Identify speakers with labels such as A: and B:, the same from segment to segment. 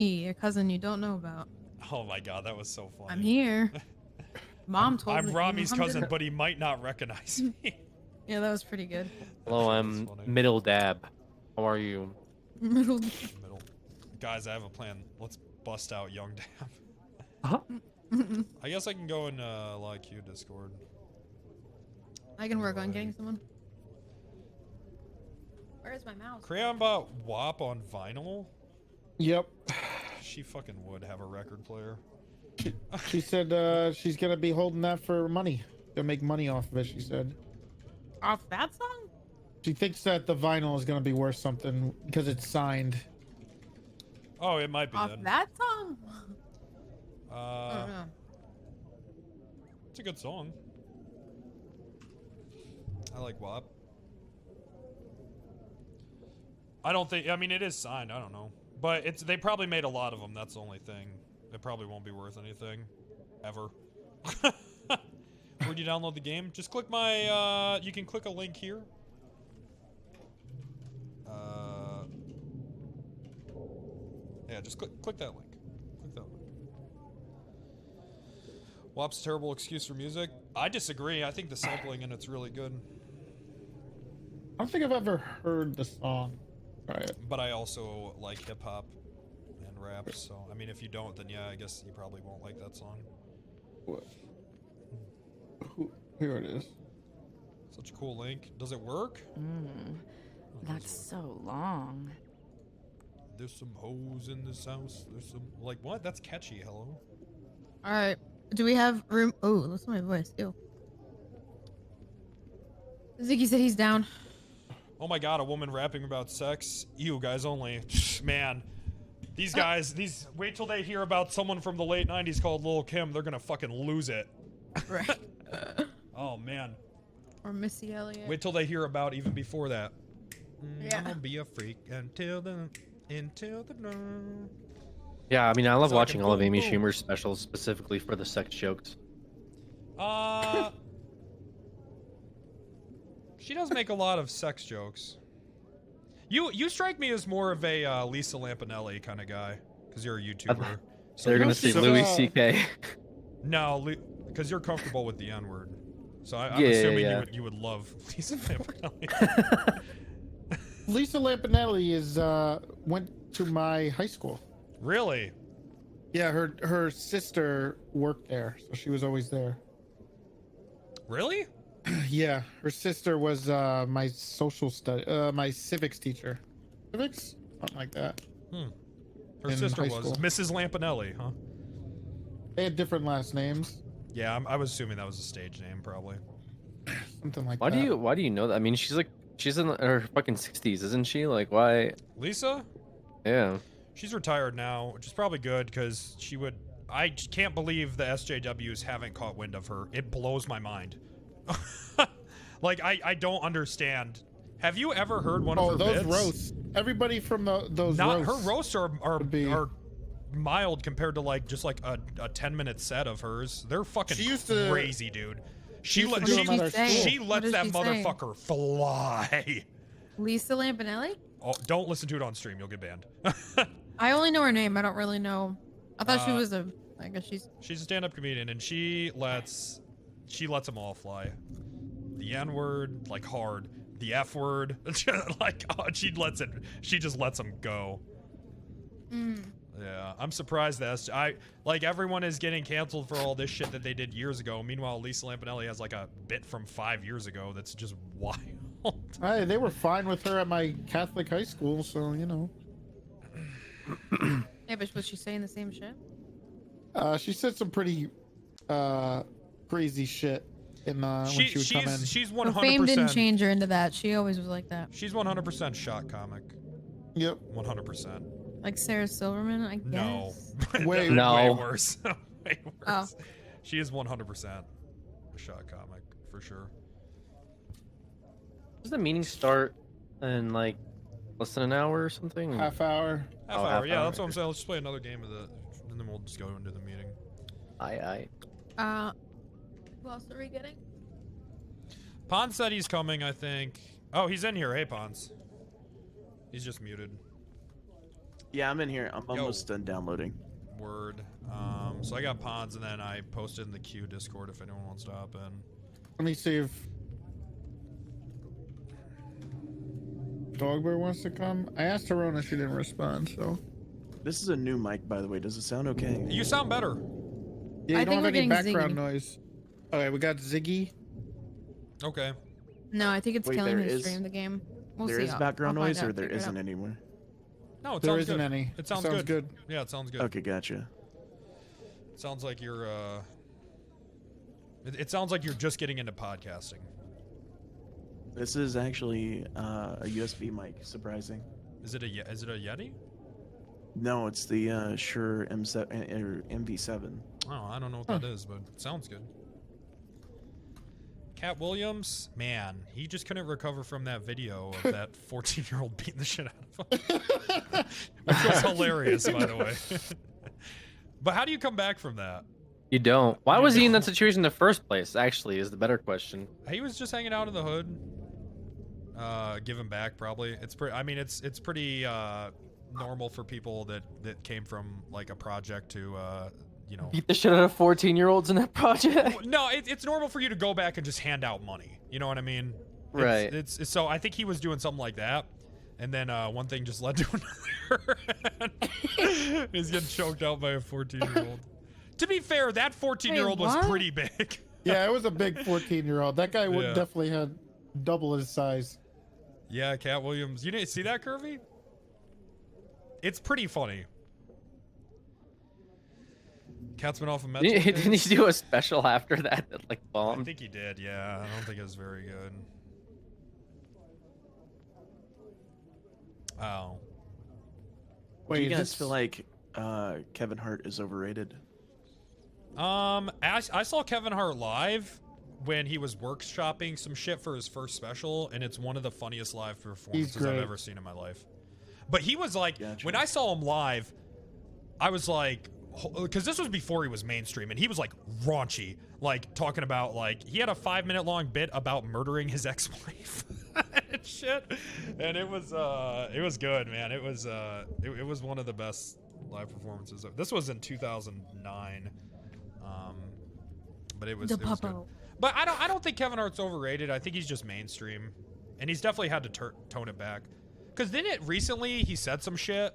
A: Your cousin you don't know about.
B: Oh my god, that was so funny.
A: I'm here. Mom told me.
B: I'm Rami's
A: Mom
B: cousin,
A: didn't-
B: but he might not recognize me.
A: Yeah, that was pretty good.
C: Hello, I'm Middle Dab. How are you?
A: Middle.
B: Guys, I have a plan. Let's bust out Young Dab.
C: Huh?
B: I guess I can go in like you Discord.
A: I can work on getting someone. Where's my mouse?
B: Crayon bought WAP on vinyl?
D: Yep.
B: She fucking would have a record player.
D: She said she's gonna be holding that for money. Gonna make money off of it, she said.
A: Off that song?
D: She thinks that the vinyl is gonna be worth something because it's signed.
B: Oh, it might be
A: Off
B: then.
A: that song? I
B: Uh,
A: don't know.
B: it's a good song. I like WAP. I don't think, I mean, it is signed, I don't know. But it's, they probably made a lot of them, that's the only thing. It probably won't be worth anything. Ever. Where'd you download the game? Just click my, you can click a link here. Yeah, just click that link. Click that link. WAP's a terrible excuse for music. I disagree. I think the sampling in it's really good.
D: I don't think I've ever heard the song. Right.
B: But I also like hip hop and rap, so I mean, if you don't, then yeah, I guess you probably won't like that song.
D: What? Here it is.
B: Such a cool link. Does it work?
E: That's so long.
B: There's some hoes in this house. There's some like what? That's catchy. Hello.
A: All right. Do we have room? Oh, listen to my voice. Ew. Ziggy said he's down.
B: Oh my god, a woman rapping about sex. You guys only. Man. These guys, wait till they hear about someone from the late 90s called Lil' Kim. They're gonna fucking lose it.
A: Right.
B: Oh man.
A: Or Missy Elliott.
B: Wait till they hear about even before that.
A: Yeah.
B: I'm gonna be a freak until the dawn.
C: Yeah, I mean, I love
B: So I
C: watching
B: can
C: all of
B: boom,
C: Amy
B: boom.
C: Schumer's specials specifically for the sex jokes.
B: She does make a lot of sex jokes. You strike me as more of a Lisa Lampanelli kind of guy, because you're a YouTuber.
C: They're gonna
D: she's,
C: see Louis C.K.
B: No, because you're comfortable with the N-word. So I'm
C: Yeah,
B: assuming
C: yeah.
B: you would love Lisa Lampanelli.
D: Lisa Lampanelli is went to my high school.
B: Really?
D: Yeah, her sister worked there, so she was always there.
B: Really?
D: Yeah, her sister was my my civics teacher. Civics? Something like that.
B: Her
D: In
B: sister
D: high
B: was
D: school.
B: Mrs. Lampanelli, huh?
D: They had different last names.
B: Yeah, I was assuming that was a stage name, probably.
D: Something like
C: Why
D: that.
C: do you know that? I mean, she's in her fucking 60s, isn't she? Like, why?
B: Lisa?
C: Yeah.
B: She's retired now, which is probably good because I can't believe the SJWs haven't caught wind of her. It blows my mind. Like, I don't understand. Have you ever heard one of her
D: those
B: bits?
D: roasts. Everybody from those
B: Not
D: roasts.
B: her roasts
D: be-
B: are mild compared to like just like a 10-minute set of hers. They're fucking
D: She used to-
B: crazy, dude. She
D: used to
B: let
D: do
B: she,
D: them at our school.
B: she
A: What
B: lets
A: does
B: that
A: she say?
B: motherfucker fly.
A: Lisa Lampanelli?
B: Oh, don't listen to it on stream. You'll get banned.
A: I only know her name. I don't really know. I thought she was I guess she's.
B: She's a stand-up comedian, and she lets them all fly. The N-word, like hard. The F-word, like oh, she just lets them go. Yeah, I'm surprised that like everyone is getting canceled for all this shit that they did years ago. Meanwhile, Lisa Lampanelli has like a bit from 5 years ago that's just wild.
D: Hey, they were fine with her at my Catholic high school, so you know.
A: Yeah, but was she saying the same shit?
D: She said some pretty crazy shit in when she would come in.
B: She's
A: Her fame
B: 100%.
A: didn't change her into that. She always was like that.
B: She's 100% shot comic.
D: Yep.
B: 100%.
A: Like Sarah Silverman, I guess.
B: No.
D: Way-
C: No.
B: Way worse. Way worse.
A: Oh.
B: She is 100% a shot comic for sure.
C: Does the meeting start in like less than an hour or something?
D: Half hour.
B: Half
C: Oh,
B: hour.
C: half
B: Yeah,
C: hour.
B: that's what I'm saying. Let's just play another game of and then we'll just go into the meeting.
C: Aye.
A: Who else are we getting?
B: Pons said he's coming, I think. Oh, he's in here. Hey, Pons. He's just muted.
F: Yeah, I'm in here. I'm almost done downloading.
B: Word. So I got Pons, and then I posted in the Q Discord if anyone wants to hop in.
D: Let me see if Dogbear wants to come. I asked Rona, she didn't respond, so.
F: This is a new mic, by the way. Does it sound okay?
B: You sound better.
D: Yeah,
A: I
D: you don't
A: think
D: have
A: we're
D: any
A: getting
D: background
A: Ziggy.
D: noise. Okay, we got Ziggy.
B: Okay.
A: No, I think it's
F: Wait,
A: killing
F: there
A: his
F: is-
A: stream, the game. We'll
F: There
A: see.
F: is
A: I'll
F: background
A: find
F: noise,
A: out,
F: or there
A: figure it
F: isn't
A: out.
F: anymore?
B: No, it
D: There
B: sounds
D: isn't
B: good.
D: any.
B: It sounds
D: Sounds
B: good.
D: good.
B: Yeah, it sounds good.
F: Okay, gotcha.
B: Sounds like you're it sounds like you're just getting into podcasting.
F: This is actually a USB mic. Surprising.
B: Is it a Yeti?
F: No, it's the Shure M7 or MV7.
B: Oh, I don't know what that is, but it sounds good. Cat Williams, man, he just couldn't recover from that video of that 14-year-old beating the shit out of him. Which was hilarious, by the way. But how do you come back from that?
C: You don't. Why was he in that situation in the first place? Actually, is the better question.
B: He was just hanging out in the hood. Giving back, probably. It's pretty. I mean, it's pretty normal for people that came from like a project to you know.
C: Beat the shit out of 14-year-olds in that project.
B: No, it's normal for you to go back and just hand out money. You know what I mean?
C: Right.
B: It's so I think he was doing something like that, and then one thing just led to another. He's getting choked out by a 14-year-old. To be fair, that 14-year-old was
A: what?
B: pretty big.
D: Yeah, it was a big 14-year-old. That guy would
B: Yeah.
D: definitely had double his size.
B: Yeah, Cat Williams. You didn't see that, Curvy? It's pretty funny. Cat's been off of meds.
C: Didn't he do a special after that like
B: I
C: bombed?
B: think he did, yeah. I don't think it was very good. Oh.
F: Do you
D: Wait,
F: guys feel like Kevin Hart is overrated?
B: I saw Kevin Hart live when he was workshopping some shit for his first special, and it's one of the funniest live performances I've
D: great.
B: ever seen in my life. But he was like,
F: Gotcha.
B: when I saw him live, I was like, because this was before he was mainstream, and he was like raunchy, like talking about like he had a 5-minute long bit about murdering his ex-wife and shit, and it was good, man. It was it was one of the best live performances. This was in 2009, but it was good. But I don't think Kevin Hart's overrated. I think he's just mainstream, and he's definitely had to tone it back. Because then recently he said some shit.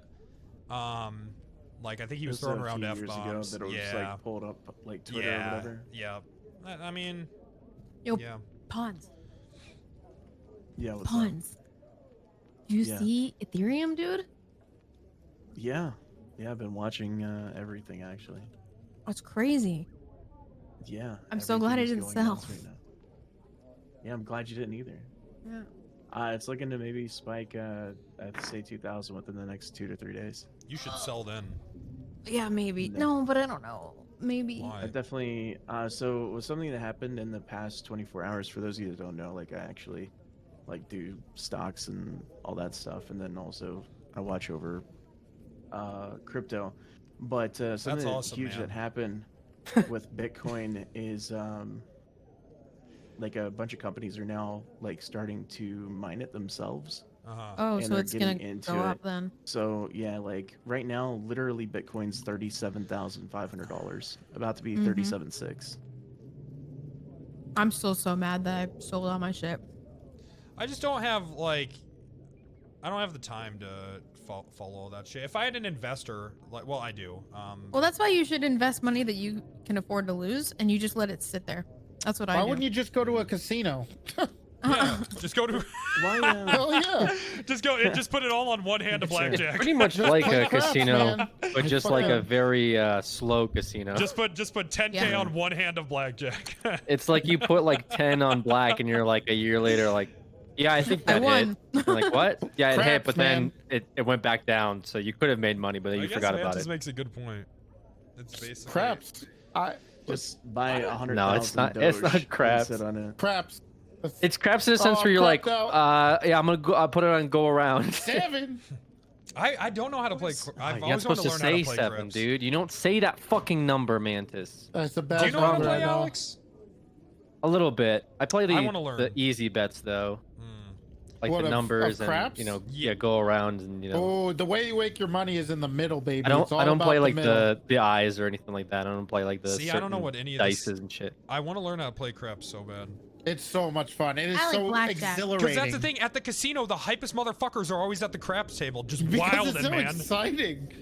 B: Like I think he was throwing around
F: a few
B: F-bombs.
F: years ago that it was
B: Yeah.
F: like pulled up like Twitter or whatever.
B: Yeah. I mean,
A: Yo,
B: yeah.
A: Pons.
F: Yeah. What's up?
A: Pons. You
F: Yeah.
A: see Ethereum, dude?
F: Yeah. Yeah, I've been watching everything actually.
A: That's crazy.
F: Yeah.
A: I'm so glad I
F: everything is
A: didn't
F: going
A: sell.
F: nuts right now. Yeah, I'm glad you didn't either.
A: Yeah.
F: It's looking to maybe spike I'd say 2,000 within the next 2 to 3 days.
B: You should sell then.
A: Yeah, maybe.
F: No.
A: No, but I don't know. Maybe.
B: Why?
F: I definitely so it was something that happened in the past 24 hours. For those of you that don't know, like I actually like do stocks and all that stuff, and then also I watch over crypto. But something that's
B: awesome,
F: huge
B: man.
F: that happened with Bitcoin is like a bunch of companies are now like starting to mine it themselves.
A: Oh,
F: and
A: so
F: they're
A: it's gonna
F: getting into
A: go
F: it.
A: up then.
F: So yeah, like right now, literally Bitcoin's $37,500, about to be
A: Mhm.
F: 37.6.
A: I'm still so mad that I sold all my shit.
B: I just don't have like, I don't have the time to follow all that shit. If I had an investor, like, well, I do.
A: Well, that's why you should invest money that you can afford to lose, and you just let it sit there. That's what I
D: Why
A: do.
D: wouldn't you just go to a casino?
B: Yeah, just go to,
F: Why?
D: Hell yeah.
B: just put it all on one hand of blackjack.
C: Pretty much like a
D: Craps,
C: casino,
D: man.
C: but just like a very slow casino.
B: Just put 10K
A: Yeah.
B: on one hand of blackjack.
C: It's like you put like 10 on black, and you're like a year later, like, yeah, I think
A: I
C: that
A: won.
C: hit. You're like, what? Yeah, it hit,
D: Craps,
C: but then it went back down. So you could have made money, but then you
B: I guess
C: forgot about
B: Mantis
C: it.
B: makes a good point. It's basically
D: Craps.
F: Just buy 100,000.
C: No, it's not- it's not
F: Doge and
C: craps.
F: sit on it.
D: Craps.
C: It's craps in the sense
D: Oh,
C: where you're like,
D: crapped out.
C: yeah, I'm gonna go. I'll put it on go around.
D: 7.
B: I don't know how to play. I've
C: You're not
B: always wanted
C: supposed
B: to
C: to
B: learn how
C: say
B: to play
C: 7,
B: craps.
C: dude. You don't say that fucking number, Mantis.
D: That's a bad
B: Do you know how to
D: number,
B: play,
D: I know.
B: Alex?
C: A little bit. I play
B: I wanna learn.
C: the easy bets though. like
D: What,
C: the
D: of
C: numbers and
D: craps?
C: go around and
D: Oh, the way you make your money is in the middle, baby. It's all
C: I don't
D: about
C: play
D: the
C: like
D: middle.
C: the eyes or anything like that. I don't play like the
B: See, I don't know
C: certain
B: what any of this.
C: dices and shit.
B: I want to learn how to play craps so bad.
D: It's so much fun. It is
A: I like
D: so
A: blackjack.
D: exhilarating.
B: Because that's the thing. At the casino, the hypest motherfuckers are always at the craps table, just
D: Because
B: wilding,
D: it's so
B: man.
D: exciting.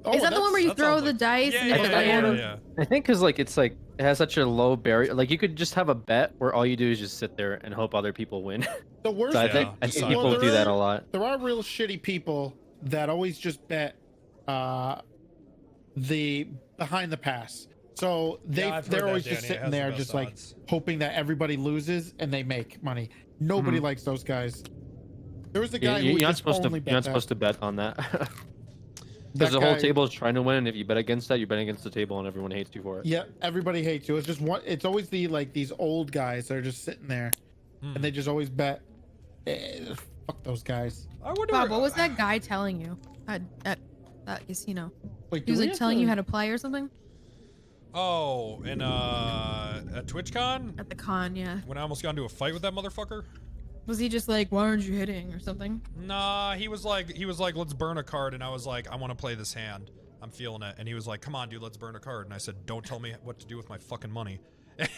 D: Oh,
A: Is that the one where you
B: that
A: throw
B: sounds
A: the
B: like-
A: dice
B: Yeah,
A: and
B: yeah,
A: if it
B: yeah, yeah,
A: lands?
B: yeah.
C: I think because like it's like it has such a low barrier. Like you could just have a bet where all you do is just sit there and hope other people win.
D: the worst?
C: So I
B: Yeah,
C: think
B: just
C: people
D: there
C: do that
D: are-
C: a lot.
D: There are real shitty people that always just bet the behind the pass. So
B: Yeah, I've heard
D: they're
B: that,
D: always
B: Danny.
D: just
B: It
D: sitting
B: has the
D: there,
B: best
D: just like
B: odds.
D: hoping that everybody loses and they make money. Nobody
C: Mhm.
D: likes those guys. There was a
C: You-
D: guy
C: you-
D: who
C: you're not
D: just
C: supposed to.
D: only
C: You're
D: bet
C: not
D: that.
C: supposed to bet on that.
D: That
C: Because the whole
D: guy-
C: table is trying to win, and if you bet against that, you're betting against the table, and everyone hates you for it.
D: Yeah, everybody hates you. It's just one. It's always these old guys that are just sitting there,
B: Hmm.
D: and they just always bet. Fuck those guys.
B: I wonder.
A: Bob, what was that guy telling you at that casino?
D: Wait,
A: He was
D: do we
A: like
D: have
A: telling
D: to-
A: you how to play or something?
B: Oh, in at TwitchCon
A: At the con, yeah.
B: when I almost got into a fight with that motherfucker.
A: Was he just like, why aren't you hitting or something?
B: Nah, he was like, let's burn a card, and I was like, I want to play this hand. I'm feeling it, and he was like, come on, dude, let's burn a card. And I said, don't tell me what to do with my fucking money.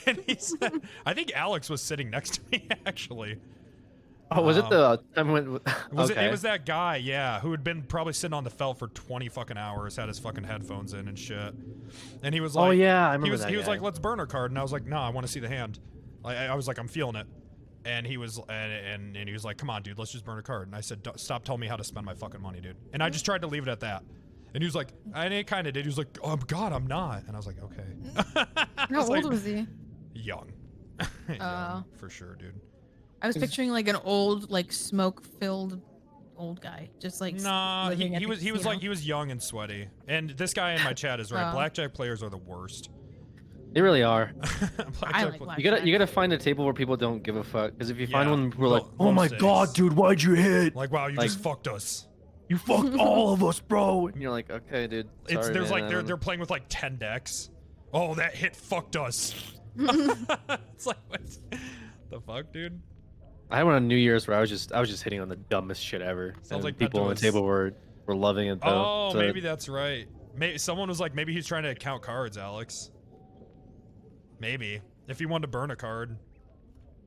B: And he said, I think Alex was sitting next to me actually.
C: Oh, was it the time when?
B: It was that guy, yeah, who had been probably sitting on the felt for 20 fucking hours, had his fucking headphones in and shit. And he was like,
C: Oh yeah, I remember
B: he was
C: that.
B: he was
C: guy.
B: like, let's burn a card, and I was like, no, I want to see the hand. I was like, I'm feeling it. And he was and he was like, come on, dude, let's just burn a card. And I said, stop telling me how to spend my fucking money, dude. And I just tried to leave it at that. And he was like, and he kind of did. He was like, oh God, I'm not. And I was like, okay.
A: How old was he?
B: Young. Young, for sure, dude.
A: I was picturing like an old, like smoke-filled old guy, just like
B: Nah,
A: living at
B: he
A: the
B: was
A: casino.
B: like he was young and sweaty. And this guy in my chat is right.
A: Oh.
B: Blackjack players are the worst.
C: They really are.
A: I like
B: pla-
A: blackjack.
C: You gotta find a table where people don't give a fuck. Because if you find
B: Yeah,
C: one where like,
B: low-
C: oh
B: low
C: my
B: stakes.
C: god, dude, why'd you hit?
B: Like, wow, you
C: Like-
B: just fucked us.
C: You fucked all of us, bro. And you're like, okay, dude.
B: It's
C: sorry,
B: there's
C: man,
B: like
C: I
B: they're
C: don't-
B: they're playing with like 10 decks. Oh, that hit fucked us. It's like what the fuck, dude?
C: I had one on New Year's where I was just hitting on the dumbest shit ever.
B: Sounds
C: and
B: like
C: people
B: Penta
C: on the
B: was-
C: table were loving it though.
B: Oh,
C: So
B: maybe that's right. Maybe someone was like, maybe he's trying to count cards, Alex. Maybe if he wanted to burn a card.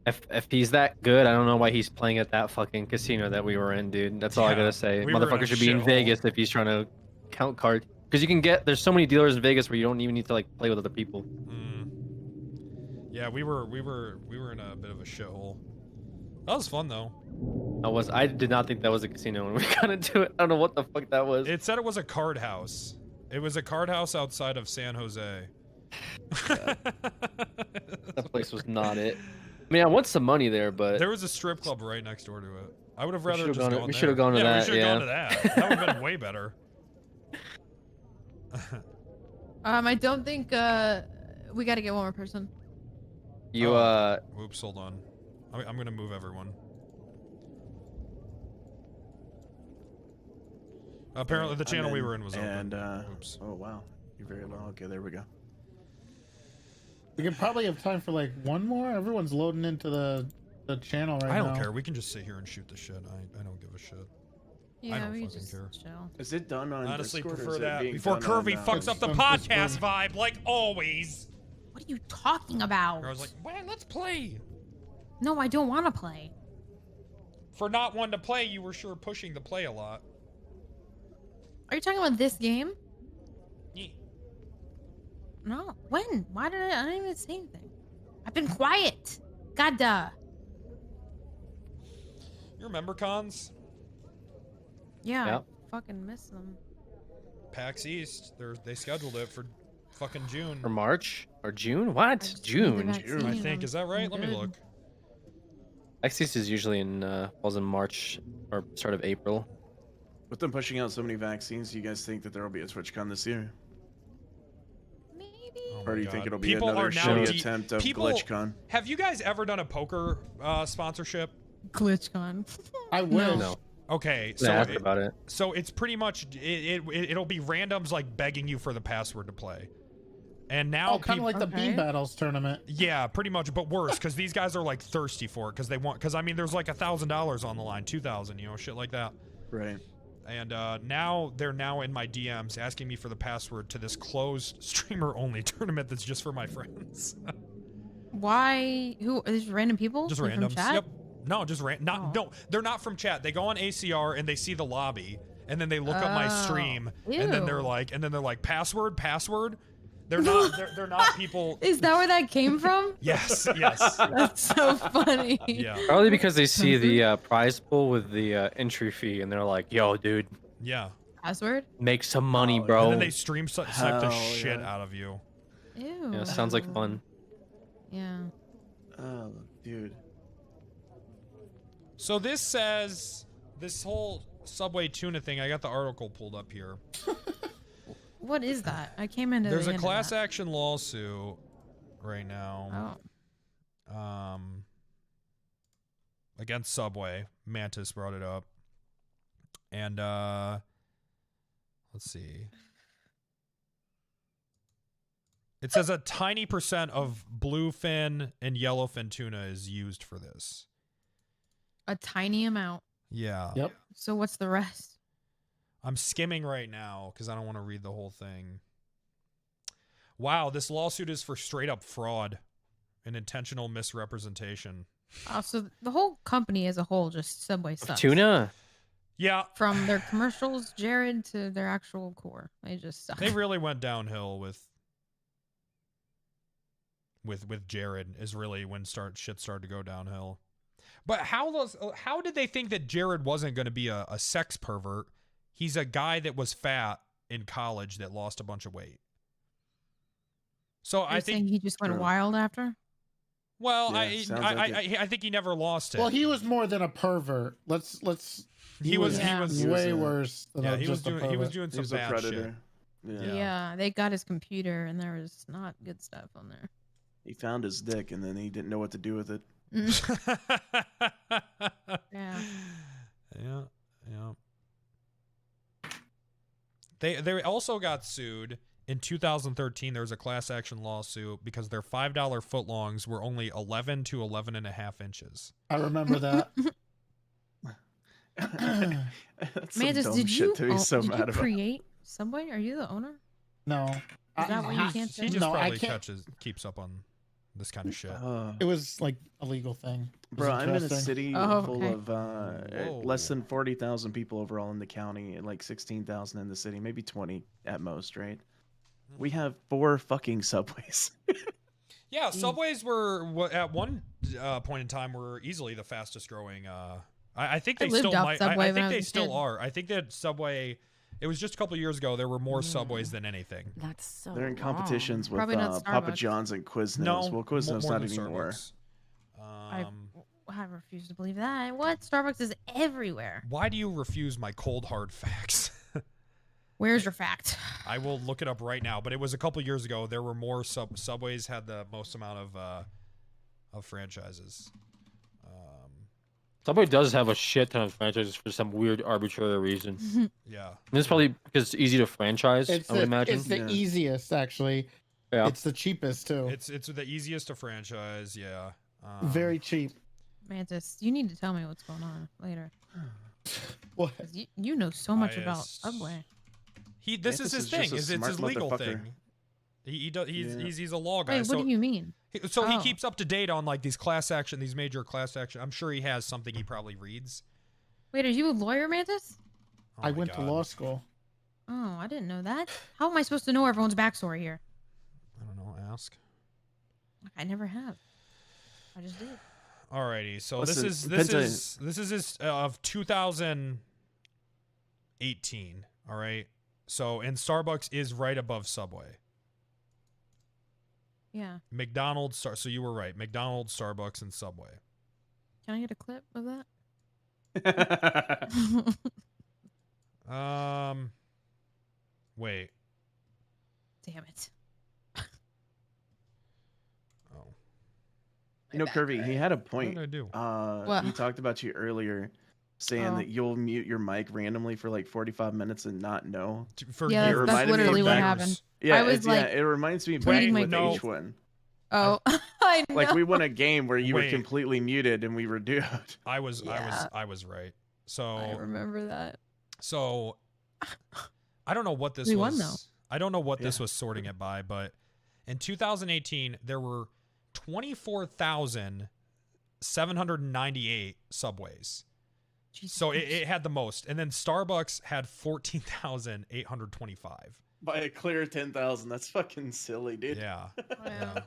C: if he's that good, I don't know why he's playing at that fucking casino that we were in, dude. That's all I
B: Yeah,
C: gotta say.
B: we were in a
C: Motherfucker should be in
B: shithole.
C: Vegas if he's trying to count cards. Because you can get there's so many dealers in Vegas where you don't even need to like play with other people.
B: Yeah, we were in a bit of a shithole. That was fun though.
C: I did not think that was a casino when we got into it. I don't know what the fuck that was.
B: It said it was a card house. It was a card house outside of San Jose.
C: That place was not it. I mean, I want some money there, but
B: There was a strip club right next door to it. I would have rather
C: should've
B: just
C: gone to-
B: gone
C: we
B: there.
C: should've gone to
B: yeah,
C: that,
B: we should have
C: yeah.
B: gone to that. That would have been way better.
A: I don't think we got to get one more person.
C: you
B: Oops, hold on. I'm gonna move everyone. Apparently, the channel we were in was
F: and,
B: open. Oops.
F: Oh wow, you're very low. Okay, there we go.
D: We can probably have time for like one more. Everyone's loading into the channel right
B: I
D: now.
B: don't care. We can just sit here and shoot the shit. I don't give a shit.
A: Yeah,
B: don't
A: we
B: fucking
A: just
B: care.
A: chill.
F: Is it done on
B: Honestly,
F: Discord, or
B: prefer
F: is it
B: that
F: being
B: before
F: done on,
B: Kirby fucks up the
D: on
B: podcast
D: Discord?
B: vibe, like always.
A: What are you talking about?
B: I was like, well, let's play.
A: No, I don't want to play.
B: For not wanting to play, you were sure pushing the play a lot.
A: Are you talking about this game?
B: Yeah.
A: No. When? Why did I didn't even say anything. I've been quiet. God duh.
B: You remember cons?
A: Yeah,
C: Yep.
A: I fucking miss them.
B: PAX East. They scheduled it for fucking June.
C: for March or June? What?
A: just need the
C: June?
A: vaccine.
B: I think. Is that right?
A: I'm
B: Let me
A: good.
B: look.
C: Xeast is usually in falls in March or start of April.
F: With them pushing out so many vaccines, do you guys think that there will be a TwitchCon this year?
A: Maybe.
B: Oh
F: Or
B: my
F: do you think
B: God.
F: it'll be
B: People
F: another
B: are now
F: shitty
B: de-
F: attempt of
B: people-
F: GlitchCon?
B: Have you guys ever done a poker sponsorship?
A: GlitchCon.
D: I wish.
C: No.
B: Okay,
C: I
B: so
C: asked about it.
B: so it's pretty much it'll be randoms like begging you for the password to play. And now
D: Oh, kind of like the Bean
A: Okay.
D: Battles tournament.
B: yeah, pretty much, but worse because these guys are like thirsty for it because they want. Because I mean, there's like $1,000 on the line, 2,000, shit like that.
F: Right.
B: And now they're in my DMs asking me for the password to this closed streamer only tournament that's just for my friends.
A: Why? Who are these random people?
B: Just
A: Like from
B: randoms.
A: chat?
B: Yep. No, just not.
A: Oh.
B: No, they're not from chat. They go on ACR and they see the lobby, and then they look up my stream, and then they're
A: Ew.
B: like, password. They're not. They're not people.
A: Is that where that came from?
B: Yes.
A: That's so funny.
B: Yeah.
C: Probably because they see the prize pool with the entry fee, and they're like, "Yo, dude,
B: Yeah.
A: Password?
C: make some money,
F: Oh,
C: bro."
B: And then they stream snipe the
F: Hell
B: shit
F: yeah.
B: out of you.
A: Ew.
C: Yeah, sounds like fun.
A: Yeah.
F: Oh, dude.
B: So this says this whole Subway tuna thing. I got the article pulled up here.
A: What is that? I came into.
B: There's
A: the
B: a
A: end of
B: class
A: that.
B: action lawsuit right now.
A: Oh.
B: Against Subway. Mantis brought it up. And let's see. It says a tiny percent of bluefin and yellowfin tuna is used for this.
A: A tiny amount.
B: Yeah.
D: Yep.
A: So what's the rest?
B: I'm skimming right now because I don't want to read the whole thing. Wow, this lawsuit is for straight up fraud and intentional misrepresentation.
A: Oh, so the whole company as a whole, just Subway
C: Of
A: sucks.
C: tuna?
B: Yeah,
A: From their commercials, Jared, to their actual core, they just suck.
B: they really went downhill with Jared is really when shit started to go downhill. But how did they think that Jared wasn't going to be a sex pervert? He's a guy that was fat in college that lost a bunch of weight. So
A: You're
B: I think
A: saying he just went
F: True.
A: wild after.
B: well,
F: Yeah, sounds like
B: I think he never lost it.
D: Well, he was more than a pervert.
B: he was
A: Yeah.
D: way
F: a-
D: worse than
B: yeah,
D: a, just a pervert.
B: he was doing
F: He
B: some
F: was a
B: bad
F: predator.
B: shit.
F: Yeah.
A: Yeah. They got his computer, and there was not good stuff on there.
F: He found his dick and then he didn't know what to do with it.
A: Yeah.
B: Yeah. They also got sued in 2013. There was a class action lawsuit because their $5 footlongs were only 11 to 11 and a half inches.
D: I remember that.
F: That's some
A: Mantis,
F: dumb
A: did
F: shit
A: you,
F: to be so
A: did
F: mad
A: you
F: about.
A: create Subway? Are you the owner?
D: No.
A: Is that what you can't
B: He
A: say?
B: just
D: No, I
B: probably
D: can't.
B: keeps up on this kind of shit.
D: It was like a legal thing. It was
F: Bro, I'm in a
D: interesting.
F: city
A: Oh,
F: full
A: okay.
F: of
B: Whoa.
F: less than 40,000 people overall in the county and like 16,000 in the city, maybe 20 at most, right? We have 4 fucking subways.
B: Yeah, Subways were at one point in time were easily the fastest growing. I think
A: I
B: they
A: lived
B: still
A: off
B: might.
A: Subway
B: I
A: when
B: think
A: I
B: they
A: was a
B: still
A: kid.
B: are. I think that Subway. It was just a couple years ago. There were more Subways than anything.
E: That's so
F: They're in
E: long.
F: competitions with
A: Probably not
F: Papa
A: Starbucks.
F: John's and Quiznos.
B: No,
F: Well, Quiznos
B: more
F: not
B: than
F: anymore.
B: Starbucks.
A: I refuse to believe that. What? Starbucks is everywhere.
B: Why do you refuse my cold hard facts?
A: Where's your fact?
B: I will look it up right now. But it was a couple years ago. There were more Subways had the most amount of franchises.
C: Subway does have a shit ton of franchises for some weird arbitrary reason.
B: Yeah.
C: And it's probably because it's easy to franchise,
D: It's
C: I would
D: the,
C: imagine.
D: it's the
F: Yeah.
D: easiest, actually.
C: Yeah.
D: It's the cheapest, too.
B: It's the easiest to franchise. Yeah.
D: Very cheap.
A: Mantis, you need to tell me what's going on later.
D: What?
A: 'Cause you know so much about
B: Biased.
A: Subway.
B: This is
F: Mantis
B: his
F: is
B: thing.
F: just a
B: It's his
F: smart
B: legal
F: motherfucker.
B: thing. He does.
F: Yeah.
B: He's a law guy.
A: Wait,
B: so
A: what do you mean?
B: he
A: Oh.
B: keeps up to date on like these major class action. I'm sure he has something he probably reads.
A: Wait, are you a lawyer, Mantis?
B: Oh
D: I
B: my
D: went to
B: God.
D: law school.
A: Oh, I didn't know that. How am I supposed to know everyone's backstory here?
B: I don't know. Ask.
A: I never have. I just did.
B: Alrighty. So
F: Listen,
B: this
F: Penta-
B: is his of 2018. All right. So and Starbucks is right above Subway.
A: Yeah.
B: McDonald's. So you were right. McDonald's, Starbucks, and Subway.
A: Can I get a clip of that?
B: Wait.
A: Damn it.
B: Oh.
F: You know, Kirby, he had a
B: What
F: point.
B: did I do?
A: What?
F: He talked about you earlier, saying
A: Oh.
F: that you'll mute your mic randomly for like 45 minutes and not know.
B: For
A: Yeah,
F: It
B: years.
F: that's
B: For
F: literally what
B: years.
A: happened.
F: Yeah,
A: was,
F: it's
A: like,
F: it reminds me
A: tweeting
F: back
A: my
F: with
B: no.
F: H1.
A: Oh, I know.
F: Like we won a game where you were
B: Wait.
F: completely muted and we were duped.
B: I was
A: Yeah.
B: right.
A: I
B: So
A: remember that.
B: I don't know what this
A: We
B: was.
A: won, though.
B: I don't know what this
F: Yeah.
B: was sorting it by, but in 2018 there were 24,798 subways.
A: Jesus
B: So
A: Christ.
B: it had the most, and then Starbucks had 14,825.
F: By a clear 10,000. That's fucking silly, dude.
B: Yeah.
A: Wow.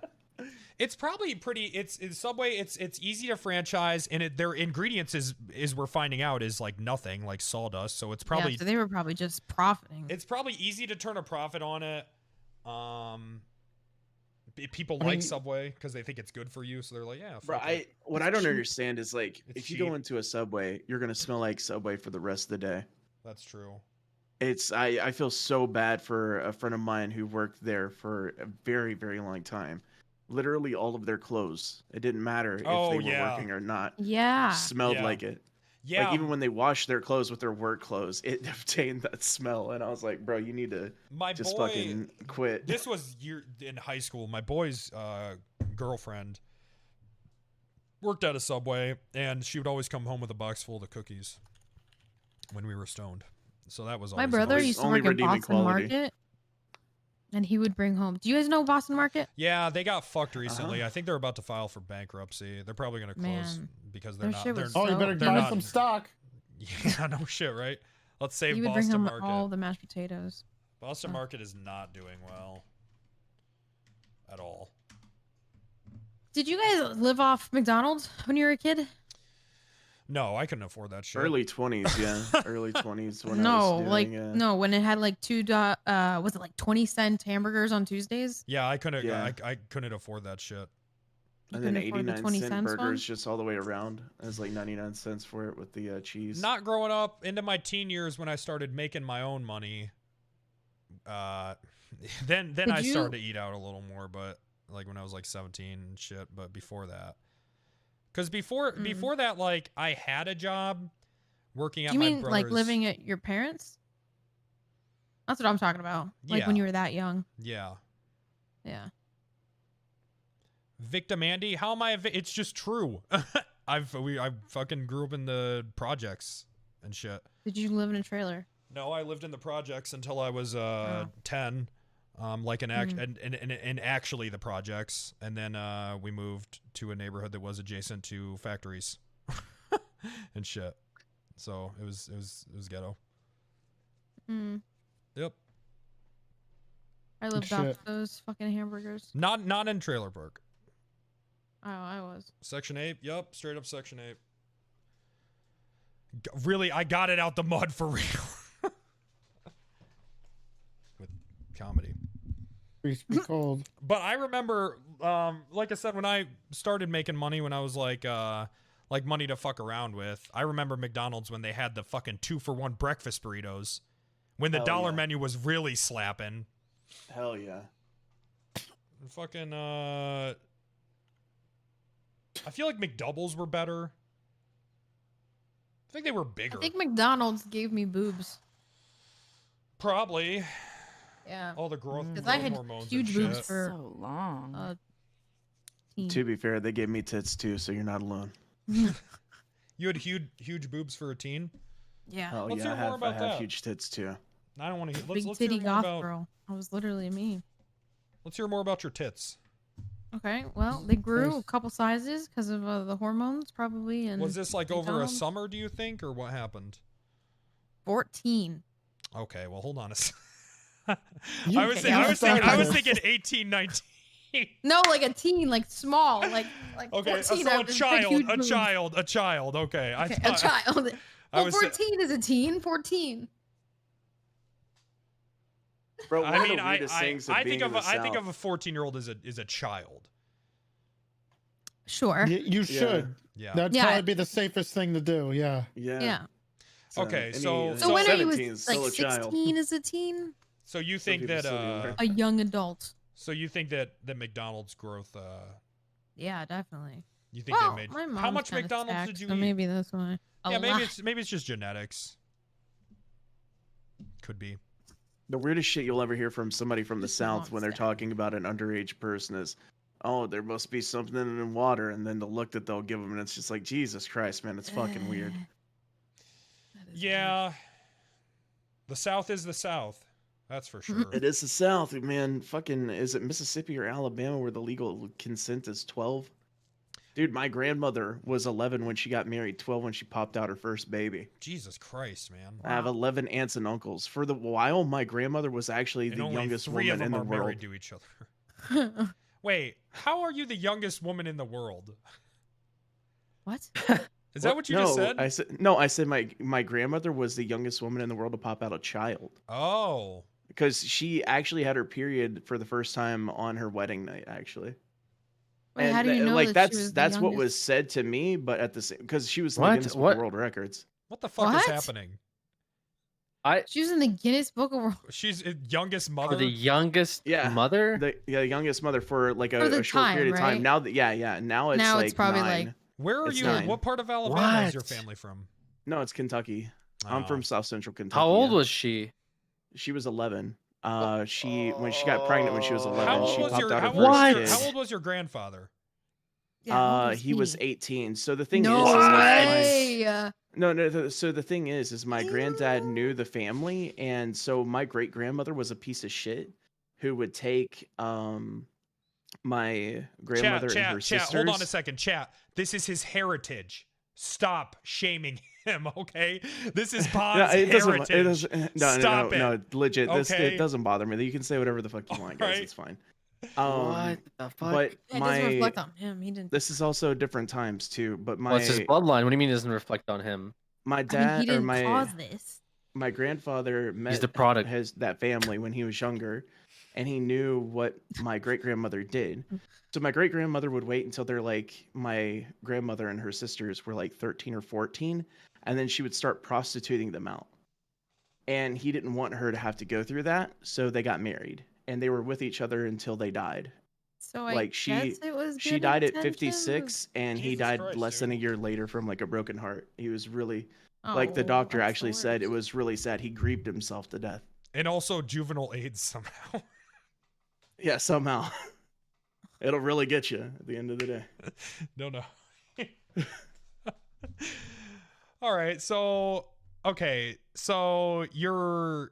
B: It's probably pretty. It's Subway. It's easy to franchise, and their ingredients is we're finding out is like nothing, like sawdust. So it's probably
A: Yeah, so they were probably just profiting.
B: it's probably easy to turn a profit on it. People
D: I
B: like
D: mean-
B: Subway because they think it's good for you, so they're like, yeah.
F: Bro,
B: fuck it.
F: what
A: It's
F: I don't
A: cheap.
F: understand is like
B: It's
F: if you
B: cheap.
F: go into a Subway, you're gonna smell like Subway for the rest of the day.
B: That's true.
F: I feel so bad for a friend of mine who worked there for a very, very long time. Literally all of their clothes. It didn't matter if
B: Oh,
F: they were
B: yeah.
F: working or not.
A: Yeah.
F: Smelled
B: Yeah.
F: like it.
B: Yeah.
F: Like even when they washed their clothes with their work clothes, it obtained that smell. And I was like, bro, you need to
B: my
F: just
B: boy.
F: fucking quit.
B: This was in high school. My boy's girlfriend worked at a Subway, and she would always come home with a box full of cookies when we were stoned. So that was
A: My
B: always
A: brother
B: nice.
A: used to
F: Only
A: work at
F: redeeming
A: Boston
F: quality.
A: Market, and he would bring home. Do you guys know Boston Market?
B: Yeah, they got fucked recently.
F: Uh-huh.
B: I think they're about to file for bankruptcy. They're probably going to close
A: Man,
B: because they're
A: their
B: not.
A: shit
B: They're,
A: was
D: Oh, you
A: So-
D: better
B: they're
D: buy
B: not-
D: some stock.
B: Yeah, no shit, right? Let's save
A: He would bring
B: Boston
A: home
B: Market.
A: all the mashed potatoes.
B: Boston
A: Oh.
B: Market is not doing well at all.
A: Did you guys live off McDonald's when you were a kid?
B: No, I couldn't afford that shit.
F: Early 20s, yeah. Early 20s when I
A: No,
F: was
A: like
F: doing,
A: no, when it had like was it like 20-cent hamburgers on Tuesdays?
B: Yeah, I couldn't.
F: Yeah.
B: I couldn't afford that shit.
A: You
F: And then
A: couldn't afford the
F: 89
A: 20
F: cent
A: cents
F: burgers
A: one?
F: just all the way around. It was like 99 cents for it with the cheese.
B: Not growing up into my teen years when I started making my own money. Then
A: Did
B: I
A: you-
B: started to eat out a little more, but like when I was like 17 and shit. But before that, because before that, like I had a job working at
A: Do you
B: my
A: mean
B: brother's.
A: like living at your parents'? That's what I'm talking about. Like when
B: Yeah.
A: you were that young.
B: Yeah,
A: Yeah.
B: victim Andy. How am I? It's just true. I fucking grew up in the projects and shit.
A: Did you live in a trailer?
B: No, I lived in the projects until I was
A: Oh.
B: 10. Like and actually the projects, and then we moved to a neighborhood that was adjacent to factories and shit. So it was ghetto.
A: Mm.
B: Yep.
A: I lived
D: Shit.
A: off those fucking hamburgers.
B: Not in Trailer Park.
A: Oh, I was.
B: Section 8. Yep, straight up Section 8. Really, I got it out the mud for real. With comedy.
D: Used to be cold.
B: But I remember, like I said, when I started making money, when I was like money to fuck around with, I remember McDonald's when they had the fucking 2-for-1 breakfast burritos, when the
F: Hell
B: dollar
F: yeah.
B: menu was really slapping.
F: Hell yeah.
B: Fucking, I feel like McDoubles were better. I think they were bigger.
A: I think McDonald's gave me boobs.
B: Probably.
A: Yeah.
B: All the growth,
A: Because
B: growth
A: I had
B: hormones
A: huge
B: and
A: boobs
B: shit.
A: for
E: So long.
A: teen.
F: To be fair, they gave me tits too, so you're not alone.
B: You had huge boobs for a teen?
A: Yeah.
F: Hell
B: Let's
F: yeah,
B: hear more
F: I
B: about
F: have
B: that.
F: huge tits too.
B: I don't want to hear.
A: Big
B: Let's
A: titty
B: hear more
A: goth
B: about.
A: girl. I was literally me.
B: Let's hear more about your tits.
A: Okay. Well, they grew
D: Nice.
A: a couple sizes because of the hormones, probably. And
B: Was this like over a
A: McDonald's?
B: summer, do you think, or what happened?
A: 14.
B: Okay, well, hold on a second.
D: You
B: I was
A: can't
B: thinking 18, 19.
A: No, like a teen, like small, like
B: Okay,
A: 14.
B: so
A: I
B: a
A: was big,
B: child,
A: huge
B: a
A: boobs.
B: child, a child. Okay,
A: Okay, a child.
B: I
A: Well,
B: was-
A: 14 is a teen. 14.
F: Bro, one
B: I
F: of
B: mean,
F: the
B: I
F: weirdest things of being in the
B: I think
F: South-
B: of a 14-year-old as a child.
A: Sure.
D: You should.
B: Yeah.
D: That'd
A: Yeah.
D: probably be the safest thing to do. Yeah.
F: Yeah.
A: Yeah.
B: Okay, so-
A: So when are you
F: 17 is
A: like
F: still a child.
A: 16 is a teen?
B: So you
F: Some
B: think
F: people
B: that
F: still do work.
A: A young adult.
B: so you think that McDonald's growth
A: Yeah, definitely.
B: you think
A: Well,
B: they made
A: my mom's
B: how much
A: kinda
B: McDonald's
A: stacked,
B: did you
A: so
B: eat?
A: maybe that's why. A
B: Yeah,
A: lot.
B: maybe it's just genetics. Could be.
F: The weirdest shit you'll ever hear from somebody from the
A: Just
F: South
A: won't
F: when they're
A: stay.
F: talking about an underage person is, oh, there must be something in water, and then the look that they'll give them, and it's just like, Jesus Christ, man, it's fucking weird.
A: That is weird.
B: Yeah. The South is the South. That's for sure.
F: It is the South, man. Fucking, is it Mississippi or Alabama where the legal consent is 12? Dude, my grandmother was 11 when she got married, 12 when she popped out her first baby.
B: Jesus Christ, man.
F: I have
A: Wow.
F: 11 aunts and uncles. For the while, my grandmother was actually
B: And
F: the
B: only
F: youngest
B: 3 of
F: woman in
B: them
F: the
B: are
F: world.
B: married to each other. Wait, how are you the youngest woman in the world?
A: What?
B: Is that what you just said?
F: I said my grandmother was the youngest woman in the world to pop out a child.
B: Oh.
F: Because she actually had her period for the first time on her wedding night, actually.
A: Wait,
F: And
A: how do you know
F: like
A: that she was the
F: that's what was
A: youngest?
F: said to me, but at the same, because she was in the
C: What?
F: Guinness Book
C: What?
F: of World Records.
B: What the fuck is
A: What?
B: happening?
A: She was in the Guinness Book of World
B: She's youngest
C: For
B: mother?
C: the youngest
F: Yeah,
C: mother?
F: the youngest mother for like
A: For the
F: a short period of
A: time,
F: time.
A: right?
F: Now that now it's
A: Now
F: like
A: it's probably
F: 9.
A: like
B: Where are
F: It's
B: you?
F: 9.
B: What part of Alabama is your
C: What?
B: family from?
F: No, it's Kentucky. I'm
B: Oh.
F: from South Central Kentucky.
C: How old
F: yeah.
C: was she?
F: She was 11. When she got pregnant when she was 11,
B: How old
F: she
B: was
F: popped
B: your
F: out her
B: how
F: first
B: old was
C: What?
B: your
F: kid.
B: how old was your grandfather?
A: yeah, how old
F: He was
A: he?
F: 18. So the thing
A: No
F: is like
A: way.
F: so the thing is my granddad knew the family, and so my great grandmother was a piece of shit who would take my grandmother and her
B: Chat.
F: sisters.
B: Hold on a second, chat. This is his heritage. Stop shaming him, okay? This is
F: No,
B: Pons'
F: it doesn't.
B: heritage.
F: It doesn't. No,
B: Stop
F: no,
B: it.
F: legit. This
B: Okay.
F: it doesn't bother me. You can say whatever the fuck you want, guys.
B: Alright.
F: It's fine.
C: What the fuck?
F: But
A: It doesn't reflect on him. He didn't.
F: this is also different times too. But
C: What's his bloodline? What do you mean it doesn't reflect on him?
F: my
A: I mean,
F: dad
A: he
F: or
A: didn't
F: my
A: cause this.
F: my grandfather met
C: the product.
F: that family when he was younger, and he knew what my great grandmother did. So my great grandmother would wait until they're like my grandmother and her sisters were like 13 or 14, and then she would start prostituting them out. And he didn't want her to have to go through that, so they got married, and they were with each other until they died.
A: So I
F: Like
A: guess it was
F: she
A: good
F: died at
A: intentions.
F: 56, and he
B: Jesus
F: died
B: Christ,
F: less than a
B: dude.
F: year later from like a broken heart. He was really like the
A: Oh,
F: doctor
A: that's the
F: actually said it
A: worst.
F: was really sad. He grieved himself to death.
B: And also juvenile AIDS somehow.
F: Yeah, somehow. It'll really get you at the end of the day.
B: No. All right, so okay, so your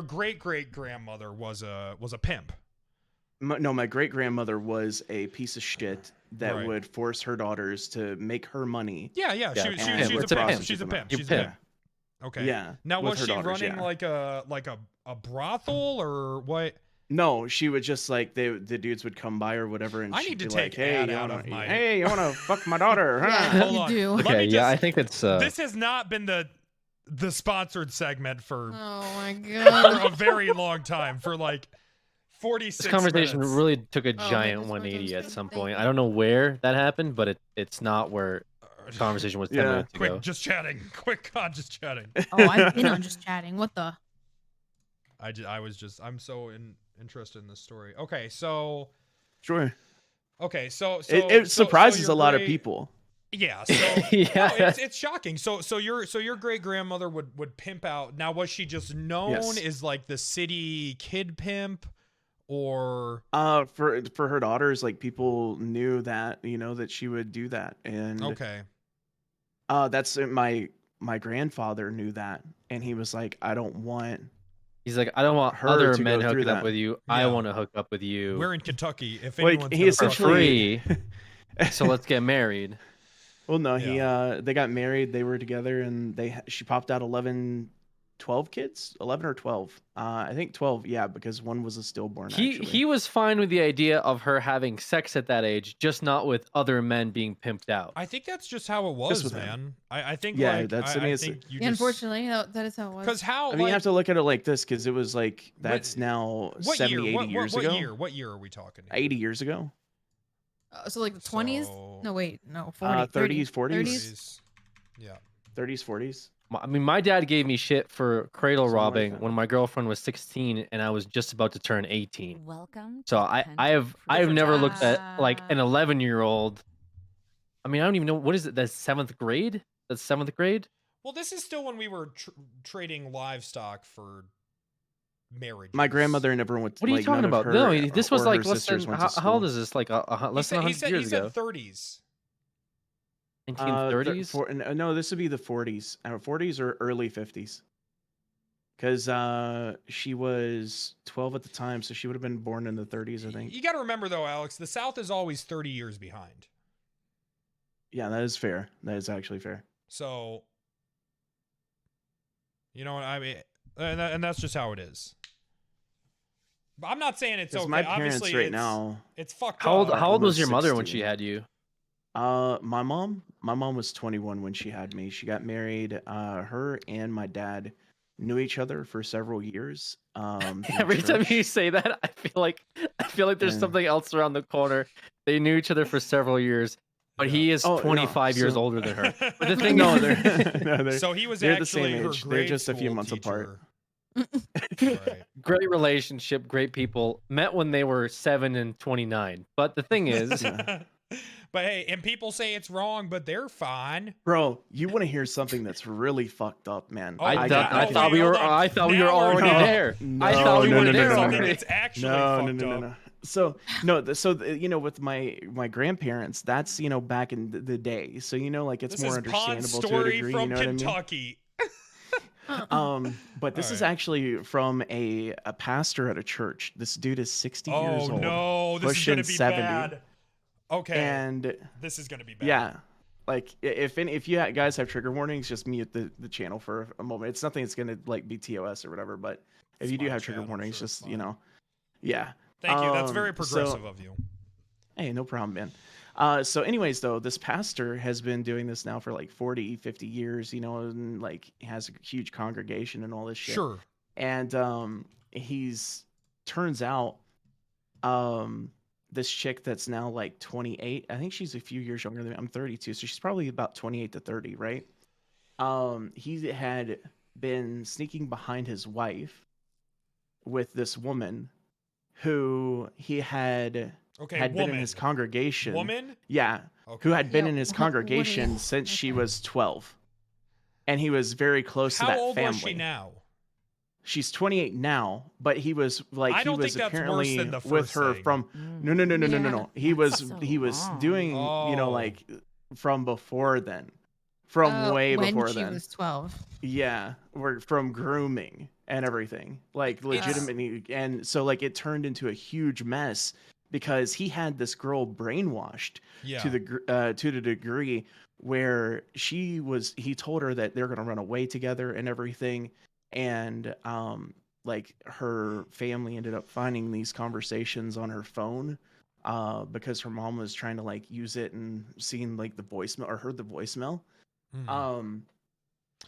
B: great grandmother was a pimp.
F: My great grandmother was a piece of shit that
B: Right.
F: would force her daughters to make her money.
B: Yeah.
C: Yeah,
B: She's
C: it's
B: a
C: a
B: pimp.
C: pimp.
B: She's a pimp.
C: You
B: She's a
C: pimp.
B: pimp. Okay.
F: Yeah,
B: Now
F: with
B: was
F: her
B: she
F: daughters,
B: running
F: yeah.
B: like a brothel or what?
F: No, she would just like the dudes would come by or whatever, and
B: I
F: she'd
B: need to
F: be
B: take
F: like, "Hey,
B: ad
F: you
B: out
F: wanna,
B: of my-
F: hey, you want to fuck my daughter?"
A: Yeah,
F: Huh?
B: Hold
A: you
B: on.
A: do.
B: Let
C: Okay,
B: me
C: yeah, I
B: just-
C: think it's
B: This has not been the sponsored segment for
A: Oh my
B: for
A: god.
B: a very long time, for like 46
C: this conversation
B: minutes.
C: really took a
A: Oh, man,
C: giant
A: this one
C: 180 at
A: sounds
C: some
A: good.
C: point.
A: Thank
C: I don't know where that happened, but it's not where the conversation was 10
F: Yeah.
C: minutes
B: Quick,
C: ago.
B: just chatting. Quick, God, just chatting.
A: Oh, I've been on just chatting. What the?
B: I'm so interested in this story. Okay, so
F: Sure.
B: Okay, so
F: It surprises
B: your
F: a lot of
B: great-
F: people.
B: Yeah, so
C: Yeah.
B: no, it's shocking. So your great grandmother would pimp out. Now, was she just known
F: Yes.
B: as like the city kid pimp, or
F: For her daughters, like people knew that that she would do that, and
B: okay?
F: that's my grandfather knew that, and he was like, I don't want
C: He's like, I don't want
F: her
C: other
F: to
C: men
F: go through
C: hooking up
F: that.
C: with you. I
B: Yeah.
C: want to hook up with you
B: We're in Kentucky. If
F: Like,
B: anyone's
F: he
B: gonna
C: for
B: fuck
F: essentially-
C: free. So let's get married.
F: Well, no,
B: Yeah.
F: they got married, they were together, and she popped out 12 kids, 11 or 12. I think 12, yeah, because one was a stillborn. Actually,
C: He was fine with the idea of her having sex at that age, just not with other men being pimped out.
B: I think that's just how it was,
F: with him.
B: man. I think
F: Yeah,
B: like
F: that's-
B: I
F: I mean,
B: think you
A: Yeah,
B: just
A: unfortunately, that is how it was.
B: because how
F: I mean, you
B: like,
F: have to look at it like this, because it was like that's now
B: what
F: 70,
B: year?
F: 80
B: What
F: years
B: what
F: ago.
B: year? What year are we talking? Here?
F: 80 years ago.
A: So like the 20s?
B: So-
A: No, wait, no, 40,
F: 30s, 40s.
A: 30s?
B: Yeah.
F: 30s, 40s.
C: I mean, my dad gave me shit for cradle
F: Something like
C: robbing
F: that.
C: when my girlfriend was 16 and I was just about to turn 18.
E: Welcome.
C: So
E: to
C: I've
B: Different
C: never
B: times.
C: looked at like an 11-year-old. I mean, I don't even know what is it. That's 7th grade. That's 7th grade.
B: Well, this is still when we were trading livestock for marriage.
F: My grandmother and everyone went.
C: What are you
F: like,
C: talking
F: none of
C: about? No,
F: her
C: this was
F: or
C: like
F: her
C: less than.
F: sisters went to
C: How old
F: school.
C: is this? Like less than 100 years ago.
B: 30s.
C: 1930s.
F: No, this would be the 40s, 40s or early 50s. Because she was 12 at the time, so she would have been born in the 30s, I think.
B: You got to remember, though, Alex, the South is always 30 years behind.
F: Yeah, that is fair. That is actually fair.
B: So, you know what I mean? And that's just how it is. But I'm not saying it's okay.
F: My parents
B: Obviously,
F: right now.
B: it's fucked
C: How
B: up.
C: old was your
F: almost
C: mother when
F: 60.
C: she had you?
F: My mom was 21 when she had me. She got married. Her and my dad knew each other for several years.
C: Every time you say that, I feel like there's
F: Yeah.
C: something else around the corner. They knew each other for several years, but he is 25 years older than her. But the thing
F: no,
C: is,
F: they're
B: So he was
F: they're the
B: actually
F: same
B: her
F: age. They're
B: grade
F: just a few
B: school
F: months apart.
B: teacher. Right.
C: great relationship, great people. Met when they were 7 and 29. But the thing is,
B: But hey, and people say it's wrong, but they're fine.
F: Bro, you want to hear something that's really fucked up, man?
B: Oh,
C: I
B: God.
C: thought
B: Wait,
C: we were.
B: hold on.
C: I thought we were
B: Now we're
C: already
B: here.
C: there.
F: No,
C: I thought we
F: no,
C: were
F: no,
C: there
F: no, no,
B: Something
F: no.
C: already.
B: that's actually
F: no,
B: fucked up.
F: no. So you know, with my grandparents, that's back in the day. So like it's
B: This
F: more
B: is Pons'
F: understandable to a
B: story
F: degree.
B: from
F: You know what I mean?
B: Kentucky.
F: But this is
B: Alright.
F: actually from a pastor at a church. This dude is 60 years
B: Oh
F: old.
B: no, this is
F: pushing
B: gonna be
F: 70.
B: bad. Okay,
F: And
B: this is gonna be bad.
F: yeah, like if you guys have trigger warnings, just mute the channel for a moment. It's nothing that's gonna like be TOS or whatever. But if
B: It's
F: you do
B: my
F: have trigger
B: channel,
F: warnings,
B: sure,
F: just
B: it's fine.
F: yeah.
B: Thank you. That's very
F: So-
B: progressive of you.
F: Hey, no problem, man. So anyways, though, this pastor has been doing this now for like 40, 50 years, and like has a huge congregation and all this shit.
B: Sure.
F: And he's turns out this chick that's now like 28. I think she's a few years younger than me. I'm 32, so she's probably about 28 to 30, right? He had been sneaking behind his wife with this woman who he had
B: Okay.
F: been
B: Woman.
F: in his congregation.
B: Woman.
F: Yeah,
B: Okay.
F: who had been
A: Yeah,
F: in his
A: what are
F: congregation
A: you-
F: since she
A: okay.
F: was 12. And he was very close to
B: How
F: that
B: old
F: family.
B: was she now?
F: She's 28 now, but he was like
B: I
F: he
B: don't
F: was
B: think that's worse
F: apparently
B: than the
F: with
B: first
F: her
B: thing.
F: from no.
A: Yeah,
F: He was
E: that's
F: he
E: so
F: was
E: long.
F: doing
B: Oh.
F: like from before then. From way
A: when
F: before
A: she
F: then.
A: was 12.
F: Yeah, we're from grooming and everything, like legitimately, and so like it turned into a huge mess because he had this girl brainwashed
B: Yeah.
F: to the degree where he told her that they're gonna run away together and everything, and like her family ended up finding these conversations on her phone because her mom was trying to like use it and seeing like the voicemail or heard the voicemail.
B: Mhm.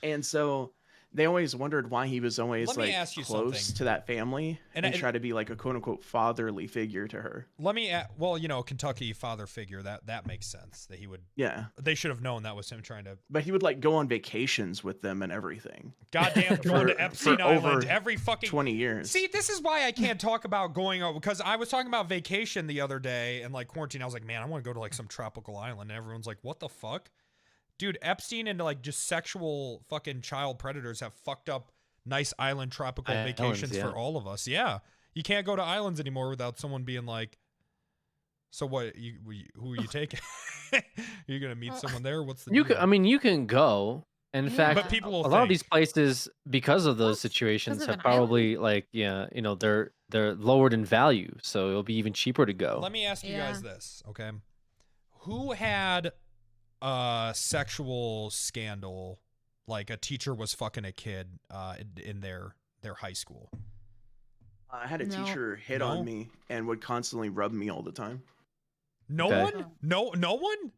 F: And so they always wondered why he was always
B: Let me
F: like
B: ask you
F: close
B: something.
F: to that family
B: And
F: and
B: I-
F: try to be like a quote unquote fatherly figure to her.
B: Let me. Well, Kentucky father figure. That makes sense. That he would.
F: Yeah.
B: They should have known that was him trying to.
F: But he would like go on vacations with them and everything.
B: Goddamn, going to Epstein
F: for
B: Island
F: over
B: every fucking
F: 20 years.
B: See, this is why I can't talk about going over because I was talking about vacation the other day and like quarantine. I was like, man, I want to go to like some tropical island. And everyone's like, what the fuck? Dude, Epstein and like just sexual fucking child predators have fucked up nice island tropical
C: Islands,
B: vacations
C: yeah.
B: for all of us. Yeah. You can't go to islands anymore without someone being like, so what, who are you taking? You're going to meet someone there? What's the
C: You
B: deal?
C: can. I mean, you can go. In
A: Yeah.
C: fact,
B: But people will
C: a lot of
B: think.
C: these places, because of those
A: What?
C: situations,
A: Because
C: have
A: of an island?
C: probably like they're lowered in value, so it'll be even cheaper to go.
B: Let me ask you guys
A: Yeah.
B: this, okay? Who had a sexual scandal, like a teacher was fucking a kid in their high school?
F: I had a
A: No.
F: teacher hit
B: No?
F: on me and would constantly rub me all the time.
B: No
C: Okay.
B: one? No one?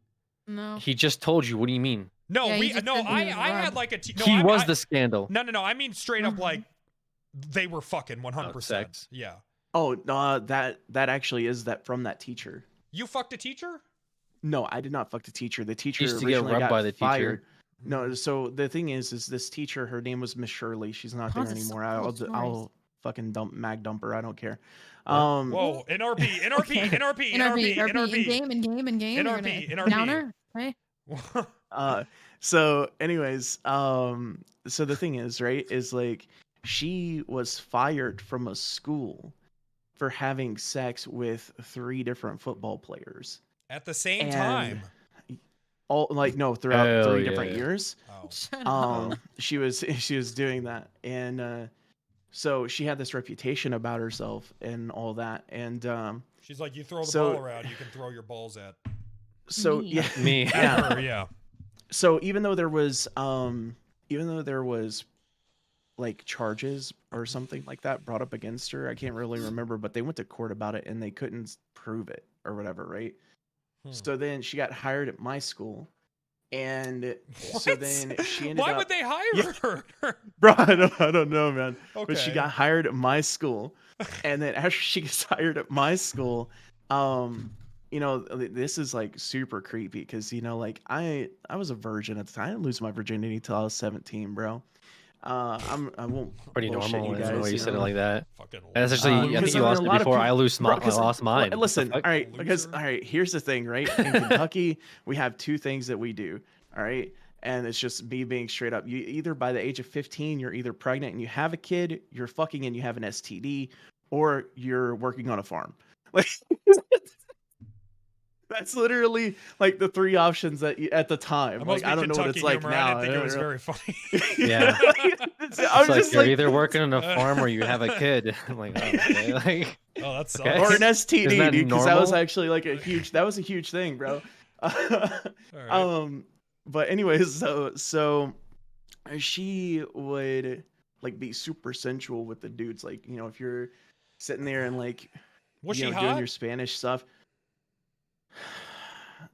A: No.
C: He just told you. What do you mean?
B: No,
A: Yeah, he
B: we
A: just
B: no.
A: said he was
B: I had
A: rubbed.
B: like a te- no,
C: he
B: I mean,
C: was
B: I-
C: the scandal.
B: No. I mean straight up
A: Mhm.
B: like they were fucking 100%.
C: sex.
B: Yeah.
F: Oh, that actually is that from that teacher.
B: You fucked a teacher?
F: No, I did not fuck the teacher. The teacher
C: used to get
F: originally
C: rubbed
F: got
C: by the teacher.
F: fired. No, so the thing is this teacher, her name was Miss Shirley. She's not
A: Pons
F: there
A: is so
F: anymore.
A: full of stories.
F: I'll fucking dump her. I don't care.
B: Whoa, NRP, NRP,
A: Okay.
B: NRP,
A: NRP,
B: NRP,
A: in game, in game. You're
B: NRP,
A: gonna
B: NRP.
A: downer, right?
F: So anyways, so the thing is, right, is like she was fired from a school for having sex with 3 different football players.
B: At the same
F: And
B: time.
F: all like no, throughout
C: Hell
F: 3 different
C: yeah.
F: years.
B: Oh.
A: Shut up.
F: She was doing that. And so she had this reputation about herself and all that. And
B: She's like, you throw the
F: so-
B: ball around, you can throw your balls at.
F: so
E: Me.
F: yeah,
C: Me.
B: At her, yeah.
F: so even though there was like charges or something like that brought up against her, I can't really remember, but they went to court about it and they couldn't prove it or whatever, right? So then she got hired at my school, and so
B: What?
F: then she ended
B: Why
F: up
B: would they hire
F: Yeah.
B: her?
F: bro, I don't know, man.
B: Okay.
F: But she got hired at my school, and then after she gets hired at my school, this is like super creepy because like I was a virgin at the time. I didn't lose my virginity till I was 17, bro. I won't
C: Pretty
F: bullshit
C: normal.
F: you
C: Isn't it,
F: guys.
C: when you said it like that.
B: Fucking
C: That's actually, I
F: because
C: think you
F: I mean,
C: lost
F: a
C: it
F: lot of
C: before. I
F: people-
C: lost
F: bro,
C: I
F: 'cause-
C: lost mine. What the
F: Listen,
C: fuck?
F: all right, because
B: Loser.
F: all right, here's the thing, right? In Kentucky, we have 2 things that we do, all right, and it's just me being straight up. You either by the age of 15, you're either pregnant and you have a kid, you're fucking and you have an STD, or you're working on a farm. Like that's literally like the 3 options that at the time.
B: That
F: like
B: must
F: I
B: be
F: don't know what
B: Kentucky
F: it's like
B: humor.
F: now.
B: I didn't think
F: I
B: it
F: don't
B: was
F: know.
B: very funny.
C: Yeah.
F: I
C: It's
F: was
C: like
F: just
C: you're
F: like,
C: either working on a farm or you have a kid. I'm like, oh, okay. Like,
B: Oh, that sucks.
C: Okay.
F: or an
C: Isn't
F: STD,
C: that
F: dude, because that was
C: normal?
F: actually like a huge thing, bro.
B: All right.
F: But anyways, so she would like be super sensual with the dudes, like if you're sitting there and like
B: Was she
F: doing
B: hot?
F: your Spanish stuff.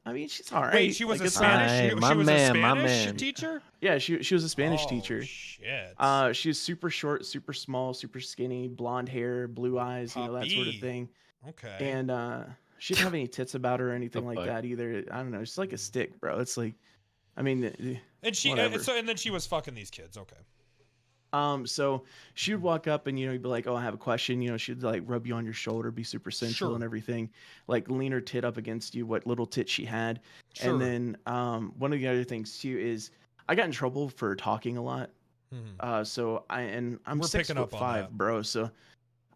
F: I mean, she's all right.
B: Wait, she was
F: Like,
B: a
F: it's
B: Spanish.
C: Aye,
B: She
C: my
B: was
C: man,
B: a
C: my
B: Spanish
C: man.
B: teacher.
F: Yeah, she was a Spanish
B: Oh,
F: teacher.
B: Shit.
F: She was super short, super small, super skinny, blonde hair, blue eyes, that sort of
B: Poppy.
F: thing.
B: Okay.
F: And she didn't have any tits about her or anything like
C: fuck?
F: that either. I don't know. It's like a stick, bro. It's like, I mean,
B: And she
F: whatever.
B: and then she was fucking these kids. Okay.
F: So she would walk up and you'd be like, "Oh, I have a question." She'd like rub you on your shoulder, be super sensual
B: Sure.
F: and everything, like lean her tit up against you, what little tit she had.
B: Sure.
F: And then one of the other things too is I got in trouble for talking a lot.
B: Mhm.
F: So I'm
B: We're
F: 6'5",
B: picking up on that.
F: bro. So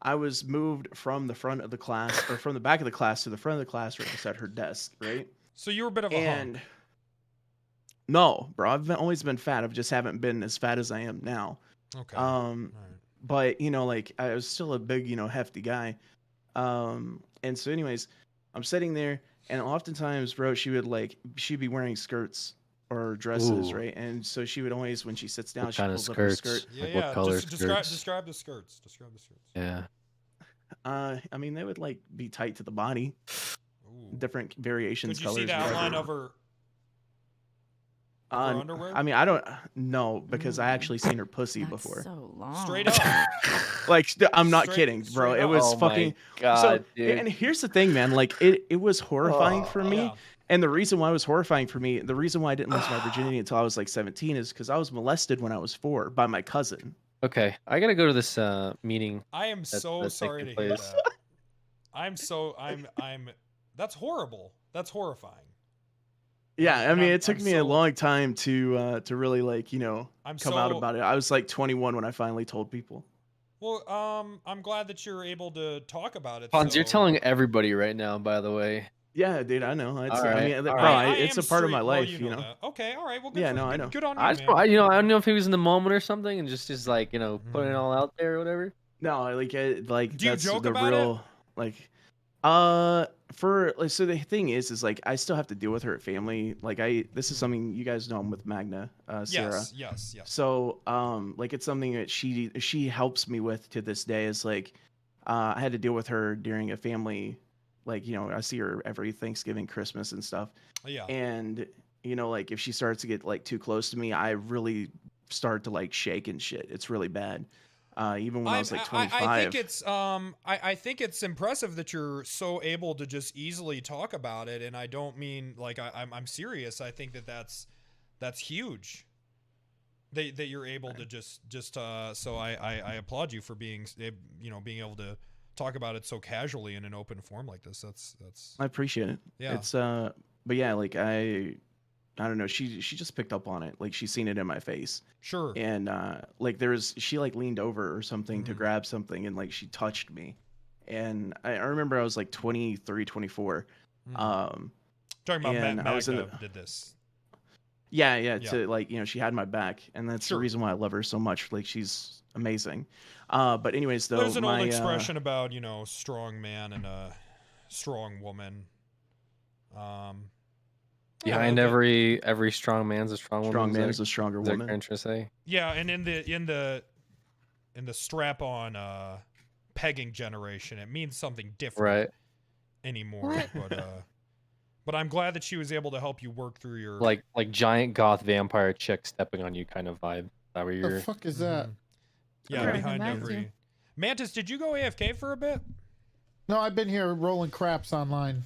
F: I was moved from the front of the class or from the back of the class to the front of the class right beside her desk, right?
B: So you were a bit of a
F: And
B: hunk.
F: no, bro, always been fat. I just haven't been as fat as I am now.
B: Okay.
F: Um,
B: All right.
F: but like I was still a big, hefty guy. And so anyways, I'm sitting there and oftentimes, bro, she'd be wearing skirts or dresses,
C: Ooh.
F: right? And so she would always, when she sits down,
C: What
F: she
C: kind of
F: pulls up her
C: skirts?
F: skirt.
B: Yeah,
C: Like,
B: yeah.
C: what color
B: Just describe
C: skirts?
B: the skirts. Describe the skirts.
C: Yeah.
F: I mean, they would like be tight to the body,
B: Ooh.
F: different variations,
B: Could you see
F: colors.
B: the outline
F: whatever.
B: of her
F: Uh,
B: underwear?
F: I mean, I don't know because I
E: Ooh.
F: actually seen her pussy
E: That's
F: before.
E: so long.
B: Straight up.
F: Like, I'm not
B: Straight-
F: kidding, bro.
B: straight
F: It
B: up.
F: was
C: Oh
F: fucking.
C: my god,
F: So,
C: dude.
F: and here's the thing, man. Like, it was horrifying for me.
B: Yeah.
F: And the reason why it was horrifying for me, the reason why I didn't lose my virginity until I was like 17 is because I was molested when I was 4 by my cousin.
C: Okay, I gotta go to this meeting.
B: I am so
C: that's
B: sorry to
C: taking
B: hear
C: place.
B: that. I'm that's horrible. That's horrifying.
F: Yeah, I mean,
B: I'm-
F: it took
B: I'm
F: me a
B: so-
F: long time to really like
B: I'm
F: come out
B: so-
F: about it. I was like 21 when I finally told people.
B: Well, I'm glad that you're able to talk about it.
C: Pons, you're
B: so-
C: telling everybody right now, by the way.
F: Yeah, dude, I know. It's,
C: All
F: I
C: right,
F: mean,
C: all
F: bro,
C: right.
F: it's
B: am
F: a part of
B: straight-
F: my
B: well,
F: life, you know.
B: that. Okay, all right. Well, good
F: Yeah,
B: for,
F: no, I
B: good,
F: know.
B: Good on you,
C: I
B: man.
C: just, I don't know if he was in the moment or something, and just like putting it
B: Mhm.
C: all out there or whatever.
F: No, like
B: Do you
F: that's
B: joke
F: the
B: about
F: real like for like so the thing is like I still have to deal with her family. Like this is something you guys know I'm with Magna, Sarah.
B: Yes.
F: So like it's something that she helps me with to this day is like I had to deal with her during a family like I see her every Thanksgiving, Christmas and stuff.
B: Yeah.
F: And like if she starts to get like too close to me, I really start to like shake and shit. It's really bad. Even when I was like 25.
B: I think it's impressive that you're so able to just easily talk about it, and I don't mean like I'm serious. I think that's huge. That you're able to just so I applaud you for being being able to talk about it so casually in an open form like this. That's
F: I appreciate it.
B: Yeah.
F: It's but yeah, like I don't know. She just picked up on it. Like she's seen it in my face.
B: Sure.
F: And like she like leaned over or something to grab something, and like she touched me. And I remember I was like 23, 24.
B: Talking about
F: and I was in
B: Magda did this.
F: Yeah. To like, she had my back, and that's
B: Sure.
F: the reason why I love her so much. Like she's amazing. But anyways, though,
B: There's an old expression about strong man and a strong woman.
C: Behind every strong man's a strong woman.
F: Strong man is a stronger
C: Is that
F: woman.
C: what you're trying to say?
B: Yeah, and in the strap-on pegging generation, it means something different anymore. But I'm glad that she was able to help you work through your
C: Like giant goth vampire chick stepping on you kind of vibe. Is that where
D: The
C: you're?
D: fuck is that?
B: Yeah,
A: Right.
B: behind
A: Back
B: every.
A: to-
B: Mantis, did you go AFK for a bit?
D: No, I've been here rolling craps online.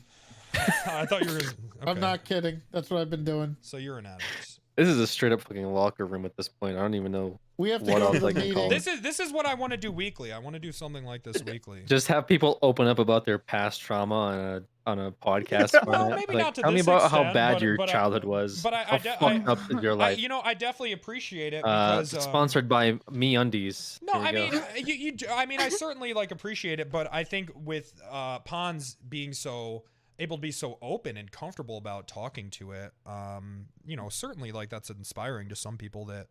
B: I thought you were. Okay.
D: I'm not kidding. That's what I've been doing.
B: So you're an addict.
C: This is a straight up fucking locker room at this point. I don't even know.
D: We have to
C: What
D: go to
C: else
D: the
C: I can call
D: meeting.
B: This is what I want to do weekly. I want to do something like this weekly.
C: Just have people open up about their past trauma on a podcast.
B: Well,
C: format.
B: maybe
C: Like,
B: not to
C: tell me
B: this
C: about how
B: extent,
C: bad
B: but-
C: your
B: but I-
C: childhood was.
B: but I
C: how fucked up is your life.
B: I definitely appreciate it because
C: Sponsored by MeUndies.
B: No,
C: Here
B: I
C: you
B: mean,
C: go.
B: I certainly like appreciate it, but I think with Pons being able to be so open and comfortable about talking to it, certainly like that's inspiring to some people that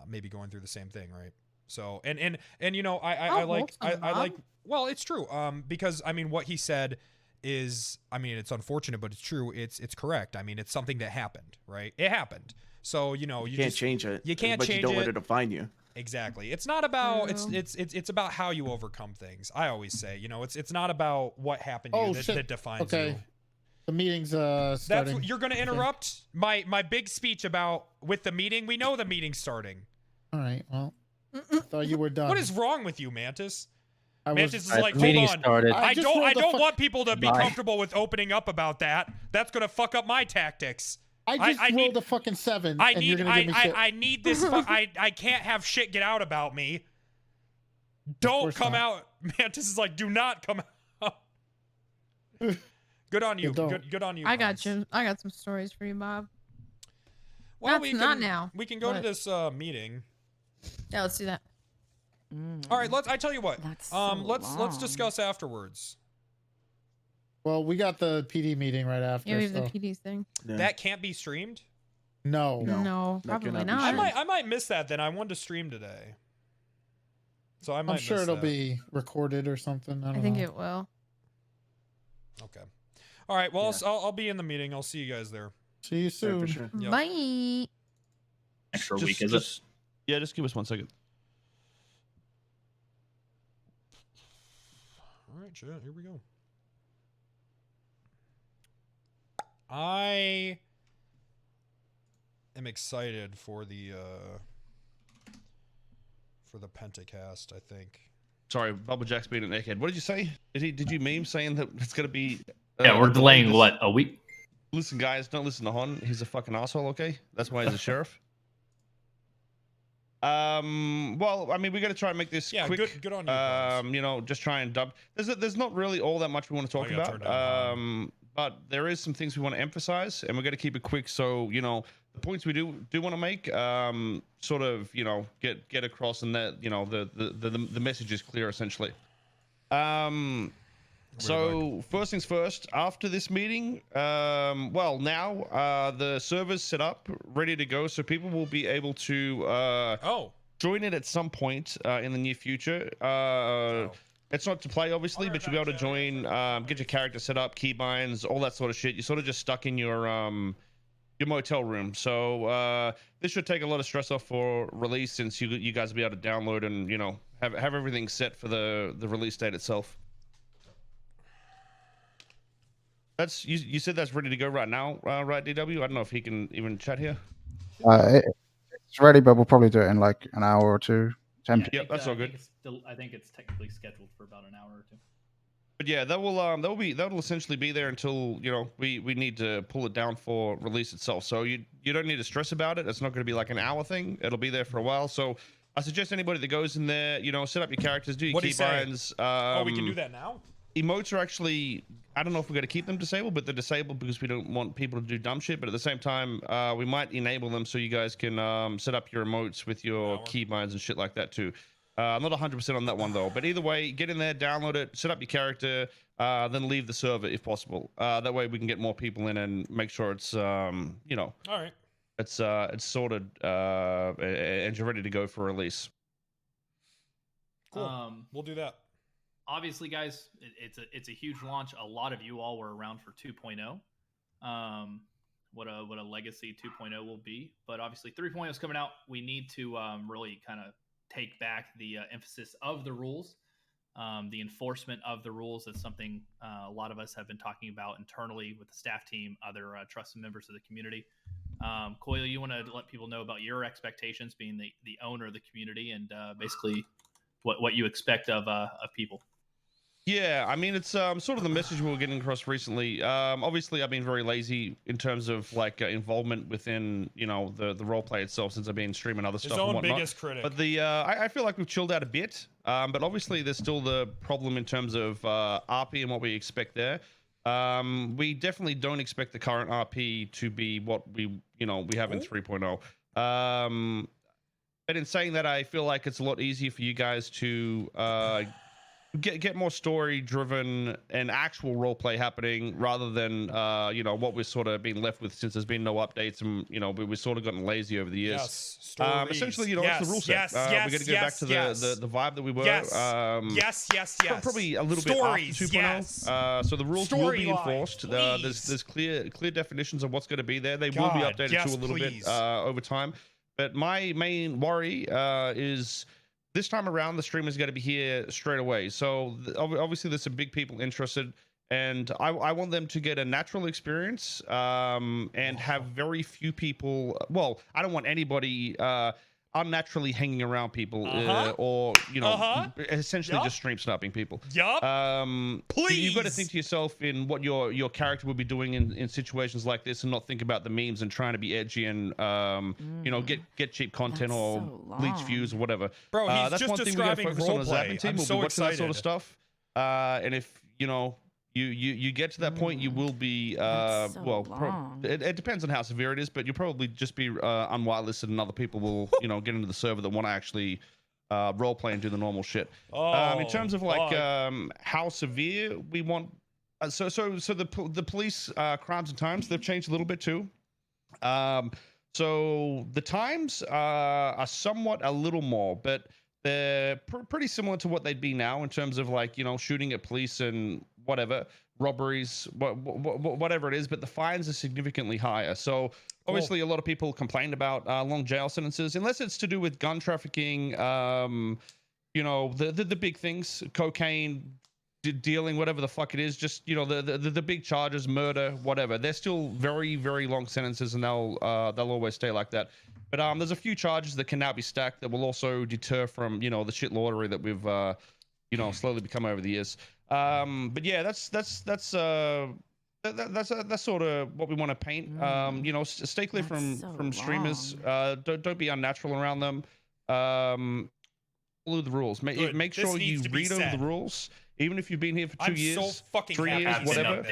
B: may be going through the same thing, right? So and I like well, it's true because I mean what he said is, I mean, it's unfortunate, but it's true. It's correct. I mean, it's something that happened, right? It happened. So you
F: can't change it.
B: You can't
F: but
B: change
F: you don't
B: it.
F: let it define you.
B: Exactly. It's not about
A: True.
B: it's about how you overcome things. I always say, it's not about what happened to you that defines
D: Okay.
B: you.
D: The meeting's starting.
B: That's what you're going to interrupt my big speech about with the meeting. We know the meeting's starting.
D: All right. Well, I thought you were done.
B: What is wrong with you, Mantis?
D: I
B: Mantis is
C: Alright,
B: like,
C: the
B: hold
C: meeting
B: on.
C: started.
D: I
B: I
D: just
B: don't
D: rolled the
B: I don't
D: fuck-
B: want people to be
C: Bye.
B: comfortable with opening up about that. That's going to fuck up my tactics.
D: I just
B: I
D: rolled
B: need-
D: a fucking 7,
B: I
D: and you're
B: need
D: gonna give me shit.
B: I need this I can't have shit get out about me. Don't
D: course
B: come
D: not.
B: out. Mantis is like, do not come out. Good on you.
D: Don't.
B: Good on you.
A: I got
B: Pons.
A: you. I got some stories for you, Bob.
B: Well,
A: That's not now,
B: We can go to
A: but-
B: this meeting.
A: Yeah, let's do that.
B: All right, I tell you what.
E: That's so
B: let's
E: long.
B: discuss afterwards.
D: Well, we got the PD meeting right after.
A: Yeah, we have
D: so.
A: the PD thing.
F: Yeah.
B: That can't be streamed.
D: No.
A: No,
F: that
A: probably
F: cannot be
A: not.
F: streamed.
B: I might miss that then. I wanted to stream today. So I might
D: I'm sure
B: miss
D: it'll
B: that.
D: be recorded or something. I don't
A: think
D: know.
A: it will.
B: Okay. All right, well,
F: Yeah.
B: I'll be in the meeting. I'll see you guys there.
D: See you
F: Yeah,
D: soon.
F: for sure.
B: Yep.
A: Bye.
G: Extra week, is it?
H: Yeah, just give us 1 second.
B: All right, chat, here we go. I am excited for the Pentacast, I think.
H: Sorry, Bubble Jack's being an egghead. What did you say? Did you meme saying that it's gonna be?
G: Yeah, we're delaying
H: just-
G: what, a week?
H: Listen, guys, don't listen to Hon. He's a fucking asshole. Okay, that's why he's a sheriff. Well, I mean, we got to try and make this
B: Yeah,
H: quick.
B: good on you, Pons.
H: Just try and dub. There's not really all that much we want to talk
B: I gotta turn
H: about.
B: down
H: But there is some things we want to emphasize, and we're going to keep it quick. So the points we do want to make, sort of, get across, and that the message is clear essentially. So first things first, after this meeting, now the server's set up, ready to go, so people will be able to join it at some point in the near future. It's not to play, obviously, but you'll be able to join, get your character set up, keybinds, all that sort of shit. You're sort of just stuck in your motel room. So this should take a lot of stress off for release, since you guys will be able to download and have everything set for the release date itself. That's you said that's ready to go right now, right, DW? I don't know if he can even chat here.
I: It's ready, but we'll probably do it in like an hour or two. 10
H: Yep, that's all good.
J: I think it's technically scheduled for about an hour or two.
H: But yeah, that will essentially be there until we need to pull it down for release itself. So you don't need to stress about it. It's not going to be like an hour thing. It'll be there for a while. So I suggest anybody that goes in there, set up your characters, do your
B: What'd he say?
H: keybinds.
B: We can do that now?
H: emotes are actually, I don't know if we're going to keep them disabled, but they're disabled because we don't want people to do dumb shit. But at the same time, we might enable them so you guys can set up your emotes with your keybinds and shit like that too. I'm not 100% on that one though, but either way, get in there, download it, set up your character, then leave the server if possible. That way we can get more people in and make sure it's you know,
B: All right.
H: it's sorted and you're ready to go for release.
B: Cool. We'll do that.
J: Obviously, guys, it's a huge launch. A lot of you all were around for 2.0. What a legacy 2.0 will be, but obviously 3.0 is coming out. We need to really kind of take back the emphasis of the rules, the enforcement of the rules. That's something a lot of us have been talking about internally with the staff team, other trusted members of the community. Coyle, you want to let people know about your expectations, being the owner of the community, and basically what you expect of people.
H: Yeah, I mean, it's sort of the message we were getting across recently. Obviously, I've been very lazy in terms of like involvement within, you know, the role play itself since I've been streaming other stuff and whatnot.
B: Biggest critic.
H: But I feel like we've chilled out a bit. But obviously, there's still the problem in terms of RP and what we expect there. We definitely don't expect the current RP to be what we have in 3.0. But in saying that, I feel like it's a lot easier for you guys to get more story driven and actual role play happening rather than what we're sort of being left with since there's been no updates and we've sort of gotten lazy over the years.
B: Yes, stories.
H: Essentially, it's the rule set. We're going to go back to the vibe that we were.
B: Yes.
H: Probably a little
B: Stories,
H: bit after 2.0. So the rules will be enforced. There's clear definitions of what's going to be there. They will be updated too a little bit over time. But my main worry is this time around, the stream is going to be here straight away. So obviously there's some big people interested, and I want them to get a natural experience and have very few people. Well, I don't want anybody unnaturally hanging around people or essentially just stream sniping people.
B: Please.
H: You've got to think to yourself in what your character will be doing in situations like this, and not think about the memes and trying to be edgy and get cheap content or leech views or whatever.
B: Bro, he's
H: that's
B: just
H: one thing we're going to
B: describing
H: focus on as
B: roleplay.
H: admin team.
B: I'm
H: We'll
B: so
H: be watching that sort of
B: excited.
H: stuff. And if you get to that point, you will be it depends on how severe it is, but you'll probably just be unwhitelisted, and other people will get into the server that want to actually role play and do the normal shit. In terms of like how severe we want, so the police crimes and times, they've changed a little bit too. So the times are somewhat a little more, but they're pretty similar to what they'd be now in terms of like shooting at police and whatever, robberies, whatever it is, but the fines are significantly higher. So obviously a lot of people complained about long jail sentences, unless it's to do with gun trafficking, the big things, cocaine dealing, whatever the fuck it is, just the big charges, murder, whatever. They're still very, very long sentences, and they'll always stay like that. But there's a few charges that can now be stacked that will also deter from the shit lottery that we've slowly become over the years. But yeah, that's sort of what we want to paint. Stay clear from streamers. Don't be unnatural around them. Follow the rules. Make sure you read over the rules, even if you've been here for 2 years,
B: so fucking
H: 3 years, whatever.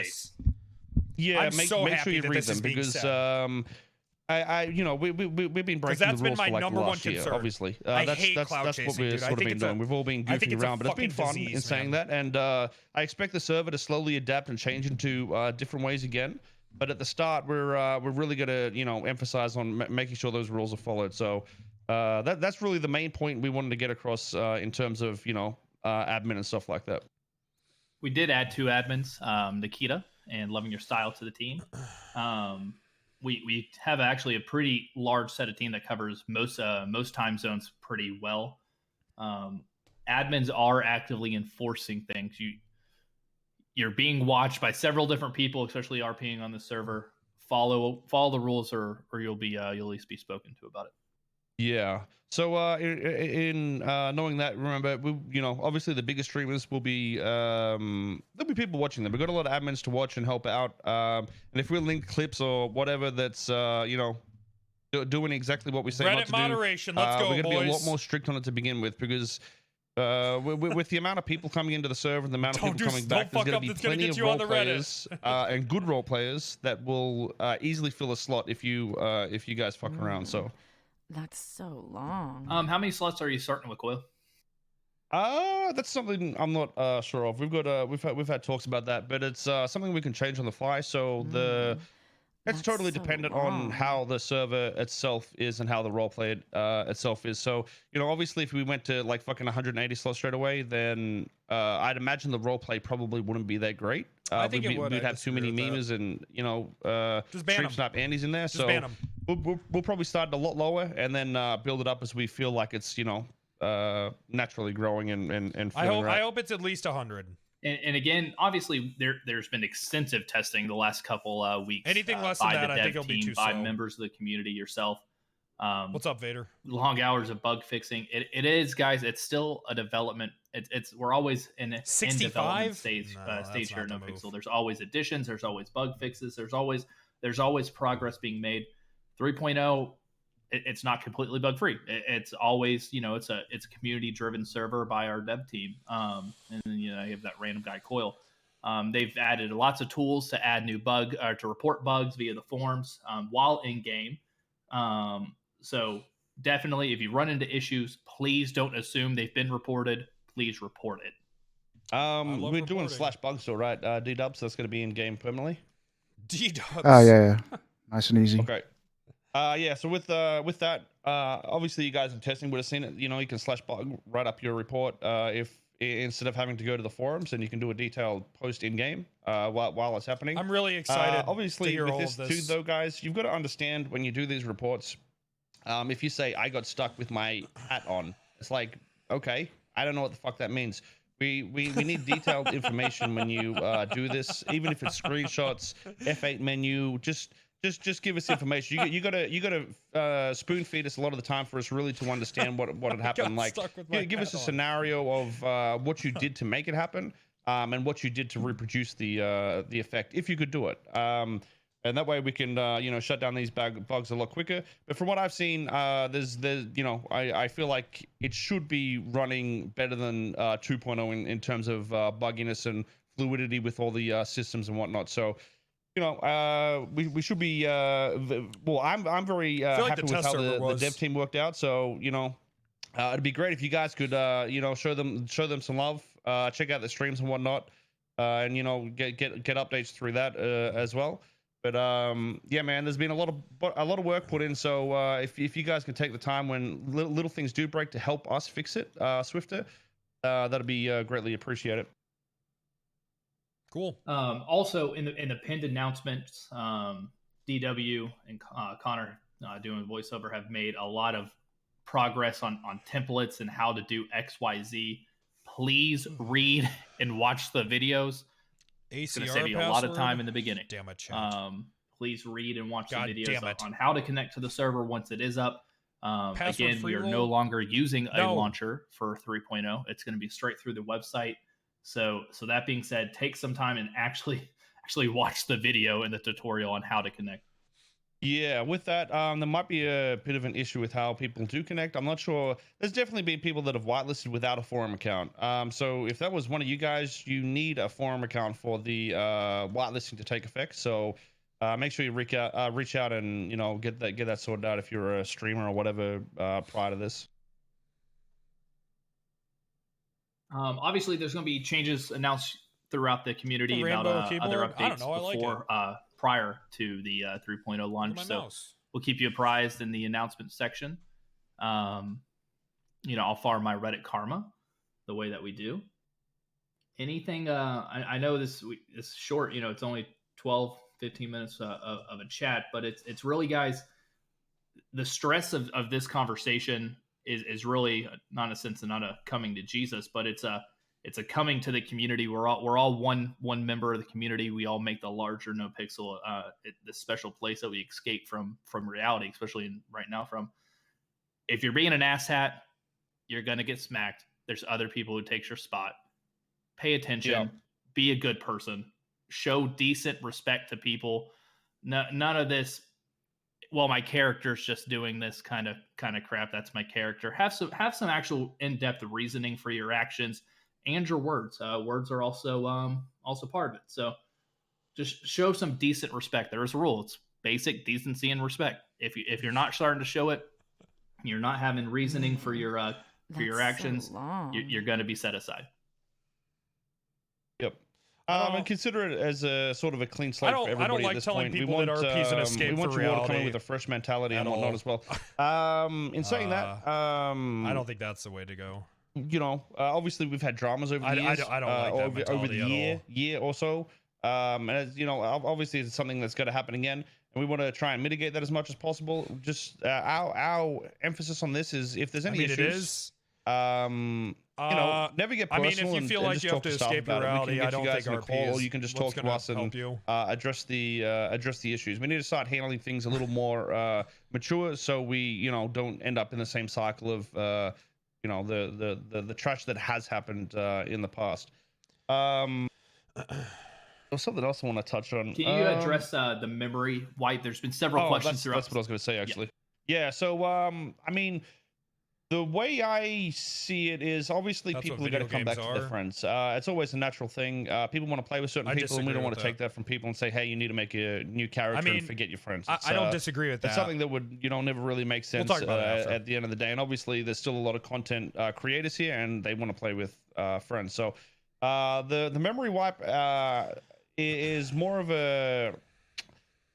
B: Yeah,
H: make sure you read them because we've been breaking the rules for like the last year, obviously. That's what we've sort of been doing. We've all been goofing around, but it's been fun in saying that. And I expect the server to slowly adapt and change into different ways again. But at the start, we're really going to emphasize on making sure those rules are followed. So that's really the main point we wanted to get across in terms of admin and stuff like that.
J: We did add 2 admins, Nikita and Loving Your Style, to the team. We have actually a pretty large set of team that covers most time zones pretty well. Admins are actively enforcing things. You're being watched by several different people, especially RPing on the server. Follow the rules, or you'll at least be spoken to about it.
H: Yeah. So in knowing that, remember, obviously the biggest streamers will be there'll be people watching them. We've got a lot of admins to watch and help out. And if we link clips or whatever that's doing exactly what we say
B: Reddit
H: not to
B: moderation.
H: do,
B: Let's go,
H: we're going to be a lot
B: boys.
H: more strict on it to begin with, because with the amount of people coming into the server and the amount of people coming back, there's going to be plenty of role players and good role players that will easily fill a slot if you guys fuck around. So
E: That's so long.
J: How many slots are you starting with, Quill?
H: that's something I'm not sure of. We've had talks about that, but it's something we can change on the fly. So it's totally dependent on how the server itself is and how the roleplay itself is. So, obviously, if we went to like fucking 180 slots straight away, then I'd imagine the roleplay probably wouldn't be that great.
B: I think it would.
H: We'd have too many memers and stream snipe Andes in there.
B: Just
H: so
B: ban 'em.
H: we'll probably start a lot lower and then build it up as we feel like it's naturally growing and
B: I
H: feeling right.
B: hope it's at least 100.
J: And again, obviously, there's been extensive testing the last couple weeks.
B: Anything less than
J: by
B: that,
J: the
B: I
J: dev
B: think it'll be
J: team,
B: too
J: by
B: slow.
J: members of the community, yourself.
B: What's up, Vader?
J: Long hours of bug fixing. It is, guys. It's still a development. We're always in development
B: 65?
J: stage
B: No,
J: stage here
B: that's
J: at
B: not the
J: NoPixel.
B: move.
J: There's always additions. There's always bug fixes. There's always progress being made. 3.0. It's not completely bug free. It's always, it's a community driven server by our dev team. And then, you have that random guy Coil. They've added lots of tools to add new to report bugs via the forums while in game. So definitely, if you run into issues, please don't assume they've been reported. Please report it.
H: We're doing /bug still, right? D-dubs, so that's going to be in game permanently.
B: D-dubs.
I: Oh yeah. Nice and easy.
H: Okay. Yeah. So with that, obviously you guys in testing would have seen it. You can /bug right up your report. If instead of having to go to the forums, and you can do a detailed post in game while it's happening.
B: I'm really excited.
H: Obviously,
B: to hear
H: with
B: all
H: this
B: of
H: too, though, guys, you've got to understand when you do these reports. If you say I got stuck with my hat on, it's like, okay, I don't know what the fuck that means. We need detailed information when you do this, even if it's screenshots, F8 menu, just give us information. You gotta spoon feed us a lot of the time for us really to understand what had happened. Like, give us a scenario of what you did to make it happen, and what you did to reproduce the effect, if you could do it. And that way we can shut down these bugs a lot quicker. But from what I've seen, I feel like it should be running better than 2.0 in terms of bugginess and fluidity with all the systems and whatnot. So, we should be I'm very happy with how the dev team worked out. So, it'd be great if you guys could show them some love, check out the streams and whatnot, and get updates through that as well. But yeah, man, there's been a lot of work put in. So if you guys can take the time when little things do break to help us fix it swifter, that'd be greatly appreciated.
B: Cool.
J: Also, in the pinned announcements, DW and Connor doing voiceover have made a lot of progress on templates and how to do XYZ. Please read and watch the videos. It's going to save you a lot of time in the beginning.
B: Damn it, chat.
J: Please read and watch
B: God
J: the videos
B: damn it.
J: on how to connect to the server once it is up. Again, we are
B: free
J: no
B: roll?
J: longer using a launcher for 3.0. It's going to be straight through the website. So that being said, take some time and actually watch the video and the tutorial on how to connect.
H: Yeah, with that, there might be a bit of an issue with how people do connect. I'm not sure. There's definitely been people that have whitelisted without a forum account. So if that was one of you guys, you need a forum account for the whitelisting to take effect. So make sure you reach out and get that sorted out if you're a streamer or whatever prior to this.
J: Obviously, there's going to be changes announced throughout the community about other updates
B: I don't know, I like
J: before prior to the 3.0 launch. So we'll keep you apprised in the announcement section. I'll farm my Reddit karma the way that we do. Anything? I know this is short. It's only 12, 15 minutes of a chat, but it's really, guys, the stress of this conversation is really not in a sense not a coming to Jesus, but it's a coming to the community. We're all one member of the community. We all make the larger NoPixel the special place that we escape from reality, especially right now. If you're being an asshat, you're gonna get smacked. There's other people who takes your spot. Pay attention. Be a good person. Show decent respect to people. None of this. well, my character's just doing this kind of crap. That's my character. Have some actual in-depth reasoning for your actions and your words. Words are also part of it. So just show some decent respect. There's a rule. It's basic decency and respect. If you're not starting to show it, you're not having reasoning for your actions.
E: So long.
J: You're going to be set aside.
H: Yep. And consider it as a sort of a clean slate for everybody
B: I don't like
H: at this
B: telling
H: point.
B: people
H: we
B: that
H: want,
B: RP's an escape
H: we want
B: for
H: you all to come in
B: reality
H: with a fresh mentality and
B: at
H: whatnot
B: all.
H: as well. In saying that,
B: I don't think that's the way to go.
H: You know, obviously we've had dramas over the years.
B: I don't like that mentality
H: over the
B: at all.
H: year or so. And as you know, obviously it's something that's going to happen again, and we want to try and mitigate that as much as possible. Just our emphasis on this is if there's any issues.
B: It is.
H: You know, never get personal.
B: I mean, if you feel
H: and
B: like
H: just
B: you have
H: talk
B: to
H: staff
B: escape
H: about
B: your
H: it.
B: reality,
H: We can
B: I
H: get you
B: don't
H: guys
B: think
H: on a
B: RP
H: call, or
B: is
H: you can just
B: what's
H: talk to
B: gonna
H: us and
B: help you.
H: address the issues. We need to start handling things a little more mature, so we don't end up in the same cycle of the trash that has happened in the past. There's something else I want to touch on.
J: Can you address the memory wipe? There's been several questions throughout.
H: That's what I was going to say, actually. Yeah. So, I mean, the way I see it is obviously people are going to come back to their friends. It's always a natural thing. People want to play with certain people, and we don't want to take that from people and say, hey, you need to make a new character and forget your friends.
B: I don't disagree with that.
H: It's something that would, never really make sense at the end of the day. And obviously, there's still a lot of content creators here, and they want to play with friends. So, the memory wipe is more of a,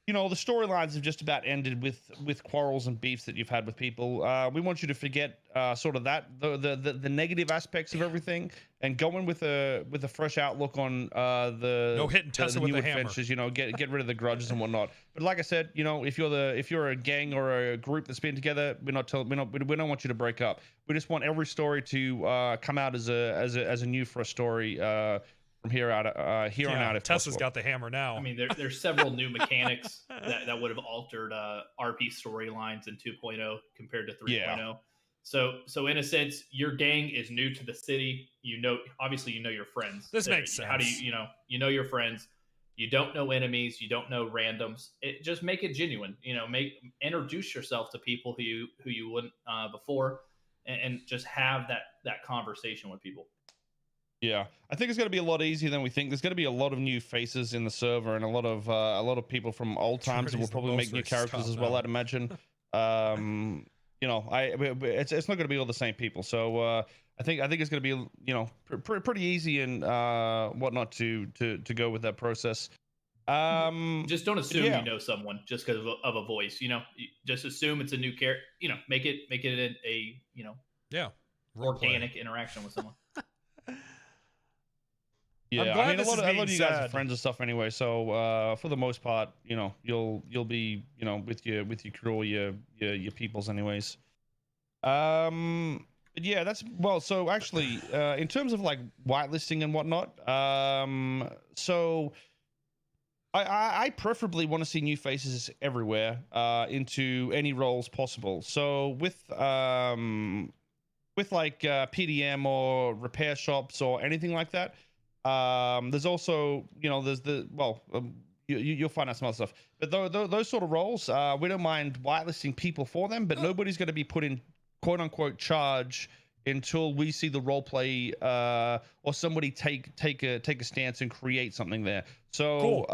H: the storylines have just about ended with quarrels and beefs that you've had with people. We want you to forget sort of that the negative aspects of everything, and go in with a fresh outlook on the new adventures. Get rid of the grudges and whatnot. But like I said, if you're a gang or a group that's been together, we don't want you to break up. We just want every story to come out as a new fresh story. From here on out, if
B: Tessa's
H: possible.
B: got the hammer now.
J: I mean, there's several new mechanics that would have altered RP storylines in 2.0 compared to 3.0.
H: Yeah.
J: So in a sense, your gang is new to the city. Obviously you know your friends.
B: This makes sense.
J: How do you know your friends? You don't know enemies. You don't know randoms. Just make it genuine. Introduce yourself to people who you wouldn't before, and just have that conversation with people.
H: Yeah, I think it's going to be a lot easier than we think. There's going to be a lot of new faces in the server, and a lot of people from old times that will probably make new characters as well. I'd imagine. It's not going to be all the same people. So I think it's going to be pretty easy and whatnot to go with that process.
J: Just don't assume you know someone just because of a voice. Just assume it's a new character. Make it a organic interaction with someone.
H: Yeah, I mean, a lot of you guys are friends and stuff anyway. So for the most part, you'll be with your crew or your peoples anyways. Yeah, that's so actually in terms of like whitelisting and whatnot, so I preferably want to see new faces everywhere into any roles possible. So with like PDM or repair shops or anything like that. There's also, there's you'll find out some other stuff. But those sort of roles, we don't mind whitelisting people for them, but nobody's going to be put in quote unquote charge until we see the role play or somebody take a stance and create something there. So, cool.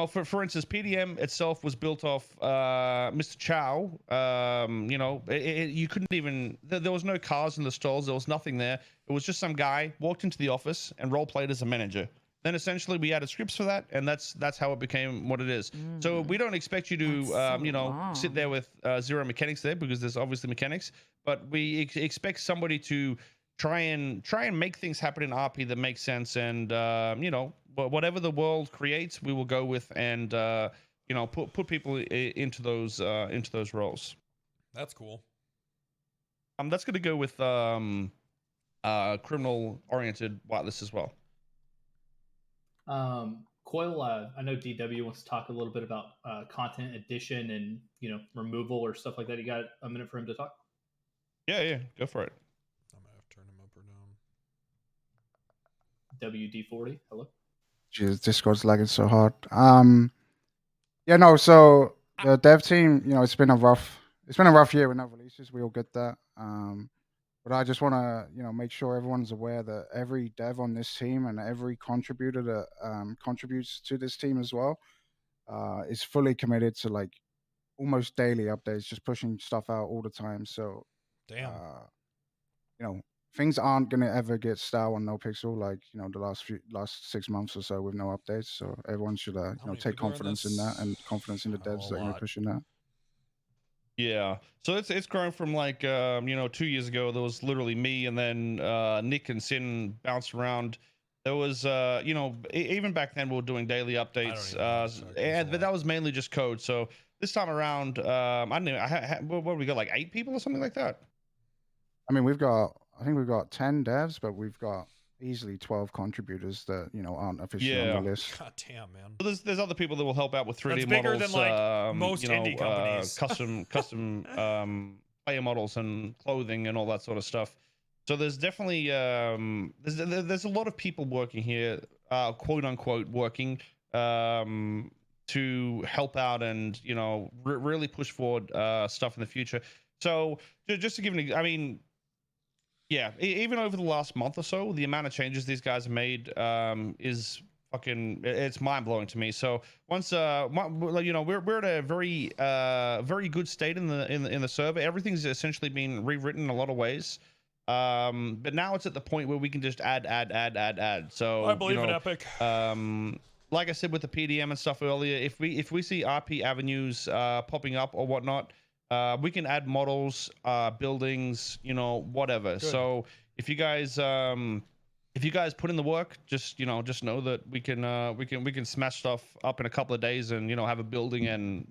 H: For instance, PDM itself was built off Mr. Chow. You couldn't even. There was no cars in the stalls. There was nothing there. It was just some guy walked into the office and role played as a manager. Then essentially we added scripts for that, and that's how it became what it is. So we don't expect you to sit there with zero mechanics there, because there's obviously mechanics. But we expect somebody to try and make things happen in RP that make sense, and whatever the world creates, we will go with, and put people into those roles.
B: That's cool.
H: That's going to go with criminal oriented whitelist as well.
J: Coil, I know DW wants to talk a little bit about content addition and removal or stuff like that. You got a minute for him to talk?
H: Yeah, go for it.
B: I'm gonna have to turn him up or down.
J: WD40, hello.
I: Jeez, Discord's lagging so hard. So the dev team, it's been a rough year with no releases. We all get that. But I just want to, make sure everyone's aware that every dev on this team and every contributor that contributes to this team as well is fully committed to like almost daily updates, just pushing stuff out all the time. So,
B: Damn.
I: Things aren't gonna ever get stale on No Pixel like the last 6 months or so with no updates. So everyone should take confidence in that and confidence in the devs that are gonna be pushing that.
H: Yeah, so it's grown from like 2 years ago there was literally me, and then Nick and Sin bounced around. There was even back then we were doing daily updates, but that was mainly just code. So this time around, I don't know, what we got, like 8 people or something like that.
I: I mean, I think we've got 10 devs, but we've got easily 12 contributors that aren't officially on the list.
B: God damn, man.
H: Well, there's other people that will help out with 3D
B: That's bigger
H: models,
B: than like most indie companies.
H: custom player models and clothing and all that sort of stuff. So there's definitely there's a lot of people working here, quote unquote working, to help out and really push forward stuff in the future. So just to give I mean, yeah, even over the last month or so, the amount of changes these guys have made is fucking, it's mind blowing to me. So once we're at a very good state in the server. Everything's essentially been rewritten in a lot of ways. But now it's at the point where we can just add. So
B: I believe in Epic.
H: Like I said with the PDM and stuff earlier, if we see RP avenues popping up or whatnot, we can add models, buildings, whatever. Good. So if you guys put in the work, just know that we can smash stuff up in a couple of days and have a building and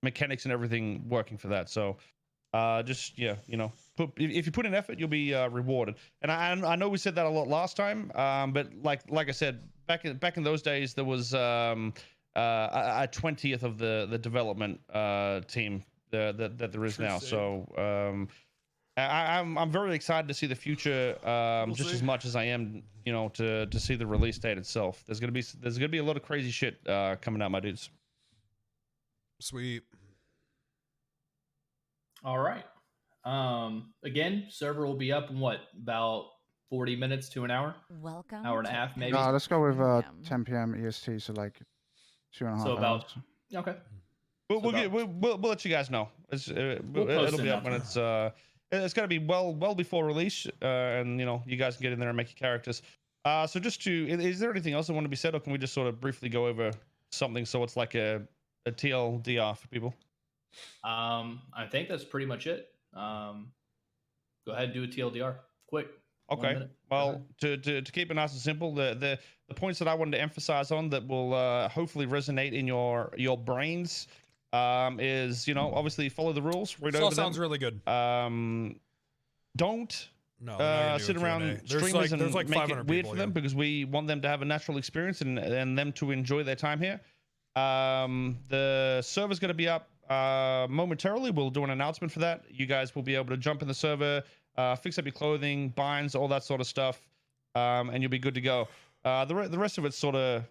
H: mechanics and everything working for that. So if you put in effort, you'll be rewarded. And I know we said that a lot last time, but like I said, back in those days there was a 20th of the development team that there is now. So I'm very excited to see the future, just as much as I am, to see the release date itself. There's gonna be a lot of crazy shit coming out, my dudes.
B: Sweet.
J: All right. Again, server will be up in what, about 40 minutes to an hour?
E: Welcome.
J: Hour and a half, maybe.
I: Let's go with 10 p.m. EST, so like 2.5
J: So about
I: hours.
J: okay.
H: We'll let you guys know. It'll be up when it's got to be well before release, and you guys can get in there and make your characters. So is there anything else that want to be said, or can we just sort of briefly go over something so it's like a TLDR for people?
J: I think that's pretty much it. Go ahead and do a TLDR, quick.
H: Okay. Well, to keep it nice and simple, the points that I wanted to emphasize on that will hopefully resonate in your brains is obviously follow the rules. Read over them.
B: Sounds really good.
H: Don't sit around streamers and make it weird for them, because we want them to have a natural experience and them to enjoy their time here. The server's going to be up momentarily. We'll do an announcement for that. You guys will be able to jump in the server, fix up your clothing, binds, all that sort of stuff, and you'll be good to go. The rest of it's sort of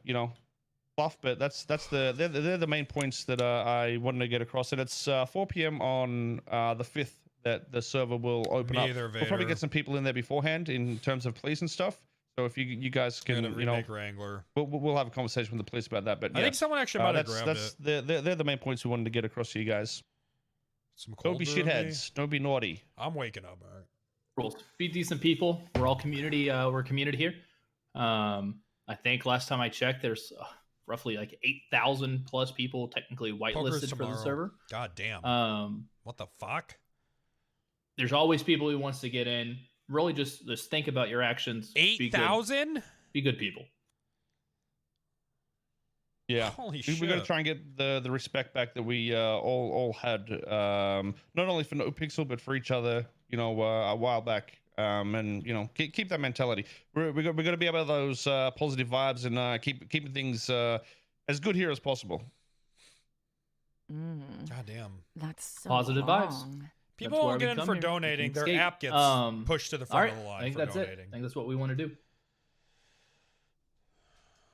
H: fluff, but they're the main points that I wanted to get across. And it's 4 p.m. on the 5th that the server will open up. We'll probably get some people in there beforehand in terms of police and stuff. So if you guys can,
B: Wrangler.
H: We'll have a conversation with the police about that. But
B: I think someone actually might have grabbed
H: it. They're the main points we wanted to get across to you guys. Don't be shitheads. Don't be naughty.
B: I'm waking up. All right.
J: Rules. Be decent people. We're all community. We're community here. I think last time I checked, there's roughly like 8,000 plus people technically whitelisted for the server.
B: God damn. What the fuck?
J: There's always people who wants to get in. Really, just think about your actions.
B: 8,000?
J: Be good people.
H: Yeah,
B: holy shit.
H: We got to try and get the respect back that we all had, not only for No Pixel but for each other. A while back. And keep that mentality. We're going to be about those positive vibes and keeping things as good here as possible.
B: God damn.
E: That's so
J: positive vibes.
B: People won't get in for donating. Their app gets pushed to the front of the line.
J: I think that's it. I think that's what we want to do.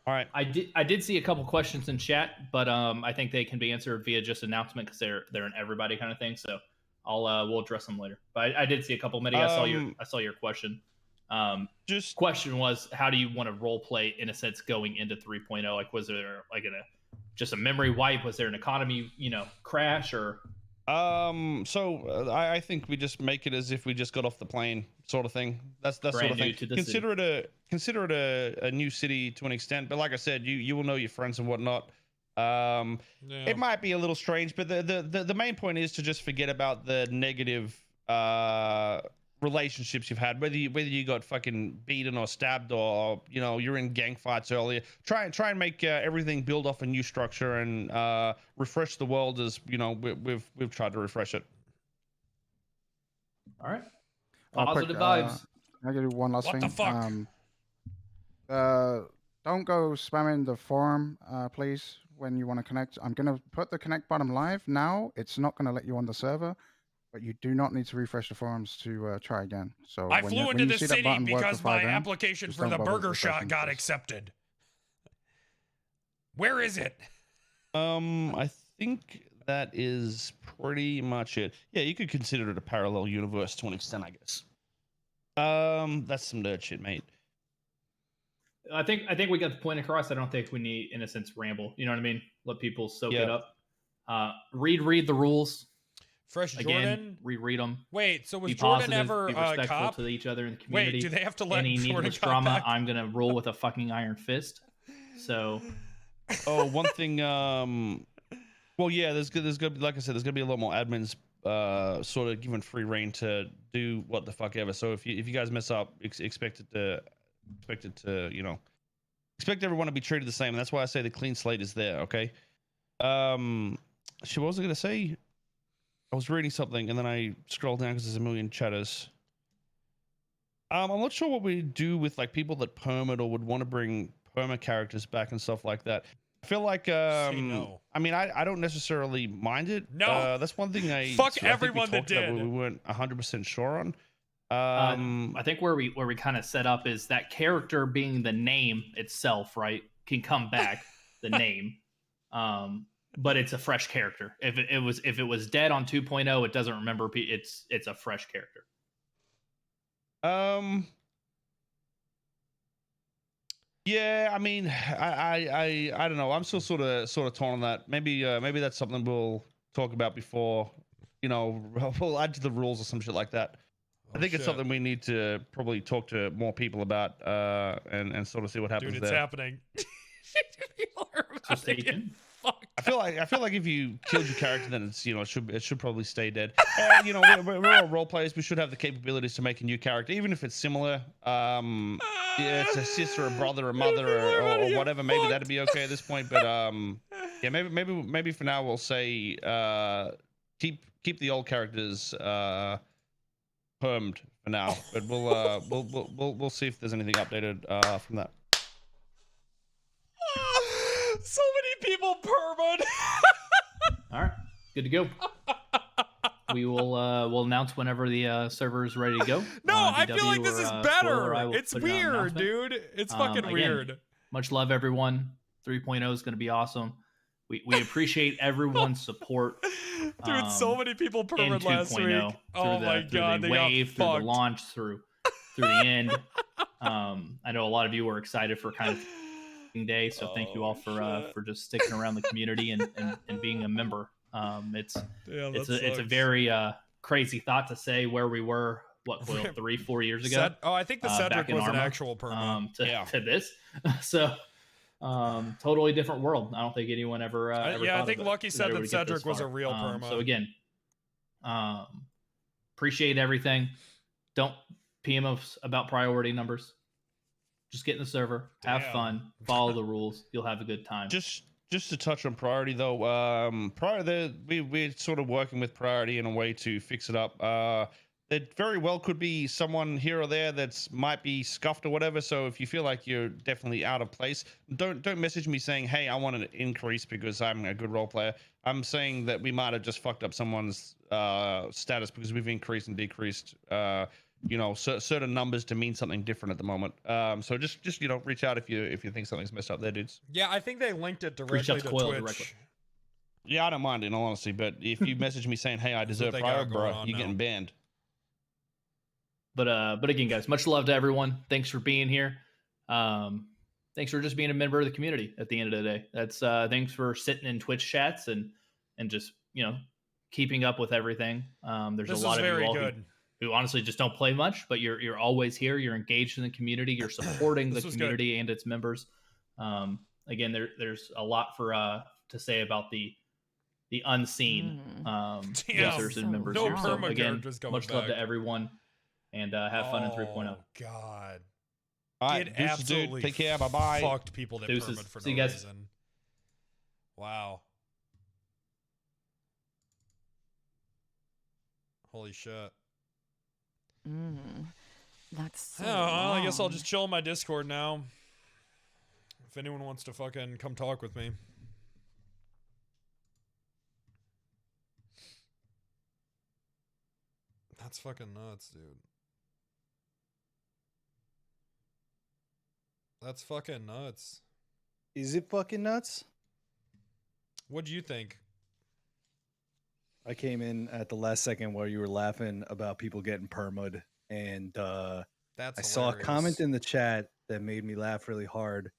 H: All right.
J: I did see a couple questions in chat, but I think they can be answered via just announcement because they're an everybody kind of thing. So we'll address them later. But I did see a couple. Mitty, I saw your question.
H: Just
J: question was, how do you want to role play in a sense going into 3.0? Like, was there like just a memory wipe? Was there an economy crash or?
H: I think we just make it as if we just got off the plane, sort of thing. That's sort of thing. Consider it a new city to an extent, but like I said, you will know your friends and whatnot. It might be a little strange, but the main point is to just forget about the negative relationships you've had, whether you got fucking beaten or stabbed or you're in gang fights earlier. Try and make everything build off a new structure and refresh the world as we've tried to refresh it.
J: All right,
I: positive
J: vibes.
I: I gotta do one last thing.
B: What the
I: fuck? Don't go spamming the forum, please, when you want to connect. I'm gonna put the connect button live now. It's not gonna let you on the server, but you do not need to refresh the forums to try again. So
B: I flew into the city because my application for the burger shot got accepted. Where is it?
H: I think that is pretty much it. Yeah, you could consider it a parallel universe to an extent, I guess. That's some nerd shit, mate.
J: I think we got the point across. I don't think we need, in a sense, ramble. You know what I mean? Let people soak it up. Read the rules.
B: Fresh
J: Again,
B: Jordan,
J: reread them.
B: Wait, so was
J: be
B: Jordan
J: positive,
B: ever
J: be respectful
B: cop
J: to each other in the community?
B: Wait, do they have to let
J: any
B: Jordan
J: needless
B: cop
J: drama?
B: back?
J: I'm gonna roll with a fucking iron fist. So,
H: one thing. Well, yeah, there's gonna be, like I said, there's gonna be a lot more admins, sort of given free reign to do what the fuck ever. So if you guys mess up, expect everyone to be treated the same. And that's why I say the clean slate is there. Okay. What was I gonna say? I was reading something and then I scrolled down because there's a million chatters. I'm not sure what we do with like people that permit or would want to bring perma characters back and stuff like that. I feel like
B: no.
H: I mean I don't necessarily mind it.
B: No.
H: That's one thing
B: Fuck everyone that did.
H: We weren't 100% sure on.
J: I think where we kind of set up is that character being the name itself, right, can come back. The name. But it's a fresh character. If it was dead on 2.0, it doesn't remember. It's a fresh character.
H: Yeah, I mean, I don't know. I'm still sort of torn on that. Maybe that's something we'll talk about before. We'll add to the rules or some shit like that. I think it's something we need to probably talk to more people about and sort of see what happens.
B: Dude, it's happening. People are about to get fucked.
H: I feel like if you killed your character, then it's it should probably stay dead. We're all role players. We should have the capabilities to make a new character, even if it's similar. It's a sister, a brother, a mother, or whatever. Maybe that'd be okay at this point. But yeah, maybe for now we'll say keep the old characters permed for now. But we'll see if there's anything updated from that.
B: So many people permed.
J: All right, good to go. We will we'll announce whenever the server is ready to go.
B: No, I feel like this is better. It's
J: put
B: weird, dude. It's fucking weird.
J: Much love, everyone. 3.0 is going to be awesome. We appreciate everyone's support.
B: Dude, so many people permed last week. Oh my god,
J: through the wave, through the launch, through the end. I know a lot of you were excited for kind of day, so thank you all for just sticking around the community and being a member. It's a very crazy thought to say where we were 3-4 years ago.
B: I think the Cedric was an actual perma
J: to this. So totally different world. I don't think anyone ever
B: I think Lucky said that Cedric was a real perma.
J: So again, appreciate everything. Don't PM us about priority numbers. Just get in the server, have fun, follow the rules. You'll have a good time.
H: Just to touch on priority though, we're sort of working with priority in a way to fix it up. It very well could be someone here or there that's might be scuffed or whatever. So if you feel like you're definitely out of place, don't message me saying, "Hey, I want an increase because I'm a good role player." I'm saying that we might have just fucked up someone's status because we've increased and decreased certain numbers to mean something different at the moment. So just reach out if you think something's messed up there, dudes.
B: Yeah, I think they linked it
J: Reach out
B: directly
J: to
B: to
J: Coil
B: Twitch.
J: directly.
H: Yeah, I don't mind in all honesty, but if you message me saying, "Hey, I
B: That's what
H: deserve
B: they
H: prior,"
B: got going
H: bro,
B: on
H: you're
B: now.
H: getting banned.
J: But again, guys, much love to everyone. Thanks for being here. Thanks for just being a member of the community at the end of the day. That's thanks for sitting in Twitch chats and just keeping up with everything. There's
B: This
J: a lot
B: is
J: of you
B: very
J: all
B: good.
J: who honestly just don't play much, but you're always here. You're engaged in the community. You're supporting the
B: This was
J: community and its members. Again, there's a lot for to say about the unseen users and members
B: no
J: here. So
B: perma
J: again,
B: characters coming
J: much love
B: back.
J: to everyone, and have fun in 3.0.
B: Oh God.
H: All
B: It
H: right, deuces, dude.
B: absolutely
H: Take care. Bye bye.
B: fucked people that
J: Deuces.
B: permit for
J: See
B: no
J: you guys.
B: reason. Wow. Holy shit.
E: That's so
B: Oh, well, I guess I'll
E: long.
B: just chill in my Discord now. If anyone wants to fucking come talk with me. That's fucking nuts, dude. That's fucking nuts.
K: Is it fucking nuts?
B: What'd you think?
K: I came in at the last second while you were laughing about people getting perma'd, and
B: That's
K: I saw a
B: hilarious.
K: comment in the chat that made me laugh really hard,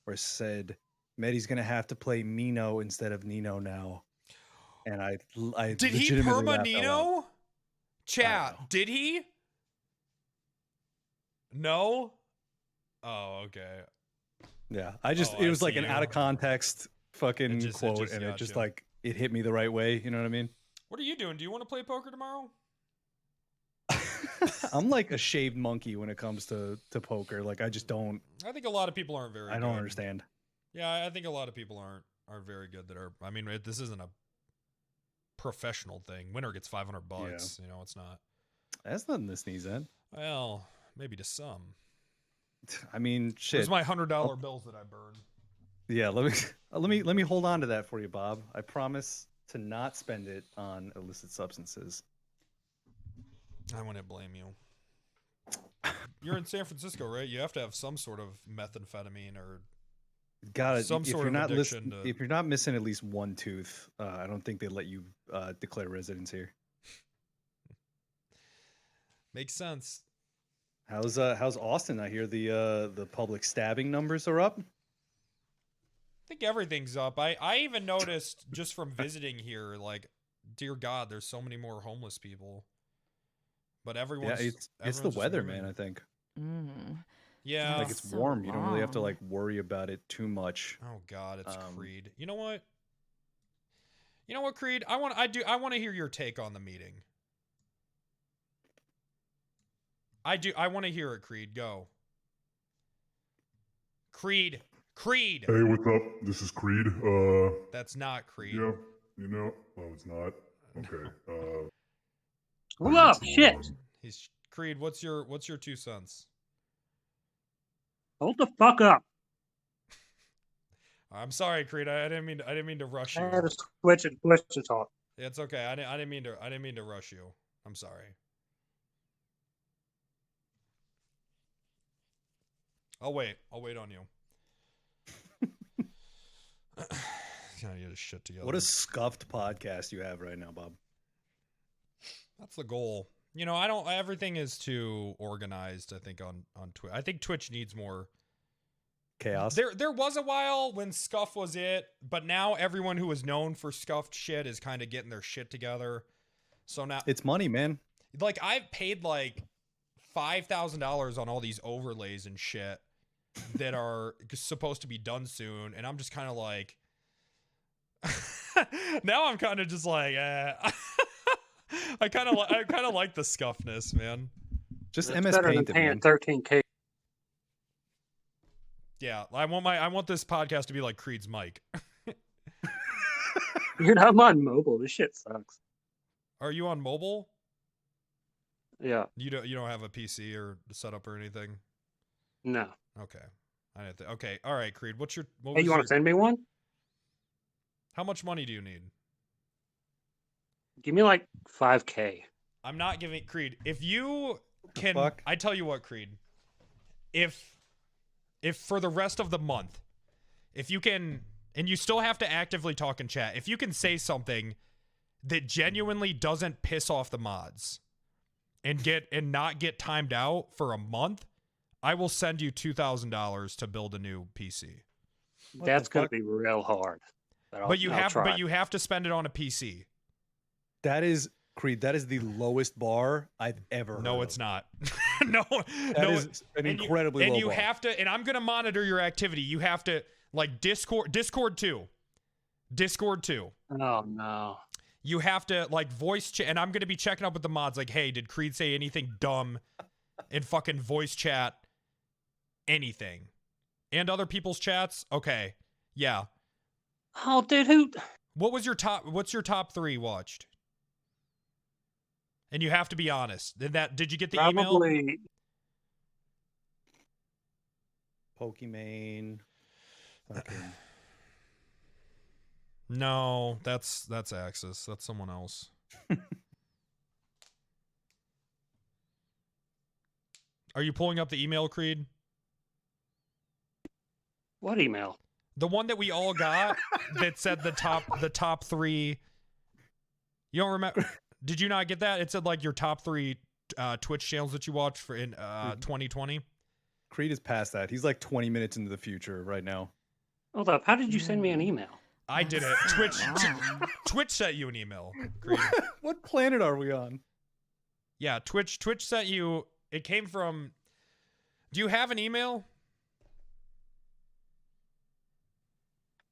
K: where it said, "Medi's gonna have to play Mino instead of Nino now," and I
B: Did he
K: legitimately
B: perma
K: laughed out loud.
B: Nino? Chat, did he? No? Oh, okay.
K: Yeah, it
B: I
K: was like
B: see
K: an
B: you.
K: out of context fucking
B: It
K: quote,
B: just
K: and it
B: got
K: just
B: you.
K: like it hit me the right way. You know what I mean?
B: What are you doing? Do you want to play poker tomorrow?
K: I'm like a shaved monkey when it comes to poker. Like I just don't.
B: I think a lot of people aren't very
K: I
B: good.
K: don't understand.
B: Yeah, I think a lot of people aren't very good that are. I mean, this isn't a professional thing. Winner gets $500. You know, it's not.
K: That's nothing to sneeze at.
B: Well, maybe to some.
K: I mean, shit.
B: Where's my $100 bills that I burned?
K: Yeah, let me hold on to that for you, Bob. I promise to not spend it on illicit substances.
B: I wouldn't blame you. You're in San Francisco, right? You have to have some sort of methamphetamine or
K: Got it.
B: some
K: If
B: sort
K: you're
B: of
K: not
B: addiction to...
K: if you're not missing at least one tooth, I don't think they let you declare residence here.
B: Makes sense.
K: How's Austin? I hear the public stabbing numbers are up.
B: I think everything's up. I even noticed just from visiting here, like, dear God, there's so many more homeless people. But everyone's
K: it's the
B: everyone's just
K: weather,
B: moving.
K: man. I think.
B: Yeah,
K: Like it's
E: so
K: warm. You don't really have to
E: long.
K: like worry about it too much.
B: Oh God, it's Creed. You know what? You know what, Creed? I want to hear your take on the meeting. I want to hear it, Creed. Go. Creed.
L: Hey, what's up? This is Creed.
B: That's not Creed.
L: Yeah, you know. Oh, it's not. Okay.
M: Hold up, shit.
B: He's Creed. What's your 2 cents?
M: Hold the fuck up.
B: I'm sorry, Creed. I didn't mean to rush you.
M: I had to switch to talk.
B: It's okay. I didn't mean to rush you. I'm sorry. I'll wait on you. Gotta get his shit together.
K: What a scuffed podcast you have right now, Bob.
B: That's the goal. You know, I don't. Everything is too organized. I think on Twitch. I think Twitch needs more
K: chaos.
B: There was a while when Scuff was it, but now everyone who is known for scuffed shit is kind of getting their shit together. So now
K: it's money, man.
B: Like I've paid like $5,000 on all these overlays and shit that are supposed to be done soon, and I'm just kind of like, now I'm kind of just like, I kind of like the scuffness, man.
K: Just
M: It's
K: MS
M: better
K: Paint,
M: than
K: it,
M: paying
K: man.
M: 13K.
B: Yeah, I want this podcast to be like Creed's mic.
M: Dude, I'm on mobile. This shit sucks.
B: Are you on mobile?
M: Yeah.
B: You don't have a PC or setup or anything?
M: No.
B: Okay. I didn't okay. All right, Creed. What
M: Hey, you want to send me one?
B: How much money do you need?
M: Give me like 5K.
B: I'm not giving Creed. If you I tell you what, Creed? If for the rest of the month, if you can, and you still have to actively talk in chat, if you can say something that genuinely doesn't piss off the mods and not get timed out for a month, I will send you $2,000 to build a new PC.
M: That's going to be real hard.
B: But you have to spend it on a PC.
K: That is Creed. That is the lowest bar I've ever heard.
B: No, it's not. No,
K: that is an incredibly low bar.
B: And you have to, and I'm gonna monitor your activity. You have to like Discord 2.
M: Oh no.
B: You have to like voice chat, and I'm gonna be checking up with the mods. Like, hey, did Creed say anything dumb in fucking voice chat? Anything, and other people's chats. Okay, yeah.
M: Oh, dude,
B: what's your top 3 watched? And you have to be honest. Did you get the email?
K: Pokimane. Fucking.
B: No, that's Axis. That's someone else. Are you pulling up the email, Creed?
M: What email?
B: The one that we all got that said the top 3. You don't remember? Did you not get that? It said like your top 3 Twitch channels that you watched for in 2020.
K: Creed is past that. He's like 20 minutes into the future right now.
M: Hold up. How did you send me an email?
B: I did it. Twitch sent you an email, Creed.
K: What planet are we on?
B: Yeah, Twitch sent you. It came from. Do you have an email?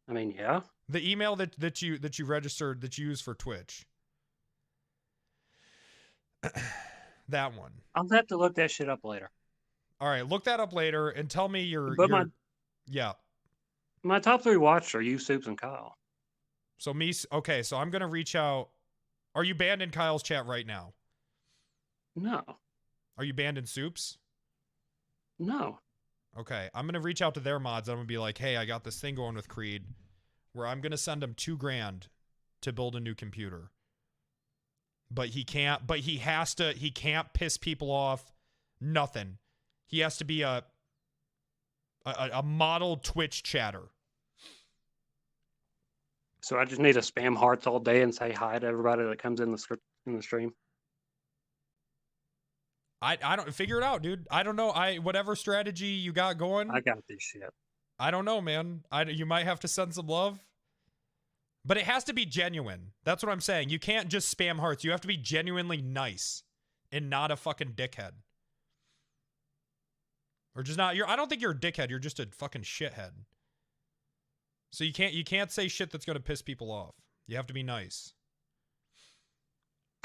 M: I mean, yeah.
B: The email that you registered that you use for Twitch. That one.
M: I'll have to look that shit up later.
B: All right, look that up later and tell me your. Yeah.
M: My top 3 watched are you, Soups, and Kyle.
B: So okay, so I'm gonna reach out. Are you banned in Kyle's chat right now?
M: No.
B: Are you banned in Soups?
M: No.
B: Okay, I'm gonna reach out to their mods. I'm gonna be like, hey, I got this thing going with Creed, where I'm gonna send him $2,000 to build a new computer. But he can't. But he has to. He can't piss people off. Nothing. He has to be a model Twitch chatter.
M: So I just need to spam hearts all day and say hi to everybody that comes in the stream.
B: I don't figure it out, dude. I don't know. Whatever strategy you got going.
M: I got this shit.
B: I don't know, man. You might have to send some love. But it has to be genuine. That's what I'm saying. You can't just spam hearts. You have to be genuinely nice and not a fucking dickhead. Or just not. I don't think you're a dickhead. You're just a fucking shithead. So you can't say shit that's going to piss people off. You have to be nice.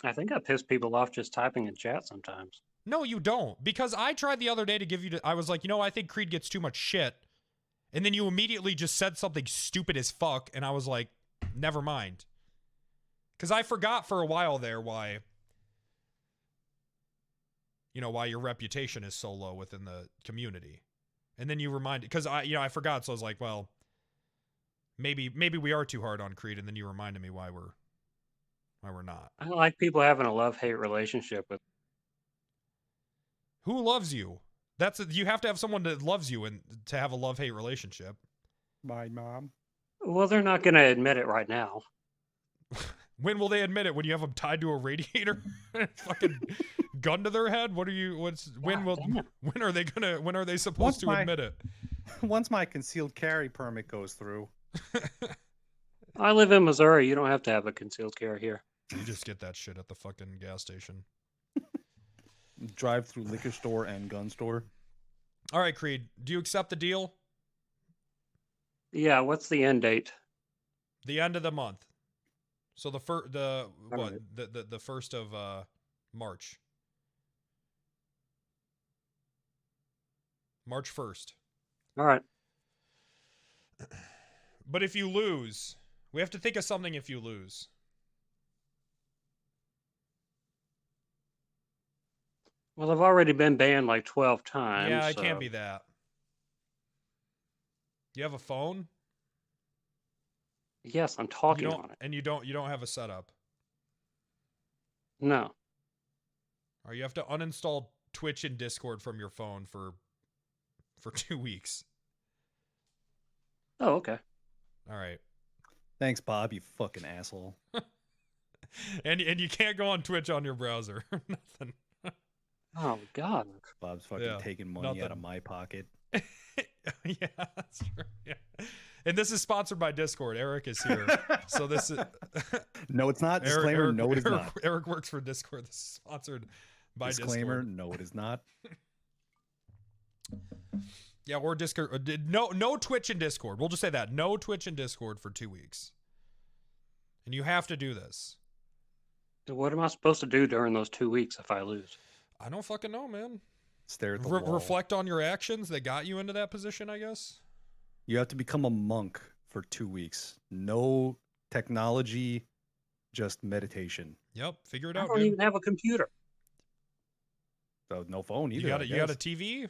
M: I think I piss people off just typing in chat sometimes.
B: No, you don't. Because I tried the other day to give you... I was like, I think Creed gets too much shit. And then you immediately just said something stupid as fuck. And I was like, never mind. Because I forgot for a while there why... why your reputation is so low within the community. And then you reminded... Because I forgot. So I was like, well... Maybe we are too hard on Creed. And then you reminded me why we're not.
M: I like people having a love-hate relationship with...
B: Who loves you? You have to have someone that loves you and to have a love-hate relationship.
K: My mom.
M: Well, they're not going to admit it right now.
B: When will they admit it? When you have them tied to a radiator? Fucking gun to their head? When are they supposed to admit it?
K: Once my concealed carry permit goes through.
M: I live in Missouri. You don't have to have a concealed carry here.
B: You just get that shit at the fucking gas station.
K: Drive through liquor store and gun store.
B: All right, Creed. Do you accept the deal?
M: Yeah. What's the end date?
B: The end of the month. So the first of March. March 1st.
M: All right.
B: But if you lose, we have to think of something if you lose.
M: Well, I've already been banned like 12 times.
B: Yeah, it can't be that. You have a phone?
M: Yes, I'm talking on it.
B: And you don't have a setup?
M: No.
B: Or you have to uninstall Twitch and Discord from your phone for 2 weeks.
M: Oh, okay.
B: All right.
K: Thanks, Bob. You fucking asshole.
B: And you can't go on Twitch on your browser. Nothing.
M: Oh God.
K: Bob's fucking taking money out of my pocket.
B: Yeah, that's true. Yeah. And this is sponsored by Discord. Eric is here. So this is
K: No, it's not. Disclaimer,
B: Eric,
K: no, it is
B: Eric,
K: not.
B: Eric works for Discord. This is sponsored by
K: Disclaimer,
B: Discord.
K: no, it is not.
B: Yeah, or Discord. No Twitch and Discord. We'll just say that. No Twitch and Discord for 2 weeks. And you have to do this.
M: So what am I supposed to do during those 2 weeks if I lose?
B: I don't fucking know, man.
K: Stare at the wall.
B: Reflect on your actions that got you into that position, I guess.
K: You have to become a monk for 2 weeks. No technology, just meditation.
B: Yep, figure it
M: I
B: out,
M: don't
B: dude.
M: even have a computer.
K: So no phone either.
B: You got a TV?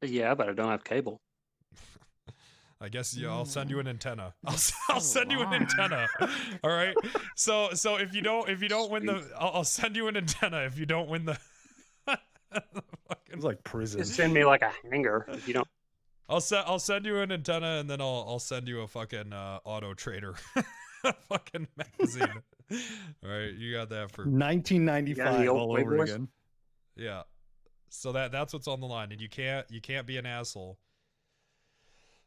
M: Yeah, but I don't have cable.
B: I guess I'll send you an antenna. I'll send you an antenna. All right. So if you don't win the, I'll send you an antenna if you don't win the.
K: It's like prison.
M: Just send me like a hanger if you don't.
B: I'll send you an antenna and then I'll send you a fucking Auto Trader fucking magazine. All right, you got that for
K: 1995 all over again.
B: Yeah. So that's what's on the line, and you can't be an asshole.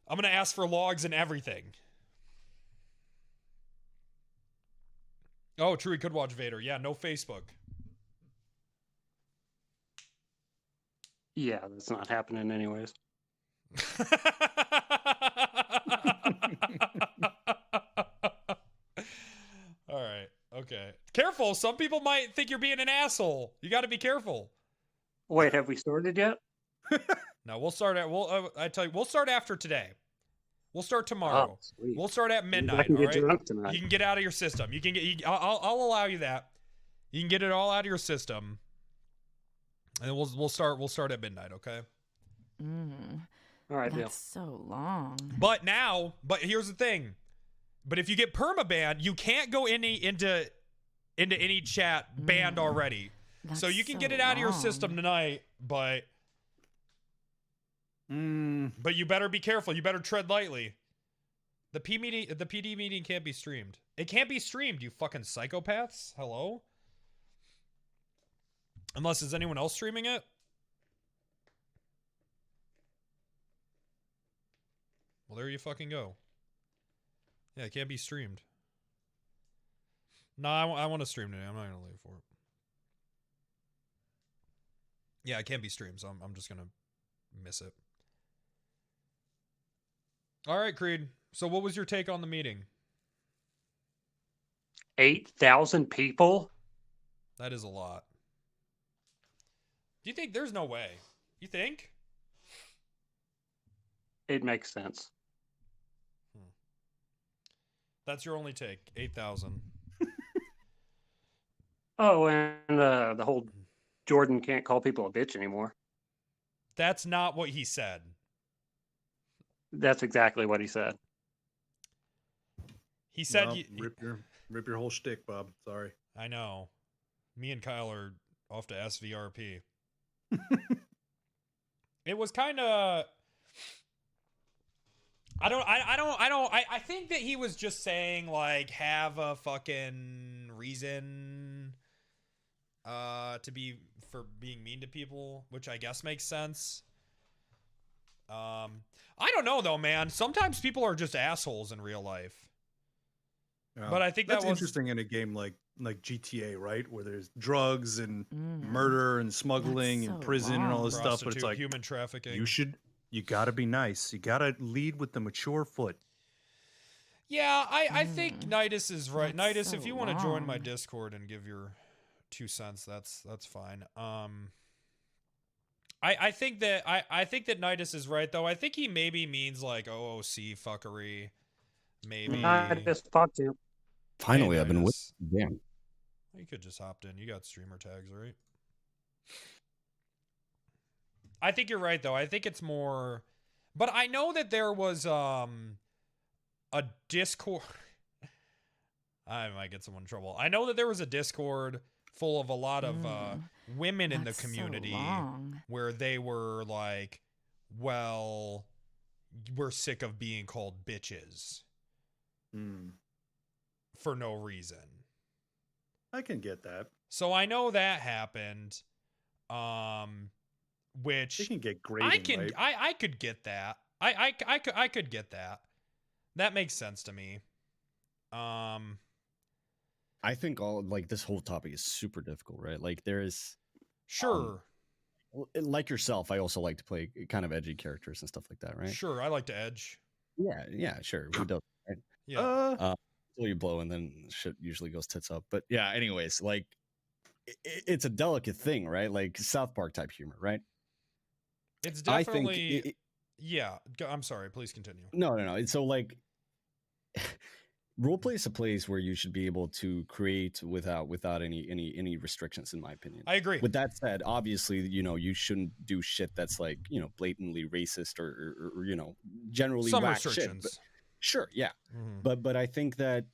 B: I'm gonna ask for logs and everything. Oh, true. He could watch Vader. Yeah, no Facebook.
M: Yeah, that's not happening anyways.
B: All right. Okay. Careful. Some people might think you're being an asshole. You got to be careful.
M: Wait, have we started yet?
B: No, we'll start at I tell you, we'll start after today. We'll start tomorrow.
M: Oh,
B: We'll start at midnight.
M: I can get
B: all right?
M: drunk tonight.
B: You can get out of your system. You can get. I'll allow you that. You can get it all out of your system, and then we'll start at midnight. Okay.
M: All right,
E: That's so long.
B: But here's the thing. But if you get permabanned, you can't go into any chat banned already. So you can get it out of your system tonight, but you better be careful. You better tread lightly. The PD meeting can't be streamed. It can't be streamed, you fucking psychopaths. Hello? Unless is anyone else streaming it? Well, there you fucking go. Yeah, it can't be streamed. No, I want to stream today. I'm not going to leave for it. Yeah, it can't be streamed, so I'm just going to miss it. All right, Creed. So what was your take on the meeting?
M: 8,000 people?
B: That is a lot. Do you think there's no way? You think?
M: It makes sense.
B: That's your only take. 8,000.
M: Oh, and the whole Jordan can't call people a bitch anymore.
B: That's not what he said.
M: That's exactly what he said.
B: He said
K: Well, rip your whole shtick, Bob. Sorry.
B: I know. Me and Kyle are off to SVRP. It was kind of I think that he was just saying like have a fucking reason for being mean to people, which I guess makes sense. I don't know though, man. Sometimes people are just assholes in real life. But I think
K: that's
B: that was
K: interesting in a game like GTA, right? Where there's drugs and murder and smuggling and prison and all this stuff, but it's like
B: human trafficking.
K: You got to be nice. You got to lead with the mature foot.
B: Yeah, I think Nidus is right.
E: That's
B: Nidus,
E: so
B: if you want to join my
E: long.
B: Discord and give your 2 cents, that's fine. I think that Nidus is right though. I think he maybe means like OOC fuckery. Maybe.
M: I just talked to him.
N: Finally,
B: Hey,
N: I've been with.
B: Nidus.
N: Damn.
B: You could just hopped in. You got streamer tags, right? I think you're right though. I think it's more, but I know that there was a Discord. I might get someone in trouble. I know that there was a Discord full of a lot of women in the
E: that's so
B: community
E: long.
B: where they were like, well, we're sick of being called bitches for no reason.
K: I can get that.
B: So I know that happened. Which
K: It can get grading, right?
B: I could get that. I could get that. That makes sense to me.
N: I think this whole topic is super difficult, right? Like there is
B: sure.
N: Like yourself, I also like to play kind of edgy characters and stuff like that, right?
B: Sure, I like to edge.
N: Yeah, sure. Who doesn't, right?
B: Yeah.
N: Until you blow and then shit usually goes tits up. But yeah, anyways, like it's a delicate thing, right? Like South Park type humor, right?
B: It's definitely yeah. I'm sorry, please continue.
N: No. So like roleplay is a place where you should be able to create without any restrictions, in my opinion.
B: I agree.
N: With that said, obviously, you shouldn't do shit that's like, blatantly racist or generally
B: some
N: whack
B: restrictions.
N: Shit. But, sure, yeah.
B: Mm-hmm.
N: But I think that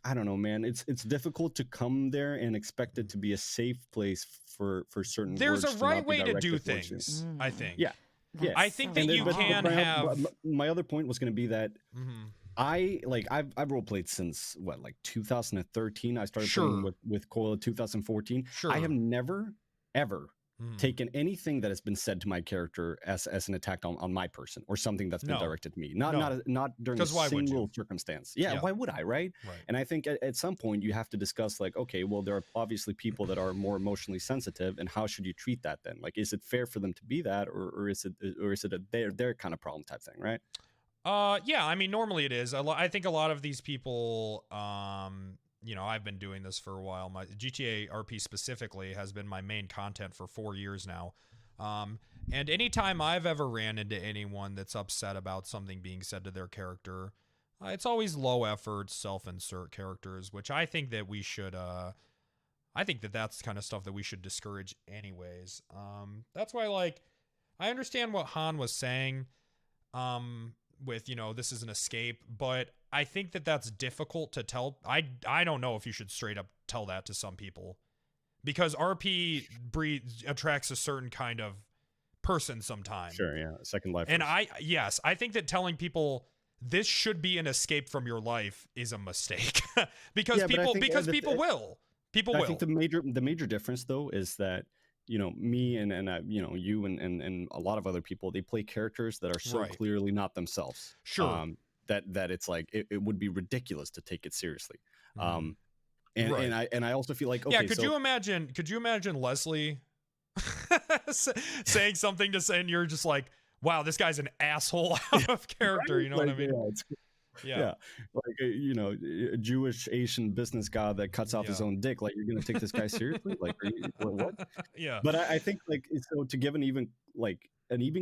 N: I don't know, man. It's difficult to come there and expect it to be a safe place for certain.
B: There's
N: words
B: a
N: to
B: right
N: not be
B: way to
N: directed
B: do
N: towards you.
B: things. I think.
N: Yeah. Yeah.
B: I think that you can have.
N: My other point was going to be that I've role played since like 2013. I started playing with Coil 2014.
B: Sure.
N: I have never ever taken anything that has been said to my character as an attack on my person or something that's been directed to me. Not during a single circumstance. Yeah, why would I, right? And I think at some point you have to discuss like, okay, well, there are obviously people that are more emotionally sensitive, and how should you treat that then? Like, is it fair for them to be that, or is it a their kind of problem type thing, right?
B: Yeah, I mean, normally it is. I think a lot of these people, I've been doing this for a while. My GTA RP specifically has been my main content for 4 years now. And anytime I've ever ran into anyone that's upset about something being said to their character, it's always low effort, self-insert characters, which I think that we should, I think that that's kind of stuff that we should discourage anyways. That's why, like, I understand what Han was saying, with, this is an escape, but I think that that's difficult to tell. I don't know if you should straight up tell that to some people, because RP attracts a certain kind of person sometimes.
N: Sure, yeah, second life.
B: And I think that telling people this should be an escape from your life is a mistake because people will. I
N: think the major difference though is that me and you and a lot of other people, they play characters that are so clearly not themselves.
B: Sure.
N: That it's like it would be ridiculous to take it seriously. And I also feel like, okay,
B: yeah. Could you imagine Leslie saying something to say, and you're just like, wow, this guy's an asshole out of character.
N: Right?
B: You know what I mean?
N: Yeah. Like a Jewish Asian business guy that cuts off his own dick. Like, you're gonna take this guy seriously? Like, what?
B: Yeah.
N: But I think, like, so to give an even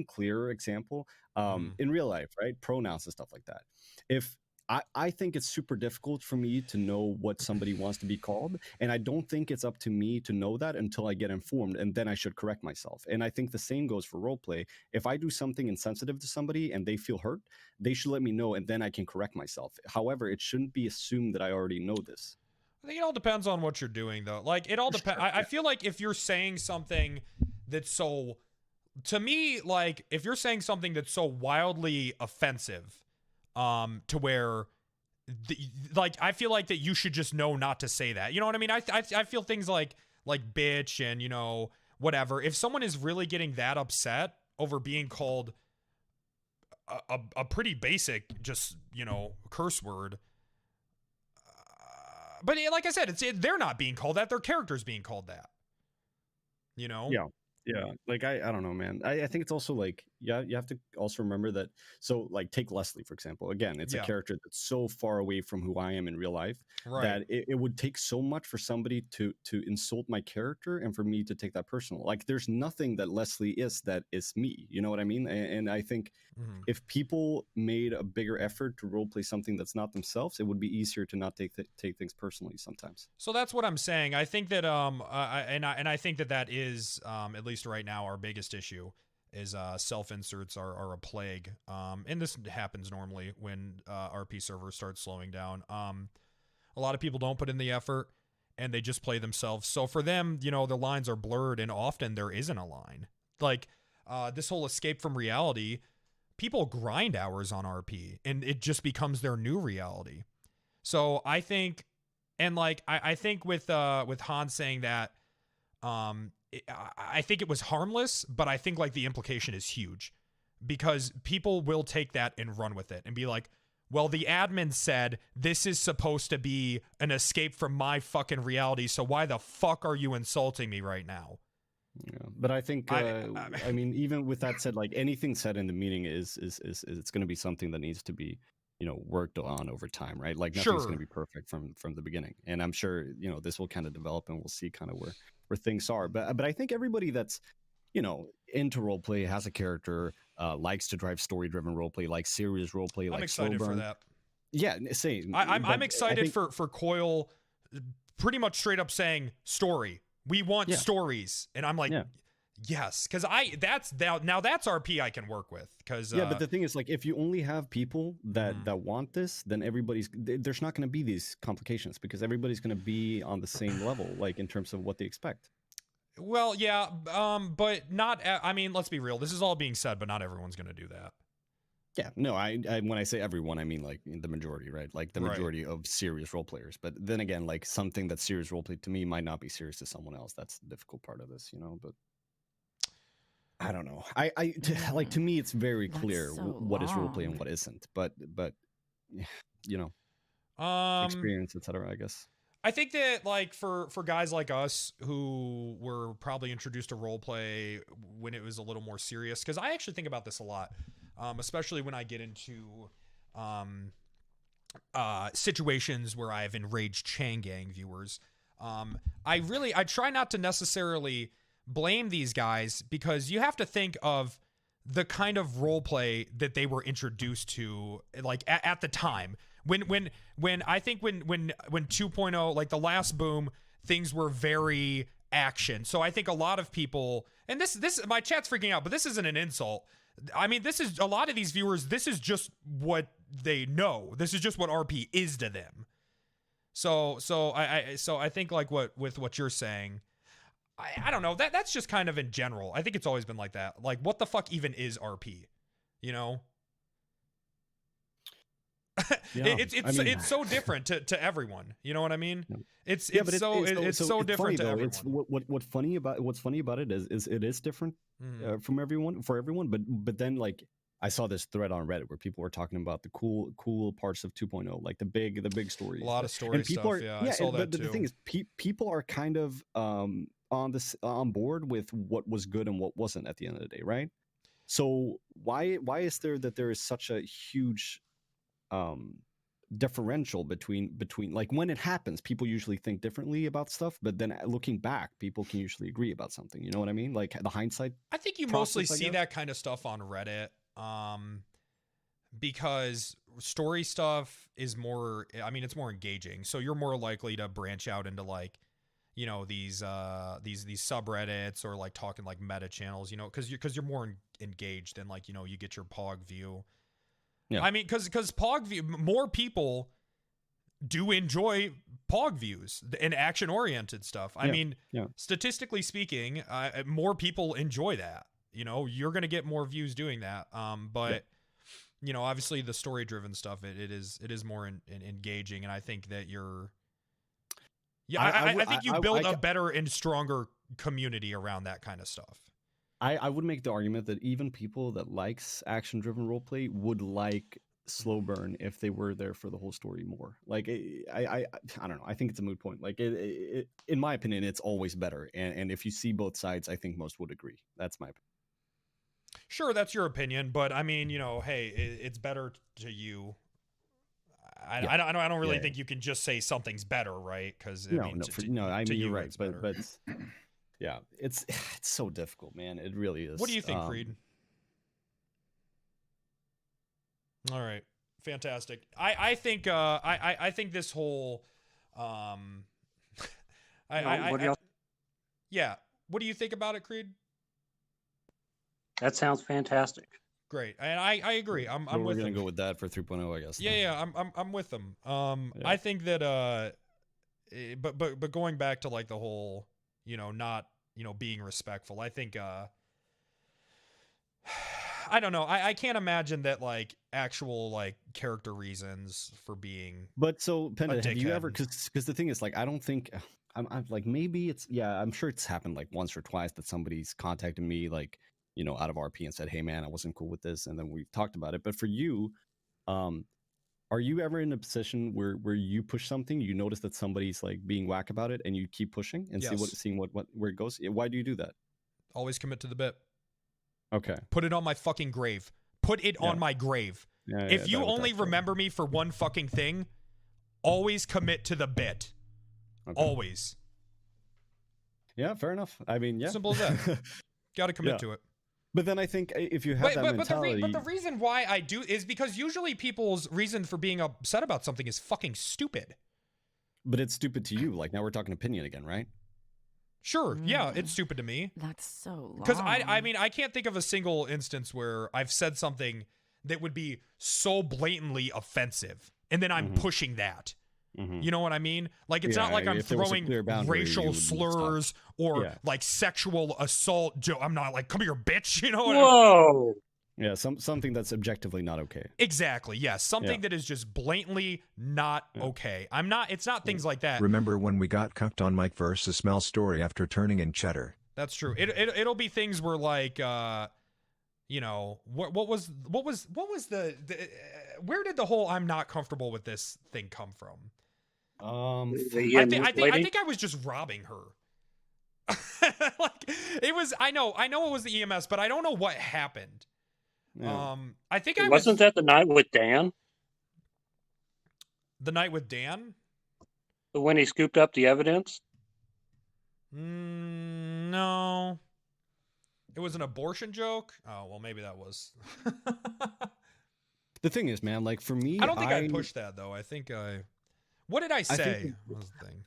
N: clearer example, in real life, right? Pronouns and stuff like that. If I think it's super difficult for me to know what somebody wants to be called, and I don't think it's up to me to know that until I get informed, and then I should correct myself. And I think the same goes for roleplay. If I do something insensitive to somebody and they feel hurt, they should let me know, and then I can correct myself. However, it shouldn't be assumed that I already know this.
B: I think it all depends on what you're doing, though. Like, it all depends. I feel like if you're saying something that's so, to me, like, if you're saying something that's so wildly offensive, to where, like, I feel like that you should just know not to say that. You know what I mean? I feel things like bitch and, whatever. If someone is really getting that upset over being called a pretty basic, just, curse word. But like I said, they're not being called that. Their character's being called that.
N: Yeah. Like, I don't know, man. I think it's also like, you have to also remember that. So, like, take Leslie, for example. Again, it's a character that's so far away from who I am in real life that it would take so much for somebody to insult my character and for me to take that personal. Like, there's nothing that Leslie is that is me. You know what I mean? And I think if people made a bigger effort to roleplay something that's not themselves, it would be easier to not take things personally sometimes.
B: So that's what I'm saying. I think that I think that is at least right now our biggest issue is self-inserts are a plague. And this happens normally when RP servers start slowing down. A lot of people don't put in the effort, and they just play themselves. So for them, the lines are blurred, and often there isn't a line. Like this whole escape from reality, people grind hours on RP, and it just becomes their new reality. So I think, and like I think with Hans saying that, I think it was harmless, but I think like the implication is huge, because people will take that and run with it and be like, well, the admin said this is supposed to be an escape from my fucking reality, so why the fuck are you insulting me right now?
N: Yeah, but I think I mean, even with that said, like anything said in the meeting is it's going to be something that needs to be worked on over time, right? Like nothing's going to be perfect from the beginning, and I'm sure this will kind of develop, and we'll see kind of where things are. But I think everybody that's into roleplay, has a character, likes to drive story-driven roleplay, like serious roleplay.
B: I'm
N: like
B: excited for that.
N: Yeah, same.
B: I'm excited for Coyle, pretty much straight up saying story. We want stories, and I'm like, yes, because that's RP I can work with. Because
N: but the thing is, like, if you only have people that want this, then there's not going to be these complications, because everybody's going to be on the same level, like in terms of what they expect.
B: Well, yeah, but not. I mean, let's be real. This is all being said, but not everyone's going to do that.
N: Yeah, no, I when I say everyone, I mean like the majority, right? Like the majority of serious role players. But then again, like something that's serious roleplay to me might not be serious to someone else. That's the difficult part of this, But I don't know. Like to me, it's very clear what is roleplay and what isn't. But experience, etc. I guess.
B: I think that like for guys like us who were probably introduced to roleplay when it was a little more serious, because I actually think about this a lot, especially when I get into situations where I have enraged Chain Gang viewers. I try not to necessarily blame these guys, because you have to think of the kind of roleplay that they were introduced to, like at the time. When I think when 2.0, like the last boom, things were very action. So I think a lot of people, and this my chat's freaking out, but this isn't an insult. I mean, this is a lot of these viewers. This is just what they know. This is just what RP is to them. So I think like with what you're saying, I don't know, that's just kind of in general. I think it's always been like that. Like, what the fuck even is RP?
N: Yeah,
B: it's so different to everyone. You know what I mean? It's so different to everyone.
N: What's funny about it is it is different for everyone. But then like I saw this thread on Reddit where people were talking about the cool parts of 2.0, like the big stories.
B: A lot of story stuff. I saw that too.
N: But the thing is, people are kind of on board with what was good and what wasn't at the end of the day, right? So why is there is such a huge differential between like when it happens, people usually think differently about stuff, but then looking back, people can usually agree about something. You know what I mean? Like the hindsight.
B: I think you mostly see that kind of stuff on Reddit, because story stuff is more. I mean, it's more engaging, so you're more likely to branch out into like, these subreddits or like talking like meta channels, because you're more engaged and like you get your Pog view. Yeah. I mean, because Pog view, more people do enjoy Pog views and action-oriented stuff. I mean, statistically speaking, more people enjoy that. You're going to get more views doing that. But obviously the story-driven stuff, it is more engaging, and I think that you're. Yeah, I think you build a better and stronger community around that kind of stuff.
N: I would make the argument that even people that likes action-driven roleplay would like slow burn if they were there for the whole story more. Like I don't know. I think it's a moot point. Like it in my opinion, it's always better. And if you see both sides, I think most would agree. That's my opinion.
B: Sure, that's your opinion, but I mean, hey, it's better to you. I don't really think you can just say something's better, right? Because I mean,
N: you're right, but. Yeah, it's so difficult, man. It really is.
B: What do you think, Creed? All right, fantastic. I think I think this whole yeah. What do you think about it, Creed?
M: That sounds fantastic.
B: Great, and I agree. I'm with.
N: We're gonna go with that for 3.0, I guess.
B: Yeah, I'm with them. I think that but going back to like the whole, not, being respectful. I think I don't know. I can't imagine that like actual like character reasons for being.
N: But so Penta, have you
B: dickhead.
N: ever? Because the thing is, like, I don't think I'm like maybe it's I'm sure it's happened like once or twice that somebody's contacted me like out of RP and said, hey man, I wasn't cool with this, and then we've talked about it. But for you, are you ever in a position where you push something, you notice that somebody's like being whack about it, and you keep pushing and seeing what where it goes? Why do you do that?
B: Always commit to the bit.
N: Okay.
B: Put it on my fucking grave. Put it on my grave. If you only remember me for one fucking thing, always commit to the bit. Okay. Always.
N: Yeah, fair enough. I mean, yeah.
B: Simple as that. Got to commit to it.
N: But then I think if you have that mentality...
B: But the reason why I do is because usually people's reason for being upset about something is fucking stupid.
N: But it's stupid to you. Like, now we're talking opinion again, right?
B: Sure, yeah, it's stupid to me.
E: That's so long.
B: Because I mean, I can't think of a single instance where I've said something that would be so blatantly offensive, and then I'm pushing that. You know what I mean? Like, it's not like I'm throwing racial slurs or like sexual assault. I'm not like, come here, bitch. You know what
M: Whoa.
N: Yeah, something that's objectively not okay.
B: Exactly. Yes, something that is just blatantly not okay. It's not things like that.
O: Remember when we got cucked on Mike versus Smell story after turning in cheddar?
B: That's true. It'll be things where like what was the where did the whole I'm not comfortable with this thing come from? I think I was just robbing her. Like it was. I know it was the EMS, but I don't know what happened.
N: Yeah.
B: I think
M: wasn't that the night with Dan?
B: The night with Dan?
M: When he scooped up the evidence?
B: No. It was an abortion joke? Oh, well, maybe that was.
N: The thing is, man, like for me,
B: I don't think I pushed that though. I think what did I say?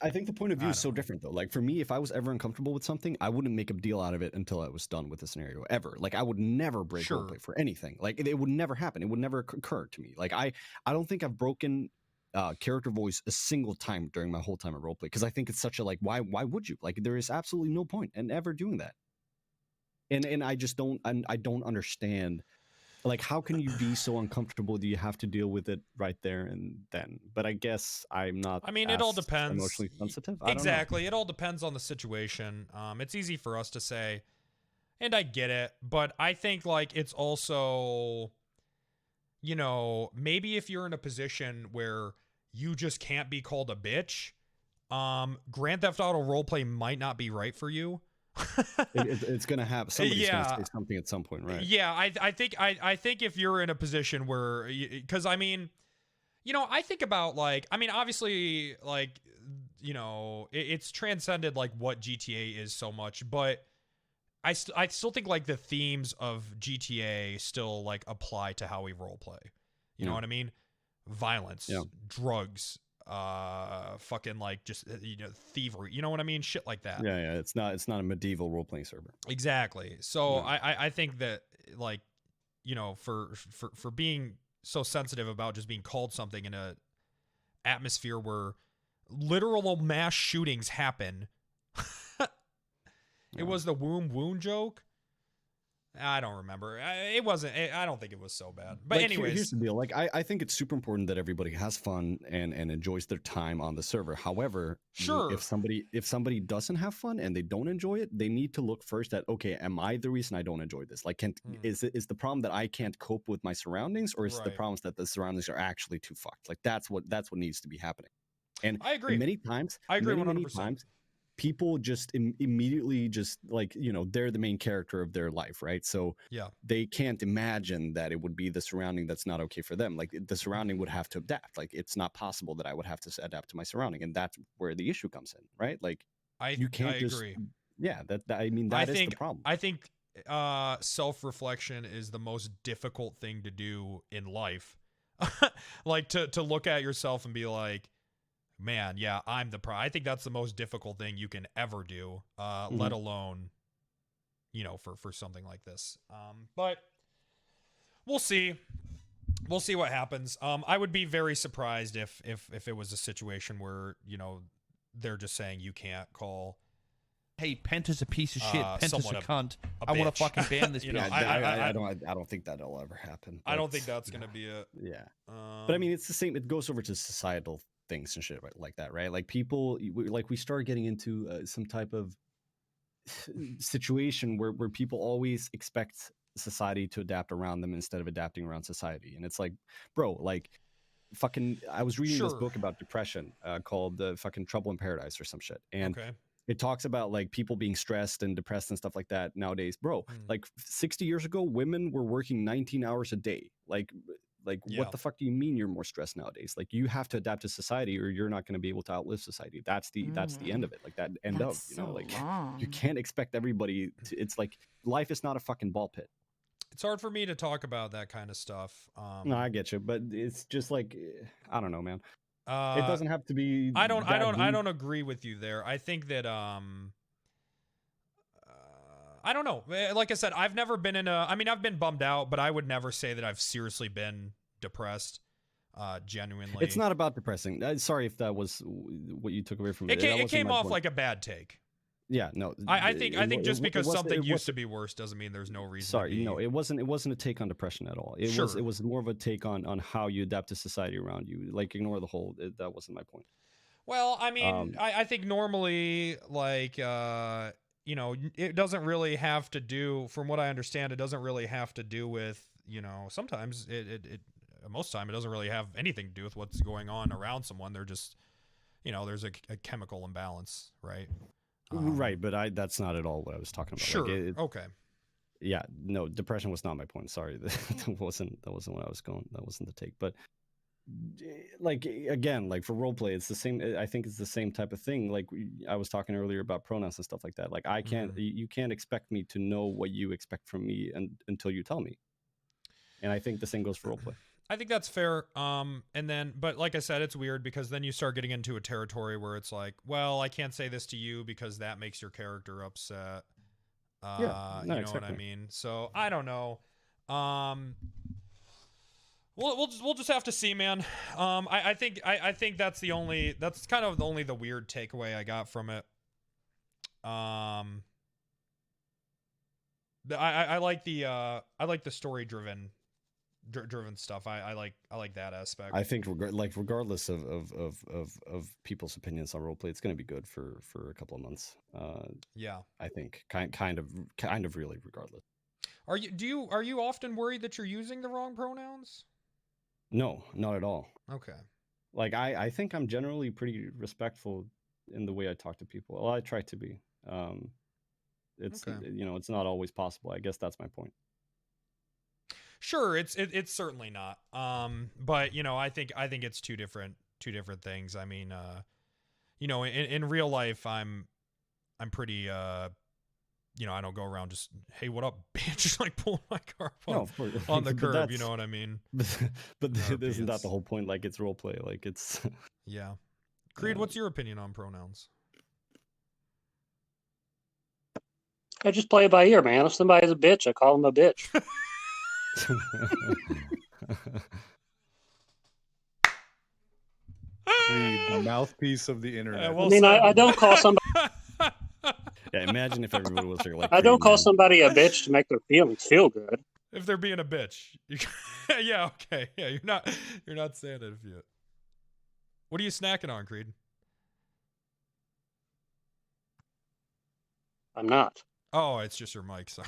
N: I think the point of view is so different though. Like for me, if I was ever uncomfortable with something, I wouldn't make a deal out of it until I was done with the scenario ever. Like I would never break roleplay for anything. Like it would never happen. It would never occur to me. Like I don't think I've broken character voice a single time during my whole time at roleplay because I think it's such a like why would you? Like there is absolutely no point in ever doing that. And I just don't understand. Like, how can you be so uncomfortable that you have to deal with it right there and then? But I guess I'm not.
B: I mean, it all depends.
N: Emotionally sensitive.
B: Exactly. It all depends on the situation. It's easy for us to say, and I get it, but I think like it's also, maybe if you're in a position where you just can't be called a bitch, Grand Theft Auto roleplay might not be right for you.
N: It's gonna happen. Somebody's gonna say something at some point, right?
B: Yeah, I think if you're in a position where, because I mean, I think about like, I mean, obviously, like, it's transcended like what GTA is so much, but I still think like the themes of GTA still like apply to how we role play. You know what I mean? Violence, drugs, fucking like just thievery, you know what I mean, shit like that.
N: Yeah, it's not a medieval role-playing server.
B: Exactly. So I think that like for being so sensitive about just being called something in a atmosphere where literal mass shootings happen. It was the wound joke. I don't remember. It wasn't. I don't think it was so bad. But
N: like,
B: anyways,
N: here's the deal. Like, I think it's super important that everybody has fun and enjoys their time on the server. However, if somebody doesn't have fun and they don't enjoy it, they need to look first at, okay, am I the reason I don't enjoy this? Like, is the problem that I can't cope with my surroundings, or is the problem that the surroundings are actually too fucked? Like, that's what needs to be happening. And
B: I agree.
N: Many times,
B: I agree 100%.
N: Many times, people just immediately just like, they're the main character of their life, right? So they can't imagine that it would be the surrounding that's not okay for them. Like the surrounding would have to adapt. Like it's not possible that I would have to adapt to my surrounding, and that's where the issue comes in, right? Like you can't
B: agree.
N: Yeah, that is the problem.
B: I think self-reflection is the most difficult thing to do in life. Like to look at yourself and be like, man, yeah, I'm the I think that's the most difficult thing you can ever do, let alone, for something like this. But we'll see. We'll see what happens. I would be very surprised if it was a situation where, they're just saying you can't call.
H: Hey, Penta's a piece of shit. Penta's
B: someone
H: a cunt.
B: a
H: I want
B: bitch.
H: to fucking ban this.
B: You know,
N: I don't think that'll ever happen.
B: I don't think that's gonna be it.
N: Yeah. But I mean, it's the same. It goes over to societal things and shit like that, right? Like people, like we start getting into some type of situation where people always expect society to adapt around them instead of adapting around society. And it's like, bro, like fucking, I was reading this book about depression called fucking Trouble in Paradise or some shit. And it talks about like people being stressed and depressed and stuff like that nowadays, bro. Like 60 years ago, women were working 19 hours a day. Like what the fuck do you mean you're more stressed nowadays? Like you have to adapt to society or you're not going to be able to outlive society. That's the end of it. Like that end of, you know, like you can't expect everybody to, it's like life is not a fucking ball pit.
B: It's hard for me to talk about that kind of stuff.
N: No, I get you, but it's just like, I don't know, man. It doesn't have to be.
B: I don't agree with you there. I think that I don't know. Like I said, I've never been in a. I mean, I've been bummed out, but I would never say that I've seriously been depressed. Genuinely,
N: it's not about depressing. Sorry if that was what you took away from it.
B: It came off like a bad take.
N: Yeah, no.
B: I think just because something used to be worse doesn't mean there's no reason.
N: Sorry, no, it wasn't a take on depression at all. It was more of a take on how you adapt to society around you. Like ignore the whole. That wasn't my point.
B: Well, I mean, I think normally, like, you know, it doesn't really have to do, from what I understand, it doesn't really have to do with, you know, sometimes most time it doesn't really have anything to do with what's going on around someone. They're just, you know, there's a chemical imbalance, right?
N: Right, but that's not at all what I was talking about.
B: Sure.
N: Like
B: okay.
N: Yeah, no, depression was not my point. Sorry, that wasn't what I was going. That wasn't the take. But like again, like for roleplay, it's the same. I think it's the same type of thing. Like I was talking earlier about pronouns and stuff like that. Like I can't, you can't expect me to know what you expect from me until you tell me. And I think the same goes for roleplay.
B: I think that's fair. And then, but like I said, it's weird because then you start getting into a territory where it's like, well, I can't say this to you because that makes your character upset. You know what I mean? So I don't know. We'll just have to see, man. I think that's kind of the weird takeaway I got from it. I like the story driven stuff. I like that aspect.
N: I think regardless of people's opinions on roleplay, it's going to be good for a couple of months.
B: Yeah,
N: I think kind of really regardless.
B: Are you often worried that you're using the wrong pronouns?
N: No, not at all.
B: Okay.
N: Like I think I'm generally pretty respectful in the way I talk to people. Well, I try to be. It's you know, it's not always possible. I guess that's my point.
B: Sure, it's certainly not. But you know, I think it's two different things. I mean, you know, in real life, I'm pretty you know, I don't go around just, hey, what up, bitch, like pulling my car up on the curb. You know what I mean?
N: But isn't that the whole point? Like it's role play. Like it's
B: yeah. Creed, what's your opinion on pronouns?
M: I just play it by ear, man. If somebody's a bitch, I call them a bitch.
K: The mouthpiece of the internet.
M: I mean, I don't call somebody.
N: Yeah, imagine if everybody was like.
M: I don't call somebody a bitch to make their feelings feel good.
B: If they're being a bitch, yeah, okay, yeah, you're not saying it if you. What are you snacking on, Creed?
M: I'm not.
B: Oh, it's just your mic. Sorry.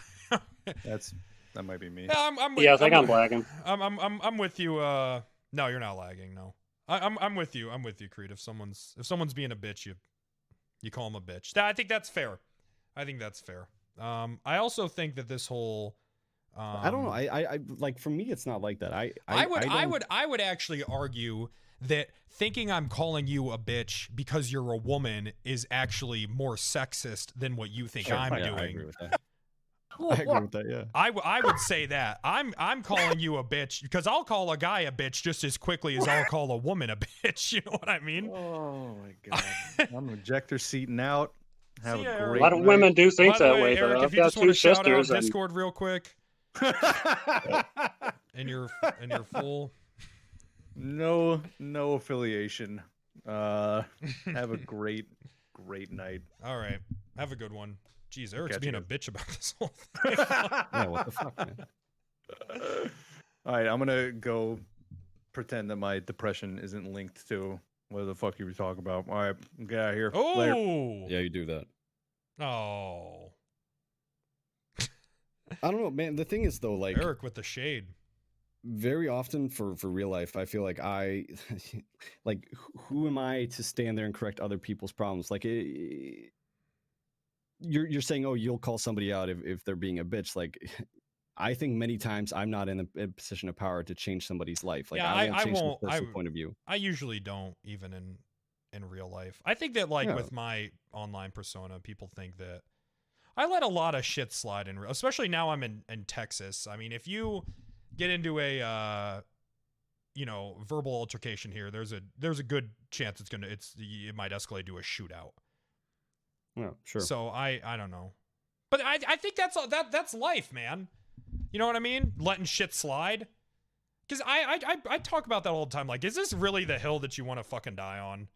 K: That might be me.
B: Yeah,
M: I think I'm lagging.
B: I'm with you. No, you're not lagging. No, I'm with you. I'm with you, Creed. If someone's being a bitch, you call them a bitch. I think that's fair. I also think that this whole.
N: I don't know. I like for me, it's not like that.
B: I would actually argue that thinking I'm calling you a bitch because you're a woman is actually more sexist than what you think I'm doing.
N: I agree with that. I agree with that. Yeah.
B: I would say that I'm calling you a bitch because I'll call a guy a bitch just as quickly as I'll call a woman a bitch. You know what I mean?
K: Oh my god! I'm ejector seating out. Have a great
M: lot of
K: night.
M: women do think that way.
B: Eric,
M: I've
B: if you
M: got
B: just want
M: two
B: to shout out
M: sisters.
B: Discord real quick. and you're full.
K: No affiliation. Have a great night.
B: All right. Have a good one. Jeez, Eric's
K: Catch
B: being
K: you
B: a
K: guys.
B: bitch about this whole thing.
N: Yeah, what the fuck, man?
K: All right, I'm gonna go pretend that my depression isn't linked to what the fuck you were talking about. All right, get out of here. Later.
B: Oh.
N: Yeah, you do that.
B: Oh.
N: I don't know, man. The thing is, though, like
B: Eric with the shade.
N: very often for real life, I feel like like, who am I to stand there and correct other people's problems? Like, you're saying, oh, you'll call somebody out if they're being a bitch. Like, I think many times I'm not in a position of power to change somebody's life. Like,
B: Yeah,
N: I won't
B: I
N: change
B: won't.
N: the person's point of view.
B: I usually don't, even in real life. I think that like
N: Yeah.
B: with my online persona, people think that I let a lot of shit slide especially now I'm in Texas. I mean, if you get into a verbal altercation here, there's a good chance it might escalate to a shootout.
N: Yeah, sure.
B: So I don't know. But I think that's life, man. You know what I mean? Letting shit slide. Because I talk about that all the time. Like, is this really the hill that you want to fucking die on?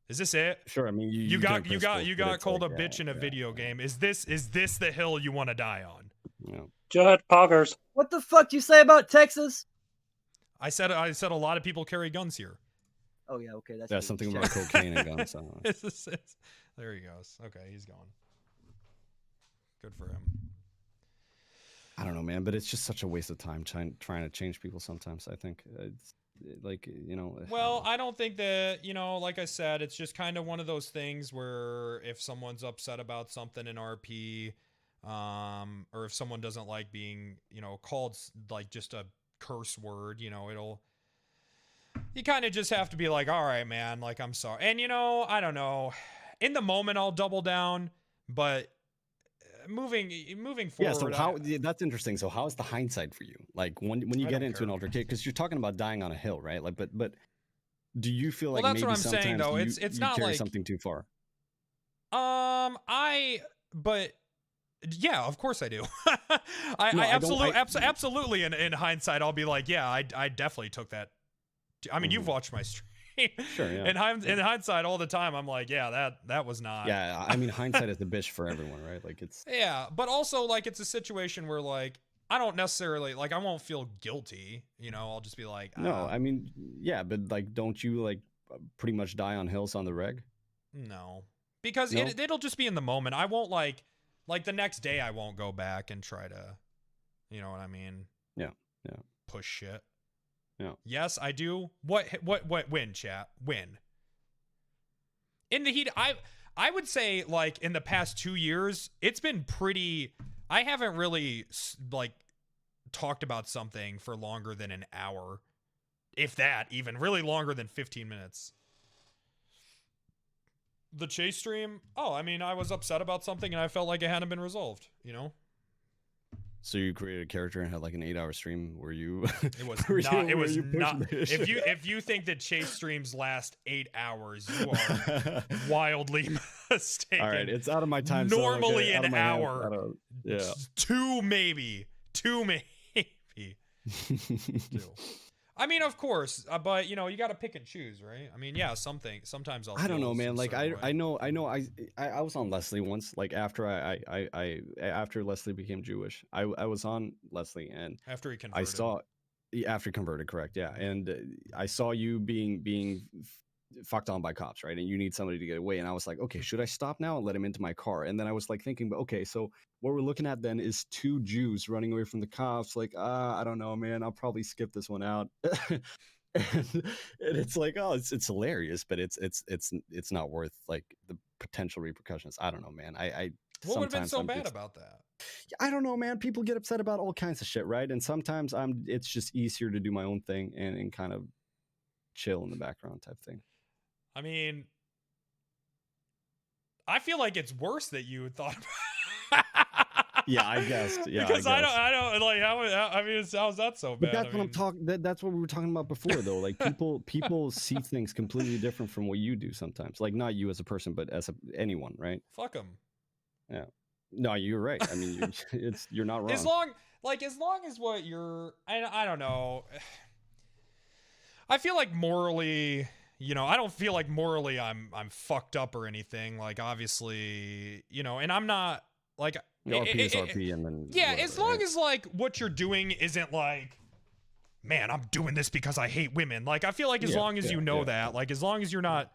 B: Is this it?
N: Sure. I mean, you
B: got
N: get principles, but it's
B: called
N: like,
B: a bitch in a video game. Is this the hill you want to die on?
N: Yeah.
M: Judd Poggers.
P: What the fuck you say about Texas?
B: I said a lot of people carry guns here.
P: Oh yeah, okay, that's
N: That's something about cocaine and guns. I don't know.
B: There he goes. Okay, he's gone. Good for him.
N: I don't know, man, but it's just such a waste of time trying to change people sometimes. I think it's like,
B: Well, I don't think that, like I said, it's just kind of one of those things where if someone's upset about something in RP, or if someone doesn't like being, called like just a curse word, you kind of just have to be like, all right, man, like, I'm sorry. And, I don't know. In the moment, I'll double down, but moving forward.
N: Yeah, so that's interesting. So how is the hindsight for you? Like when you get into an altercation, because you're talking about dying on a hill, right? Like, but do you feel like
B: that's
N: maybe
B: what I'm
N: sometimes
B: saying, though.
N: you,
B: It's
N: you
B: not
N: carry
B: like
N: something too far?
B: But yeah, of course I do. Absolutely. In hindsight, I'll be like, yeah, I definitely took that. I mean, you've watched my stream.
N: Sure, yeah.
B: In hindsight, all the time, I'm like, yeah, that was not.
N: Yeah, I mean, hindsight is the bitch for everyone, right? Like it's.
B: Yeah, but also like it's a situation where like I don't necessarily like I won't feel guilty. I'll just be like,
N: No, I mean, yeah, but like, don't you like pretty much die on hills on the reg?
B: No, because
N: No?
B: it'll just be in the moment. I won't like the next day. I won't go back and try to, you know what I mean?
N: Yeah.
B: Push shit.
N: Yeah.
B: Yes, I do. What win, chat? Win. In the heat, I would say like in the past 2 years, it's been pretty. I haven't really like talked about something for longer than an hour, if that, even really longer than 15 minutes. The chase stream. Oh, I mean, I was upset about something and I felt like it hadn't been resolved.
N: So you created a character and had like an 8-hour stream where you.
B: It was not. It was not. If you think that chase streams last 8 hours, you are wildly mistaken.
N: All right, it's out of my time.
B: Normally
N: so, okay,
B: an hour.
N: Yeah.
B: Two maybe. Two. I mean, of course, but you got to pick and choose, right? I mean, yeah, sometimes I'll.
N: I don't know, man. Like I know. I was on Leslie once. Like after after Leslie became Jewish, I was on Leslie and
B: after he converted.
N: After he converted, correct? Yeah, and I saw you being fucked on by cops, right? And you need somebody to get away. And I was like, okay, should I stop now and let him into my car? And then I was like thinking, but okay, so what we're looking at then is 2 Jews running away from the cops. Like, I don't know, man. I'll probably skip this one out. and it's like, oh, it's hilarious, but it's not worth like the potential repercussions. I don't know, man.
B: What would have been so bad about that?
N: I don't know, man. People get upset about all kinds of shit, right? And sometimes it's just easier to do my own thing and kind of chill in the background type thing.
B: I mean, I feel like it's worse that you thought about.
N: Yeah, I guessed. Yeah,
B: because I don't like how. I mean, how's that so bad?
N: But that's what I'm talking. That's what we were talking about before, though. Like people see things completely different from what you do sometimes. Like not you as a person, but as anyone, right?
B: Fuck them.
N: Yeah. No, you're right. I mean, you're not wrong.
B: As long as what you're, I don't know. I feel like morally, you know, I don't feel like morally I'm fucked up or anything. Like, obviously, you know, and I'm not like
N: RP is RP, and then
B: yeah,
N: whatever,
B: as long
N: right?
B: as like what you're doing isn't like, man, I'm doing this because I hate women. Like, I feel like as long as you know that, like, as long as you're not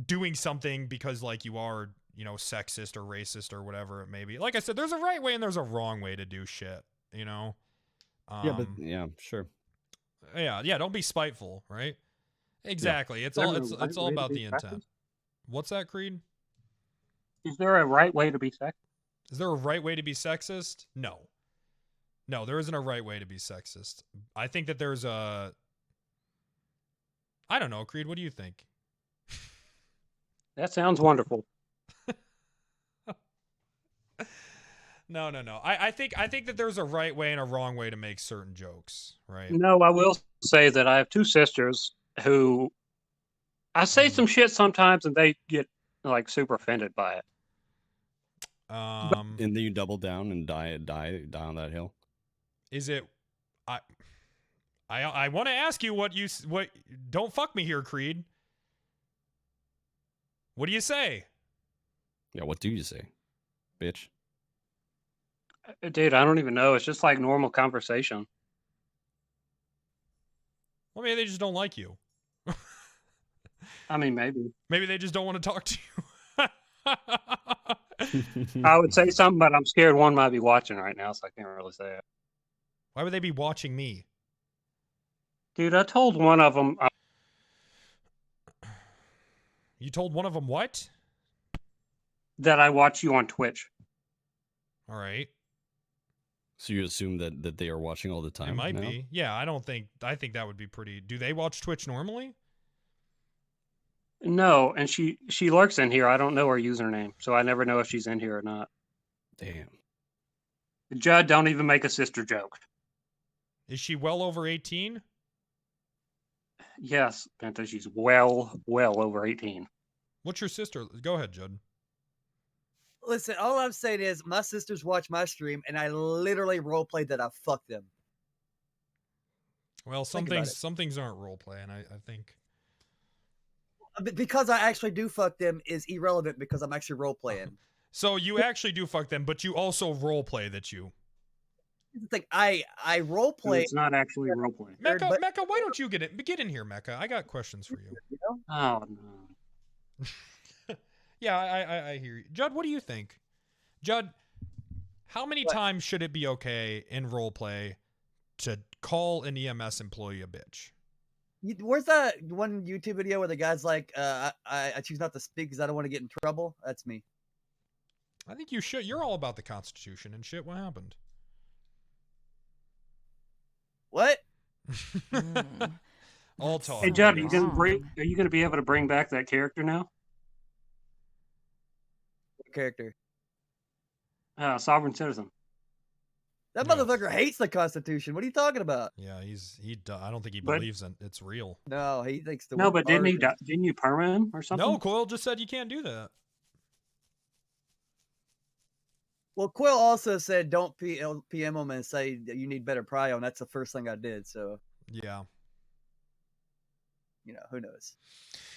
B: doing something because like you are, you know, sexist or racist or whatever it may be. Like I said, there's a right way and there's a wrong way to do shit, you know?
N: Yeah, but yeah, sure.
B: Yeah, don't be spiteful, right? Exactly.
M: Is there a
B: It's
M: right
B: all
M: way to
B: about
M: be
B: the intent.
M: sexist?
B: What's that, Creed?
M: Is there a right way to be sexist?
B: Is there a right way to be sexist? No. No, there isn't a right way to be sexist. I think that there's a... I don't know, Creed, what do you think?
M: That sounds wonderful.
B: No. I think that there's a right way and a wrong way to make certain jokes, right?
M: No, I will say that I have two sisters who I say some shit sometimes and they get like super offended by it.
N: And then you double down and die on that hill.
B: Is it... I want to ask you what don't fuck me here, Creed. What do you say?
N: Yeah, what do you say, bitch?
M: Dude, I don't even know. It's just like normal conversation.
B: Well, maybe they just don't like you.
M: I mean, maybe.
B: Maybe they just don't want to talk to you.
M: I would say something, but I'm scared one might be watching right now, so I can't really say it.
B: Why would they be watching me?
M: Dude, I told one of them.
B: You told one of them what?
M: That I watch you on Twitch.
B: All right.
N: So you assume that they are watching all the time?
B: It might
N: now?
B: be. Yeah, I think that would be pretty... Do they watch Twitch normally?
M: No, and she lurks in here. I don't know her username, so I never know if she's in here or not.
N: Damn.
M: Judd, don't even make a sister joke.
B: Is she well over 18?
M: Yes, Penta, she's well over 18.
B: What's your sister? Go ahead, Judd.
P: Listen, all I'm saying is my sisters watch my stream, and I literally roleplayed that I fucked them.
B: Well, some things aren't roleplay, and I think...
P: Because I actually do fuck them is irrelevant because I'm actually roleplaying.
B: So you actually do fuck them, but you also roleplay that you...
P: The thing, I roleplay...
M: It's not actually roleplay.
B: Mecca, why don't you get in here, Mecca? I got questions for you.
M: Oh, no.
B: Yeah, I hear you. Judd, what do you think? Judd, how many times should it be okay in roleplay to call an EMS employee a bitch?
P: Where's that one YouTube video where the guy's like, I choose not to speak because I don't want to get in trouble? That's me.
B: I think you should. You're all about the Constitution and shit. What happened?
P: What?
B: All talk.
M: Hey, Judd, are you gonna be able to bring back that character now?
P: What character?
M: Sovereign Citizen.
P: That motherfucker hates the Constitution. What are you talking about?
B: Yeah, I don't think he believes it's real.
P: No, he thinks the...
M: No, but didn't you perma him or something?
B: No, Coyle just said you can't do that.
P: Well, Quill also said don't PM him and say that you need better prio, and that's the first thing I did, so...
B: Yeah.
P: You know, who knows?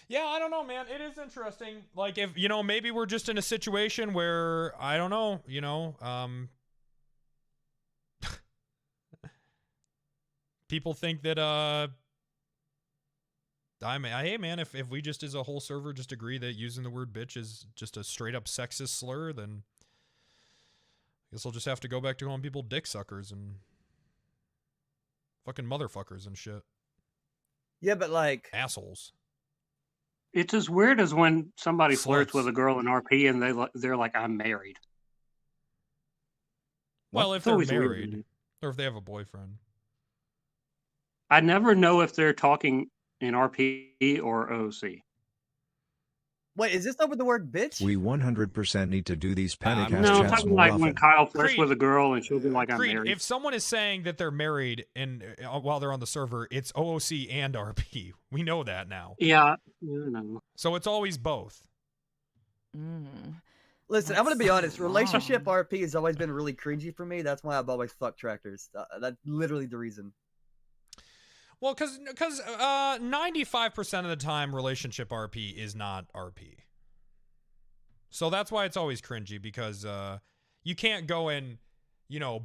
B: Yeah, I don't know, man. It is interesting. Like, if, you know, maybe we're just in a situation where, I don't know, you know, people think that, hey, man, if we just as a whole server just agree that using the word bitch is just a straight up sexist slur, then I guess I'll just have to go back to calling people dick suckers and fucking motherfuckers and shit.
P: Yeah, but like...
B: Assholes.
M: It's as weird as when somebody flirts
B: Sluts.
M: with a girl in RP and they're like, I'm married.
B: Well, if
M: It's
B: they're
M: always weird to
B: married,
M: me.
B: or if they have a boyfriend.
M: I never know if they're talking in RP or OC.
P: Wait, is this over the word bitch?
O: We 100% need to do these Pentacast
M: No, I'm
O: chats
M: talking
O: more
M: like
O: often.
M: when Kyle flirts
B: Creed,
M: with a girl and she'll be like, I'm
B: Creed,
M: married.
B: if someone is saying that they're married and while they're on the server, it's OOC and RP. We know that now.
M: Yeah, you know.
B: So it's always both.
P: Listen, I'm going to be honest. Relationship RP has always been really cringy for me. That's why I've always fucked tractors. That's literally the reason.
B: Well, because 95% of the time, relationship RP is not RP. So that's why it's always cringy, because you can't go and,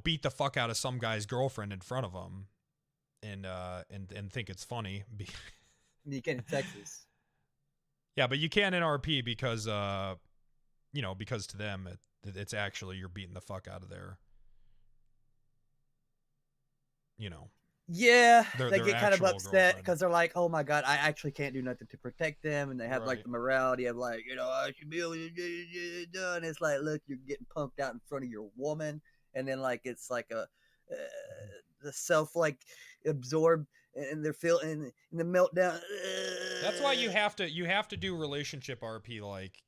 B: beat the fuck out of some guy's girlfriend in front of him and think it's funny.
P: You can in Texas.
B: Yeah, but you can in RP because because to them it's actually you're beating the fuck out of their
P: Yeah,
B: their
P: they get kind of
B: actual
P: upset
B: girlfriend.
P: because they're like, "Oh my god, I actually can't do nothing to protect them," and they have like
B: Right.
P: the morality of like, I should be able to get it done. It's like, look, you're getting punked out in front of your woman, and then like it's like the self like absorbed, and they're feeling in the meltdown.
B: That's why you have to do relationship RP. Like,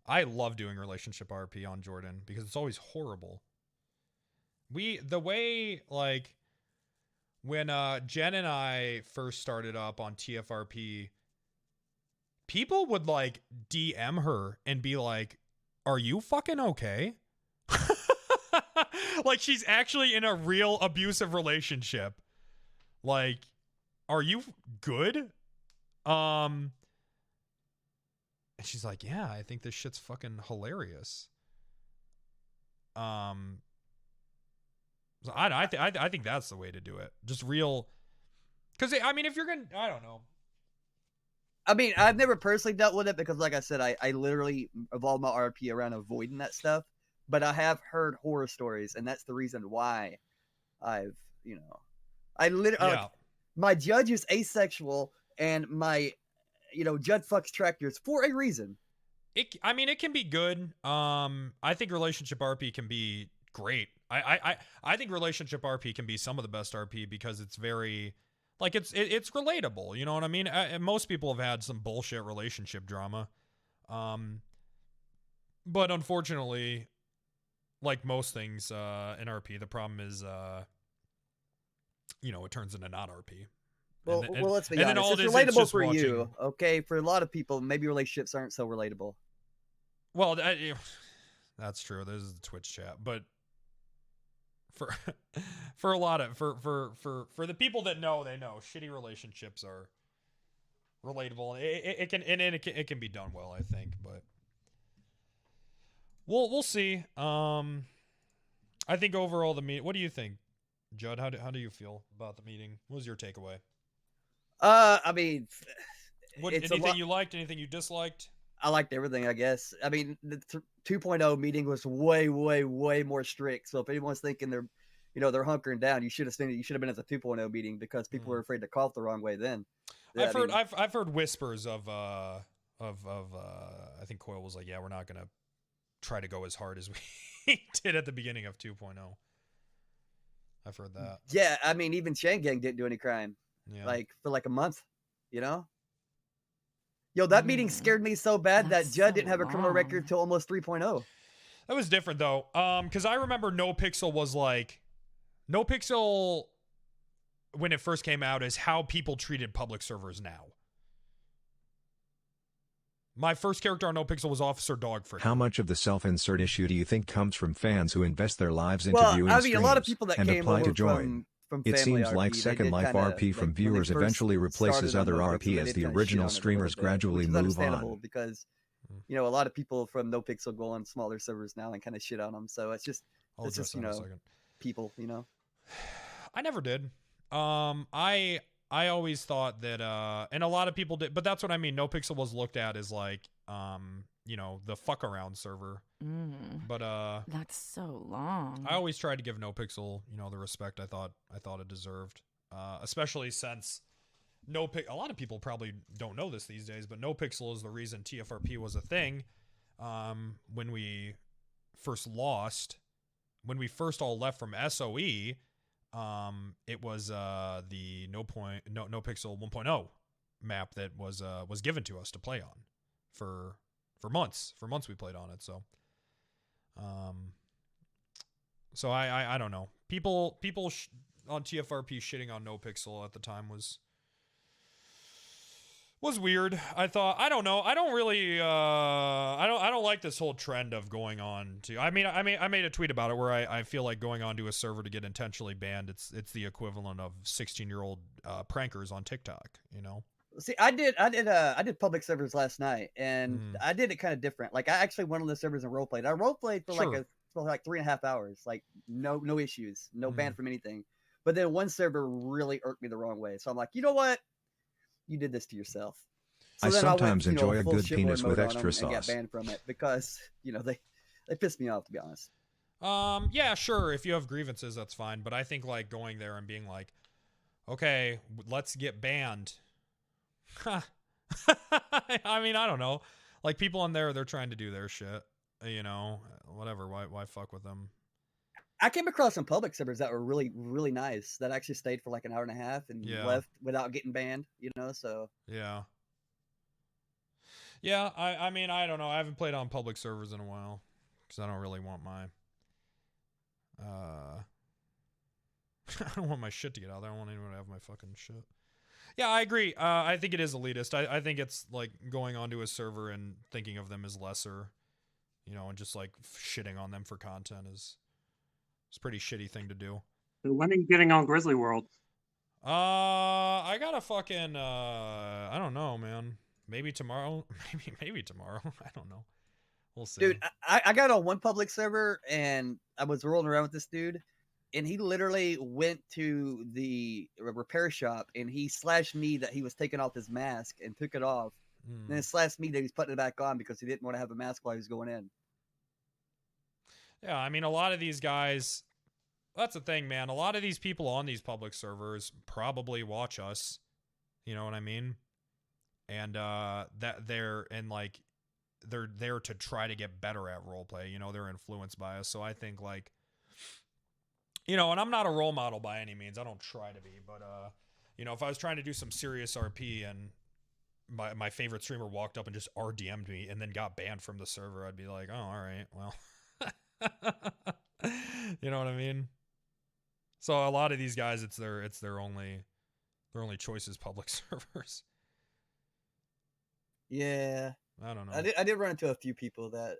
B: I love doing relationship RP on Jordan because it's always horrible. The way like when Jen and I first started up on TFRP, people would like DM her and be like, "Are you fucking okay?" Like she's actually in a real abusive relationship. Like, are you good? And she's like, "Yeah, I think this shit's fucking hilarious." So I think that's the way to do it. Just real, because I mean, if you're gonna, I don't know.
P: I mean, I've never personally dealt with it because, like I said, I literally evolved my RP around avoiding that stuff. But I have heard horror stories, and that's the reason why I've, I literally, my judge is asexual, and my, judge fucks tractors for a reason.
B: I mean, it can be good. I think relationship RP can be great. I think relationship RP can be some of the best RP because it's very, like, it's relatable. You know what I mean? Most people have had some bullshit relationship drama. But unfortunately, like most things in RP, the problem is, it turns into not RP.
P: Well, let's be honest. It's relatable for you, okay? For a lot of people, maybe relationships aren't so relatable.
B: Well, that's true. There's the Twitch chat, but for a lot of for the people that know, they know shitty relationships are relatable. It can be done well, I think, but we'll see. I think overall the meeting. What do you think, Judd? How do you feel about the meeting? What was your takeaway?
P: I mean,
B: anything you liked? Anything you disliked?
P: I liked everything, I guess. I mean, the 2.0 meeting was way, way, way more strict. So if anyone's thinking they're hunkering down, you should have seen it. You should have been at the 2.0 meeting because people were afraid to cough the wrong way then.
B: I've heard whispers of I think Coyle was like, yeah, we're not gonna try to go as hard as we did at the beginning of 2.0. I've heard that.
P: Yeah, I mean, even Shang Gang didn't do any crime.
B: Yeah.
P: Like for like a month, Yo, that meeting scared me so bad that Judd didn't have a criminal record till almost 3.0.
B: That was different though. Because I remember No Pixel was like, No Pixel when it first came out is how people treated public servers now. My first character on No Pixel was Officer Dogfrick.
O: How much of the self-insert issue do you think comes from fans who invest their lives into
P: Well,
O: viewing
P: I mean,
O: streams
P: a lot of people that
O: and
P: came
O: apply
P: over
O: to join?
P: from
O: It
P: Family
O: seems like
P: RP, they
O: Second
P: did
O: Life
P: kinda,
O: RP from
P: like, when they
O: viewers
P: first
O: eventually replaces
P: started on
O: other
P: No Pixel,
O: RP
P: they
O: as
P: did
O: the
P: kinda shit
O: original
P: on it a
O: streamers
P: little bit,
O: gradually
P: which is
O: move
P: understandable
O: on.
P: because a lot of people from No Pixel go on smaller servers now and kind of shit on them. So it's just people,
B: I never did. I always thought that and a lot of people did, but that's what I mean. No Pixel was looked at as like the fuck around server. But
E: that's so long.
B: I always tried to give No Pixel, the respect I thought it deserved. Especially since a lot of people probably don't know this these days, but No Pixel is the reason TFRP was a thing. When we first lost, when we first all left from SOE, it was the No Pixel 1.0 map that was given to us to play on for months. For months we played on it. So I don't know. People on TFRP shitting on No Pixel at the time was was weird. I thought, I don't know. I don't really I don't like this whole trend of going on to I made a tweet about it where I feel like going on to a server to get intentionally banned, it's the equivalent of 16-year-old prankers on TikTok, you know.
P: See, I did public servers last night, and I did it kind of different. Like I actually went on the servers and roleplayed. I roleplayed for like 3.5 hours, like no issues, no ban from anything. But then one server really irked me the wrong way, so I'm like, you know what? You did this to yourself. So
O: I
P: then
O: sometimes
P: went,
O: enjoy a
P: full
O: good
P: shitlord
O: penis with
P: mode on
O: extra
P: them and
O: sauce.
P: got banned from it because they pissed me off, to be honest.
B: Yeah, sure. If you have grievances, that's fine. But I think like going there and being like, okay, let's get banned. I mean, I don't know. Like people on there, they're trying to do their shit. You know, whatever. Why fuck with them?
P: I came across some public servers that were really, really nice that actually stayed for like an hour and a half and left without getting banned, you know, so.
B: Yeah. Yeah, I mean, I don't know. I haven't played on public servers in a while because I don't really want my, I don't want my shit to get out there. I don't want anyone to have my fucking shit. Yeah, I agree. I think it is elitist. I think it's like going onto a server and thinking of them as lesser, you know, and just like shitting on them for content is a pretty shitty thing to do.
M: When are you getting on Grizzly World?
B: I got a fucking, I don't know, man. Maybe tomorrow. Maybe tomorrow. I don't know. We'll see.
P: Dude, I got on one public server and I was rolling around with this dude, and he literally went to the repair shop and he slashed me that he was taking off his mask and took it off. Then it slashed me that he was putting it back on because he didn't want to have a mask while he was going in.
B: Yeah, I mean, a lot of these guys, that's the thing, man. A lot of these people on these public servers probably watch us. You know what I mean? And that they're there to try to get better at roleplay. You know, they're influenced by us. So I think like, you know, and I'm not a role model by any means. I don't try to be, but you know, if I was trying to do some serious RP and my favorite streamer walked up and just RDM'd me and then got banned from the server, I'd be like, oh, all right, well. You know what I mean? So a lot of these guys, it's their only choice is public servers.
P: Yeah,
B: I don't know.
P: I did run into a few people that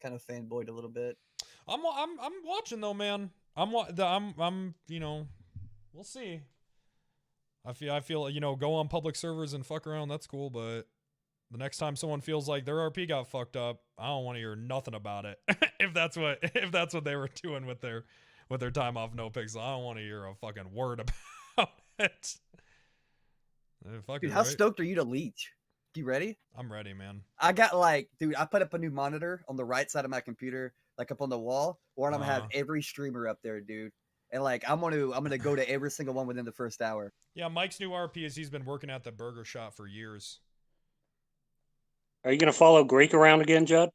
P: kind of fanboyed a little bit.
B: I'm watching though, man. I'm you know, we'll see. I feel you know, go on public servers and fuck around. That's cool, but the next time someone feels like their RP got fucked up, I don't want to hear nothing about it. if that's what they were doing with their time off No Pixel, I don't want to hear a fucking word about it.
P: Dude, how stoked are you to leech? You ready?
B: I'm ready, man.
P: I got like, dude, I put up a new monitor on the right side of my computer, like up on the wall, where I'm gonna have every streamer up there, dude. And like, I'm gonna go to every single one within the first hour.
B: Yeah, Mike's new RP is he's been working at the burger shop for years.
M: Are you going to follow Greek around again, Judd?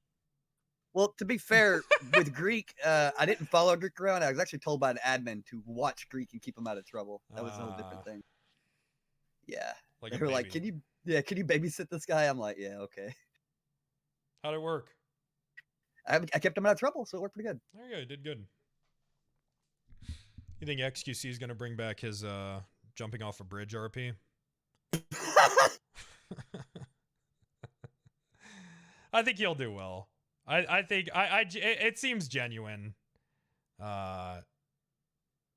P: Well, to be fair, with Greek, I didn't follow Greek around. I was actually told by an admin to watch Greek and keep him out of trouble. That was a whole different thing. Yeah.
B: Like
P: they were like, can you babysit this guy? I'm like, yeah, okay.
B: How'd it work?
P: I kept him out of trouble, so it worked pretty good.
B: There you go, you did good. You think XQC is going to bring back his jumping off a bridge RP? I think he'll do well. I think it seems genuine.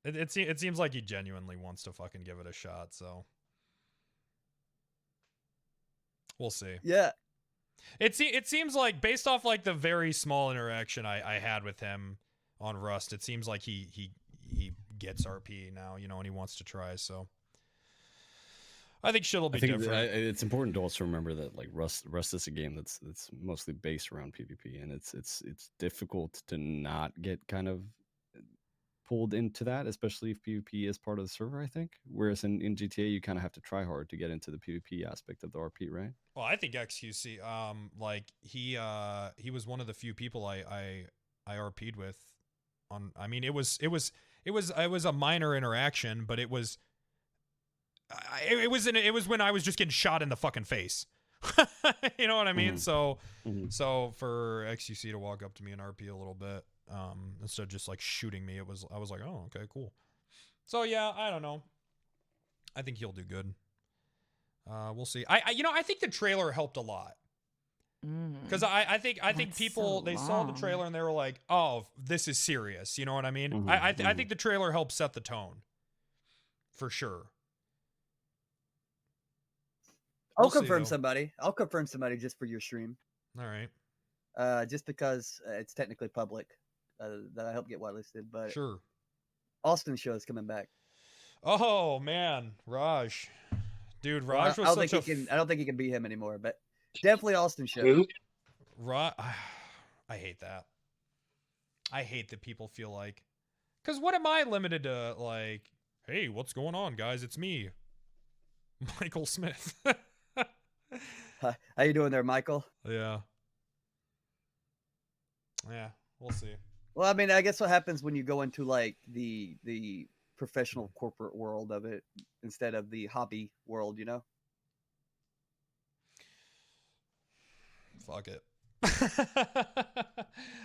B: It seems like he genuinely wants to fucking give it a shot. So we'll see.
P: Yeah.
B: It seems like based off like the very small interaction I had with him on Rust, it seems like he gets RP now, you know, and he wants to try. So I think shit'll be different.
N: It's important to also remember that like Rust is a game that's mostly based around PvP, and it's difficult to not get kind of pulled into that, especially if PvP is part of the server, I think. Whereas in GTA, you kind of have to try hard to get into the PvP aspect of the RP, right?
B: Well, I think XQC, like he was one of the few people I RP'd with on. I mean, it was a minor interaction, but it was when I was just getting shot in the fucking face. You know what I mean?
N: Mm-hmm.
B: So for XQC to walk up to me and RP a little bit, instead of just like shooting me, I was like, oh, okay, cool. So yeah, I don't know. I think he'll do good. We'll see. I think the trailer helped a lot. Because I think people they saw the trailer and they were like, oh, this is serious. You know what I mean? I think the trailer helped set the tone. For sure.
P: I'll confirm somebody. I'll confirm somebody just for your stream.
B: All right.
P: Just because it's technically public, that I help get whitelisted. But
B: sure.
P: Austin show is coming back.
B: Oh man, Raj, dude, Raj was such a.
P: I don't think he can beat him anymore, but definitely Austin show.
B: Raj, I hate that. I hate that people feel like, because what am I limited to? Like, hey, what's going on, guys? It's me, Michael Smith.
P: How you doing there, Michael?
B: Yeah. Yeah, we'll see.
P: Well, I mean, I guess what happens when you go into like the professional corporate world of it instead of the hobby world, you know?
B: Fuck it.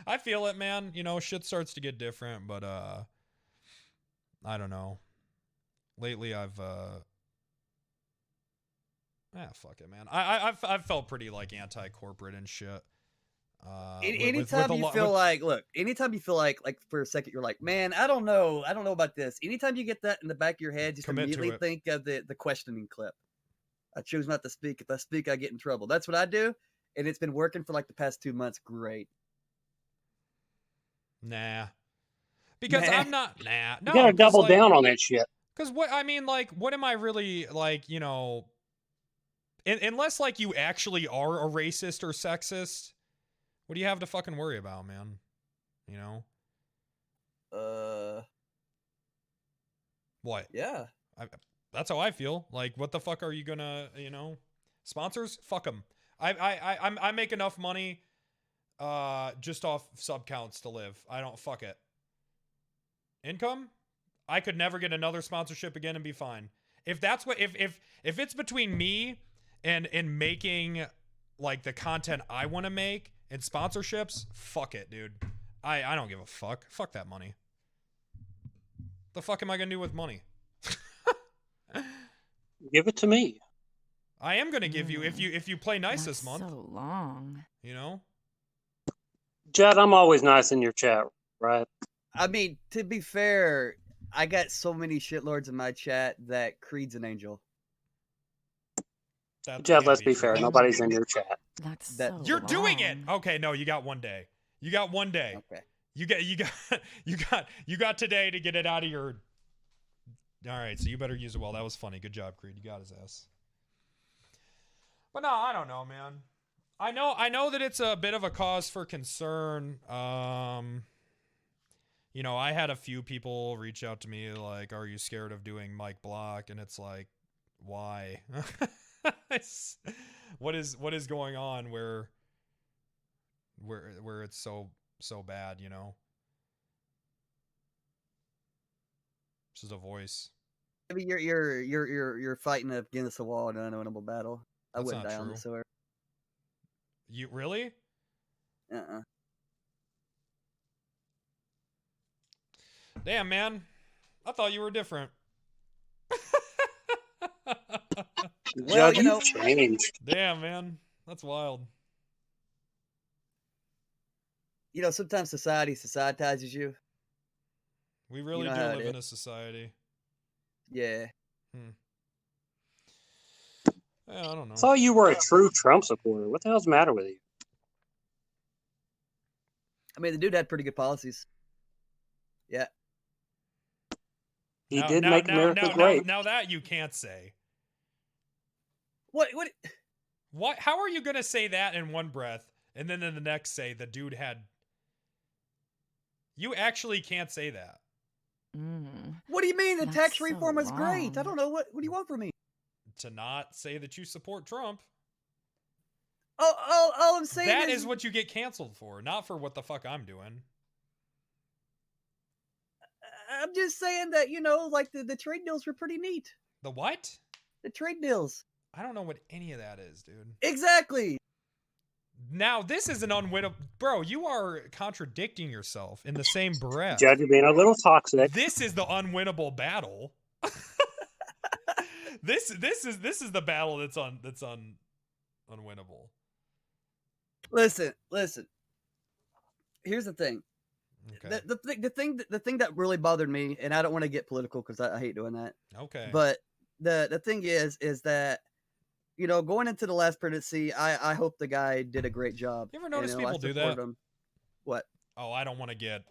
B: I feel it, man. You know, shit starts to get different, but I don't know. Lately I've fuck it, man. I've felt pretty like anti-corporate and shit.
P: Anytime you feel like for a second you're like, man, I don't know about this. Anytime you get that in the back of your head, just immediately think of the questioning clip. I choose not to speak. If I speak, I get in trouble. That's what I do, and it's been working for like the past 2 months. Great.
B: Nah. Because I'm not. Nah. No,
M: you gotta double down on that shit.
B: Because what I mean, like, what am I really like? You know, unless like you actually are a racist or sexist. What do you have to fucking worry about, man? You know? What?
P: Yeah.
B: That's how I feel. Like, what the fuck are you gonna, you know? Sponsors? Fuck them. I make enough money just off sub counts to live. I don't, fuck it. Income? I could never get another sponsorship again and be fine. If that's what, if it's between me and making like the content I want to make, and sponsorships, fuck it, dude. I don't give a fuck. Fuck that money. The fuck am I gonna do with money?
M: Give it to me.
B: I am gonna give you if you play nice this month.
E: So long.
B: You know?
M: Judd, I'm always nice in your chat, right?
P: I mean, to be fair, I got so many shitlords in my chat that Creed's an angel.
M: Judd, let's be fair. Nobody's in your chat.
E: That's
B: You're doing it. Okay, no, you got one day. You got one day.
P: Okay.
B: You got today to get it out of your. All right, so you better use it well. That was funny. Good job, Creed. You got his ass. But no, I don't know, man. I know that it's a bit of a cause for concern. You know, I had a few people reach out to me like, "Are you scared of doing Mike Block?" And it's like, why? What is going on where it's so bad, you know? This is a voice.
P: I mean, you're fighting against the wall in an unwinnable battle. I
B: That's
P: wouldn't
B: not
P: die on
B: true.
P: the sword.
B: You really? Damn, man. I thought you were different.
P: Well, you know,
M: changed.
B: Damn, man. That's wild.
P: You know, sometimes society societizes you.
B: We really
P: know
B: do
P: how
B: live
P: it
B: in a
P: is.
B: society.
P: Yeah.
B: I don't know.
M: I thought you were a true Trump supporter. What the hell's the matter with you?
P: I mean, the dude had pretty good policies. Yeah.
M: He did make America great.
B: Now that you can't say.
P: What?
B: How are you gonna say that in one breath and then in the next say the dude had? You actually can't say that.
P: What do you mean? The
E: That's
P: tax
E: so
P: reform is great. I
E: long.
P: don't know what do you want from me?
B: To not say that you support Trump.
P: All I'm saying
B: That is what you get canceled for, not for what the fuck I'm doing.
P: I'm just saying that, you know, like the trade deals were pretty neat.
B: The what?
P: The trade deals.
B: I don't know what any of that is, dude.
P: Exactly.
B: Now, this is an unwinnable... Bro, you are contradicting yourself in the same breath.
M: Judd, you're being a little toxic.
B: This is the unwinnable battle. This is the battle that's unwinnable.
P: Listen. Here's the thing.
B: Okay.
P: The thing that really bothered me, and I don't want to get political because I hate doing that.
B: Okay.
P: But the thing is that, you know, going into the last presidency, I hope the guy did a great job.
B: You ever notice
P: I
B: people do that?
P: support him. What?
B: Oh, I don't want to get,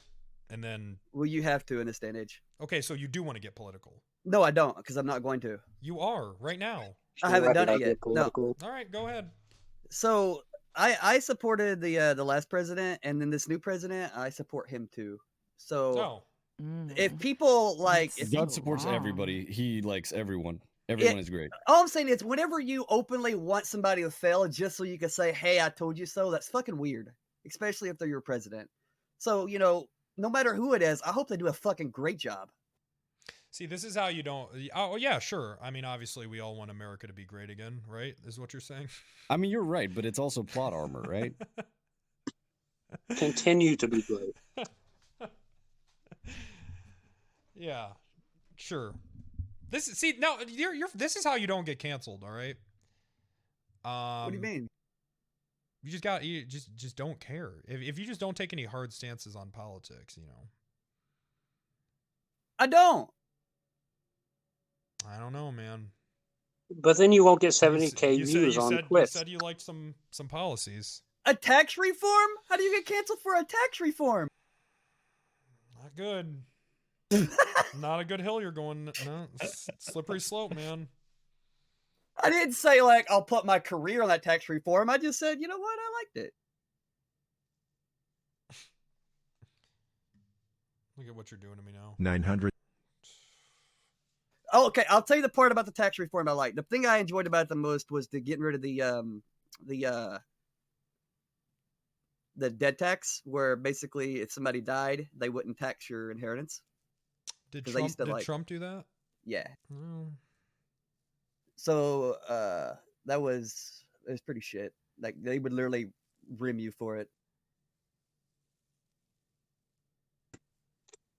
B: and then.
P: Well, you have to in this day and age.
B: Okay, so you do want to get political.
P: No, I don't, because I'm not going to.
B: You are right now.
P: I haven't done it yet. No.
B: All right, go ahead.
P: So I supported the last president, and then this new president, I support him too. So if people like, if
N: God supports everybody, he likes everyone. Everyone is great.
P: All I'm saying is, whenever you openly want somebody to fail just so you can say, "Hey, I told you so," that's fucking weird, especially if they're your president. So, you know, no matter who it is, I hope they do a fucking great job.
B: See, this is how you don't. Oh, yeah, sure. I mean, obviously, we all want America to be great again, right? Is what you're saying?
N: I mean, you're right, but it's also plot armor, right?
M: Continue to be great.
B: Yeah, sure. This is how you don't get canceled, all right?
P: What do you mean?
B: You just don't care. If you just don't take any hard stances on politics, you know.
P: I don't.
B: I don't know, man.
M: But then you won't get 70K views on
B: You
M: Twitch.
B: said you liked some policies.
P: A tax reform? How do you get canceled for a tax reform?
B: Not good. Not a good hill you're going. No, slippery slope, man.
P: I didn't say, like, I'll put my career on that tax reform. I just said, you know what? I liked it.
B: Look at what you're doing to me now.
O: 900.
P: Oh, okay, I'll tell you the part about the tax reform I liked. The thing I enjoyed about it the most was the getting rid of the dead tax, where basically if somebody died, they wouldn't tax your inheritance.
B: Did
P: 'Cause they used to,
B: Trump do that?
P: Yeah.
B: Mm.
P: So it was pretty shit. Like, they would literally rim you for it.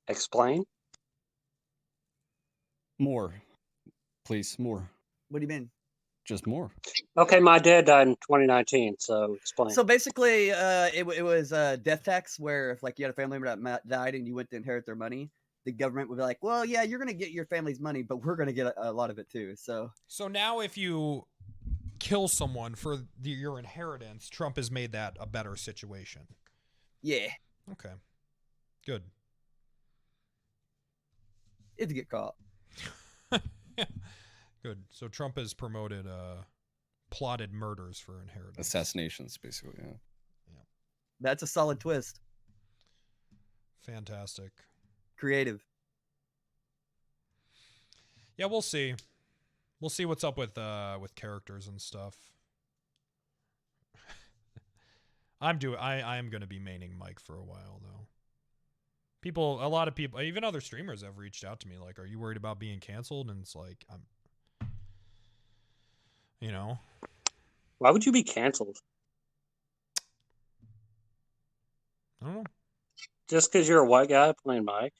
M: Explain.
N: More, please, more.
P: What do you mean?
N: Just more.
M: Okay, my dad died in 2019, so explain.
P: So basically, it was death tax, where if, like, you had a family member that died and you went to inherit their money, the government would be like, well, yeah, you're going to get your family's money, but we're going to get a lot of it too. So
B: now if you kill someone for your inheritance, Trump has made that a better situation.
P: Yeah.
B: Okay. Good.
P: If you get caught.
B: Good. So Trump has promoted plotted murders for inheritance.
N: Assassinations, basically, yeah.
P: That's a solid twist.
B: Fantastic.
P: Creative.
B: Yeah, we'll see. We'll see what's up with characters and stuff. I am going to be maining Mike for a while though. A lot of people, even other streamers have reached out to me like, "Are you worried about being canceled?" And it's like, you know.
M: Why would you be canceled?
B: I don't know.
M: Just because you're a white guy playing Mike?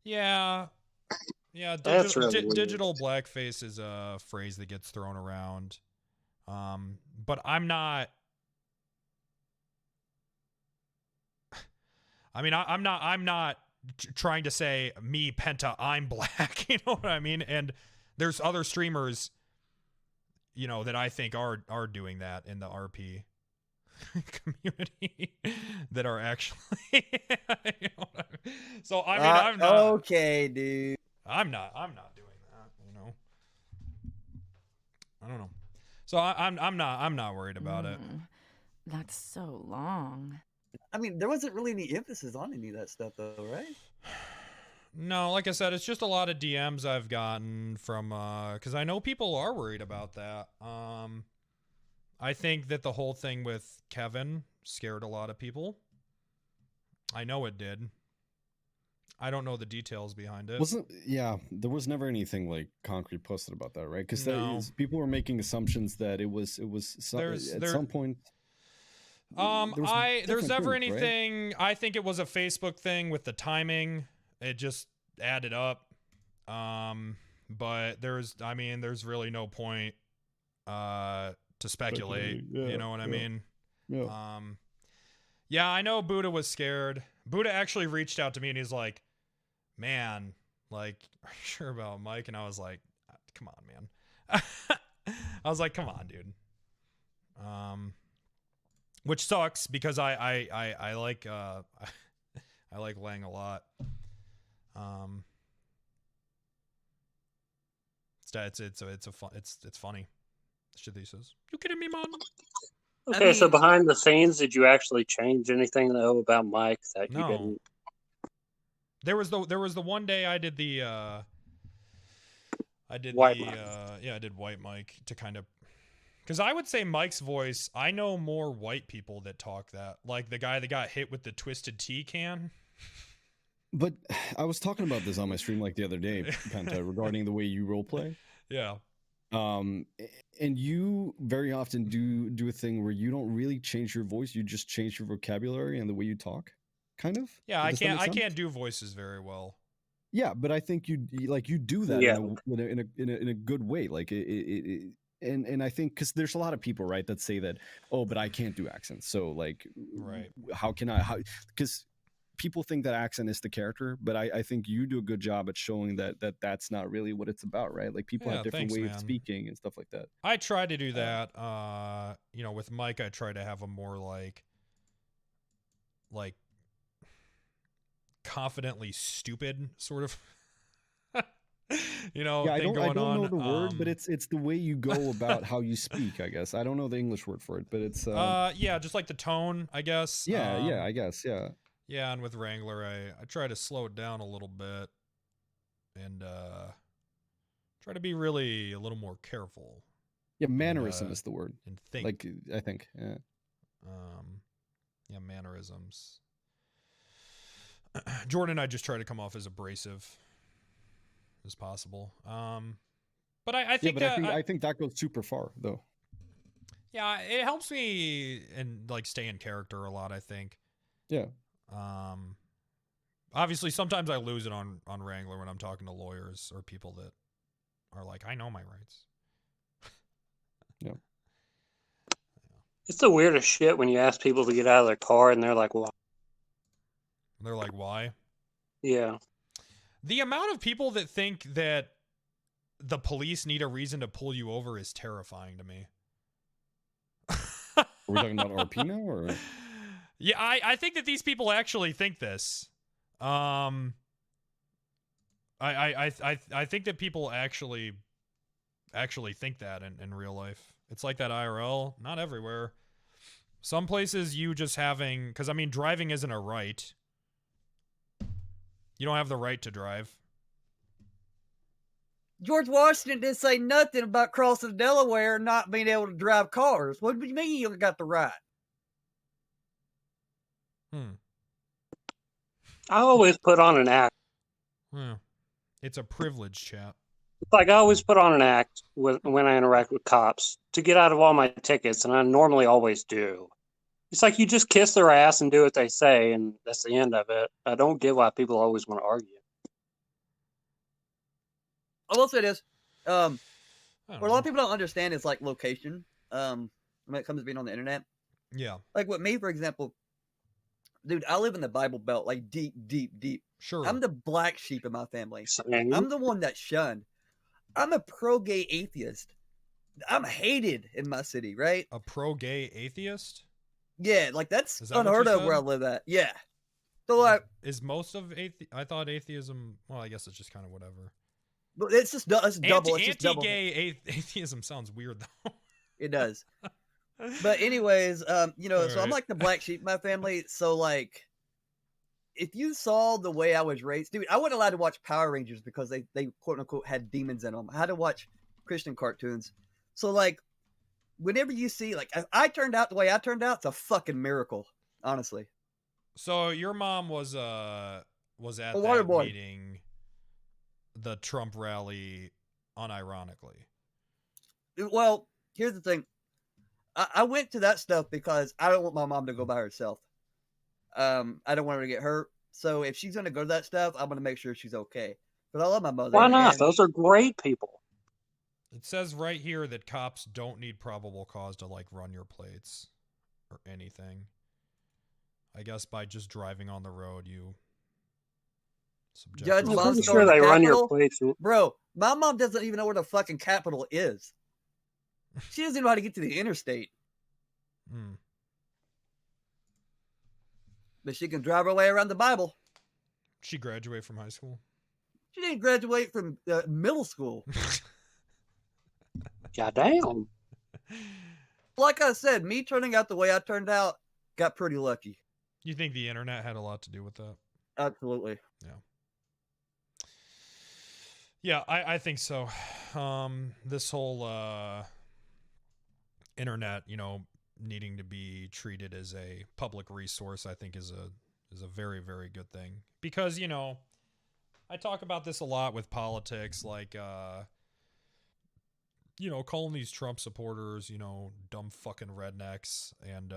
B: Yeah. Yeah,
M: That's really weird.
B: digital blackface is a phrase that gets thrown around. But I'm not. I mean, I'm not trying to say me, Penta, I'm black. You know what I mean? And there's other streamers, you know, that I think are doing that in the RP community that are actually. You know what I mean? So I mean, I'm not.
P: Okay, dude.
B: I'm not doing that. You know. I don't know. So I'm not worried about it.
E: That's so long.
P: I mean, there wasn't really any emphasis on any of that stuff, though, right?
B: No, like I said, it's just a lot of DMs I've gotten from, because I know people are worried about that. I think that the whole thing with Kevin scared a lot of people. I know it did. I don't know the details behind it.
N: There was never anything like concrete posted about that, right? Because
B: No.
N: people were making assumptions that it was at some point.
B: There's never anything. Right? I think it was a Facebook thing with the timing. It just added up. but there's really no point to speculate.
H: Yeah,
B: you know what I mean?
H: Yeah.
B: Yeah, I know Buddha was scared. Buddha actually reached out to me and he's like, man, like, are you sure about Mike? And I was like, come on, man. I was like, come on, dude. Which sucks because I like I like Lang a lot. It's funny. Shit he says. You kidding me, mom?
M: Okay, so behind the scenes, did you actually change anything though about Mike that you
B: No.
M: didn't?
B: There was the one day I did the
M: White Mike.
B: I did White Mike to kind of, because I would say Mike's voice, I know more white people that talk that, like the guy that got hit with the twisted tea can.
N: But I was talking about this on my stream like the other day, Penta, regarding the way you roleplay.
B: Yeah.
N: And you very often do a thing where you don't really change your voice, you just change your vocabulary and the way you talk, kind of.
B: Yeah,
N: Does that make
B: I
N: sense?
B: can't do voices very well.
N: Yeah, but I think you do that
M: Yeah.
N: in a good way, like and I think because there's a lot of people, right, that say that, oh, but I can't do accents, so like,
B: right,
N: how because people think that accent is the character, but I think you do a good job at showing that's not really what it's about, right? Like people
B: Yeah,
N: have different
B: thanks,
N: ways
B: man.
N: of speaking and stuff like that.
B: I try to do that. With Mike, I try to have a more like confidently stupid sort of
N: Yeah, I
B: thing
N: don't
B: going on.
N: know the word, but it's the way you go about how you speak, I guess. I don't know the English word for it, but it's
B: yeah, just like the tone, I guess.
N: yeah, I guess, yeah.
B: Yeah, and with Wrangler, I try to slow it down a little bit and try to be really a little more careful.
N: Yeah, mannerism is the word.
B: And think.
N: Like, I think, yeah.
B: Yeah, mannerisms. Jordan and I just try to come off as abrasive as possible. But I think
N: I think that goes super far though.
B: Yeah, it helps me and like stay in character a lot, I think.
N: Yeah.
B: Obviously sometimes I lose it on Wrangler when I'm talking to lawyers or people that are like, I know my rights.
N: Yeah.
M: It's the weirdest shit when you ask people to get out of their car and they're like, "Why?"
B: They're like, "Why?"
M: Yeah.
B: The amount of people that think that the police need a reason to pull you over is terrifying to me.
N: Are we talking about RP now, or?
B: Yeah, I think that these people actually think this. I think that people actually think that in real life. It's like that IRL, not everywhere. Some places you just having, because I mean driving isn't a right. You don't have the right to drive.
P: George Washington didn't say nothing about crossing Delaware and not being able to drive cars. What do you mean you got the right?
M: I always put on an act.
B: Yeah. It's a privilege, chat.
M: Like I always put on an act when I interact with cops to get out of all my tickets, and I normally always do. It's like you just kiss their ass and do what they say, and that's the end of it. I don't get why people always want to argue.
P: I will say this. What a lot of people don't understand is like location. When it comes to being on the internet.
B: Yeah.
P: Like with me, for example, dude, I live in the Bible Belt, like deep, deep, deep.
B: Sure.
P: I'm the black sheep in my family.
M: Same.
P: I'm the one that's shunned. I'm a pro-gay atheist. I'm hated in my city, right?
B: A pro-gay atheist?
P: Yeah, like that's
B: Is that
P: unheard
B: what you
P: of where I
B: said?
P: live at. Yeah. So like,
B: Is most of I thought atheism, well, I guess it's just kind of whatever.
P: but it's just it's double. It's just double.
B: Anti-gay atheism sounds weird though.
P: It does. But anyways, so I'm
B: Alright.
P: like the black sheep in my family. So like, if you saw the way I was raised, dude, I wasn't allowed to watch Power Rangers because they quote unquote had demons in them. I had to watch Christian cartoons. So like, whenever you see like I turned out the way I turned out, it's a fucking miracle, honestly.
B: So your mom was at
P: A water
B: that
P: boy.
B: meeting, the Trump rally, unironically.
P: Well, here's the thing. I went to that stuff because I don't want my mom to go by herself. I don't want her to get hurt. So if she's going to go to that stuff, I'm going to make sure she's okay. But I love my mother.
M: Why not?
P: and-
M: Those are great people.
B: It says right here that cops don't need probable cause to like run your plates or anything. I guess by just driving on the road, you.
P: Judge
M: I'm
P: Bob's
M: pretty
P: going
M: sure
P: to the
M: they run your
P: Capitol?
M: plates.
P: Bro, my mom doesn't even know where the fucking Capitol is. She doesn't even know how to get to the interstate.
B: Hmm.
P: But she can drive her way around the Bible.
B: She graduated from high school.
P: She didn't graduate from middle school.
M: Goddamn.
P: Like I said, me turning out the way I turned out got pretty lucky.
B: You think the internet had a lot to do with that?
P: Absolutely.
B: Yeah. Yeah, I think so. This whole internet, needing to be treated as a public resource, I think is a very, very good thing. Because, I talk about this a lot with politics, like calling these Trump supporters, dumb fucking rednecks, and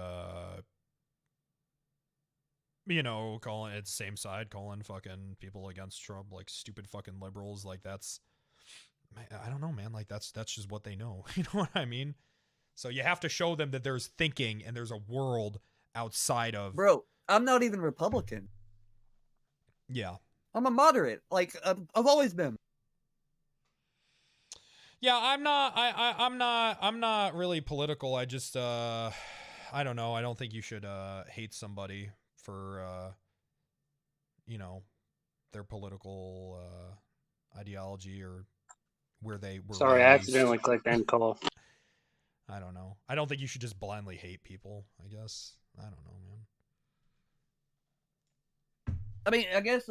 B: calling it same side, calling fucking people against Trump like stupid fucking liberals. Like that's, I don't know, man. Like that's just what they know. You know what I mean? So you have to show them that there's thinking and there's a world outside of.
P: Bro, I'm not even Republican.
B: Yeah.
P: I'm a moderate. Like I've always been.
B: Yeah, I'm not really political. I just I don't know. I don't think you should hate somebody for their political ideology or where they were
M: Sorry, I
B: raised.
M: accidentally clicked end call.
B: I don't know. I don't think you should just blindly hate people, I guess. I don't know, man.
P: I mean, I guess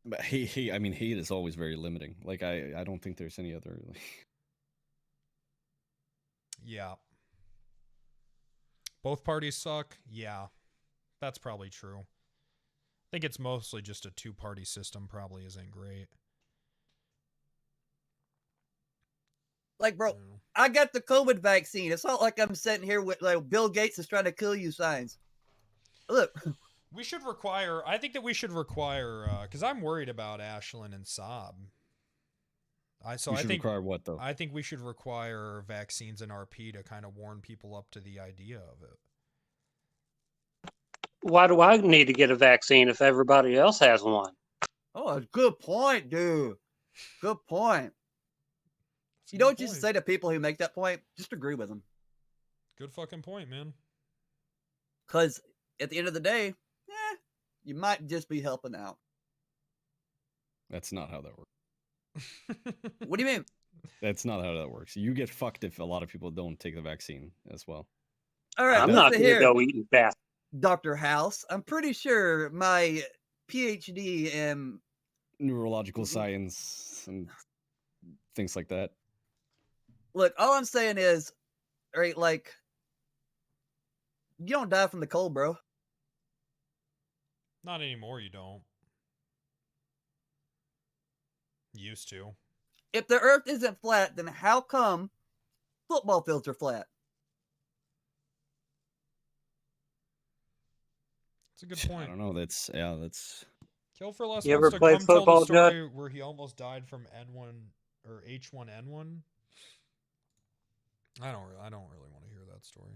N: But hate is always very limiting. Like I don't think there's any other
B: Yeah. Both parties suck? Yeah. That's probably true. I think it's mostly just a two-party system probably isn't great.
P: like, bro, I got the COVID vaccine. It's not like I'm sitting here with like Bill Gates is trying to kill you signs. Look.
B: We should require, I think that we should require, because I'm worried about Ashlyn and Saab. I think
N: require what, though?
B: I think we should require vaccines in RP to kind of warn people up to the idea of it.
M: Why do I need to get a vaccine if everybody else has one?
P: Oh, good point, dude. Good point. You know what you should say to people who make that point? Just agree with them.
B: Good fucking point, man.
P: Because at the end of the day, you might just be helping out.
N: That's not how that works.
P: What do you mean?
N: That's not how that works. You get fucked if a lot of people don't take the vaccine as well.
P: All right,
M: I'm not going to go eating fast.
P: Dr. House, I'm pretty sure my PhD in
N: neurological science and things like that.
P: Look, all I'm saying is, right, like, you don't die from the cold, bro.
B: Not anymore, you don't. Used to.
P: If the earth isn't flat, then how come football fields are flat?
B: It's a good point.
N: I don't know. That's
B: Kill for Less
M: You
B: wants
M: ever
B: to
M: played
B: come tell the
M: football,
B: story where he almost died from N1 or H1N1. I don't really want to hear that story.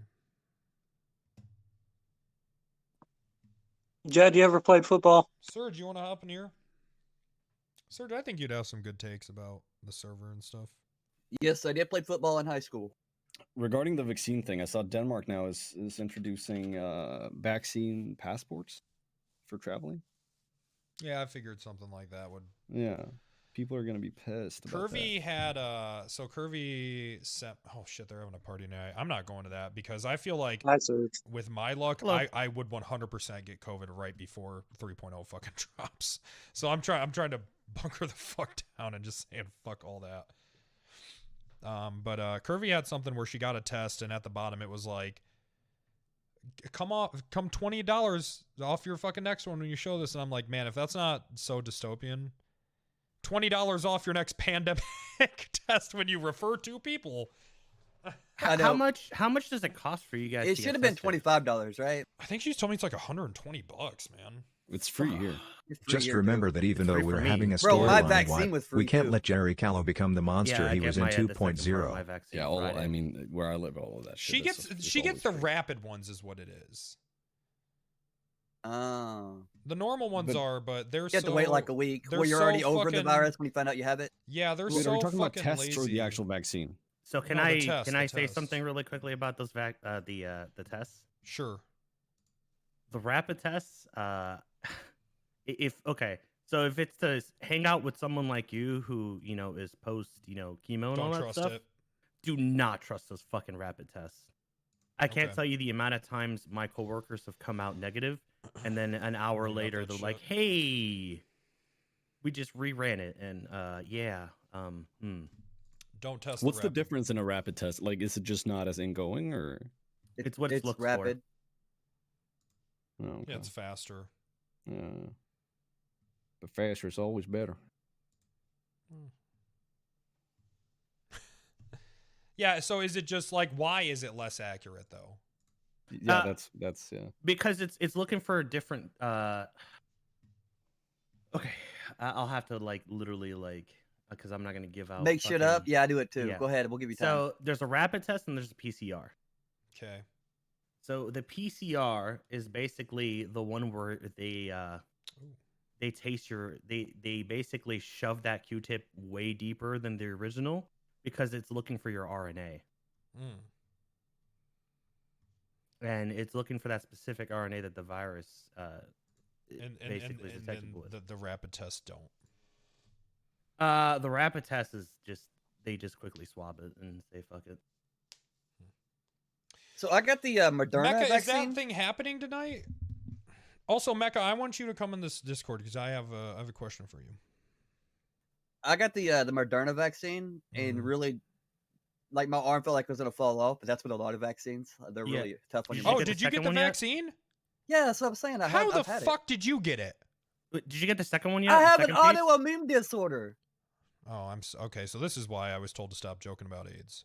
M: Judd, you ever played football?
B: Serge, you want to hop in here? Serge, I think you'd have some good takes about the server and stuff.
P: Yes, I did play football in high school.
N: Regarding the vaccine thing, I saw Denmark now is introducing vaccine passports for traveling.
B: Yeah, I figured something like that would.
N: Yeah, people are gonna be pissed.
B: Curvy had so Curvy sent. Oh shit, they're having a party tonight. I'm not going to that because I feel like with my luck, I would 100% get COVID right before 3.0 fucking drops. So I'm trying to bunker the fuck down and just saying fuck all that. But Curvy had something where she got a test and at the bottom it was like, come $20 off your fucking next one when you show this. And I'm like, man, if that's not so dystopian, $20 off your next pandemic test when you refer two people.
Q: How much does it cost for you guys?
P: It should have been $25, right?
B: I think she's told me it's like $120, man.
N: It's free here.
O: Just remember that even though we're having a
P: Bro, my
O: storyline
P: vaccine was
O: we
P: free
O: can't
P: too.
O: let Jerry Callow become the monster
R: Yeah, I
O: he
R: get
O: was in
R: my, the second part of
O: 2.0.
R: my vaccine
N: Yeah,
R: Friday.
N: I mean, where I live, all of that.
B: She
N: shit
B: gets
N: is
B: she gets the
N: always free.
B: rapid ones, is what it is.
P: Oh.
B: The normal ones are, but they're
P: You have
B: so,
P: to wait like a week.
B: they're
P: Well, you're
B: so
P: already over the
B: fucking-
P: virus when you find out you have it.
B: Yeah, they're
N: Wait,
B: so
N: are we talking about
B: fucking
N: tests or
B: lazy.
N: the actual vaccine?
R: So can
B: No, the
R: I
B: test,
R: can
B: the
R: I say
B: test.
R: something really quickly about those the tests?
B: Sure.
R: The rapid tests, if okay, so if it's to hang out with someone like you who is post chemo and
B: Don't
R: all that
B: trust
R: stuff,
B: it.
R: do not trust those fucking rapid tests. I can't
B: Okay.
R: tell you the amount of times my coworkers have come out negative, and then an hour
B: About
R: later
B: that
R: they're
B: shit.
R: like, "Hey, we just reran it," and
B: Don't test.
N: What's
B: the
N: the
B: rapid.
N: difference in a rapid test? Like, is it just not as ingoing, or?
R: It's what it looks
P: rapid.
N: Oh, okay.
B: Yeah, it's faster.
N: But faster is always better.
B: Yeah, so is it just like, why is it less accurate though?
N: Yeah, that's yeah.
R: because it's looking for a different. Okay, I'll have to literally because I'm not gonna give out.
P: Make shit up. Yeah, I do it too.
R: Yeah.
P: Go ahead. We'll give you time.
R: So there's a rapid test and there's a PCR.
B: Okay.
R: So the PCR is basically the one where they taste they basically shove that Q-tip way deeper than the original because it's looking for your RNA. And it's looking for that specific RNA that the virus basically is detected with.
B: The rapid tests don't.
R: The rapid test is they just quickly swab it and say fuck it.
P: So I got the Moderna
B: Mecca,
P: vaccine.
B: is that thing happening tonight? Also, Mecca, I want you to come in this Discord because I have a question for you.
P: I got the Moderna vaccine, and really, like, my arm felt like it was gonna fall off. But that's what a lot of vaccines. They're really tough on your.
B: Oh, did you get the vaccine?
P: Yeah, that's what I'm saying.
B: How
P: I've
B: the
P: had
B: fuck did you get it?
R: Did you get the second one yet?
P: I
R: The
P: have an
R: second piece?
P: autoimmune disorder.
B: Oh, okay. So this is why I was told to stop joking about AIDS.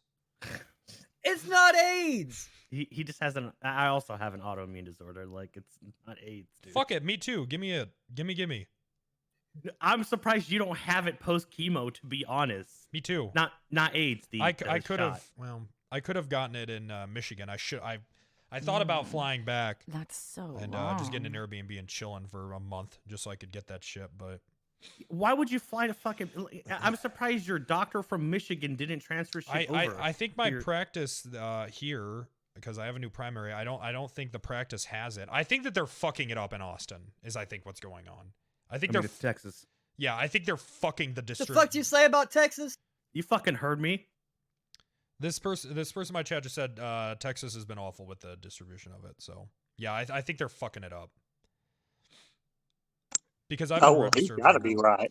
P: It's not AIDS.
R: He just has an. I also have an autoimmune disorder. Like it's not AIDS, dude.
B: Fuck it, me too. Give me it. Gimme.
R: I'm surprised you don't have it post chemo. To be honest,
B: me too.
R: Not AIDS.
B: I could have. Well, I could have gotten it in Michigan. I thought about flying back.
E: That's so
B: and just getting an Airbnb and chilling for a month just so I could get that shit. But
R: why would you fly to fucking? I'm surprised your doctor from Michigan didn't transfer shit over.
B: I think my practice here, because I have a new primary. I don't think the practice has it. I think that they're fucking it up in Austin. Is I think what's going on. I think they're
R: it's Texas.
B: Yeah, I think they're fucking the district.
P: The fuck do you say about Texas?
R: You fucking heard me.
B: This person in my chat just said Texas has been awful with the distribution of it. So yeah, I think they're fucking it up. Because I've been
M: he's
B: registered.
M: got to be right.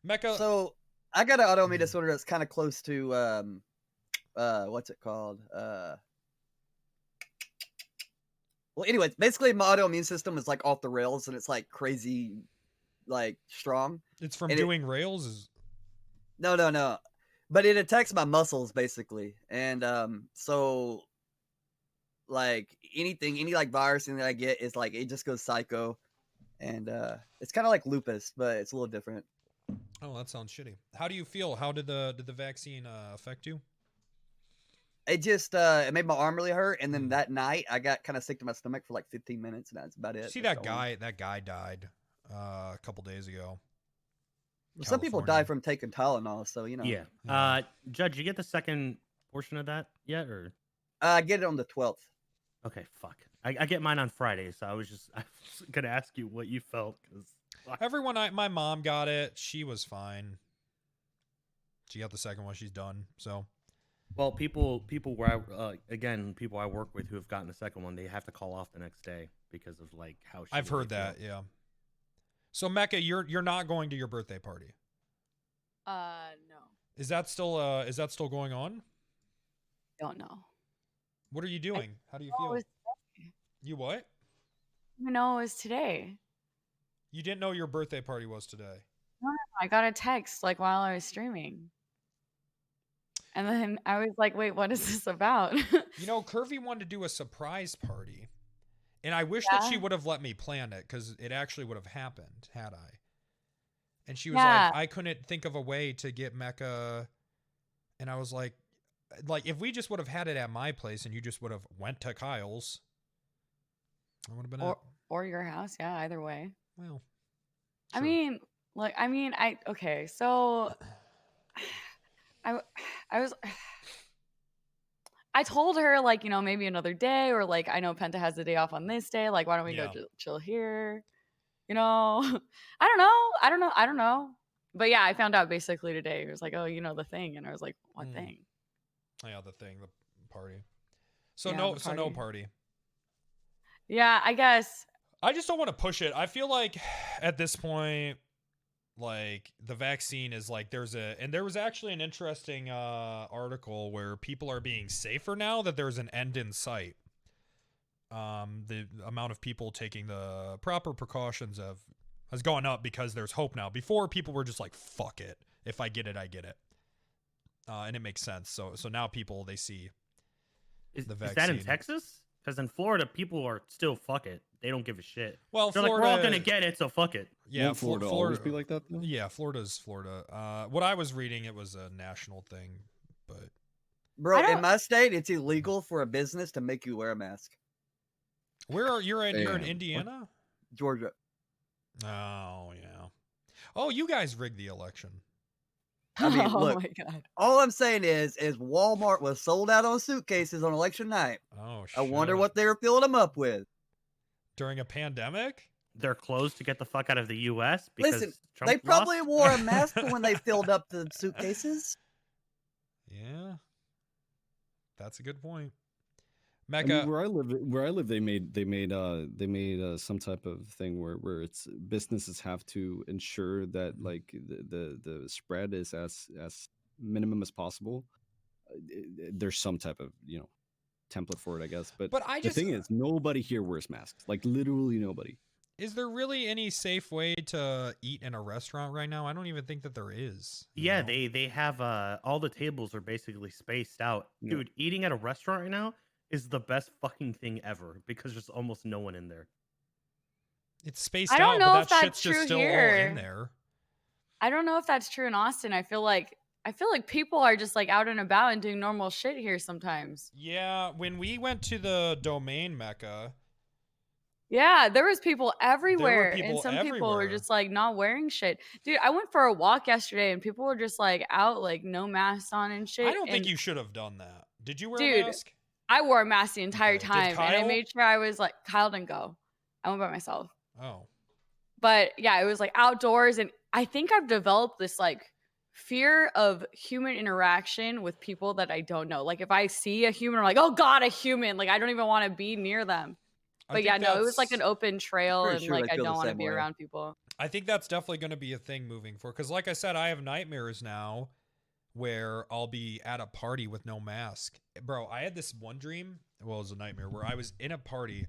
B: Mecca.
P: So I got an autoimmune disorder that's kind of close to what's it called? Well, anyways, basically my autoimmune system is like off the rails and it's like crazy, like strong.
B: It's from
P: And
B: doing rails.
P: No. But it attacks my muscles basically, and so like any like virus thing that I get is like it just goes psycho, and it's kind of like lupus, but it's a little different.
B: Oh, that sounds shitty. How do you feel? How did the vaccine affect you?
P: It just it made my arm really hurt, and then that night I got kind of sick to my stomach for like 15 minutes, and that's about it.
B: See that guy? That guy died a couple days ago.
P: Well, some people die from taking Tylenol, so you know.
R: Yeah. Judge, you get the second portion of that yet, or?
P: I get it on the 12th.
R: Okay, fuck. I get mine on Friday, so I was gonna ask you what you felt because
B: everyone. My mom got it. She was fine. She got the second one. She's done. So.
R: Well, people where people I work with who have gotten the second one, they have to call off the next day because of like how.
B: I've heard that. Yeah. So Mecca, you're not going to your birthday party?
S: No.
B: Is that still going on?
S: Don't know.
B: What are you doing? How do you feel? You what?
S: No, it was today.
B: You didn't know your birthday party was today?
S: No, I got a text like while I was streaming. And then I was like, wait, what is this about?
B: You know, Curvy wanted to do a surprise party. And I wish that she would have let me plan it, because it actually would have happened had I. And she was like, I couldn't think of a way to get Mecca. And I was like, if we just would have had it at my place and you just would have went to Kyle's, I would have been
S: or your house. Yeah, either way.
B: Well,
S: I mean, okay, so I told her, like, you know, maybe another day, or like, I know Penta has the day off on this day. Like, why don't we go chill here? You know, I don't know. But yeah, I found out basically today. It was like, oh, you know, the thing. And I was like, what thing?
B: Yeah, the thing, the party. So
S: Yeah,
B: no,
S: the
B: so no party.
S: Yeah, I guess.
B: I just don't want to push it. I feel like at this point, like the vaccine is like there was actually an interesting article where people are being safer now that there's an end in sight. The amount of people taking the proper precautions has gone up because there's hope now. Before, people were just like, fuck it. If I get it, I get it. And it makes sense. So now people, they see the vaccine.
R: Is that in Texas? Because in Florida, people are still fuck it. They don't give a shit.
B: Well,
R: they're
B: Florida,
R: like, we're all gonna get it, so fuck it.
B: Yeah,
N: Won't Florida always be like that, though?
B: Yeah, Florida's Florida. What I was reading, it was a national thing, but
P: bro, in my state, it's illegal for a business to make you wear a mask.
B: Where are you're in Indiana?
P: Georgia.
B: Oh yeah. Oh, you guys rigged the election.
P: I mean, look,
S: my God.
P: all I'm saying is Walmart was sold out on suitcases on election night.
B: Oh, shit.
P: I wonder what they were filling them up with.
B: During a pandemic?
R: They're closed to get the fuck out of the U.S. because
P: Listen,
R: Trump
P: they probably
R: lost?
P: wore a mask when they filled up the suitcases.
B: Yeah. That's a good point.
N: I
B: Mecca.
N: mean, where I live, they made some type of thing where it's businesses have to ensure that like the spread is as minimum as possible. There's some type of template for it, I guess. But the thing is, nobody here wears masks. Like literally nobody.
B: Is there really any safe way to eat in a restaurant right now? I don't even think that there is.
R: Yeah, they have all the tables are basically spaced out. Dude, eating at a restaurant right now is the best fucking thing ever because there's almost no one in there.
B: It's spaced
S: I don't
B: out,
S: know
B: but
S: if
B: that
S: that's
B: shit's just
S: true
B: still all
S: here.
B: in there.
S: I don't know if that's true in Austin. I feel like people are just like out and about and doing normal shit here sometimes.
B: Yeah, when we went to the domain Mecca.
S: Yeah, there was people everywhere, and
B: people
S: some people were
B: everywhere.
S: just like not wearing shit. Dude, I went for a walk yesterday, and people were just like out, like no masks on and shit.
B: I don't think
S: and-
B: you should have done that. Did you wear
S: Dude,
B: a mask?
S: I wore a mask the entire time, and I
B: Kyle?
S: made sure I was like, Kyle didn't go. I went by myself.
B: Oh.
S: But yeah, it was like outdoors, and I think I've developed this like fear of human interaction with people that I don't know. Like if I see a human, I'm like, oh God, a human. Like I don't even want to be near them. But yeah, no, it was like an open trail, and like I don't want to be around people.
B: I think that's definitely going to be a thing moving forward. Because like I said, I have nightmares now where I'll be at a party with no mask. Bro, I had this one dream. Well, it was a nightmare where I was in a party.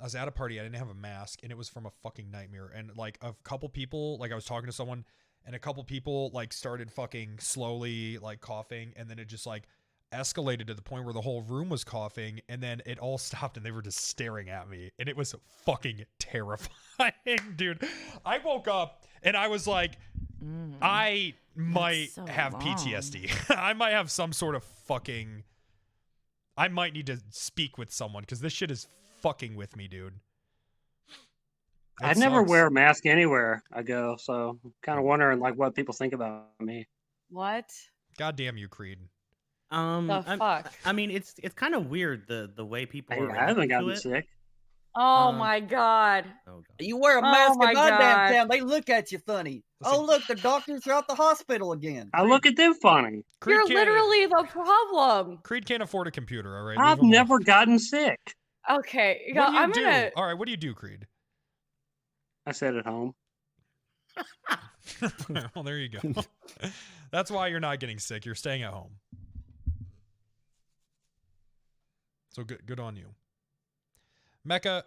B: I was at a party. I didn't have a mask, and it was from a fucking nightmare. And like a couple people, like I was talking to someone, and a couple people like started fucking slowly like coughing, and then it just like escalated to the point where the whole room was coughing, and then it all stopped, and they were just staring at me, and it was fucking terrifying, dude. I woke up and I was like, I might have PTSD. I might have some sort of fucking. I might need to speak with someone because this shit is fucking with me, dude.
M: I never wear a mask anywhere I go, so I'm kind of wondering like what people think about me.
S: What?
B: God damn you, Creed.
S: The fuck?
R: I mean, it's kind of weird the way people are.
M: I haven't
R: reacting to
M: gotten
R: it.
M: sick.
S: Oh my God.
P: You wear a
S: Oh
P: mask
S: my
P: in my damn
S: God.
P: town, they look at you funny. Oh, look, the doctors are at the hospital again.
M: I look at them funny.
S: You're literally the problem.
B: Creed can't afford a computer, all right?
M: I've
B: Leave him
M: never gotten sick.
S: Okay,
B: alone. What do you
S: I'm
B: do?
S: gonna.
B: All right, what do you do, Creed?
M: I sit at home.
B: Well, there you go. That's why you're not getting sick. You're staying at home. So good on you. Mecca.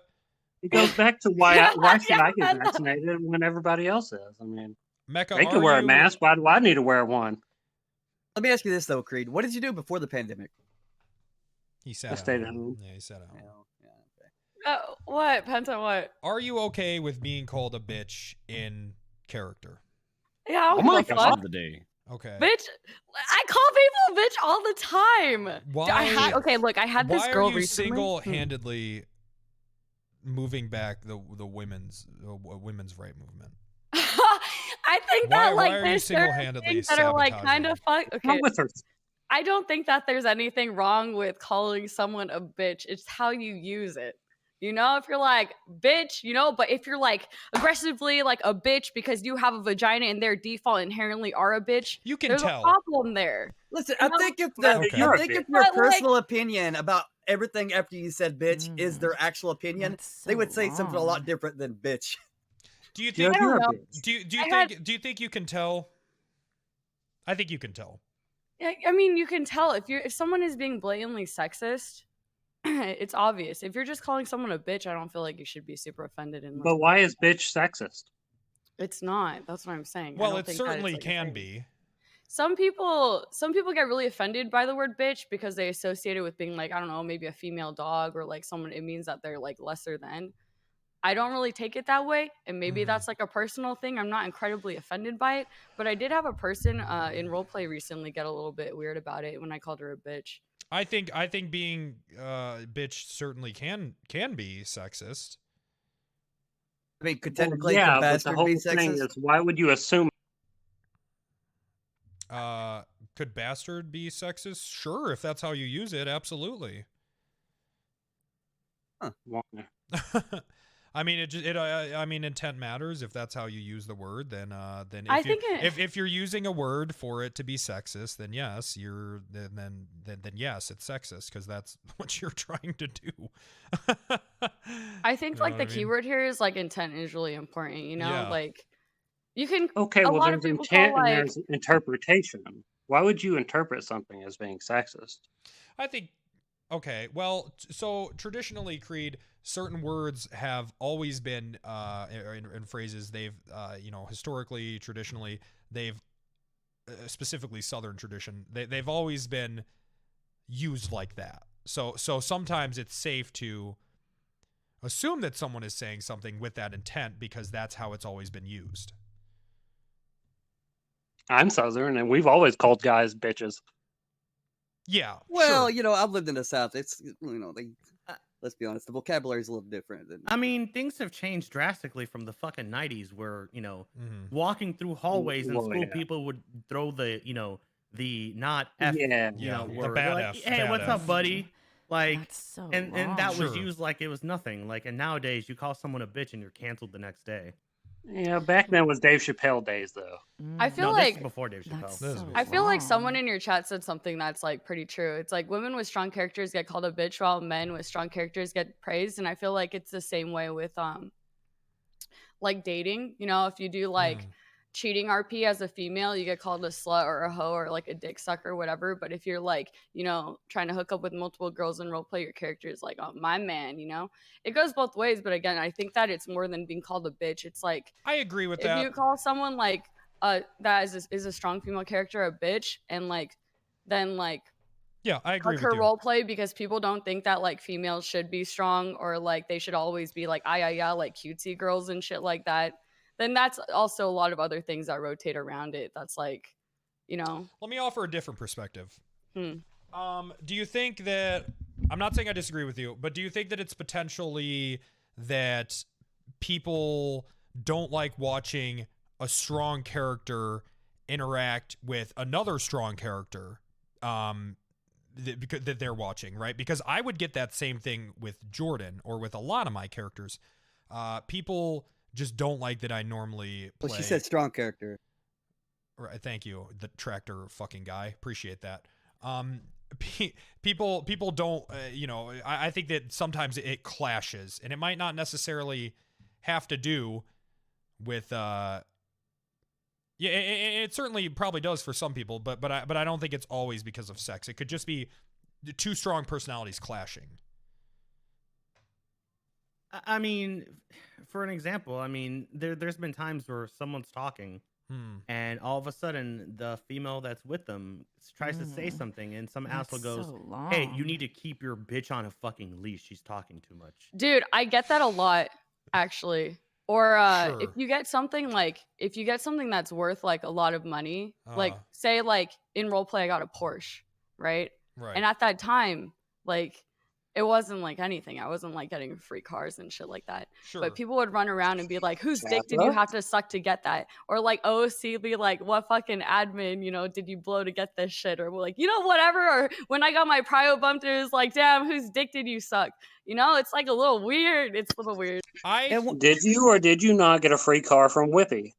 M: It goes back to why should I get vaccinated when everybody else is? I mean,
B: Mecca,
M: they can wear a mask. Why do I need to wear one?
P: Let me ask you this though, Creed. What did you do before the pandemic?
B: He sat
M: I stayed at
B: home.
M: home.
B: Yeah, he sat at home.
S: What, Penta? What?
B: Are you okay with being called a bitch in character?
S: Yeah, I
N: Oh
S: don't
N: my
S: give a
N: question
S: fuck.
N: of the day.
B: Okay.
S: Bitch, I call people bitch all the time.
B: Why?
S: Okay, look, I had this
B: Why
S: girl
B: are you
S: recently.
B: single-handedly moving back the women's right movement?
S: I think
B: Why
S: that like
B: are you
S: there's certain
B: single-handedly
S: things that are like
B: sabotaging
S: kind of fuck. Okay,
M: with her.
S: I don't think that there's anything wrong with calling someone a bitch. It's how you use it. You know, if you're like bitch, you know, but if you're like aggressively like a bitch because you have a vagina and their default inherently are a bitch,
B: you can
S: there's
B: tell.
S: a problem there.
P: Listen,
S: You
P: I
S: know?
P: think if
S: But,
P: your
S: like,
P: personal opinion about everything after you said bitch is their actual opinion, they would say something a lot different than bitch.
B: Do you think?
S: I don't know.
B: Do you think you can tell? I think you can tell.
S: I mean, you can tell if someone is being blatantly sexist, it's obvious. If you're just calling someone a bitch, I don't feel like you should be super offended.
M: But why is bitch sexist?
S: It's not. That's what I'm saying. I
B: Well,
S: don't
B: it
S: think that it's,
B: certainly
S: like, a
B: can
S: thing.
B: be.
S: Some people get really offended by the word bitch because they associate it with being like, I don't know, maybe a female dog or like someone. It means that they're like lesser than. I don't really take it that way, and maybe that's like a personal thing. I'm not incredibly offended by it, but I did have a person in roleplay recently get a little bit weird about it when I called her a bitch.
B: I think being bitch certainly can be sexist.
P: I mean, could technically
M: yeah,
P: could
M: but the
P: bastard
M: whole
P: be
M: thing
P: sexist?
M: is, why would you assume?
B: Could bastard be sexist? Sure, if that's how you use it, absolutely.
M: Why?
B: I mean, I mean, intent matters. If that's how you use the word, then if you're using a word for it to be sexist, then yes, then yes, it's sexist because that's what you're trying to do.
S: I think
B: You know
S: like
B: what
S: the
B: I mean?
S: keyword here is like intent is really important. You know,
B: Yeah.
S: like you can.
M: Okay,
S: a
M: well,
S: lot of
M: there's
S: people call
M: intent and
S: like.
M: there's interpretation. Why would you interpret something as being sexist?
B: I think, okay, well, so traditionally, Creed, certain words have always been, in phrases, they've, historically, traditionally, they've, specifically Southern tradition, they've always been used like that. So sometimes it's safe to assume that someone is saying something with that intent because that's how it's always been used.
M: I'm Southern, and we've always called guys bitches.
B: Yeah.
P: Well,
B: sure.
P: you know, I've lived in the South. It's let's be honest, the vocabulary is a little different.
R: I mean, things have changed drastically from the fucking 90s where,
B: Mm-hmm.
R: walking through hallways in
M: Well,
R: school,
M: yeah.
R: people would throw the, the not F,
M: Yeah.
B: Yeah, the
R: word.
B: bad
R: They're like,
B: F,
R: hey,
B: bad
R: what's
B: F.
R: up, buddy? Like,
E: That's so
R: and that was
B: Sure.
R: used like it was nothing. Like, and nowadays you call someone a bitch and you're canceled the next day.
M: Yeah, back then was Dave Chappelle days, though.
S: I feel
R: No,
S: like
R: this is before Dave Chappelle.
S: I feel like someone in your chat said something that's like pretty true. It's like women with strong characters get called a bitch while men with strong characters get praised, and I feel like it's the same way with like dating. You know, if you do like cheating RP as a female, you get called a slut or a hoe or like a dick sucker or whatever. But if you're like, trying to hook up with multiple girls and roleplay, your character is like, oh, my man, it goes both ways. But again, I think that it's more than being called a bitch. It's like,
B: I agree with
S: if
B: that.
S: you call someone like that is a strong female character a bitch, and like then like
B: yeah, I agree
S: like
B: with
S: her
B: you.
S: role play because people don't think that like females should be strong or like they should always be like like cutesy girls and shit like that, then that's also a lot of other things that rotate around it. That's like,
B: Let me offer a different perspective.
S: Hmm.
B: Do you think that, I'm not saying I disagree with you, but do you think that it's potentially that people don't like watching a strong character interact with another strong character that they're watching, right? Because I would get that same thing with Jordan or with a lot of my characters. People just don't like that I normally play.
P: Well, she said strong character.
B: Right, thank you, the tractor fucking guy. Appreciate that. People don't, I think that sometimes it clashes, and it might not necessarily have to do with, it certainly probably does for some people, but I don't think it's always because of sex. It could just be two strong personalities clashing.
R: I mean, for an example, there's been times where someone's talking and all of a sudden the female that's with them tries to say something, and some asshole goes,
E: so
R: "Hey, you
E: long.
R: need to keep your bitch on a fucking leash. She's talking too much."
S: Dude, I get that a lot, actually. Or
R: Sure.
S: if you get something that's worth like a lot of money, like say like in roleplay I got a Porsche, right?
B: Right.
S: And at that time, like it wasn't like anything. I wasn't like getting free cars and shit like that.
B: Sure.
S: But people would run around and be like, "Whose dick did you have to suck to get that?" Or like OC be like, "What fucking admin, did you blow to get this shit?" Or like, whatever. Or when I got my prio bumped, it was like, "Damn, whose dick did you suck?" It's like a little weird. It's a little weird.
M: Did you or did you not get a free car from Whippy?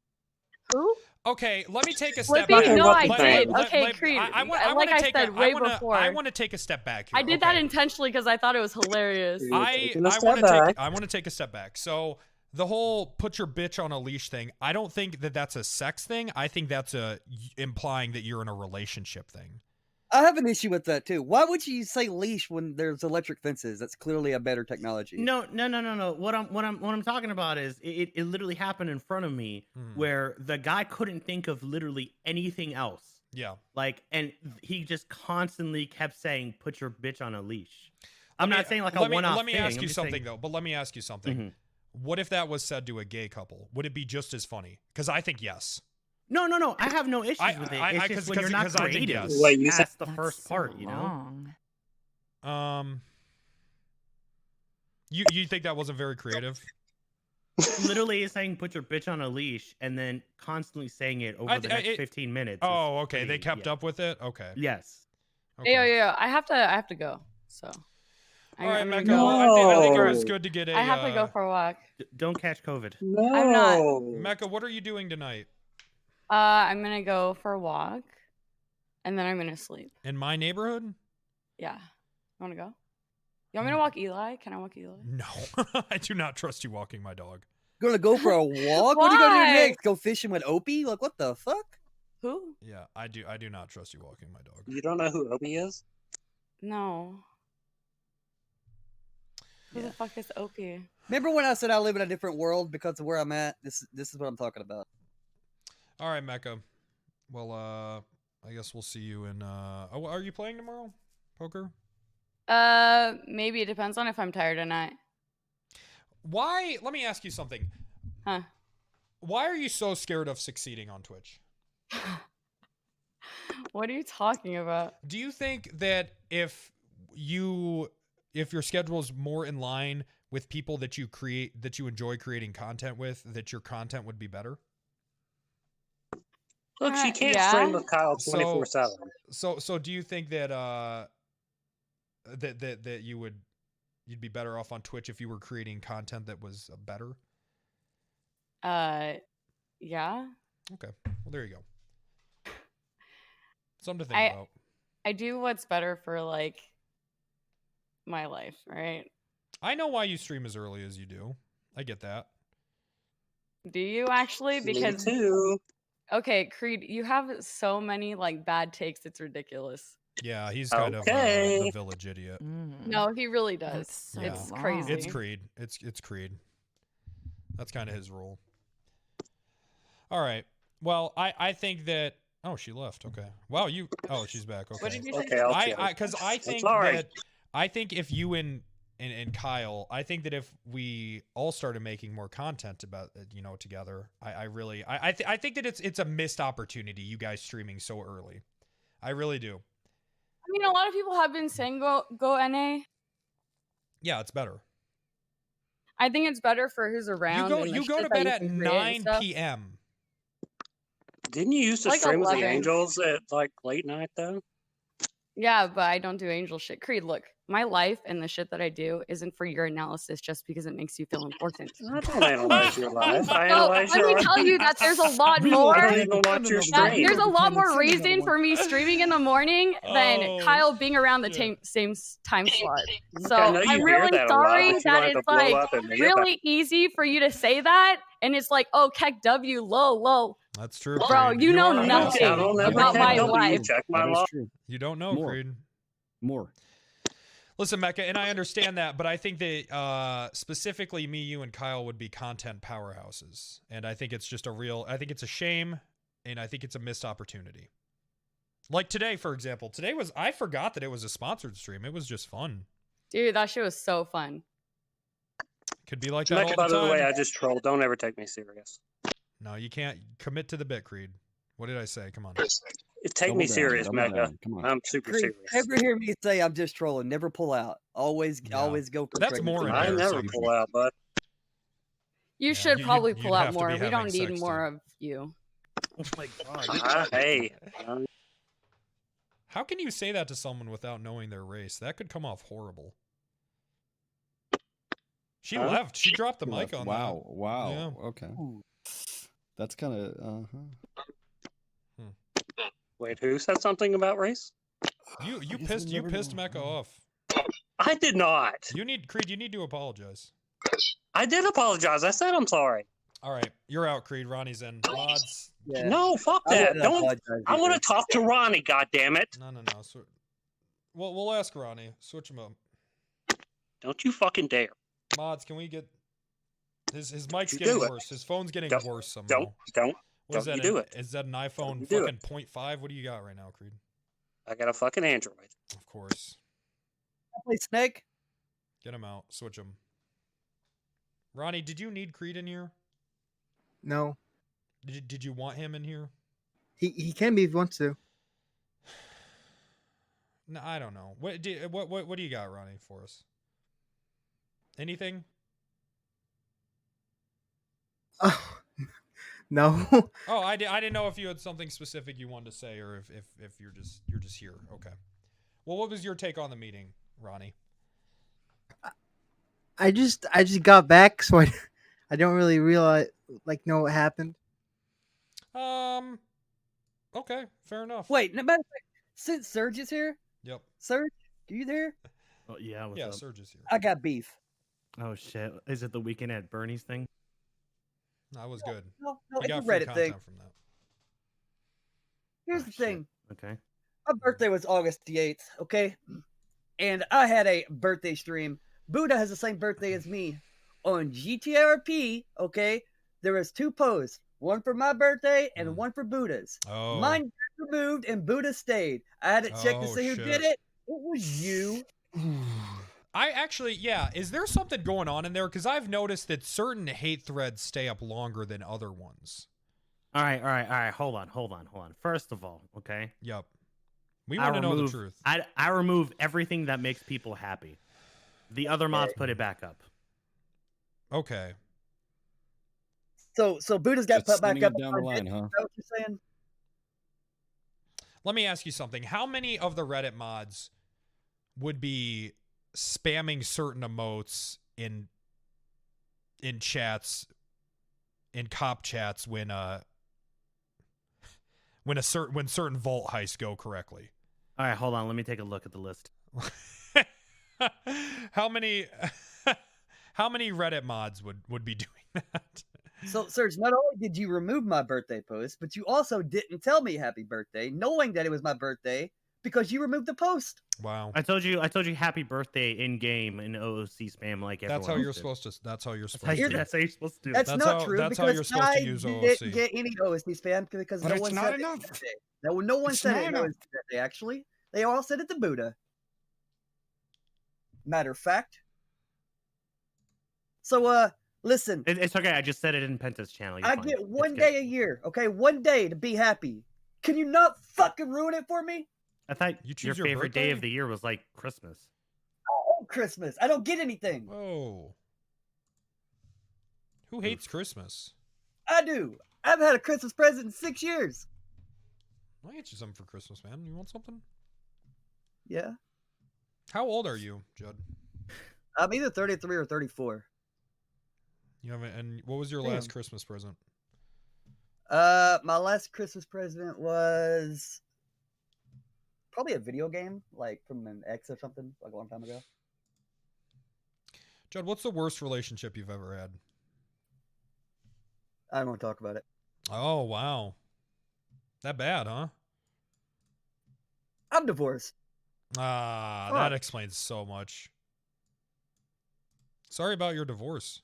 S: Who?
B: Okay, let me take a step
S: Flippy?
B: back.
S: No, I
B: Let-
S: did.
B: let-
S: Okay,
B: let-
S: Creed.
B: I
S: Like
B: want to
S: I
B: take
S: said
B: a,
S: way
B: I wanna,
S: before.
B: I want to take a step back here.
S: I did that intentionally because I thought it was hilarious.
B: I want to take a step back. So the whole put your bitch on a leash thing, I don't think that that's a sex thing. I think that's implying that you're in a relationship thing.
P: I have an issue with that too. Why would you say leash when there's electric fences? That's clearly a better technology.
R: No. What I'm talking about is it literally happened in front of me where the guy couldn't think of literally anything else.
B: Yeah.
R: Like, and he just constantly kept saying, "Put your bitch on a leash." I'm not saying like a one-off
B: Let me
R: thing.
B: ask
R: I'm
B: you
R: just
B: something
R: saying-
B: though. But let me ask you something. What if that was said to a gay couple? Would it be just as funny? Because I think yes.
R: No. I have no issues with it. It's just when you're not creative.
B: Wait, you
R: That's
B: said
R: the first part, you know.
B: You think that wasn't very creative?
R: Literally saying "put your bitch on a leash" and then constantly saying it over the next 15 minutes.
B: Oh, okay. They kept up with it. Okay.
R: Yes.
S: Yeah. I have to go. So.
B: All right,
S: I'm gonna
B: Mecca.
S: go.
B: I think it was good to get a.
S: I have to go for a walk.
R: Don't catch COVID.
S: I'm not.
B: Mecca, what are you doing tonight?
S: I'm gonna go for a walk, and then I'm gonna sleep.
B: In my neighborhood?
S: Yeah. You wanna go? You want me to walk Eli? Can I walk Eli?
B: No, I do not trust you walking my dog.
P: Gonna go for a walk? What are you gonna do next? Go fishing with Opie? Like what the fuck?
S: Who?
B: Yeah, I do not trust you walking my dog.
M: You don't know who Opie is?
S: No. Who the fuck is Opie?
P: Remember when I said I live in a different world because of where I'm at? This is what I'm talking about.
B: All right, Mecca. Well, I guess we'll see you in. Are you playing tomorrow? Poker?
S: Maybe it depends on if I'm tired or not.
B: Why? Let me ask you something.
S: Huh?
B: Why are you so scared of succeeding on Twitch?
S: What are you talking about?
B: Do you think that if your schedule is more in line with people that you enjoy creating content with, that your content would be better?
M: Look, she can't stream with Kyle 24/7.
B: So do you think that that you'd be better off on Twitch if you were creating content that was better?
S: Yeah.
B: Okay. Well, there you go. Something to think about.
S: I do what's better for like my life, right?
B: I know why you stream as early as you do. I get that.
S: Do you actually?
M: Me
S: Because
M: too.
S: Okay, Creed, you have so many like bad takes. It's ridiculous.
B: Yeah, he's kind of the
M: Okay.
B: village idiot.
S: No, he really does.
E: so
S: It's
E: long.
S: crazy.
B: It's Creed. It's Creed. That's kind of his role. All right. Well, I think that. Oh, she left. Okay. Wow. Oh, she's back. Okay.
S: What did you say?
M: Okay, I'll chill.
B: Because I think
M: sorry.
B: that I think if you and Kyle, I think that if we all started making more content about together, I think that it's a missed opportunity. You guys streaming so early, I really do.
S: I mean, a lot of people have been saying go NA.
B: Yeah, it's better.
S: I think it's better for who's around. and the
B: You go
S: shit
B: to
S: that
B: bed
S: you
B: at
S: can create and
B: 9
S: stuff.
B: p.m.
M: Didn't you used to
S: Like
M: stream with the
S: 11.
M: Angels at like late night though?
S: Yeah, but I don't do angel shit. Creed, look, my life and the shit that I do isn't for your analysis just because it makes you feel important.
M: I don't analyze your life. I
S: So
M: analyze
S: let
M: your
S: me tell you that there's a lot more.
M: I don't even watch your stream.
S: There's a lot more reason for me streaming in the morning than
B: Oh,
S: Kyle being around the same time slot. So
M: I know you
S: I'm
M: hear
S: really
M: that a lot,
S: sorry
M: but you
S: that
M: don't have to
S: it's
M: blow
S: like
M: up at me about
S: really easy for you to say that, and it's like, oh, Keck W, low.
B: That's true,
S: Bro,
B: Creed.
S: you know
B: are
S: nothing
M: I don't ever
S: about my
M: catch
S: life.
M: Check my
N: That is
M: log.
N: true.
B: You don't know,
N: More.
B: Creed.
N: More.
B: Listen, Mecca, and I understand that, but I think that specifically me, you, and Kyle would be content powerhouses, and I think it's just I think it's a shame and I think it's a missed opportunity. Like today, for example. I forgot that it was a sponsored stream. It was just fun.
S: Dude, that shit was so fun.
B: Could be like that all the
M: By
B: time.
M: the way, I just troll. Don't ever take me serious.
B: No, you can't commit to the bit, Creed. What did I say? Come on.
M: Take me serious, Mecca. I'm super
P: Creed,
M: serious.
P: Never hear me say I'm just trolling. Never pull out. Always go for
B: That's more
M: I never pull out, bud.
S: You should probably pull
B: you'd
S: out
B: have to
S: more.
B: be
S: We don't
B: having
S: need
B: sex
S: more of you.
R: Oh my god.
M: Hey.
B: How can you say that to someone without knowing their race? That could come off horrible. She left. She dropped the mic on
N: Wow.
B: that.
N: Wow.
B: Yeah.
N: Okay. That's kind of
M: Wait, who said something about race?
B: You pissed Mecca off.
M: I did not.
B: Creed, you need to apologize.
M: I did apologize. I said I'm sorry.
B: All right, you're out, Creed. Ronnie's in. Mods.
M: No, fuck that. Don't. I want to talk to Ronnie. God damn it.
B: No. We'll ask Ronnie. Switch him up.
M: Don't you fucking dare.
B: Mods, can we get his mic's getting worse. His phone's getting worse somehow.
M: Don't
B: you
M: do it.
B: Is that an iPhone
M: do
B: fucking 0.5? What do you got right now, Creed?
M: I got a fucking Android.
B: Of course.
P: Play Snake.
B: Get him out. Switch him. Ronnie, did you need Creed in here?
Q: No.
B: Did you want him in here?
Q: He can be if he wants to.
B: No, I don't know. What do you got, Ronnie, for us? Anything?
Q: Oh, no.
B: Oh, I didn't know if you had something specific you wanted to say, or if you're just here. Okay. Well, what was your take on the meeting, Ronnie?
Q: I just got back, so I don't really realize know what happened.
B: Okay, fair enough.
P: Wait, no matter of fact, since Serge is here.
B: Yep.
P: Serge, are you there?
R: Oh yeah. What's up?
B: Serge is here.
P: I got beef.
R: Oh shit! Is it the weekend at Bernie's thing?
B: That was good.
P: No,
B: We
P: it's a
B: got free
P: Reddit
B: content
P: thing.
B: from that.
P: Here's the thing.
R: Okay.
P: My birthday was August the 8th, okay? And I had a birthday stream. Buddha has the same birthday as me. On GTRP, okay, there was 2 posts. One for my birthday and one for Buddha's.
B: Oh.
P: Mine got removed and Buddha stayed. I had to check to
B: Oh,
P: see who
B: shit.
P: did it. It was you.
B: I actually, is there something going on in there? Because I've noticed that certain hate threads stay up longer than other ones.
R: All right. Hold on. First of all, okay.
B: Yep. We want to know the truth.
R: I remove everything that makes people happy. The other mods put it back up.
B: Okay.
P: So Buddha's got
N: Just
P: put back
N: sending
P: up.
N: it down the line,
P: Is
N: huh?
P: that what you're saying?
B: Let me ask you something. How many of the Reddit mods would be spamming certain emotes in chats, in cop chats when certain vault heists go correctly?
R: All right, hold on. Let me take a look at the list.
B: How many Reddit mods would be doing that?
P: So, Serge, not only did you remove my birthday post, but you also didn't tell me happy birthday, knowing that it was my birthday, because you removed the post.
B: Wow.
R: I told you happy birthday in game in OOC spam like everyone
B: That's how
R: else
B: you're
R: did.
B: supposed to. That's how you're supposed
R: That's
B: to.
R: how you're supposed to do.
P: That's not
B: how,
P: true.
B: That's how
P: because
B: you're supposed
P: I
B: to use
P: didn't
B: OOC.
P: get any OSC spam because
D: But
P: no
D: it's
P: one
D: not
P: said
D: enough.
P: it. No one
D: It's
P: said
D: not
P: it.
D: enough.
P: They actually, they all said it to Buddha. Matter of fact. So, listen.
R: It's okay. I just said it in Penta's channel. You're
P: I
R: fine.
P: get
R: It's
P: one
R: good.
P: day a year, okay? One day to be happy. Can you not fucking ruin it for me?
R: I thought
B: You
R: your
B: choose your
R: favorite day
B: birthday?
R: of the year was like Christmas.
P: Oh, Christmas. I don't get anything.
B: Whoa. Who hates Christmas?
P: I do. I've had a Christmas present in 6 years.
B: I'll get you something for Christmas, man. You want something?
P: Yeah.
B: How old are you, Judd?
P: I'm either 33 or 34.
B: You haven't. And what was your last Christmas present?
P: My last Christmas present was probably a video game, like from an ex or something, like a long time ago.
B: Judd, what's the worst relationship you've ever had?
P: I don't want to talk about it.
B: Oh, wow. That bad, huh?
P: I'm divorced.
B: Ah,
P: Fuck.
B: that explains so much. Sorry about your divorce.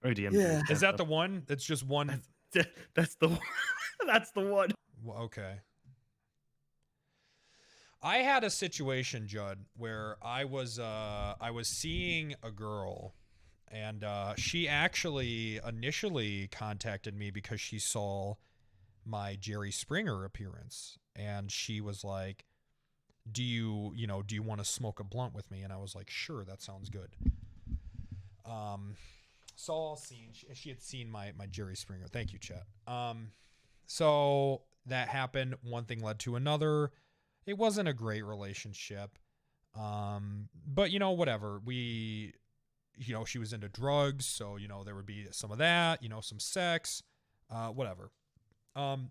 R: Oh, DM.
P: Yeah.
B: Is that the one? It's just one.
R: That's the one. That's the one.
B: Okay. I had a situation, Judd, where I was seeing a girl, and she actually initially contacted me because she saw my Jerry Springer appearance, and she was like, do you want to smoke a blunt with me? And I was like, sure, that sounds good. So all seen, she had seen my Jerry Springer. Thank you, Chet. So that happened. One thing led to another. It wasn't a great relationship. But whatever. She was into drugs, so there would be some of that, some sex, whatever.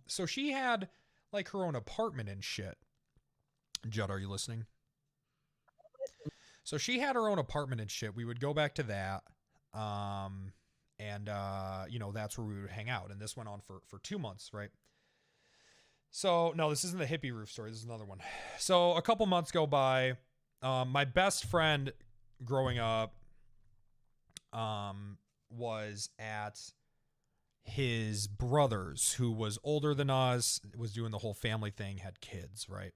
B: So she had like her own apartment and shit. Judd, are you listening? So she had her own apartment and shit. We would go back to that. And that's where we would hang out. And this went on for 2 months, right? So no, this isn't the hippie roof story. This is another one. So a couple months go by. My best friend growing up, was at his brother's, who was older than us, was doing the whole family thing, had kids, right?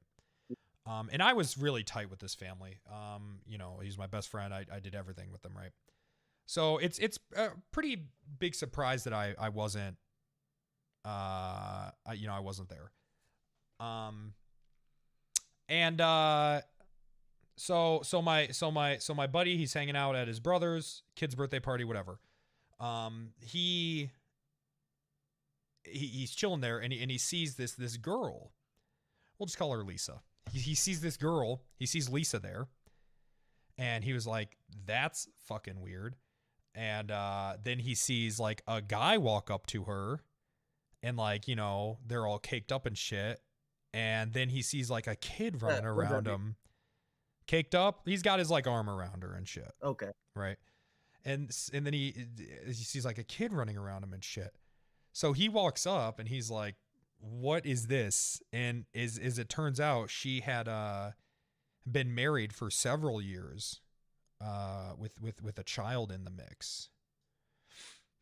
B: And I was really tight with this family. He's my best friend. I did everything with them, right? So it's a pretty big surprise that I wasn't, I wasn't there. So my buddy, he's hanging out at his brother's kid's birthday party, whatever. He's chilling there, and he sees this girl. We'll just call her Lisa. He sees this girl. He sees Lisa there, and he was like, "That's fucking weird." And then he sees like a guy walk up to her, and like they're all caked up and shit. And then he sees like a kid running around him, caked up. He's got his like arm around her and shit.
P: Okay.
B: Right. And then he sees like a kid running around him and shit. So he walks up and he's like, "What is this?" And as it turns out, she had been married for several years, with a child in the mix.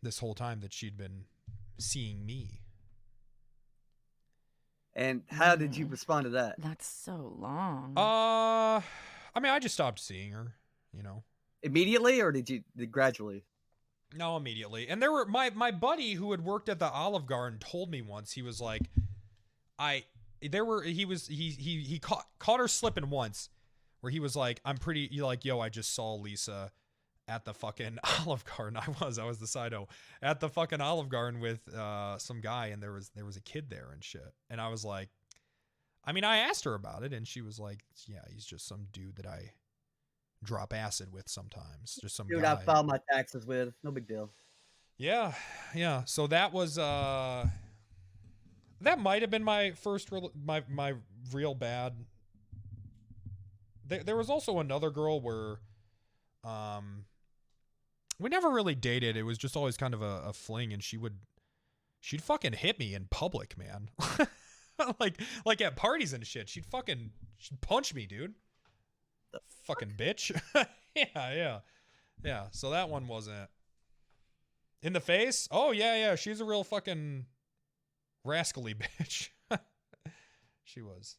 B: This whole time that she'd been seeing me.
P: And how did you respond to that?
E: That's so long.
B: I mean, I just stopped seeing her,
P: Immediately, or did gradually?
B: No, immediately. And there were my buddy who had worked at the Olive Garden told me once, he was like, he caught her slipping once, where he was like, I just saw Lisa at the fucking Olive Garden. I was the sido at the fucking Olive Garden with some guy, and there was a kid there and shit. And I was like, I asked her about it, and she was like, yeah, he's just some dude that I drop acid with sometimes. Just some
P: dude
B: guy
P: I file my taxes with. No big deal.
B: Yeah. So that was that might have been my first my real bad. There was also another girl where we never really dated. It was just always kind of a fling, and she'd fucking hit me in public, man. like at parties and shit. She'd punch me, dude. Fucking bitch. Yeah. So that one wasn't in the face. Oh yeah. She's a real fucking rascally bitch. She was.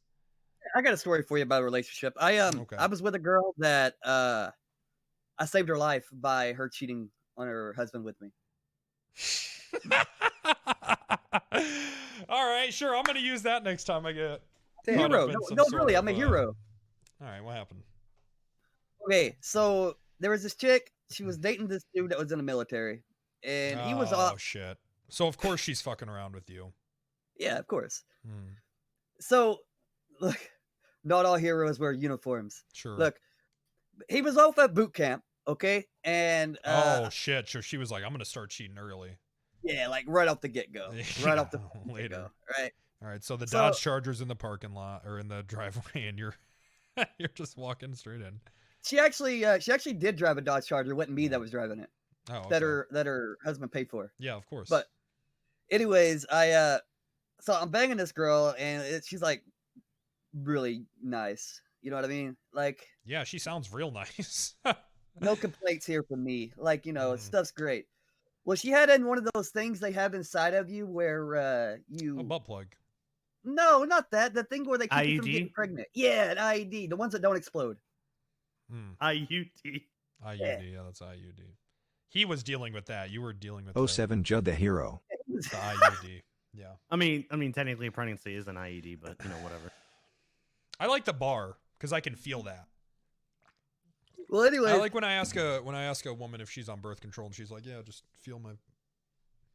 P: I got a story for you about a relationship. I was with a girl that I saved her life by her cheating on her husband with me.
B: All right, sure. I'm gonna use that next time I get
P: hero. No, really, I'm a hero.
B: All right, what happened?
P: Okay, so there was this chick. She was dating this dude that was in the military, and he was off.
B: Oh shit! So of course she's fucking around with you.
P: Yeah, of course. So, look, not all heroes wear uniforms.
B: Sure.
P: Look, he was off at boot camp, okay, and
B: oh shit! So she was like, "I'm gonna start cheating early."
P: Yeah, like right off the get go. Right off the
B: later.
P: Get-go, right.
B: All right. So the Dodge Charger's in the parking lot or in the driveway, and you're just walking straight in.
P: She actually did drive a Dodge Charger. It wasn't me that was driving it.
B: Oh, okay.
P: That her husband paid for.
B: Yeah, of course.
P: But anyways, so I'm banging this girl, and she's like really nice. You know what I mean? Like,
B: yeah, she sounds real nice.
P: No complaints here from me. Like, stuff's great. Well, she had in one of those things they have inside of you where you.
B: A butt plug.
P: No, not that. The thing where they keep you from
R: IUD?
P: getting pregnant. Yeah, an IED. The ones that don't explode.
J: IUD.
B: IUD, yeah, that's IUD. He was dealing with that. You were dealing with
O: 07 Judd the hero.
B: the IUD. Yeah.
R: I mean, technically, pregnancy is an IED, but whatever.
B: I like the bar because I can feel that.
P: Well, anyway,
B: I like when I ask a woman if she's on birth control and she's like, "Yeah, just feel my."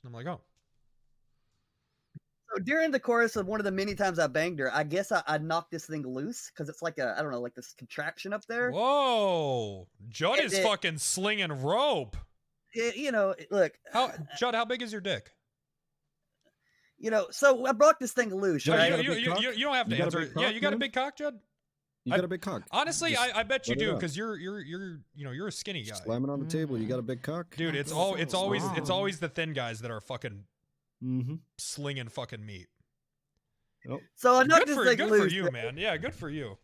B: I'm like, "Oh."
P: So during the course of one of the many times I banged her, I guess I knocked this thing loose because it's like I don't know, like this contraption up there.
B: Whoa, Judd is fucking slinging rope.
P: Look.
B: Judd, how big is your dick?
P: So I broke this thing loose.
B: Judd,
P: right?
B: you don't have to answer it. Yeah, you got a big cock, Judd.
N: You got a big cock.
B: Honestly, I bet you
N: let it
B: do
N: out.
B: because you're a skinny guy.
N: Slam it on the table. You got a big cock,
B: Dude. It's always the thin guys that are fucking slinging fucking meat.
P: So I knocked
B: good
P: this thing
B: good
P: loose.
B: for you, man. Yeah, good for you.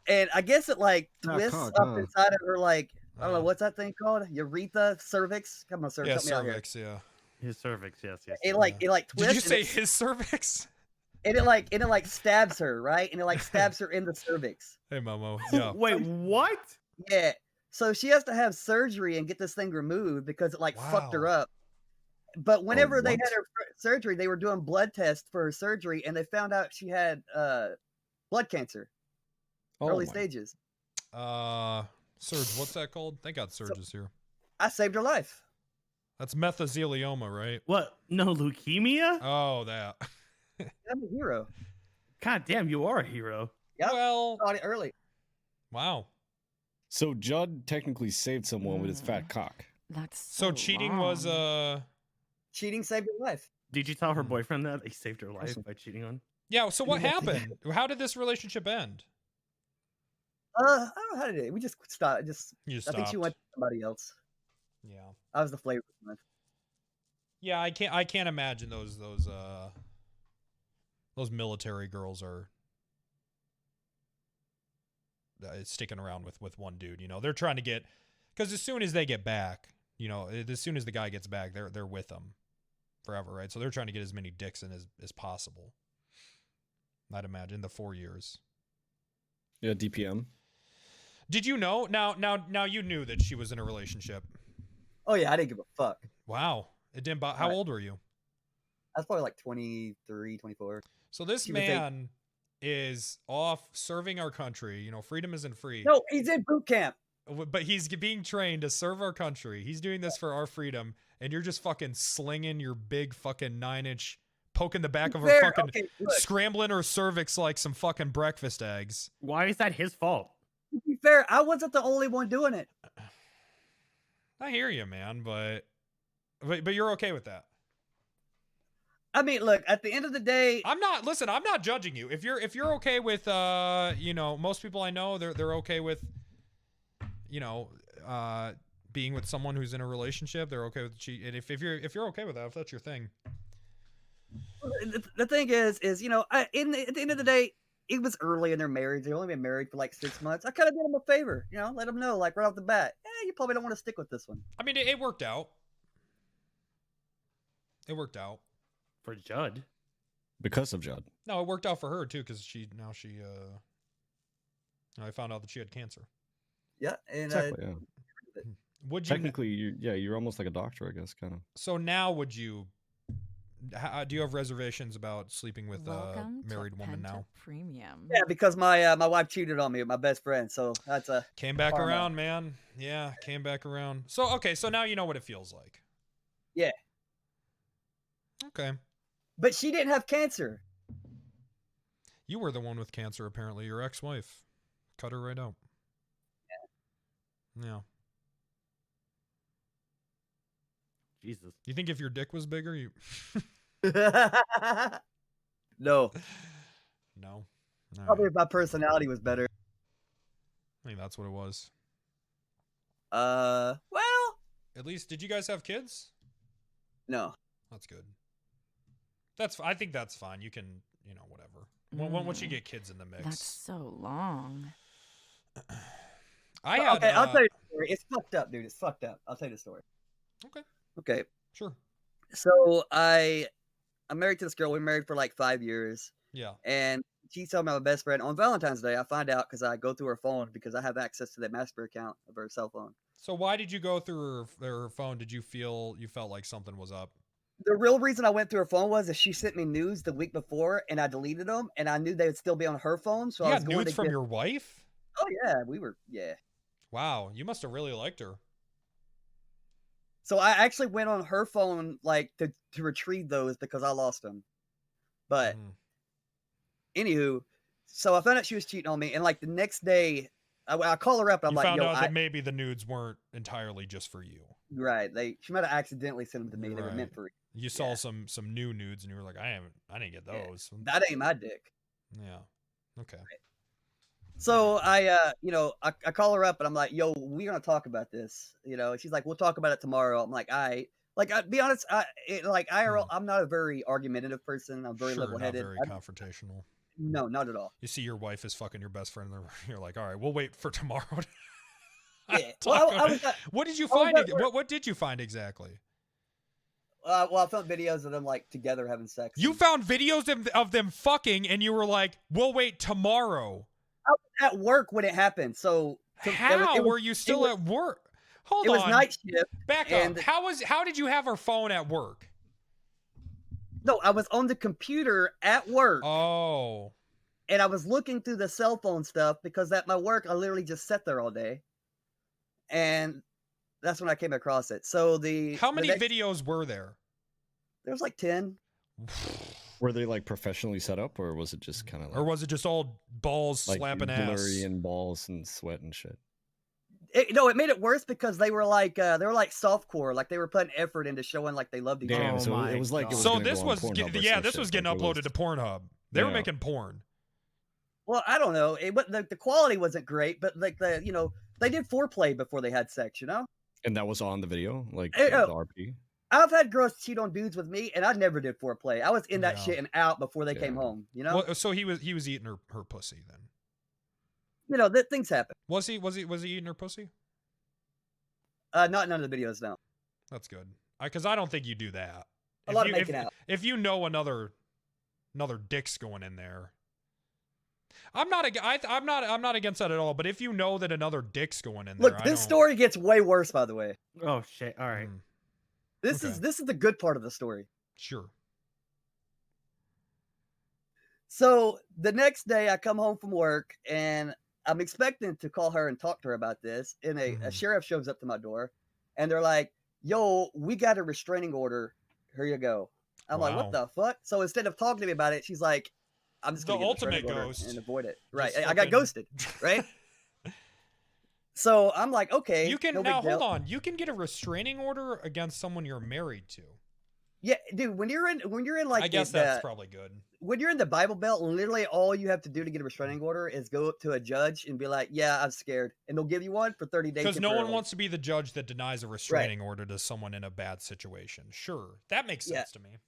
P: And I guess it like
B: Not
P: twists
B: cock,
P: up
B: huh?
P: inside of her, like I don't know what's that thing called? Urethra, cervix. Come on, sir,
B: Yeah,
P: help me out here.
B: cervix. Yeah.
R: His cervix, yes.
P: It like twists.
B: Did you
P: and
B: say
P: it-
B: his cervix?
P: And it like stabs her, right? And it like stabs her in the cervix.
B: Hey, Momo. Yeah.
R: Wait, what?
P: Yeah. So she has to have surgery and get this thing removed because it like fucked her up. But whenever they had her surgery, they were doing blood tests for her surgery, and they found out she had blood cancer, early stages.
B: Surge. What's that called? They got surges here.
P: I saved her life.
B: That's mesothelioma, right?
R: What? No leukemia?
B: Oh, that.
P: I'm a hero.
R: God damn, you are a hero.
P: Yep.
B: Well,
P: got it early.
B: Wow.
N: So Judd technically saved someone with his fat cock.
E: That's
B: so cheating was
P: cheating saved your life.
R: Did you tell her boyfriend that he saved her life by cheating on?
B: Yeah. So what happened? How did this relationship end?
P: I don't know how did it. We just stopped.
B: You
P: I think she
B: stopped.
P: went to somebody else.
B: Yeah.
P: I was the flavor.
B: Yeah, I can't imagine those military girls are sticking around with one dude. They're trying to get, because as soon as they get back, as soon as the guy gets back, they're with them forever, right? So they're trying to get as many dicks in as possible. I'd imagine the 4 years.
N: Yeah, DPM.
B: Did you know? Now you knew that she was in a relationship.
P: Oh yeah, I didn't give a fuck.
B: Wow. It didn't. How old were you?
P: I was probably like 23, 24.
B: So this
P: She was
B: man is off serving our country. Freedom isn't free.
P: No, he's in boot camp.
B: But he's being trained to serve our country. He's doing this for our freedom, and you're just fucking slinging your big fucking 9-inch, poking the back of her fucking, scrambling her cervix like some fucking breakfast eggs.
R: Why is that his fault?
P: To be fair, I wasn't the only one doing it.
B: I hear you, man, but you're okay with that.
P: I mean, look, at the end of the day,
B: I'm not judging you. If you're okay with most people I know, they're okay with being with someone who's in a relationship, they're okay with cheat. And if you're okay with that, if that's your thing.
P: the thing is, at the end of the day, it was early in their marriage. They've only been married for like 6 months. I kind of did them a favor, let them know, like right off the bat, you probably don't want to stick with this one.
B: I mean, it worked out. It worked out
R: for Judd.
N: Because of Judd.
B: No, it worked out for her too, because I found out that she had cancer.
P: Yeah, and
N: Exactly. Yeah.
B: Would you
N: Technically, you're almost like a doctor, I guess, kind of.
B: So now, would you? Do you have reservations about sleeping with a married woman now?
E: Premium.
P: Yeah, because my wife cheated on me with my best friend, so that's a
B: Came back
P: karma.
B: around, man. Yeah, came back around. So okay, so now you know what it feels like.
P: Yeah.
B: Okay.
P: But she didn't have cancer.
B: You were the one with cancer, apparently. Your ex-wife cut her right out. Yeah.
R: Jesus.
B: You think if your dick was bigger, you?
P: No.
B: No. All
P: Probably
B: right.
P: if my personality was better.
B: I think that's what it was.
P: Well,
B: At least, did you guys have kids?
P: no.
B: That's good. I think that's fine. You can, whatever. Once you get kids in the mix.
E: That's so long.
B: I had.
P: Okay, I'll tell you the story. It's fucked up, dude. It's fucked up. I'll tell you the story.
B: Okay.
P: Okay.
B: Sure.
P: So I'm married to this girl. We were married for like 5 years.
B: Yeah.
P: And she's telling my best friend on Valentine's Day. I find out because I go through her phone because I have access to that master account of her cell phone.
B: So why did you go through her phone? Did you felt like something was up?
P: The real reason I went through her phone was that she sent me nudes the week before, and I deleted them, and I knew they would still be on her phone. So
B: You
P: I
B: got
P: was going
B: nudes
P: to
B: from
P: get...
B: your wife?
P: Oh yeah, yeah.
B: Wow, you must have really liked her.
P: So I actually went on her phone like to retrieve those because I lost them. But anywho, so I found out she was cheating on me, and like the next day, I call her up. And I'm
B: You
P: like,
B: found
P: yo,
B: out that maybe the nudes weren't entirely just for you.
P: right. She might have accidentally sent them to me. They were meant for
B: You saw some new nudes and you were like, I didn't get those.
P: that ain't my dick.
B: Yeah. Okay.
P: So I call her up and I'm like, yo, we're gonna talk about this. She's like, we'll talk about it tomorrow. I'm like, all right. Like, I'll be honest, IRL, I'm not a very argumentative person. I'm very level-headed.
B: Not very confrontational.
P: No, not at all.
B: You see your wife is fucking your best friend, and you're like, all right, we'll wait for tomorrow.
P: Yeah.
B: What did you find? What did you find exactly?
P: Well, I found videos of them like together having sex.
B: You found videos of them fucking, and you were like, we'll wait tomorrow.
P: I was at work when it happened. So
B: how were you still at work? Hold on.
P: It was night shift.
B: Back up. How did you have her phone at work?
P: No, I was on the computer at work.
B: Oh.
P: And I was looking through the cell phone stuff because at my work, I literally just sat there all day. And that's when I came across it. So
B: how many videos were there?
P: There was like 10.
N: Were they like professionally set up, or was it just kind of like,
B: or was it just all balls
N: like
B: slapping
N: blurry
B: ass
N: and balls and sweat and shit?
P: It made it worse because they were like softcore, like they were putting effort into showing like they loved each other.
N: Damn, so it was like
B: so this was this was getting uploaded to Pornhub. They were making porn.
P: Well, I don't know. The quality wasn't great, but like they did foreplay before they had sex,
N: And that was on the video, like
P: the
N: RP.
P: I've had girls cheat on dudes with me, and I never did foreplay. I was in that shit and out before they came home.
B: Well, so he was eating her pussy then.
P: Things happen.
B: Was he eating her pussy?
P: Not none of the videos, no.
B: That's good. Because I don't think you do that.
P: A lot of making out.
B: If you know another dick's going in there, I'm not against that at all. But if you know that another dick's going in there,
P: look, this story gets way worse. By the way.
R: Oh shit! All right.
P: This is the good part of the story.
B: Sure.
P: So the next day, I come home from work and I'm expecting to call her and talk to her about this. And a sheriff shows up to my door, and they're like, "Yo, we got a restraining order. Here you go." I'm like, "What the fuck?" So instead of talking to me about it, she's like, "I'm just gonna get a restraining order and avoid it." Right? I got ghosted. Right? So I'm like, okay.
B: You can now hold on. You can get a restraining order against someone you're married to.
P: Yeah, dude. When you're in like,
B: I guess that's probably good.
P: When you're in the Bible Belt, literally all you have to do to get a restraining order is go up to a judge and be like, "Yeah, I'm scared," and they'll give you one for 30 days.
B: Because no one wants to be the judge that denies a restraining order to someone in a bad situation. Sure, that makes sense to me.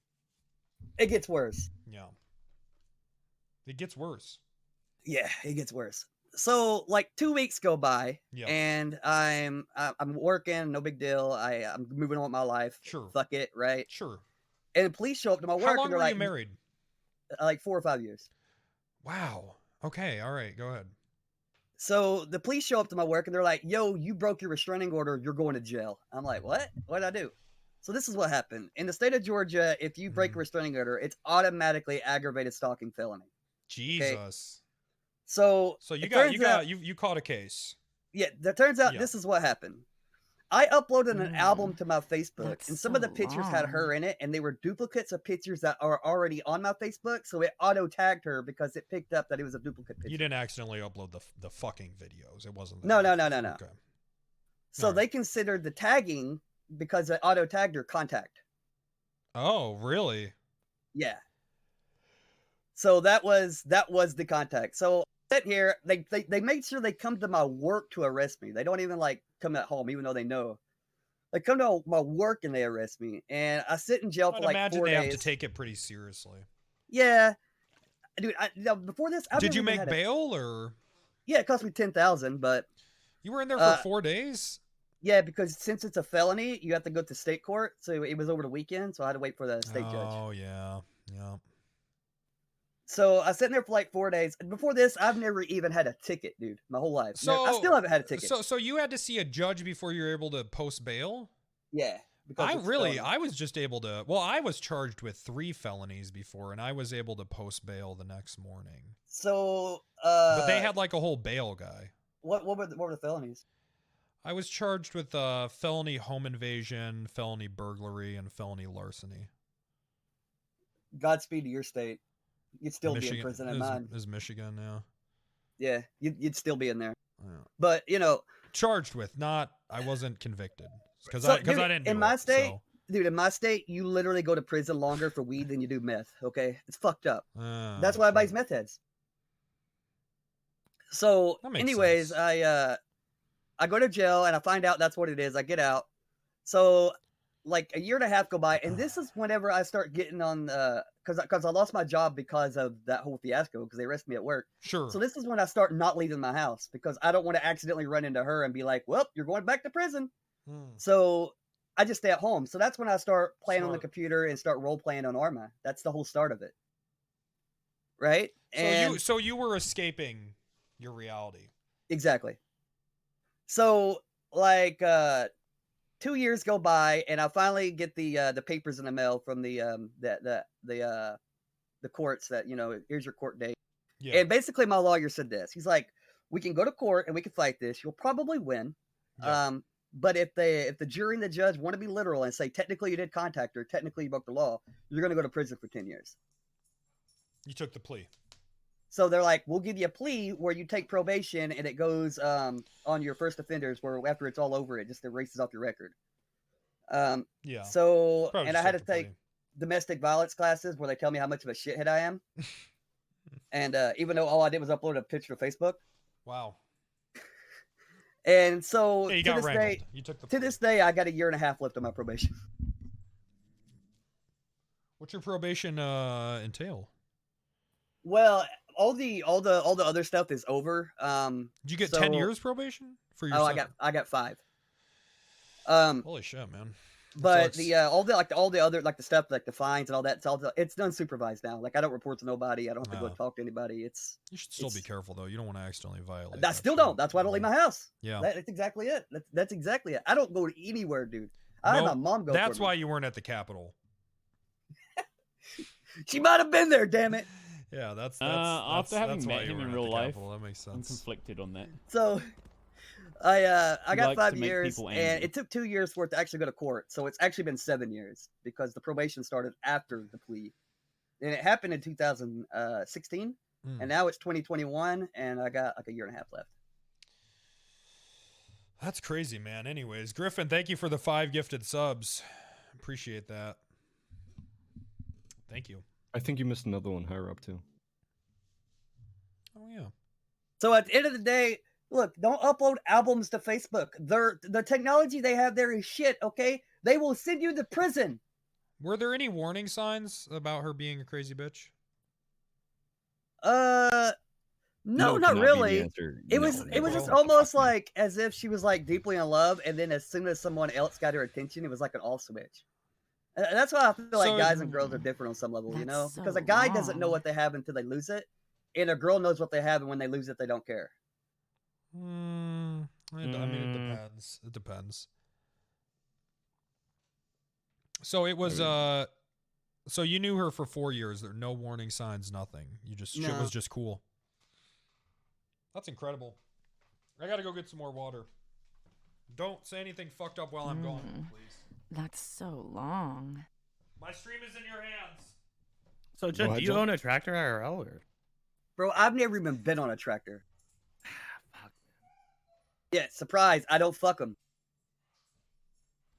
P: It gets worse.
B: Yeah, it gets worse.
P: Yeah, it gets worse. So like 2 weeks go by, and I'm working, no big deal. I'm moving on with my life.
B: Sure,
P: fuck it, right?
B: Sure.
P: And the police show up to my work.
B: How long
P: and they're
B: were
P: like,
B: you married?
P: Like 4 or 5 years.
B: Wow. Okay. All right. Go ahead.
P: So the police show up to my work and they're like, "Yo, you broke your restraining order. You're going to jail." I'm like, "What? What did I do?" So this is what happened. In the state of Georgia, if you break a restraining order, it's automatically aggravated stalking felony.
B: Jesus.
P: Okay? So
B: you caught a case.
P: Yeah, it turns out this is what happened. I uploaded an album to my Facebook, and some of the pictures had her in it, and they were duplicates of pictures that are already on my Facebook, so it auto-tagged her because it picked up that it was a duplicate picture.
B: You didn't accidentally upload the fucking videos. It wasn't that.
P: No.
B: Okay.
P: So they considered the tagging, because it auto-tagged her, contact.
B: Oh, really?
P: Yeah. So that was the contact. So sit here, they made sure they come to my work to arrest me. They don't even like come at home, even though they know. They come to my work and they arrest me, and I sit in jail for like 4 days.
B: Imagine they have to take it pretty seriously.
P: Yeah, dude. Before this,
B: did you make bail or?
P: Yeah, it cost me $10,000, but
B: you were in there for 4 days.
P: Yeah, because since it's a felony, you have to go to state court. So it was over the weekend, so I had to wait for the state judge.
B: Oh yeah, yeah.
P: So I sat there for like 4 days. And before this, I've never even had a ticket, dude, my whole life. I still haven't had a ticket.
B: So you had to see a judge before you were able to post bail?
P: Yeah.
B: I was just able to. Well, I was charged with 3 felonies before, and I was able to post bail the next morning.
P: So,
B: but they had like a whole bail guy.
P: What were the felonies?
B: I was charged with felony home invasion, felony burglary, and felony larceny.
P: Godspeed to your state. You'd still be in prison in mine.
B: Is Michigan, yeah.
P: Yeah, you'd still be in there.
B: Yeah.
P: But
B: charged with, not I wasn't convicted because
P: so,
B: I didn't. Do
P: in my
B: it,
P: state,
B: so.
P: dude, in my state, you literally go to prison longer for weed than you do meth. Okay, it's fucked up. That's why everybody's meth heads. So, anyways, sense. I go to jail and I find out that's what it is. I get out. So, like a year and a half go by, and this is whenever I start getting on because I lost my job because of that whole fiasco because they arrested me at work.
B: Sure.
P: So this is when I start not leaving my house because I don't want to accidentally run into her and be like, "Well, you're going back to prison." So I just stay at home. So that's when I start playing on the computer and start role playing on Arma. That's the whole start of it. Right?
B: So you were escaping your reality.
P: Exactly. So like 2 years go by, and I finally get the papers in the mail from the courts that here's your court date. Yeah. And basically, my lawyer said this. He's like, "We can go to court and we can fight this. You'll probably win. Yeah. But if the jury and the judge want to be literal and say technically you did contact her, technically you broke the law, you're going to go to prison for 10 years."
B: You took the plea.
P: So they're like, "We'll give you a plea where you take probation and it goes on your first offenders, where after it's all over, it just erases off your record."
B: Yeah.
P: So, and I had to take domestic violence classes where they tell me how much of a shithead I am. And even though all I did was upload a picture to Facebook.
B: Wow.
P: And so
B: you
P: to
B: got
P: this
B: wrangled.
P: day,
B: You took the
P: to this day, I got a year and a half left on my probation.
B: What's your probation entail?
P: Well, all the other stuff is over.
B: Did you get 10 years probation for your?
P: Oh, I got 5.
B: Holy shit, man!
P: But the all the other like the stuff like the fines and all that, it's done supervised now. Like I don't report to nobody. I don't have to go talk to anybody.
B: You should still be careful though. You don't want to accidentally violate.
P: I still don't. That's why I don't leave my house.
B: Yeah,
P: that's exactly it. That's exactly it. I don't go anywhere, dude. I had my mom go.
B: That's why you weren't at the Capitol.
P: She might have been there. Damn it.
B: Yeah, that's
T: after having met him in real life,
B: that makes sense.
T: I'm conflicted on that.
P: So I got 5 years, and it took 2 years for it to actually go to court. So it's actually been 7 years because the probation started after the plea, and it happened in 2016, and now it's 2021, and I got like a year and a half left.
B: That's crazy, man. Anyways, Griffin, thank you for the 5 gifted subs. Appreciate that. Thank you.
N: I think you missed another one higher up too.
B: Oh yeah.
P: So at the end of the day, look, don't upload albums to Facebook. The technology they have there is shit, okay? They will send you to prison.
B: Were there any warning signs about her being a crazy bitch?
P: No, not really. It was just almost like as if she was like deeply in love, and then as soon as someone else got her attention, it was like an all switch. That's why I feel like guys and girls are different on some level, because a guy doesn't know what they have until they lose it, and a girl knows what they have, and when they lose it, they don't care.
B: I mean, it depends. It depends. So it was so you knew her for 4 years. There were no warning signs, nothing. Shit was just cool. That's incredible. I gotta go get some more water. Don't say anything fucked up while I'm gone, please.
E: That's so long.
B: My stream is in your hands.
R: So, Judd, do you own a tractor IRL? Or?
P: Bro, I've never even been on a tractor. Fuck. Yeah, surprise. I don't fuck them.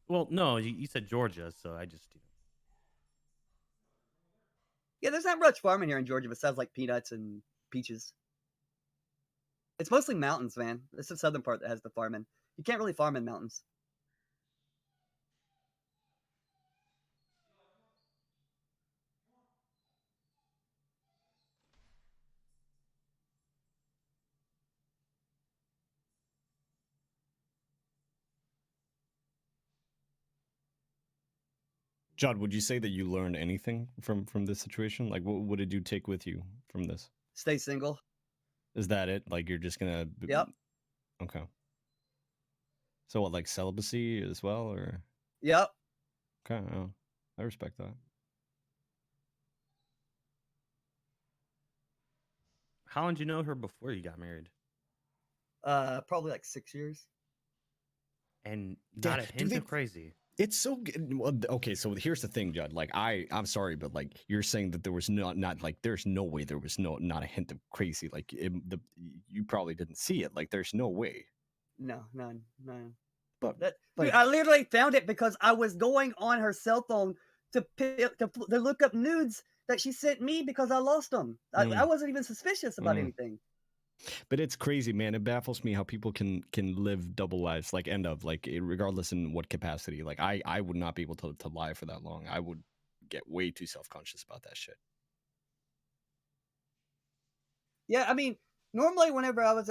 R: Well, no, you said Georgia, so I just...
P: Yeah, there's not much farming here in Georgia besides like peanuts and peaches. It's mostly mountains, man. It's the southern part that has the farming. You can't really farm in mountains.
N: Judd, would you say that you learned anything from this situation? Like, what did you take with you from this?
P: Stay single.
N: Is that it? Like, you're just gonna?
P: Yep.
N: Okay. So what, like celibacy as well, or?
P: Yep.
N: Okay, oh, I respect that.
R: How long did you know her before you got married?
P: Probably like 6 years.
R: And not a hint of crazy.
N: It's so good. Well, okay, so here's the thing, Judd. Like, I'm sorry, but like, you're saying that there was not like, there's no way there was not a hint of crazy. Like, you probably didn't see it. Like, there's no way.
P: No, none.
N: But
P: Dude, I literally found it because I was going on her cell phone to look up nudes that she sent me because I lost them. I wasn't even suspicious about anything.
N: But it's crazy, man. It baffles me how people can live double lives, like regardless in what capacity. Like I would not be able to lie for that long. I would get way too self-conscious about that shit.
P: Yeah, I mean, normally whenever I was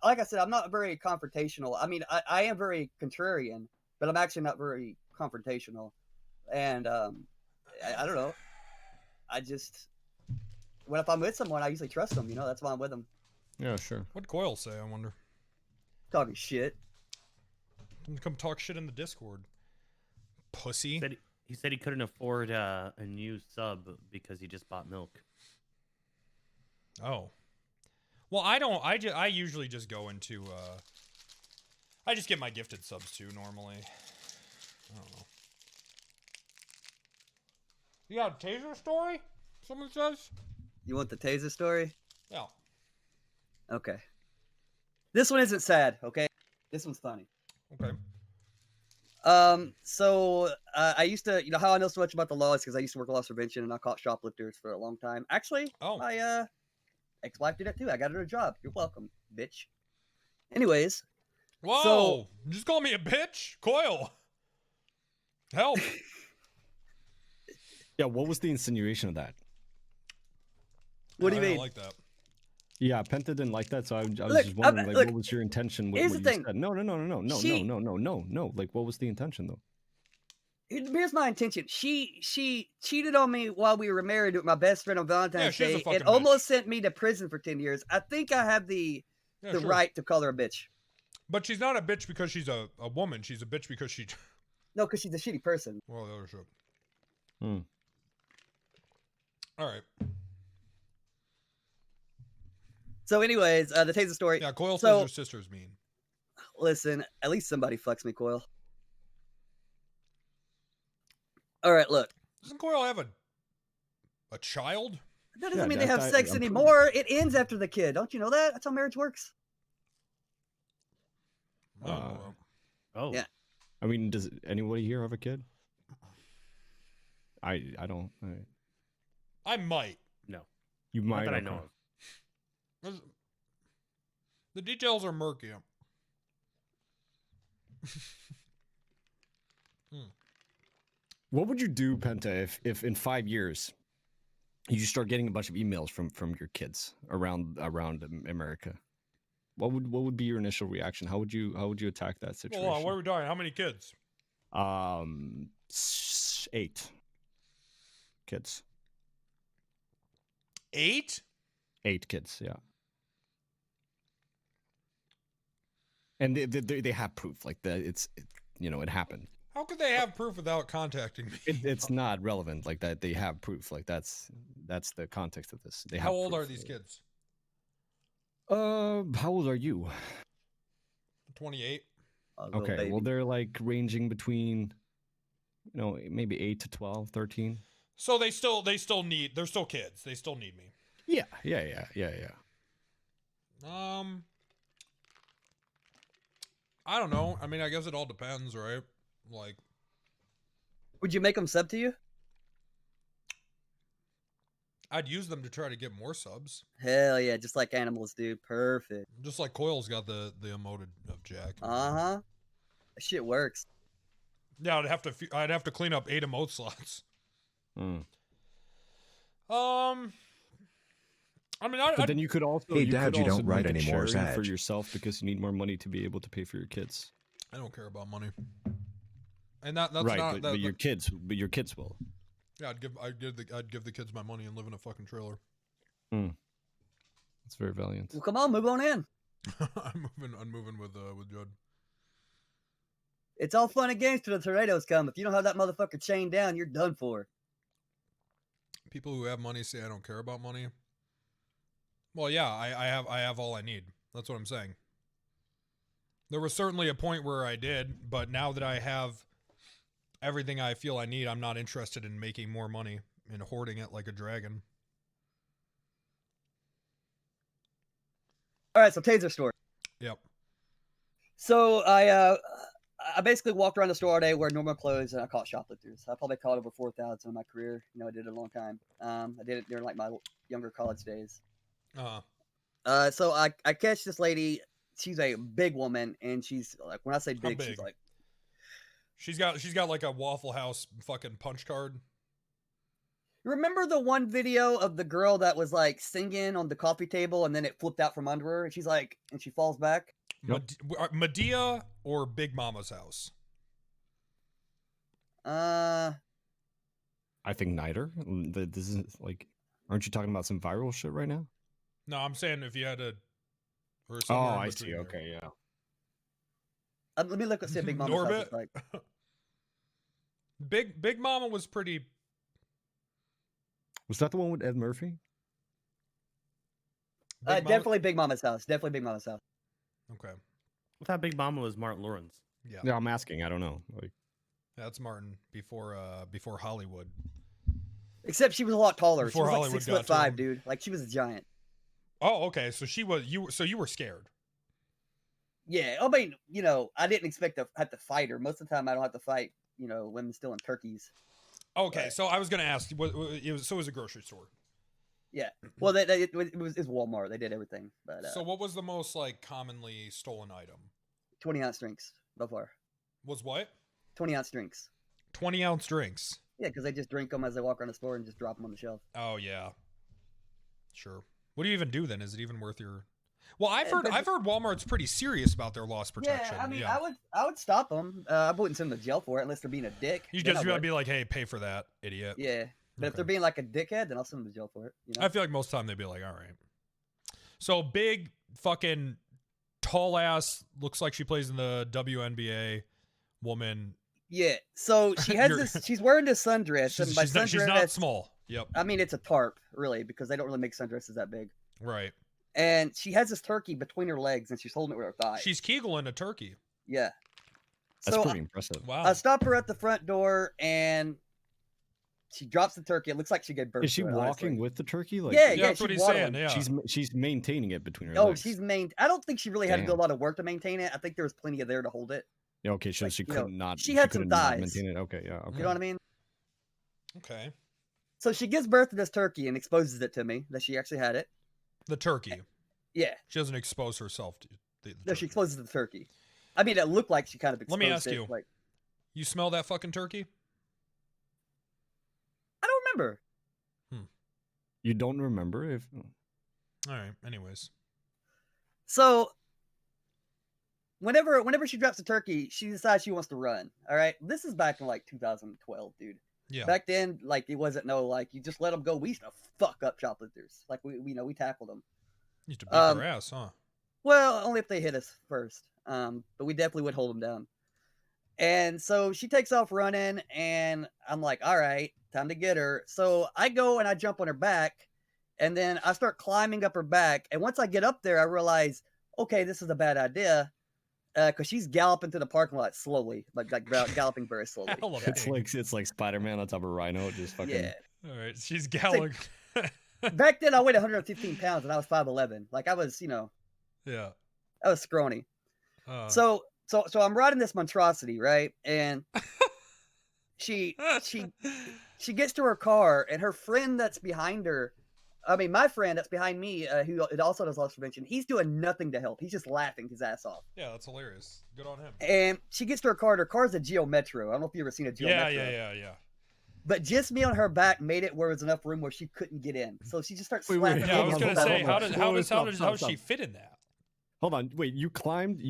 P: like I said, I'm not very confrontational. I mean, I am very contrarian, but I'm actually not very confrontational. And I don't know. If I'm with someone, I usually trust them. That's why I'm with them.
N: Yeah, sure.
B: What'd Coil say, I wonder?
P: Talking shit.
B: Come talk shit in the Discord. Pussy.
R: He said he couldn't afford a new sub because he just bought milk.
B: Oh. Well, I don't. I usually just go into. I just get my gifted subs too normally. I don't know. You got a taser story? Someone says.
P: You want the taser story?
B: Yeah.
P: Okay. This one isn't sad, okay? This one's funny.
B: Okay.
P: So I used to, how I know so much about the law is because I used to work loss prevention and I caught shoplifters for a long time. Actually, my ex-wife did it too. I got her a job. You're welcome, bitch. Anyways.
B: Whoa!
P: So,
B: just call me a bitch, Coil. Help.
N: Yeah, what was the insinuation of that?
P: What do you mean?
B: I don't like that.
N: Yeah, Penta didn't like that, so I was just wondering, what was your intention?
P: Here's the thing.
N: Said? No. Like, what was the intention, though?
P: Here's my intention. She cheated on me while we were married with my best friend on Valentine's Day and almost sent me to prison for 10 years. I think I have the right to call her a bitch.
B: But she's not a bitch because she's a woman. She's a bitch because she...
P: No, because she's a shitty person.
B: Well, the other shit. All right.
P: So anyways, the taser story.
B: Yeah, Coil says her sister's mean.
P: Listen, at least somebody fucks me, Coil. All right, look.
B: Doesn't Coil have a child?
P: That doesn't mean they have sex anymore. It ends after the kid. Don't you know that? That's how marriage works.
N: Oh.
P: Yeah.
N: I mean, does anybody here have a kid? I don't.
B: I might.
R: No.
N: You might.
R: Not that I know of.
B: The details are murky.
N: What would you do, Penta, if in 5 years you start getting a bunch of emails from your kids around America? What would be your initial reaction? How would you attack that situation?
B: Hold on, what are we talking? How many kids?
N: 8 kids.
B: 8?
N: 8 kids, yeah. And they have proof, like that. It happened.
B: How could they have proof without contacting me?
N: It's not relevant, like that. They have proof, like that's the context of this.
B: How old are these kids?
N: How old are you?
B: 28.
N: Okay, well they're like ranging between, maybe 8 to 12, 13.
B: So they're still kids. They still need me.
N: Yeah.
B: I don't know. I mean, I guess it all depends, right? Like,
P: would you make them sub to you?
B: I'd use them to try to get more subs.
P: Hell yeah, just like animals do. Perfect.
B: Just like Coil's got the emoted of Jack.
P: That shit works.
B: Yeah, I'd have to clean up 8 emote slots. I mean,
N: but then you could also.
O: Hey, Dad, you don't write any more
N: for yourself because you need more money to be able to pay for your kids.
B: I don't care about money. And that's
N: right,
B: not
N: but your kids will.
B: Yeah, I'd give the kids my money and live in a fucking trailer.
N: That's very valiant.
P: Well, come on, move on in.
B: I'm moving with Judd.
P: It's all fun and games till the tornadoes come. If you don't have that motherfucker chained down, you're done for.
B: People who have money say I don't care about money. Well, yeah, I have all I need. That's what I'm saying. There was certainly a point where I did, but now that I have everything I feel I need, I'm not interested in making more money and hoarding it like a dragon.
P: All right, so taser store.
B: Yep.
P: So I basically walked around the store all day wearing normal clothes, and I caught shoplifters. I probably caught over 4,000 in my career. You know, I did it a long time. I did it during like my younger college days. So I catch this lady. She's a big woman, and she's like, when I say big, she's like,
B: she's got like a Waffle House fucking punch card.
P: Remember the one video of the girl that was like singing on the coffee table and then it flipped out from under her and she's like, and she falls back?
B: Medea or Big Mama's house?
N: I think neither. This is like, aren't you talking about some viral shit right now?
B: No, I'm saying if you had to.
N: Oh, I see. There. Okay, yeah.
P: Let me look at see Big Mama's house looks like.
B: Big Mama was pretty.
N: Was that the one with Ed Murphy?
P: Definitely Big Mama's house. Definitely Big Mama's house.
B: Okay.
R: I thought Big Mama was Martin Lawrence.
B: Yeah.
N: Yeah, I'm asking. I don't know. Like,
B: that's Martin before Hollywood.
P: Except she was a lot taller.
B: Before
P: she was
B: Hollywood
P: like 6'5", dude. Like she was a giant.
B: Oh, okay. So you were scared.
P: Yeah. I mean, you know, I didn't expect to have to fight her. Most of the time, I don't have to fight. You know, women stealing turkeys.
B: Okay, so I was going to ask, it was a grocery store.
P: Yeah, well, it was Walmart. They did everything. But
B: so what was the most like commonly stolen item?
P: 20-ounce drinks by far.
B: Was what?
P: 20-ounce drinks.
B: 20-ounce drinks.
P: Yeah, because they just drink them as they walk around the store and just drop them on the shelf.
B: Oh yeah, sure. What do you even do then? Is it even worth your? Well, I've heard Walmart's pretty serious about their loss protection.
P: Yeah, I mean, I would stop them. I wouldn't send them to jail for it unless they're being a dick.
B: You gotta be like, hey, pay for that, idiot.
P: Yeah, but if they're being like a dickhead, then I'll send them to jail for it. You know?
B: I feel like most of the time they'd be like, all right. So big fucking tall ass, looks like she plays in the WNBA woman.
P: Yeah, so she has this. She's wearing this sundress, and by sundress,
B: she's not small. Yep.
P: I mean, it's a tarp, really, because they don't really make sundresses that big.
B: Right.
P: And she has this turkey between her legs, and she's holding it with her thigh.
B: She's kegeling a turkey.
P: Yeah.
N: That's pretty impressive.
B: Wow.
P: I stop her at the front door, and she drops the turkey. It looks like she gave birth.
N: Is she
P: to it,
N: walking
P: honestly.
N: with the turkey? Like,
P: Yeah,
B: that's what he's saying. Yeah.
N: She's maintaining it between her
P: Oh,
N: legs.
P: I don't think she really had to do a lot of work to maintain it. I think there was plenty of there to hold it.
N: Yeah, okay, so she could not.
P: She had some
N: couldn't not
P: thighs.
N: maintain it. Okay, yeah. Okay.
P: You know what I mean?
B: Okay.
P: So she gives birth to this turkey and exposes it to me that she actually had it.
B: The turkey.
P: Yeah.
B: She doesn't expose herself to the
P: No, she exposes the turkey. I mean, it looked like she kind of exposed
B: Let me ask
P: it,
B: you.
P: like,
B: You smell that fucking turkey?
P: I don't remember.
N: You don't remember if?
B: All right. Anyways.
P: So whenever she drops the turkey, she decides she wants to run. All right. This is back in like 2012, dude.
B: Yeah.
P: Back then, like it wasn't like you just let them go. We used to fuck up shoplifters. Like we tackled them.
B: You used to beat their ass, huh?
P: Well, only if they hit us first. But we definitely would hold them down. And so she takes off running, and I'm like, all right, time to get her. So I go and I jump on her back, and then I start climbing up her back. And once I get up there, I realize, okay, this is a bad idea. Because she's galloping through the parking lot slowly, like galloping very slowly.
N: It's like Spider-Man on top of a rhino, just fucking.
P: Yeah.
B: All right, she's galloping.
P: Back then, I weighed 115 pounds, and I was 5'11". Like I was,
B: Yeah.
P: I was scrawny. So I'm riding this monstrosity, right? And she gets to her car, and her friend that's behind her. I mean, my friend that's behind me, who also does loss prevention, he's doing nothing to help. He's just laughing his ass off.
B: Yeah, that's hilarious. Good on him.
P: And she gets to her car. Her car's a Geo Metro. I don't know if you've ever seen a Geo Metro.
B: Yeah.
P: But just me on her back made it where there was enough room where she couldn't get in. So she just starts slapping.
B: Yeah, I was gonna say, how does she fit in that?
N: Hold on, wait. You climbed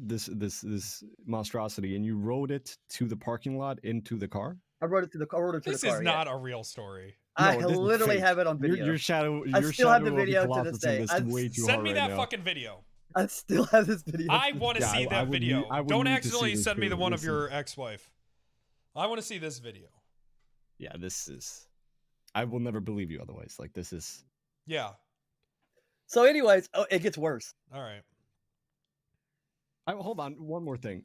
N: this monstrosity and you rode it to the parking lot into the car.
P: I rode it to the car.
B: This is not a real story.
P: I
N: No, this is
P: literally
N: fake.
P: have it on video.
N: Your shadow.
P: I
N: Your
P: still have the
N: shadow of
P: video to
N: Colossus
P: this day.
N: this way too
B: Send
N: hard
B: me
N: right
B: that
N: now.
B: fucking video.
P: I still have this video.
B: I want to see that video. Don't
N: need to see
B: accidentally
N: this
B: send me the
N: too.
B: one of
N: Listen.
B: your ex-wife. I want to see this video.
N: Yeah, this is. I will never believe you otherwise. Like this is.
B: Yeah.
P: So, anyways, it gets worse.
B: All right.
N: Hold on, one more thing.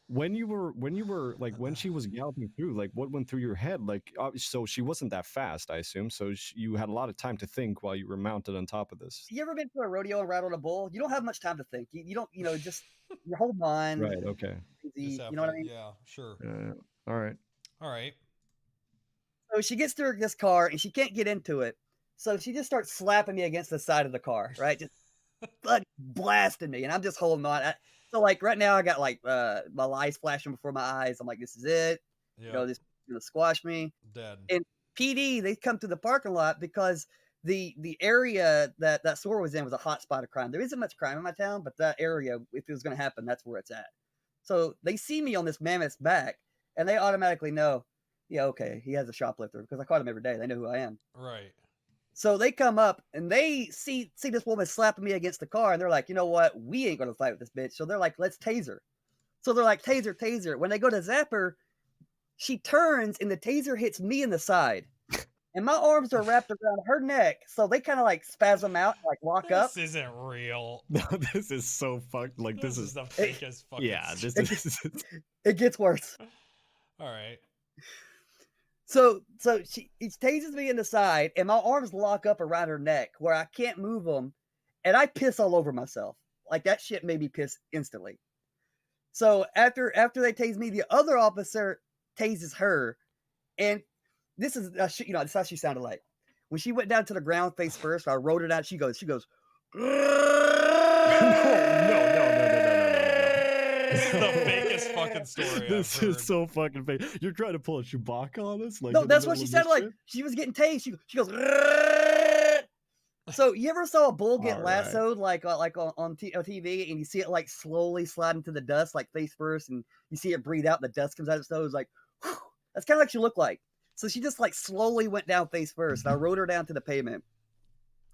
N: When you were like when she was galloping through, like what went through your head? Like, so she wasn't that fast, I assume. So you had a lot of time to think while you were mounted on top of this.
P: You ever been to a rodeo and ride on a bull? You don't have much time to think. You don't, just you hold on.
N: Right. Okay.
P: You know what I mean?
B: Yeah. Sure.
N: All right.
B: All right.
P: So she gets to this car and she can't get into it. So she just starts slapping me against the side of the car, right? Just like blasting me, and I'm just holding on. So like right now, I got like my lights flashing before my eyes. I'm like, this is it.
B: Yeah.
P: This is gonna squash me.
B: Dead.
P: And PD, they come to the parking lot because the area that store was in was a hot spot of crime. There isn't much crime in my town, but that area, if it was gonna happen, that's where it's at. So they see me on this mammoth's back, and they automatically know, yeah, okay, he has a shoplifter because I caught him every day. They know who I am.
B: Right.
P: So they come up and they see this woman slapping me against the car, and they're like, you know what? We ain't gonna fight with this bitch. So they're like, let's tase her. So they're like, taser, taser. When they go to zap her, she turns and the taser hits me in the side. And my arms are wrapped around her neck. So they kind of like spasm out, like lock up.
B: This isn't real.
N: No, this is so fucked. Like this is
B: the fakest fucking.
N: Yeah, this
B: shit.
N: is.
P: It gets worse.
B: All right.
P: So she tases me in the side, and my arms lock up around her neck where I can't move them, and I piss all over myself. Like that shit made me piss instantly. So after they tase me, the other officer tases her, and this is this is how she sounded like when she went down to the ground face first. I wrote it out. She goes.
N: No.
B: This is the fakest fucking story.
N: This is so fucking fake. You're trying to pull a Chewbacca on us? Like
P: No, that's what she sounded like. She was getting tased. She goes. So you ever saw a bull get lassoed like on TV, and you see it like slowly slide into the dust, like face first, and you see it breathe out, and the dust comes out of its nose, like whew. That's kind of like she looked like. So she just like slowly went down face first. And I rode her down to the pavement,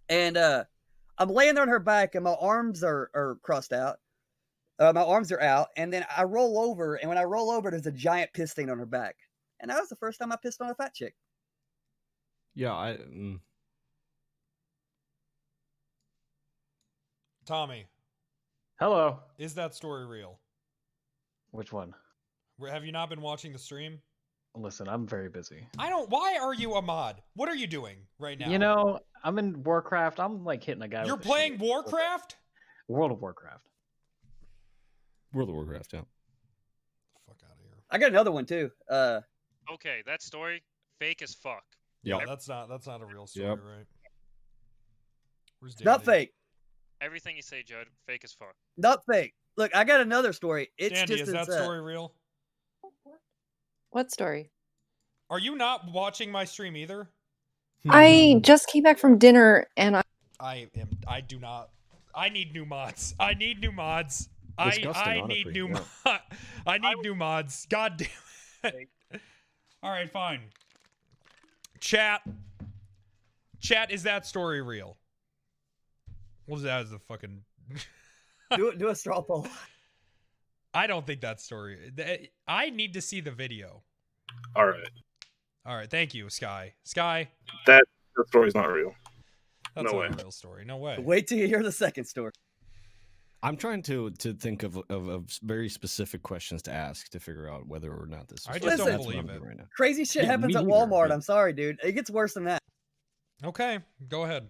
P: and I'm laying there on her back, and my arms are crossed out. My arms are out, and then I roll over, and when I roll over, there's a giant piss stain on her back, and that was the first time I pissed on a fat chick.
N: Yeah,
B: Tommy.
U: Hello.
B: Is that story real?
U: Which one?
B: Have you not been watching the stream?
U: Listen, I'm very busy.
B: Why are you a mod? What are you doing right now?
U: You know, I'm in Warcraft. I'm like hitting a guy.
B: You're playing Warcraft?
U: World of Warcraft.
N: World of Warcraft, yeah.
P: I got another one too.
V: Okay, that story fake as fuck.
B: Yeah, that's not a real story, right? Where's
P: Not fake.
V: Everything you say, Judd, fake as fuck.
P: Not fake. Look, I got another story. It's
B: Dandy,
P: just
B: is that story real?
W: What story?
B: Are you not watching my stream either?
W: I just came back from dinner and
B: I do not. I need new mods. I need new mods.
N: Disgusting,
B: I need
N: honestly,
B: new
N: yeah.
B: I need new mods. God damn it. All right, fine. Chat, is that story real? What is that as a fucking
P: do a straw poll.
B: I don't think that story. I need to see the video.
X: All right.
B: Thank you, Sky. Sky.
X: That story's not real.
B: That's
X: No
B: not
X: way.
B: a real story. No way.
P: Wait till you hear the second story.
N: I'm trying to think of very specific questions to ask to figure out whether or not this is
B: I just
N: real.
B: don't
N: That's what
B: believe
N: I'm
B: it.
N: doing right now.
P: Crazy shit
N: Yeah,
P: happens
N: me
P: at
N: neither,
P: Walmart.
N: but-
P: I'm sorry, dude. It gets worse than that.
B: Okay, go ahead.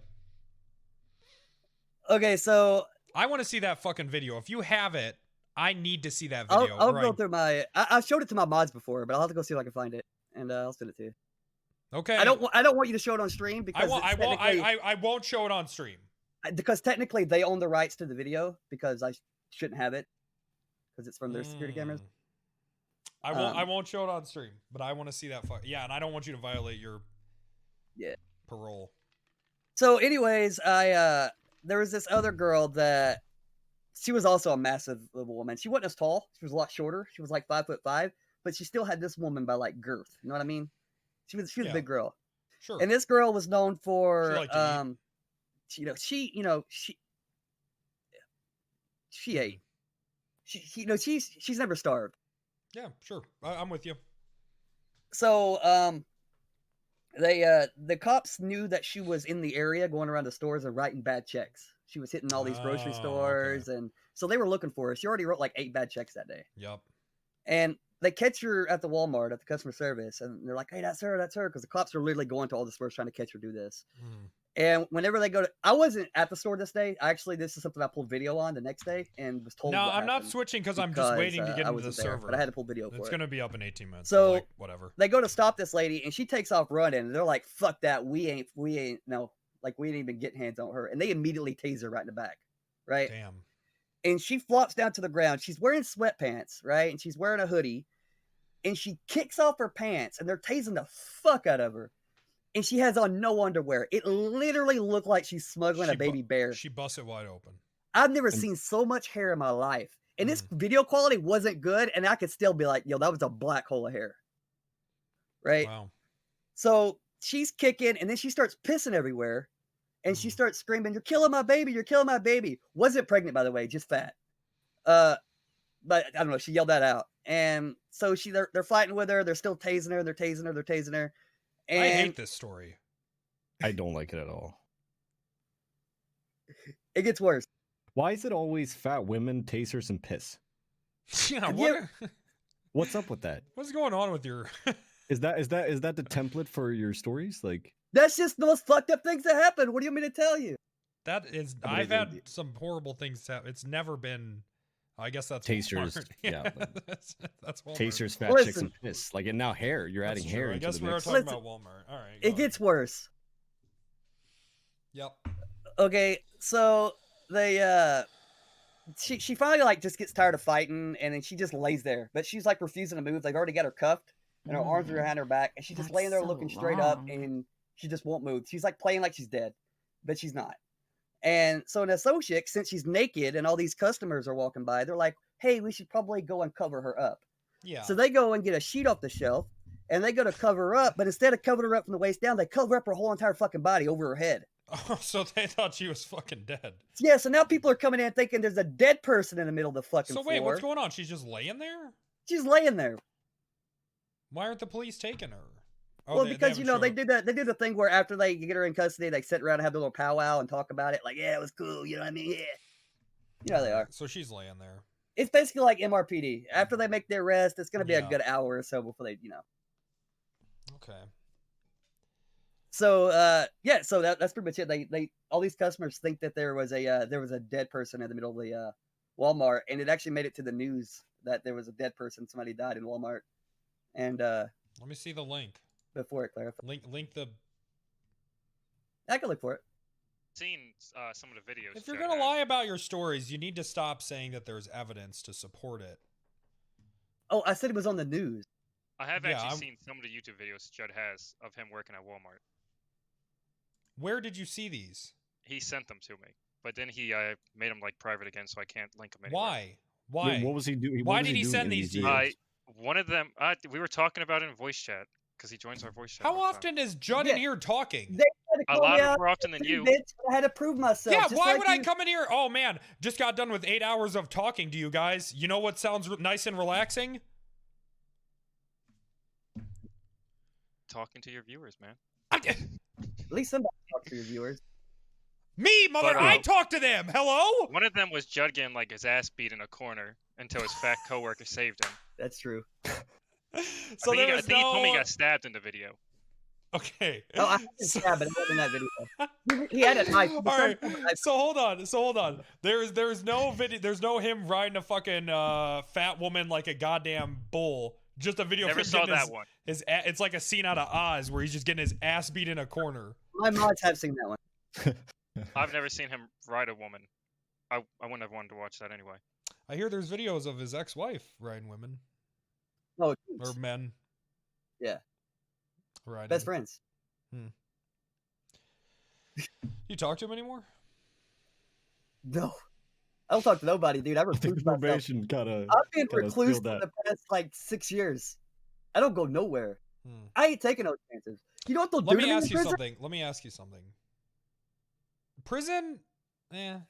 P: Okay, so
B: I want to see that fucking video. If you have it, I need to see that
P: I'll
B: video.
P: go through my. I showed it to my mods before, but I'll have to go see if I can find it, and I'll send it to you.
B: Okay.
P: I don't want you to show it on stream because
B: I won't show it on stream.
P: Because technically they own the rights to the video because I shouldn't have it because it's from their security cameras.
B: I won't show it on stream, but I want to see that. Yeah, and I don't want you to violate your parole.
P: So, anyways, there was this other girl that she was also a massive little woman. She wasn't as tall. She was a lot shorter. She was like 5'5", but she still had this woman by like girth. You know what I mean? She was a big girl.
B: Sure.
P: And this girl was known for
B: liked to
P: she ate. She's never starved.
B: Yeah, sure. I'm with you.
P: So the cops knew that she was in the area going around the stores and writing bad checks. She was hitting all these grocery stores, and so they were looking for her. She already wrote like 8 bad checks that day.
B: Yep.
P: And they catch her at the Walmart at the customer service, and they're like, "Hey, that's her, because the cops are literally going to all the stores trying to catch her do this." And whenever they go to, I wasn't at the store this day. Actually, this is something I pulled video on the next day and was told.
B: No,
P: what
B: I'm not
P: happened
B: switching because I'm just waiting to get
P: I
B: into the
P: wasn't there,
B: server.
P: but I had to pull video for it.
B: It's going to be up in 18 minutes.
P: So
B: like, whatever.
P: They go to stop this lady, and she takes off running. And they're like, "Fuck that! We ain't no, like we ain't even getting hands on her." And they immediately tase her right in the back, right?
B: Damn.
P: And she flops down to the ground. She's wearing sweatpants, right? And she's wearing a hoodie. And she kicks off her pants, and they're tasing the fuck out of her. And she has on no underwear. It literally looked like she's smuggling a baby bear.
B: She busts it wide open.
P: I've never seen so much hair in my life. And this video quality wasn't good, and I could still be like, yo, that was a black hole of hair. Right?
B: Wow.
P: So she's kicking, and then she starts pissing everywhere. And she starts screaming, "You're killing my baby, you're killing my baby." Wasn't pregnant, by the way, just fat. But I don't know, she yelled that out. And so they're fighting with her, they're still tasing her, they're tasing her. And
B: I hate this story.
N: I don't like it at all.
P: It gets worse.
N: Why is it always fat women, tasers, and piss?
B: Yeah,
N: what's up with that?
B: What's going on with your?
N: Is that the template for your stories? Like,
P: that's just the most fucked up things that happen. What do you want me to tell you?
B: That is, I've had some horrible things happen. It's never been. I guess that's
N: tasers.
B: Walmart.
N: Yeah,
B: that's Walmart.
N: Tasers, fat chicks, and piss. Like, and now hair. You're adding hair.
B: I
N: Into
B: guess
N: the
B: we are
N: mix.
B: talking about Walmart. All right.
P: It gets worse.
B: Yep.
P: Okay, so they she finally like just gets tired of fighting, and then she just lays there. But she's like refusing to move. They've already got her cuffed, and her arms are behind her back, and she's just laying there looking straight up, and she just won't move. She's like playing like she's dead, but she's not. And so an associate, since she's naked and all these customers are walking by, they're like, "Hey, we should probably go and cover her up."
B: Yeah.
P: So they go and get a sheet off the shelf, and they go to cover her up, but instead of covering her up from the waist down, they cover up her whole entire fucking body over her head.
B: Oh, so they thought she was fucking dead.
P: Yeah, so now people are coming in thinking there's a dead person in the middle of the fucking
B: So wait,
P: floor.
B: what's going on? She's just laying there?
P: She's laying there.
B: Why aren't the police taking her? Oh,
P: Well,
B: they
P: because
B: haven't
P: you know
B: showed
P: they do the thing where after they get her in custody, they sit around and have a little powwow and talk about it. Like, yeah, it was cool. You know what I mean? Yeah. You know how they are.
B: So she's laying there.
P: It's basically like MRPD. After they make their arrest, it's going to be a
B: Yeah.
P: good hour or so before they,
B: Okay.
P: So yeah, so that's pretty much it. They all these customers think that there was a dead person in the middle of the Walmart, and it actually made it to the news that there was a dead person. Somebody died in Walmart, and
B: let me see the link
P: before it clarified.
B: Link the.
P: I can look for it.
V: Seen some of the videos.
B: If you're gonna lie about your stories, you need to stop saying that there's evidence to support it.
P: Oh, I said it was on the news.
V: I have
B: Yeah,
V: actually
B: I'm-
V: seen some of the YouTube videos Judd has of him working at Walmart.
B: Where did you see these?
V: He sent them to me, but then he made them like private again, so I can't link them anymore.
B: Why? Why?
N: Wait, what was he doing?
B: Why did he send these to you?
V: One of them, we were talking about it in voice chat because he joins our voice chat.
B: How often is Judd in here talking?
P: They had to
V: A
P: call
V: lot
P: me out
V: more often than you.
P: Bitch, I had to prove myself.
B: Yeah,
P: just
B: why
P: like
B: would I
P: you.
B: come in here? Oh man, just got done with 8 hours of talking to you guys. You know what sounds nice and relaxing?
V: Talking to your viewers, man.
P: At least somebody talk to your viewers.
B: Me, mother,
V: But,
B: I talk to them. Hello?
V: One of them was Judd getting like his ass beat in a corner until his fat coworker saved him.
P: That's true.
B: So
V: I
B: there
V: think
B: was
V: he told me he
B: no.
V: got stabbed in the video.
B: Okay.
P: Oh, I didn't stab, but it wasn't in that video. He had a knife.
B: All right. So hold on. There's no video. There's no him riding a fucking fat woman like a goddamn bull. Just a video
V: Never
B: of him
V: saw
B: getting
V: that one.
B: It's like a scene out of Oz where he's just getting his ass beat in a corner.
P: My mods have seen that one.
V: I've never seen him ride a woman. I wouldn't have wanted to watch that anyway.
B: I hear there's videos of his ex-wife riding women
P: Oh,
B: or men
P: yeah.
B: riding.
P: Best friends.
B: You talk to him anymore?
P: No. I don't talk to nobody, dude. I
N: I think
P: recluse
N: the
P: myself.
N: probation gotta.
P: I've been
N: gotta
P: recluse
N: steal
P: for
N: that.
P: the past like 6 years. I don't go nowhere.
B: Hmm.
P: I ain't taking no chances. You know what they'll
B: Let
P: do
B: me
P: to me in
B: ask you
P: prison?
B: something. Let me ask you something. Prison,
P: You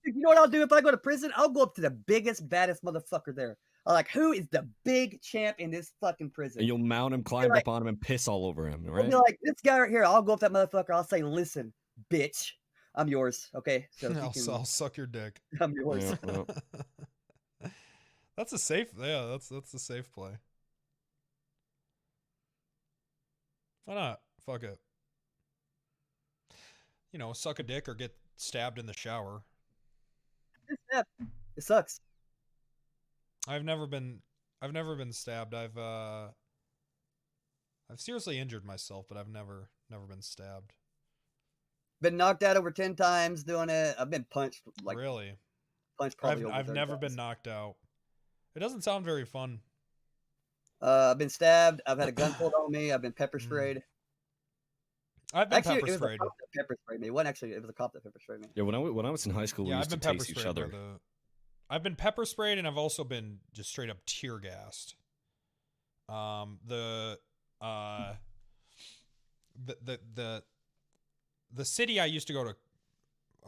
P: know what I'll do if I go to prison? I'll go up to the biggest, baddest motherfucker there. I'm like, who is the big champ in this fucking prison?
N: And you'll mount him, climb
P: like-
N: up on him, and piss all over him,
P: I'll
N: right?
P: be like, this guy right here. I'll go up to that motherfucker. I'll say, listen, bitch, I'm yours. Okay, so if you can,
B: I'll suck your dick.
P: I'm yours.
B: That's a safe. Yeah, that's a safe play. Why not? Fuck it. You know, suck a dick or get stabbed in the shower.
P: It sucks.
B: I've never been stabbed. I've seriously injured myself, but I've never been stabbed.
P: Been knocked out over 10 times doing it. I've been punched like
B: Really?
P: Punched probably over
B: I've
P: 30
B: never
P: times.
B: been knocked out. It doesn't sound very fun.
P: I've been stabbed. I've had a gun pulled on me. I've been pepper
B: Mm.
P: sprayed.
B: I've been
P: Actually,
B: pepper
P: it was
B: sprayed.
P: a cop that pepper sprayed me. It wasn't actually. It was a cop that pepper sprayed me.
N: Yeah, when I was in high school, we
B: Yeah, I've
N: used to
B: been pepper
N: taste each
B: sprayed by
N: other.
B: I've been pepper sprayed, and I've also been just straight up tear gassed. The city I used to go to.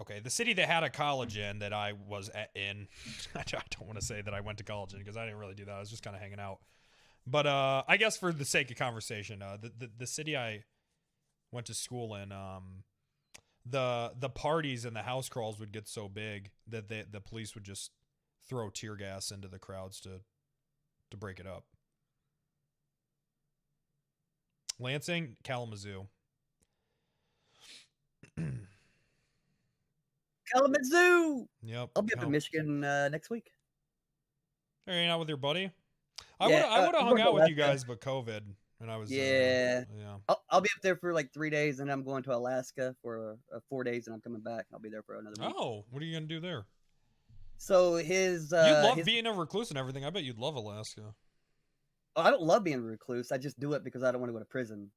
B: Okay, the city that had a college in that I was in. I don't want to say that I went to college in because I didn't really do that. I was just kind of hanging out. But I guess for the sake of conversation, the city I went to school in, the parties and the house crawls would get so big that the police would just throw tear gas into the crowds to break it up. Lansing, Kalamazoo.
P: Kalamazoo.
B: Yep.
P: I'll be up in Michigan next week.
B: Hanging out with your buddy. I
P: Yeah,
B: would have
P: I'm
B: hung
P: going to
B: out with you
P: Alaska.
B: guys, but COVID, and I was
P: Yeah.
B: yeah.
P: I'll be up there for like 3 days, and I'm going to Alaska for 4 days, and I'm coming back. I'll be there for another week.
B: Oh, what are you gonna do there?
P: So his
B: you love
P: his-
B: being a recluse and everything. I bet you'd love Alaska.
P: I don't love being a recluse. I just do it because I don't want to go to prison.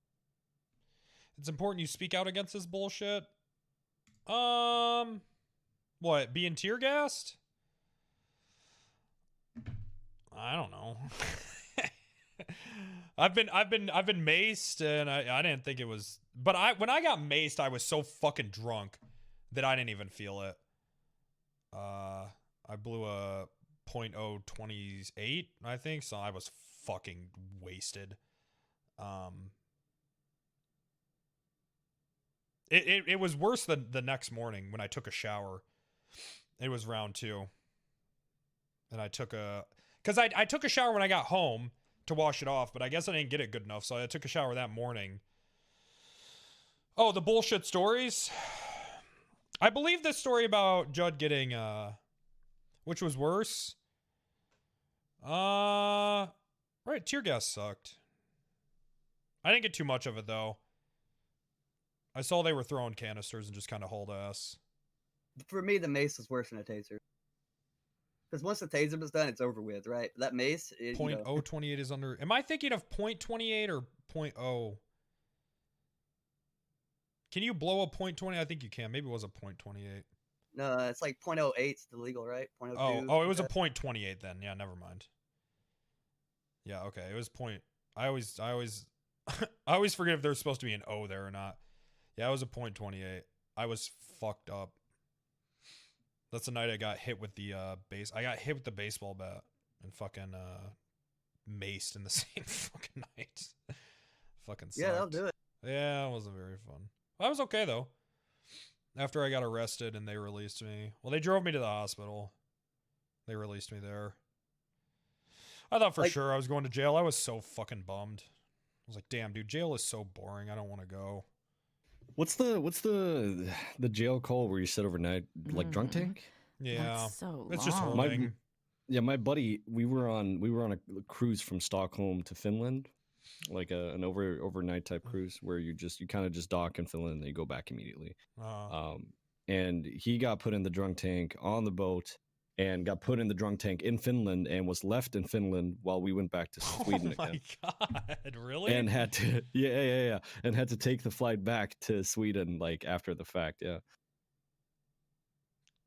B: It's important you speak out against this bullshit. What? Being tear gassed? I don't know. I've been maced, and I didn't think it was. But when I got maced, I was so fucking drunk that I didn't even feel it. I blew a .028, I think, so I was fucking wasted. It was worse than the next morning when I took a shower. It was round 2. And I took because I took a shower when I got home to wash it off, but I guess I didn't get it good enough, so I took a shower that morning. Oh, the bullshit stories. I believe this story about Judd getting which was worse. Right, tear gas sucked. I didn't get too much of it though. I saw they were throwing canisters and just kind of hauled ass.
P: For me, the mace was worse than a taser. Because once the taser was done, it's over with, right? That mace,
B: .028 is under. Am I thinking of .28 or .0? Can you blow a .20? I think you can. Maybe it was a .28.
P: No, it's like .08 is the legal, right? .02.
B: Oh, it was a .28 then. Yeah, never mind. Yeah, okay. It was point. I always I always forget if there's supposed to be an O there or not. Yeah, it was a .28. I was fucked up. That's the night I got hit with the base. I got hit with the baseball bat and fucking maced in the same fucking night. Fucking sucked.
P: Yeah, that'll do it.
B: Yeah, it wasn't very fun. I was okay though. After I got arrested and they released me. Well, they drove me to the hospital. They released me there. I thought for sure I was going to jail. I was so fucking bummed. I was like, damn, dude, jail is so boring. I don't want to go.
N: What's the jail call where you sit overnight, like drunk tank?
B: Yeah,
E: That's so
B: it's just
E: long.
B: holding.
N: My buddy, we were on a cruise from Stockholm to Finland, like an overnight type cruise where you kind of just dock in Finland and then you go back immediately. And he got put in the drunk tank on the boat and got put in the drunk tank in Finland and was left in Finland while we went back to Sweden
B: Oh my
N: again.
B: god, really?
N: And had to and had to take the flight back to Sweden like after the fact. Yeah.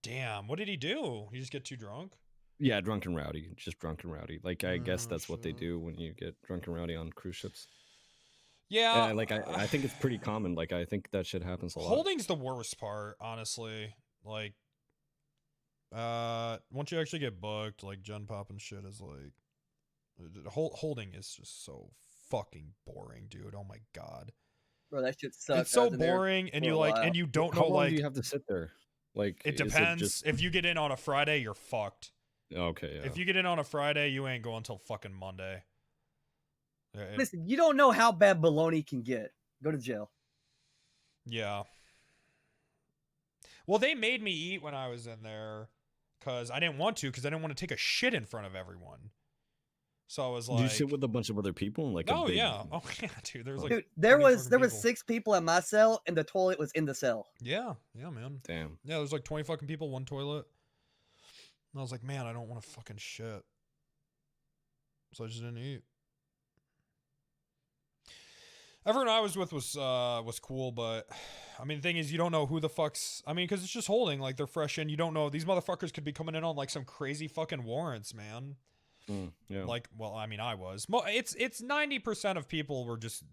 B: Damn, what did he do? He just get too drunk?
N: Yeah, drunk and rowdy, just drunk and rowdy. Like I guess that's what they do when you get drunk and rowdy on cruise ships.
B: Yeah,
N: like I think it's pretty common. Like I think that shit happens a lot.
B: Holding's the worst part, honestly. Like, once you actually get booked, like Gen Pop and shit is like, holding is just so fucking boring, dude. Oh my god,
P: bro, that shit sucks.
B: It's so boring, and you like, and you don't know,
N: How long
B: like,
N: do you have to sit there? Like,
B: it depends. If you get in on a Friday, you're fucked.
N: Okay, yeah.
B: If you get in on a Friday, you ain't going until fucking Monday.
P: Listen, you don't know how bad baloney can get. Go to jail.
B: Yeah. Well, they made me eat when I was in there because I didn't want to, because I didn't want to take a shit in front of everyone. So I was like,
N: do you sit with a bunch of other people? Like,
B: oh yeah, dude. There's like,
P: dude, there
B: 20
P: was
B: fucking people.
P: 6 people in my cell, and the toilet was in the cell.
B: Yeah, man.
N: Damn.
B: Yeah, there's like 20 fucking people, one toilet. And I was like, man, I don't want to fucking shit. So I just didn't eat. Everyone I was with was cool, but I mean, the thing is, you don't know who the fuck's. I mean, because it's just holding, like they're fresh in. You don't know, these motherfuckers could be coming in on like some crazy fucking warrants, man.
N: Yeah.
B: Like, well, I mean, I was. It's 90% of people were just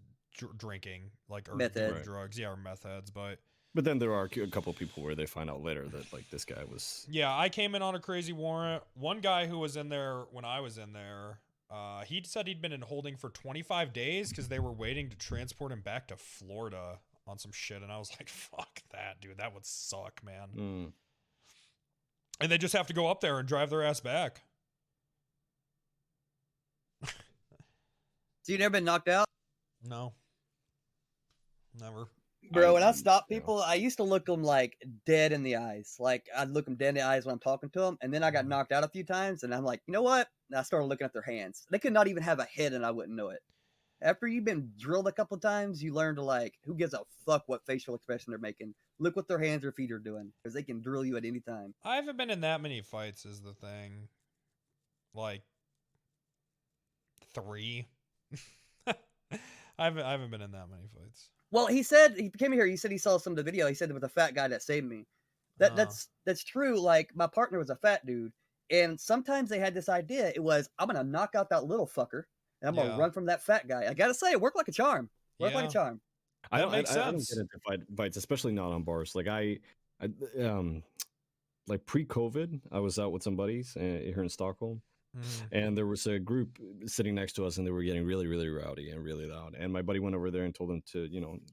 B: drinking, like, or
P: meth
B: doing
P: heads.
B: drugs, yeah, or meth heads, but
N: then there are a couple of people where they find out later that like this guy was.
B: yeah, I came in on a crazy warrant. One guy who was in there when I was in there. He said he'd been in holding for 25 days because they were waiting to transport him back to Florida on some shit. And I was like, fuck that, dude. That would suck, man. And they just have to go up there and drive their ass back.
P: So you never been knocked out?
B: No. Never.
P: Bro, when I stop people, I used to look them like dead in the eyes. Like I'd look them dead in the eyes when I'm talking to them, and then I got knocked out a few times, and I'm like, you know what? And I started looking at their hands. They could not even have a head, and I wouldn't know it. After you've been drilled a couple times, you learn to like, who gives a fuck what facial expression they're making? Look what their hands or feet are doing, because they can drill you at any time.
B: I haven't been in that many fights, is the thing. Like 3. I haven't been in that many fights.
P: Well, he said he came here. He said he saw some of the video. He said it was a fat guy that saved me. That's true. Like my partner was a fat dude, and sometimes they had this idea. It was, I'm gonna knock out that little fucker, and I'm gonna run from that fat guy. I gotta say, it worked like a charm. Like a charm.
N: I don't get into fights, especially not on bars. Like like pre-COVID, I was out with some buddies here in Stockholm. And there was a group sitting next to us, and they were getting really, really rowdy and really loud. And my buddy went over there and told them to,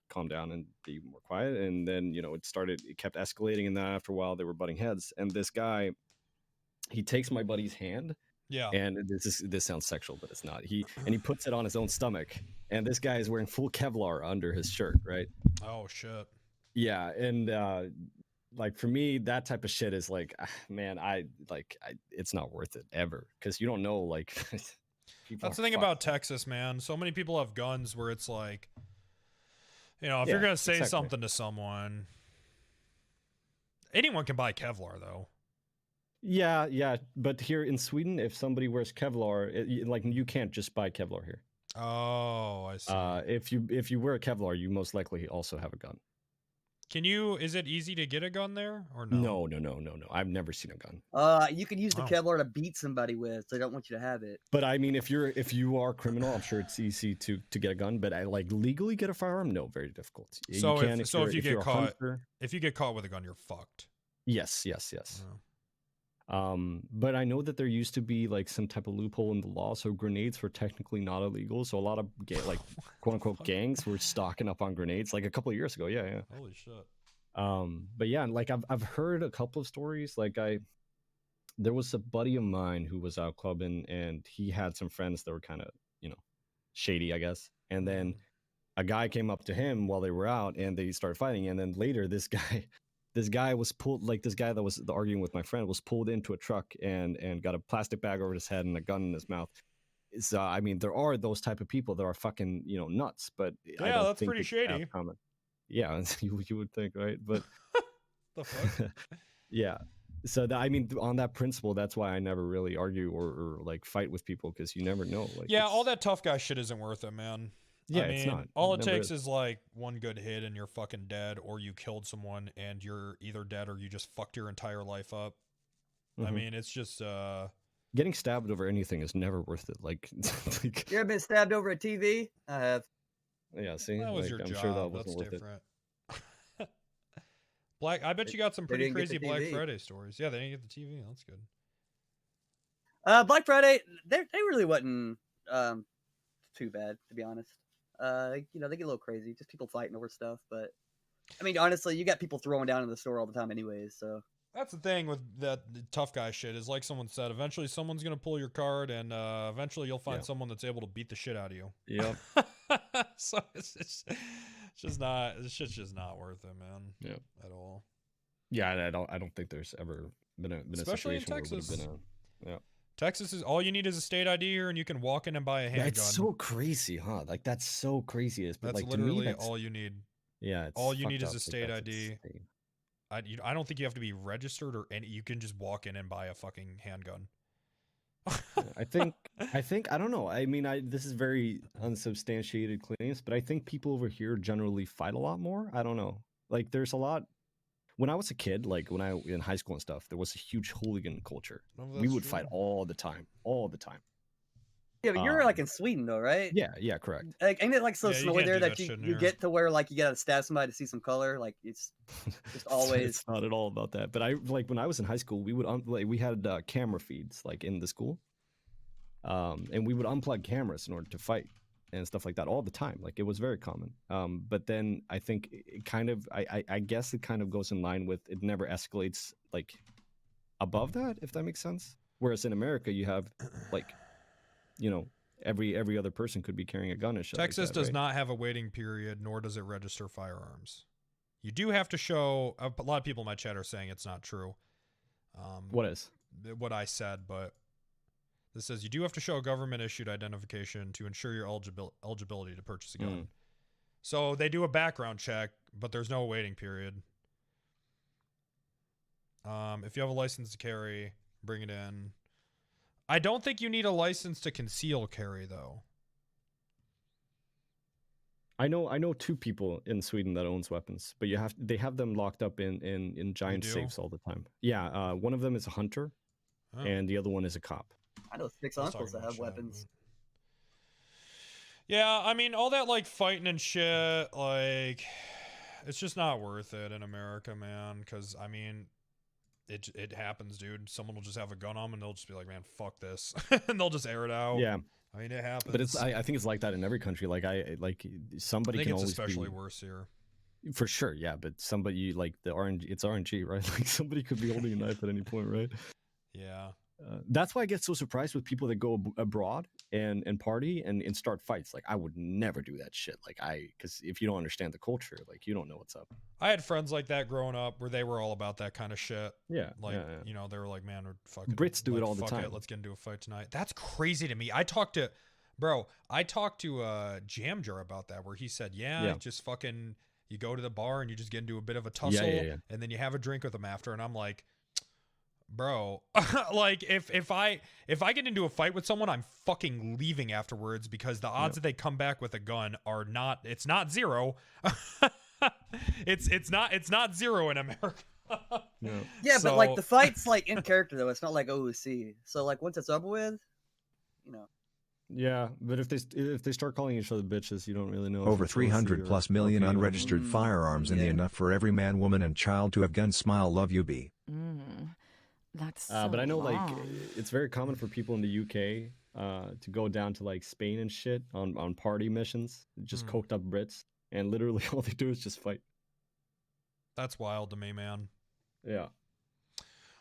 N: calm down and be more quiet. And then, it kept escalating. And then after a while, they were butting heads. And this guy, he takes my buddy's hand.
B: Yeah.
N: And this sounds sexual, but it's not. He puts it on his own stomach. And this guy is wearing full Kevlar under his shirt, right?
B: Oh shit.
N: Yeah, and like for me, that type of shit is like, man, it's not worth it ever, because you don't know, like.
B: That's the thing about Texas, man. So many people have guns where it's like, if you're gonna say something to someone, anyone can buy Kevlar though.
N: Yeah, but here in Sweden, if somebody wears Kevlar, like you can't just buy Kevlar here.
B: Oh, I see.
N: If you wear a Kevlar, you most likely also have a gun.
B: Is it easy to get a gun there or no?
N: No. I've never seen a gun.
P: You could use the Kevlar to beat somebody with. So they don't want you to have it.
N: But I mean, if you are criminal, I'm sure it's easy to get a gun. But I like legally get a firearm. No, very difficult.
B: So if you get caught with a gun, you're fucked.
N: Yes. But I know that there used to be like some type of loophole in the law, so grenades were technically not illegal. So a lot of quote unquote gangs were stocking up on grenades like a couple of years ago. Yeah.
B: Holy shit.
N: But yeah, like I've heard a couple of stories. Like there was a buddy of mine who was out clubbing, and he had some friends that were kind of shady, I guess. And then a guy came up to him while they were out, and they started fighting. And then later, this guy was pulled, like this guy that was arguing with my friend was pulled into a truck and got a plastic bag over his head and a gun in his mouth. So I mean, there are those type of people that are fucking nuts, but I don't
B: that's
N: think
B: pretty shady.
N: Common. Yeah, you would think, right? But
B: the fuck.
N: Yeah. So I mean, on that principle, that's why I never really argue or like fight with people, because you never know. Like,
B: all that tough guy shit isn't worth it, man.
N: Yeah,
B: I mean,
N: it's not.
B: all
N: It
B: it
N: never
B: takes
N: is.
B: is like one good hit and you're fucking dead, or you killed someone and you're either dead or you just fucked your entire life up. I
N: Mhm.
B: mean, it's just
N: Getting stabbed over anything is never worth it. Like, like
P: You ever been stabbed over a TV? I have.
N: yeah, see,
B: that was
N: like,
B: your
N: I'm
B: job.
N: sure that
B: That's
N: wasn't worth it.
B: different. I bet you got some
P: They
B: pretty
P: didn't get
B: crazy
P: the
B: Black
P: TV.
B: Friday stories. Yeah, they didn't get the TV. That's good.
P: Black Friday, they really wasn't too bad, to be honest. They get a little crazy, just people fighting over stuff. But I mean, honestly, you got people throwing down in the store all the time, anyways. So
B: That's the thing with the tough guy shit is like someone said, eventually someone's gonna pull your card, and eventually you'll find someone that's able to beat the shit out of you.
N: Yep.
B: So it's just not. This shit's just not worth it, man.
N: Yep.
B: At all.
N: Yeah, I don't think there's ever been a
B: Especially in
N: situation where it would
B: Texas.
N: have been a. Yeah.
B: Texas is all you need is a state ID here, and you can walk in and buy a handgun.
N: Yeah, it's so crazy, huh? Like that's so crazy. But
B: That's
N: like to
B: literally
N: me, that's
B: all you need.
N: Yeah, it's
B: all you need
N: fucked
B: is a
N: up.
B: state
N: Like,
B: ID.
N: that's insane.
B: I don't think you have to be registered or any. You can just walk in and buy a fucking handgun.
N: I think I don't know. I mean, this is very unsubstantiated claims, but I think people over here generally fight a lot more. I don't know. Like there's a lot. When I was a kid, like when I in high school and stuff, there was a huge hooligan culture.
B: Oh,
N: We
B: that's
N: would
B: true.
N: fight all the time, all the time.
P: yeah, but you're like in Sweden, though, right?
N: Yeah, correct.
P: Like, ain't it like so
B: Yeah, you
P: snowy
B: can't
P: there
B: do
P: that
B: that
P: you,
B: shit in
P: you
B: here.
P: get to where like you gotta stab somebody to see some color? Like it's just always.
N: It's not at all about that. But I like when I was in high school, we would we had camera feeds like in the school, and we would unplug cameras in order to fight and stuff like that all the time. Like it was very common. But then I think it kind of I guess it kind of goes in line with it never escalates like above that, if that makes sense. Whereas in America, you have like, every other person could be carrying a gun and shit.
B: Texas
N: like that,
B: does
N: right?
B: not have a waiting period, nor does it register firearms. You do have to show. A lot of people in my chat are saying it's not true.
N: What is?
B: What I said, but this says you do have to show a government-issued identification to ensure your eligibility to purchase a gun. So they do a background check, but there's no waiting period. If you have a license to carry, bring it in. I don't think you need a license to conceal carry, though.
N: I know two people in Sweden that owns weapons, but they have them locked up in giant
B: do?
N: safes all the time. Yeah, one of them is a hunter,
B: Oh.
N: and the other one is a cop.
P: I know 6
B: I was
P: uncles that
B: talking
P: have
B: about
P: weapons.
B: Yeah, I mean, all that like fighting and shit, like it's just not worth it in America, man. Because I mean, it happens, dude. Someone will just have a gun on them and they'll just be like, man, fuck this, and they'll just air it out.
N: Yeah,
B: I mean, it happens.
N: but I think it's like that in every country. Like somebody
B: I think
N: can
B: it's
N: always
B: especially
N: be,
B: worse here.
N: for sure. Yeah, but somebody like it's RNG, right? Like somebody could be holding a knife at any point, right?
B: Yeah.
N: That's why I get so surprised with people that go abroad and party and start fights. Like I would never do that shit. Like because if you don't understand the culture, like you don't know what's up.
B: I had friends like that growing up where they were all about that kind of shit.
N: Yeah,
B: Like,
N: yeah.
B: they were like, man, we're fucking
N: Brits do it
B: like,
N: all the
B: fuck
N: time.
B: Let's get into a fight tonight. That's crazy to me. I talked to Jamjar about that, where he said,
N: Yeah.
B: just fucking, you go to the bar and you just get into a bit of a tussle,
N: yeah.
B: and then you have a drink with them after. And I'm like, bro, like if I get into a fight with someone, I'm fucking leaving afterwards, because the odds that they come back with a gun are not. It's not zero. it's not zero in America.
P: Yeah, but like the fight's like in character though. It's not like OOC. So like once it's over with,
N: Yeah, but if they start calling each other bitches, you don't really know. if
O: Over
N: it's
O: 300
N: OC or
O: plus million
N: LP or-
O: unregistered firearms in the enough for every man, woman, and child to have guns. Smile, love you, be.
E: That's so
N: but I know like
E: long.
N: it's very common for people in the UK to go down to like Spain and shit on party missions, just coked up Brits, and literally all they do is just fight.
B: That's wild to me, man.
N: Yeah.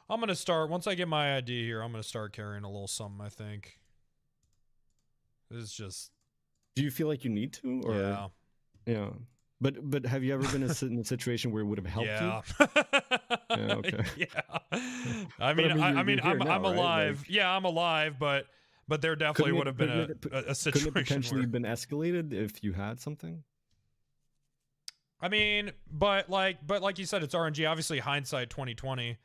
B: I'm gonna start once I get my ID here. I'm gonna start carrying a little something. I think. It's just.
N: Do you feel like you need to? Or...
B: Yeah.
N: Yeah. But have you ever been in a situation where it would have helped
B: you?
N: Yeah. Okay.
B: Yeah. I mean, I'm alive.
N: Like,
B: yeah, I'm alive, but there definitely would have been a situation
N: Couldn't it potentially
B: where...
N: been escalated if you had something?
B: I mean, but like you said, it's RNG. Obviously, hindsight 2020.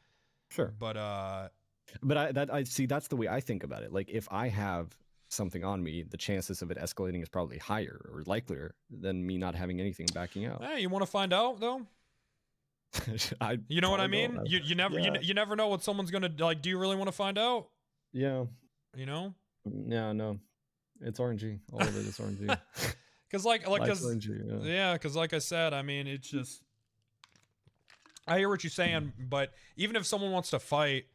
N: Sure.
B: But
N: I see that's the way I think about it. Like if I have something on me, the chances of it escalating is probably higher or likelier than me not having anything backing out.
B: Hey, you want to find out though? You know what I mean? You never you never know what someone's gonna like. Do you really want to find out?
N: Yeah.
B: You know?
N: Yeah, no. It's RNG. All of it is RNG.
B: Cause like
N: RNG,
B: yeah, cause like I said, I mean, it's just. I hear what you're saying, but even if someone wants to fight,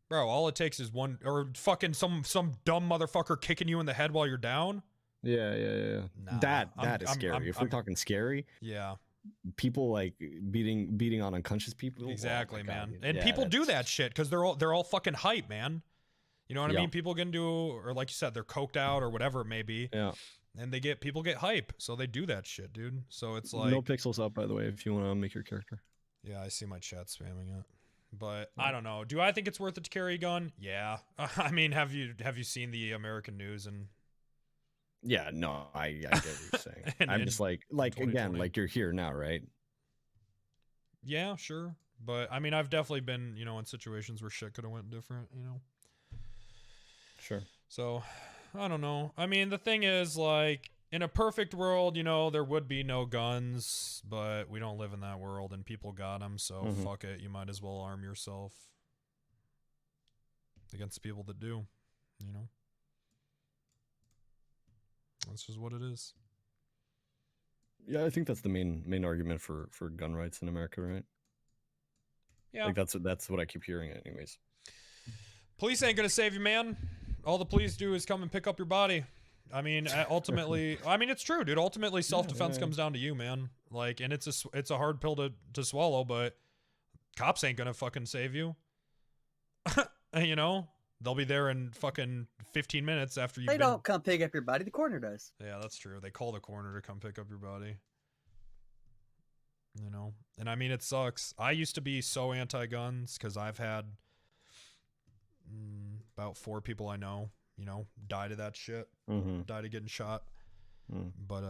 B: bro, all it takes is one or fucking some dumb motherfucker kicking you in the head while you're down.
N: Yeah.
B: Nah,
N: that is scary. If we're talking scary,
B: yeah,
N: people like beating on unconscious people.
B: Exactly,
N: oh
B: man.
N: God.
B: And
N: Yeah,
B: people do
N: that's-
B: that shit because they're all fucking hype, man. You know what I
N: Yeah.
B: mean? People can do, or like you said, they're coked out or whatever it may be.
N: Yeah.
B: And people get hype, so they do that shit, dude. So it's like
N: no pixels up, by the way, if you want to make your character.
B: Yeah, I see my chat spamming it. But I don't know. Do I think it's worth it to carry a gun? Yeah. I mean, have you seen the American news and
N: Yeah, no, I get what you're saying.
B: And-
N: I'm
B: and
N: just like again,
B: 2020.
N: like you're here now, right?
B: Yeah, sure. But I mean, I've definitely been, in situations where shit could have went different,
N: Sure.
B: So, I don't know. I mean, the thing is, like, in a perfect world, there would be no guns, but we don't live in that world, and people got them, so
N: Mhm.
B: fuck it. You might as well arm yourself against people that do, That's just what it is.
N: Yeah, I think that's the main argument for gun rights in America, right?
B: Yeah.
N: Like that's what I keep hearing, anyways.
B: Police ain't gonna save you, man. All the police do is come and pick up your body. I mean, ultimately, I mean, it's true, dude. Ultimately, self-defense comes down to you, man. Like, and it's a hard pill to swallow, but cops ain't gonna fucking save you. They'll be there in fucking 15 minutes after you.
P: They don't come pick up your body. The coroner does.
B: Yeah, that's true. They call the coroner to come pick up your body. And I mean, it sucks. I used to be so anti-guns because I've had about 4 people I know, died of that shit.
N: Mhm.
B: Died of getting shot.
N: Mm.
B: But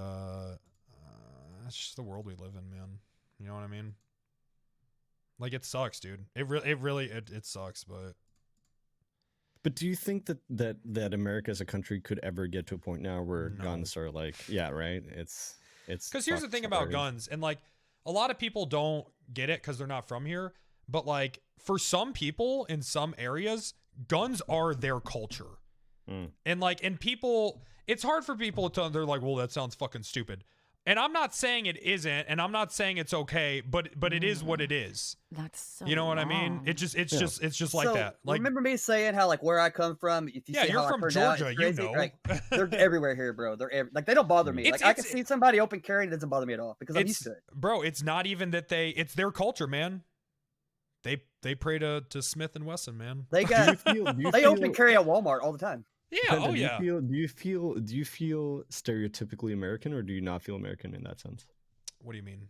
B: that's just the world we live in, man. You know what I mean? Like, it sucks, dude. It really sucks, but
N: do you think that America as a country could ever get to a point now where guns are like, yeah, right? It's
B: because here's the
N: fucked
B: thing about
N: already.
B: guns, and like a lot of people don't get it because they're not from here. But like for some people in some areas, guns are their culture. And people, it's hard for people to, they're like, well, that sounds fucking stupid. And I'm not saying it isn't, and I'm not saying it's okay, but it is what it is.
E: That's so
B: You know what I mean? It's just like
P: So,
B: that. Like,
P: remember me saying how like where I come from? If you
B: Yeah,
P: see
B: you're
P: how I
B: from
P: turned out,
B: Georgia,
P: it's
B: you
P: crazy.
B: know.
P: Like, they're everywhere here, bro. Like they don't bother me.
B: It's-
P: Like I can
B: it's-
P: see somebody open carry, it doesn't bother me at all because I'm used to it.
B: Bro, it's not even that it's their culture, man. They pray to Smith and Wesson, man.
P: They got they open carry at Walmart all the time.
B: Yeah,
N: Penta,
B: oh yeah.
N: Do you feel stereotypically American, or do you not feel American in that sense?
B: What do you mean?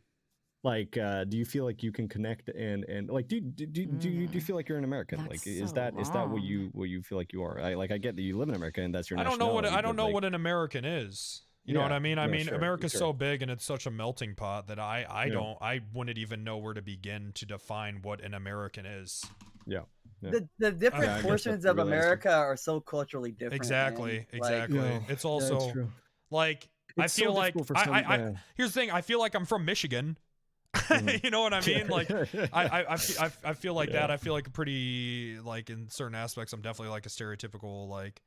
N: Like, do you feel like you can connect and like do you feel like you're an American?
E: That's
N: Like, is
E: so
N: that what
E: wrong.
N: you feel like you are? I get that you live in America and that's your.
B: I don't know
N: nationality, but,
B: what an American is. You know what I mean? I
N: yeah,
B: mean,
N: sure,
B: America's
N: sure.
B: so big and it's such a melting pot that I
N: Yeah.
B: wouldn't even know where to begin to define what an American is.
N: Yeah.
P: The different
N: Yeah, I guess
P: portions
N: that's
P: of
N: really
P: America are so culturally different.
B: Exactly,
P: man. Like,
B: exactly.
N: Yeah,
B: It's
N: yeah,
B: also
N: it's true.
B: like
N: It's
B: I
N: so
B: feel like
N: difficult for some- yeah.
B: here's the thing. I feel like I'm from Michigan. You know what I mean? Like I feel like
N: Yeah.
B: that. I feel like a pretty like in certain aspects. I'm definitely like a stereotypical like,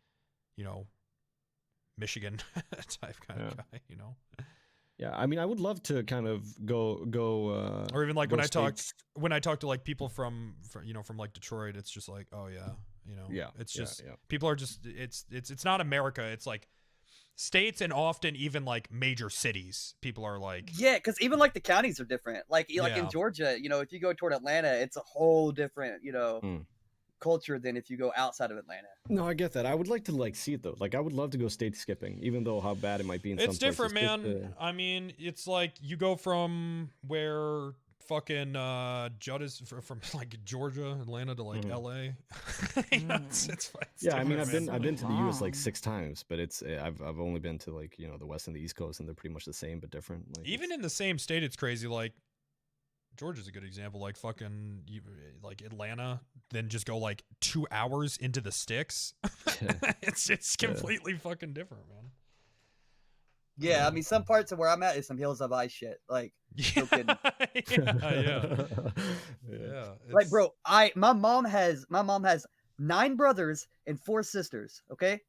B: Michigan type kind of guy.
N: Yeah, I mean, I would love to kind of go
B: Or even like
N: go
B: when
N: states-
B: I talk to like people from like Detroit, it's just like, oh yeah,
N: Yeah,
B: it's
N: yeah,
B: just
N: yeah.
B: people are just it's not America. It's like states and often even like major cities. People are like,
P: yeah, because even like the counties are different. Like
B: Yeah.
P: in Georgia, if you go toward Atlanta, it's a whole different culture than if you go outside of Atlanta.
N: No, I get that. I would like to like see it though. Like I would love to go state skipping, even though how bad it might be in some
B: it's different,
N: places.
B: man.
N: Just,
B: I mean, it's like you go from where fucking Judd is from like Georgia, Atlanta to like LA. It's
N: yeah, I mean,
B: different,
N: I've
B: man.
N: been to the US like 6 times, but it's I've only been to like the West and the East Coast, and they're pretty much the same but different. Like
B: Even in the same state, it's crazy. Like Georgia's a good example. Like fucking, like Atlanta, then just go like 2 hours into the sticks. It's completely fucking different, man.
P: Yeah, I mean, some parts of where I'm at is some hills of ice shit. Like, no kidding.
B: Yeah.
P: Like, bro, my mom has 9 brothers and 4 sisters. Okay,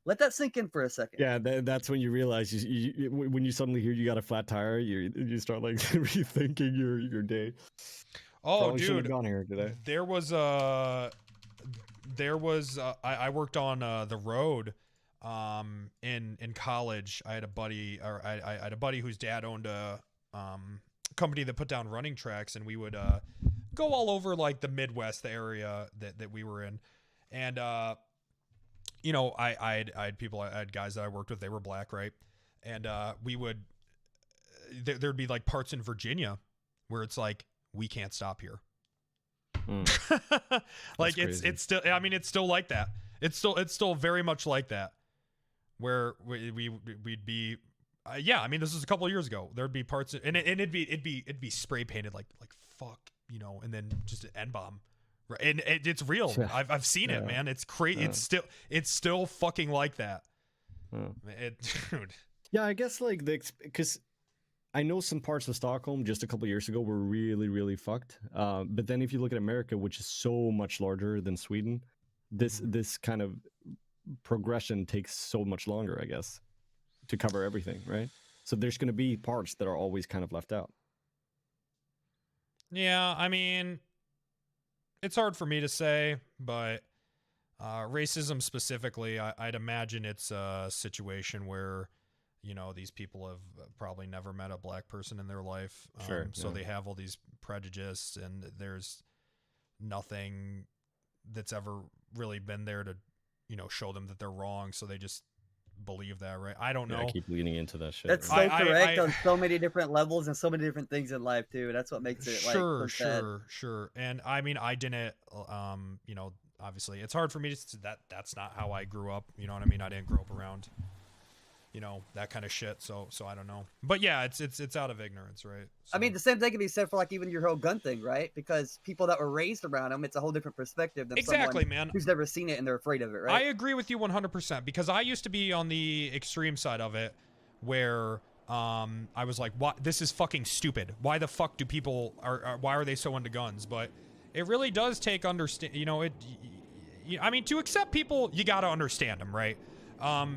P: let that sink in for a second.
N: Yeah, that's when you realize when you suddenly hear you got a flat tire, you start like rethinking your day.
B: Oh,
N: Probably shouldn't
B: dude,
N: have gone here today.
B: I worked on the road in college. I had a buddy, or I had a buddy whose dad owned a company that put down running tracks, and we would go all over like the Midwest, the area that we were in. And you know, I had guys that I worked with, they were black, right? And we would there'd be like parts in Virginia where it's like, we can't stop here. Like it's still, I mean, it's still like that. It's still very much like that, where we'd be, yeah. I mean, this was a couple of years ago. There'd be parts, and it'd be spray painted like fuck, you know, and then just an N-bomb, right? And it's real.
N: Yeah.
B: I've seen it, man. It's crazy.
N: Yeah.
B: It's still fucking like that. Dude.
N: Yeah, I guess like because I know some parts of Stockholm just a couple of years ago were really, really fucked. But then if you look at America, which is so much larger than Sweden, this kind of progression takes so much longer, I guess, to cover everything, right? So there's going to be parts that are always kind of left out.
B: Yeah, I mean, it's hard for me to say, but racism specifically, I'd imagine it's a situation where, you know, these people have probably never met a black person in their life.
N: Sure,
B: so
N: yeah.
B: they have all these prejudices, and there's nothing that's ever really been there to, you know, show them that they're wrong. So they just believe that, right? I don't know.
N: I keep leaning into that shit.
P: That's so
N: right?
P: correct on so many different levels and so many different things in life too. That's what makes it like so sad.
B: Sure. And I mean, I didn't, you know, obviously it's hard for me to that's not how I grew up. You know what I mean? I didn't grow up around, you know, that kind of shit. So I don't know. But yeah, it's out of ignorance, right?
P: I mean, the same thing can be said for like even your whole gun thing, right? Because people that were raised around them, it's a whole different perspective than
B: Exactly,
P: someone
B: man.
P: who's never seen it and they're afraid of it, right?
B: I agree with you 100%, because I used to be on the extreme side of it, where I was like, "What? This is fucking stupid. Why the fuck do people why are they so into guns?" But it really does take understand. You know, I mean, to accept people, you got to understand them, right?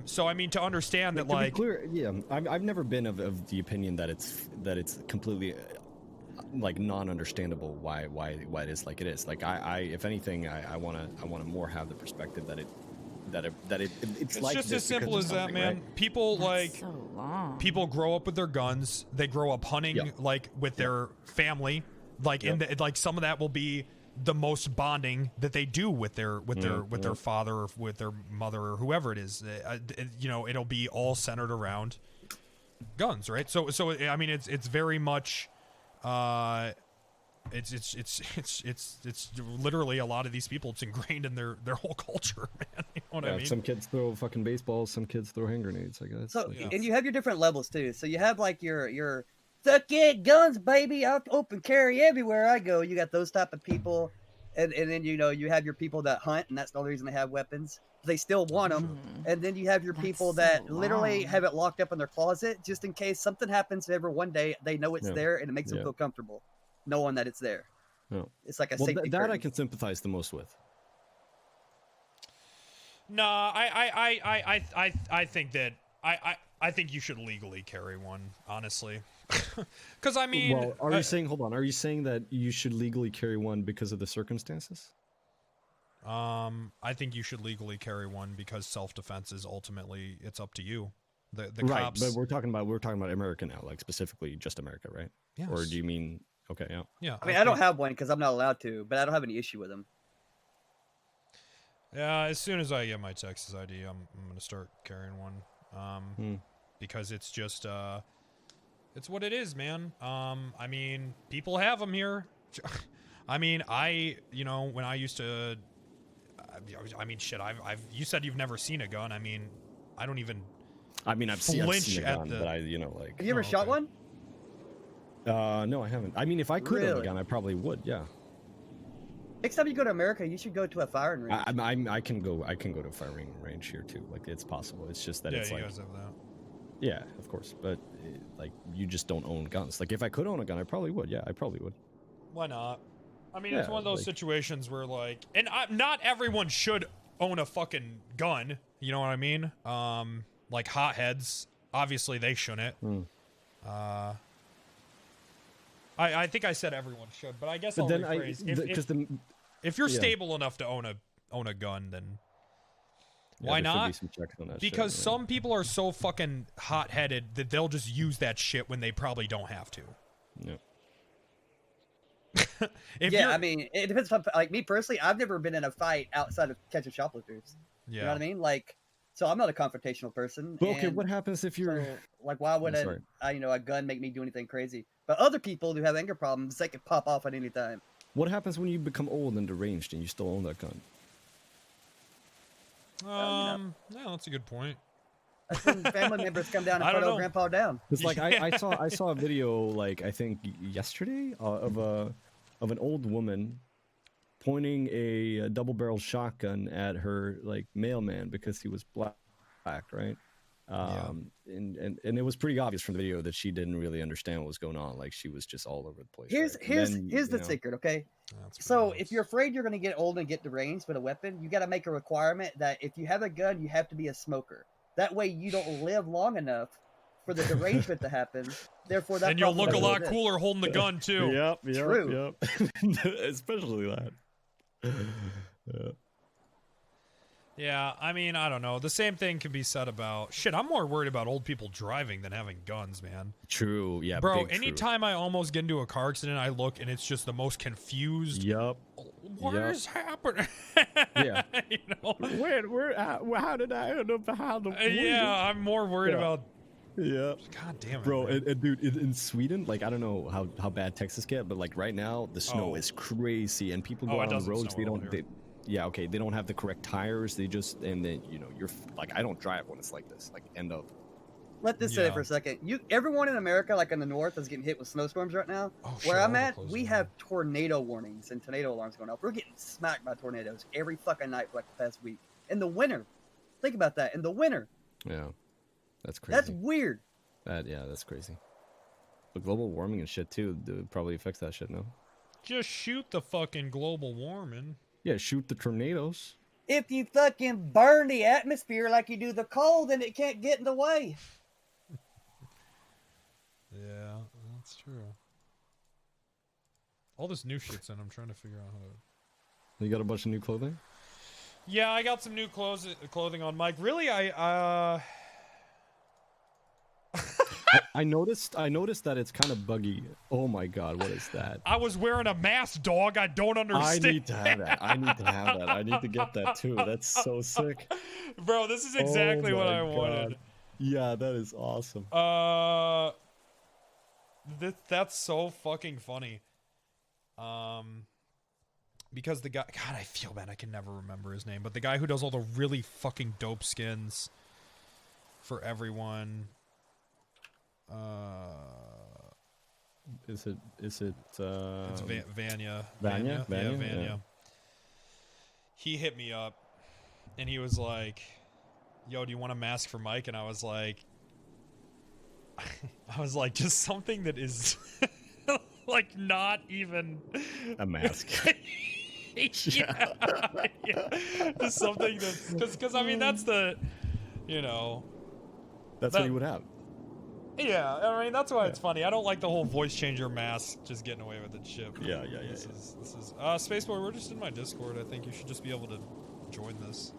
B: So I mean, to understand that,
N: To be
B: like,
N: clear, yeah, I've never been of the opinion that it's completely like non-understandable why it is like it is. Like I if anything, I want to more have the perspective that it's like
B: just
N: this
B: as simple
N: because
B: as
N: of
B: that,
N: something,
B: man.
N: right?
B: People people grow up with their guns. They grow up hunting like with their family. Like in the, like some of that will be the most bonding that they do with their father or with their mother or whoever it is. You know, it'll be all centered around guns, right? So I mean, it's very much, it's literally a lot of these people. It's ingrained in their whole culture, man. You know what I mean?
N: Some kids throw fucking baseballs. Some kids throw hand grenades. I guess.
P: So and you have your different levels too. So you have like your suck it guns, baby. I'll open carry everywhere I go. You got those type of people, and then you know you have your people that hunt, and that's the only reason they have weapons. They still want them, and then you have your people that literally have it locked up in their closet just in case something happens. Ever one day they know it's there, and it makes them feel comfortable knowing that it's there.
N: No.
P: It's like a
N: well,
P: safety
N: that
P: curtain.
N: I can sympathize the most with.
B: No, I think that I think you should legally carry one, honestly. Because I mean,
N: well, are you saying? Hold on. Are you saying that you should legally carry one because of the circumstances?
B: I think you should legally carry one because self-defense is ultimately, it's up to you. The
N: right,
B: cops.
N: but we're talking about America now, like specifically just America, right?
B: Yes.
N: Or do you mean okay? Yeah.
B: Yeah.
P: I mean, I don't have one because I'm not allowed to, but I don't have any issue with them.
B: Yeah, as soon as I get my Texas ID, I'm gonna start carrying one. Because it's just it's what it is, man. I mean, people have them here. I mean, you know, when I used to, I mean, shit. You said you've never seen a gun. I mean, I don't even.
N: I mean, I've seen a gun,
B: the...
N: but you know, like.
P: Have you ever shot one?
N: No, I haven't. I mean, if I could own a
P: Really?
N: gun, I probably would. Yeah.
P: Next time you go to America, you should go to a firing range.
N: I can go to a firing range here too. Like it's possible. It's just that
B: Yeah,
N: it's
B: you
N: like
B: guys have that.
N: yeah, of course. But like you just don't own guns. Like if I could own a gun, I probably would. Yeah, I probably would.
B: Why not? I mean,
N: Yeah,
B: it's one of those
N: like-
B: situations where like, and not everyone should own a fucking gun. You know what I mean? Like hotheads, obviously they shouldn't. I think I said everyone should, but I guess
N: But
B: I'll
N: then
B: rephrase. If you're
N: yeah.
B: stable enough to own a gun, then
N: Yeah,
B: why
N: there should be
B: not?
N: some checks on that
B: Because
N: shit,
B: some people are so fucking hot-headed that they'll just use that shit when they probably don't have to.
N: Yeah.
P: Yeah, I mean, it depends on, like, me personally, I've never been in a fight outside of catching shoplifters. You know what I mean? Like, so I'm not a confrontational person.
N: Well, okay,
P: and
N: what happens if you're
P: so, like, why would
N: sorry.
P: a gun make me do anything crazy? But other people who have anger problems, they can pop off at any time.
N: What happens when you become old and deranged and you still own that gun?
B: Yeah, that's a good point.
P: That's when family members come down and
B: I
P: put
B: don't
P: old
B: know.
P: grandpa down.
N: It's like I saw a video like I think yesterday of an old woman pointing a double-barrel shotgun at her like mailman because he was black, right? And it was pretty obvious from the video that she didn't really understand what was going on. Like she was just all over the place.
P: Here's
N: right? And then,
P: here's the
N: you know,
P: secret, okay? So if you're afraid you're gonna get old and get deranged with a weapon, you got to make a requirement that if you have a gun, you have to be a smoker. That way, you don't live long enough for the derangement to happen. Therefore, that
B: And you'll
P: problem
B: look a
P: doesn't
B: lot
P: exist.
B: cooler holding the gun too.
N: Yep,
P: True.
N: especially that. Yeah.
B: Yeah, I mean, I don't know. The same thing can be said about shit. I'm more worried about old people driving than having guns, man.
N: True. Yeah,
B: Bro,
N: big true.
B: anytime I almost get into a car accident, I look and it's just the most confused.
N: Yup.
B: What is happening?
N: Yeah.
B: You know?
N: How did I end up behind the wheel?
B: Yeah, I'm more worried about.
N: Yeah.
B: God damn it,
N: bro.
B: man.
N: And dude, in Sweden, like I don't know how bad Texas get, but like right now the snow is crazy, and people go
B: it
N: out on the
B: doesn't
N: roads.
B: snow
N: They
B: at all
N: don't.
B: here.
N: Yeah, okay. They don't have the correct tires. They just and then you know you're like I don't drive when it's like this. Like end of.
P: Let this sit for a second. Everyone in America, like in the north, is getting hit with snowstorms right now. Where I'm at, we have tornado warnings and tornado alarms going off. We're getting smacked by tornadoes every fucking night for like the past week. In the winter, think about that. In the winter,
N: Yeah, that's crazy.
P: that's weird.
N: That's crazy. But global warming and shit too probably affects that shit. No.
B: Just shoot the fucking global warming.
N: Yeah, shoot the tornadoes.
P: If you fucking burn the atmosphere like you do the coal, then it can't get in the way.
B: Yeah, that's true. All this new shit's in. I'm trying to figure out how to.
N: You got a bunch of new clothing?
B: Yeah, I got some new clothing on, Mike. Really,
N: I noticed that it's kind of buggy. Oh my god, what is that?
B: I was wearing a mask, dog. I don't understand.
N: I need to have that. I need to get that too. That's so sick.
B: Bro, this is exactly what I
N: God.
B: wanted.
N: Yeah, that is awesome.
B: That's so fucking funny. Because the guy, God, I feel bad. I can never remember his name, but the guy who does all the really fucking dope skins for everyone.
N: Is it?
B: It's Vanya.
N: Vanya?
B: Yeah, Vanya.
N: Yeah.
B: He hit me up, and he was like, "Yo, do you want a mask for Mike?" And I was like, just something that is like not even
N: a mask.
B: yeah. Just something that's because I mean that's the,
N: That's what he would have.
B: Yeah, I mean that's why it's funny. I don't like the whole voice changer mask just getting away with it shit.
N: Yeah.
B: This is Spaceboy. We're just in my Discord. I think you should just be able to join this.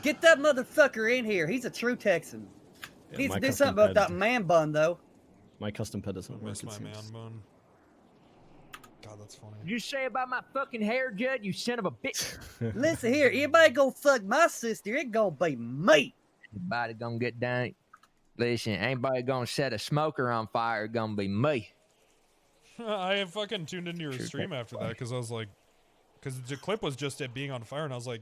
P: Get that motherfucker in here. He's a true Texan.
N: Yeah,
P: Needs to
N: my
P: do something about that man bun, though.
N: My custom pet doesn't work.
B: Miss
N: it
B: my
N: seems.
B: man bun. God, that's funny.
A: You say about my fucking hair, Judd, you son of a bitch.
P: Listen here, anybody go fuck my sister, it gonna be me.
A: Anybody gonna get down? Listen, anybody gonna set a smoker on fire, it gonna be me.
B: I fucking tuned into your stream after that because I was like, because the clip was just it being on fire, and I was like,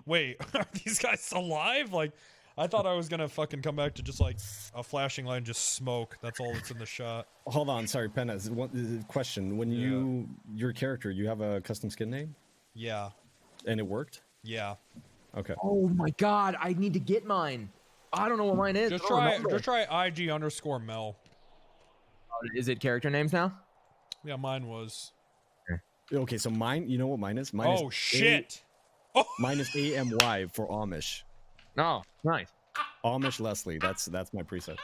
B: wait, are these guys alive? Like, I thought I was gonna fucking come back to just like a flashing light and just smoke. That's all that's in the shot.
N: Hold on, sorry, Penta. One question: when your character, you have a custom skin name?
B: Yeah.
N: And it worked?
B: Yeah.
N: Okay.
A: Oh my god, I need to get mine. I don't know what mine is.
B: Just
A: I don't remember.
B: try IG_Mel.
A: Is it character names now?
B: Yeah, mine was.
N: Okay, so mine. You know what mine is? Mine
B: Oh
N: is
B: shit!
N: Mine is AMY for Amish.
A: Oh, nice.
N: Amish Leslie. That's my preset.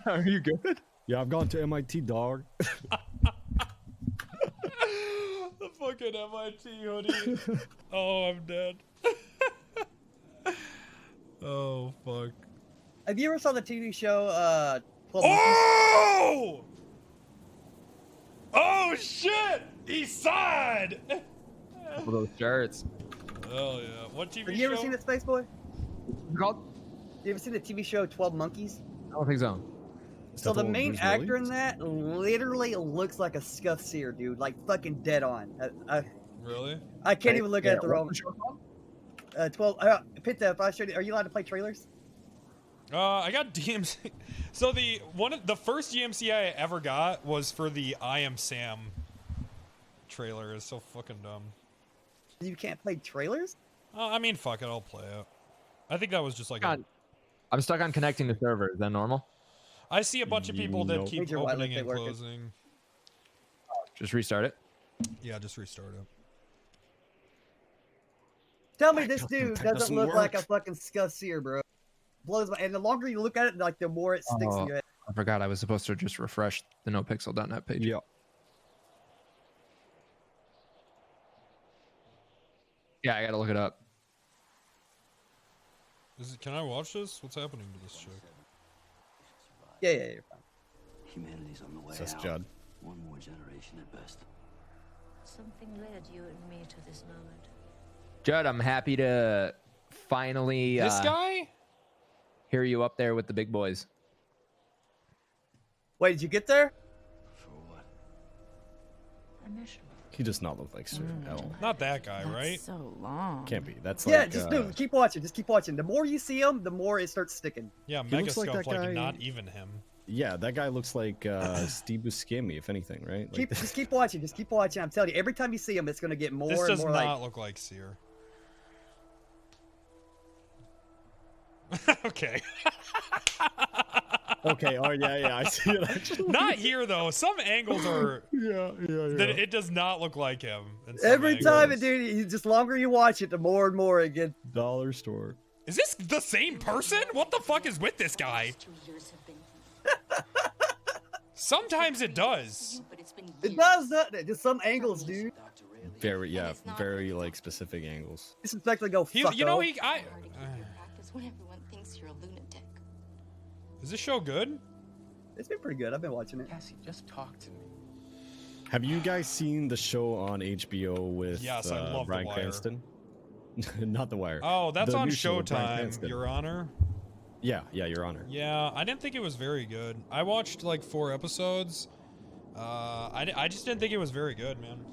A: Are you good?
N: Yeah, I've gone to MIT, dog.
B: The fucking MIT hoodie. Oh, I'm dead. Oh fuck.
P: Have you ever saw the TV show 12
B: Oh! Oh shit! East Side!
A: All those shirts.
B: Oh yeah. What TV show?
P: Have you ever seen it, Space Boy?
A: Called?
P: You ever seen the TV show 12 Monkeys?
A: I don't think so.
P: So the main actor in that literally looks like a scuff seer, dude. Like fucking dead on.
B: Really?
P: I can't even look at it the wrong. 12. Penta, if I showed you, are you allowed to play trailers?
B: I got DMC. So the first DMC I ever got was for the I Am Sam trailer. It's so fucking dumb.
P: You can't play trailers?
B: I mean, fuck it, I'll play it. I think that was just like.
A: I'm stuck on connecting to server. Is that normal?
B: I see a bunch of people that keep
P: Major
B: opening
P: wireless
B: and
P: working.
B: closing.
A: Just restart it.
B: Yeah, just restart it.
P: Tell me this dude doesn't look
A: work.
P: like a fucking scuff seer, bro. Blows my. And the longer you look at it, like the more it sticks in your head.
A: I forgot I was supposed to just refresh the nopixel.net page.
N: Yeah.
A: Yeah, I gotta look it up.
B: Can I watch this? What's happening to this chick?
P: Yeah, you're fine.
C: Humanity's on the way
N: That's
C: out.
N: Judd.
C: One more generation at best.
F: Something led you and me to this moment.
A: Judd, I'm happy to finally
B: This guy?
A: hear you up there with the big boys.
P: Wait, did you get there?
F: A mission.
N: He does not look like Sir at all.
B: Not that guy, right?
E: So long.
N: Can't be. That's
P: Yeah,
N: like.
P: just dude, keep watching. Just keep watching. The more you see him, the more it starts sticking.
B: Yeah,
N: He looks like
B: Megascope,
N: that guy-
B: not even him.
N: Yeah, that guy looks like Steve Buscemi, if anything, right? Like,
P: Just keep watching. Just keep watching. I'm telling you, every time you see him, it's gonna get more
B: This
P: and
B: does
P: more
B: not
P: like.
B: look like Seer. Okay.
N: okay. Oh yeah. I see it actually.
B: Not here though. Some angles are.
N: Yeah.
B: That it does not look like him. in some
P: Every
B: angles.
P: time, dude, just longer you watch it, the more and more it gets.
N: Dollar store.
B: Is this the same person? What the fuck is with this guy? Sometimes it does.
P: It does that. Just some angles, dude.
N: Very like specific angles.
P: Disrespectfully go.
B: You
P: fucko.
B: know
F: Practice when everyone thinks you're a lunatic.
B: Is this show good?
P: It's been pretty good. I've been watching it.
C: Cassie, just talk to me.
N: Have you guys seen the show on HBO with
B: Yes, I love The
N: Bryan
B: Wire.
N: Cranston? Not The Wire.
B: Oh, that's
N: The
B: on
N: new show with Bryan
B: Showtime,
N: Cranston.
B: Your Honor.
N: Yeah, Your Honor.
B: Yeah, I didn't think it was very good. I watched like 4 episodes. I just didn't think it was very good, man.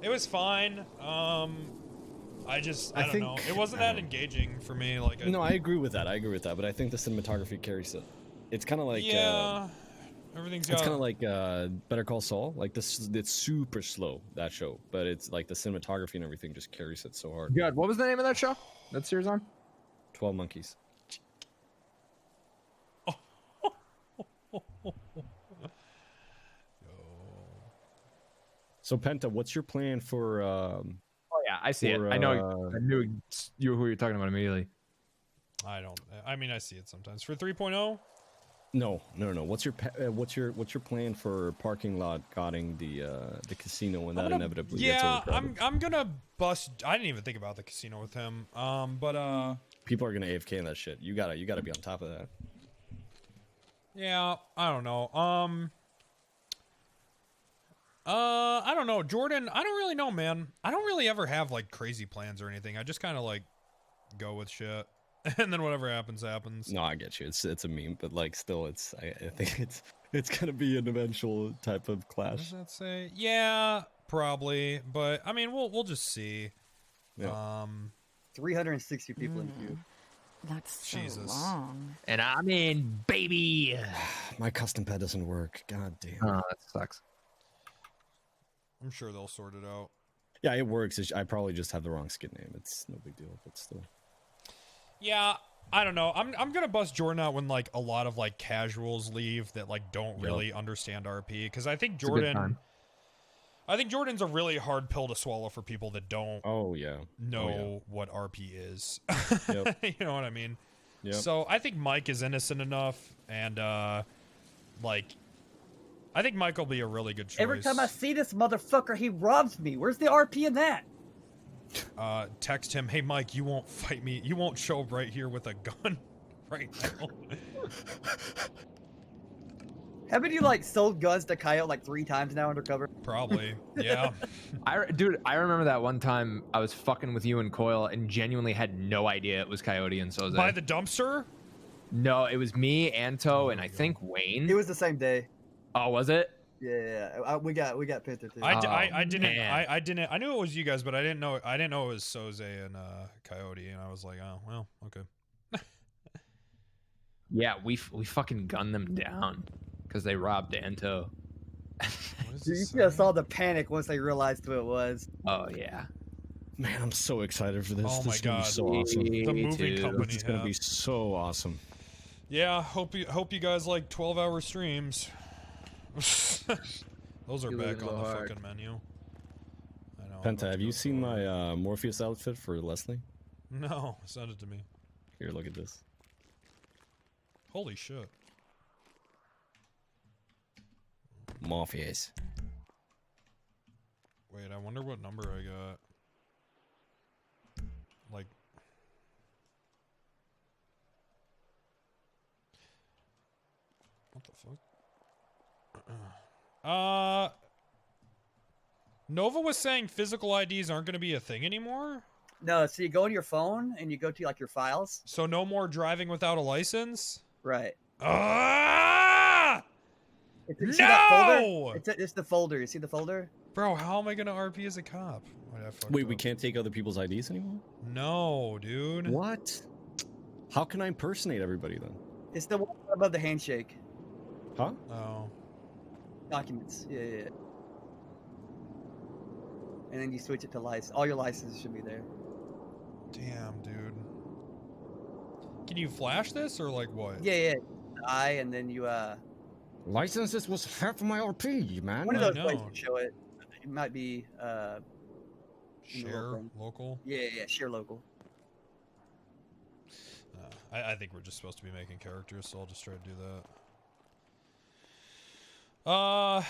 B: It was fine. I don't know. It wasn't that engaging for me. Like,
N: No, I agree with that. But I think the cinematography carries it. It's kind of like
B: everything's
N: it's
B: got.
N: kind of like Better Call Saul. Like this, it's super slow, that show, but it's like the cinematography and everything just carries it so hard.
A: Judd, what was the name of that show? That series on?
N: 12 Monkeys. So Penta, what's your plan for?
A: Oh yeah, I see it. I know. I knew you who you're talking about immediately.
B: I don't. I mean, I see it sometimes. For 3.0.
N: No. What's your plan for parking lot guarding the casino when that inevitably gets overcrowded?
B: I'm gonna bust. I didn't even think about the casino with him. But
N: people are gonna AFK in that shit. You gotta be on top of that.
B: Yeah, I don't know. I don't know, Jordan. I don't really know, man. I don't really ever have like crazy plans or anything. I just kind of like go with shit, and then whatever happens, happens.
N: No, I get you. It's a meme, but like still, I think it's gonna be an eventual type of
B: What
N: clash.
B: does that say? Yeah, probably. But I mean, we'll just see.
N: Yeah.
P: 360 people in queue.
E: That's so
B: Jesus.
E: long.
A: And I'm in, baby.
N: My custom pet doesn't work. God damn.
A: Oh, that sucks.
B: I'm sure they'll sort it out.
N: Yeah, it works. I probably just have the wrong skin name. It's no big deal, but still.
B: Yeah, I don't know. I'm gonna bust Jordan out when like a lot of like casuals leave that like don't really understand RP, because I think Jordan's a really hard pill to swallow for people that don't. Know what RP is.
N: Yep.
B: You know what I mean?
N: Yep.
B: So I think Mike is innocent enough, and like, I think Mike will be a really good choice.
P: Every time I see this motherfucker, he robs me. Where's the RP in that?
B: Text him, hey Mike, you won't fight me. You won't show up right here with a gun right now.
P: Haven't you like sold guns to Coyote like 3 times now undercover?
B: Probably, yeah.
A: Dude, I remember that one time I was fucking with you and Coil and genuinely had no idea it was Coyote and Soze.
B: By the dumpster?
A: No, it was me, Anto, and I think Wayne.
P: It was the same day.
A: Oh, was it?
P: Yeah. We got Penta too.
B: I didn't. I knew it was you guys, but I didn't know it was Soze and Coyote, and I was like, oh well, okay.
A: Yeah, we fucking gunned them down because they robbed Anto.
P: You just saw the panic once they realized who it was.
A: Oh yeah.
N: Man, I'm so excited for this.
B: Oh
N: This
B: my
N: is gonna
B: God.
N: be so awesome.
B: The movie company.
N: It's gonna be so awesome.
B: Yeah, hope you guys like 12-hour streams. Those are back on the fucking menu. I know.
N: Penta, have you seen my Morpheus outfit for Leslie?
B: No, send it to me.
N: Here, look at this.
B: Holy shit.
N: Morpheus.
B: Wait, I wonder what number I got. Like, what the fuck? Nova was saying physical IDs aren't going to be a thing anymore?
P: No, so you go on your phone and you go to like your files.
B: So no more driving without a license?
P: Right.
B: Ah!
P: You see that folder? It's the folder. You see the folder?
B: Bro, how am I going to RP as a cop?
N: Wait, we can't take other people's IDs anymore?
B: No, dude.
N: What? How can I impersonate everybody then?
P: It's the one above the handshake.
N: Huh?
B: Oh.
P: Documents. Yeah. And then you switch it to license. All your licenses should be there.
B: Damn, dude. Can you flash this or like what?
P: Yeah. And then you
N: Licenses was half of my RP, man.
P: one of those places show it. It might be
B: share local.
P: Yeah, share local.
B: I think we're just supposed to be making characters, so I'll just try to do that.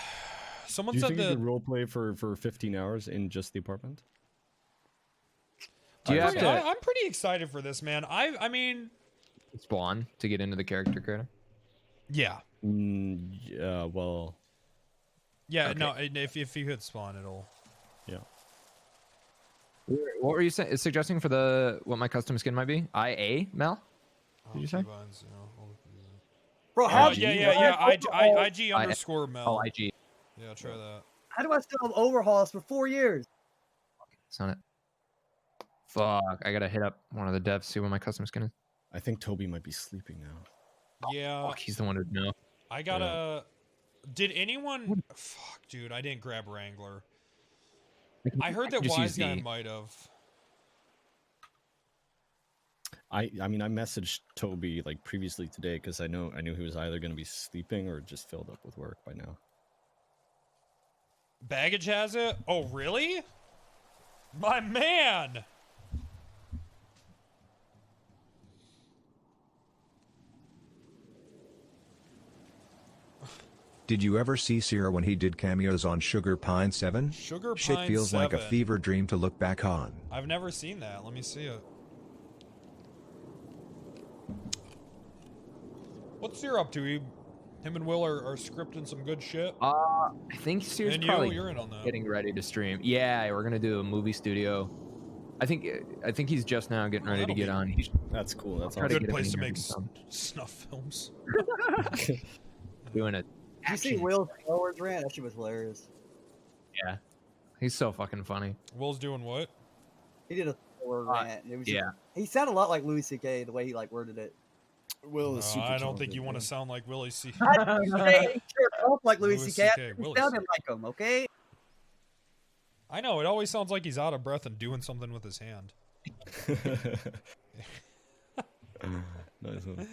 B: Someone
N: do you
B: said
N: think you
B: that
N: could roleplay for 15 hours in just the apartment?
A: Do you have to
B: I'm pretty excited for this, man. I mean,
A: spawn to get into the character creator?
B: Yeah.
N: Yeah. Well.
B: Yeah.
A: Okay.
B: No. If you hit spawn, it'll.
N: Yeah.
A: What were you suggesting for what my custom skin might be? IA Mel? Did you say?
P: Bro, how?
B: Yeah. IG underscore Mel.
A: Oh, IG.
B: Yeah, try that.
P: How do I still have overhauls for 4 years?
A: It's not it. Fuck! I gotta hit up one of the devs, see what my custom skin is.
N: I think Toby might be sleeping now.
B: Yeah.
A: Fuck, he's the one who knows.
B: I gotta. Did anyone? Fuck, dude! I didn't grab Wrangler. I heard that Wise Guy might have.
N: I mean, I messaged Toby like previously today because I knew he was either going to be sleeping or just filled up with work by now.
B: Baggage has it? Oh, really? My man!
O: Did you ever see Sierra when he did cameos on Sugar Pine 7?
B: Sugar
O: Shit
B: Pine
O: feels like a
B: 7.
O: fever dream to look back on.
B: I've never seen that. Let me see it. What's Sierra up to? Him and Will are scripting some good shit.
A: I think Sierra's
B: And
A: probably
B: you're in on that.
A: getting ready to stream. Yeah, we're gonna do a movie studio. I think he's just now getting ready to get on.
N: That's cool. That's
B: a good place to make snuff films.
A: Doing it.
P: Did you see Will's Star Wars rant? That shit was hilarious.
A: Yeah, he's so fucking funny.
B: Will's doing what?
P: He did a Star hardcore rant. It was just,
A: yeah.
P: he sounded a lot like Louis C.K. the way he like worded it.
N: Will
B: No,
N: is super
B: I don't think
N: talented,
B: you want to
N: man.
B: sound like Willie C.
P: I didn't say he sure up like Louis C.K.
B: C.K.
P: He
B: Willie
P: sounded like him, okay?
B: I know, it always sounds like he's out of breath and doing something with his hand.
N: Nice one.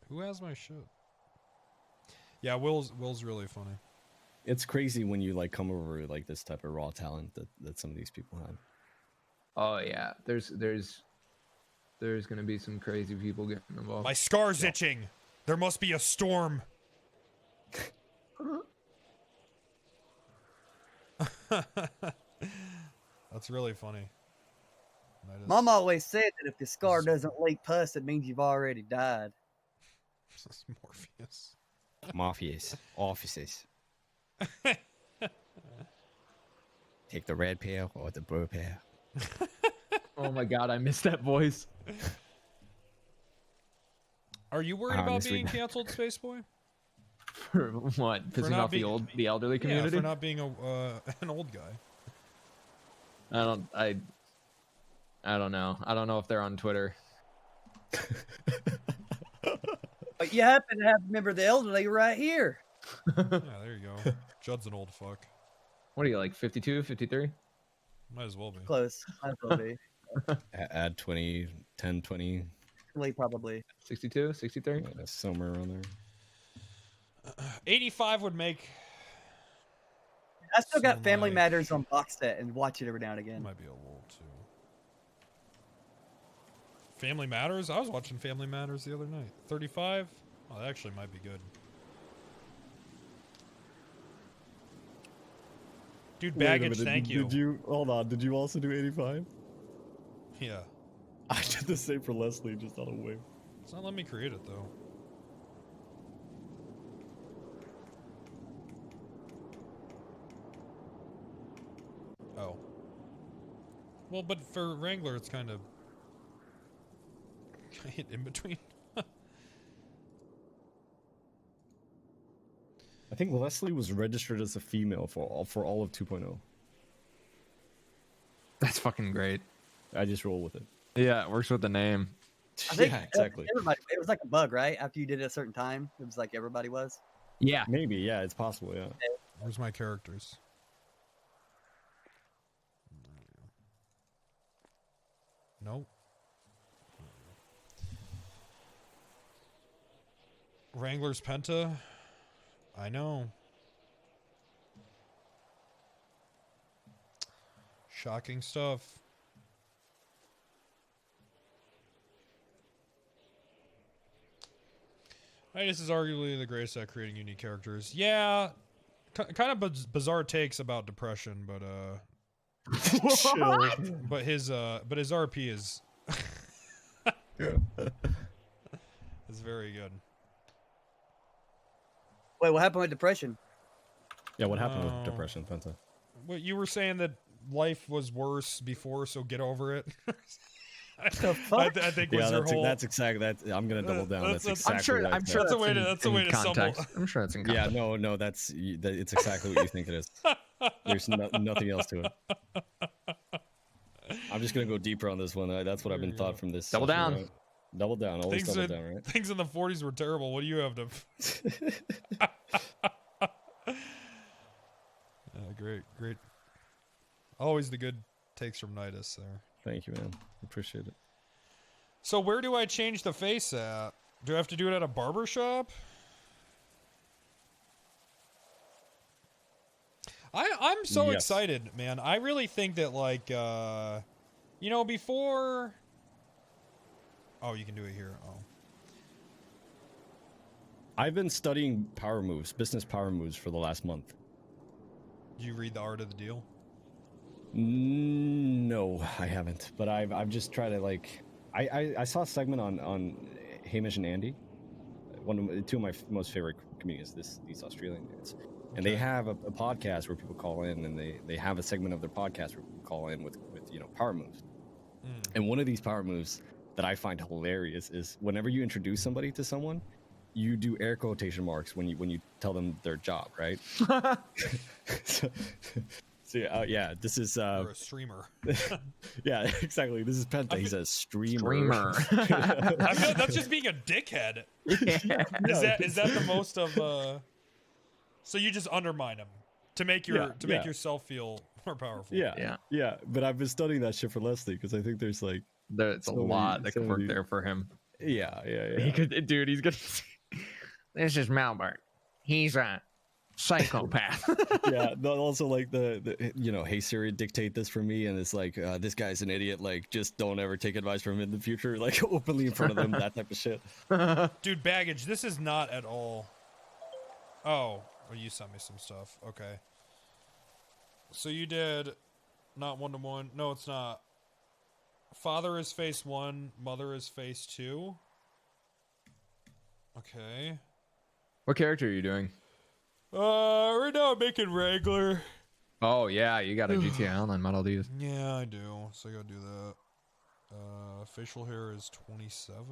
B: Who has my shit? Yeah, Will's really funny.
N: It's crazy when you like come over like this type of raw talent that some of these people have.
A: Oh yeah, there's gonna be some crazy people getting involved.
B: My scar's itching. There must be a storm. That's really funny.
P: Mom always said that if the scar doesn't leak pus, it means you've already died.
B: Morpheus.
N: Mafias, offices. Take the red pill or the blue pill.
A: Oh my god, I missed that voice.
B: Are you worried about being canceled, Spaceboy?
A: For what?
B: For
A: Pissing
B: not
A: off
B: being-
A: the elderly community?
B: Yeah, for not being an old guy.
A: I don't know. I don't know if they're on Twitter.
P: But you happen to have a member of the elderly right here.
B: Yeah, there you go. Judd's an old fuck.
A: What are you, like 52, 53?
B: Might as well be.
P: Close. Might as well be.
N: Add 20, 10, 20.
P: Probably.
A: 62, 63?
N: Yeah, somewhere around there.
B: 85 would make...
P: I still got
B: So
P: Family
B: like-
P: Matters on box set and watch it every now and again.
B: Might be a little too. Family Matters? I was watching Family Matters the other night. 35? Oh, that actually might be good. Dude,
N: Wait a
B: baggage,
N: minute,
B: thank you.
N: Did you hold on? Did you also do 85?
B: Yeah.
N: I did the same for Leslie, just on a whim.
B: It's not letting me create it, though. Oh. Well, but for Wrangler, it's kind of in between.
N: I think Leslie was registered as a female for all of 2.0.
A: That's fucking great.
N: I just roll with it.
A: Yeah, it works with the name.
P: I think
N: Yeah, exactly.
P: everybody, it was like a bug, right? After you did it a certain time, it was like everybody was.
A: Yeah.
N: Maybe, yeah, it's possible, yeah.
B: Where's my characters? Nope. Wrangler's Penta? I know. Shocking stuff. This is arguably the greatest at creating unique characters. Yeah, kind of bizarre takes about depression, but but his RP is is very good.
P: Wait, what happened with depression?
N: Yeah, what happened with depression, Penta?
B: Well, you were saying that life was worse before, so get over it. I think was your whole.
N: That's exactly that. I'm gonna double down. That's exactly.
A: I'm sure
B: that's a way to. That's a way to
A: context.
B: stumble.
A: I'm sure that's in
N: Yeah,
A: context.
N: no, it's exactly what you think it is. There's nothing else to it. I'm just gonna go deeper on this one. That's what I've been taught from this.
A: Double
N: session,
A: down.
N: right? Double down. Always double down, right?
B: Things in the 40s were terrible. What do you have to? Great. Always the good takes from Nidus there.
N: Thank you, man. Appreciate it.
B: So where do I change the face at? Do I have to do it at a barber shop? I'm so excited, man. I really think that like before. Oh, you can do it here. Oh.
N: I've been studying power moves, business power moves for the last month.
B: Did you read The Art of the Deal?
N: No, I haven't. But I've just tried to like. I saw a segment on Hamish and Andy, two of my most favorite comedians. These Australian dudes, and they have a podcast where people call in, and they have a segment of their podcast where people call in with power moves. And one of these power moves that I find hilarious is whenever you introduce somebody to someone, you do air quotation marks when you tell them their job, right? So yeah, this is
B: You're a streamer.
N: Yeah, exactly. This is Penta. He's a
A: Streamer.
B: I feel like that's just being a dickhead.
A: Yeah.
B: Is that the most of so you just undermine him to make yourself feel more powerful.
N: Yeah. But I've been studying that shit for Leslie because I think there's like
A: there's a lot that could work there for him.
N: Yeah.
A: He could, dude. He's gonna. This is Malbert. He's a psychopath.
N: Yeah. Also, like the hey Siri, dictate this for me, and it's like this guy's an idiot. Like, just don't ever take advice from him in the future. Like, openly in front of them, that type of shit.
B: Dude, baggage. This is not at all. Oh, well, you sent me some stuff. Okay. So you did not 1-to-1. No, it's not. Father is phase 1. Mother is phase 2. Okay.
A: What character are you doing?
B: Right now I'm making Wrangler.
A: Oh yeah, you got a GTA Online model, dude.
B: Yeah, I do. So I gotta do that. Facial hair is 27.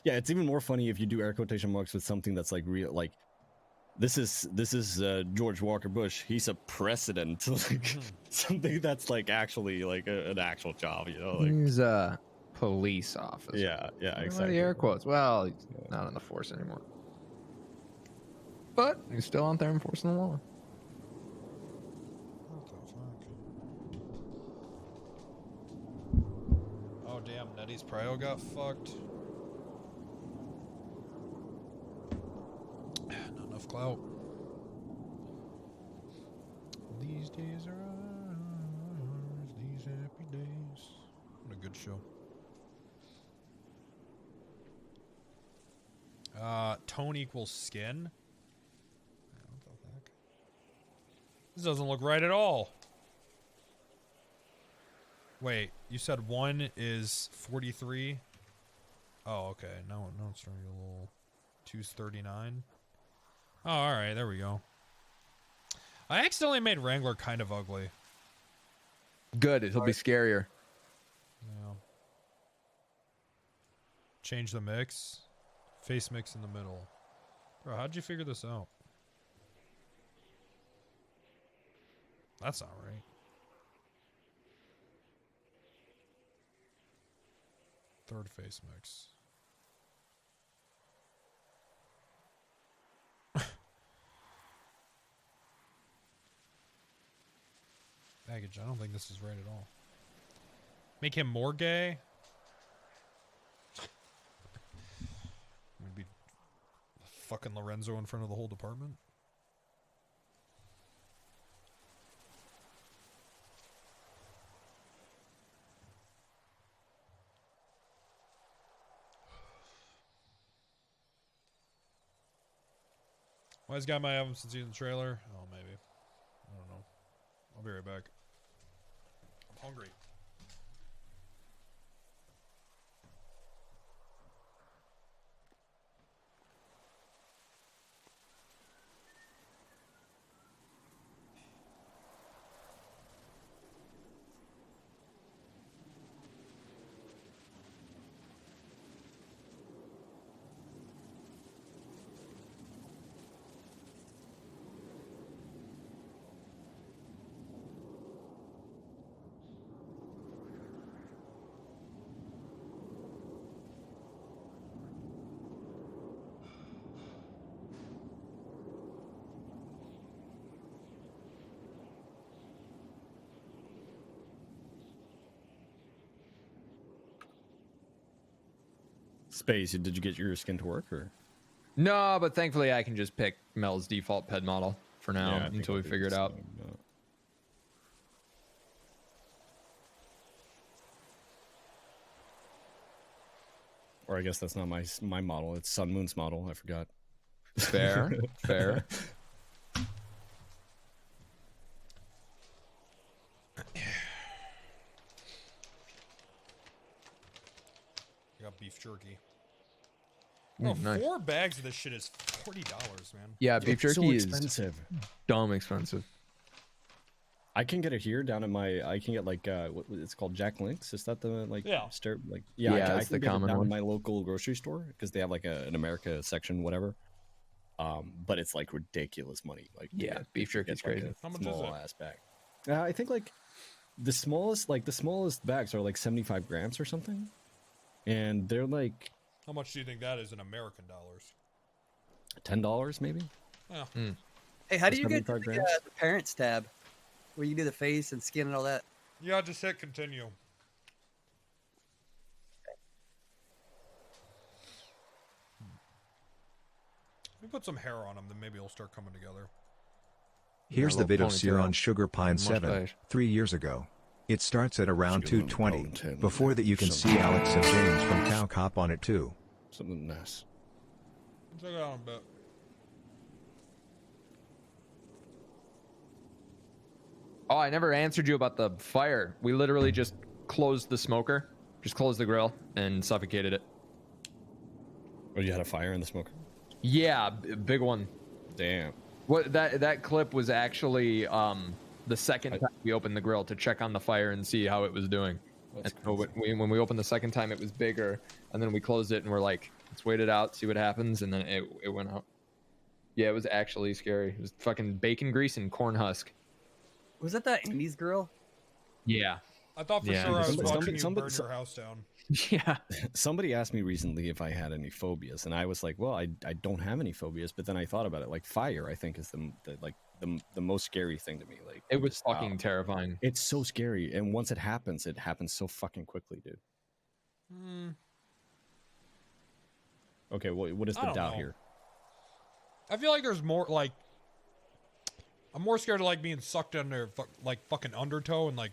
N: Yeah, it's even more funny if you do air quotation marks with something that's like real. Like, this is George Walker Bush. He's a president. Like, something that's like actually like an actual job. Like,
A: He's a police officer.
N: Yeah,
A: What
N: exactly.
A: are the air quotes? Well, he's not in the force anymore. But he's still out there enforcing the law.
B: What the fuck? Oh damn, Nettie's prio got fucked. Not enough clout. These days are ours, these happy days. What a good show. Tone equals skin. What the fuck? This doesn't look right at all. Wait, you said 1 is 43? Oh, okay. No, it's starting to get a little... 2's 39. Oh, alright, there we go. I accidentally made Wrangler kind of ugly.
A: Good, it'll be scarier.
B: Yeah. Change the mix. Face mix in the middle. Bro, how'd you figure this out? That's not right. Third face mix. Baggage, I don't think this is right at all. Make him more gay? Maybe fucking Lorenzo in front of the whole department? Why this guy might have him since he's in the trailer? Oh, maybe. I don't know. I'll be right back. I'm hungry.
N: Space, did you get your skin to work or?
A: No, but thankfully I can just pick Mel's default ped model for now
N: Yeah, I think
A: until
N: I'll
A: we
N: do
A: figure it
N: the
A: out.
N: same, Or I guess that's not my model. It's Sun Moon's model. I forgot.
A: Fair, fair.
B: I got beef jerky.
A: Ooh,
B: Bro,
A: nice.
B: 4 bags of this shit is $40, man.
A: Yeah, beef
N: It's so
A: jerky is
N: expensive.
A: dumb expensive.
N: I can get it here down in my. I can get like what it's called, Jack Links. Is that the like
B: Yeah.
N: like
A: Yeah,
N: I
A: it's
N: can
A: the
N: get it
A: common
N: down
A: one.
N: in my local grocery store because they have like an America section, whatever. But it's like ridiculous money. Like to
A: Yeah,
N: get-
A: beef
N: to
A: jerky's
N: get, like,
A: crazy.
N: a
B: How much is
N: small
B: it?
N: ass bag. I think like the smallest bags are like 75 grams or something, and they're like
B: How much do you think that is in American dollars?
N: $10 maybe.
B: Yeah.
P: Hey, how do you get
N: 75
P: to
N: grams?
P: the parents tab, where you do the face and skin and all that?
B: Yeah, just hit continue. Let me put some hair on him, then maybe it'll start coming together.
O: Here's the vid of Sear on Sugar Pine 7,
A: Mustache.
O: 3 years ago. It starts at around
N: Sugar on
O: 220.
N: Pine 10,
O: Before that you can see Alex and James from Cow Cop on it too.
N: Something nice.
B: Check it out a bit.
A: Oh, I never answered you about the fire. We literally just closed the smoker, just closed the grill, and suffocated it.
N: Oh, you had a fire in the smoker?
A: Yeah, big one.
N: Damn.
A: What that clip was actually the second time we opened the grill to check on the fire and see how it was doing. And so when we opened the second time, it was bigger, and then we closed it and we're like, let's wait it out, see what happens, and then it went out. Yeah, it was actually scary. It was fucking bacon grease and corn husk.
P: Was that Andy's girl?
A: Yeah.
B: I thought for
A: Yeah.
B: sure I was
N: Somebody-
B: watching you
N: somebody-
B: burn your house down.
A: Yeah.
N: Somebody asked me recently if I had any phobias, and I was like, well, I don't have any phobias. But then I thought about it. Like fire, I think is the most scary thing to me. Like
A: it was fucking terrifying.
N: It's so scary, and once it happens so fucking quickly, dude. Okay, what is
B: I
N: the
B: don't
N: doubt
B: know.
N: here?
B: I feel like there's more like I'm more scared of like being sucked under like fucking undertow and like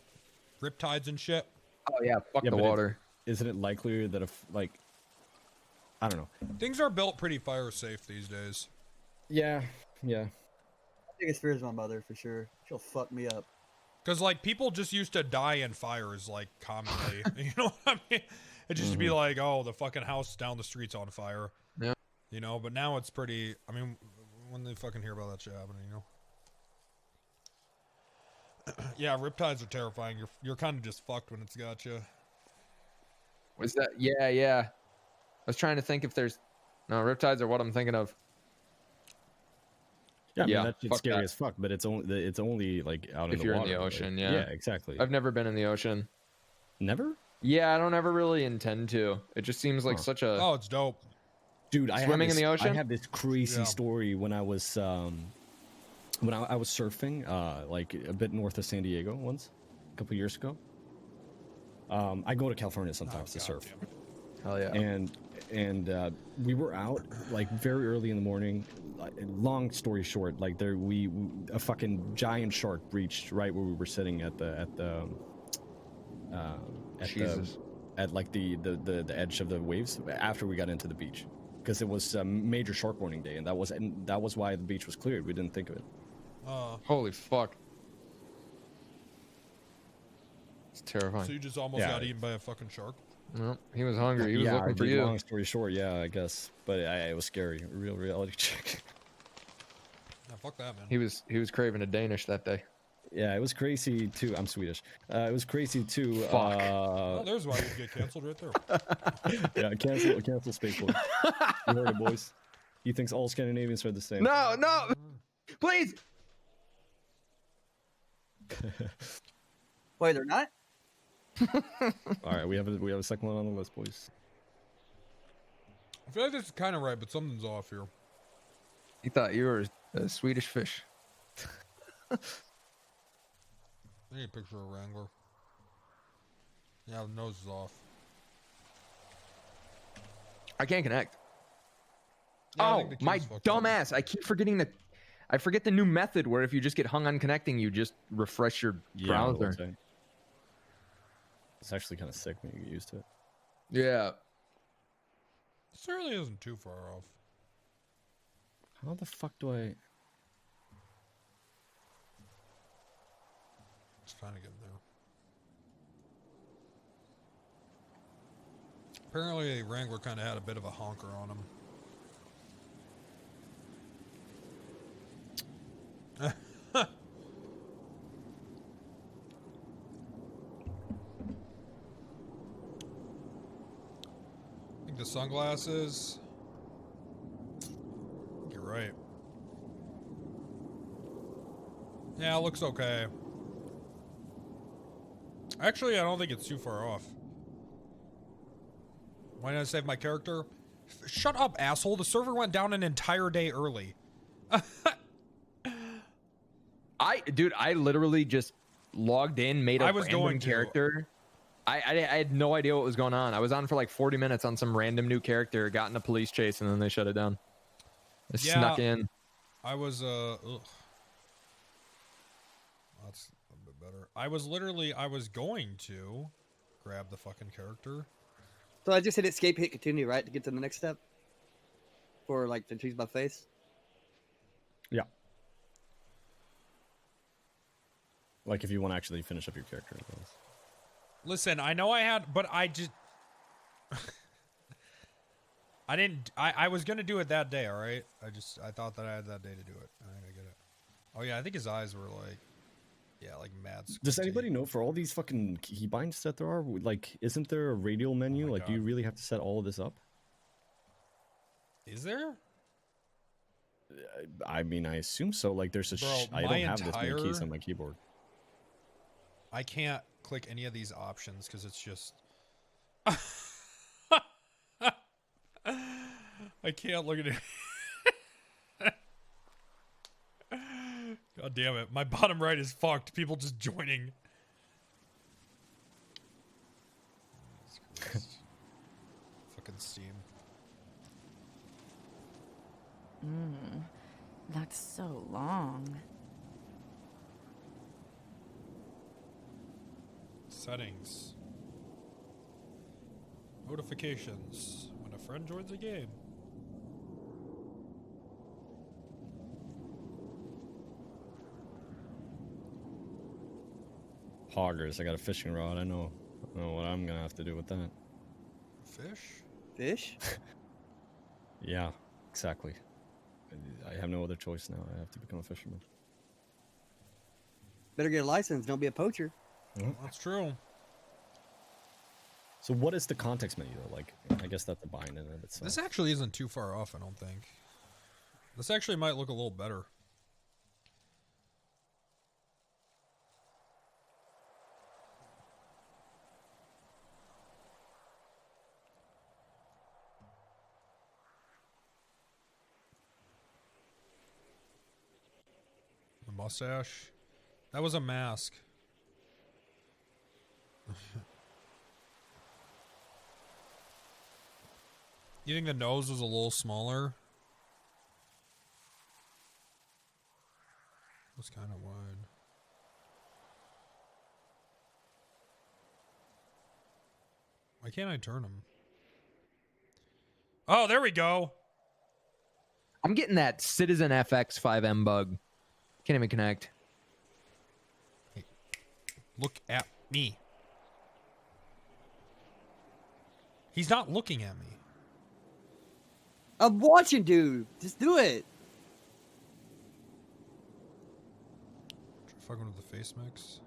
B: riptides and shit.
A: Oh yeah, fuck the
N: but
A: water.
N: Isn't it likelier that if like I don't know.
B: Things are built pretty fire safe these days.
N: Yeah.
P: Biggest fear is my mother for sure. She'll fuck me up.
B: Because like people just used to die in fires like commonly. You know what I mean? It just be like, oh, the fucking house down the street's on fire.
A: Yeah.
B: You know, but now it's pretty. I mean, when they fucking hear about that shit happening, you know. Yeah, riptides are terrifying. You're kind of just fucked when it's got you.
A: Was that? Yeah. I was trying to think if there's no riptides or what I'm thinking of.
N: Yeah, I mean,
A: Yeah,
N: that shit's
A: fuck
N: scary
A: that.
N: as fuck, but it's only like out in
A: If
N: the
A: you're
N: water.
A: in the
N: like-
A: ocean, yeah.
N: Yeah, exactly.
A: I've never been in the ocean.
N: Never?
A: Yeah, I don't ever really intend to. It just seems like
N: Huh.
A: such a.
B: Oh, it's dope.
N: Dude,
A: Swimming in the ocean?
N: I have this crazy
B: Yeah.
N: story when I was surfing, like a bit north of San Diego once, a couple years ago. I go to California sometimes to surf.
A: Hell yeah.
N: And we were out like very early in the morning. Long story short, like a fucking giant shark breached right where we were sitting at
A: Jesus.
N: like the edge of the waves after we got into the beach, because it was a major shark warning day, and that was why the beach was cleared. We didn't think of it.
A: Holy fuck. It's terrifying.
B: So you just almost
N: Yeah.
B: got eaten by a fucking shark.
A: No, he was hungry. He was
N: yeah,
A: looking for
N: dude,
A: you.
N: long story short, yeah, I guess, but it was scary. A real reality check.
B: Yeah, fuck that, man.
A: He was craving a Danish that day.
N: Yeah, it was crazy too. I'm Swedish. It was crazy too.
A: Fuck.
B: Oh, there's why you get canceled right there.
N: Yeah, cancel Space Boy. You heard it, boys. He thinks all Scandinavians are the same.
A: No, please.
P: Wait, they're not?
N: All right, we have a second one on the list, boys.
B: I feel like this is kind of right, but something's off here.
A: He thought you were a Swedish fish.
B: I need a picture of Wrangler. Yeah, the nose is off.
A: I can't connect.
B: Yeah, I
A: Oh,
B: think the
A: my
B: key's fucked up.
A: dumbass. I keep forgetting I forget the new method where if you just get hung on connecting, you just refresh your browser.
N: It's actually kind of sick when you get used to it.
A: Yeah.
B: This really isn't too far off.
N: How the fuck do I?
B: It's kind of getting there. Apparently, Wrangler kind of had a bit of a honker on him. sunglasses. You're right. Yeah, it looks okay. Actually, I don't think it's too far off. Why did I save my character? Shut up, asshole. The server went down an entire day early.
A: Dude, I literally just logged in, made a
B: I was
A: random
B: going to.
A: character. I had no idea what was going on. I was on for like 40 minutes on some random new character, got in a police chase, and then they shut it down. I snuck in.
B: I was ugh. That's a bit better. I was going to grab the fucking character.
P: So I just hit escape, hit continue, right, to get to the next step? For like to choose my face?
N: Yeah. Like if you want to actually finish up your character.
B: Listen, I know I had, but I just I didn't. I was gonna do it that day. All right. I thought that I had that day to do it. All right, I get it. Oh yeah, I think his eyes were like, yeah, like mad.
N: Does anybody know for all these fucking keybinds that there are, like, isn't there a radial menu? Like, do you really have to set all of this up?
B: Is there?
N: I mean, I assume so. Like, there's a. I don't have this many keys on my keyboard.
B: I can't click any of these options because it's just. I can't look at it. God damn it. My bottom right is fucked. People just joining. Fucking Steam.
E: That's so long.
B: Settings. Notifications. When a friend joins a game.
N: Hoggers. I got a fishing rod. I know what I'm gonna have to do with that.
B: Fish?
P: Fish?
N: Yeah, exactly. I have no other choice now. I have to become a fisherman.
P: Better get a license. Don't be a poacher.
B: That's true.
N: So what is the context menu though? Like, I guess that's the bind in it itself.
B: This actually isn't too far off, I don't think. This actually might look a little better. The mustache. That was a mask. You think the nose was a little smaller? It was kind of wide. Why can't I turn him? Oh, there we go.
A: I'm getting that Citizen FX 5M bug. Can't even connect.
B: Look at me. He's not looking at me.
P: I'm watching, dude. Just do it.
B: Fucking with the face mix.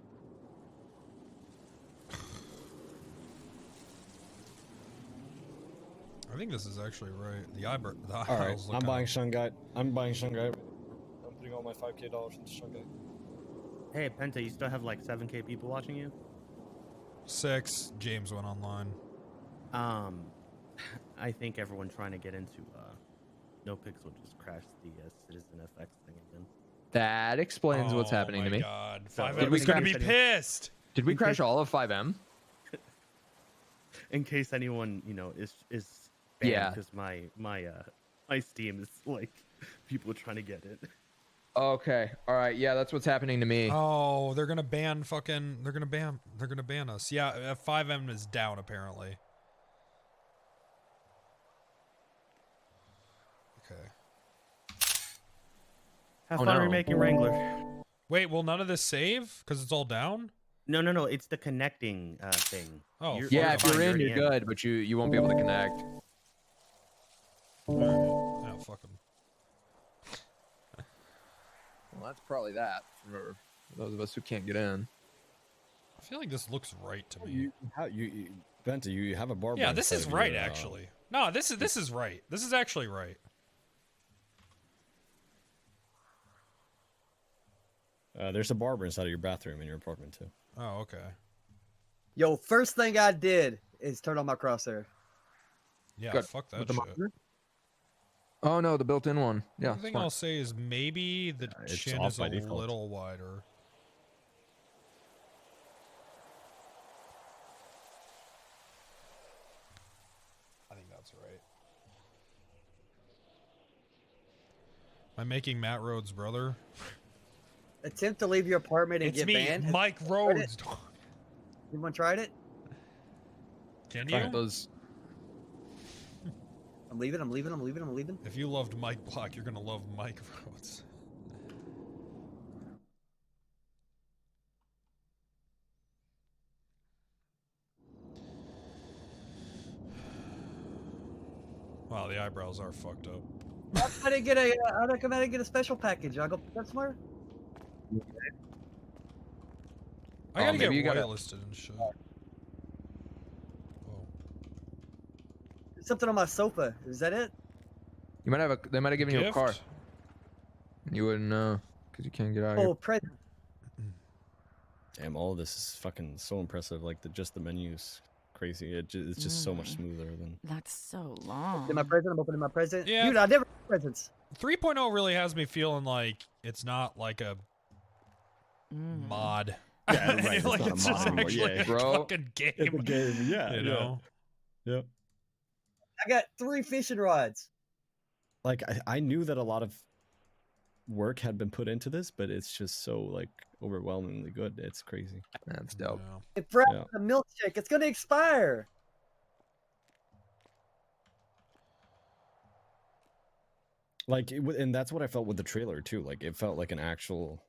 B: I think this is actually right. The eyebrow. The
N: All right,
B: eyebrows look
N: I'm
B: kinda-
N: buying Shungai. I'm putting all my $5K into Shungai.
R: Hey, Penta, you still have like 7K people watching you?
B: 6. James went online.
R: I think everyone trying to get into No Pixel just crashed the Citizen FX thing again.
A: That explains what's happening to me.
B: God, 5M is gonna be pissed.
A: Did we crash all of 5M?
R: In case anyone, is banned,
A: Yeah.
R: because my Steam is like people trying to get it.
A: Okay. All right. Yeah, that's what's happening to me.
B: Oh, they're gonna ban fucking. They're gonna ban us. Yeah, 5M is down apparently. Okay.
R: Have fun remaking Wrangler.
B: Wait, will none of this save because it's all down?
R: No. It's the connecting thing.
B: Oh,
A: yeah. If you're
R: fine,
A: in,
R: already
A: you're good, but you won't be able to connect.
B: Oh, fuck 'em.
A: Well, that's probably that for those of us who can't get in.
B: I feel like this looks right to me.
N: Benta, you have a bar.
B: Yeah, this is right actually. No, this is right. This is actually right.
N: There's a barber inside of your bathroom in your apartment too.
B: Oh, okay.
P: Yo, first thing I did is turn on my crosshair.
B: Yeah,
A: Good.
B: fuck that
A: With the
B: shit.
A: monitor? Oh no, the built-in one. Yeah.
B: The thing
A: smart.
B: I'll say is maybe the
N: it's
B: chin
N: off
B: is
N: by
B: a
N: default.
B: little wider. I think that's right. I'm making Matt Rhodes' brother.
P: Attempt to leave your apartment and
B: It's
P: get
B: me,
P: banned. Has
B: Mike
P: anyone tried
B: Rhodes.
P: it? Anyone tried it?
B: Can
A: Try
B: you?
A: those.
P: I'm leaving. I'm leaving. I'm leaving. I'm leaving.
B: If you loved Mike Block, you're gonna love Mike Rhodes. Wow, the eyebrows are fucked up.
P: How come I didn't get a? How come I didn't get a special package? I go pick that somewhere.
B: I gotta get
A: maybe you gotta-
B: whitelisted and shit.
P: There's something on my sofa. Is that it?
A: You might have a. They might have given you a
B: Gift?
A: car. You wouldn't know because you can't get out of
P: Oh,
A: here.
P: present.
N: Damn, all of this is fucking so impressive. Like just the menus, crazy. It's just so much smoother than.
E: That's so long.
P: In my present. I'm opening my present.
B: Yeah.
P: Dude, I never had presents.
B: 3.0 really has me feeling like it's not like a mod.
N: Yeah, right. It's
B: Like
N: not a
B: it's
N: mod
B: just
N: anymore.
B: actually
N: Yeah,
B: a
A: bro.
B: fucking game.
N: It's a game. Yeah,
B: You know?
N: Yep.
P: I got 3 fishing rods.
N: Like I knew that a lot of work had been put into this, but it's just so like overwhelmingly good. It's crazy.
A: That's dope.
P: It brought
N: Yeah.
P: a milkshake. It's gonna expire.
N: Like, and that's what I felt with the trailer too. Like, it felt like an actual,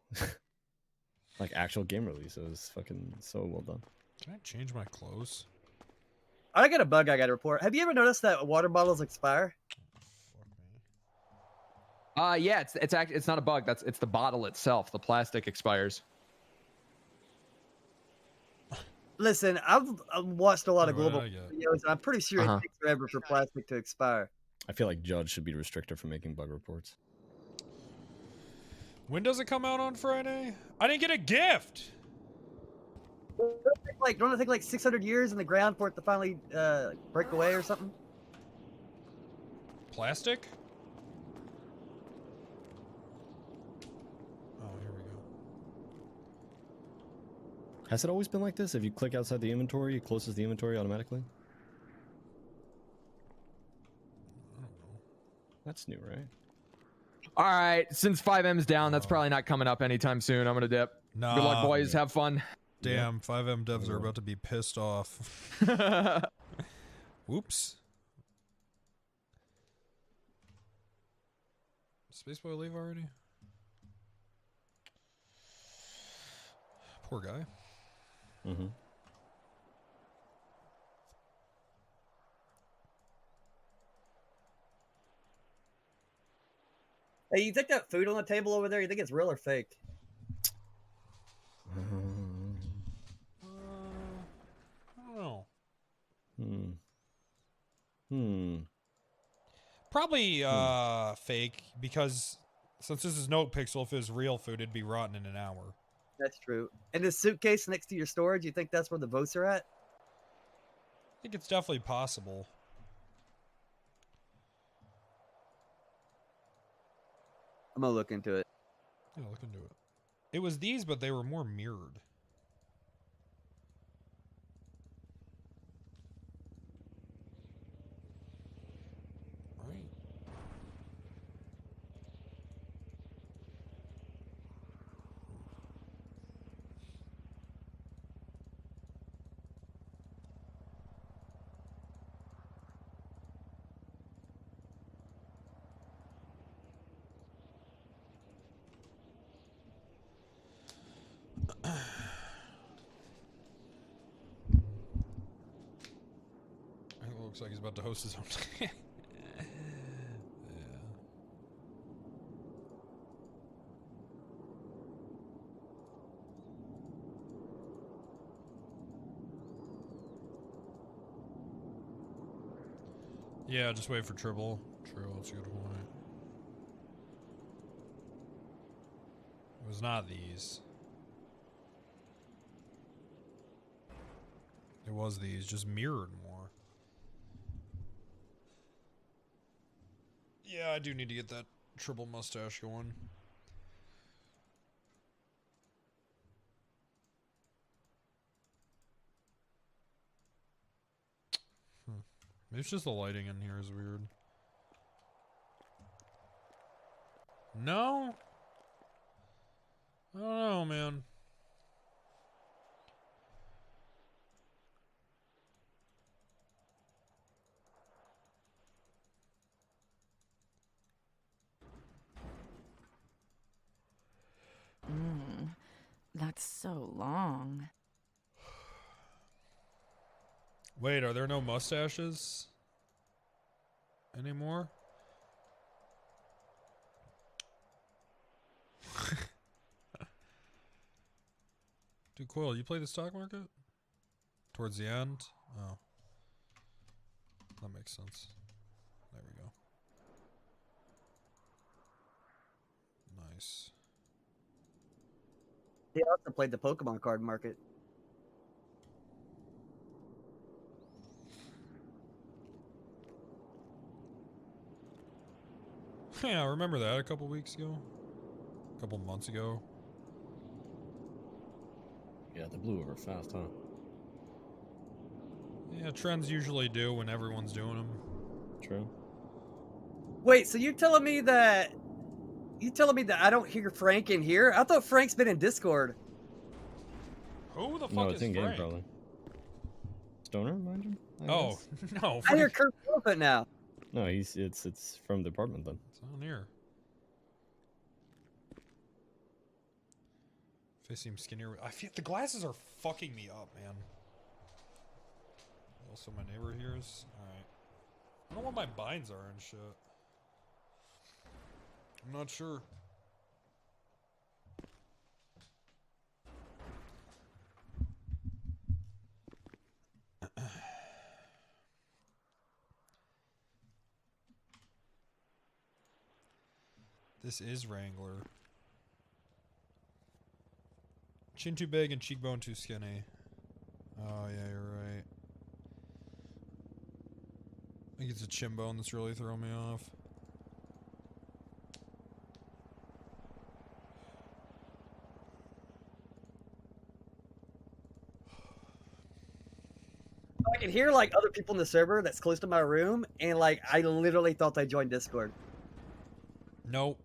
N: like actual game release. It was fucking so well done.
B: Can I change my clothes?
P: I got a bug I got to report. Have you ever noticed that water bottles expire?
A: Yeah, it's not a bug. It's the bottle itself. The plastic expires.
P: Listen, I've watched a lot of
B: Oh,
P: global
B: yeah.
P: videos. And I'm pretty sure
N: Uh-huh.
P: it takes forever for plastic to expire.
N: I feel like Judge should be restricted from making bug reports.
B: When does it come out on Friday? I didn't get a gift.
P: Don't it take like 600 years in the ground for it to finally break away or something?
B: Plastic? Oh, here we go.
N: Has it always been like this? If you click outside the inventory, it closes the inventory automatically? That's new, right?
A: All right, since 5M's down, that's probably not coming up anytime soon. I'm gonna dip.
B: Nah.
A: Good luck, boys. Have fun.
B: Damn, 5M devs are about to be pissed off. Whoops. Spaceboy leave already? Poor guy.
N: Mm-hmm.
P: Hey, you think that food on the table over there, you think it's real or fake?
B: I don't know. Probably fake, because since this is NotePixel, if it was real food, it'd be rotten in an hour.
P: That's true. And the suitcase next to your storage, you think that's where the votes are at?
B: I think it's definitely possible.
P: I'm gonna look into it.
B: Yeah, look into it. It was these, but they were more mirrored. Right. It looks like he's about to host his own. Yeah. Yeah, just wait for triple. True, that's a good point. It was not these. It was these, just mirrored more. Yeah, I do need to get that triple mustache going. Maybe it's just the lighting in here is weird. No? I don't know, man.
E: That's so long.
B: Wait, are there no mustaches anymore? Dude, Coil, you play the stock market? Towards the end? Oh. That makes sense. There we go. Nice.
P: He also played the Pokemon card market.
B: Yeah, I remember that a couple weeks ago. A couple months ago.
N: Yeah, they blew over fast, huh?
B: Yeah, trends usually do when everyone's doing them.
N: True.
P: Wait, so you're telling me that I don't hear Frank in here? I thought Frank's been in Discord.
B: Who the fuck
N: No,
B: is
N: it's in
B: Frank?
N: game probably. Stoner, mind you?
B: Oh, no.
P: I hear Kurt Wolfett now.
N: No, it's from the apartment then.
B: It's on here. Face seems skinnier. I feel the glasses are fucking me up, man. Also, my neighbor hears. Alright. I don't know what my binds are and shit. I'm not sure. This is Wrangler. Chin too big and cheekbone too skinny. Oh, yeah, you're right. I think it's a chin bone that's really throwing me off.
P: I can hear like other people in the server that's close to my room, and like I literally thought they joined Discord.
B: Nope.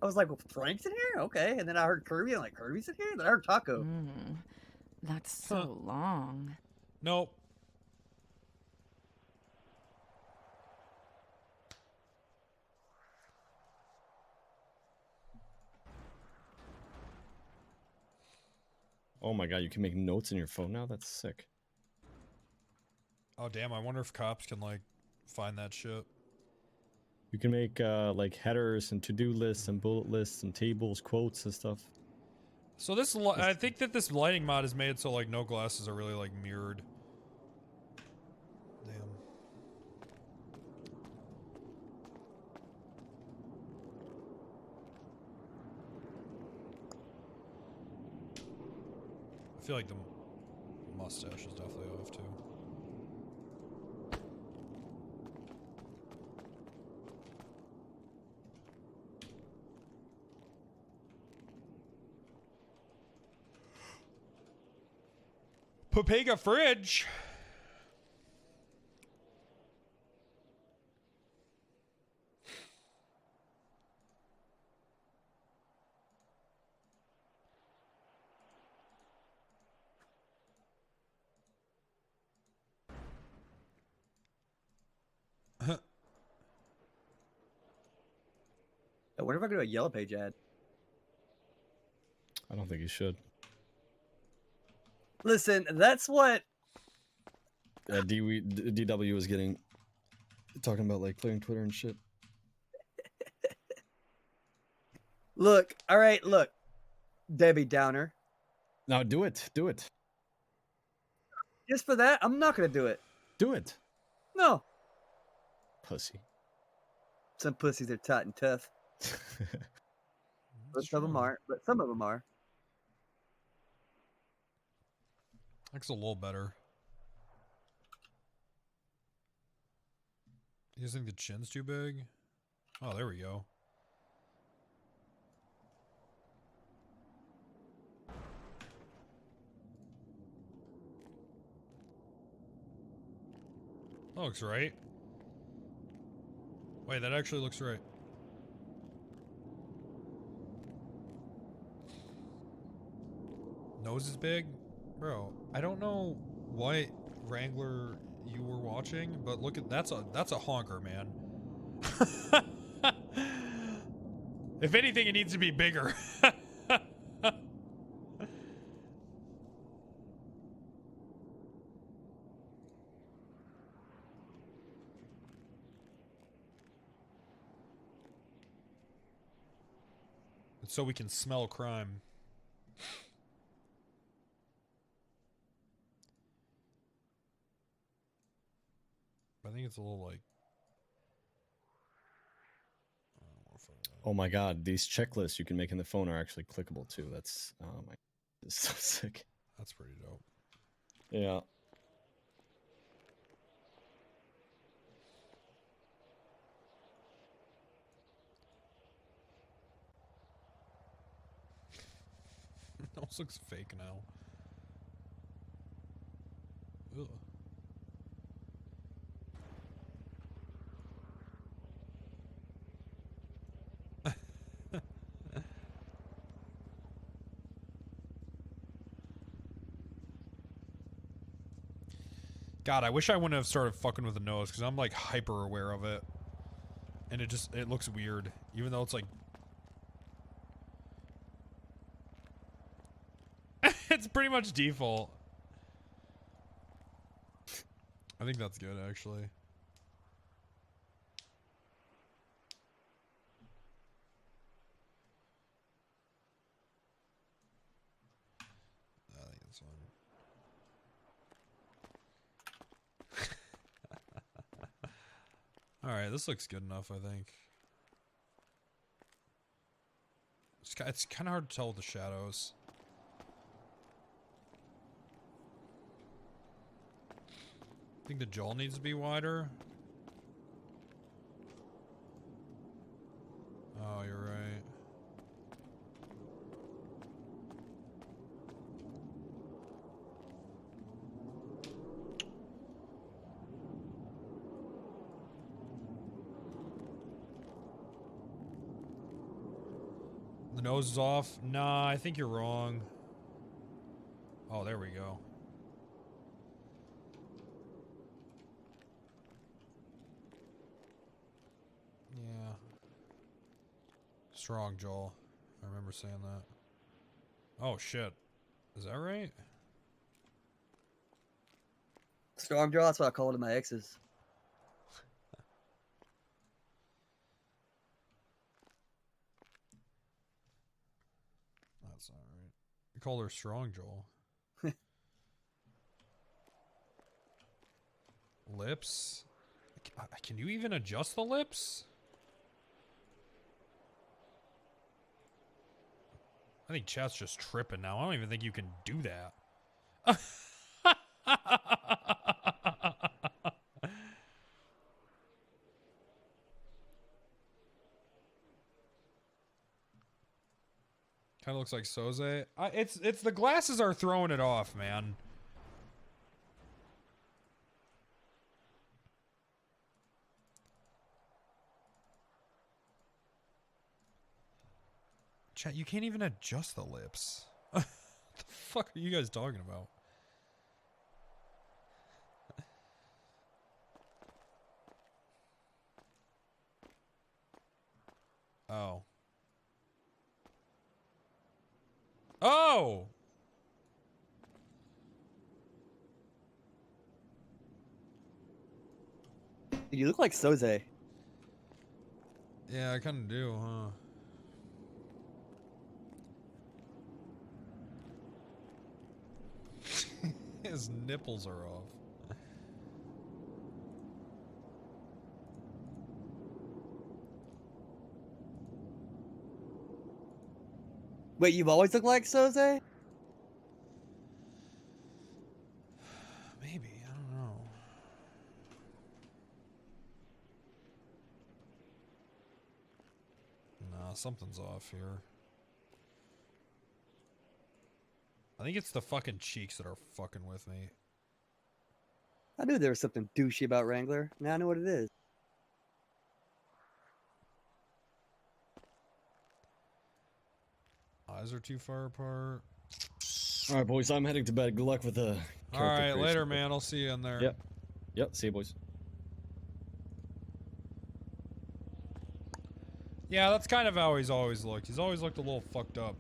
P: I was like, well, Frank's in here? Okay. And then I heard Kirby, and like, Kirby's in here? And then I heard Taco.
E: That's so long.
B: Nope.
N: Oh my god, you can make notes in your phone now? That's sick.
B: Oh, damn. I wonder if cops can, like, find that shit.
N: You can make, like, headers and to-do lists and bullet lists and tables, quotes and stuff.
B: So this, I think that this lighting mod is made so, like, no glasses are really, like, mirrored. Damn. I feel like the mustache is definitely off, too. Papega fridge.
P: I wonder if I could do a Yellow Page ad.
N: I don't think you should.
P: Listen, that's what
N: DW was talking about, like, clearing Twitter and shit.
P: Look, all right, look, Debbie Downer.
N: Now do it. Do it.
P: Just for that, I'm not gonna do it.
N: Do it.
P: No.
N: Pussy.
P: Some pussies are tight and tough. Most of them aren't, but some of them are.
B: Looks a little better. You guys think the chin's too big? Oh, there we go. That looks right. Wait, that actually looks right. Nose is big? Bro, I don't know what Wrangler you were watching, but look at that's a honker, man. If anything, it needs to be bigger. So we can smell crime. I think it's a little like.
N: Oh my god, these checklists you can make in the phone are actually clickable too. That's oh my, it's so sick.
B: That's pretty dope.
N: Yeah.
B: Almost looks fake now. Ugh. God, I wish I wouldn't have started fucking with the nose, because I'm like hyper aware of it. And it looks weird. Even though it's like... It's pretty much default. I think that's good, actually. I think it's fine. Alright, this looks good enough, I think. It's kind of hard to tell with the shadows. I think the jaw needs to be wider. Oh, you're right. The nose is off? Nah, I think you're wrong. Oh, there we go. Yeah. Strong jaw. I remember saying that. Oh, shit. Is that right?
P: Strong jaw, that's what I call it to my exes.
B: That's not right. You call her strong jaw. Lips? Can you even adjust the lips? I think chat's just tripping now. I don't even think you can do that. Kind of looks like Soze. It's the glasses are throwing it off, man. Chat, you can't even adjust the lips. What the fuck are you guys talking about? Oh. Oh!
P: You look like Soze.
B: Yeah, I kind of do, huh? His nipples are off.
P: Wait, you've always looked like Soze?
B: Maybe, I don't know. Nah, something's off here. I think it's the fucking cheeks that are fucking with me.
P: I knew there was something douchey about Wrangler. Now I know what it is.
B: Eyes are too far apart.
N: All right, boys. I'm heading to bed. Good luck with the.
B: All right, later, man. I'll see you in there.
N: Yep. Yep. See you, boys.
B: Yeah, that's kind of how he's always looked. He's always looked a little fucked up.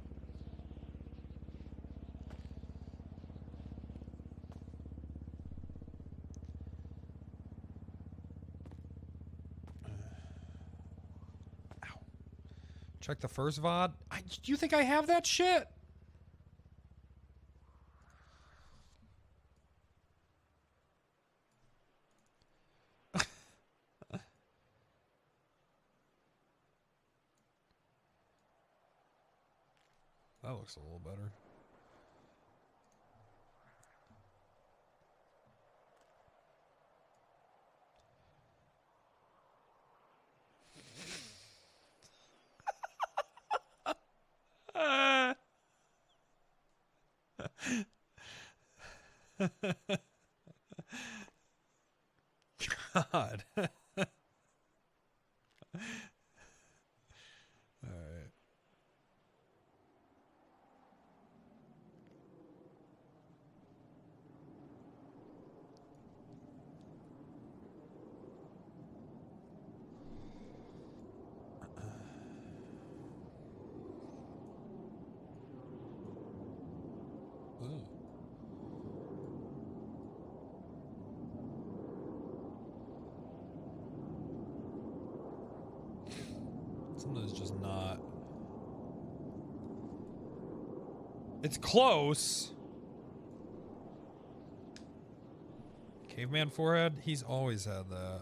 B: Ow. Check the first VOD. Do you think I have that shit? That looks a little better. God. All right. Something's just not. It's close. Caveman forehead? He's always had that.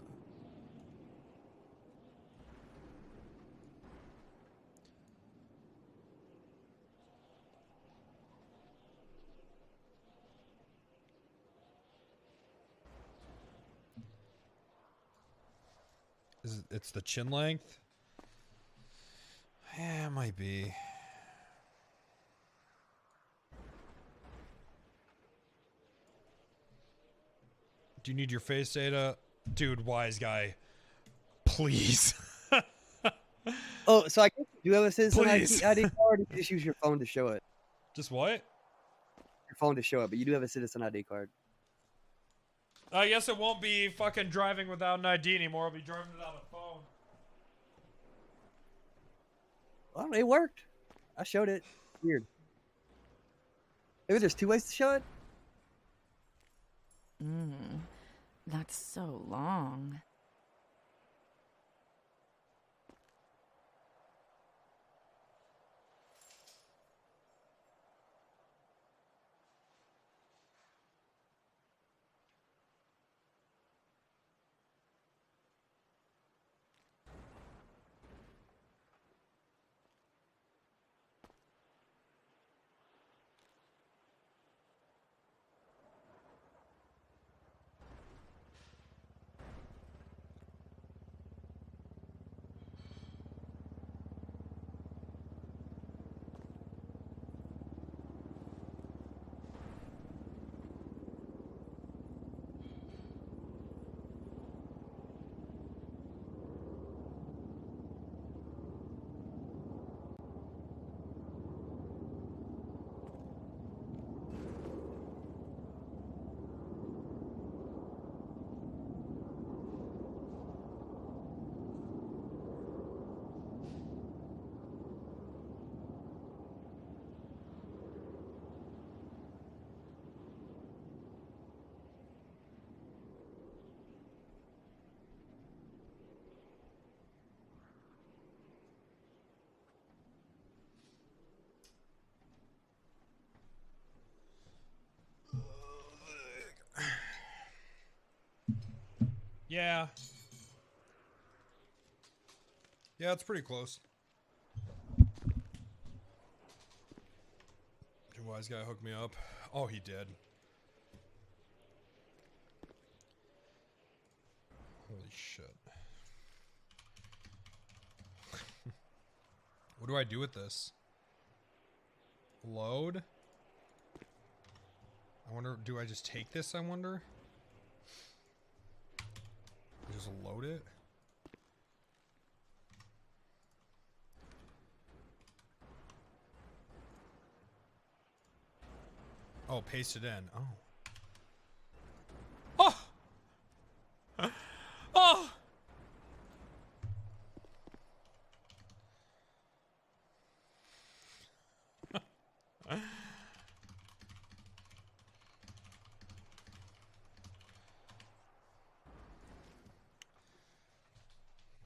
B: It's the chin length? Yeah, it might be. Do you need your face data? Dude, wise guy. Please.
P: Oh, so I guess you have a citizen
B: Please.
P: ID card. You can just use your phone to show it.
B: Just what?
P: Your phone to show it, but you do have a citizen ID card.
B: I guess it won't be fucking driving without an ID anymore. I'll be driving without a phone.
P: Well, it worked. I showed it. Weird. Maybe there's two ways to show it.
E: That's so long.
B: Yeah. Yeah, it's pretty close. Wise guy hooked me up. Oh, he did. Holy shit. What do I do with this? Load? I wonder, do I just take this, I wonder? Just load it? Oh, paste it in. Oh. Oh! Oh!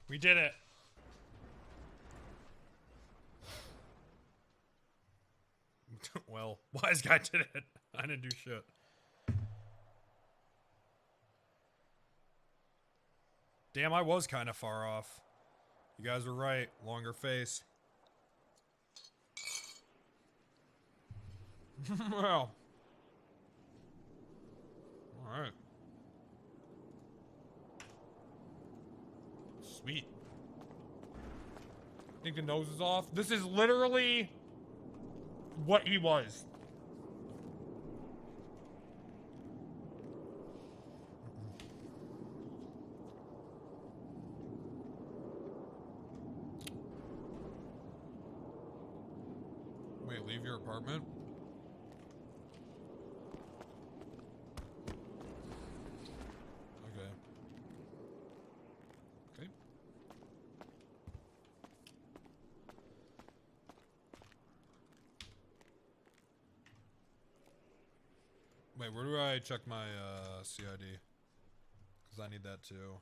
B: We did it. Well, Wise guy did it. I didn't do shit. Damn, I was kind of far off. You guys were right. Longer face. Well. Alright. Sweet. Think the nose is off? This is literally what he was. Wait, leave your apartment? Okay. Okay. Wait, where do I check my CID? Because I need that too.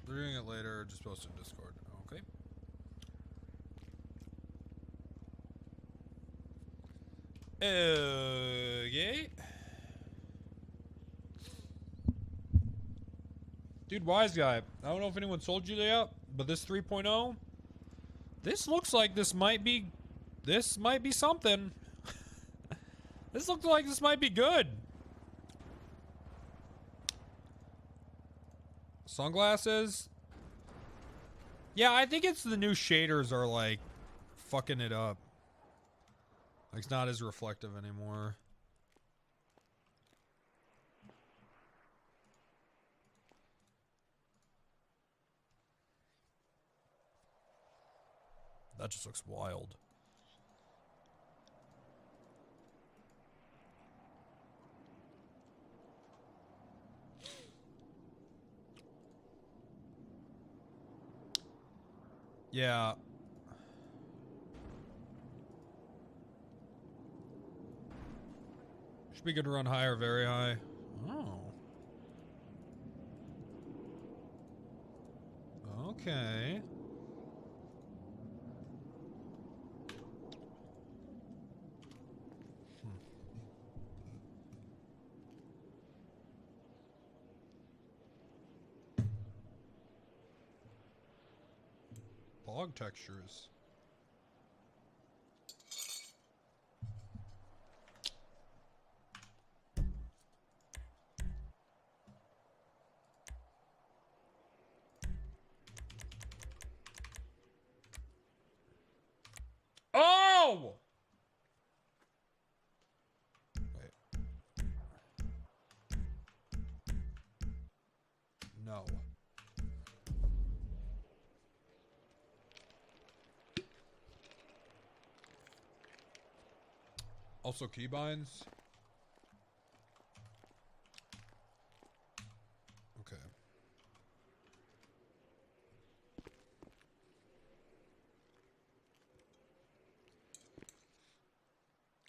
B: They're doing it later, just post it in Discord. Okay. Yeah. Dude, Wise guy. I don't know if anyone told you that, but this 3.0, this looks like this might be something. This looks like this might be good. Sunglasses. Yeah, I think it's the new shaders are like fucking it up. Like it's not as reflective anymore. That just looks wild. Yeah. Should be good to run high or very high. Oh. Okay. Bog textures. Oh! Wait. No. Also keybinds. Okay.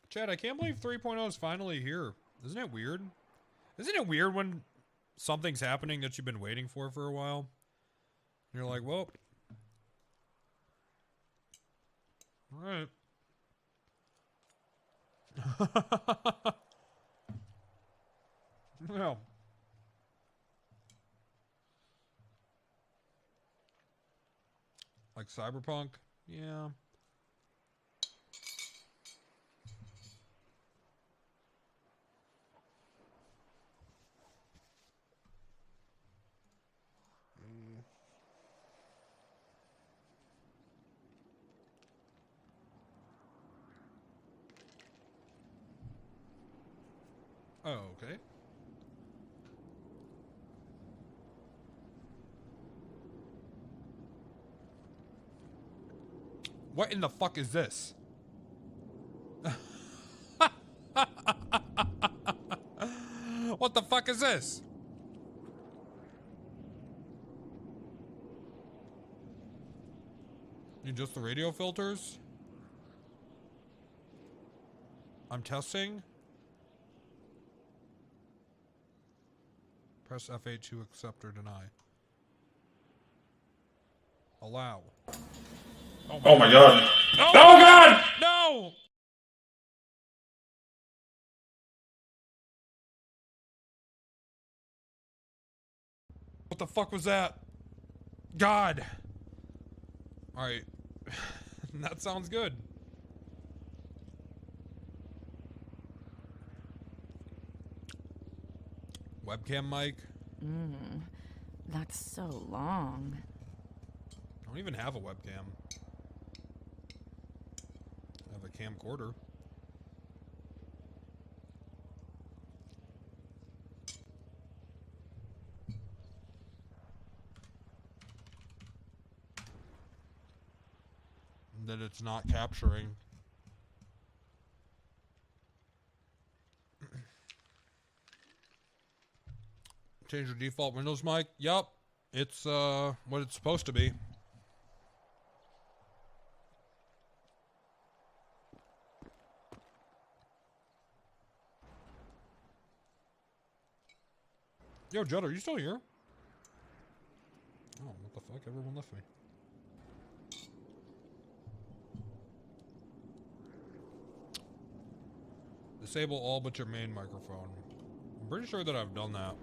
B: Chad, I can't believe 3.0 is finally here. Isn't it weird? Isn't it weird when something's happening that you've been waiting for a while? And you're like, well, Alright. Yeah. Like Cyberpunk? Yeah. Oh, okay. What in the fuck is this? What the fuck is this? You just the radio filters? I'm testing. Press F8 to accept or deny. Allow.
X: Oh my god.
B: Oh,
X: Oh god!
B: No! What the fuck was that? God. Alright. That sounds good. Webcam mic.
E: That's so long.
B: I don't even have a webcam. I have a camcorder. That it's not capturing. Change your default Windows mic. Yup. It's what it's supposed to be. Yo, Judd, are you still here? Oh, what the fuck? Everyone left me. Disable all but your main microphone. I'm pretty sure that I've done that.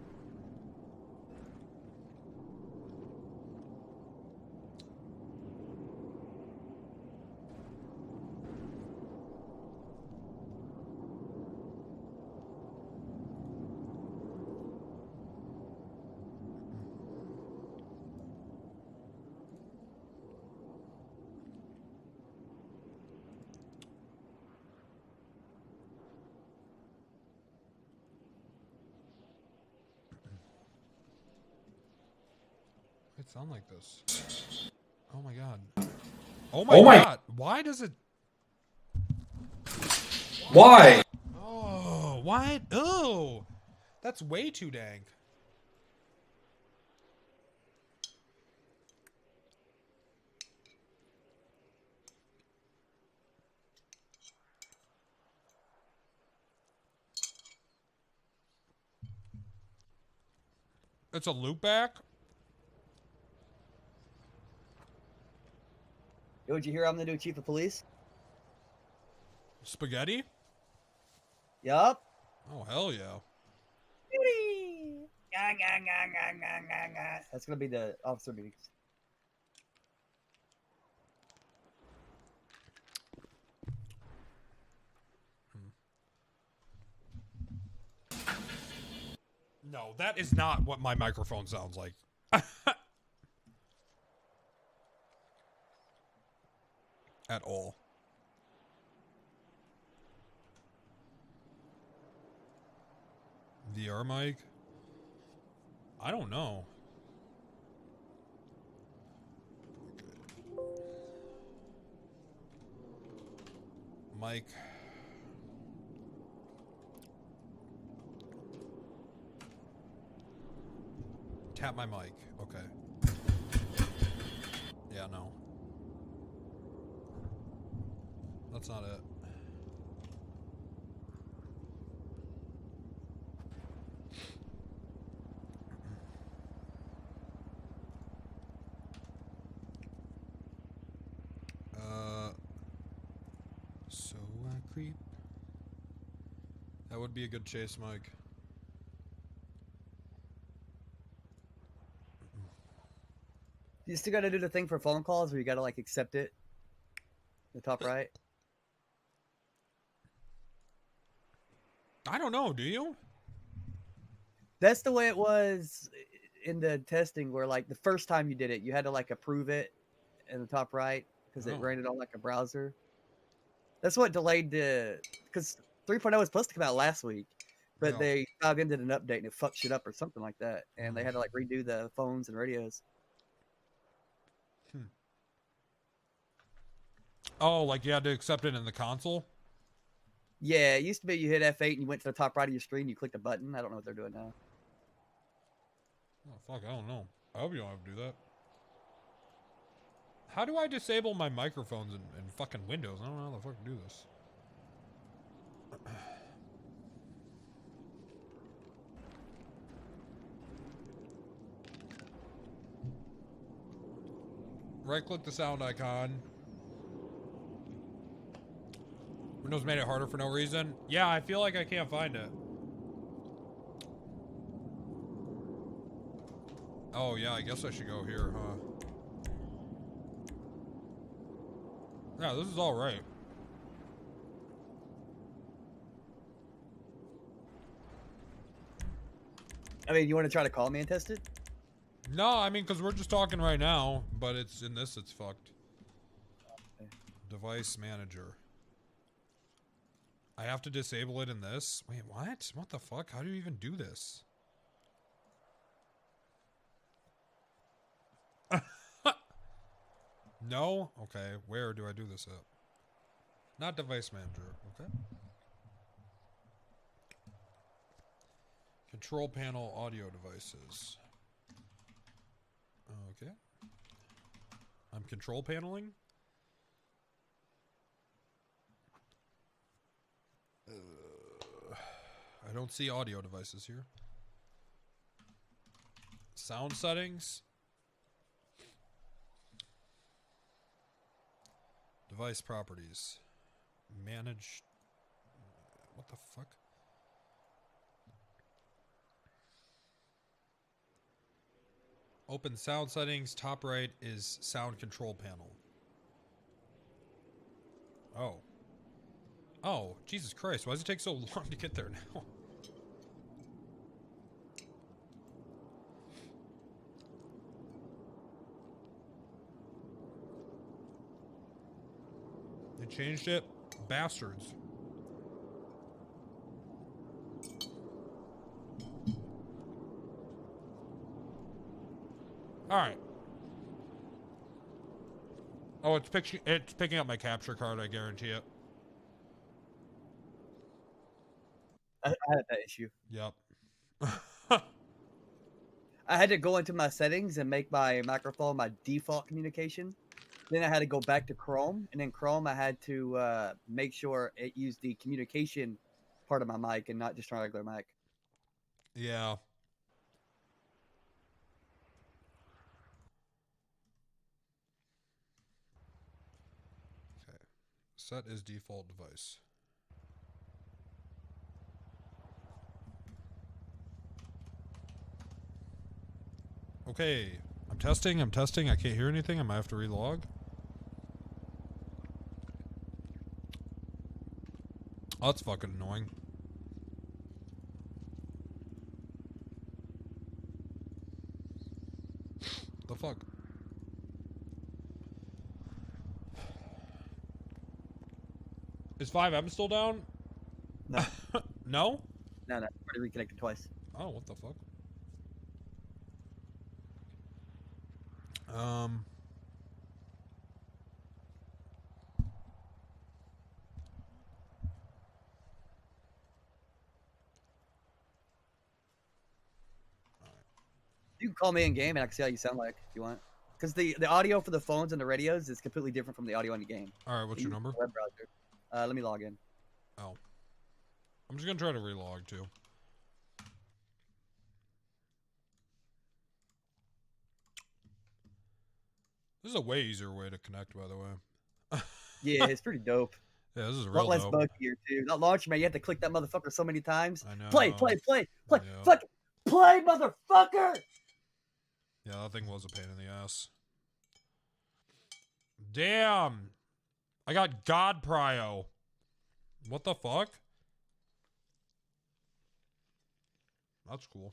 B: It sound like this. Oh my god. Oh my god. Why does it?
X: Why?
B: Oh, why? Oh, that's way too dank. It's a loop back.
P: Yo, did you hear I'm the new chief of police?
B: Spaghetti?
P: Yup.
B: Oh, hell yeah.
P: That's gonna be the officer meetings.
B: No, that is not what my microphone sounds like. At all. VR mic? I don't know. Mic. Tap my mic. Okay. Yeah, no. That's not it. So I creep. That would be a good chase, Mike.
P: You still got to do the thing for phone calls where you got to like accept it. The top right.
B: I don't know. Do you?
P: That's the way it was in the testing, where like the first time you did it, you had to like approve it in the top right because it ran it on like a browser. That's what delayed the, because 3.0 was supposed to come out last week, but they dug into an update and it fucked shit up or something like that, and they had to like redo the phones and radios.
B: Oh, like you had to accept it in the console?
P: Yeah, it used to be you hit F8 and you went to the top right of your screen, you clicked a button. I don't know what they're doing now.
B: Oh, fuck, I don't know. I hope you don't have to do that. How do I disable my microphones in fucking Windows? I don't know how the fuck to do this. Right-click the sound icon. Windows made it harder for no reason. Yeah, I feel like I can't find it. Oh, yeah, I guess I should go here, huh? Yeah, this is all right.
P: I mean, you want to try to call me and test it?
B: No, I mean, because we're just talking right now, but it's in this, it's fucked.
P: Okay.
B: Device manager. I have to disable it in this? Wait, what? What the fuck? How do you even do this? No? Okay, where do I do this at? Not device manager, okay. Control panel audio devices. Okay. I'm control paneling. I don't see audio devices here. Sound settings. Device properties. Manage. What the fuck? Open sound settings. Top right is sound control panel. Oh. Oh, Jesus Christ. Why does it take so long to get there now? They changed it? Bastards. Alright. Oh, it's picking up my capture card, I guarantee it.
P: I had that issue.
B: Yep.
P: I had to go into my settings and make my microphone my default communication. Then I had to go back to Chrome, and then Chrome I had to make sure it used the communication part of my mic and not just my regular mic.
B: Yeah. Okay. Set as default device. Okay. I'm testing. I can't hear anything. I might have to relog. Oh, that's fucking annoying. The fuck? Is 5M still down?
P: No.
B: No?
P: No, already reconnected twice.
B: Oh, what the fuck?
P: You can call me in game and I can see how you sound like if you want. Because the audio for the phones and the radios is completely different from the audio in the game.
B: All right, what's your number?
P: Web browser. Let me log in.
B: Oh. I'm just gonna try to relog too. This is a way easier way to connect, by the way.
P: Yeah, it's pretty dope.
B: Yeah, this is
P: A
B: real
P: lot less
B: dope.
P: buggier too. That launch, man, you have to click that motherfucker so many times.
B: I know.
P: Play, fuck, play, motherfucker.
B: Yeah, that thing was a pain in the ass. Damn. I got God Prio. What the fuck? That's cool.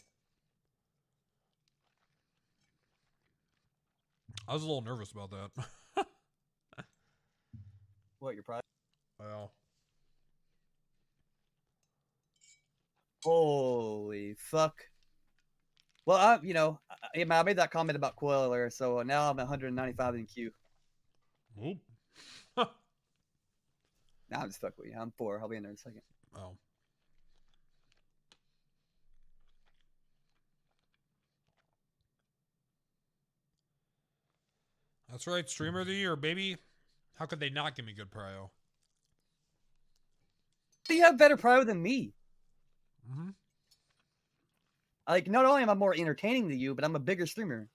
B: I was a little nervous about that.
P: What, your pride?
B: Well.
P: Holy fuck. Well, I made that comment about Coil earlier, so now I'm 195 in queue.
B: Oop.
P: Nah, I'm just fucking with you. I'm 4. I'll be in there in a second.
B: Oh. That's right, streamer of the year, baby. How could they not give me good prio?
P: You have better prio than me.
B: Mm-hmm.
P: Like, not only am I more entertaining than you, but I'm a bigger streamer.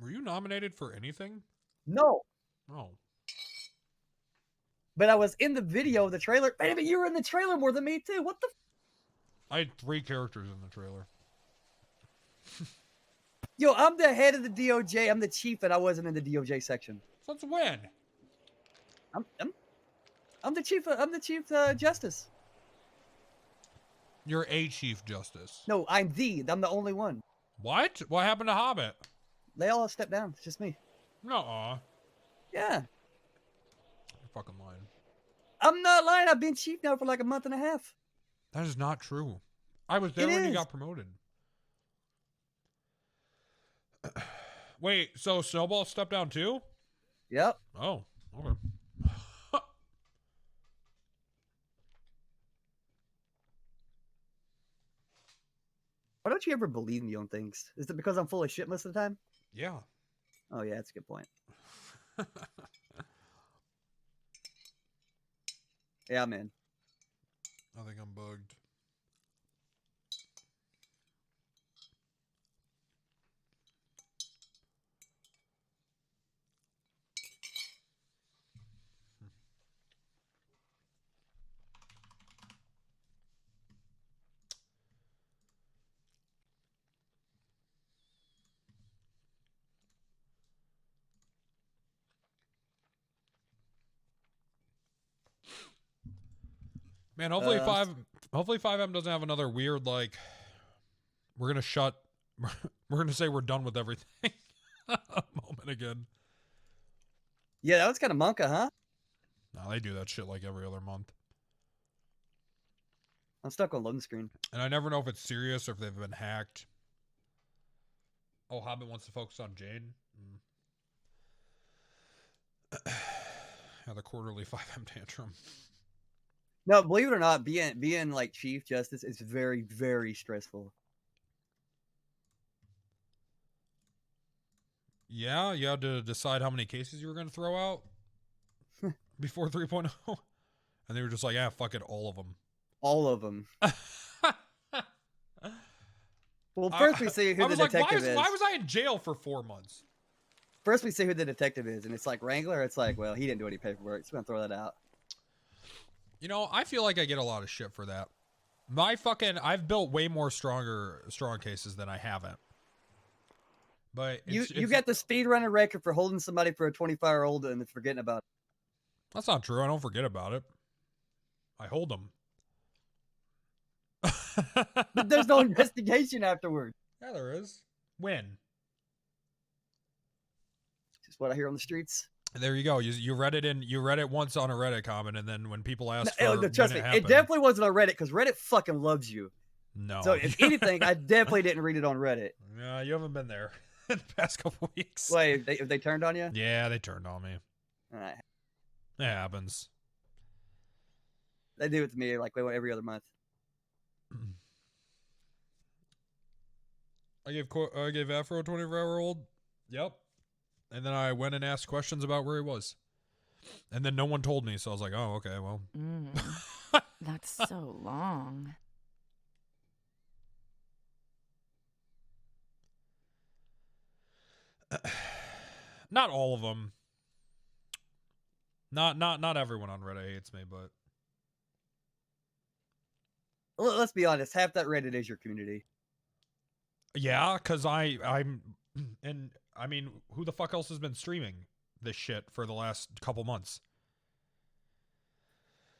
B: Were you nominated for anything?
P: No.
B: Oh.
P: But I was in the video, the trailer. Wait a minute, you were in the trailer more than me too. What the?
B: I had 3 characters in the trailer.
P: Yo, I'm the head of the DOJ. I'm the chief, and I wasn't in the DOJ section.
B: Since when?
P: I'm the chief. I'm the chief justice.
B: You're a chief justice.
P: No, I'm the only one.
B: What? What happened to Hobbit?
P: They all stepped down. It's just me.
B: Nuh-uh.
P: Yeah.
B: You're fucking lying.
P: I'm not lying. I've been chief now for like a month and a half.
B: That is not true. I was there when you got promoted. Wait, so Snowball stepped down too?
P: Yep.
B: Oh, okay.
P: Why don't you ever believe me on things? Is it because I'm full of shit most of the time?
B: Yeah.
P: Oh, yeah, that's a good point. Yeah, man.
B: I think I'm bugged. Man, hopefully hopefully 5M doesn't have another weird like we're gonna say we're done with everything moment again.
P: Yeah, that was kind of monka, huh?
B: No, they do that shit like every other month.
P: I'm stuck on loading screen.
B: And I never know if it's serious or if they've been hacked. Oh, Hobbit wants to focus on Jade. Yeah, the quarterly 5M tantrum.
P: No, believe it or not, being like chief justice is very, very stressful.
B: Yeah, you had to decide how many cases you were going to throw out before 3.0. And they were just like, yeah, fuck it, all of them.
P: All of them. Well, first we see who the detective is.
B: Why was I in jail for 4 months?
P: First we see who the detective is, and it's like Wrangler. It's like, well, he didn't do any paperwork, so we're going to throw that out.
B: You know, I feel like I get a lot of shit for that. I've built way more strong cases than I haven't. But
P: you got the speedrunner record for holding somebody for a 25-year-old and forgetting about it.
B: That's not true. I don't forget about it. I hold them.
P: But there's no investigation afterward.
B: Yeah, there is. When?
P: Just what I hear on the streets.
B: There you go. You read it once on a Reddit comment, and then when people asked
P: trust me, it definitely wasn't on Reddit because Reddit fucking loves you.
B: No.
P: So if anything, I definitely didn't read it on Reddit.
B: No, you haven't been there in the past couple weeks.
P: Wait, if they turned on you?
B: Yeah, they turned on me.
P: All right.
B: It happens.
P: They do it to me like every other month.
B: I gave Afro a 24-hour-old. Yep. And then I went and asked questions about where he was. And then no one told me, so I was like, oh, okay, well.
E: That's so long.
B: Not all of them. Not everyone on Reddit hates me, but
P: Let's be honest. Half that Reddit is your community.
B: yeah, because I'm and I mean, who the fuck else has been streaming this shit for the last couple months?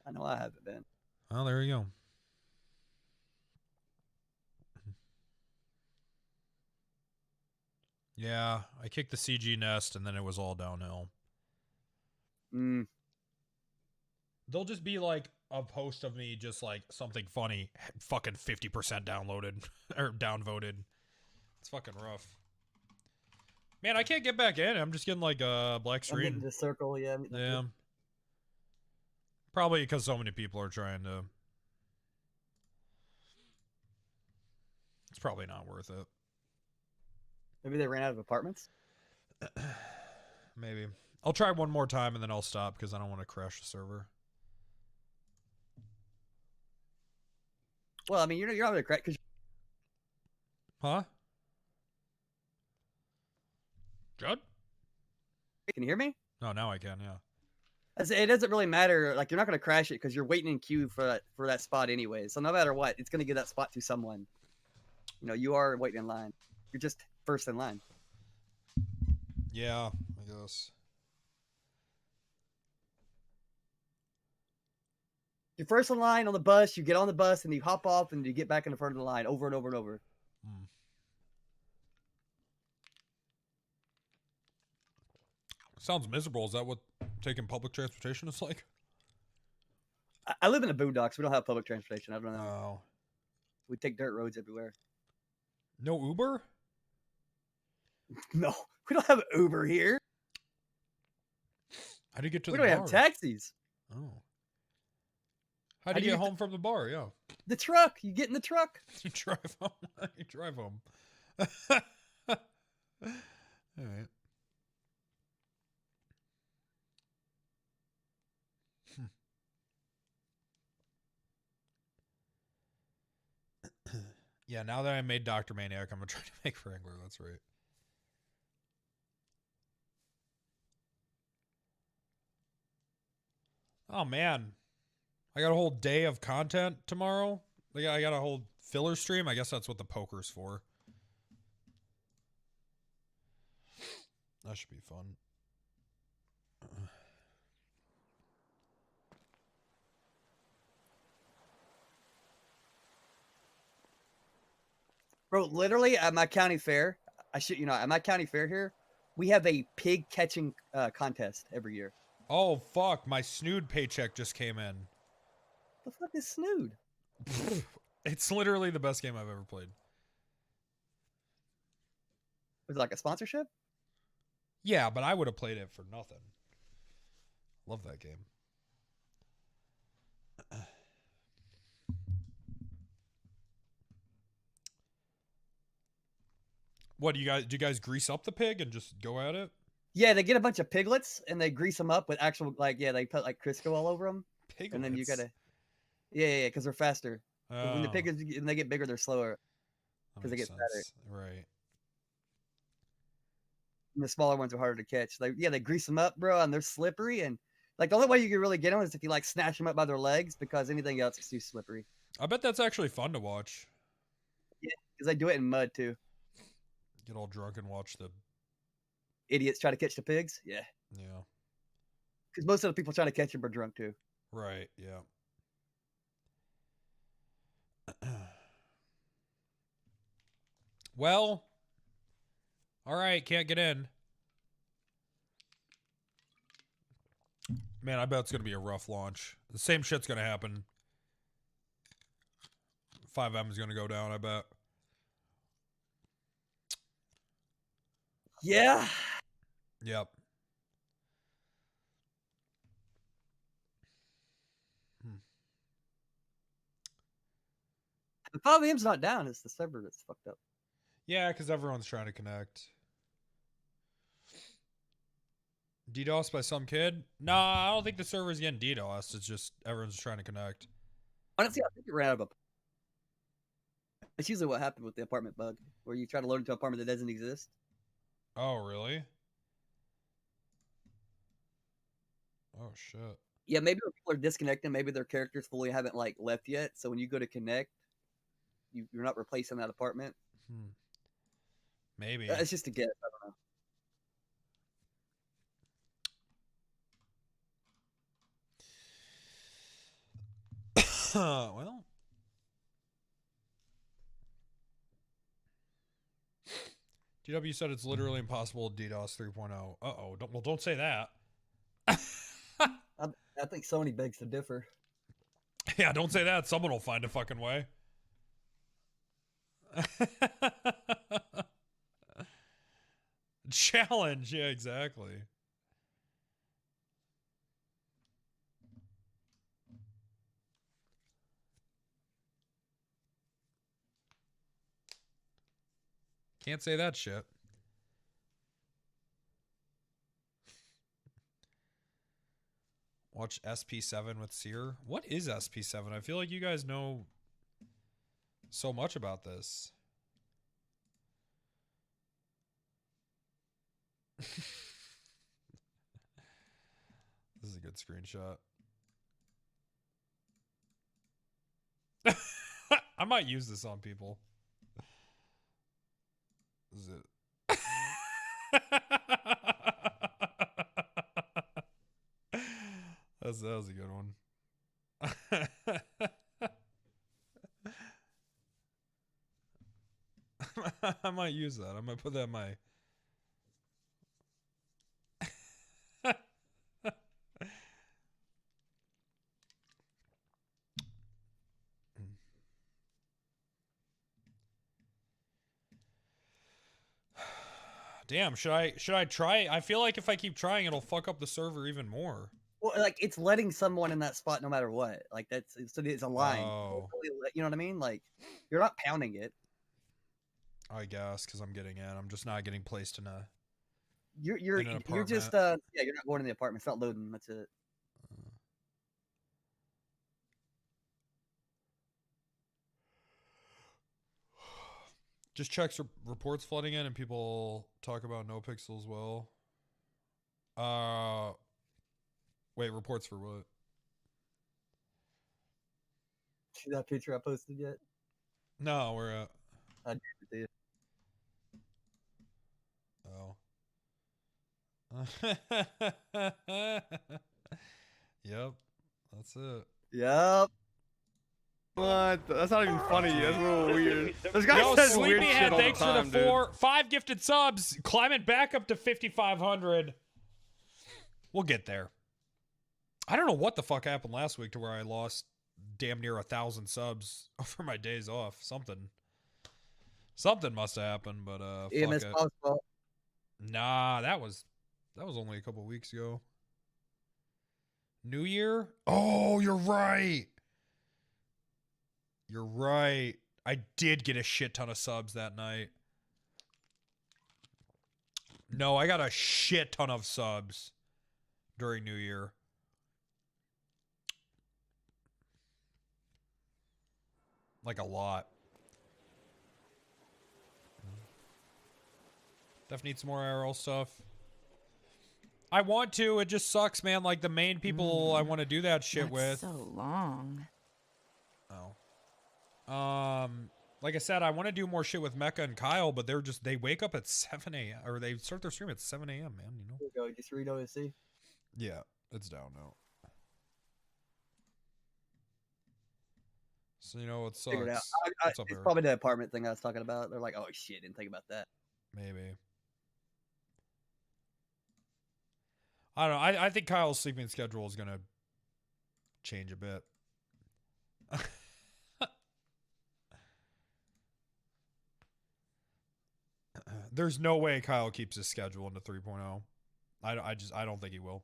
P: I know I haven't been.
B: Oh, there you go. Yeah, I kicked the CG nest and then it was all downhill. They'll just be like a post of me just like something funny, fucking 50% downloaded or downvoted. It's fucking rough. Man, I can't get back in. I'm just getting like a black
P: I'm
B: screen.
P: in the circle, yeah.
B: Yeah. Probably because so many people are trying to. It's probably not worth it.
P: Maybe they ran out of apartments.
B: Maybe. I'll try one more time and then I'll stop because I don't want to crash the server.
P: Well, I mean, you're not going to crack because.
B: Huh? Judd?
P: Can you hear me?
B: No, now I can. Yeah.
P: It doesn't really matter. Like, you're not going to crash it because you're waiting in queue for that spot anyway. So no matter what, it's going to give that spot to someone. You know, you are waiting in line. You're just first in line.
B: Yeah, I guess.
P: You're first in line on the bus. You get on the bus and you hop off and you get back in the front of the line over and over and over.
B: Sounds miserable. Is that what taking public transportation is like?
P: I live in the boondocks. We don't have public transportation. I don't know.
B: Oh.
P: We take dirt roads everywhere.
B: No Uber?
P: No, we don't have Uber here.
B: How do you get to
P: we
B: the bar?
P: We don't have taxis.
B: Oh. How do you get home from the bar? Yeah.
P: The truck. You get in the truck.
B: You drive home. You drive home. All right. Yeah, now that I made Dr. Maniac, I'm going to try to make Wrangler. That's right. Oh, man. I got a whole day of content tomorrow. I got a whole filler stream. I guess that's what the poker's for. That should be fun.
P: Bro, literally at my county fair, at my county fair here, we have a pig catching contest every year.
B: Oh, fuck. My Snood paycheck just came in.
P: The fuck is Snood?
B: It's literally the best game I've ever played.
P: Was it like a sponsorship?
B: Yeah, but I would have played it for nothing. Love that game. What do you guys grease up the pig and just go at it?
P: Yeah, they get a bunch of piglets and they grease them up with actual they put like Crisco all over them.
B: Piglets.
P: And then you gotta, because they're faster. Oh. When the piglets and they get bigger, they're slower because they get fatter.
B: Right.
P: And the smaller ones are harder to catch. They grease them up, bro, and they're slippery. And like the only way you can really get them is if you like snatch them up by their legs because anything else is too slippery.
B: I bet that's actually fun to watch.
P: Yeah, because they do it in mud too.
B: Get all drunk and watch the
P: idiots try to catch the pigs. Yeah.
B: Yeah.
P: Because most of the people trying to catch them are drunk too.
B: Right. Yeah. Well. All right. Can't get in. Man, I bet it's going to be a rough launch. The same shit's going to happen. 5M is going to go down, I bet.
P: Yeah.
B: Yep.
P: The 5M's not down. It's the server that's fucked up.
B: Yeah, because everyone's trying to connect. DDoS by some kid? No, I don't think the server's getting DDoS. It's just everyone's trying to connect.
P: Honestly, I think it ran out of It's usually what happened with the apartment bug, where you try to load into an apartment that doesn't exist.
B: Oh, really? Oh shit.
P: Yeah, maybe when people are disconnecting, maybe their characters fully haven't like left yet. So when you go to connect, you're not replacing that apartment.
B: Maybe.
P: It's just a guess. I don't know.
B: Well, GW said it's literally impossible to DDoS 3.0. Uh-oh. Don't say that.
P: I think Sony begs to differ.
B: Yeah, don't say that. Someone will find a fucking way. Challenge. Yeah, exactly. Can't say that shit. Watch SP7 with Seer. What is SP7? I feel like you guys know so much about this. This is a good screenshot. I might use this on people. Is it? That was a good one. I might use that. I might put that in my... Damn, should I try? I feel like if I keep trying, it'll fuck up the server even more.
P: Well, like it's letting someone in that spot no matter what. Like that's so it's a line.
B: Oh.
P: You know what I mean? Like you're not pounding it.
B: I guess because I'm getting in. I'm just not getting placed in a.
P: You're just yeah. You're not going in the apartment. It's not loading. That's it.
B: Just checks reports flooding in, and people talk about no pixel as well. Wait, reports for what?
P: See that picture I posted yet?
B: No, we're at.
P: I did.
B: Oh. Yep, that's it.
P: Yep.
G: What? That's not even funny. That's a little weird. This guy
B: Yo,
G: says weird
B: Sleepyhead,
G: shit all the
B: thanks
G: time,
B: for the 5 gifted subs. Climbing back up to 5,500. We'll get there. I don't know what the fuck happened last week to where I lost damn near 1,000 subs over my days off. Something must have happened, but
P: EMS
B: fuck it.
P: possible.
B: Nah, that was only a couple weeks ago. New Year? Oh, you're right. You're right. I did get a shit ton of subs that night. No, I got a shit ton of subs during New Year. Like a lot. Def needs more IRL stuff. I want to. It just sucks, man. Like the main people I want to do that shit with.
E: So long.
B: Oh. Like I said, I want to do more shit with Mecca and Kyle, but they wake up at 7 a.m. or they start their stream at 7 a.m. Man, you know.
P: There you go. Just read OSC.
B: Yeah, it's down now. So you know what sucks?
P: Figured out.
B: What's up,
P: it's
B: Eric?
P: probably the apartment thing I was talking about. They're like, oh shit, didn't think about that.
B: Maybe. I don't know. I think Kyle's sleeping schedule is gonna change a bit. There's no way Kyle keeps his schedule into 3.0. I don't think he will.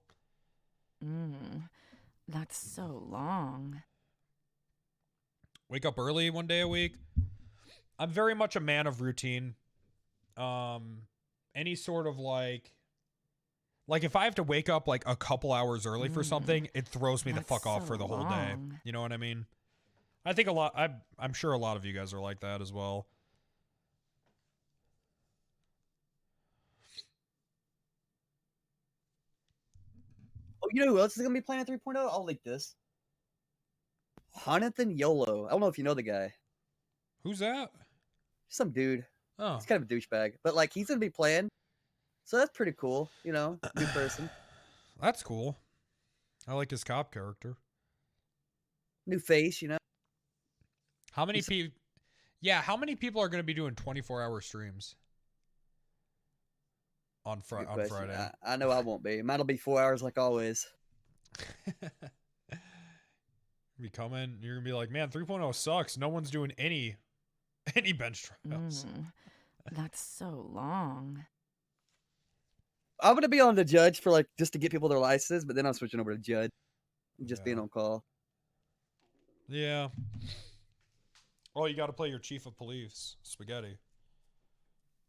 E: That's so long.
B: Wake up early one day a week. I'm very much a man of routine. Any sort of like if I have to wake up like a couple hours early for something, it throws me the fuck off for the whole day. You know what I mean? I think I'm sure a lot of you guys are like that as well.
P: you know who else is gonna be playing at 3.0? I'll leak this. Jonathan Yolo. I don't know if you know the guy.
B: Who's that?
P: Some dude.
B: Oh.
P: He's kind of a douchebag, but like he's gonna be playing, so that's pretty cool. You know, new person.
B: That's cool. I like his cop character.
P: New face, you know.
B: How many people? Yeah, how many people are going to be doing 24-hour streams on Friday?
P: I know I won't be. Mine'll be 4 hours like always.
B: Be coming. You're gonna be like, man, 3.0 sucks. No one's doing any bench trials.
E: That's so long.
P: I'm gonna be on the judge for like just to get people their licenses, but then I'm switching over to judge. Just being on call.
B: Yeah. Oh, you got to play your chief of police, Spaghetti.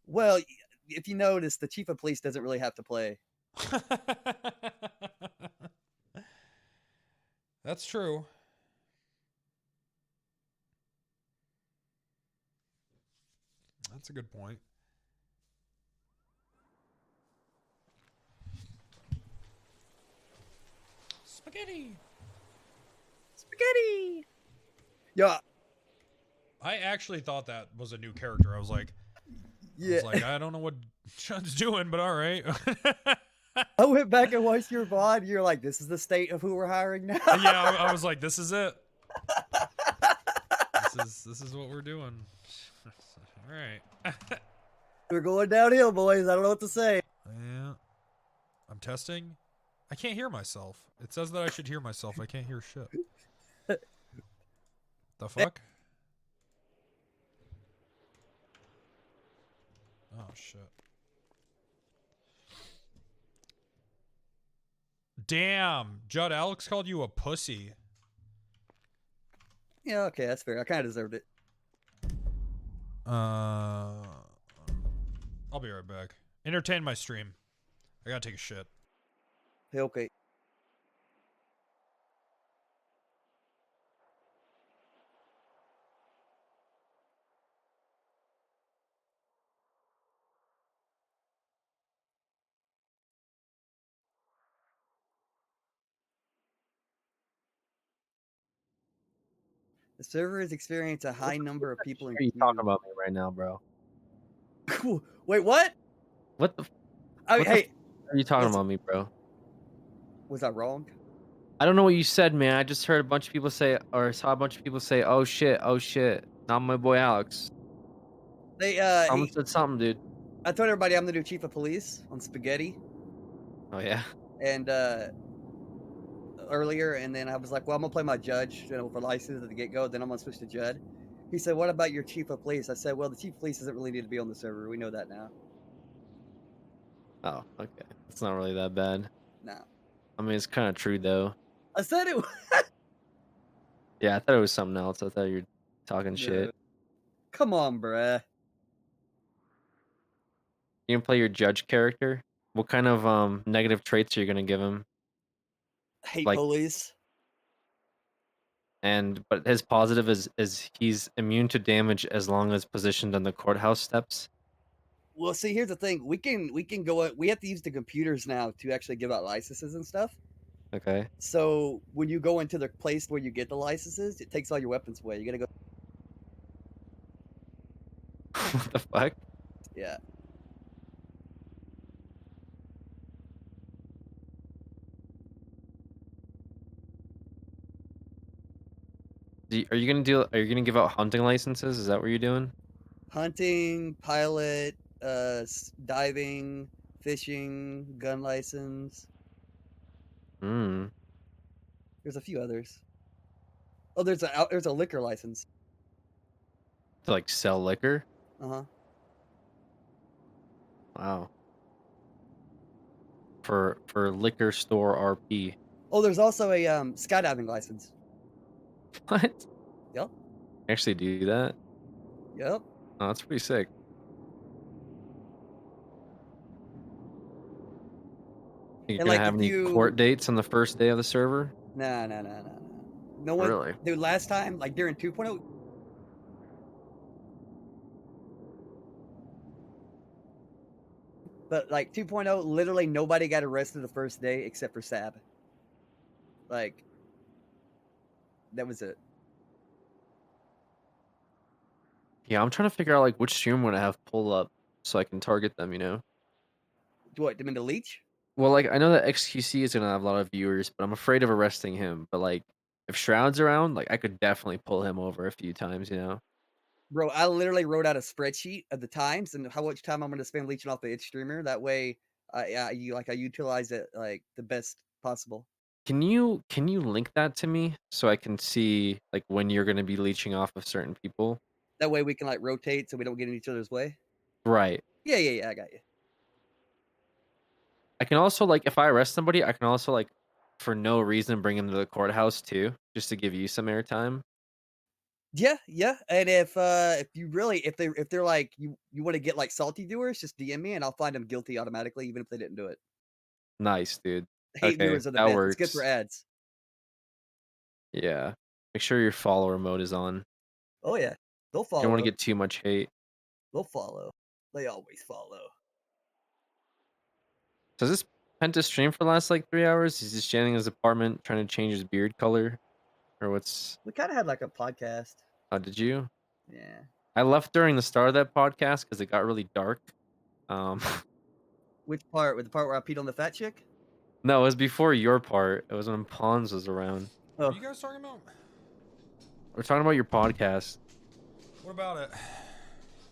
P: Well, if you notice, the chief of police doesn't really have to play.
B: That's true. That's a good point. Spaghetti.
P: Spaghetti. Yeah.
B: I actually thought that was a new character. I was like, I don't know what Chud's doing, but all right.
P: I went back and watched your VOD. You're like, this is the state of who we're hiring now.
B: Yeah, I was like, this is it. This is what we're doing. All right.
P: We're going downhill, boys. I don't know what to say.
B: Yeah. I'm testing. I can't hear myself. It says that I should hear myself. I can't hear shit. The fuck? Oh, shit. Damn. Judd, Alex called you a pussy.
P: Yeah, okay, that's fair. I kind of deserved it.
B: I'll be right back. Entertain my stream. I gotta take a shit.
P: Hey, okay. The server has experienced a high number of people in
H: What are you talking about me right now, bro?
P: Wait, what?
H: What the?
P: Hey,
H: are you talking about me, bro?
P: Was I wrong?
H: I don't know what you said, man. I just heard a bunch of people say, or saw a bunch of people say, "Oh shit, oh shit." Not my boy Alex.
P: They
H: Someone said something, dude.
P: I told everybody I'm the new chief of police on Spaghetti.
H: Oh yeah.
P: And earlier, and then I was like, well, I'm gonna play my judge, you know, for license at the get go. Then I'm gonna switch to Judd. He said, what about your chief of police? I said, well, the chief of police doesn't really need to be on the server. We know that now.
H: Oh, okay. It's not really that bad.
P: No.
H: I mean, it's kind of true though.
P: I said it.
H: Yeah, I thought it was something else. I thought you were talking shit.
P: Come on, bruh.
H: You gonna play your judge character? What kind of negative traits are you gonna give him?
P: Hate
H: Like-
P: police.
H: But his positive is he's immune to damage as long as positioned on the courthouse steps.
P: Well, see, here's the thing. We can go. We have to use the computers now to actually give out licenses and stuff.
H: Okay.
P: So when you go into the place where you get the licenses, it takes all your weapons away. You gotta go.
H: What the fuck?
P: Yeah.
H: Are you gonna give out hunting licenses? Is that what you're doing?
P: Hunting, pilot, diving, fishing, gun license.
H: Hmm.
P: There's a few others. Oh, there's a liquor license.
H: To like sell liquor?
P: Uh-huh.
H: Wow. For liquor store RP.
P: Oh, there's also a skydiving license.
H: What?
P: Yep.
H: Actually do that?
P: Yep.
H: Oh, that's pretty sick. You
P: And,
H: gonna
P: like,
H: have
P: if
H: any
P: you-
H: court dates on the first day of the server?
P: Nah. No one.
H: Really?
P: Dude, last time, like during 2.0. But like 2.0, literally nobody got arrested the first day except for Sab. Like, that was it.
H: Yeah, I'm trying to figure out like which stream would I have pull up so I can target them. You know.
P: What? Them into leech?
H: Well, like I know that XQC is gonna have a lot of viewers, but I'm afraid of arresting him. But like, if Shroud's around, like I could definitely pull him over a few times. You know.
P: Bro, I literally wrote out a spreadsheet of the times and how much time I'm going to spend leeching off the itch streamer. That way, I utilize it like the best possible.
H: Can you link that to me so I can see like when you're gonna be leeching off of certain people?
P: That way we can like rotate so we don't get in each other's way.
H: Right.
P: Yeah. I got you.
H: I can also like if I arrest somebody, I can also like for no reason bring them to the courthouse too, just to give you some airtime.
P: Yeah. And if they're like you want to get like salty viewers, just DM me and I'll find them guilty automatically, even if they didn't do it.
H: Nice, dude.
P: Hate
H: Okay,
P: viewers are the
H: that
P: best.
H: works.
P: It's good for ads.
H: Yeah. Make sure your follower mode is on.
P: Oh yeah, they'll
H: You
P: follow.
H: don't want to get too much hate.
P: They'll follow. They always follow.
H: Does this Penta stream for the last like 3 hours? He's just standing in his apartment trying to change his beard color, or what's?
P: We kind of had like a podcast.
H: Oh, did you?
P: Yeah.
H: I left during the start of that podcast because it got really dark.
P: Which part? With the part where I peed on the fat chick?
H: No, it was before your part. It was when Pons was around.
B: What are you guys talking about?
H: We're talking about your podcast.
B: What about it?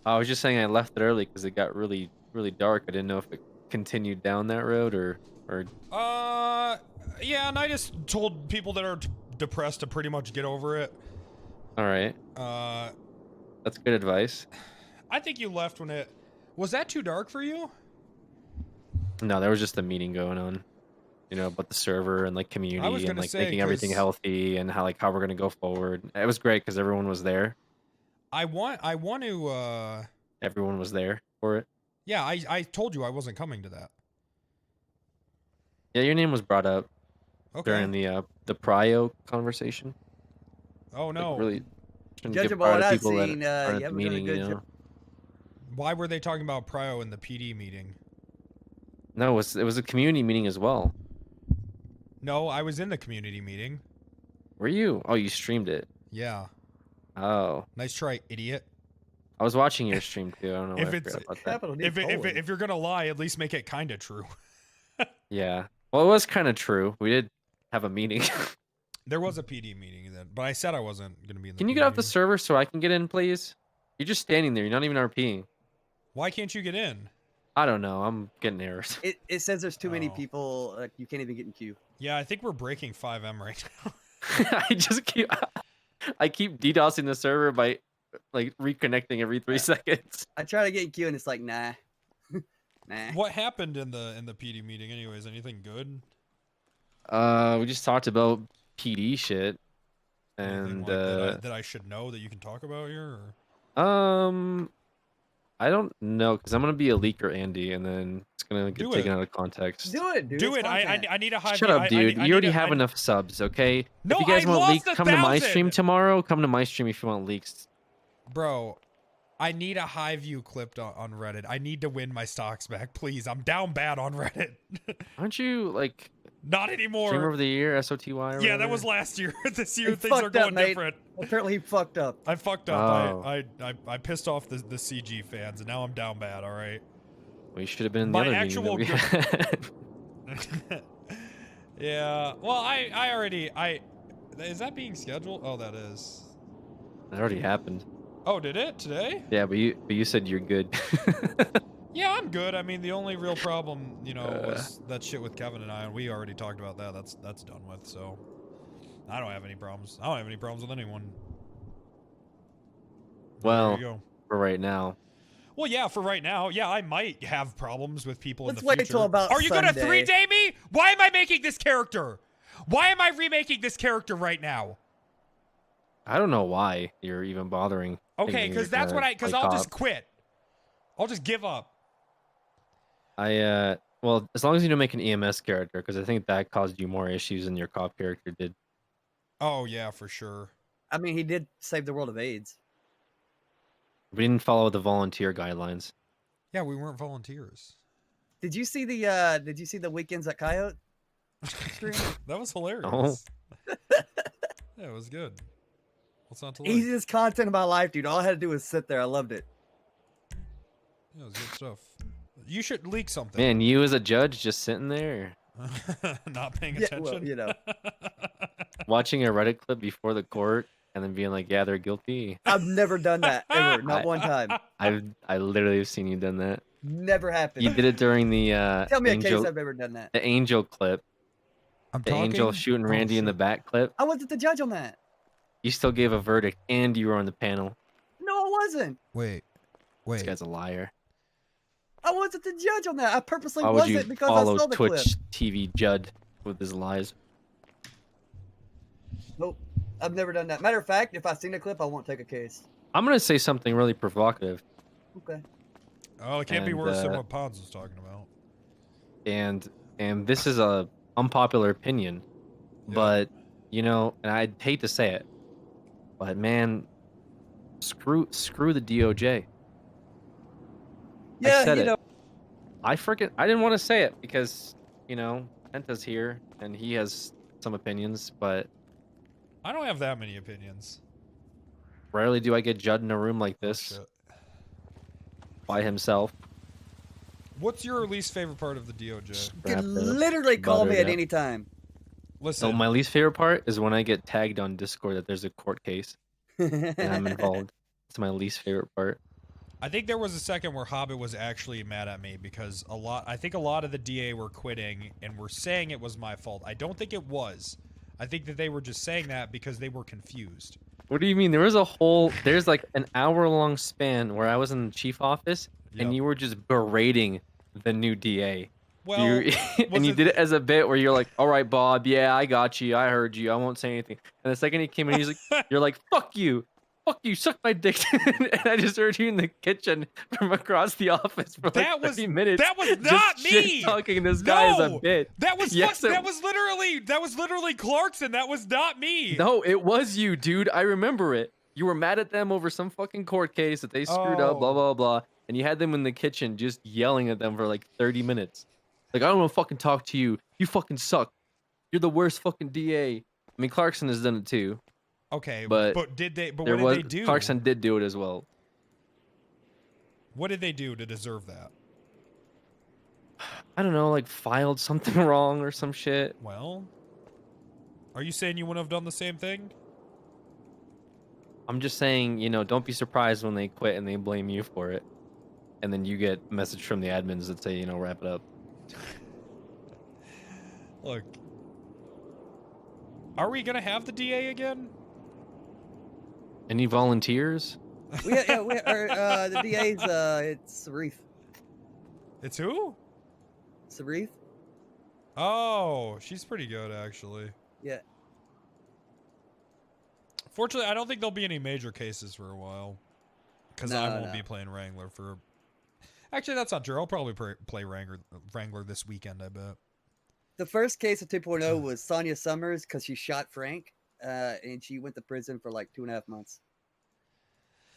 H: I was just saying I left it early because it got really, really dark. I didn't know if it continued down that road or.
B: Yeah, and I just told people that are depressed to pretty much get over it.
H: All right. That's good advice.
B: I think you left when it was that too dark for you?
H: No, there was just a meeting going on, you know, about the server and like community and like making everything healthy and how we're gonna go forward. It was great because everyone was there.
B: I want to.
H: Everyone was there for it.
B: Yeah, I told you I wasn't coming to that.
H: Yeah, your name was brought up during the Prio conversation.
B: Oh no!
H: Like, really,
P: Judging by what I've seen,
H: at
P: you
H: the
P: haven't done a
H: meeting,
P: good
H: you know?
P: job.
B: Why were they talking about Prio in the PD meeting?
H: No, it was a community meeting as well.
B: No, I was in the community meeting.
H: Were you? Oh, you streamed it.
B: Yeah.
H: Oh.
B: Nice try, idiot.
H: I was watching your stream too. I don't know why
B: If
H: I
B: it's
H: forgot about that.
B: if you're gonna lie, at least make it kind of true.
H: Yeah. Well, it was kind of true. We did have a meeting.
B: There was a PD meeting then, but I said I wasn't gonna be in the.
H: Can you get off the server so I can get in, please? You're just standing there. You're not even RPing.
B: Why can't you get in?
H: I don't know. I'm getting errors.
P: It says there's too many people. Like you can't even get in queue.
B: Yeah, I think we're breaking 5M right now.
H: I keep DDoSing the server by like reconnecting every 3 seconds.
P: I try to get in queue and it's like nah. Nah.
B: What happened in the PD meeting anyways? Anything good?
H: We just talked about PD shit. And
B: that I should know that you can talk about here?
H: Or? I don't know because I'm gonna be a leaker, Andy, and then it's gonna get taken out of context.
P: Do it, dude.
B: Do it. I need a high.
H: Shut up, dude. You already have enough subs, okay?
B: No,
H: if you guys
B: I
H: want
B: lost
H: leaks, come to my stream tomorrow. Come to my stream if you want leaks.
B: Bro, I need a high view clipped on Reddit. I need to win my stocks back, please. I'm down bad on Reddit.
H: Aren't you like?
B: Not anymore.
H: Streamer of the year, SOTY. Or
B: yeah,
H: whatever?
B: that was last year. This year things are going different.
P: Apparently he fucked up.
B: I fucked up.
H: Oh.
B: I pissed off the CG fans, and now I'm down bad. All right.
H: Well, you should have been in the other meeting that we had.
B: Yeah. Well, I already is that being scheduled? Oh, that is.
H: That already happened.
B: Oh, did it today?
H: Yeah, but you said you're good.
B: Yeah, I'm good. I mean, the only real problem, you know, was that shit with Kevin and I, and we already talked about that. That's done with. So I don't have any problems. I don't have any problems with anyone.
H: Well, for right now.
B: Well, yeah, for right now. Yeah, I might have problems with people in the
P: Let's
B: future.
P: wait till about
B: Are you gonna
P: Sunday.
B: 3-day me? Why am I making this character? Why am I remaking this character right now?
H: I don't know why you're even bothering.
B: Okay, because that's what because I'll just quit. I'll just give up.
H: Well, as long as you don't make an EMS character, because I think that caused you more issues than your cop character did.
B: Oh yeah, for sure.
P: I mean, he did save the world of AIDS.
H: We didn't follow the volunteer guidelines.
B: Yeah, we weren't volunteers.
P: Did you see the weekends at Coyote? stream.
B: That was hilarious.
H: Oh.
B: Yeah, it was good. What's not to like?
P: Easiest content of my life, dude. All I had to do was sit there. I loved it.
B: Yeah, it was good stuff. You should leak something.
H: Man, you as a judge just sitting there
B: Not paying
P: Yeah,
B: attention.
P: well, you know.
H: watching a Reddit clip before the court and then being like, yeah, they're guilty.
P: I've never done that ever. Not one time.
H: I literally have seen you done that.
P: Never happened.
H: You did it during the
P: Tell me a
H: angel,
P: case I've ever done that.
H: the angel clip.
B: I'm
H: the angel shooting Randy in the back clip.
P: I wasn't the judge on that.
H: You still gave a verdict and you were on the panel.
P: No, I wasn't.
B: Wait.
H: This guy's a liar.
P: I wasn't the judge on that. I purposely
H: Why would you
P: wasn't because I
H: follow
P: saw the
H: Twitch
P: clip.
H: TV Judd with his lies?
P: Nope. I've never done that. Matter of fact, if I've seen a clip, I won't take a case.
H: I'm gonna say something really provocative.
P: Okay.
B: Oh, it can't be
H: And,
B: worse than what Pons was talking about.
H: And this is a unpopular opinion, but you know, and I'd hate to say it, but man, screw the DOJ.
P: Yeah,
H: I said
P: you
H: it.
P: know.
H: I didn't want to say it because, you know, Penta's here and he has some opinions, but
B: I don't have that many opinions.
H: rarely do I get Judd in a room like this by himself.
B: What's your least favorite part of the DOJ?
P: You can literally call me at any time.
B: Listen.
H: So my least favorite part is when I get tagged on Discord that there's a court case and I'm involved. It's my least favorite part.
B: I think there was a second where Hobbit was actually mad at me because I think a lot of the DA were quitting and were saying it was my fault. I don't think it was. I think that they were just saying that because they were confused.
H: What do you mean? There's like an hour-long span where I was in the chief office and you were just berating the new DA.
B: Well,
H: and you did it as a bit where you're like, all right, Bob, yeah, I got you. I heard you. I won't say anything. And the second he came in, he's like, you're like, fuck you, suck my dick. And I just heard you in the kitchen from across the office for like 30 minutes.
B: That was not me.
H: Talking this guy is a bit.
B: That was
H: Yes,
B: that was literally Clarkson. That was not me.
H: No, it was you, dude. I remember it. You were mad at them over some fucking court case that they screwed up, blah, blah, blah. And you had them in the kitchen just yelling at them for like 30 minutes. Like, I don't want to fucking talk to you. You fucking suck. You're the worst fucking DA. I mean, Clarkson has done it too.
B: Okay,
H: but
B: what did they do?
H: Clarkson did do it as well.
B: What did they do to deserve that?
H: I don't know, like filed something wrong or some shit.
B: Well, are you saying you wouldn't have done the same thing?
H: I'm just saying, you know, don't be surprised when they quit and they blame you for it. And then you get a message from the admins that say, you know, wrap it up.
B: Look, are we gonna have the DA again?
H: Any volunteers?
P: The DA's it's Sarif.
B: It's who?
P: Sarif.
B: Oh, she's pretty good actually.
P: Yeah.
B: Fortunately, I don't think there'll be any major cases for a while, because I won't be playing Wrangler for. Actually, that's not true. I'll probably play Wrangler this weekend, I bet.
P: The first case of 2.0 was Sonia Summers because she shot Frank, and she went to prison for like 2.5 months.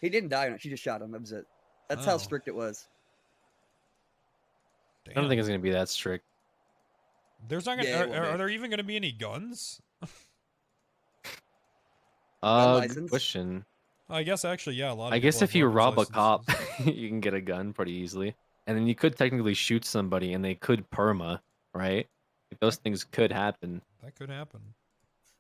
P: He didn't die on it. She just shot him. That was it. That's how strict it was.
H: Damn. I don't think it's going to be that strict.
B: There's not gonna, are there even going to be any guns?
H: Good question.
B: I guess actually, yeah, a lot of
H: I guess
B: people
H: if
B: have
H: you
B: weapons
H: rob a
B: licenses.
H: cop, you can get a gun pretty easily. And then you could technically shoot somebody and they could perma, right? Like, those things could happen.
B: That could happen.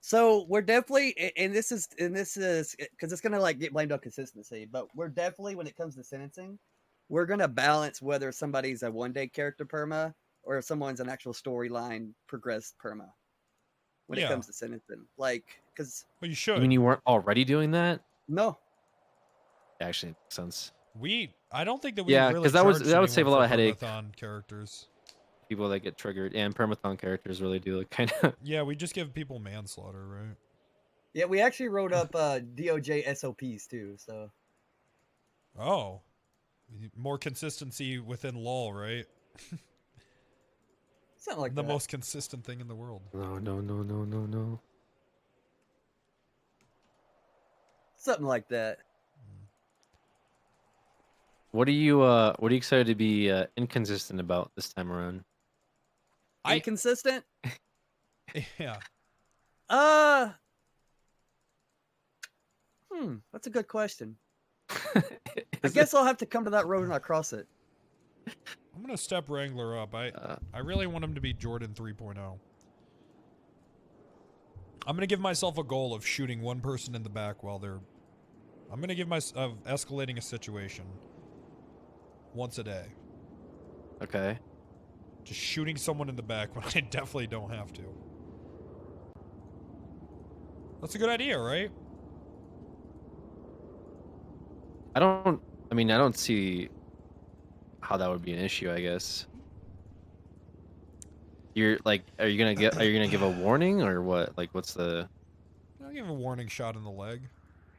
P: So we're definitely, and this is because it's gonna like get blamed on consistency, but we're definitely, when it comes to sentencing, we're gonna balance whether somebody's a 1-day character perma or if someone's an actual storyline progressed perma. When it comes to sentencing, like, because
B: you should.
H: You mean you weren't already doing that?
P: No.
H: Actually, makes sense.
B: I don't think that we
H: Yeah,
B: really
H: because that would save a lot of headache.
B: Permathon characters.
H: People that get triggered, and permathon characters really do like kind of.
B: Yeah, we just give people manslaughter, right?
P: Yeah, we actually wrote up DOJ SOPs too. So.
B: Oh, more consistency within law, right?
P: Something like
B: the
P: that.
B: most consistent thing in the world.
H: No.
P: Something like that.
H: What are you excited to be inconsistent about this time around?
P: Inconsistent?
B: Yeah.
P: That's a good question. I guess I'll have to come to that road when I cross it.
B: I'm gonna step Wrangler up. I really want him to be Jordan 3.0. I'm gonna give myself a goal of shooting one person in the back while they're. I'm gonna give myself escalating a situation once a day.
H: Okay.
B: Just shooting someone in the back when I definitely don't have to. That's a good idea, right?
H: I don't see how that would be an issue, I guess. You're like, are you gonna give a warning or what? Like, what's the?
B: I'll give a warning shot in the leg.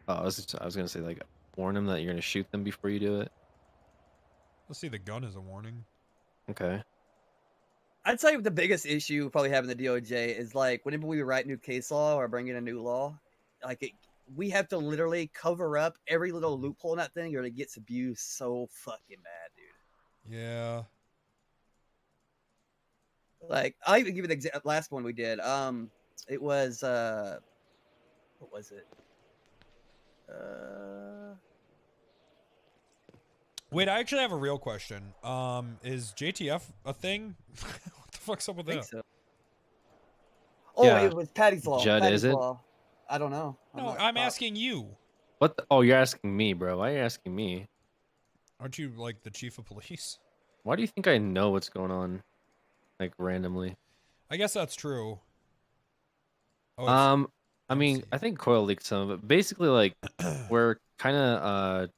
H: Oh, I was gonna say, like, warn them that you're gonna shoot them before you do it.
B: Let's see the gun as a warning.
H: Okay.
P: I'd say the biggest issue probably having the DOJ is like whenever we write new case law or bring in a new law, like we have to literally cover up every little loophole in that thing or it gets abused so fucking bad, dude.
B: Yeah.
P: Like I'll even give you the last one we did. It was what was it?
B: Wait, I actually have a real question. Is JTF a thing? What the fuck's up with that?
P: So. Oh, yeah. It was Patty's Law.
H: Judd,
P: Patty's
H: is it?
P: Law. I don't know.
B: No, I'm asking you.
H: What? Oh, you're asking me, bro. Why are you asking me?
B: Aren't you like the chief of police?
H: Why do you think I know what's going on, like randomly?
B: I guess that's true.
H: Oh, I mean, I think Coil leaked some of it. Basically, like, we're kind of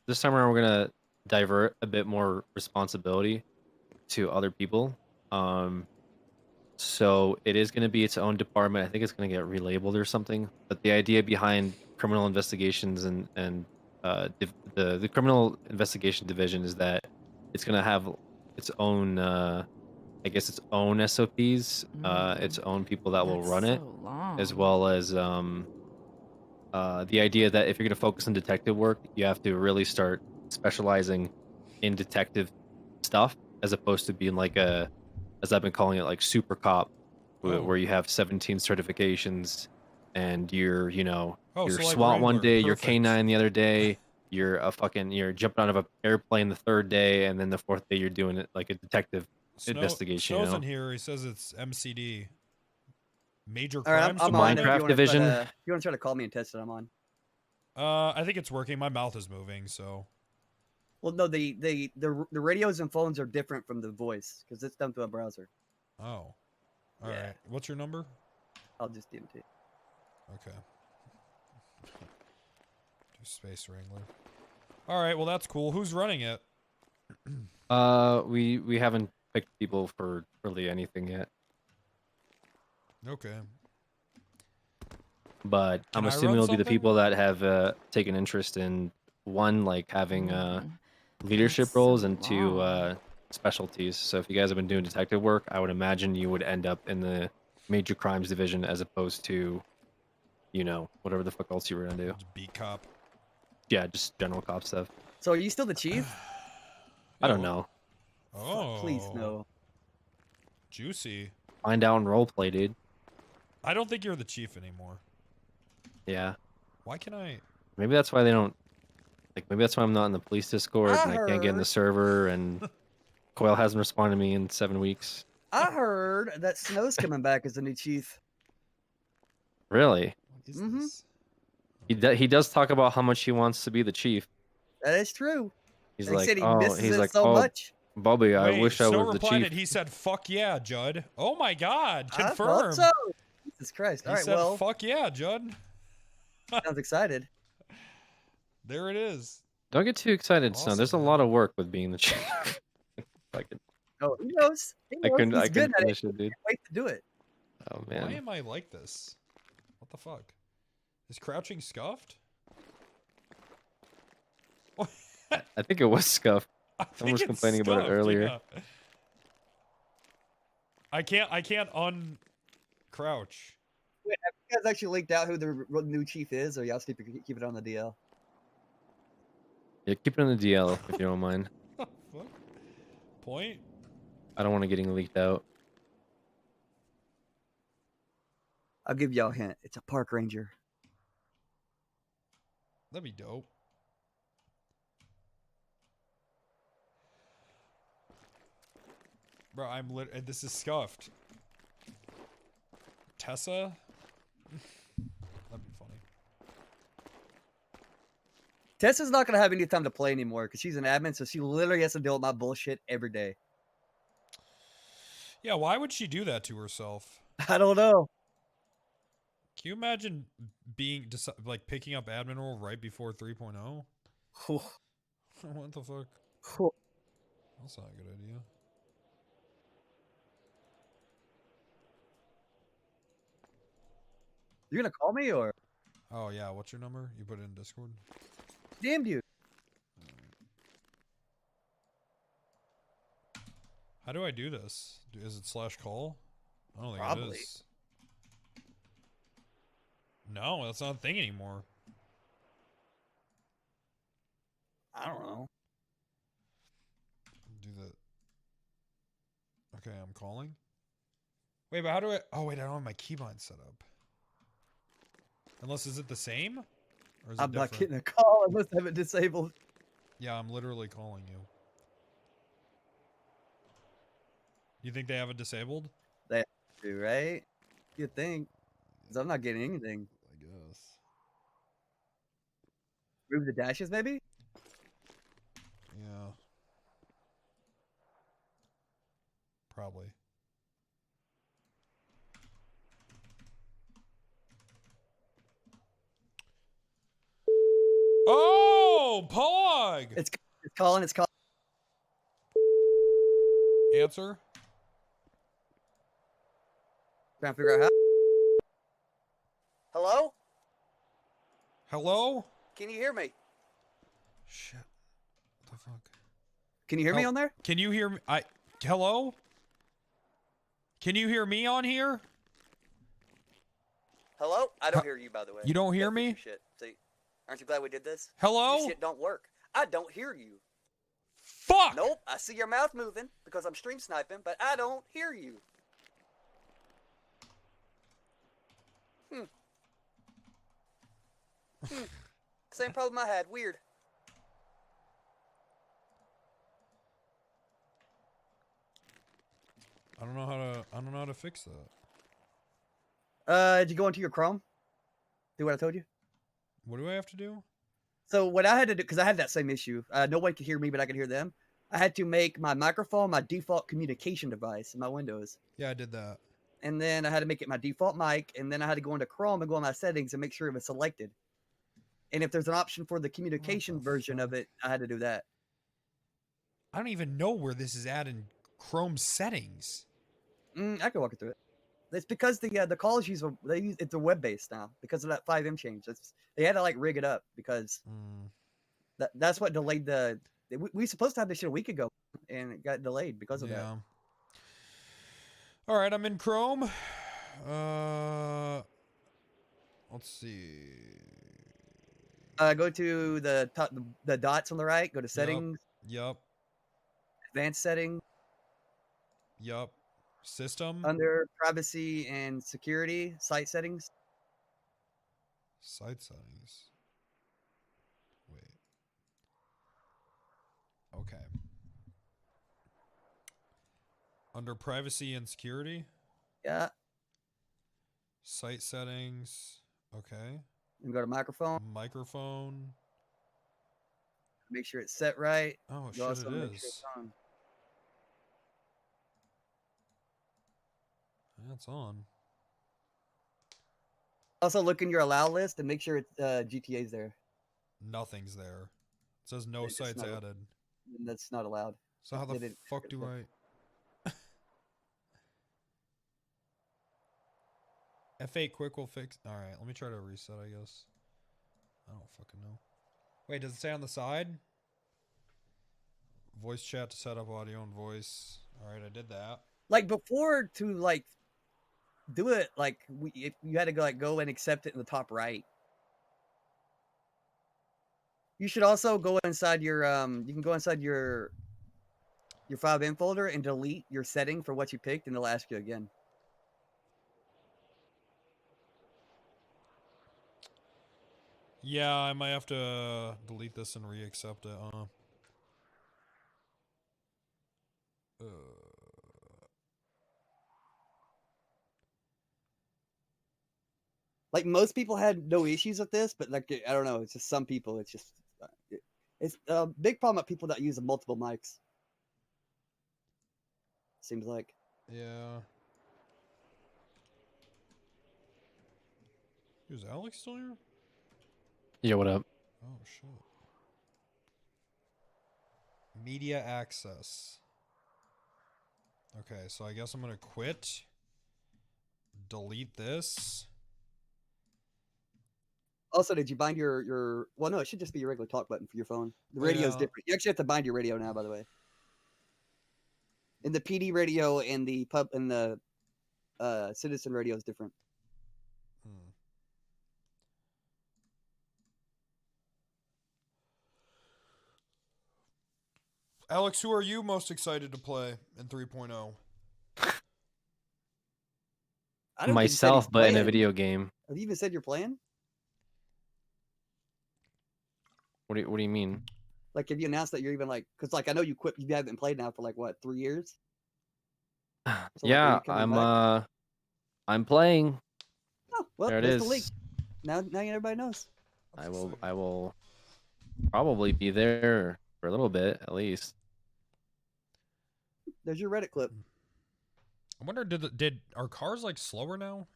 H: this time around we're gonna divert a bit more responsibility to other people. So it is going to be its own department. I think it's going to get relabeled or something. But the idea behind criminal investigations and the criminal investigation division is that it's going to have its own, I guess, its own SOPs, its own people that will run it, as well as the idea that if you're going to focus on detective work, you have to really start specializing in detective stuff as opposed to being like a, as I've been calling it, like super cop, where you have 17 certifications and you're, you know, you're
B: so like
H: SWAT
B: Wrangler.
H: one day, you're
B: Perfect.
H: K9 the other day, you're jumping out of an airplane the third day, and then the fourth day you're doing it like a detective investigation.
B: Snow's
H: you know?
B: in here. He says it's MCD. Major
P: All right,
B: crimes.
P: I'm on.
H: Minecraft division.
P: If you want to try to call me and test it, I'm on.
B: I think it's working. My mouth is moving, so.
P: Well, no, the radios and phones are different from the voice because it's done through a browser.
B: Oh. All right. What's your number?
P: I'll just give it to you.
B: Okay. Do Space Wrangler. All right. Well, that's cool. Who's running it?
H: We haven't picked people for really anything yet.
B: Okay.
H: But I'm
B: I
H: assuming
B: run
H: it'll be the
B: something?
H: people that have taken interest in one, like having leadership roles, and two, specialties. So if you guys have been doing detective work, I would imagine you would end up in the major crimes division as opposed to, you know, whatever the fuck else you were gonna do.
B: Beat cop.
H: Yeah, just general cop stuff.
P: So are you still the chief?
H: I don't know.
B: Oh.
P: Please no.
B: Juicy.
H: Find out and roleplay, dude.
B: I don't think you're the chief anymore.
H: Yeah.
B: Why can I?
H: Maybe that's why they don't. Like, maybe that's why I'm not in the police Discord and I can't get in the
P: heard-
H: server, and Coil hasn't responded to me in 7 weeks.
P: I heard that Snow's coming back as the new chief.
H: Really?
P: Mm-hmm.
H: He does talk about how much he wants to be the chief.
P: That is true.
H: He's
P: And he
H: like,
P: said he
H: oh,
P: misses
H: he's
P: it
H: like,
P: so
H: oh,
P: much.
H: Bobby, I
B: Wait,
H: wish I
B: Snow
H: was the
B: replied
H: chief.
B: and he said, "Fuck yeah, Judd." Oh my God,
P: I
B: confirmed.
P: thought so. Jesus Christ.
B: He
P: All right,
B: said,
P: well,
B: "Fuck yeah, Judd."
P: sounds excited.
B: There it is.
H: Don't get too excited, Snow. There's a lot of work with being the chief.
P: Oh, he knows. He knows.
H: I
P: He's
H: couldn't
P: good at
H: finish
P: it.
H: it, dude.
P: Can't wait to do it.
H: Oh
B: Why
H: man.
B: am I like this? What the fuck? Is crouching scuffed?
H: I think it was scuffed. Someone was
B: it's
H: complaining about it
B: scuffed,
H: earlier.
B: yeah. I can't uncrouch.
P: Wait, have you guys actually leaked out who the new chief is, or y'all keep it on the DL?
H: Yeah, keep it on the DL if you don't mind.
B: Fuck. Point?
H: I don't want it getting leaked out.
P: I'll give y'all a hint. It's a park ranger.
B: That'd be dope. Bro, this is scuffed. Tessa? That'd be funny.
P: Tessa's not gonna have any time to play anymore because she's an admin, so she literally has to deal with my bullshit every day.
B: Yeah, why would she do that to herself?
P: I don't know.
B: Can you imagine picking up admin role right before 3.0? What the fuck? That's not a good idea.
P: You're gonna call me or?
B: Oh yeah, what's your number? You put it in Discord?
P: Damn you.
B: How do I do this? Is it /call? I don't think
P: Probably.
B: it is. No, that's not a thing anymore.
P: I don't know.
B: Do the. Okay, I'm calling. Wait, but how do I? Oh wait, I don't have my keybind set up. Unless, is it the same? Or is
P: I'm
B: it
P: not
B: different?
P: getting a call. I must have it disabled.
B: Yeah, I'm literally calling you. You think they have it disabled?
P: They do, right? You think? Because I'm not getting anything.
B: I guess.
P: Remove the dashes, maybe?
B: Yeah. Probably. Oh, Pog!
P: It's calling. It's calling.
B: Answer.
P: Trying to figure out how. Hello?
B: Hello?
P: Can you hear me?
B: Shit. What the fuck?
P: Can you hear me on there?
B: Can you hear me? Hello? Can you hear me on here?
P: Hello? I don't hear you, by the way.
B: You don't hear me?
P: Shit. See, aren't you glad we did this?
B: Hello?
P: Your shit don't work. I don't hear you.
B: Fuck!
P: Nope. I see your mouth moving because I'm stream sniping, but I don't hear you. Same problem I had. Weird.
B: I don't know how to fix that.
P: Did you go into your Chrome? Do what I told you?
B: What do I have to do?
P: So what I had to do, because I had that same issue. No one could hear me, but I could hear them. I had to make my microphone my default communication device in my Windows.
B: Yeah, I did that.
P: And then I had to make it my default mic, and then I had to go into Chrome and go on my settings and make sure it was selected. And if there's an option for the communication version of it, I had to do that.
B: I don't even know where this is at in Chrome settings.
P: I can walk you through it. It's because the calls it's a web based now because of that 5M change. They had to like rig it up because that's what delayed the. We were supposed to have this shit a week ago, and it got delayed because of that.
B: All right, I'm in Chrome. Let's see.
P: Go to the top, the dots on the right. Go to settings.
B: Yep.
P: Advanced settings.
B: Yep. System.
P: Under privacy and security, site settings.
B: Site settings. Wait. Okay. Under privacy and security?
P: Yeah.
B: Site settings. Okay.
P: And go to microphone.
B: Microphone.
P: Make sure it's set right.
B: Oh,
P: You
B: shit,
P: also
B: it
P: make
B: is.
P: sure it's on.
B: That's on.
P: Also, look in your allow list and make sure it's GTA's there.
B: Nothing's there. It says no
P: It's
B: sites
P: not-
B: added.
P: That's not allowed.
B: So how the fuck do I... F8 quick will fix... Alright, let me try to reset, I guess. I don't fucking know. Wait, does it say on the side? Voice chat to set up audio and voice. Alright, I did that.
P: Like before to like do it, like if you had to go and accept it in the top right. You should also go inside your you can go inside your 5M folder and delete your setting for what you picked, and it'll ask you again.
B: Yeah, I might have to delete this and re-accept it.
P: Like most people had no issues with this, but like I don't know, it's just some people. It's just it's a big problem with people that use multiple mics. Seems like.
B: Yeah. Is Alex still here?
H: Yeah, what up?
B: Oh shit. Media access. Okay, so I guess I'm gonna quit. Delete this.
P: Also, did you bind your? Well, no, it should just be your regular talk button for your phone. The radio is different. You actually have to bind your radio now, by the way. In the PD radio and the Citizen radio is different.
B: Alex, who are you most excited to play in 3.0?
H: Myself, but in a video game.
P: Have you even said you're playing?
H: What do you mean?
P: Like, have you announced that you're even like? Because like I know you quit. You haven't played now for like what, 3 years? So,
H: Yeah,
P: like,
H: I'm playing.
P: Oh, well,
H: there it
P: there's
H: is.
P: the link. Now everybody knows.
H: I will probably be there for a little bit at least.
P: There's your Reddit clip.
B: I wonder, did our cars like slower now?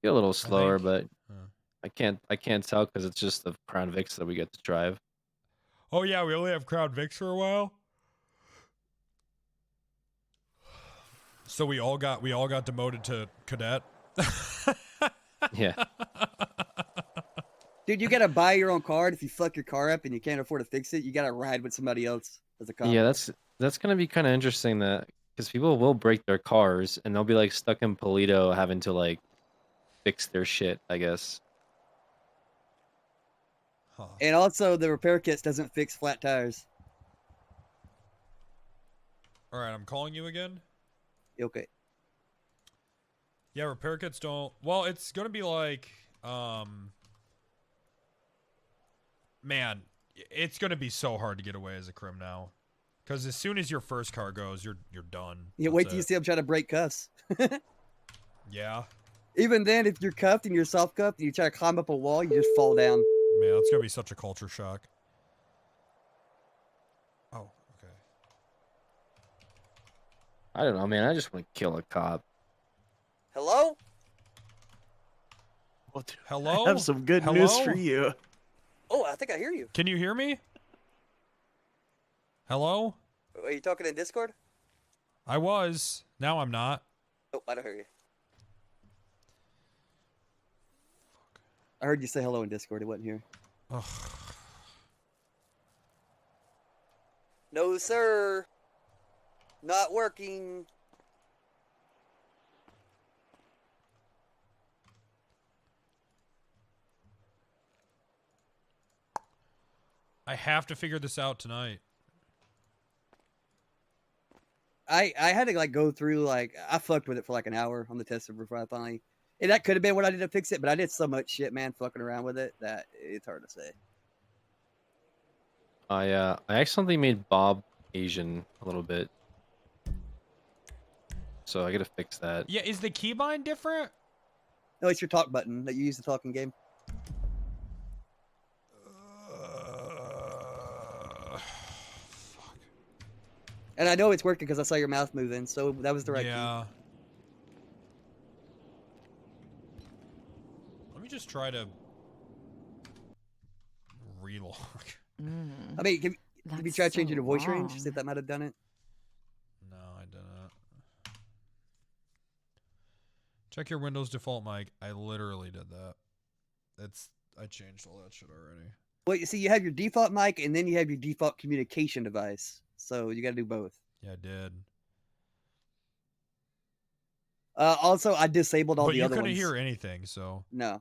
H: Be a little slower, but I can't tell because it's just the Crown Vics that we get to drive.
B: Oh yeah, we only have Crown Vics for a while. So we all got demoted to cadet.
H: Yeah.
P: Dude, you gotta buy your own car. If you fuck your car up and you can't afford to fix it, you gotta ride with somebody else as a cop.
H: Yeah, that's gonna be kind of interesting that because people will break their cars and they'll be like stuck in Polito having to like fix their shit, I guess.
P: And also, the repair kits doesn't fix flat tires.
B: All right, I'm calling you again.
P: Okay.
B: Yeah, repair kits don't. Well, it's gonna be like, man, it's gonna be so hard to get away as a crim now, because as soon as your first car goes, you're done.
P: Yeah, wait till you see them try to break cuffs.
B: Yeah.
P: Even then, if you're cuffed and you're soft cuffed and you try to climb up a wall, you just fall down.
B: Man, it's gonna be such a culture shock. Oh, okay.
H: I don't know, man. I just want to kill a cop.
P: Hello?
B: Hello?
U: I have some good news for you.
P: Oh, I think I hear you.
B: Can you hear me? Hello?
P: Are you talking in Discord?
B: I was. Now I'm not.
P: Oh, I don't hear you. I heard you say hello in Discord. It wasn't here.
B: Ugh.
P: No, sir. Not working.
B: I have to figure this out tonight.
P: I had to like go through like I fucked with it for like an hour on the test before I finally. And that could have been what I did to fix it, but I did so much shit, man, fucking around with it that it's hard to say.
H: I accidentally made Bob Asian a little bit, so I gotta fix that.
B: Yeah, is the keybind different?
P: No, it's your talk button that you use to talk in game. And I know it's working because I saw your mouth moving, so that was the right
B: key. Let me just try to relog.
P: I mean, have you tried changing your voice range? See if that might have done it.
B: No, I didn't. Check your Windows default mic. I literally did that. I changed all that shit already.
P: Well, you see, you have your default mic, and then you have your default communication device. So you got to do both.
B: Yeah, I did.
P: Also, I disabled all the other ones.
B: But you couldn't hear anything, so.
P: No.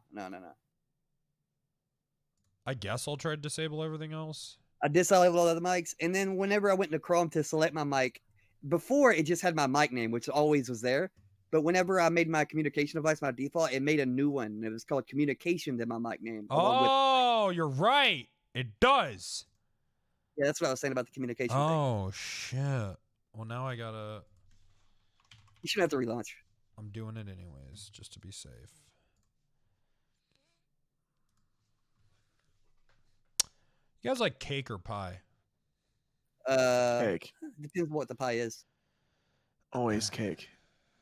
B: I guess I'll try to disable everything else.
P: I disabled all the other mics, and then whenever I went into Chrome to select my mic, before it just had my mic name, which always was there. But whenever I made my communication device my default, it made a new one. And it was called communication, then my mic name.
B: Oh, you're right. It does.
P: Yeah, that's what I was saying about the communication thing.
B: Oh shit. Well, now I gotta.
P: You shouldn't have to relaunch.
B: I'm doing it anyways, just to be safe. You guys like cake or pie?
U: Cake.
P: Depends what the pie is.
U: Always cake.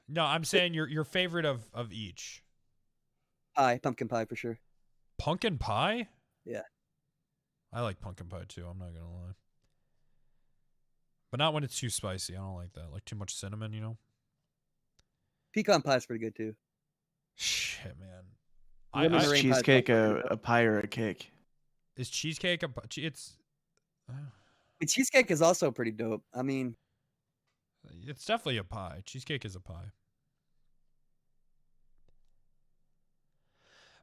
B: No, I'm saying your favorite of each.
P: Pie, pumpkin pie for sure.
B: Pumpkin pie?
P: Yeah.
B: I like pumpkin pie too, I'm not gonna lie. But not when it's too spicy. I don't like that. Like too much cinnamon, you know?
P: Pecan pie is pretty good too.
B: Shit, man.
U: Is cheesecake a pie or a cake?
B: Is cheesecake a pie? It's...
P: But cheesecake is also pretty dope. I mean...
B: It's definitely a pie. Cheesecake is a pie.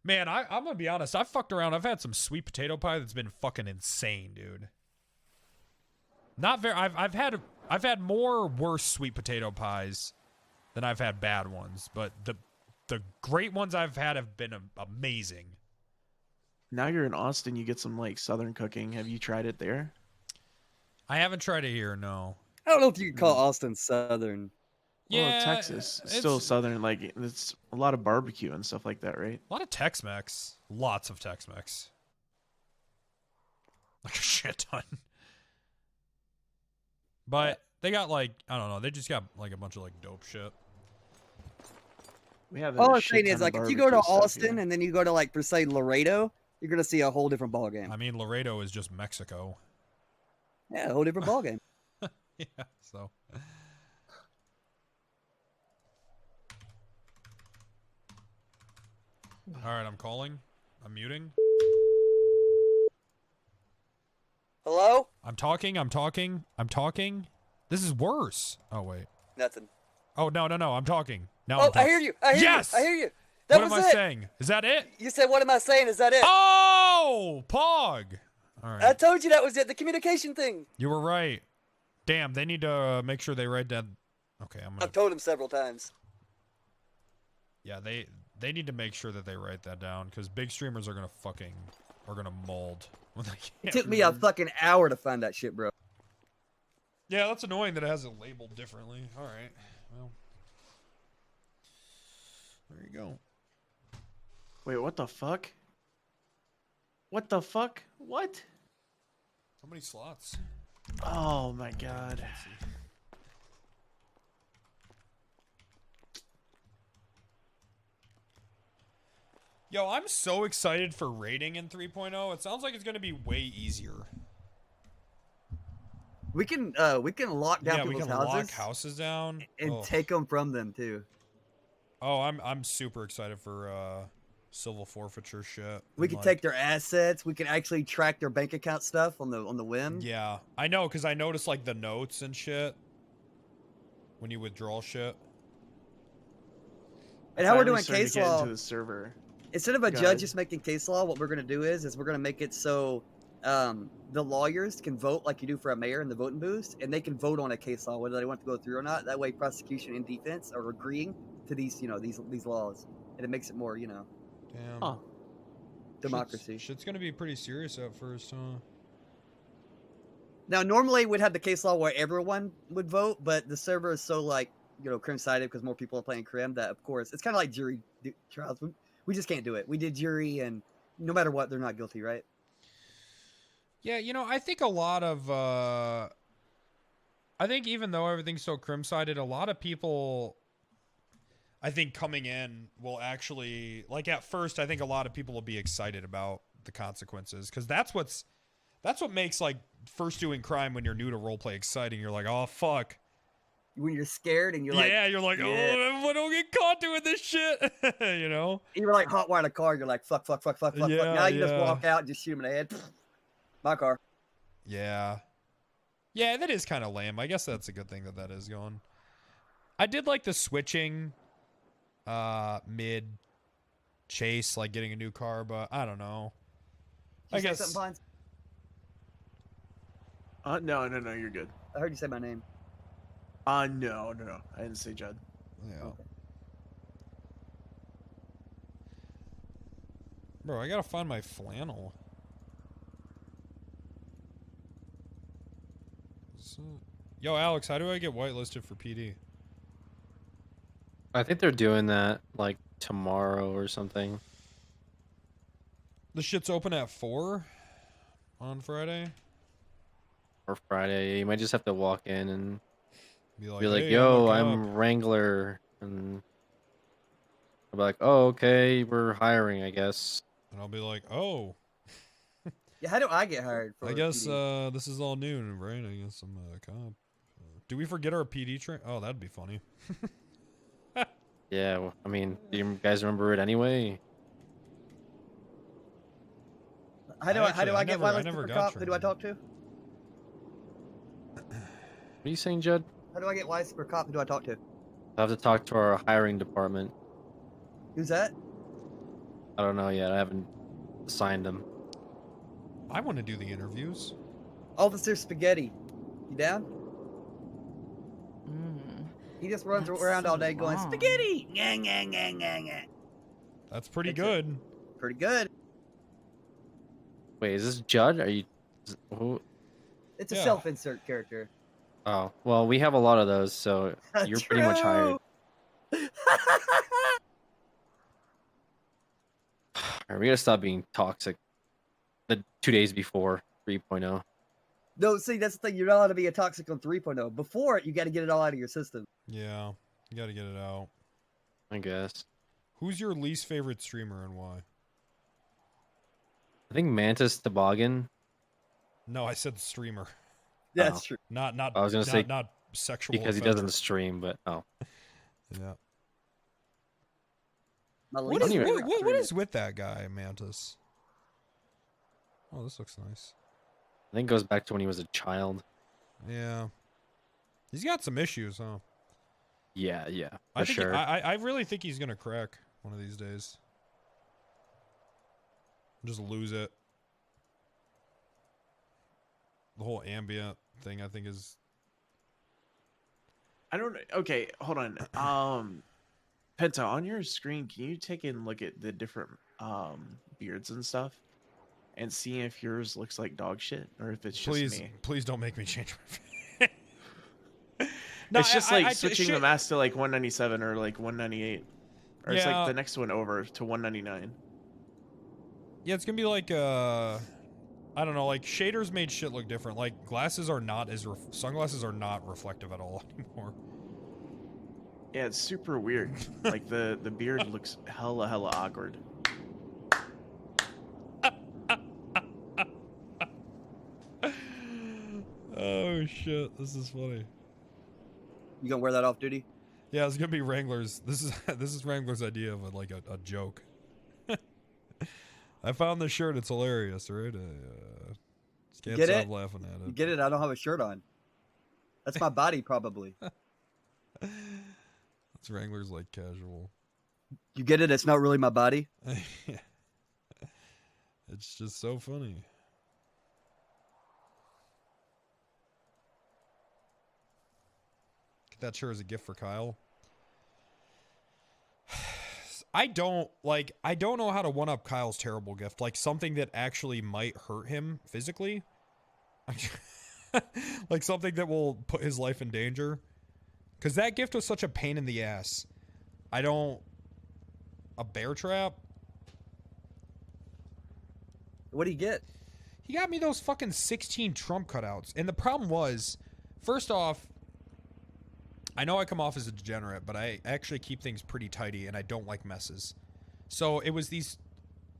B: Man, I'm gonna be honest. I've fucked around. I've had some sweet potato pie that's been fucking insane, dude. Not very. I've had more worse sweet potato pies than I've had bad ones, but the great ones I've had have been amazing.
U: Now you're in Austin. You get some like Southern cooking. Have you tried it there?
B: I haven't tried it here. No.
P: I don't know if you can call Austin Southern.
U: Well,
B: Yeah,
U: Texas. It's still Southern. Like it's a lot of barbecue and stuff like that, right?
B: A lot of Tex-Mex. Lots of Tex-Mex. Like a shit ton. But they got like, I don't know, they just got like a bunch of like dope shit.
U: We have
P: all I'm saying is like if you go to Austin and then you go to like per se Laredo, you're gonna see a whole different ball game.
B: I mean, Laredo is just Mexico.
P: Yeah, a whole different ball game.
B: Yeah, so. All right, I'm calling. I'm muting.
P: Hello?
B: I'm talking. This is worse. Oh, wait.
P: Nothing.
B: Oh, no. I'm talking. Now
P: Oh,
B: I'm talking.
P: I hear you. I hear
B: yes!
P: you. I hear you. That
B: what
P: was
B: am
P: it.
B: I saying? Is that it?
P: You said, what am I saying? Is that it?
B: Oh, Pog. All right.
P: I told you that was it. The communication thing.
B: You were right. Damn, they need to make sure they write that. Okay,
P: I've told him several times.
B: Yeah, they need to make sure that they write that down because big streamers are gonna mold. When they
P: It
B: can't
P: took me a
B: remember.
P: fucking hour to find that shit, bro.
B: Yeah, that's annoying that it has it labeled differently. All right, well, there you go.
U: Wait, what the fuck? What the fuck? What?
B: How many slots?
U: Oh my god.
B: Yo, I'm so excited for raiding in 3.0. It sounds like it's gonna be way easier.
P: We can lock down
B: Yeah, we
P: people's
B: can
P: houses.
B: lock houses down
P: And take them from them too.
B: Oh, I'm super excited for civil forfeiture shit.
P: We can take their assets. We can actually track their bank account stuff on the whim.
B: Yeah, I know because I noticed like the notes and shit when you withdraw shit.
P: And how we're doing
U: Finally
P: case
U: starting to get
P: law.
U: into the server.
P: Instead of a
U: Go
P: judge
U: ahead.
P: just making case law, what we're going to do is we're going to make it so the lawyers can vote like you do for a mayor in the voting booth, and they can vote on a case law whether they want to go through or not. That way, prosecution and defense are agreeing to these laws, and it makes it more
B: Damn.
P: democracy.
B: Shit's gonna be pretty serious at first, huh?
P: Now, normally we'd have the case law where everyone would vote, but the server is so crim-sided because more people are playing crim that of course it's kind of like jury trials. We just can't do it. We did jury, and no matter what, they're not guilty, right?
B: Yeah, I think a lot of I think even though everything's so crim-sided, a lot of people I think coming in will actually at first I think a lot of people will be excited about the consequences because that's what makes first doing crime when you're new to roleplay exciting. You're like, oh fuck.
P: When you're scared and you're
B: oh, I don't get caught doing this shit.
P: You're like hotwire a car. You're like fuck.
B: Yeah,
P: Now you just
B: yeah.
P: walk out and just shoot him in the head. My car.
B: Yeah, that is kind of lame. I guess that's a good thing that is going. I did like the switching mid chase, like getting a new car, but I don't know.
P: Did you
B: I
P: say
B: guess
P: something, Pons?
U: No, you're good.
P: I heard you say my name.
U: No, I didn't say Judd.
B: Yeah.
P: Okay.
B: Bro, I gotta find my flannel. Yo, Alex, how do I get whitelisted for PD?
H: I think they're doing that like tomorrow or something.
B: The shit's open at 4 on Friday.
H: Or Friday. You might just have to walk in and
B: be like, "Hey,
H: yo,
B: I'm a
H: I'm Wrangler. And I'll be like, oh, okay, we're hiring, I guess.
B: And I'll be like, oh.
P: Yeah, how do I get hired for
B: I guess
P: PD?
B: this is all new, right? I guess I'm a cop. Do we forget our PD train? Oh, that'd be funny.
H: Yeah, well, I mean, do you guys remember it anyway?
P: How do I get whitelisted for cop? Who do I talk to?
H: What are you saying, Judd?
P: How do I get whitelisted for cop? Who do I talk to?
H: I have to talk to our hiring department.
P: Who's that?
H: I don't know yet. I haven't assigned them.
B: I want to do the interviews.
P: Officer Spaghetti. You down? He just runs around all day going, spaghetti! Nga, nga, nga, nga, nga.
B: That's pretty good.
P: Pretty good.
H: Wait, is this Judd? Are you... Who?
P: It's a self-insert character.
H: Oh, well, we have a lot of those, so you're pretty much hired. Alright, we gotta stop being toxic. The 2 days before 3.0.
P: No, see, that's the thing. You're not allowed to be a toxic on 3.0. Before it, you got to get it all out of your system.
B: Yeah, you got to get it out.
H: I guess.
B: Who's your least favorite streamer and why?
H: I think Mantis Toboggan.
B: No, I said streamer.
P: Yeah, that's true.
B: Not
H: I was gonna say
B: not sexual
H: because
B: offender.
H: he doesn't stream, but oh.
B: Yeah.
P: What
B: What is with that guy, Mantis? Oh, this looks nice.
H: I think it goes back to when he was a child.
B: Yeah. He's got some issues, huh?
H: Yeah, yeah,
B: I
H: for
B: think
H: sure.
B: I really think he's gonna crack one of these days. Just lose it. The whole ambient thing, I think, is.
U: I don't. Okay, hold on. Penta, on your screen, can you take and look at the different beards and stuff, and see if yours looks like dog shit or if it's just me?
B: Please don't make me change my.
U: No, it's just like switching the mask to like 197 or like 198, or it's like the next one over to 199.
B: Yeah, it's gonna be like I don't know, like shaders made shit look different. Like glasses are not as sunglasses are not reflective at all anymore.
U: Yeah, it's super weird. Like the beard looks hella awkward.
B: Oh shit, this is funny.
P: You gonna wear that off duty?
B: Yeah, it's gonna be Wrangler's. This is Wrangler's idea of a joke. I found this shirt. It's hilarious, right? Just can't stop laughing at it.
P: You get it? I don't have a shirt on. That's my body, probably.
B: It's Wrangler's like casual.
P: You get it? It's not really my body.
B: Yeah. It's just so funny. Get that shirt as a gift for Kyle. I don't know how to one-up Kyle's terrible gift. Like something that actually might hurt him physically. Like something that will put his life in danger. Because that gift was such a pain in the ass. A bear trap?
P: What do you get?
B: He got me those fucking 16 Trump cutouts. And the problem was, first off, I know I come off as a degenerate, but I actually keep things pretty tidy and I don't like messes. So it was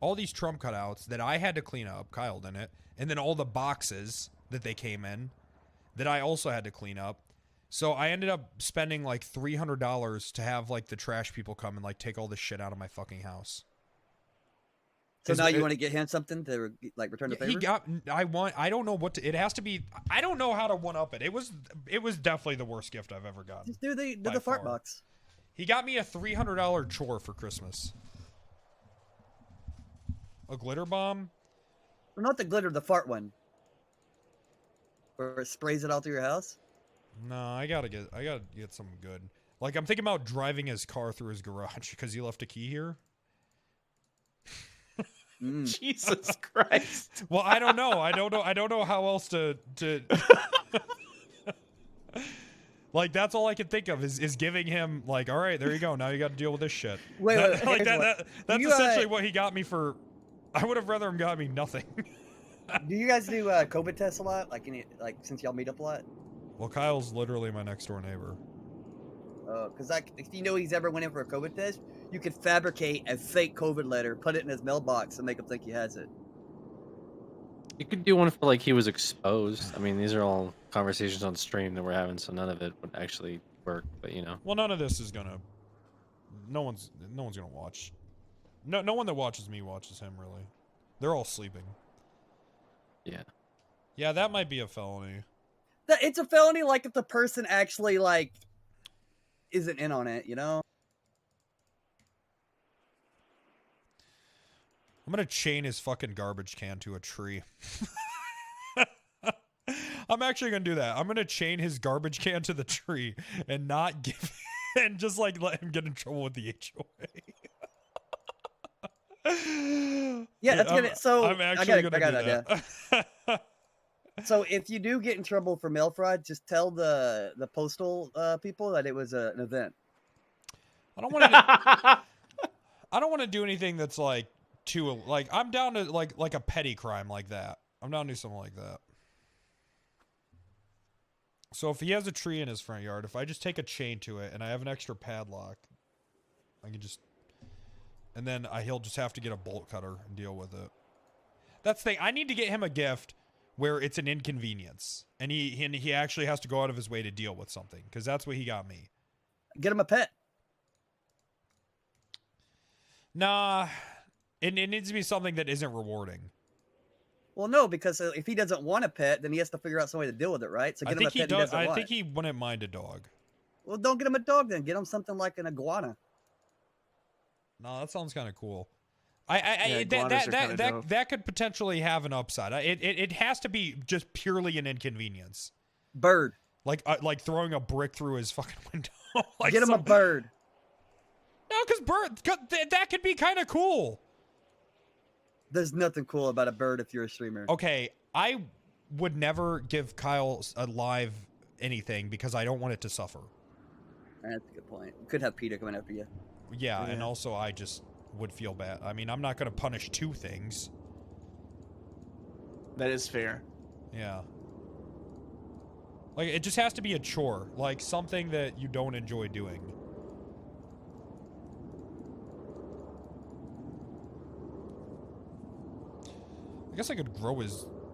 B: all these Trump cutouts that I had to clean up, Kyle didn't, and then all the boxes that they came in that I also had to clean up. So I ended up spending like $300 to have like the trash people come and like take all this shit out of my fucking house.
P: So now you want to get him something to like return the favor?
B: I don't know what to, it has to be. I don't know how to one up it. It was definitely the worst gift I've ever gotten.
P: Just do the fart box.
B: He got me a $300 chore for Christmas. A glitter bomb?
P: Well, not the glitter, the fart one. Where it sprays it all through your house?
B: No, I gotta get something good. Like I'm thinking about driving his car through his garage because he left a key here.
U: Jesus Christ.
B: Well, I don't know. I don't know how else to like, that's all I can think of is giving him like, all right, there you go. Now you got to deal with this shit.
P: Wait,
B: like
P: here's
B: that's
P: you,
B: essentially what he got me for. I would have rather him got me nothing.
P: Do you guys do COVID tests a lot? Like since y'all meet up a lot?
B: Well, Kyle's literally my next door neighbor.
P: Because like, if you know he's ever went in for a COVID test, you could fabricate a fake COVID letter, put it in his mailbox, and make him think he has it.
H: You could do one for like he was exposed. I mean, these are all conversations on stream that we're having, so none of it would actually work. But you know.
B: Well, none of this is gonna. No one's gonna watch. No one that watches me watches him really. They're all sleeping.
H: Yeah.
B: Yeah, that might be a felony.
P: It's a felony, like if the person actually like isn't in on it, you know.
B: I'm gonna chain his fucking garbage can to a tree. I'm actually gonna do that. I'm gonna chain his garbage can to the tree and not give and just like let him get in trouble with the HOA.
P: Yeah, that's good. So
B: I'm actually gonna
P: got
B: do
P: an idea. So if you do get in trouble for mail fraud, just tell the postal people that it was an event.
B: I don't want to do anything that's like too like I'm down to like a petty crime like that. I'm down to do something like that. So if he has a tree in his front yard, if I just take a chain to it and I have an extra padlock, I can just, and then he'll just have to get a bolt cutter and deal with it. That's the thing. I need to get him a gift where it's an inconvenience and he actually has to go out of his way to deal with something, because that's what he got me.
P: Get him a pet.
B: Nah, it needs to be something that isn't rewarding.
P: Well, no, because if he doesn't want a pet, then he has to figure out some way to deal with it, right? So get him a pet he doesn't want.
B: I think he wouldn't mind a dog.
P: Well, don't get him a dog then. Get him something like an iguana.
B: No, that sounds kind of cool. That could potentially have an upside. It has to be just purely an inconvenience.
P: Bird.
B: Like throwing a brick through his fucking window. Like
P: get him a bird.
B: No, because that could be kind of cool.
P: There's nothing cool about a bird if you're a streamer.
B: Okay, I would never give Kyle a live anything because I don't want it to suffer.
P: That's a good point. You could have PETA coming after you.
B: Yeah, and also I just would feel bad. I mean, I'm not going to punish two things.
U: That is fair.
B: Yeah. Like, it just has to be a chore. Like, something that you don't enjoy doing. I guess I could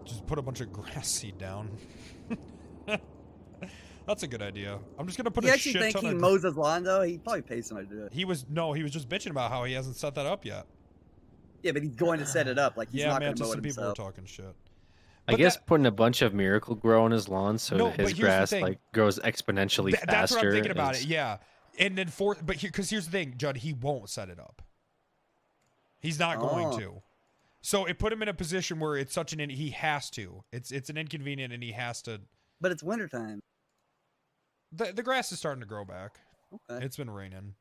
B: just put a bunch of grass seed down. That's a good idea. I'm just gonna put a shit ton of...
P: You actually think he mows his lawn though? He probably pays somebody to do it.
B: He was just bitching about how he hasn't set that up yet.
P: Yeah, but he's going to set it up. Like he's not going to mow it
B: people
P: himself.
B: are talking shit.
H: I guess putting a bunch of Miracle Grow on his lawn so his grass like grows exponentially faster.
B: That's what I'm thinking about it. Yeah, and then because here's the thing, Judd, he won't set it up. He's not going to. So it put him in a position where it's such he has to. It's an inconvenient and he has to.
P: But it's wintertime.
B: The grass is starting to grow back.
P: Okay.
B: It's been raining.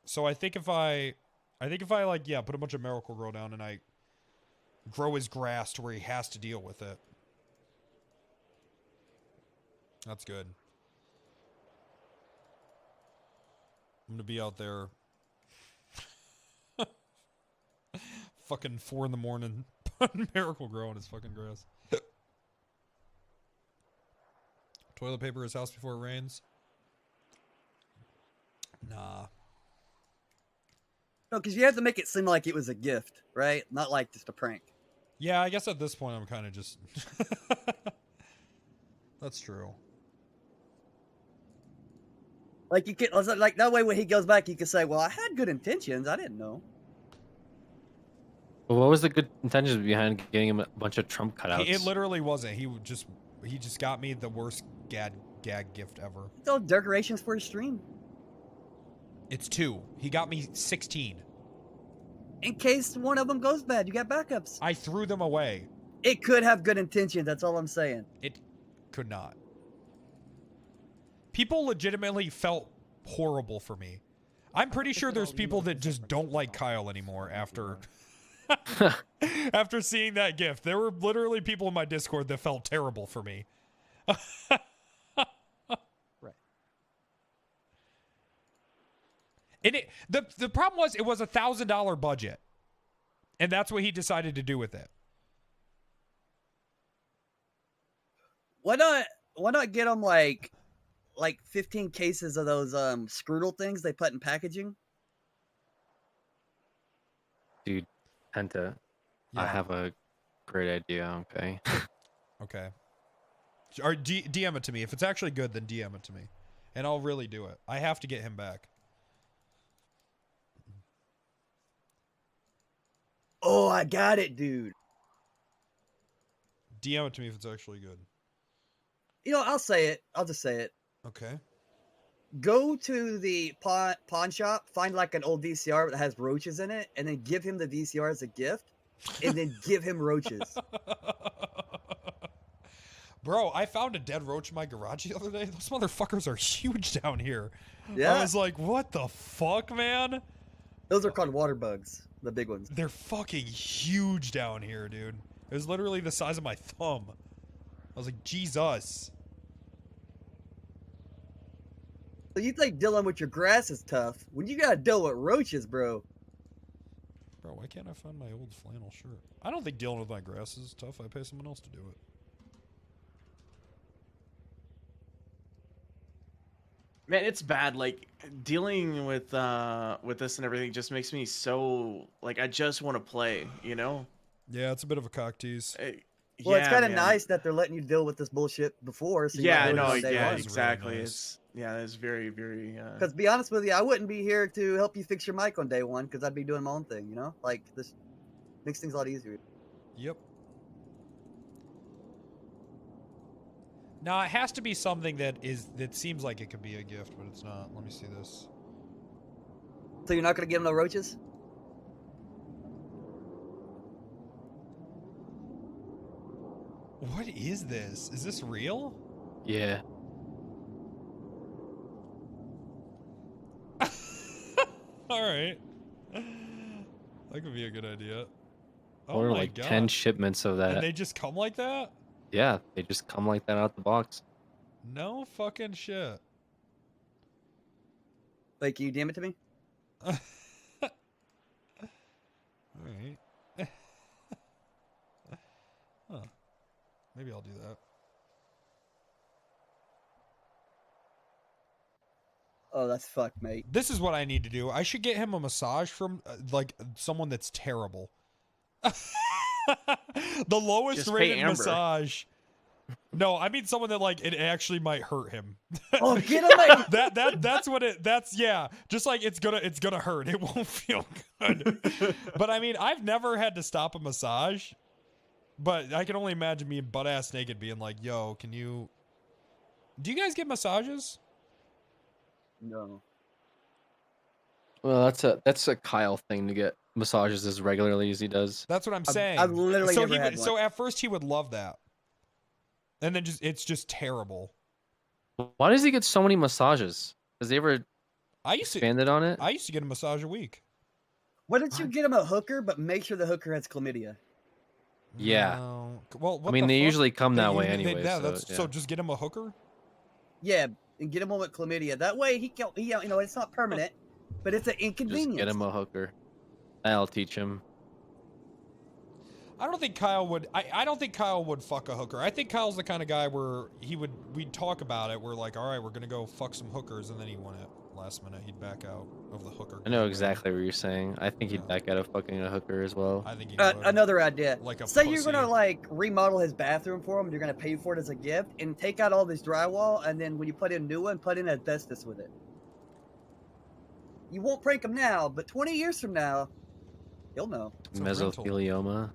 B: So I think if I like put a bunch of Miracle Grow down and I grow his grass to where he has to deal with it. That's good. I'm gonna be out there fucking 4 a.m. putting Miracle Grow on his fucking grass. Toilet paper his house before it rains? Nah.
P: No, because you have to make it seem like it was a gift, right? Not like just a prank.
B: Yeah, I guess at this point I'm kind of just... That's true.
P: Like you can, like that way when he goes back, you can say, "Well, I had good intentions. I didn't know."
H: Well, what was the good intentions behind getting him a bunch of Trump cutouts?
B: It literally wasn't. He just got me the worst gag gift ever.
P: Those decorations for his stream.
B: It's 2. He got me 16.
P: In case one of them goes bad, you got backups.
B: I threw them away.
P: It could have good intentions. That's all I'm saying.
B: It could not. People legitimately felt horrible for me. I'm pretty sure there's people that just don't like Kyle anymore after after seeing that gift. There were literally people in my Discord that felt terrible for me.
P: Right.
B: And the problem was it was $1,000 budget, and that's what he decided to do with it.
P: Why not get them like 15 cases of those Scroodle things they put in packaging?
H: Dude, Penta, I
B: Yeah.
H: have a great idea. Okay.
B: Okay. Or DM it to me. If it's actually good, then DM it to me, and I'll really do it. I have to get him back.
P: Oh, I got it, dude.
B: DM it to me if it's actually good.
P: You know, I'll say it. I'll just say it.
B: Okay.
P: Go to the pawn shop, find like an old VCR that has roaches in it, and then give him the VCR as a gift, and then give him roaches.
B: Bro, I found a dead roach in my garage the other day. Those motherfuckers are huge down here.
P: Yeah.
B: I was like, what the fuck, man?
P: Those are called water bugs, the big ones.
B: They're fucking huge down here, dude. It was literally the size of my thumb. I was like, Jesus.
P: So you think dealing with your grass is tough? When you gotta deal with roaches, bro.
B: Bro, why can't I find my old flannel shirt? I don't think dealing with my grass is tough. I pay someone else to do it.
U: Man, it's bad. Like dealing with this and everything just makes me so like I just want to play, you know?
B: Yeah, it's a bit of a cock tease.
P: Well, it's kind of nice that they're letting you deal with this bullshit before. So
U: Yeah, I
P: you
U: know.
P: on day
U: Yeah,
P: one.
U: exactly. It's it's very, very.
P: Because to be honest with you, I wouldn't be here to help you fix your mic on day one because I'd be doing my own thing. You know, like this makes things a lot easier.
B: Yep. Now it has to be something that seems like it could be a gift, but it's not. Let me see this.
P: So you're not gonna give them no roaches?
B: What is this? Is this real?
H: Yeah.
B: All right. That could be a good idea. Oh
H: Or
B: my
H: like
B: god.
H: 10 shipments of that.
B: And they just come like that?
H: Yeah, they just come like that out the box.
B: No fucking shit.
P: Like, can you DM it to me?
B: All right. Huh. Maybe I'll do that.
P: Oh, that's fucked, mate.
B: This is what I need to do. I should get him a massage from like someone that's terrible. The lowest
U: Just pay
B: rated
U: Amber.
B: massage. No, I mean someone that like it actually might hurt him.
P: Oh, get him!
B: That's what it. That's yeah. Just like it's gonna hurt. It won't feel good. But I mean, I've never had to stop a massage. But I can only imagine me butt ass naked being like, "Yo, can you? Do you guys get massages?"
P: No.
H: Well, that's a Kyle thing to get massages as regularly as he does.
B: That's what I'm saying.
P: I've literally
B: so
P: never
B: he
P: had
B: would,
P: one.
B: so at first he would love that, and then it's just terrible.
H: Why does he get so many massages? Has he ever
B: I used
H: expanded on it?
B: I used to get a massage a week.
P: Why don't you get him a hooker, but make sure the hooker has chlamydia?
H: Yeah.
B: No. Well, what
H: I mean,
B: the
H: they
B: fuck?
H: usually come that way
B: They-
H: anyway.
B: yeah,
H: so,
B: so just get him a hooker.
P: Yeah, and get him one with chlamydia. That way he you know, it's not permanent, but it's an
H: Just
P: inconvenience.
H: get him a hooker. I'll teach him.
B: I don't think Kyle would. I don't think Kyle would fuck a hooker. I think Kyle's the kind of guy where we'd talk about it. We're like, all right, we're gonna go fuck some hookers, and then he won it last minute. He'd back out of the hooker.
H: I know exactly what you're saying. I think he'd back out of fucking a hooker as well.
B: I think he
P: Another idea.
B: Like a
P: Say
B: pussy.
P: you're gonna like remodel his bathroom for him. You're gonna pay for it as a gift, and take out all this drywall, and then when you put in a new one, put in asbestos with it. You won't prank him now, but 20 years from now, he'll know.
H: Mesothelioma.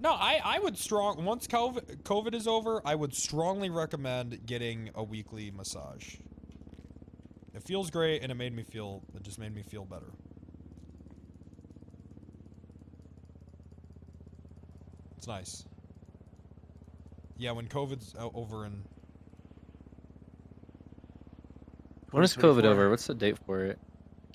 B: No, I would once COVID is over, I would strongly recommend getting a weekly massage. It feels great, and it just made me feel better. It's nice. Yeah, when COVID's over and
H: When is COVID over? What's the date for it?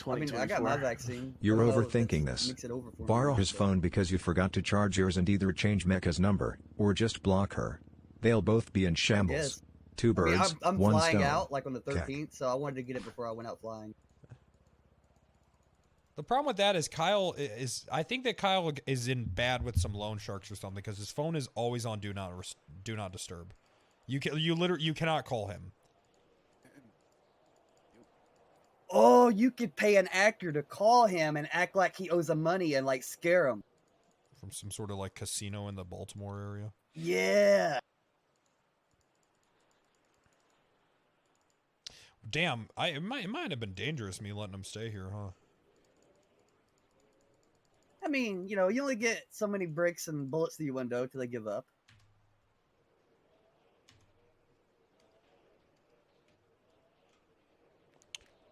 P: I mean, I got my vaccine.
O: You're
P: I don't know if
O: overthinking
P: that's-
O: this.
P: makes it over for me.
O: Borrow his phone because you forgot to charge yours and either change Mecca's number, or just block her. They'll both be in shambles.
P: Yes.
O: Two
P: I mean,
O: birds,
P: I'm
O: one
P: flying
O: stone.
P: out like on the
O: Keck.
P: 13th, so I wanted to get it before I went out flying.
B: The problem with that is Kyle is. I think that Kyle is in bad with some loan sharks or something because his phone is always on do not disturb. You cannot call him.
P: Oh, you could pay an actor to call him and act like he owes him money and like scare him.
B: From some sort of like casino in the Baltimore area.
P: Yeah.
B: Damn, it might have been dangerous me letting him stay here, huh?
P: I mean, you know, you only get so many bricks and bullets through your window till they give up.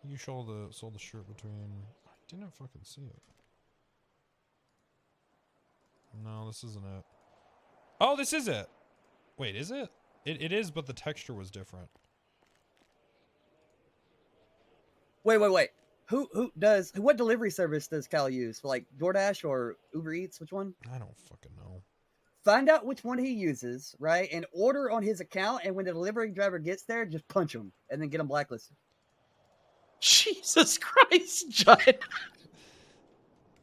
B: You sold the shirt between. I didn't fucking see it. No, this isn't it. Oh, this is it. Wait, is it? It is, but the texture was different.
P: Wait. What delivery service does Cal use? Like DoorDash or Uber Eats? Which one?
B: I don't fucking know.
P: Find out which one he uses, right? And order on his account. And when the delivery driver gets there, just punch him and then get him blacklisted.
U: Jesus Christ, John.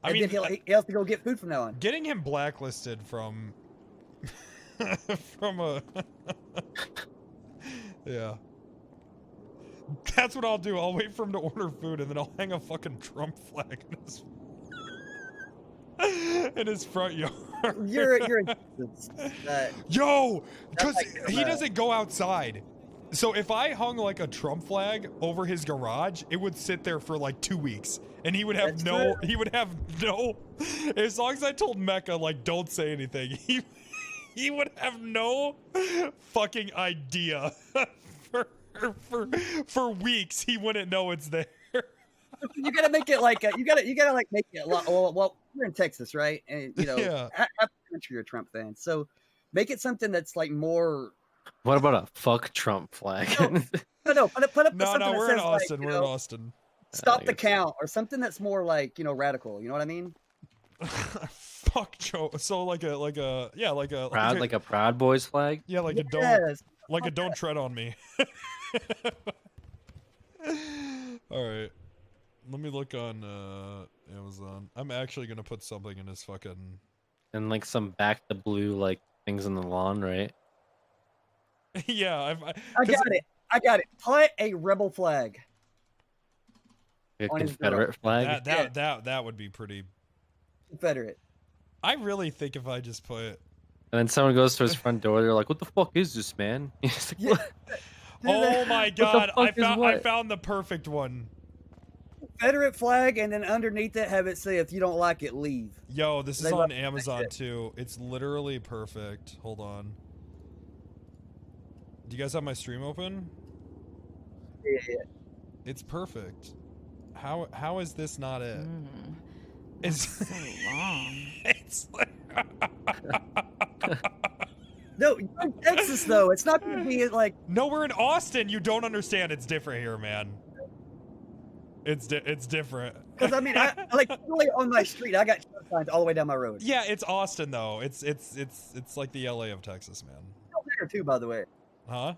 B: I mean,
P: he has to go get food from now on.
B: Getting him blacklisted from from a yeah. That's what I'll do. I'll wait for him to order food and then I'll hang a fucking Trump flag in his front yard.
P: You're
B: Yo, because
P: like,
B: he doesn't go outside. So if I hung like a Trump flag over his garage, it would sit there for like 2 weeks, and he would have he would have no. As long as I told Mecca like don't say anything, he would have no fucking idea for weeks. He wouldn't know it's there.
P: You gotta make it like you gotta like make it a lot. Well, we're in Texas, right? And you know,
B: Yeah.
P: half the country are Trump fans, so make it something that's like more.
H: What about a fuck Trump flag?
P: No, put up something
B: No,
P: that
B: we're in
P: says,
B: Austin.
P: like, you
B: We're in
P: know,
B: Austin.
P: Stop the count, or something that's more like, you know, radical. You know what I mean?
B: Fuck Joe. So like a yeah, like a
H: Proud, like a Proud Boys flag?
B: Yeah, like a
P: Yes.
B: don't tread on me. All right. Let me look on Amazon. I'm actually gonna put something in his fucking.
H: And like some back to blue like things on the lawn, right?
B: Yeah,
P: I got it. Put a rebel flag.
H: A
P: On his
H: Confederate
P: grill.
H: flag.
B: That would be pretty.
P: Confederate.
B: I really think if I just put.
H: And then someone goes to his front door. They're like, "What the fuck is this, man?" He's like, "What?"
B: Oh my
H: What the
B: god! I
H: fuck is
B: found
H: what?
B: the perfect one.
P: Confederate flag, and then underneath it have it say, "If you don't like it, leave."
B: Yo, this is
P: They
B: on
P: love
B: Amazon
P: it.
B: too. It's literally perfect. Hold on. Do you guys have my stream open?
P: Yeah.
B: It's perfect. How is this not it?
E: It's so long.
B: It's like
P: No, you're in Texas though. It's not gonna be like.
B: No, we're in Austin. You don't understand. It's different here, man. It's different.
P: Because I mean, I like really on my street. I got Trump signs all the way down my road.
B: Yeah, it's Austin though. It's like the LA of Texas, man.
P: Still there too, by the way.
B: Huh?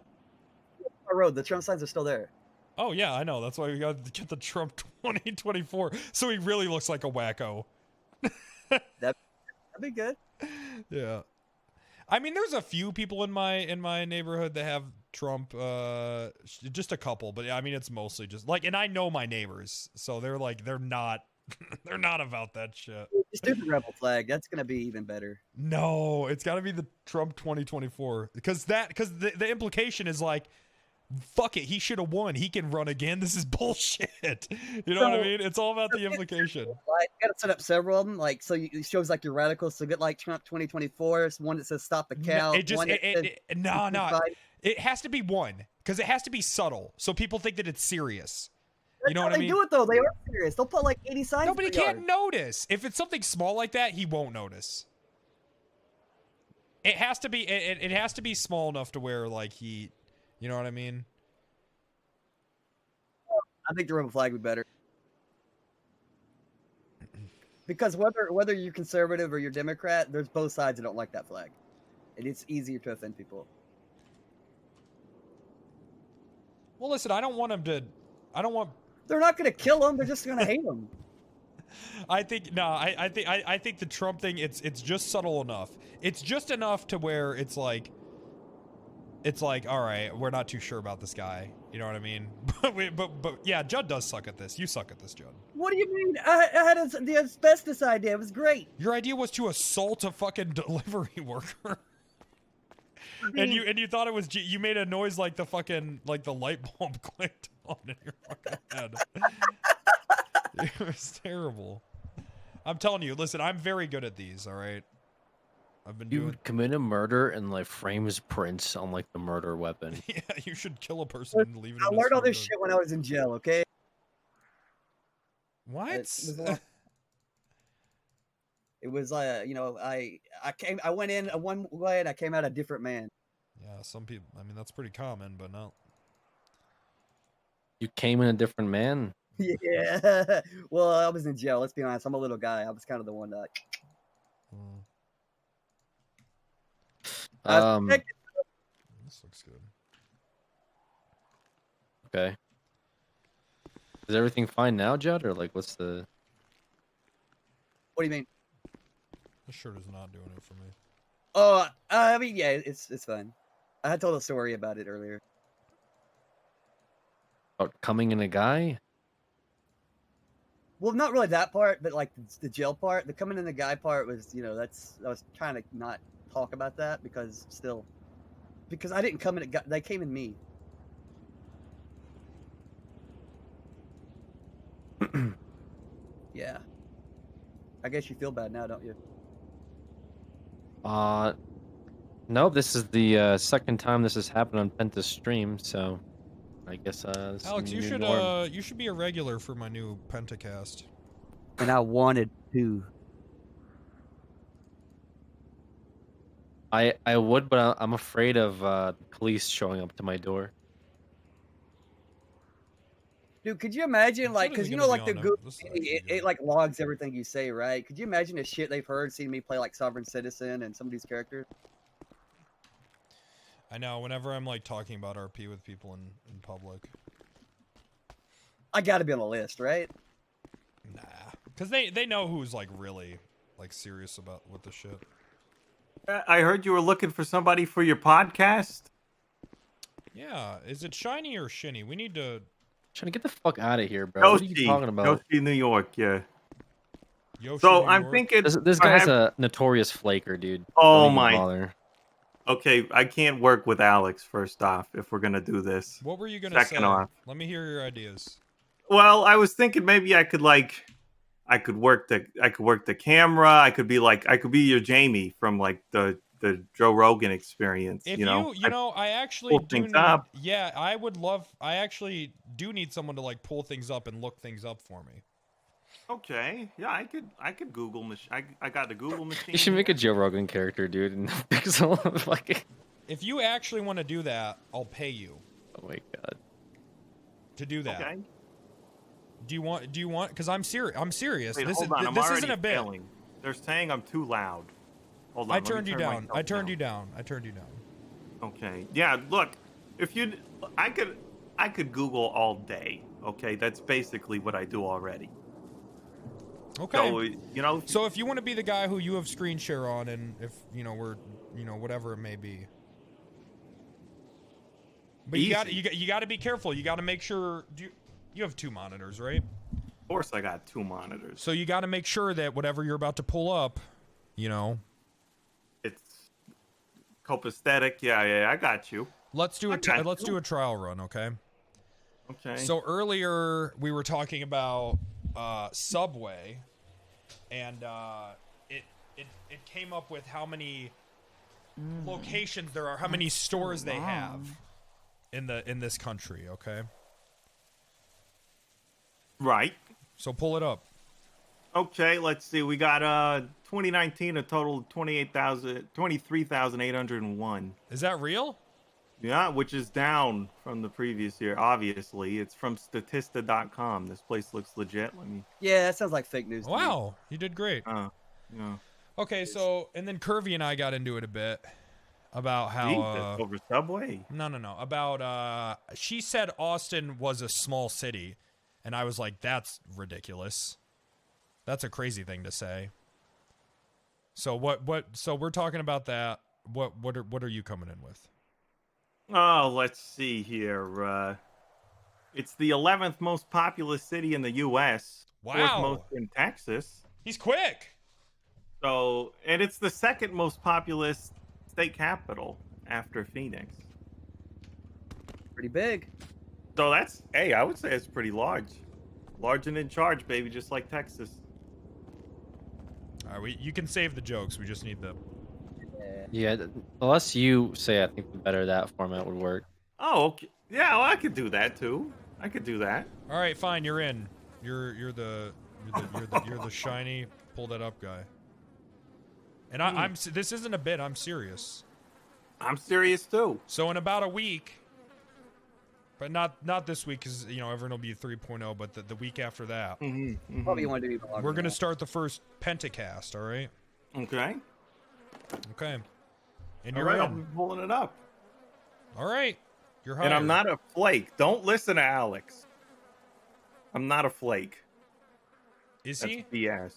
P: My road. The Trump signs are still there.
B: Oh yeah, I know. That's why we got to get the Trump 2024. So he really looks like a wacko.
P: That'd be good.
B: Yeah. I mean, there's a few people in my neighborhood that have Trump. Just a couple, but I mean, it's mostly just like, and I know my neighbors, so they're not they're not about that shit.
P: Just do the rebel flag. That's gonna be even better.
B: No, it's got to be the Trump 2024 because the implication is like, fuck it, he should have won. He can run again. This is bullshit. You know what I mean? It's all about the implication.
P: Like, you gotta set up several of them. Like, so it shows like you're radical. So get like Trump 2024. It's one that says stop the count.
B: No. It has to be one because it has to be subtle, so people think that it's serious. You know what I mean?
P: They do it though. They are serious. They'll put like 80 signs.
B: Nobody
P: in the yard.
B: can't notice. If it's something small like that, he won't notice. It has to be. It has to be small enough to where like he. You know what I mean?
P: I think the rebel flag would be better. Because whether you're conservative or you're Democrat, there's both sides that don't like that flag. And it's easier to offend people.
B: Well, listen, I don't want him to. I don't want.
P: They're not going to kill him. They're just going to hate him.
B: I think I think the Trump thing. It's just subtle enough. It's just enough to where it's like, all right, we're not too sure about this guy. You know what I mean? But yeah, Judd does suck at this. You suck at this, Judd.
P: What do you mean? I had the asbestos idea. It was great.
B: Your idea was to assault a fucking delivery worker. And you thought it was you made a noise like the fucking the light bulb clicked on in your fucking head. It was terrible. I'm telling you, listen, I'm very good at these, all right? I've been doing
H: commit a murder and frames prints on the murder weapon.
B: Yeah, you should kill a person and leave it.
P: I learned all this shit when I was in jail, okay?
B: What?
P: It was I went in one way and I came out a different man.
B: Yeah, some people. I mean, that's pretty common, but no.
H: You came in a different man.
P: Yeah. Well, I was in jail. Let's be honest. I'm a little guy. I was kind of the one that.
B: This looks good.
H: Okay. Is everything fine now, Judd, or what's the?
P: What do you mean?
B: This shirt is not doing it for me.
P: Oh, I mean, yeah, it's fun. I had told a story about it earlier.
H: About coming in a guy?
P: Well, not really that part, but the jail part. The coming in the guy part was, I was trying to not talk about that because I didn't come in. They came in me. Yeah. I guess you feel bad now, don't you?
H: No, this is the second time this has happened on Penta's stream, so I guess this
B: Alex,
H: is
B: you
H: the
B: should
H: new norm.
B: you should be a regular for my new Pentacast.
P: And I wanted to.
H: I would, but I'm afraid of police showing up to my door.
P: Dude, could you imagine, because
B: the
P: Google, it logs everything you say, right? Could you imagine the shit they've heard seeing me play Sovereign Citizen and some of these characters?
B: I know. Whenever I'm talking about RP with people in public,
P: I got to be on the list, right?
B: Nah, because they know who's really serious with the shit.
I: I heard you were looking for somebody for your podcast.
B: Yeah, is it shiny or shinny? We need to.
H: Trying to get the fuck out of here, bro. What are you talking about?
I: Yoshi, New York, yeah.
B: Yoshi,
I: so
B: New
I: I'm
B: York?
I: thinking
H: this guy's a notorious flaker, dude.
I: Oh
H: Don't even
I: my.
H: bother.
I: Okay, I can't work with Alex. First off, if we're gonna do this.
B: What were you gonna
I: Second
B: say?
I: off,
B: Let me hear your ideas.
I: well, I was thinking maybe I could work the camera. I could be your Jamie from the Joe Rogan Experience.
B: If I actually
I: pull
B: do
I: things
B: need,
I: up.
B: yeah, I actually do need someone to pull things up and look things up for me.
I: Okay, yeah, I could Google. I got the Google machine.
H: You should make a Joe Rogan character, dude, and pixel
B: If you actually want to do that, I'll pay you.
H: Oh my god.
B: To do that.
I: Okay.
B: Do you want? Because I'm serious. I'm serious.
I: Wait,
B: This
I: hold on, I'm
B: this
I: already
B: isn't a bit.
I: failing. They're saying I'm too loud. Hold on.
B: I
I: let me
B: turned you
I: turn
B: down.
I: myself
B: I turned you down. I turned you down.
I: Okay. Yeah. Look, I could Google all day. Okay, that's basically what I do already.
B: Okay.
I: So
B: So if you want to be the guy who you have screen share on, and if we're whatever it may be. But you got to be careful. You got to make sure. You have 2 monitors, right?
I: Of course, I got 2 monitors.
B: So you got to make sure that whatever you're about to pull up,
I: it's copacetic. Yeah, I got you.
B: Let's do a trial run, okay?
I: Okay.
B: So earlier we were talking about Subway, and it came up with how many locations there are, how many stores they have in this country, okay?
I: Right.
B: So pull it up.
I: Okay, let's see. We got 2019 a total of 23,801.
B: Is that real?
I: Yeah, which is down from the previous year. Obviously, it's from Statista.com. This place looks legit. Let me.
P: Yeah, that sounds like fake news. To me.
B: Wow, you did great.
I: Yeah.
B: Okay, so and then Curvy and I got into it a bit about how
I: Jesus, over Subway.
B: No, about she said Austin was a small city, and I was like, that's ridiculous. That's a crazy thing to say. So what so we're talking about that. What are you coming in with?
I: Oh, let's see here. It's the 11th most populous city in the U.S.
B: Wow.
I: Fourth most in Texas.
B: He's quick.
I: So, and it's the second most populous state capital after Phoenix.
P: Pretty big.
I: So that's, hey, I would say it's pretty large. Large and in charge, baby, just like Texas.
B: All right, you can save the jokes. We just need the.
H: Yeah, unless you say, I think the better that format would work.
I: Oh, okay. Yeah, well, I could do that too. I could do that.
B: All right, fine. You're in. You're the shiny pull that up guy. And I'm this isn't a bit. I'm serious.
I: I'm serious too.
B: So in about a week, but not this week because everyone will be 3.0, but the week after that.
P: Probably want to do even longer.
B: We're gonna start the first Pentacast. All right.
I: Okay.
B: Okay. And
I: All
B: you're
I: right,
B: in.
I: I'll be pulling it up.
B: All right. You're hired.
I: And I'm not a flake. Don't listen to Alex. I'm not a flake.
B: Is
I: That's
B: he?
I: BS.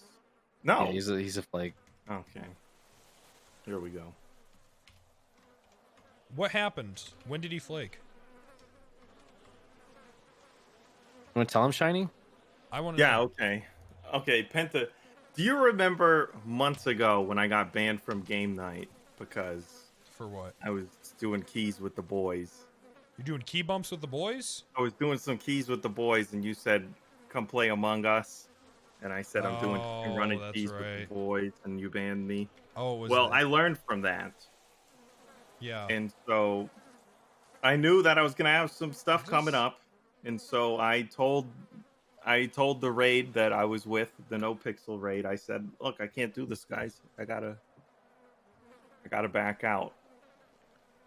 I: No.
H: Yeah, he's a flake.
I: Okay. Here we go.
B: What happened? When did he flake?
H: You want to tell him, Shiny?
B: I want to.
I: Yeah. Okay. Okay. Penta. Do you remember months ago when I got banned from game night because
B: for what?
I: I was doing keys with the boys.
B: You're doing key bumps with the boys?
I: I was doing some keys with the boys, and you said, "Come play Among Us," and I said, "I'm doing running keys with the boys," and you banned me.
B: Oh, was
I: well,
B: that...
I: I learned from that.
B: Yeah.
I: And so I knew that I was gonna have some stuff coming up, and so I told the raid that I was with, the No Pixel raid. I said, "Look, I can't do this, guys. I gotta back out,"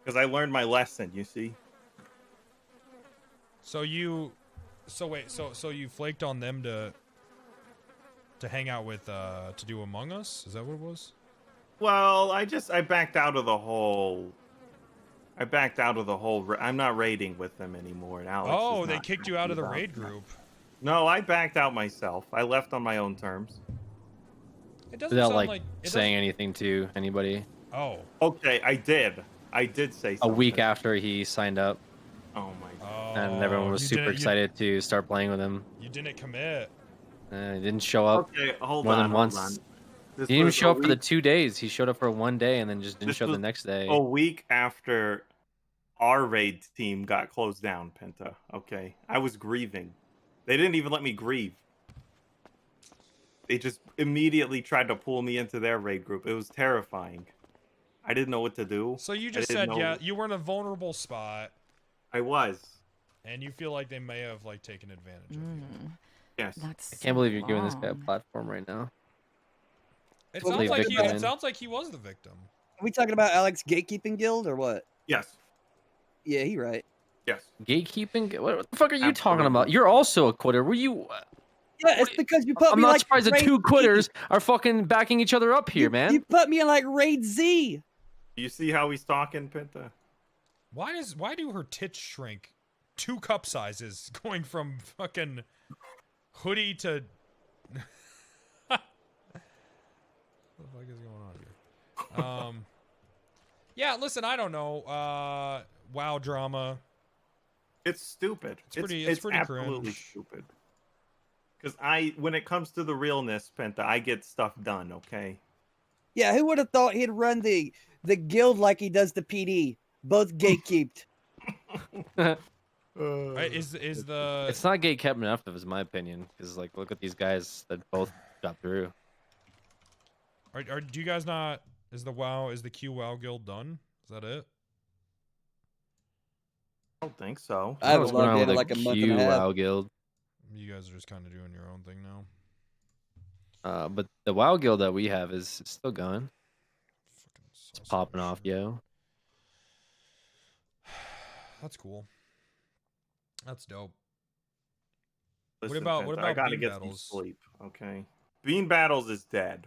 I: because I learned my lesson. You see.
B: So you flaked on them to hang out with to do Among Us? Is that what it was?
I: Well, I backed out of the whole. I'm not raiding with them anymore now.
B: Oh, they kicked you out of the raid group.
I: No, I backed out myself. I left on my own terms.
B: It doesn't
H: Without
B: sound like
H: saying anything to anybody.
B: Oh.
I: Okay, I did say something.
H: A week after he signed up.
I: Oh my god.
H: And everyone was super excited to start playing with him.
B: You didn't commit.
H: He didn't show up more than once. He didn't even show up for the 2 days. He showed up for 1 day and then just didn't show up the next day.
I: A week after our raid team got closed down, Penta. Okay. I was grieving. They didn't even let me grieve. They just immediately tried to pull me into their raid group. It was terrifying. I didn't know what to do.
B: So you just said, yeah, you were in a vulnerable spot.
I: I was.
B: And you feel like they may have taken advantage of you.
I: Yes.
H: I can't believe you're giving this guy a platform right now.
B: It sounds like he was the victim.
P: Are we talking about Alex Gatekeeping Guild or what?
I: Yes.
P: Yeah, he right.
I: Yes.
H: Gatekeeping? What the fuck are you talking about? You're also a quitter. Were you?
P: Yeah, it's because you put
H: I'm
P: me
H: not surprised the two quitters are fucking backing each other up here, man.
P: You put me in Raid Z.
I: You see how he's talking, Penta?
B: Why do her tits shrink 2 cup sizes going from fucking hoodie to what the fuck is going on here? Yeah, listen, I don't know. WoW drama.
I: It's stupid.
B: It's pretty
I: absolutely
B: cringe.
I: stupid. Because when it comes to the realness, Penta, I get stuff done, okay?
P: Yeah, who would have thought he'd run the guild like he does the PD? Both gatekeeped.
B: Is the
H: It's not gate kept enough, is my opinion. Because look at these guys that both got through.
B: Do you guys not? Is the Q WoW guild done? Is that it?
I: I don't think so.
P: I would love to have a month and a half.
H: WoW guild.
B: You guys are just kind of doing your own thing now.
H: But the WoW guild that we have is still going. It's popping off, yo.
B: That's cool. That's dope.
I: Listen,
B: what
I: Penta,
B: about
I: I gotta
B: bean
I: get
B: battles?
I: some sleep. Okay. Bean battles is dead.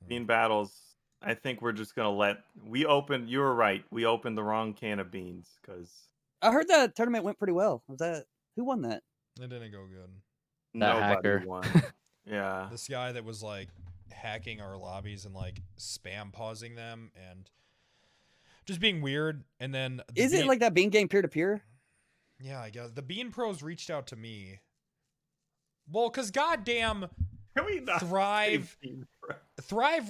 I: Bean battles. I think we're just gonna let. We opened. You were right. We opened the wrong can of beans because
P: I heard that tournament went pretty well. Was that who won that?
B: It didn't go good.
I: nobody
H: hacker.
I: won. Yeah.
B: This guy that was like hacking our lobbies and like spam pausing them and just being weird. And then
P: Is it like that bean game peer to peer?
B: Yeah, I guess the Bean Pros reached out to me. Well, cause goddamn, Thrive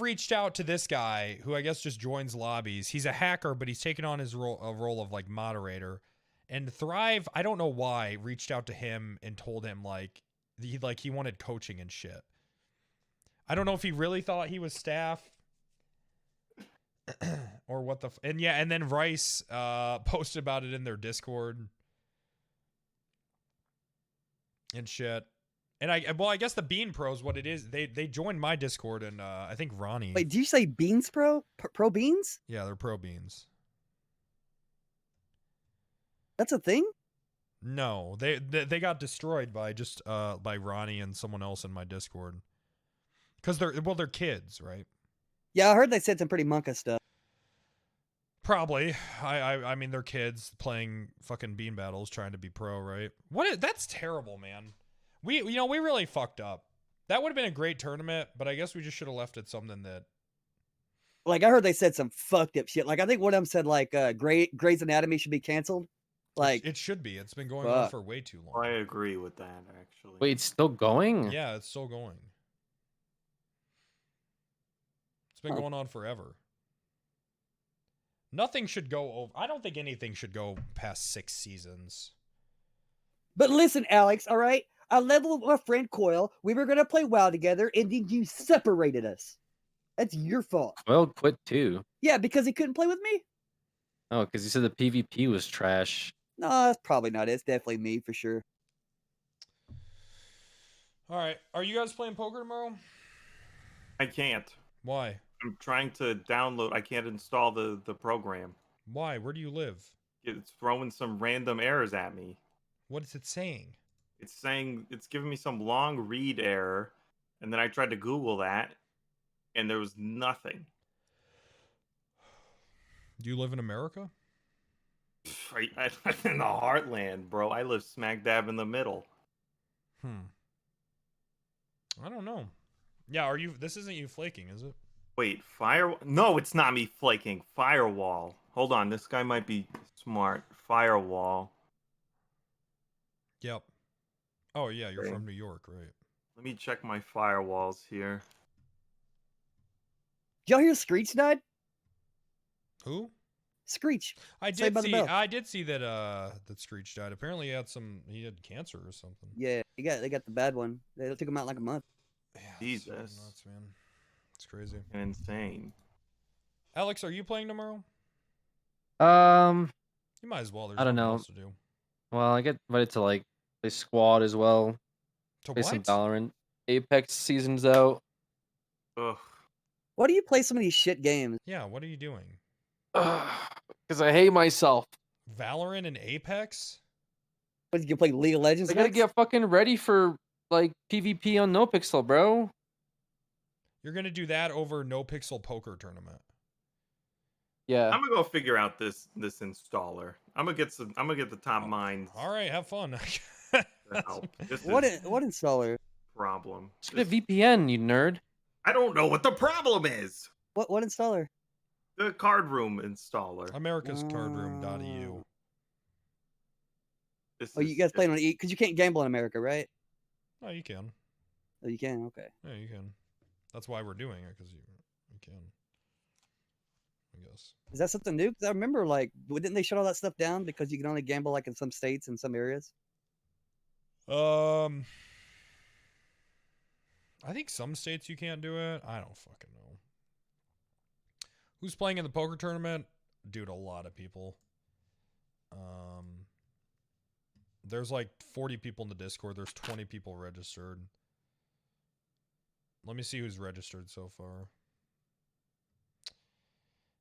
B: reached out to this guy who I guess just joins lobbies. He's a hacker, but he's taken on his role of like moderator. And Thrive, I don't know why, reached out to him and told him like he wanted coaching and shit. I don't know if he really thought he was staff or what the and then Rice posted about it in their Discord and shit. And I guess the Bean Pros, what it is, they joined my Discord and I think Ronnie.
P: Wait, did you say Beans Pro? Pro Beans?
B: Yeah, they're Pro Beans.
P: That's a thing?
B: No, they got destroyed by just by Ronnie and someone else in my Discord. Cuz they're kids, right?
P: Yeah, I heard they said some pretty monka stuff.
B: Probably. I mean they're kids playing fucking bean battles trying to be pro, right? That's terrible, man. We really fucked up. That would have been a great tournament, but I guess we just should have left it something that
P: Like I heard they said some fucked up shit. Like I think one of them said like Grey's Anatomy should be canceled. Like
B: it should be. It's been going on for way too long.
I: I agree with that actually.
H: Wait, it's still going?
B: Yeah, it's still going. It's been going on forever. Nothing should go over. I don't think anything should go past 6 seasons.
P: But listen, Alex, all right? I leveled with my friend Coil. We were going to play WoW together, and then you separated us. That's your fault.
H: Well, quit too.
P: Yeah, because he couldn't play with me?
H: Oh, because you said the PvP was trash.
P: No, that's probably not it. It's definitely me for sure.
B: All right. Are you guys playing poker tomorrow?
I: I can't.
B: Why?
I: I'm trying to download. I can't install the program.
B: Why? Where do you live?
I: It's throwing some random errors at me.
B: What is it saying?
I: It's giving me some long read error, and then I tried to Google that, and there was nothing.
B: Do you live in America?
I: I'm in the heartland, bro. I live smack dab in the middle.
B: I don't know. Yeah, this isn't you flaking, is it?
I: Wait, No, it's not me flaking. Firewall. Hold on, this guy might be smart. Firewall.
B: Yep. Oh yeah, you're from New York, right?
I: Let me check my firewalls here.
P: Did y'all hear Screech died?
B: Who?
P: Screech.
B: I did see that that Screech died. Apparently he had cancer or something.
P: Yeah, they got the bad one. They took him out in like a month.
B: Yeah,
I: Jesus.
B: So nuts, man. It's crazy.
I: Insane.
B: Alex, are you playing tomorrow? You might as well. There's
H: I don't
B: nothing
H: know.
B: else to do.
H: Well, I get invited to like play squad as well.
B: To
H: play some
B: what?
H: Valorant. Apex season's out.
I: Ugh.
P: Why do you play some of these shit games?
B: Yeah, what are you doing?
H: Because I hate myself.
B: Valorant and Apex?
P: What, you play League of Legends?
H: I gotta
P: next?
H: get fucking ready for like PvP on NoPixel, bro.
B: You're gonna do that over No Pixel Poker Tournament.
H: Yeah.
I: I'm gonna go figure out this installer. I'm gonna get the top minds.
B: All right, have fun.
I: to help.
P: What installer?
I: Problem.
H: Just get a VPN, you nerd.
I: I don't know what the problem is.
P: What installer?
I: The card room installer.
B: Americascardroom.eu.
P: You guys playing on because you can't gamble in America, right?
B: No, you can.
P: Oh, you can. Okay.
B: Yeah, you can. That's why we're doing it because you can. I guess.
P: Is that something new? Because I remember, like, didn't they shut all that stuff down because you can only gamble like in some states and some areas?
B: I think some states you can't do it. I don't fucking know. Who's playing in the poker tournament? Dude, a lot of people. There's like 40 people in the Discord. There's 20 people registered. Let me see who's registered so far.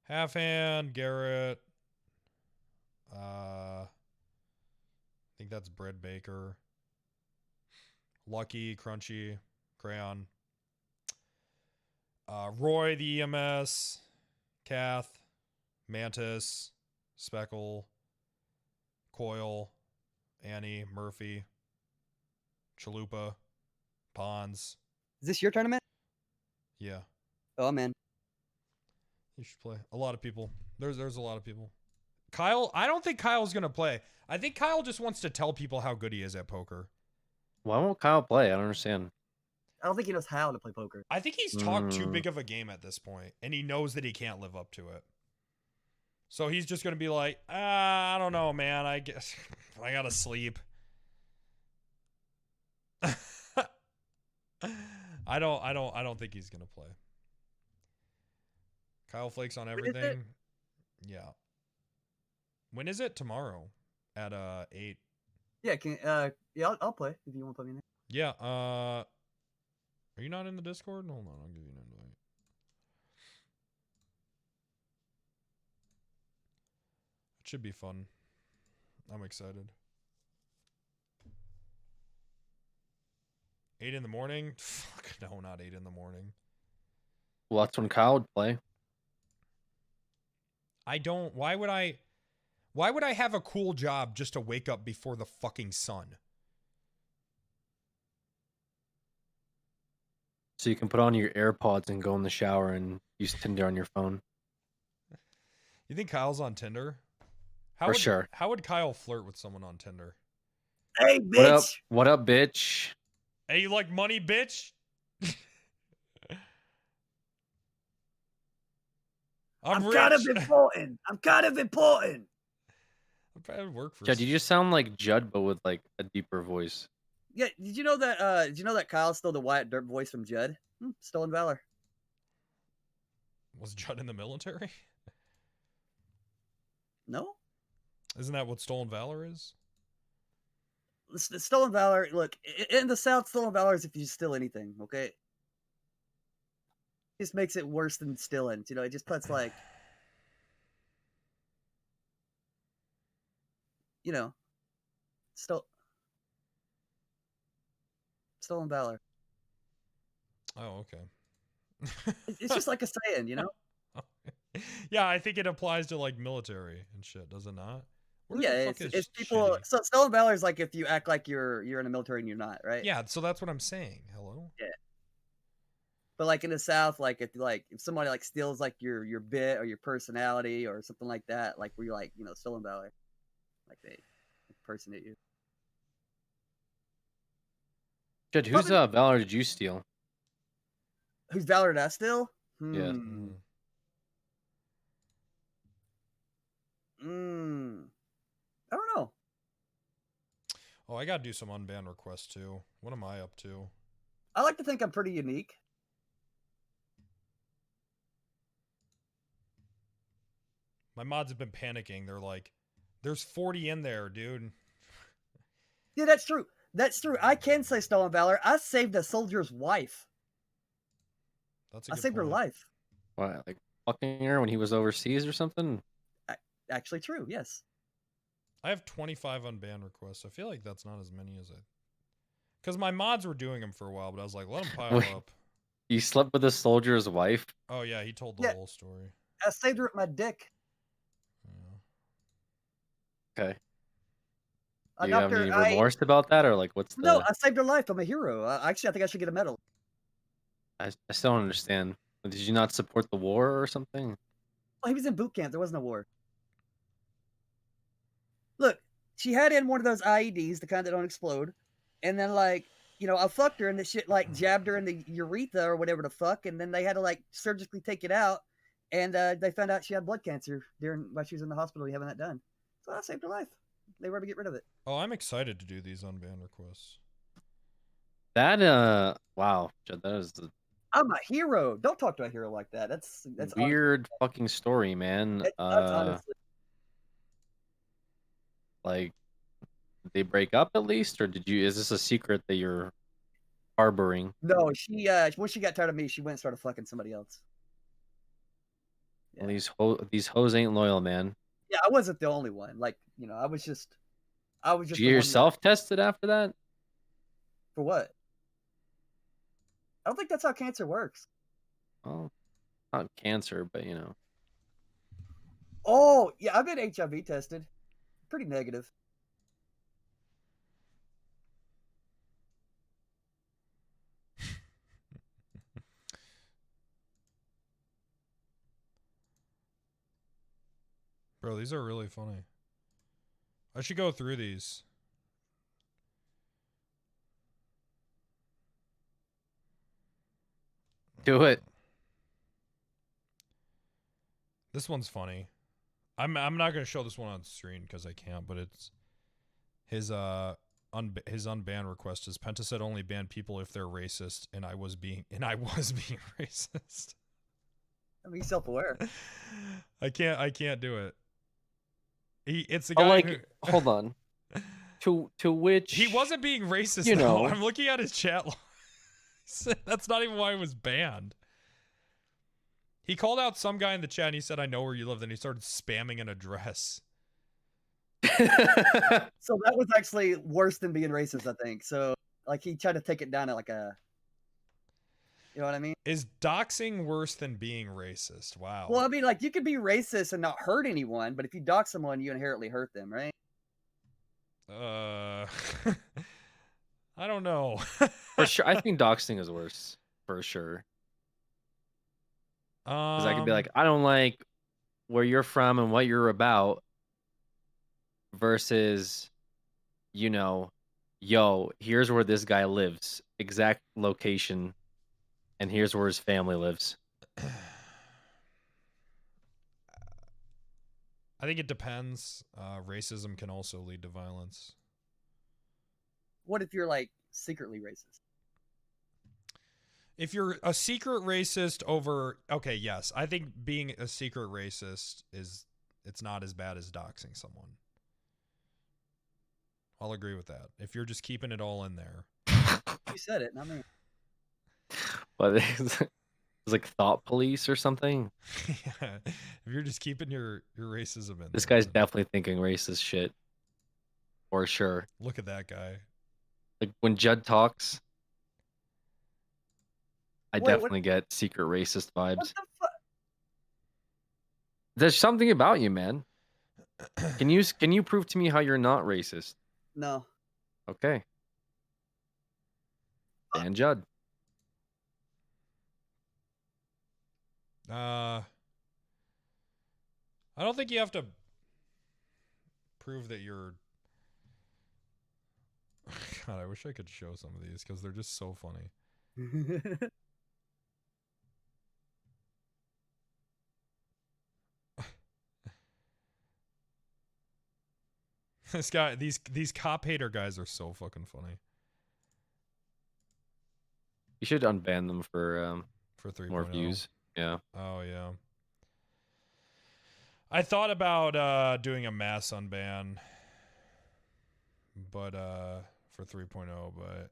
B: Half Hand, Garrett, I think that's Bread Baker. Lucky, Crunchy, Crayon. Roy the EMS, Kath, Mantis, Speckle, Coil, Annie, Murphy, Chalupa, Pons.
P: Is this your tournament?
B: Yeah.
P: Oh man.
B: You should play. A lot of people. There's a lot of people. Kyle, I don't think Kyle's gonna play. I think Kyle just wants to tell people how good he is at poker.
H: Why won't Kyle play? I don't understand.
P: I don't think he knows how to play poker.
B: I think he's talked too big of a game at this point, and he knows that he can't live up to it. So he's just gonna be like, I don't know, man. I guess I gotta sleep. I don't think he's gonna play. Kyle flakes on everything. Yeah. When is it? Tomorrow at 8.
P: Yeah, I'll play if you want to put me in there.
B: Yeah, are you not in the Discord? Hold on, I'll give you an invite. It should be fun. I'm excited. 8 in the morning? Fuck no, not 8 in the morning.
H: Well, that's when Kyle would play.
B: I don't. Why would I have a cool job just to wake up before the fucking sun?
H: So you can put on your AirPods and go in the shower and use Tinder on your phone.
B: You think Kyle's on Tinder?
H: For sure.
B: How would Kyle flirt with someone on Tinder?
P: Hey, bitch.
H: What up, bitch?
B: Hey, you like money, bitch? I'm rich.
P: kind of important. I'm kind of important.
B: I'd work for.
H: Judd, you just sound like Judd, but with like a deeper voice.
P: Yeah, did you know that Kyle stole the Wyatt Earp voice from Judd? Stolen Valor.
B: Was Judd in the military?
P: No.
B: Isn't that what Stolen Valor is?
P: The Stolen Valor, look, in the South, Stolen Valor is if you steal anything, okay? It just makes it worse than stealing. You know, it just puts like, you know, Stolen Valor.
B: Oh, okay.
P: It's just like a saying, you know?
B: Yeah, I think it applies to like military and shit, does it not? Where
P: Yeah,
B: the fuck is
P: it's people.
B: shitty?
P: So Stolen Valor is like if you act like you're in the military and you're not, right?
B: Yeah, so that's what I'm saying. Hello?
P: Yeah. But like in the South, like if somebody like steals like your bit or your personality or something like that, like where you're like, you know, Stolen Valor, like they impersonate you.
H: Judd, whose Valor did you steal?
P: Whose Valor did I steal?
H: Yeah.
P: I don't know.
B: Oh, I gotta do some unbanned requests too. What am I up to?
P: I like to think I'm pretty unique.
B: My mods have been panicking. They're like, there's 40 in there, dude.
P: Yeah, that's true. That's true. I can say Stolen Valor. I saved a soldier's wife.
B: That's a
P: I
B: good
P: saved her
B: point.
P: life.
H: What, like fucking her when he was overseas or something?
P: Actually true, yes.
B: I have 25 unbanned requests. I feel like that's not as many as I... Because my mods were doing them for a while, but I was like, let them pile
H: Wait.
B: up.
H: You slept with a soldier's wife?
B: Oh, yeah, he told the whole story.
P: I saved her with my dick.
H: Okay.
P: I
H: Do you have
P: knocked
H: any
P: her-
H: remorse about that, or like what's the?
P: No, I saved her life. I'm a hero. Actually, I think I should get a medal.
H: I still don't understand. Did you not support the war or something?
P: Well, he was in boot camp. There wasn't a war. Look, she had in one of those IEDs, the kind that don't explode, and then like, you know, I fucked her and the shit like jabbed her in the urethra or whatever the fuck, and then they had to like surgically take it out, and they found out she had blood cancer while she was in the hospital having that done. So I saved her life. They were able to get rid of it.
B: Oh, I'm excited to do these unbanned requests.
H: That wow, Judd, that is the
P: I'm a hero. Don't talk to a hero like that. That's
H: weird fucking story, man.
P: That's honestly.
H: Like, did they break up at least, or did you? Is this a secret that you're harboring?
P: No, she once she got tired of me, she went and started fucking somebody else.
H: Well, these hoes ain't loyal, man.
P: Yeah, I wasn't the only one. Like, I was just
H: Did you
P: the
H: get
P: one that-
H: yourself tested after that?
P: For what? I don't think that's how cancer works.
H: Well, not cancer, but
P: Oh, yeah, I've been HIV tested. Pretty negative.
B: Bro, these are really funny. I should go through these.
H: Do it.
B: This one's funny. I'm not gonna show this one on screen because I can't, but it's his his unban request is Penta said only ban people if they're racist, and I was being racist.
P: I mean, self-aware.
B: I can't do it. It's the guy
H: like,
B: who
H: hold on. To which
B: he wasn't being racist.
H: You
B: though.
H: know.
B: I'm looking at his chat log. That's not even why it was banned. He called out some guy in the chat and he said, "I know where you live." Then he started spamming an address.
P: So that was actually worse than being racist, I think. So, like, he tried to take it down at like a, you know what I mean?
B: Is doxing worse than being racist? Wow.
P: Well, I mean, like, you could be racist and not hurt anyone, but if you dox someone, you inherently hurt them, right?
B: I don't know.
H: For sure, I think doxing is worse. For sure. Because I could be like, I don't like where you're from and what you're about, versus, yo, here's where this guy lives, exact location, and here's where his family lives.
B: I think it depends. Racism can also lead to violence.
P: What if you're, like, secretly racist?
B: If you're a secret racist over... Okay, yes. I think being a secret racist it's not as bad as doxing someone. I'll agree with that. If you're just keeping it all in there.
P: You said it, not me.
H: But it's like thought police or something.
B: Yeah. If you're just keeping your racism in
H: This
B: there,
H: guy's
B: then-
H: definitely thinking racist shit. For sure.
B: Look at that guy.
H: Like when Judd talks, I
P: Wait, what-
H: definitely get secret racist vibes.
P: What the fuck?
H: There's something about you, man. Can you prove to me how you're not racist?
P: No.
H: Okay. Dan Judd.
B: I don't think you have to prove that you're... God, I wish I could show some of these because they're just so funny. This guy, these cop hater guys are so fucking funny.
H: You should unban them for
B: 3.0.
H: more views. Yeah.
B: Oh yeah. I thought about doing a mass unban, but for 3.0, but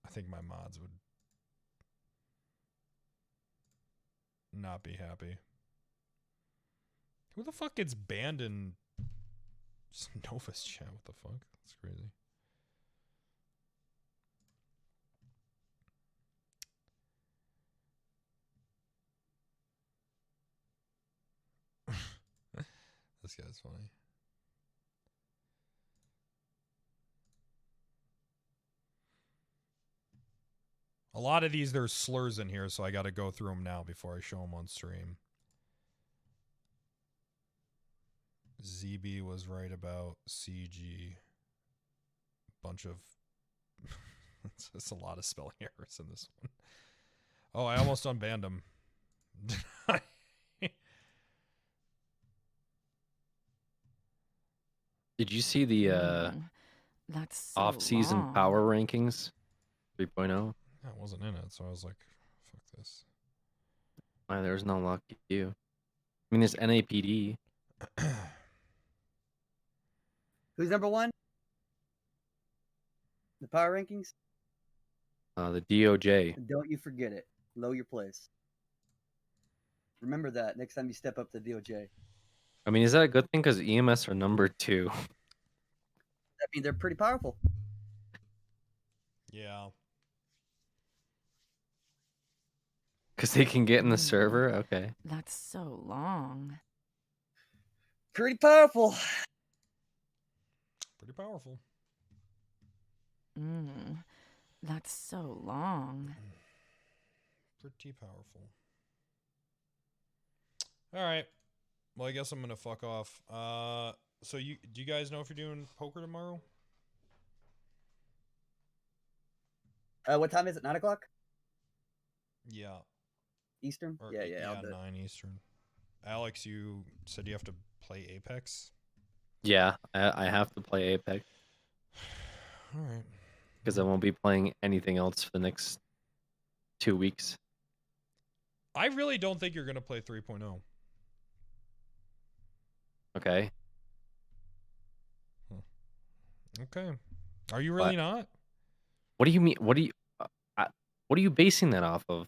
B: I think my mods would not be happy. Who the fuck gets banned in Nova's chat? What the fuck? That's crazy. This guy's funny. A lot of these, there's slurs in here, so I got to go through them now before I show them on stream. ZB was right about CG. Bunch of... It's a lot of spelling errors in this one. Oh, I almost unbanned him.
H: Did you see the
E: That's so
H: off-season
E: long.
H: power rankings 3.0?
B: I wasn't in it, so I was like, fuck this.
H: Why, there's no lucky you. I mean, there's NAPD.
P: Who's number one? The power rankings?
H: The DOJ.
P: And don't you forget it. Know your place. Remember that next time you step up to DOJ.
H: I mean, is that a good thing? Because EMS are number 2.
P: I mean, they're pretty powerful.
B: Yeah.
H: Because they can get in the server? Okay.
E: That's so long.
P: Pretty powerful.
B: Pretty powerful.
E: That's so long.
B: Pretty powerful. All right. Well, I guess I'm gonna fuck off. So do you guys know if you're doing poker tomorrow?
P: What time is it? 9 o'clock
B: Yeah.
P: Eastern.
B: Or,
P: Yeah, I'll do it.
B: 9 Eastern. Alex, you said you have to play Apex.
H: Yeah, I have to play Apex.
B: All right.
H: Because I won't be playing anything else for the next 2 weeks.
B: I really don't think you're gonna play 3.0.
H: Okay.
B: Okay. Are you really not?
H: What do you mean? What are you basing that off of?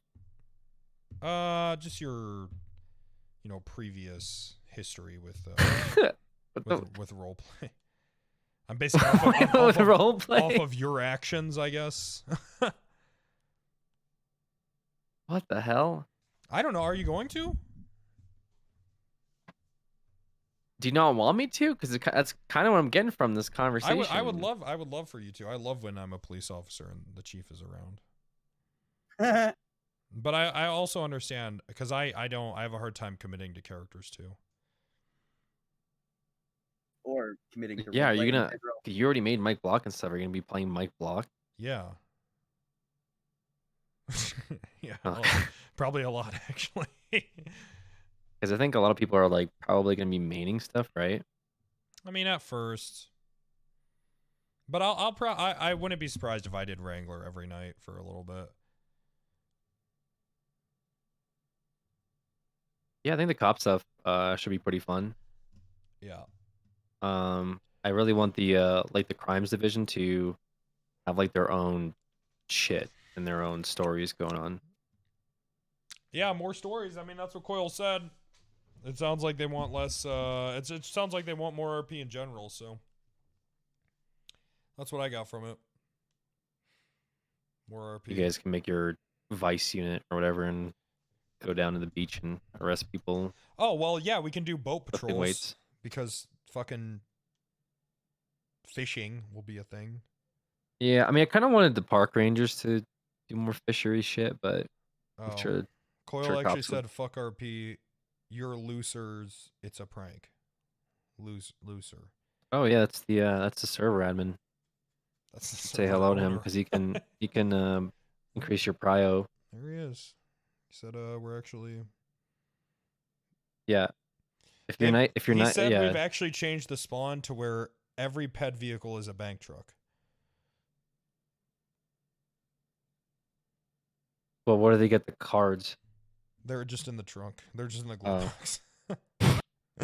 B: Just your, previous history with with role play. I'm basically off of your actions, I guess.
H: What the hell?
B: I don't know. Are you going to?
H: Do you not want me to? Because that's kind of what I'm getting from this conversation.
B: I would love for you to. I love when I'm a police officer and the chief is around. But I also understand because I have a hard time committing to characters too.
P: Or committing to
H: Yeah, are you
P: role-playing
H: gonna?
P: in general.
H: You already made Mike Block and stuff. Are you gonna be playing Mike Block?
B: Yeah. Yeah.
H: Okay.
B: Well, probably a lot actually.
H: Because I think a lot of people are like probably gonna be maining stuff, right?
B: I mean, at first. But I wouldn't be surprised if I did Wrangler every night for a little bit.
H: Yeah, I think the cop stuff should be pretty fun.
B: Yeah.
H: I really want the the crimes division to have like their own shit and their own stories going on.
B: Yeah, more stories. I mean, that's what Coyle said. It sounds like they want less. It sounds like they want more RP in general. So that's what I got from it. More RP.
H: You guys can make your vice unit or whatever and go down to the beach and arrest people.
B: Oh well, yeah, we can do boat
H: lifting
B: patrols
H: weights.
B: because fucking fishing will be a thing.
H: Yeah, I mean, I kind of wanted the park rangers to do more fishery shit, but I'm
B: Oh.
H: sure.
B: Coyle
H: sure
B: actually
H: cops would-
B: said, "Fuck RP, you're losers. It's a prank." Loser.
H: Oh yeah, that's the server admin.
B: That's the
H: Say
B: server
H: hello to him
B: owner.
H: because he can increase your prio.
B: There he is. He said, "We're actually."
H: Yeah. If you're not,
B: He said
H: yeah.
B: we've actually changed the spawn to where every pet vehicle is a bank truck.
H: Well, where do they get the cards?
B: They're just in the trunk. They're just in the glove
H: Oh.
B: box.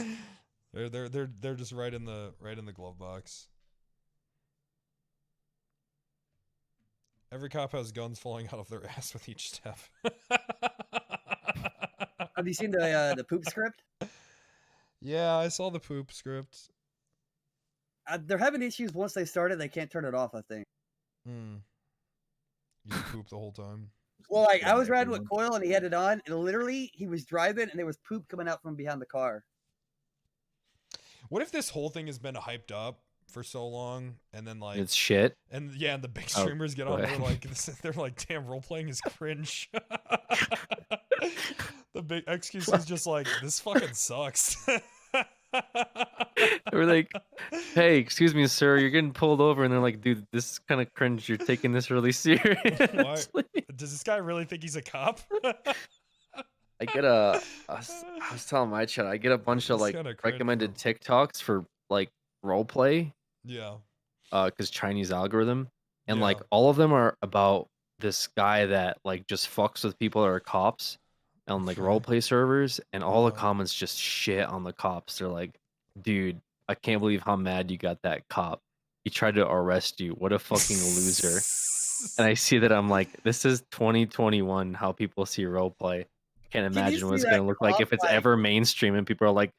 B: They're just right in the glove box. Every cop has guns falling out of their ass with each step.
P: Have you seen the poop script?
B: Yeah, I saw the poop script.
P: They're having issues once they start it. They can't turn it off, I think.
B: You just poop the whole time.
P: Well, like I was riding with Coyle and he had it on, and literally he was driving and there was poop coming out from behind the car.
B: What if this whole thing has been hyped up for so long, and then like
H: It's shit.
B: and yeah, and the big
H: Oh,
B: streamers get on,
H: boy.
B: they're like, damn, role playing is cringe. The big excuse is just like, this fucking sucks.
H: We're like, hey, excuse me, sir, you're getting pulled over, and they're like, dude, this is kind of cringe. You're taking this really serious.
B: Why? Does this guy really think he's a cop?
H: I get I was telling my chat, I get a bunch of
B: That's
H: like
B: kinda cringe,
H: recommended TikToks for like role play.
B: Yeah.
H: Because Chinese algorithm, and
B: Yeah.
H: like all of them are about this guy that like just fucks with people that are cops on like role play servers, and all the comments just shit on the cops. They're like, dude, I can't believe how mad you got that cop. He tried to arrest you. What a fucking loser. And I see that, I'm like, this is 2021, how people see role play. I can't
P: you
H: imagine what
P: see
H: it's
P: that
H: gonna look like
P: cop,
H: if it's
P: like-
H: ever mainstream and people are like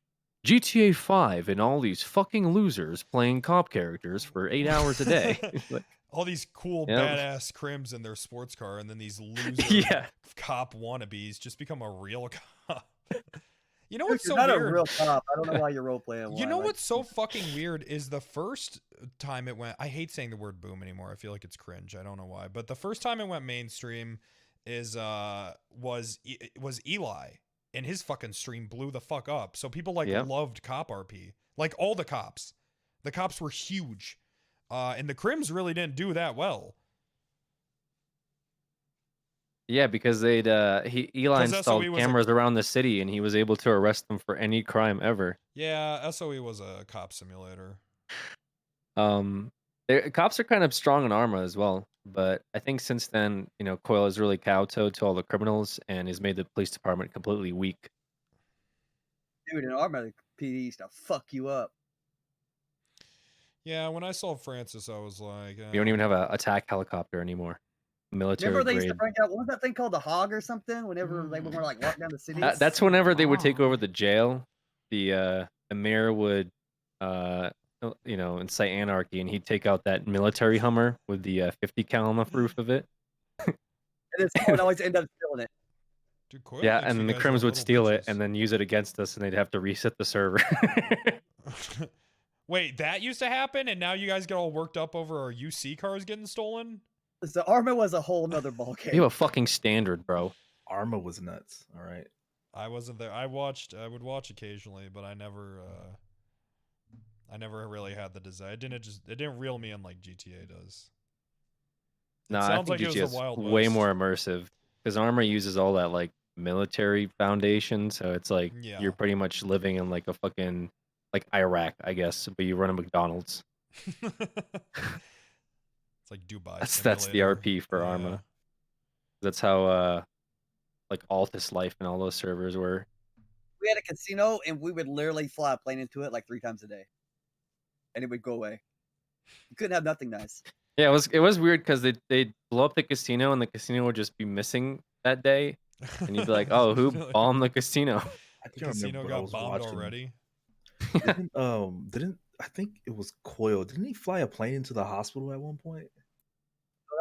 H: GTA 5 and all these fucking losers playing cop characters for 8 hours a day. Like,
B: all these cool
H: Yep.
B: badass crims in their sports car, and then these loser
H: Yeah.
B: cop wannabes just become a real cop. You know
P: Dude,
B: what's
P: you're
B: so
P: not
B: weird?
P: a real cop. I don't know why you're role playing.
B: You know what's so fucking weird is the first time it went. I hate saying the word boom anymore. I feel like it's cringe. I don't know why, but the first time it went mainstream is was Eli, and his fucking stream blew the fuck up. So people like
H: Yep.
B: loved Cop RP, like all the cops. The cops were huge, and the crims really didn't do that well.
H: Yeah, because they'd Eli
B: 'Cause
H: installed
B: SOE was a-
H: cameras around the city, and he was able to arrest them for any crime ever.
B: Yeah, SOE was a cop simulator.
H: Cops are kind of strong in Arma as well, but I think since then, Coil has really kowtowed to all the criminals and has made the police department completely weak.
P: Dude, in Arma, PD used to fuck you up.
B: Yeah, when I saw Francis, I was like,
H: You don't even have an attack helicopter anymore. Military
P: Remember they used to
H: grade.
P: break out, what was that thing called, the Hog or something? Whenever they would like lock down the city.
H: That's whenever they would take over the jail. The mayor would, incite anarchy, and he'd take out that military Hummer with the 50 cal on the roof of it.
P: And then someone always end up stealing it.
B: Dude, Coil
H: Yeah,
B: thinks
H: and
B: you
H: the
B: guys are
H: crims would
B: little
H: steal it
B: bitches.
H: and then use it against us, and they'd have to reset the server.
B: Wait, that used to happen, and now you guys get all worked up over our UC cars getting stolen?
P: The Arma was a whole nother ballgame.
H: You have a fucking standard, bro.
K: Arma was nuts. All right.
B: I wasn't there. I would watch occasionally, but I never really had the desire. It didn't reel me in like GTA does.
H: No, I
B: sounds
H: think
B: like it was
H: GTA
B: the
H: is
B: Wild
H: way
B: West.
H: more immersive because Arma uses all that like military foundation, so it's like
B: Yeah.
H: you're pretty much living in like a fucking like Iraq, I guess, but you run a McDonald's.
B: It's like Dubai.
H: That's the
B: Simulator.
H: RP for
B: Yeah.
H: Arma. That's how like Altus Life and all those servers were.
P: We had a casino and we would literally fly a plane into it like 3 times a day. And it would go away. You couldn't have nothing nice.
H: Yeah, it was weird because they'd blow up the casino and the casino would just be missing that day, and you'd be like, "Oh, who bombed the casino?"
B: The casino got bombed already.
K: Didn't I think it was Coil? Didn't he fly a plane into the hospital at one point?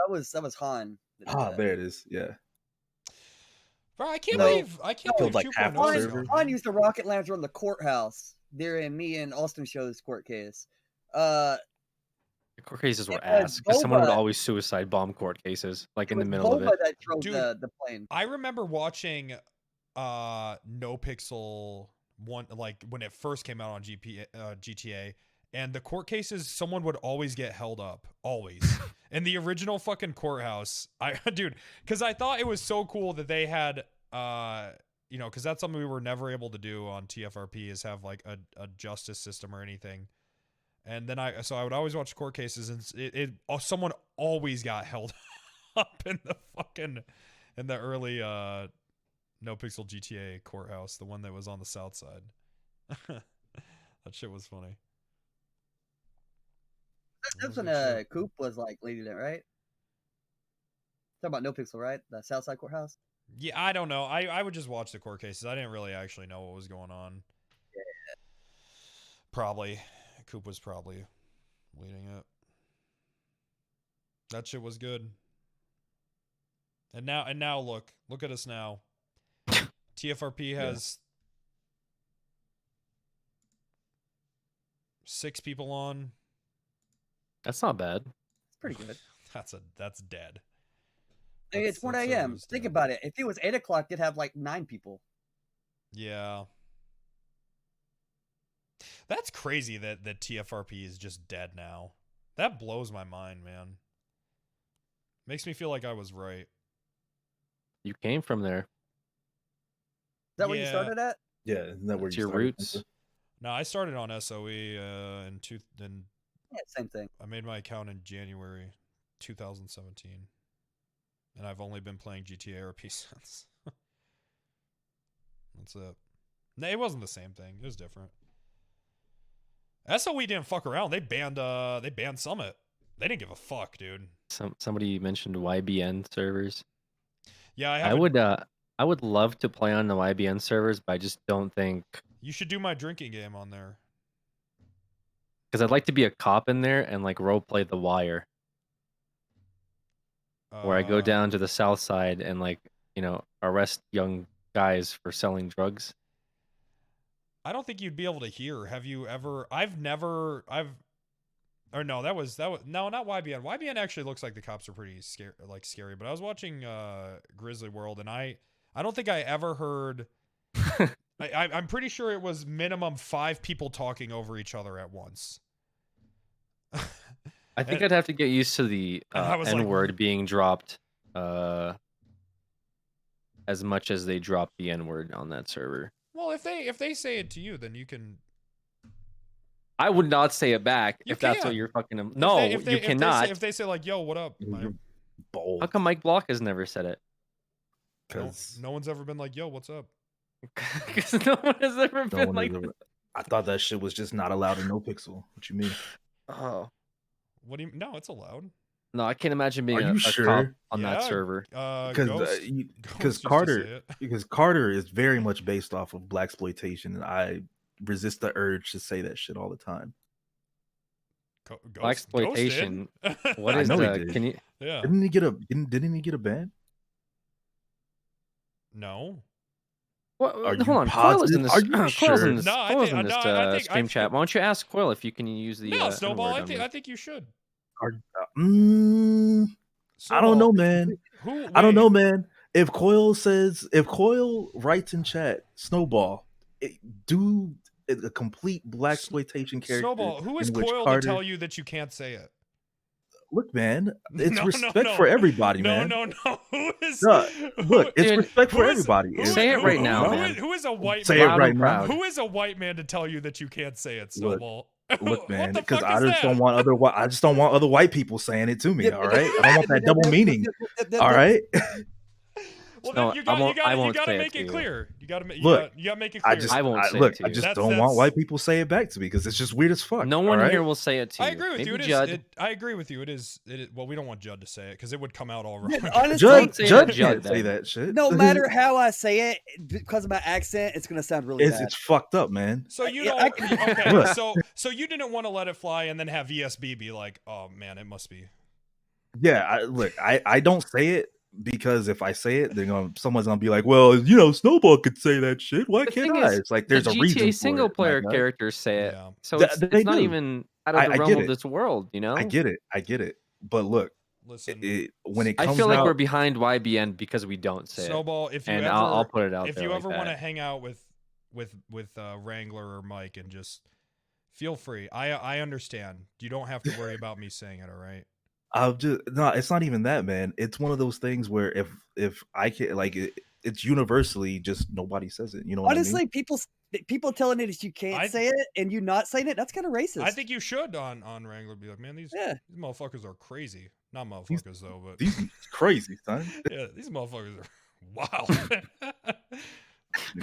P: That was Han. that did
K: Ah,
P: that.
K: there it is. Yeah.
B: Bro, I can't
P: No,
B: believe
K: killed, like, half the
B: 2.0 is
K: server.
B: gone.
P: Han used a rocket launcher on the courthouse during me and Austin show's court case.
H: The court cases were
P: It was
H: ass because someone would
P: Boba.
H: always suicide bomb court cases, like
P: It
H: in the
P: was
H: middle of
P: Boba
H: it.
P: that drove
B: Dude,
P: the plane.
B: I remember watching No Pixel one, like when it first came out on GTA, and the court cases, someone would always get held up, always. In the original fucking courthouse, because I thought it was so cool that they had because that's something we were never able to do on TFRP, is have like a justice system or anything. And then I would always watch court cases, and someone always got held up in the early No Pixel GTA courthouse, the one that was on the south side. That shit was funny.
P: That's when Coop was like leading it, right? Talking about No Pixel, right? The Southside Courthouse.
B: Yeah, I don't know. I would just watch the court cases. I didn't really actually know what was going on.
P: Yeah.
B: Probably. Coop was probably leading it. That shit was good. And now look at us now. TFRP has 6 people on.
H: That's not bad.
P: It's pretty good.
B: That's dead.
P: I mean, it's 1
B: that
P: a.m.
B: server's
P: Think
B: dead.
P: about it. If it was 8 o'clock, you'd have like 9 people.
B: Yeah. That's crazy that TFRP is just dead now. That blows my mind, man. Makes me feel like I was right.
H: You came from there.
P: Is that where you
B: Yeah.
P: started at?
K: Yeah, isn't that where
H: It's
K: you
H: your
K: started,
H: roots.
K: Penta?
B: No, I started on SOE in
P: Yeah, same thing.
B: I made my account in January 2017. And I've only been playing GTA RP since. That's it. No, it wasn't the same thing. It was different. SOE didn't fuck around. They banned Summit. They didn't give a fuck, dude.
H: Somebody mentioned YBN servers.
B: Yeah,
H: I would love to play on the YBN servers, but I just don't think
B: You should do my drinking game on there.
H: Because I'd like to be a cop in there and like role play The Wire, where I go down to the South Side and like arrest young guys for selling drugs.
B: I don't think you'd be able to hear. Have you ever? Or no, that was no, not YBN. YBN actually looks like the cops are pretty scary. But I was watching Grizzly World, and I don't think I ever heard. I'm pretty sure it was minimum 5 people talking over each other at once.
H: I think I'd have to get used to the N-word being dropped as much as they drop the N-word on that server.
B: Well, if they say it to you, then you can.
H: I would not say it back if that's what you're fucking. No, you cannot.
B: If they say like, "Yo, what up?"
H: How come Mike Block has never said it?
B: Because no one's ever been like, "Yo, what's up?"
H: Because no one has ever been like.
K: I thought that shit was just not allowed in No Pixel. What you mean?
H: Oh.
B: What do you? No, it's allowed.
H: No, I can't imagine being
K: a
H: sure? Cop on that server.
K: Because Carter is very much based off of blaxploitation, and I resist the urge to say that shit all the time.
H: Blaxploitation. What is that? Can you?
B: Yeah.
K: Didn't he get a ban?
B: No.
H: What?
K: Are you
H: Hold on,
K: positive?
H: Coil is in this.
K: Are you
H: Coil's
K: sure?
H: in this, stream chat. Why don't you ask Coil if you can use the?
B: No, Snowball. I think you should.
K: I don't know, man. I don't know, man. If Coil writes in chat, Snowball, do a complete blaxploitation character.
B: Snowball, who is Coil to tell you that you can't say it?
K: Look, man, it's respect for everybody, man.
B: No. Who is?
K: Look, it's respect for everybody.
H: Say it right now, man.
B: Who is a white
K: Say
B: man?
K: it right now.
B: Who is a white man to tell you that you can't say it, Snowball?
K: Look, man, because I just don't want other white people saying it to me. All right, I don't want that double meaning. All right.
B: Well, then you gotta make it clear. You gotta make it clear.
K: I won't say it to you. I just don't want white people say it back to me because it's just weird as fuck.
H: No one here will say it to you.
B: I agree with you. I agree with you. It is. Well, we don't want Judd to say it because it would come out all wrong.
P: Honestly,
K: Judd can't say that shit.
P: No matter how I say it, because of my accent, it's gonna sound really bad.
K: It's fucked up, man.
B: So you don't. Okay. So you didn't want to let it fly and then have VSB be like, "Oh man, it must be."
K: Yeah. I don't say it. Because if I say it, someone's gonna be like, "Well, Snowball could say that shit. Why can't I?" It's like there's a reason.
H: GTA single player characters say it, so it's not even out of the realm of this world.
K: I get it. But look,
B: listen,
K: when it comes,
H: I feel like we're behind YBN because we don't say
B: Snowball,
H: it. I'll put it out.
B: If you ever want to hang out with Wrangler or Mike, and just feel free. I understand. You don't have to worry about me saying it. All right.
K: It's not even that, man. It's one of those things where if I can it's universally just nobody says it. You know what
P: honestly,
K: I mean?
P: people telling it that you can't say it and you not saying it, that's kind of racist.
B: I think you should on Wrangler be like, man, these motherfuckers are crazy. Not motherfuckers though, but
K: these crazy, son.
B: Yeah, these motherfuckers are wild.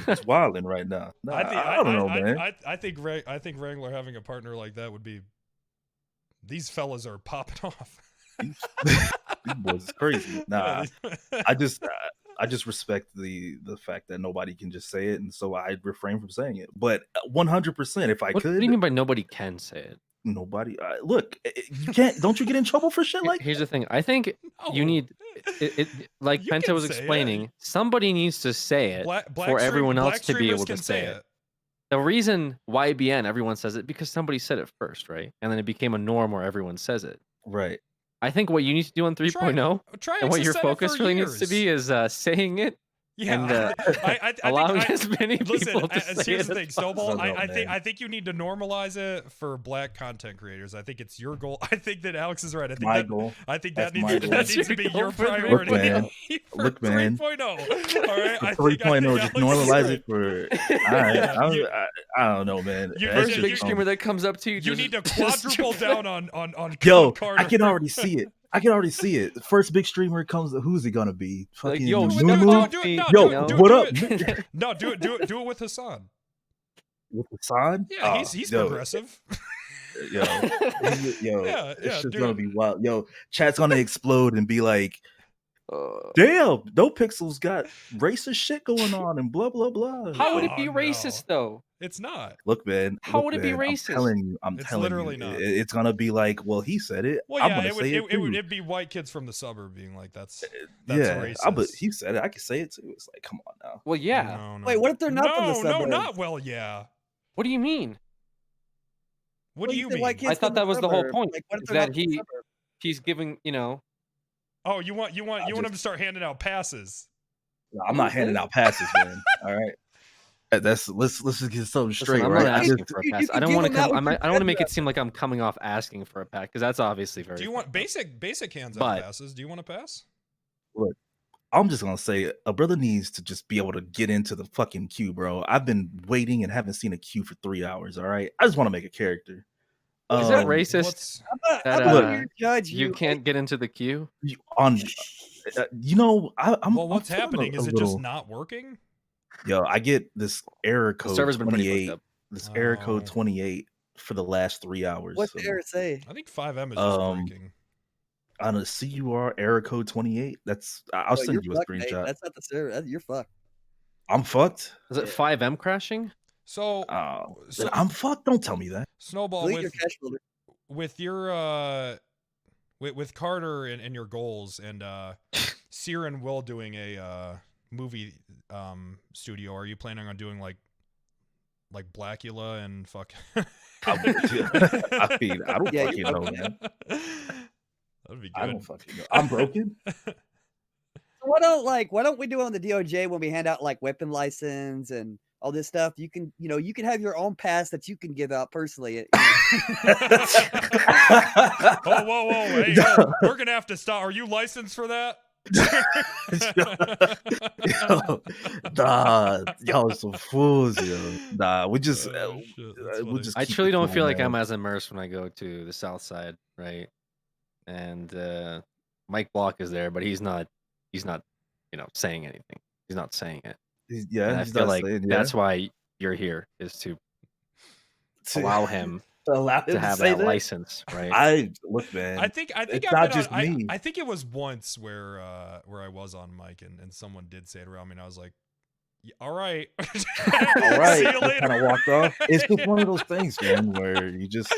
K: It's wilding right now. I don't know, man.
B: I think Wrangler having a partner like that would be. These fellas are popping off.
K: These boys is crazy. Nah, I just respect the fact that nobody can just say it, and so I refrain from saying it. But 100%, if I could.
H: What do you mean by nobody can say it?
K: Nobody. Look, you can't. Don't you get in trouble for shit like?
H: Here's the thing. I think you need it like Penta was explaining. Somebody needs to say it for everyone else to be able to say it. The reason YBN everyone says it because somebody said it first, right? And then it became a norm where everyone says it.
K: Right.
H: I think what you need to do on 3.0 and what your focus really needs to be is saying it.
B: Yeah,
H: and allowing as many people to say
B: here's
H: it.
B: the thing, Snowball. I think you need to normalize it for Black content creators. I think it's your goal. I think that Alex is right. I think that needs to be your priority.
K: Look, man.
B: 3.0. All right.
K: 3.0. Just normalize it for. I don't know, man.
H: First big streamer that comes up to you.
B: You need to quadruple down on.
K: Yo,
B: Carter.
K: I can already see it. The first big streamer comes. Who's he gonna be?
H: Like,
K: Fucking
H: yo,
K: what up?
B: No, do it with Hassan.
K: With Hassan?
B: Yeah, he's progressive.
K: It's just gonna be wild. Yo, chat's gonna explode and be like, Damn, No Pixels got racist shit going on and blah blah blah.
H: How would it be racist though?
B: It's not.
K: Look, man.
H: How
K: look,
H: would it be
K: man,
H: racist?
K: I'm telling you. I'm
B: It's
K: telling
B: literally
K: you.
B: not.
K: It's gonna be like, well, he said it.
B: Well,
K: I'm
B: yeah,
K: gonna
B: it would.
K: say it too.
B: It'd be white kids from the suburb being like, "That's
K: yeah,
B: racist."
K: but he said it. I can say it too. It's like, come on now.
H: Well, yeah.
B: No, no.
P: Wait, what if they're not from the
B: No,
P: suburbs?
B: not well. Yeah.
H: What do you mean?
B: What do you mean?
H: I thought that was the whole point.
P: Like, what if
H: is
P: they're
H: that
P: not from the suburbs?
H: he's giving,
B: Oh, you want him to start handing out passes?
K: I'm not handing out passes, man. All right. Let's just get something straight,
H: I'm
K: right?
H: not
K: I
H: asking
K: just-
H: for a pass. I don't want to come. I don't want to make it seem like I'm coming off asking for a pack because that's obviously very.
B: Do you want basic hands out
H: But-
B: passes? Do you want a pass?
K: Look, I'm just gonna say a brother needs to just be able to get into the fucking queue, bro. I've been waiting and haven't seen a queue for 3 hours. All right, I just want to make a character.
H: Is that racist? That,
P: you
H: can't get into the queue.
K: I'm.
B: Well, what's
K: I'm feeling
B: happening?
K: a
B: Is it just
K: little-
B: not working?
K: Yo, I get this error code
H: server's been pretty
K: 28.
H: fucked up.
K: This error code 28 for the last 3 hours.
P: What's
K: so,
P: the error say?
B: I think 5M is just breaking.
K: On a CUR error code 28. I'll send you a
P: fucked, mate.
K: screenshot.
P: That's not the server. You're fucked.
K: I'm fucked.
H: Is it 5M crashing?
B: So,
K: I'm fucked. Don't tell me that.
B: Snowball,
P: Delete your cache builder.
B: with your with Carter and your goals and Seer and Will doing a movie studio, are you planning on doing like Blackula and fuck?
K: I mean, I don't fucking know, man.
B: That'd be good.
K: I don't fucking know. I'm broken.
P: Why don't we do it on the DOJ when we hand out like weapon license and all this stuff? You can have your own pass that you can give out personally.
B: Whoa! Hey, yo, we're gonna have to stop. Are you licensed for that?
K: Nah, y'all some fools, yo. Nah, we just, we'll just.
H: I
K: keep
H: truly
K: it
H: don't
K: cool,
H: feel like
K: man.
H: I'm as immersed when I go to the South Side, right? And Mike Block is there, but he's not, saying anything. He's not saying it.
K: Yeah,
H: and I
K: he's
H: feel
K: not
H: like
K: saying, yeah.
H: that's why you're here, is to allow him
K: Allow him
H: to have
K: say
H: that
K: that?
H: license, right?
K: Look, man.
B: I think
K: it's
B: I've
K: not
B: been
K: just
B: on,
K: me.
B: I think it was once where I was on mic and someone did say it around me and I was like, yeah, all right.
K: All right,
B: See you later.
K: kind of walked off. It's just one of those things, man, where you just.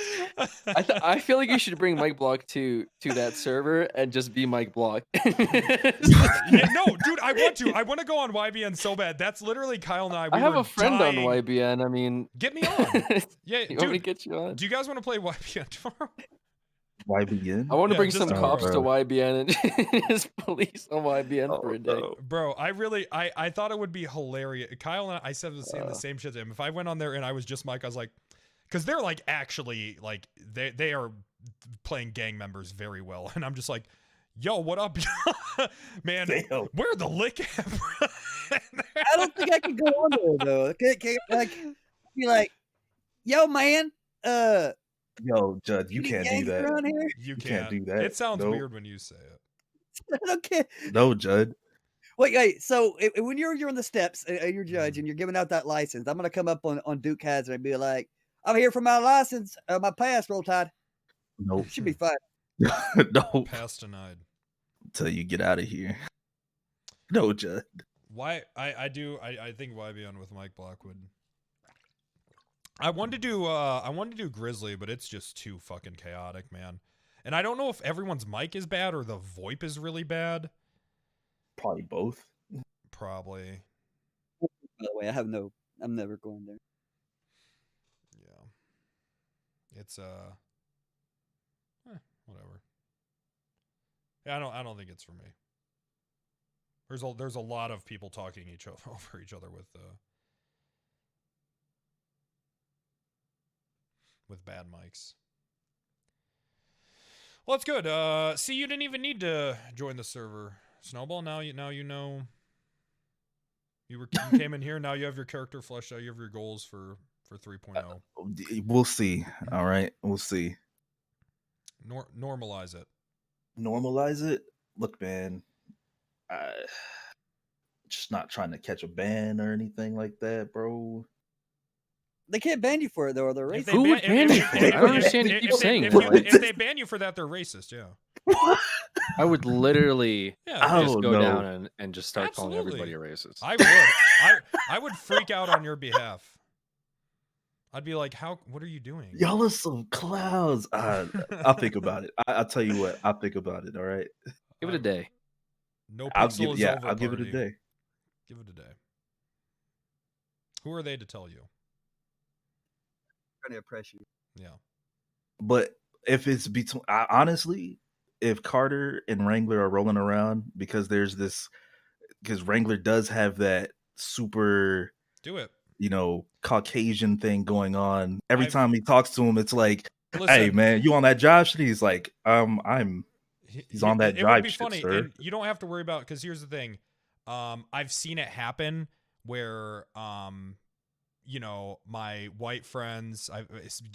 H: I feel like you should bring Mike Block to that server and just be Mike Block.
B: Yeah, no, dude, I want to go on YBN so bad. That's literally Kyle and I.
H: I have
B: were
H: a friend
B: dying.
H: on YBN. I mean,
B: Get me on. Yeah,
H: you want me to
B: dude.
H: get you on?
B: Do you guys want to play YBN tomorrow?
K: YBN?
H: I want to
B: Yeah,
H: bring
B: just
H: some
B: a
H: cops to
K: bro.
H: YBN and just police on YBN for a day.
B: Bro, I thought it would be hilarious. Kyle and I said the same shit to him. If I went on there and I was just Mike, I was like, because they're like actually like they are playing gang members very well, and I'm just like, yo, what up, man?
K: Damn.
B: Where the lick at, bro?
P: I don't think I can go on there though. Like, be like, yo, man,
K: Yo, Judd, you
P: any
K: can't do
P: gangs
K: that.
P: around here?
B: You
K: can't do that.
B: It sounds
K: Nope.
B: weird when you say it.
P: I don't care.
K: No, Judd.
P: Wait. So when you're on the steps and you're judge and you're giving out that license, I'm gonna come up on Duke Hazard and be like, I'm here for my license, my pass, Roll Tide.
K: Nope.
P: Should be fine.
K: No.
B: Pass denied.
K: Till you get out of here. No, Judd.
B: Why I think YBN with Mike Block would. I wanted to do Grizzly, but it's just too fucking chaotic, man. And I don't know if everyone's mic is bad or the VoIP is really bad.
K: Probably both.
B: Probably.
P: By the way, I'm never going there.
B: Yeah. It's whatever. Yeah, I don't think it's for me. There's a lot of people talking over each other with bad mics. Well, that's good. See, you didn't even need to join the server, Snowball. Now you know. You came in here. Now you have your character fleshed out. You have your goals for 3.0.
K: We'll see. All right. We'll see.
B: Normalize it.
K: Normalize it. Look, man. Just not trying to catch a ban or anything like that, bro.
P: They can't ban you for it though. They're racist.
H: Who would ban you for it? I don't understand. You keep saying it.
B: If they ban you for that, they're racist. Yeah.
H: I would literally
B: Yeah,
H: just
K: Oh
H: go
K: no.
H: down and just start calling
B: Absolutely.
H: everybody racist.
B: I would. I would freak out on your behalf. I'd be like, "How? What are you doing?"
K: Y'all are some clowns. I'll think about it. I'll tell you what. I'll think about it. All right.
H: Give it a day.
B: No
K: I'll
B: pixel
K: give.
B: is over.
K: I'll give it a
B: party.
K: day.
B: Give it a day. Who are they to tell you?
P: Trying to oppress you.
B: Yeah.
K: But if it's between, honestly, if Carter and Wrangler are rolling around, because there's this, because Wrangler does have that super,
B: Do it.
K: you know, Caucasian thing going on. Every time he talks to him, it's like, "Hey,
B: Listen.
K: man, you on that jive shit?" He's like, He's on that
B: It would
K: jive
B: be
K: shit,
B: funny,
K: sir.
B: and you don't have to worry about, because here's the thing. I've seen it happen where you know, my white friends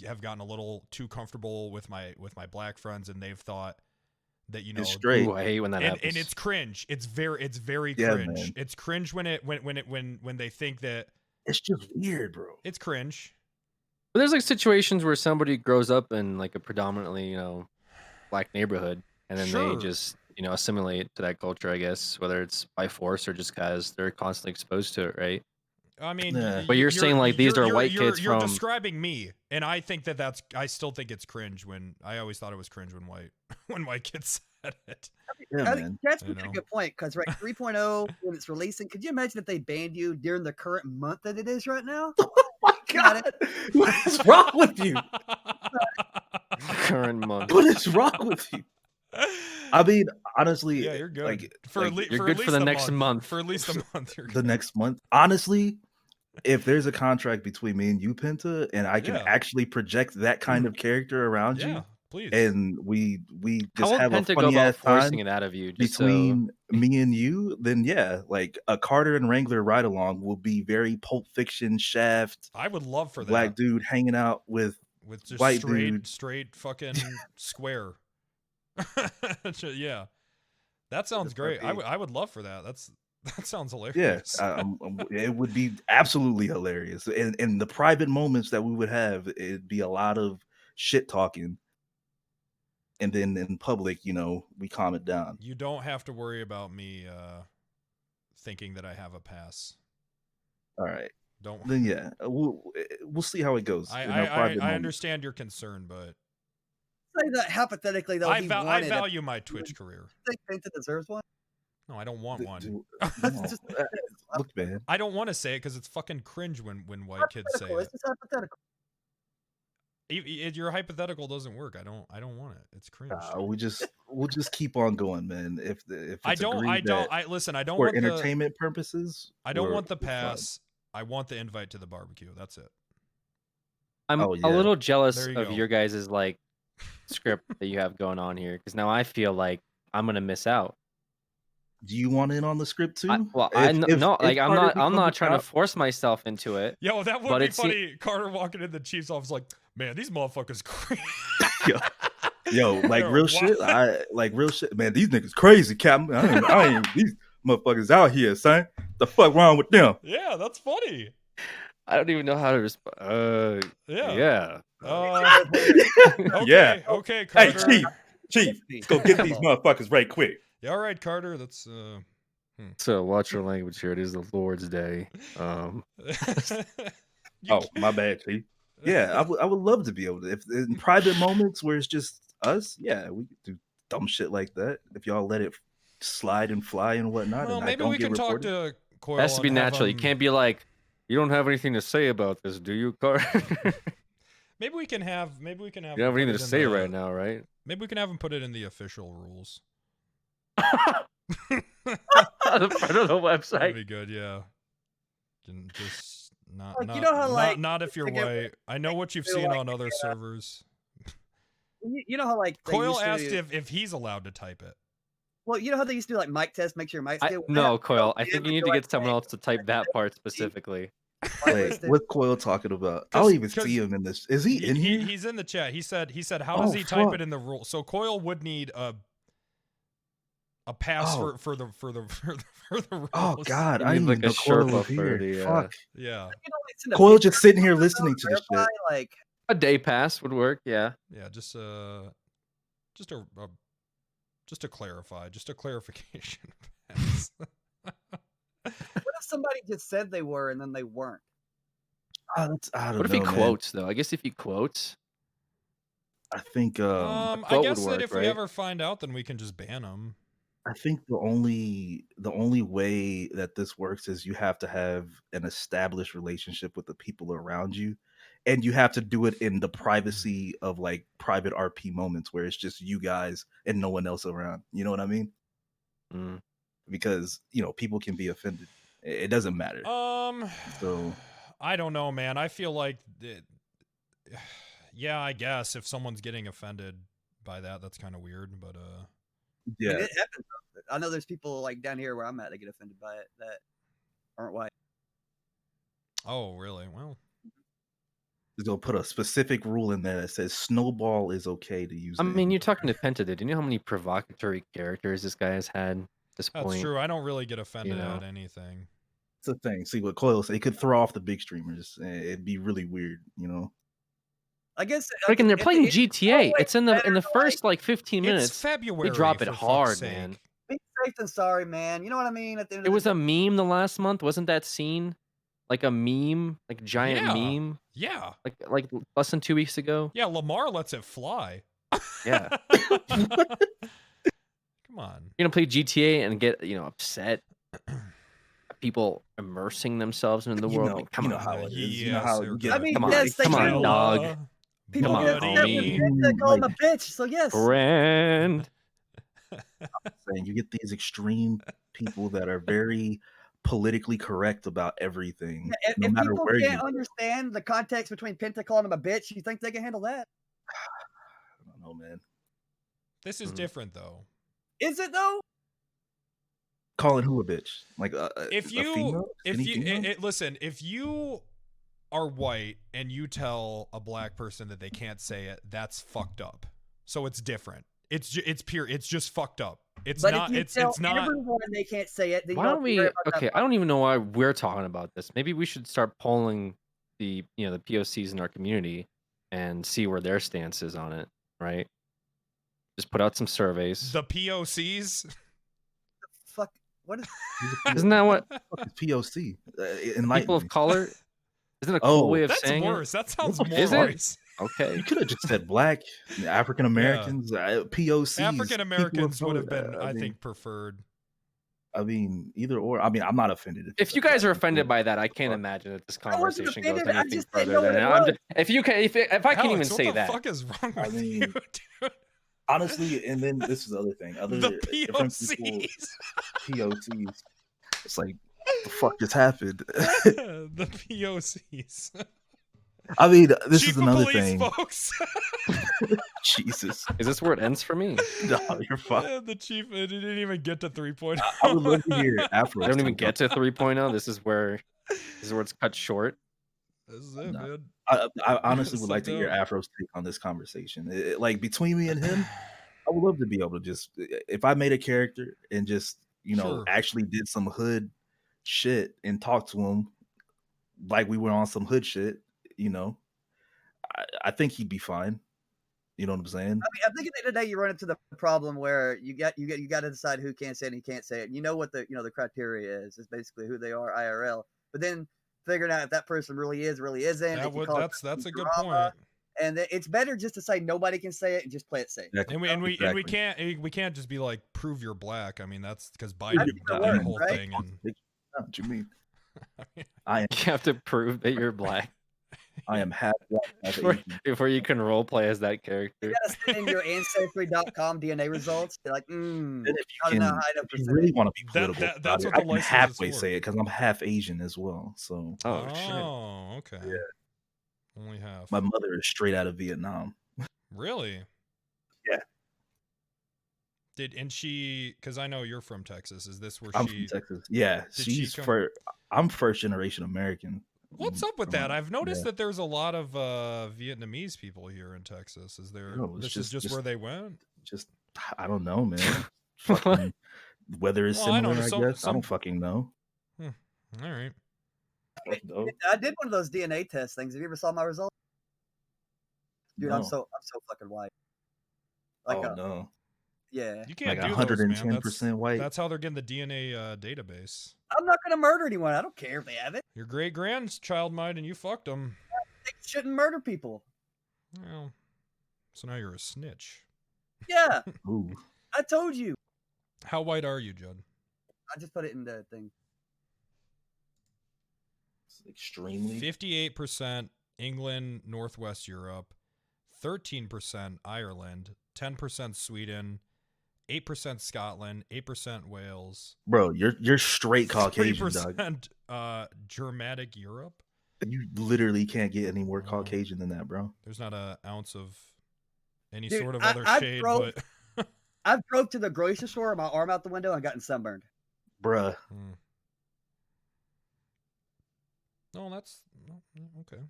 B: have gotten a little too comfortable with my black friends, and they've thought that, you know,
K: It's straight.
H: Ooh, I hate when that happens.
B: And it's cringe. It's very
K: Yeah,
B: cringe.
K: man.
B: It's cringe when they think that
K: It's just weird, bro.
B: it's cringe.
H: But there's like situations where somebody grows up in like a predominantly, you know, black neighborhood, and then
B: Sure.
H: they just, you know, assimilate to that culture, I guess, whether it's by force or just because they're constantly exposed to it, right?
B: I mean,
K: Yeah.
H: But you're saying, like, these are white kids
B: you're
H: from-
B: describing me, and I think I still think it's cringe. When I always thought it was cringe when white kids said it.
K: Yeah,
P: I
K: man.
P: think that's a
B: You
P: pretty
B: know?
P: good point, because right, 3.0 when it's releasing, could you imagine if they banned you during the current month that it is right now?
K: My God, what is wrong with you?
H: Current month.
K: What is wrong with you? I mean, honestly,
B: Yeah, you're good.
K: Like,
B: for
K: like,
B: at
H: you're good for the next month.
B: For at least a month, you're
K: the
B: good.
K: next month. Honestly, if there's a contract between me and you, Penta, and I can
B: Yeah.
K: actually project that kind of character around
B: Yeah,
K: you,
B: please.
K: and we
H: How
K: just
H: would
K: have a
H: Penta go
K: funny
H: about
K: ass time
H: forcing it out of you? Just
K: between me and you, then yeah, like a Carter and Wrangler ride along will be very Pulp Fiction, Shaft,
B: I would love for that.
K: black dude hanging out with
B: With
K: white
B: just
K: dude.
B: straight fucking square. Yeah, that sounds great. I would love for that. That sounds hilarious.
K: Yeah, it would be absolutely hilarious. And in the private moments that we would have, it'd be a lot of shit talking. And then in public, you know, we calm it down.
B: You don't have to worry about me thinking that I have a pass.
K: All right.
B: Don't.
K: Then yeah, we'll see how it goes. in our private
B: I
K: moments.
B: understand your concern, but
P: Say that hypothetically, though,
B: I
P: he
B: I
P: wanted
B: value my Twitch career.
P: think Penta deserves one?
B: No, I don't want one.
P: That's
K: Look, man.
B: I don't want to say it because it's fucking cringe when white kids say
P: hypothetical.
B: it.
P: It's just hypothetical.
B: Your hypothetical doesn't work. I don't want it. It's cringe.
K: We'll just keep on going, man. If it's
B: I don't listen. I don't
K: for
B: want
K: entertainment purposes.
B: I don't want the
K: we're fine.
B: pass. I want the invite to the barbecue. That's it.
H: I'm
K: Oh,
H: a
K: yeah.
H: little jealous
B: There you
H: of
B: go.
H: your guys' like script that you have going on here, because now I feel like I'm gonna miss out.
K: Do you want in on the script too?
H: I'm
K: If
H: not
K: Carter becomes
H: trying to
K: top-
H: force myself into it.
B: Yo, that would
H: but
B: be
H: it's
B: funny. Carter walking in the Chiefs office like, man, these motherfuckers crazy.
K: Yo, like
B: Yo,
K: real
B: wow.
K: shit, man. These niggas crazy, Captain. I ain't these motherfuckers out here, son. The fuck wrong with them?
B: Yeah, that's funny.
H: I don't even know how to respond.
B: Yeah.
K: Yeah.
B: Okay,
K: Hey,
B: Carter.
K: Chief, let's go get these motherfuckers right quick.
B: Yeah, all right, Carter. That's
H: So watch your language here. It is the Lord's Day.
K: Oh, my bad, Chief. Yeah, I would love to be able to. If in private moments where it's just us, yeah, we could do dumb shit like that. If y'all let it slide and fly and whatnot,
B: well,
K: and I
B: maybe
K: don't
B: we
K: get
B: can talk
K: reported.
B: to Coyle.
H: It has to be
B: and have
H: natural. You
B: him-
H: can't be like, you don't have anything to say about this, do you, Carter?
B: Maybe we can have.
H: You don't have
B: him
H: anything
B: put
H: to
B: it in
H: say
B: the-
H: right now, right?
B: Maybe we can have him put it in the official rules.
H: The front of the website.
B: That'd be good. Yeah. Can just not.
P: Like,
B: not
P: you know how, like,
B: not if you're
P: to get-
B: white. I know what you've
P: feel
B: seen
P: like
B: on other servers.
P: You know how like they
B: Coyle
P: used to
B: asked
P: do-
B: if he's allowed to type it.
P: Well, you know how they used to do like mic test, make sure your mic's good.
H: No, Coyle. I think you need to get someone else to type that part specifically.
K: Wait, what's Coyle talking about? I don't even
B: 'cause
K: see him in this. Is he in here?
B: He's in the chat. He said how does
K: Oh,
B: he type
K: fuck.
B: it in the rule? So Coyle would need a pass
K: Oh.
B: for the rules.
K: Oh God,
H: You
K: I
H: need,
K: didn't
H: like,
K: even
H: a
K: know Coyle
H: Sherpa
K: was
H: for
K: here.
H: the,
K: Fuck.
B: Yeah.
K: Coyle just sitting here listening to this shit.
P: Like
H: A day pass would work. Yeah.
B: Yeah, just a Just to clarify, just a clarification.
P: What if somebody just said they were and then they weren't?
K: I don't
H: What if he
K: know, man.
H: quotes though? I guess if he quotes,
K: I think
B: I
H: quote
B: guess
H: would
B: that
H: work,
B: if we
H: right?
B: ever find out, then we can just ban them.
K: I think the only way that this works is you have to have an established relationship with the people around you, and you have to do it in the privacy of like private RP moments where it's just you guys and no one else around. You know what I mean?
H: Mm.
K: Because people can be offended. It doesn't matter. So
B: I don't know, man. I feel like, yeah, I guess if someone's getting offended by that, that's kind of weird. But
K: yeah,
P: I mean, it happens. I know there's people like down here where I'm at that get offended by it that aren't white.
B: Oh, really? Well,
K: they'll put a specific rule in there that says snowball is okay to use.
H: I mean, you're talking to Penta. Did you know how many provocatory characters this guy has had at this
B: that's
H: point?
B: true. I don't really get offended at anything.
K: It's a thing. See what Coyle said. It could throw off the big streamers. It'd be really weird,
P: I guess.
H: Freaking, they're playing GTA. It's in the first like 15 minutes.
B: It's February.
H: They drop it
B: for fuck's
H: hard,
B: sake.
H: man.
P: Be safe than sorry, man. You know what I mean? At the end
H: It
P: of
H: was
P: the
H: a meme the last month, wasn't that scene? Like a meme, like a giant meme.
B: Yeah.
H: Like less than 2 weeks ago.
B: Yeah, Lamar lets it fly.
H: Yeah.
B: Come on.
H: You're gonna play GTA and get upset. People immersing themselves in the world. Like, come on,
K: how it is.
B: Yes,
K: You know how you get.
P: I mean,
H: come on,
P: yes, they
H: come on,
P: do.
H: dog.
P: People
H: Come on,
P: get upset when
H: homie.
P: Penta call him a bitch. So yes.
H: Friend.
K: Saying you get these extreme people that are very politically correct about everything,
P: If,
K: no
P: if
K: matter
P: people
K: where you
P: can't
K: go.
P: understand the context between Penta calling him a bitch, you think they can handle that?
K: I don't know, man.
B: This is different though.
P: Is it though?
K: Calling who a bitch? Like
B: If
K: a
B: you
K: female?
B: if
K: Any
B: you
K: female?
B: listen, if you are white and you tell a black person that they can't say it, that's fucked up. So it's different. It's pure. It's just fucked up. It's
P: But
B: not.
P: if you
B: It's
P: tell
B: not.
P: everyone they can't say it, then you
H: Why don't
P: have to
H: we?
P: worry about
H: Okay,
P: that.
H: I don't even know why we're talking about this. Maybe we should start polling the the POCs in our community and see where their stance is on it. Right? Just put out some surveys.
B: The POCs.
P: Fuck. What is?
H: Isn't that what
K: What is POC? Enlighten
H: people of
K: me.
H: color? Isn't it a cool way of
B: That's
H: saying
B: worse.
H: it?
B: That sounds more
H: Is it?
B: worse.
H: Okay.
K: You could have just said black, African Americans, POCs.
B: African Americans
K: people
B: would
K: of
B: have
K: color.
B: been, I think, preferred.
K: I mean, either or. I mean, I'm not offended.
H: If you guys are offended by that, I can't imagine that this
P: I wasn't
H: conversation goes
P: offended, I
H: anything
P: just didn't
H: further
P: know
H: than
P: what it
H: I'm
P: was.
H: if you can, if I can even
B: Alex,
H: say
B: what the
H: that.
B: fuck is wrong with
K: I mean,
B: you, dude?
K: honestly, and then this is the other thing. Other
B: The
K: different people,
B: POCs.
K: POCs. It's like, what the fuck just happened?
B: The POCs.
K: I mean, this
B: Chief
K: is
B: of
K: another
B: police,
K: thing.
B: folks.
K: Jesus.
H: Is this where it ends for me?
K: No, you're fine.
B: The chief, it didn't even get to 3.0.
K: I would love to hear Afro.
H: I don't even get to 3.0. This is where it's cut short.
B: This is it, man.
K: I honestly would
B: So
K: like to hear
B: dope.
K: Afro's take on this conversation. Like between me and him, I would love to be able to just, if I made a character and just,
B: Sure.
K: actually did some hood shit and talked to him like we were on some hood shit, I think he'd be fine. You know what I'm saying?
P: I mean, I think at the end of the day, you run into the problem where you got to decide who can say it and who can't say it. You know what the the criteria is basically who they are IRL. But then figuring out if that person really is, really isn't.
B: That's a good
P: drama,
B: point.
P: And it's better just to say nobody can say it and just play it safe.
K: Exactly.
B: And we
K: Exactly.
B: we can't just be like, prove you're black. I mean, that's because Biden
P: That's
B: did
P: the
B: the
P: word,
B: whole
P: right?
B: thing. And
K: What you mean? I am.
H: You have to prove that you're black
K: I am half black. half
H: before,
K: Asian.
H: before you can role play as that character.
P: You gotta send in your ancestry.com DNA results. You're like,
K: And if
P: I
K: you
P: don't know
K: can,
P: how to
K: if you really want to be
B: That-
K: political,
B: that-
K: about
B: that's
K: it,
B: what
K: I
B: the
K: can
B: license is
K: halfway
B: for.
K: say it because I'm half Asian as well. So
H: Oh, shit.
B: oh, okay.
K: yeah,
B: Only half.
K: my mother is straight out of Vietnam.
B: Really?
K: Yeah.
B: And she? Because I know you're from Texas. Is this where
K: I'm
B: she?
K: from Texas. Yeah,
B: Did she
K: she's
B: come-
K: I'm first generation American.
B: What's up with that? I've noticed
K: Yeah.
B: that there's a lot of Vietnamese people here in Texas. Is there?
K: No, it's
B: this is just where they went.
K: Just I don't know, man. Fucking weather is
B: Well, I
K: similar.
B: know,
K: I
B: some-
K: guess I
B: some-
K: don't fucking know.
B: All right.
P: I did one of those DNA test things. Have you ever saw my results? Dude, I'm
K: No.
P: so fucking white.
K: Oh no.
P: Yeah.
B: You can't
K: Like
B: do those, man.
K: 110% white.
B: That's how they're getting the DNA database.
P: I'm not gonna murder anyone. I don't care if they have it.
B: Your great grandchild might, and you fucked them.
P: They shouldn't murder people.
B: Well, so now you're a snitch.
P: Yeah.
K: Ooh.
P: I told you.
B: How white are you, Judd?
P: I just put it in the thing.
K: Extremely.
B: 58% England, Northwest Europe, 13% Ireland, 10% Sweden, 8% Scotland, 8% Wales.
K: Bro, you're straight Caucasian, dog.
B: 3% Germanic Europe.
K: You literally can't get any more Caucasian than that, bro.
B: There's not an ounce of any
P: Dude,
B: sort of other shade, but
P: I drove to the grocery store with my arm out the window and gotten sunburned.
K: Bruh.
B: No, that's okay.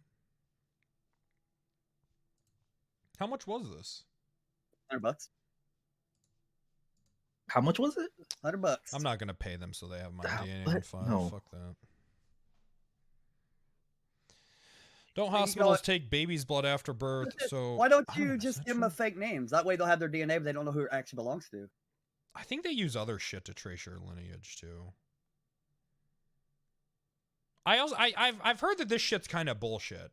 B: How much was this?
P: $100.
K: How much was it?
P: $100.
B: I'm not gonna pay them so they have my DNA
K: what?
B: on file.
K: No.
B: Fuck that. Don't hospitals take babies' blood after birth? So
P: Why don't you just give them a fake names? That way they'll have their DNA, but they don't know who it actually belongs to.
B: I think they use other shit to trace your lineage too. I've heard that this shit's kind of bullshit.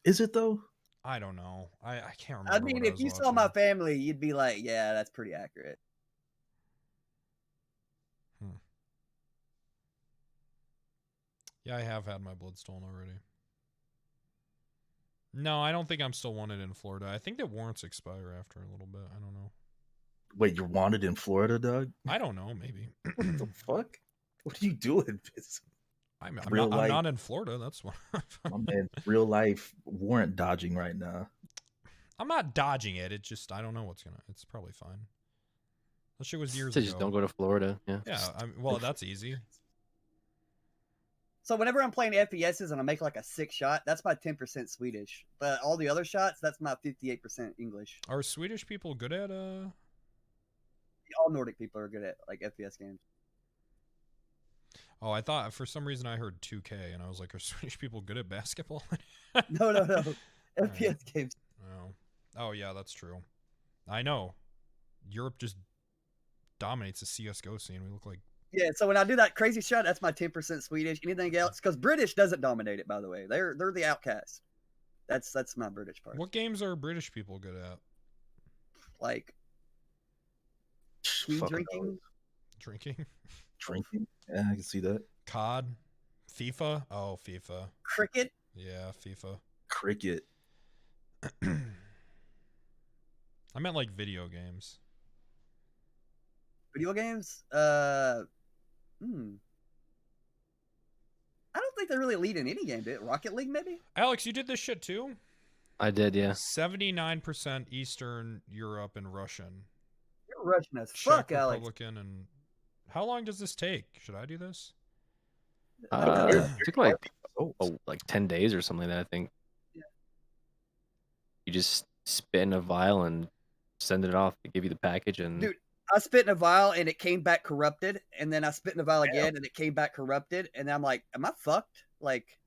K: Is it though?
B: I don't know. I can't remember.
P: I mean, if you saw my family, you'd be like, yeah, that's pretty accurate.
B: Yeah, I have had my blood stolen already. No, I don't think I'm still wanted in Florida. I think the warrants expire after a little bit. I don't know.
K: Wait, you're wanted in Florida, Doug?
B: I don't know. Maybe.
K: What the fuck? What are you doing?
B: I'm
K: Real life.
B: not in Florida. That's why.
K: My man, real life warrant dodging right now.
B: I'm not dodging it. It just I don't know what's gonna. It's probably fine. That shit was years
H: So
B: ago.
H: just don't go to Florida. Yeah.
B: Yeah. Well, that's easy.
P: So whenever I'm playing FPSs and I make like a 6 shot, that's my 10% Swedish. But all the other shots, that's my 58% English.
B: Are Swedish people good at
P: All Nordic people are good at like FPS games.
B: Oh, I thought for some reason I heard 2K, and I was like, are Swedish people good at basketball?
P: No. FPS games.
B: Oh, yeah, that's true. I know. Europe just dominates the CSGO scene. We look like...
P: Yeah, so when I do that crazy shot, that's my 10% Swedish. Anything else? Because British doesn't dominate it, by the way. They're the outcast. That's my British part.
B: What games are British people good at?
P: Like speed drinking.
K: Drinking? Yeah, I can see that.
B: COD? FIFA? Oh, FIFA.
P: Cricket?
B: Yeah, FIFA.
K: Cricket.
B: I meant like video games.
P: Video games? I don't think they really lead in any game, did it? Rocket League, maybe?
B: Alex, you did this shit too?
H: I did, yeah.
B: 79% Eastern Europe and Russian.
P: You're Russian as
B: Czech
P: fuck, Alex.
B: Republican and... How long does this take? Should I do this?
H: It took like 10 days or something like that, I think.
P: Yeah.
H: You just spit in a vial and send it off. They give you the package and...
P: Dude, I spit in a vial and it came back corrupted, and then I spit in a vial again and it came back corrupted, and I'm like, am I fucked? Like,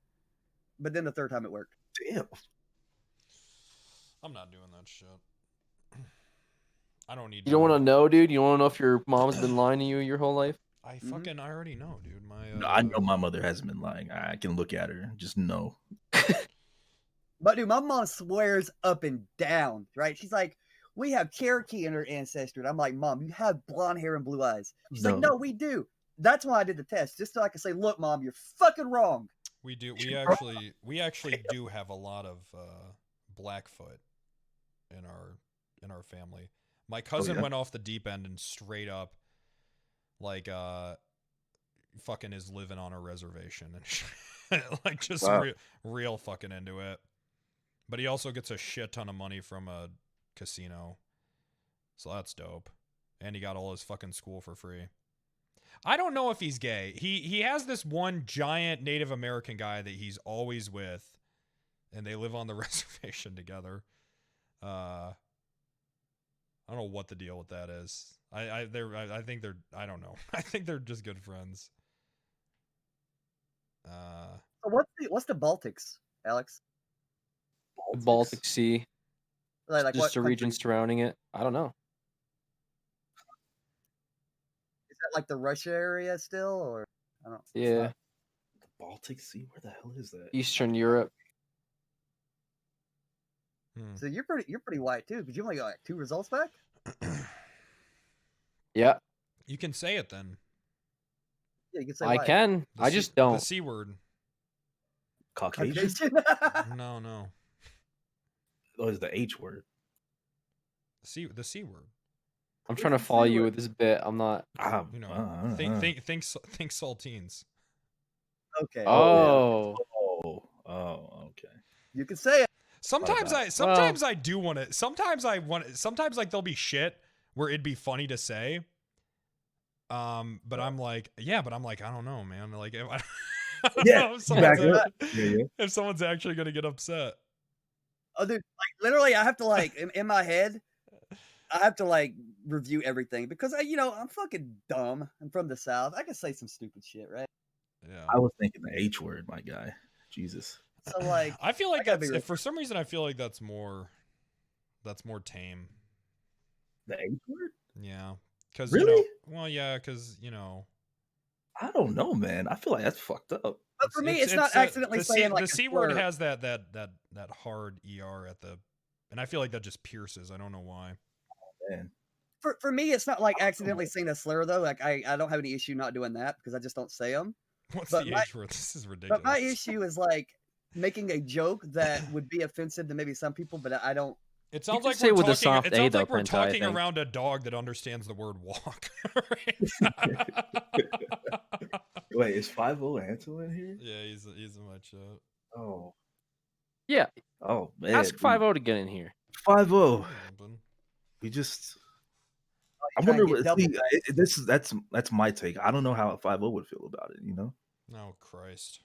P: but then the third time it worked.
K: Damn.
B: I'm not doing that shit. I don't need.
H: You don't want to know, dude? You don't want to know if your mom's been lying to you your whole life?
B: I already know, dude.
K: I know my mother hasn't been lying. I can look at her, just know.
P: But dude, my mom swears up and down, right? She's like, we have Cherokee in her ancestry. And I'm like, Mom, you have blonde hair and blue eyes. She's like, no, we do. That's why I did the test, just so I can say, look, Mom, you're fucking wrong.
B: We do. We actually do have a lot of Blackfoot in our family. My cousin went off the deep end and straight up, like, fucking is living on a reservation and like just real fucking into it. But he also gets a shit ton of money from a casino, so that's dope. And he got all his fucking school for free. I don't know if he's gay. He has this one giant Native American guy that he's always with, and they live on the reservation together. I don't know what the deal with that is. I think they're I don't know. I think they're just good friends.
P: So what's the Baltics, Alex?
H: The Baltic Sea.
P: Like
H: just
P: what
H: a region
P: country?
H: surrounding it. I don't know.
P: like the Russia area still, or I don't.
H: Yeah.
K: The Baltic Sea. Where the hell is that?
H: Eastern Europe.
P: So you're pretty white too, because you only got like 2 results back.
H: Yeah.
B: You can say it then.
P: Yeah, you can say.
H: I
P: white.
H: can. I just don't.
B: The C word.
K: Caucasian.
B: No.
K: Oh, it's the H word.
B: The C word.
H: I'm trying to follow you with this bit. I'm not.
B: You know, think saltines.
P: Okay.
H: Oh.
K: Okay.
P: You can say it.
B: Sometimes I do want to. Sometimes like there'll be shit where it'd be funny to say. But I'm like, I don't know, man. Like, if I don't know if someone's actually gonna get upset.
P: Oh, dude, like literally, I have to like in my head, I have to like review everything because I'm fucking dumb. I'm from the South. I can say some stupid shit, right?
B: Yeah.
K: I was thinking the H word, my guy. Jesus.
P: So like,
B: I feel like that's for some reason I feel like that's more tame.
K: The H word?
B: Yeah. Because
K: really?
B: because
K: I don't know, man. I feel like that's fucked up.
P: But for me, it's not accidentally saying like
B: the C word has that hard ER at the, and I feel like that just pierces. I don't know why.
K: Oh, man.
P: For me, it's not like accidentally saying a slur though. Like I don't have any issue not doing that because I just don't say them.
B: What's the H word? This is ridiculous.
P: But my issue is like making a joke that would be offensive to maybe some people, but I don't.
B: It sounds like
H: say
B: we're
H: with
B: talking.
H: a soft
B: It sounds
H: A,
B: like
H: though,
B: we're
H: Penta, I
B: talking
H: think.
B: around a dog that understands the word walk.
K: Wait, is 5-0 Ansel in here?
B: Yeah, he's in my chat.
K: Oh.
H: Yeah.
K: Oh man.
H: Ask 5-0 to get in here.
K: 5-0. We just. I wonder what. See, that's my take. I don't know how 5-0 would feel about it.
B: Oh Christ.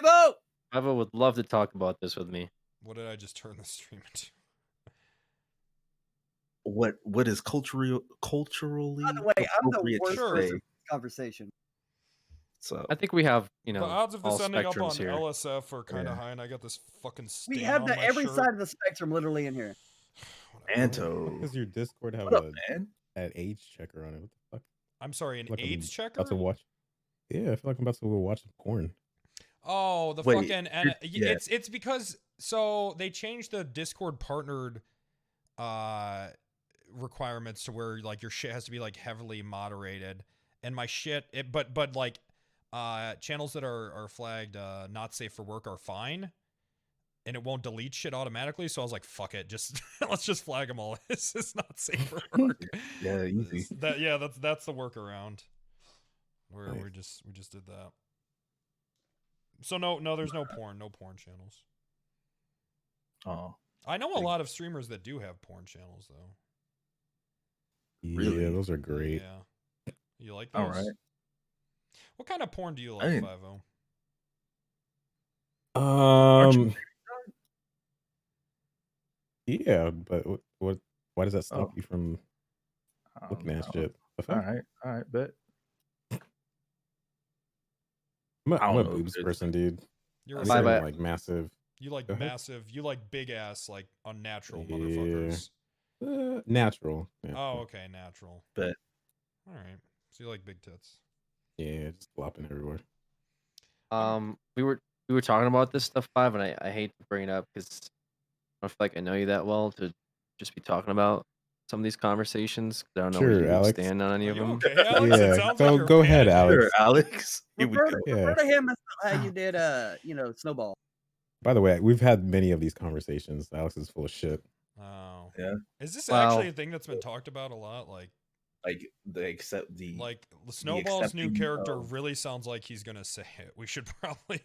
P: 5-0.
H: 5-0 would love to talk about this with me.
B: What did I just turn the stream into?
K: What is culturally
P: By the way, I'm the
K: appropriate
P: worst
K: to
P: person
K: say?
P: in this conversation.
K: So
H: I think we have,
B: The odds of this
H: all
B: ending up on
H: spectrums here.
B: LSF are kind of high, and I got this fucking stain
P: We have
B: on
P: the
B: my
P: every
B: shirt.
P: side of the spectrum literally in here.
K: Anto.
L: Does your Discord have
K: What up, man?
L: an age checker on it? What the fuck?
B: I'm sorry, an
L: Like I'm
B: AIDS checker?
L: About to watch. Yeah, I feel like I'm about to go watch porn.
B: Oh, the
K: Wait,
B: fucking
K: yeah.
B: it's because so they changed the Discord partnered requirements to where like your shit has to be like heavily moderated, and my shit but like channels that are flagged not safe for work are fine, and it won't delete shit automatically. So I was like, fuck it, just let's just flag them all. This is not safe for work.
K: Yeah, easy.
B: That's the workaround. Where we just did that. So no, there's no porn channels.
K: Oh,
B: I know a lot of streamers that do have porn channels though.
L: Yeah, those are great.
B: Yeah, you like those?
K: All right.
B: What kind of porn do you like, 5-0?
L: Yeah, but what? Why does that stop you from looking at shit? The fuck?
K: All right, bet.
L: I'm a boobs person, dude.
B: You're
L: I
B: a
L: just don't
H: Bye-bye.
L: like massive.
B: You like
L: Go ahead.
B: massive. You like big ass, like unnatural motherfuckers.
L: Natural.
B: Oh, okay, natural.
K: Bet.
B: All right. So you like big tits.
L: Yeah, just flopping everywhere.
H: We were talking about this stuff, 5, and I hate to bring it up because I don't feel like I know you that well to just be talking about some of these conversations. 'Cause I don't know where
L: Sure,
H: you
L: Alex.
H: stand on any of them.
B: Okay, Alex, it
L: Yeah,
B: sounds like you're
L: go ahead,
B: panicked.
L: Alex.
K: Sure, Alex. Here we go.
P: Refer to him as how you did, Snowball.
L: By the way, we've had many of these conversations. Alex is full of shit.
B: Oh.
K: Yeah.
B: Is this
H: Well-
B: actually a thing that's been talked about a lot? Like Snowball's new
K: accepting
B: character
K: of-
B: really sounds like he's gonna say it. We should probably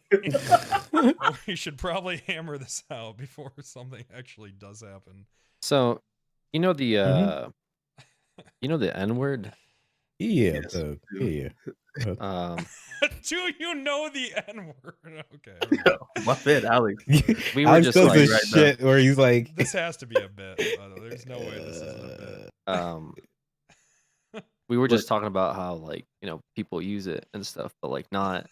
B: we should probably hammer this out before something actually does happen.
H: So, you know the N word.
L: Yeah,
K: Yes,
L: yeah.
B: Do you know the N word? Okay.
K: My bad, Alex.
H: We were
L: Alex
H: just
L: does
H: like
L: this shit where he's like,
B: This has to be a bit. There's no way this isn't a bit.
H: We were just talking about how like people use it and stuff, but like not.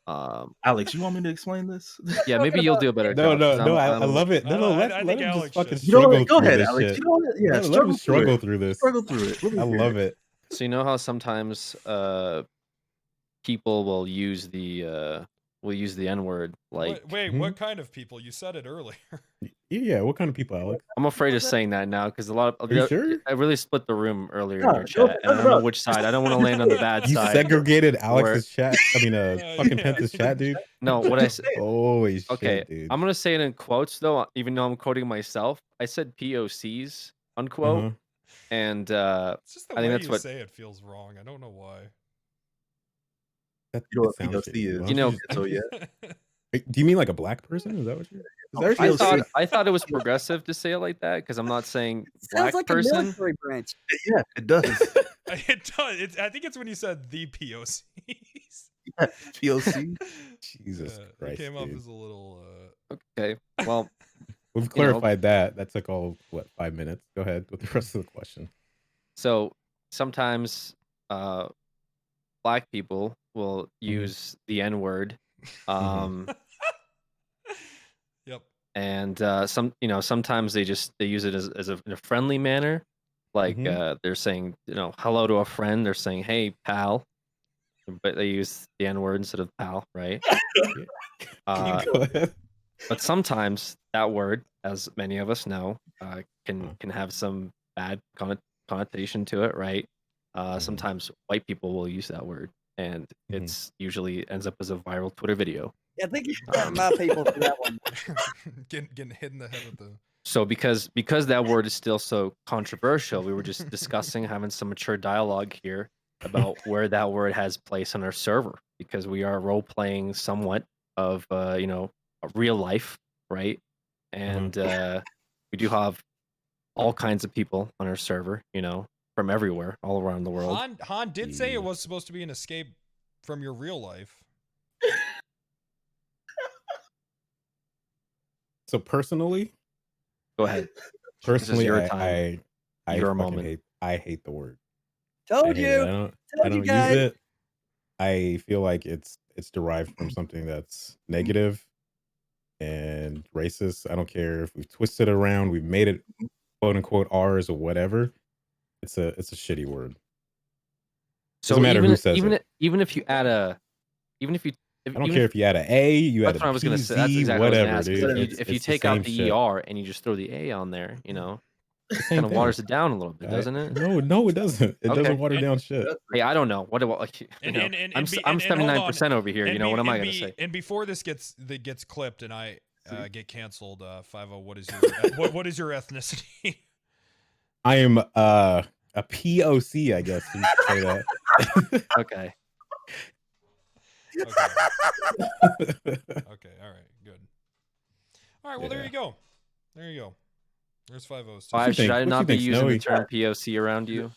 K: Alex, you want me to explain this?
H: Yeah, maybe you'll do a better
L: no,
H: job.
L: no,
H: 'cause
L: no. I
H: I'm-
L: love it. No,
B: I
L: let
B: think
L: him
B: Alex
L: just fucking
B: should.
K: You know
L: struggle
K: what? Go
L: through
K: ahead,
L: this
K: Alex.
L: shit.
K: You know what? Yeah,
L: Let him
K: struggle
L: struggle
K: through
L: through this.
K: Struggle through it. Let me
L: I
K: hear
L: love it.
H: So you know how sometimes people will use the N-word like
B: Wait, what kind of people? You said it earlier.
L: Yeah, what kind of people, Alex?
H: I'm afraid of saying that now because a lot of
L: Are you sure?
H: I really split the room earlier in
K: No,
H: your
K: go
H: chat, and I
K: it
H: don't know
K: up.
H: which side. I don't want to land on the bad
L: You
H: side.
L: segregated
H: where-
L: Alex's chat. I mean, fucking
B: yeah.
L: Penta's chat, dude.
H: No, what I said.
L: Holy shit,
H: Okay,
L: dude.
H: I'm gonna say it in quotes though, even though I'm quoting myself. I said POCs unquote,
L: Uh-huh.
H: and
B: It's just the
H: I think
B: way
H: that's
B: you
H: what
B: say it feels wrong. I don't know why.
L: That,
K: You know
L: it
K: what
L: sounds
K: POC
L: shitty,
K: is?
L: dude.
H: You know-
K: So yeah.
L: Wait, do you mean like a black person? Is that what you're? Is that what
H: I
L: you're saying?
H: thought it was progressive to say it like that because I'm not saying
P: Sounds
H: black
P: like
H: person.
P: a military branch.
K: Yeah, it does.
B: It does. I think it's when you said the POCs.
K: Yeah, POC.
L: Jesus
B: It
L: Christ,
B: came off
L: dude.
B: as a little.
H: Okay, well,
L: We've
H: you know,
L: clarified that. That took all what 5 minutes. Go ahead with the rest of the question.
H: so sometimes black people will use the N-word.
B: Yep.
H: And sometimes they use it in a friendly manner, like they're saying hello to a friend. They're saying hey pal, but they use the N-word instead of pal, right?
L: Go ahead.
H: But sometimes that word, as many of us know, can have some bad connotation to it, right? Sometimes white people will use that word, and it's usually ends up as a viral Twitter video.
P: Yeah, I think you should start my people for that one.
B: getting hit in the head with the.
H: So because that word is still so controversial, we were just discussing having some mature dialogue here about where that word has place on our server, because we are role playing somewhat of real life, right? And we do have all kinds of people on our server, from everywhere, all around the world.
B: Han did say it was supposed to be an escape from your real life.
L: So personally,
H: go ahead.
L: Personally,
H: your
L: I
H: time. Your moment.
L: hate the word.
P: Told
L: I hate
P: you.
L: it. I
P: Told
L: don't
P: you guys.
L: use it. I feel like it's derived from something that's negative and racist. I don't care if we've twisted it around, we've made it quote unquote ours or whatever. It's a shitty word.
H: So
L: Doesn't matter who says it.
H: even if you add a,
L: I don't care if you add an A, you add
H: that's
L: a
H: what I was gonna say. That's
L: PZ,
H: exactly what I
L: whatever,
H: was gonna
L: dude.
H: ask. If you
L: It's the
H: take out
L: same
H: the
L: shit.
H: ER and you just throw the A on there,
L: Same
H: kind of
L: thing.
H: waters it down a little bit, doesn't it?
L: No, it doesn't. It
H: Okay.
L: doesn't water down shit.
H: Hey, I don't know. What I'm
B: hold
H: 79% over here.
B: And
H: What am I gonna say?
B: And before this gets clipped and I get canceled, 50, what is your what is your ethnicity?
L: I am a POC, I guess you could say that.
H: Okay.
B: Okay, all right, good. All right, well there you go. There you go. There's 50's.
H: Why should I not be using the
L: Snowy?
H: term POC around you?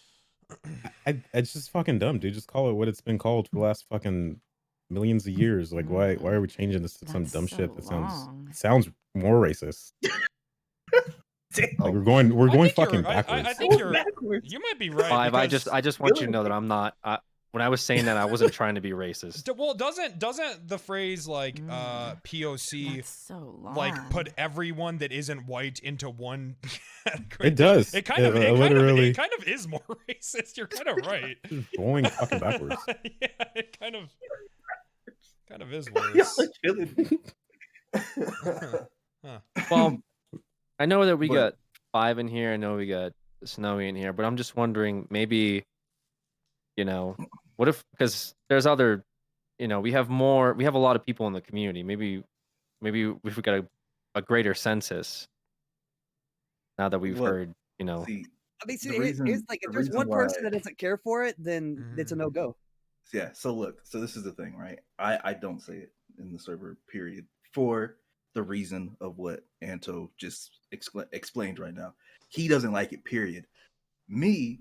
L: It's just fucking dumb, dude. Just call it what it's been called for the last fucking millions of years. Like, why are we changing this to some dumb shit that sounds more racist? Like we're going fucking backwards.
B: I think you might be right.
H: Five. I
B: because-
H: just want you to know that I'm not. When I was saying that, I wasn't trying to be racist.
B: Well, doesn't the phrase like POC like put everyone that isn't white into one category?
L: It does.
B: It kind of
L: literally
B: is more racist. You're kind of right.
L: going fucking backwards.
B: Yeah, it kind of is worse.
H: Well, I know that we got 5 in here. I know we got Snowy in here, but I'm just wondering, maybe, what if, because there's other, we have a lot of people in the community. Maybe if we got a greater census now that we've heard,
P: I mean, see, here's like if there's one person that doesn't care for it, then it's a no go.
K: Yeah. So look. So this is the thing, right? I don't say it in the server. Period. For the reason of what Anto just explained right now, he doesn't like it. Period. Me,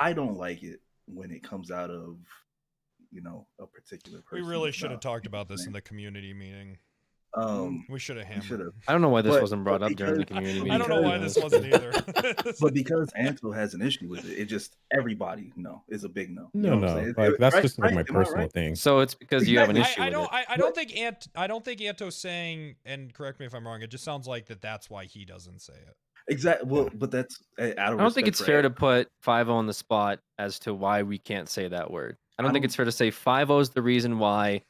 K: I don't like it when it comes out of a particular person.
B: We really should have talked about this in the community meeting. We should have hammered.
H: I don't know why this wasn't brought up during the community meeting.
B: I don't know why this wasn't either.
K: But because Anto has an issue with it, it just everybody is a big no. You know what I'm saying?
L: Like that's
K: Right?
L: just like my
K: Right? Am I
L: personal
K: right?
L: thing.
H: So it's because you have an issue with it.
B: I don't think Anto's saying, and correct me if I'm wrong, it just sounds like that's why he doesn't say it.
K: Exactly. Well, but that's out
H: I
K: of
H: don't think
K: respect
H: it's
K: for
H: fair to put 5 on the spot as to why we can't say that word. I don't think it's fair to say 5 is the reason why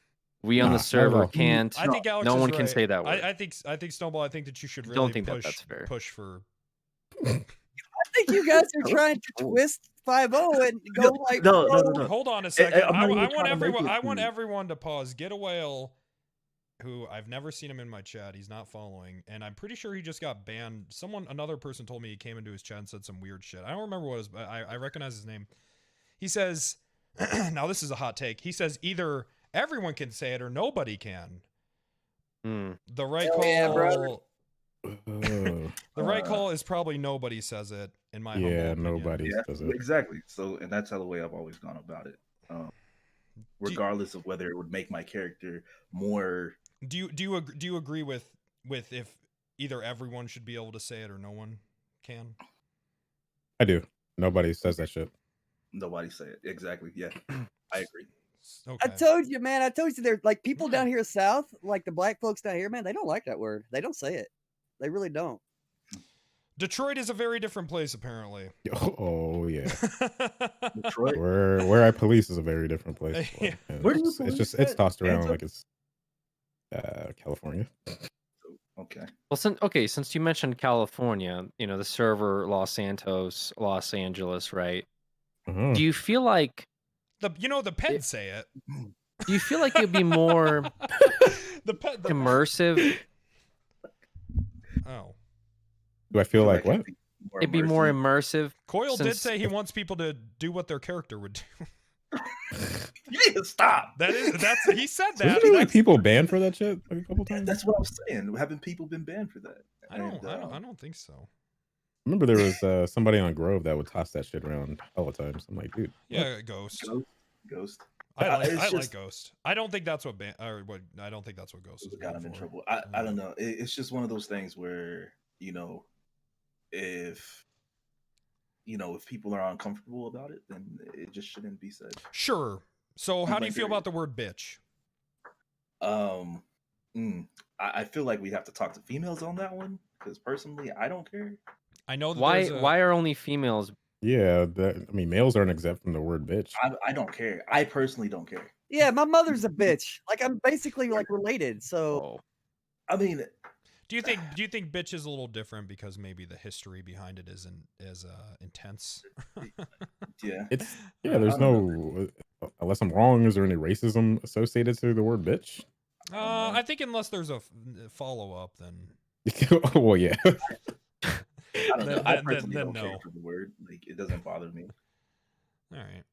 H: we on
L: Nah,
H: the
L: not at
H: server
L: all.
H: can't.
B: I think Alex
H: no
B: is
H: one
B: right.
H: can say that word.
B: I think Snowball. I think that you should
H: I
B: really
H: don't think that
B: push
H: that's fair.
B: push for.
P: I think you guys are trying to twist 5-0 and go like
K: No.
B: Hold on a second.
K: I'm not even
B: I
K: trying
B: want
K: to make
B: everyone.
K: it
B: I want
K: to-
B: everyone to pause. Get a whale. Who I've never seen him in my chat. He's not following, and I'm pretty sure he just got banned. Another person told me he came into his chat and said some weird shit. I don't remember what it was, but I recognize his name. He says, now this is a hot take. He says either everyone can say it or nobody can. The right call.
P: Yeah, brother.
B: The right call is probably nobody says it. In my humble opinion.
L: Nobody
K: Yeah,
L: says it.
K: exactly. So, and that's how the way I've always gone about it. Regardless of whether it would make my character more.
B: Do you agree with if either everyone should be able to say it or no one can?
L: I do. Nobody says that shit.
K: Nobody say it. Exactly. Yeah, I agree.
B: Okay.
P: I told you, man. I told you, they're like people down here south, like the black folks down here, man. They don't like that word. They don't say it. They really don't.
B: Detroit is a very different place, apparently.
L: Oh yeah.
K: Detroit.
L: Where I police is a very different place.
B: Yeah.
K: Where do you
L: It's
K: police
L: just
K: at?
L: tossed around
K: Penta?
L: like it's California.
K: Okay.
H: Well, since you mentioned California, the server Los Santos, Los Angeles, right?
L: Uh-huh.
H: Do you feel like
B: the Peds say it?
H: Do you feel like it'd be more immersive?
B: Oh.
L: Do I feel like what?
H: It'd be more immersive.
B: Coyle did
H: since-
B: say he wants people to do what their character would do.
K: You need to stop.
B: He said that.
L: Wasn't there like people banned for that shit like a couple times?
K: That's what I was saying. Haven't people been banned for that?
B: I don't think so.
L: I remember there was somebody on Grove that would toss that shit around all the times. I'm like, dude.
B: Yeah, Ghost.
K: Ghost.
B: I like
K: just-
B: Ghost. I don't think that's what I don't think that's what Ghost is.
K: Got him in trouble. I don't know. It's just one of those things where if people are uncomfortable about it, then it just shouldn't be said.
B: Sure. So how do you feel about the word bitch?
K: I feel like we have to talk to females on that one because personally, I don't care.
B: I know that
H: Why are only females?
L: Yeah, males aren't exempt from the word bitch.
K: I don't care. I personally don't care.
P: Yeah, my mother's a bitch. Like I'm basically like related. So
K: I mean,
B: do you think bitch is a little different because maybe the history behind it isn't as intense?
K: Yeah.
L: There's no unless I'm wrong, is there any racism associated to the word bitch?
B: I think unless there's a follow up, then.
L: Well, yeah.
K: I don't know. I
B: Then
K: personally don't
B: no.
K: care for the word. Like, it doesn't bother me.
B: All right.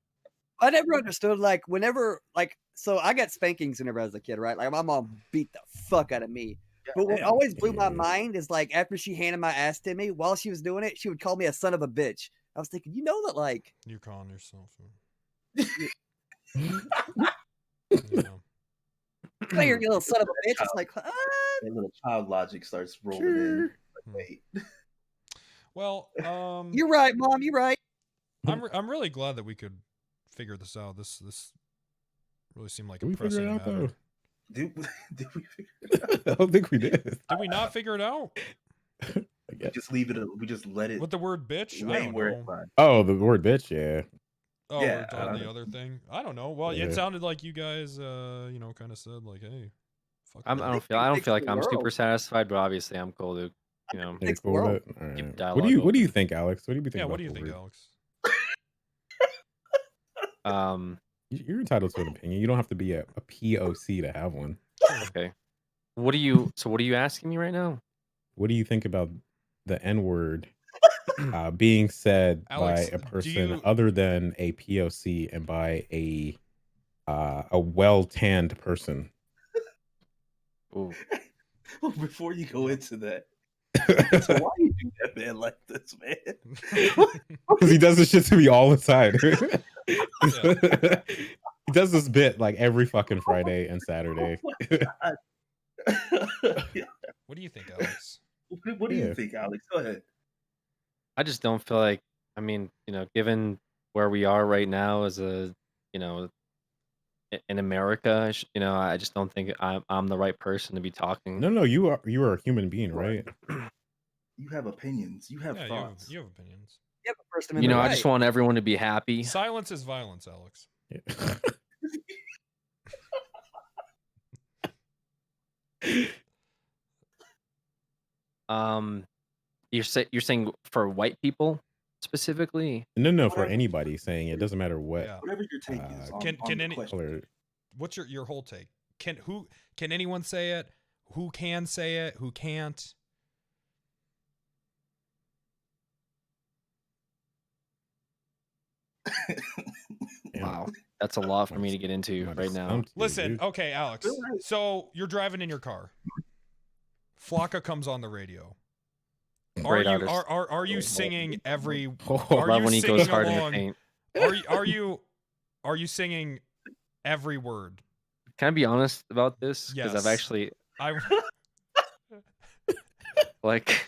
P: I never understood like whenever so I got spankings whenever I was a kid, right? Like my mom beat the fuck out of me. But what always blew my mind is like after she handed my ass to me, while she was doing it, she would call me a son of a bitch. I was thinking, that like
B: you're calling yourself.
P: You little son of a bitch. It's like,
K: that little child logic starts rolling in. Like, wait.
B: Well,
P: you're right, Mom. You're right.
B: I'm really glad that we could figure this out. This really seemed like a
L: Did we figure
B: pressing
L: it out
B: matter.
L: though?
K: Did we figure it out?
L: I don't think we did.
B: Did we not figure it out?
K: We just leave it. We just let it.
B: With the word bitch? I
K: lay
B: don't
K: where
B: know.
K: it lies.
L: Oh, the word bitch, yeah.
B: Oh,
K: Yeah,
B: on the other thing. I don't know. Well,
L: Yeah.
B: it sounded like you guys, kind of said like, "Hey, fuck."
H: I
B: that.
H: don't feel like I'm super satisfied, but obviously I'm cool to,
L: You're cool with it? All
H: keep
L: right.
H: dialogue
L: What do you think, Alex? What do you think?
B: Yeah,
L: about
B: what do you
L: the
B: think,
L: word?
B: Alex?
L: You're entitled to an opinion. You don't have to be a POC to have one.
H: Okay. What are you asking me right now?
L: What do you think about the N word being said
B: Alex,
L: by a
B: do
L: person
B: you-
L: other than a POC and by a well tanned person?
H: Ooh.
K: Before you go into that, so why you do that, man? Like this, man?
L: Because he does this shit to me all the time. He does this bit like every fucking Friday and Saturday.
B: What do you think, Alex?
K: What do you think, Alex? Go ahead.
H: I just don't feel like, given where we are right now as a, in America, I just don't think I'm the right person to be talking.
L: No, you are a human being, right?
K: You have opinions. You have
B: Yeah,
K: thoughts.
B: you have opinions.
P: You have a First
H: You
P: Amendment
H: know, I
P: right.
H: just want everyone to be happy.
B: Silence is violence, Alex.
H: You're saying for white people specifically?
L: No, for anybody saying it doesn't matter what.
B: Yeah.
K: Whatever your take is on,
B: Can
K: the
B: any
K: question.
B: what's your whole take? Can anyone say it? Who can say it? Who can't?
H: Wow, that's a lot for me to get into right now.
B: Listen, okay, Alex. So you're driving in your car. Flocka comes on the radio.
H: Great artist.
B: Are you singing every?
H: Love
B: Are you
H: when he
B: singing
H: goes hard in the
B: along?
H: paint.
B: Are you singing every word?
H: Can I be honest about this? Because
B: Yes.
H: I've actually
B: I
H: like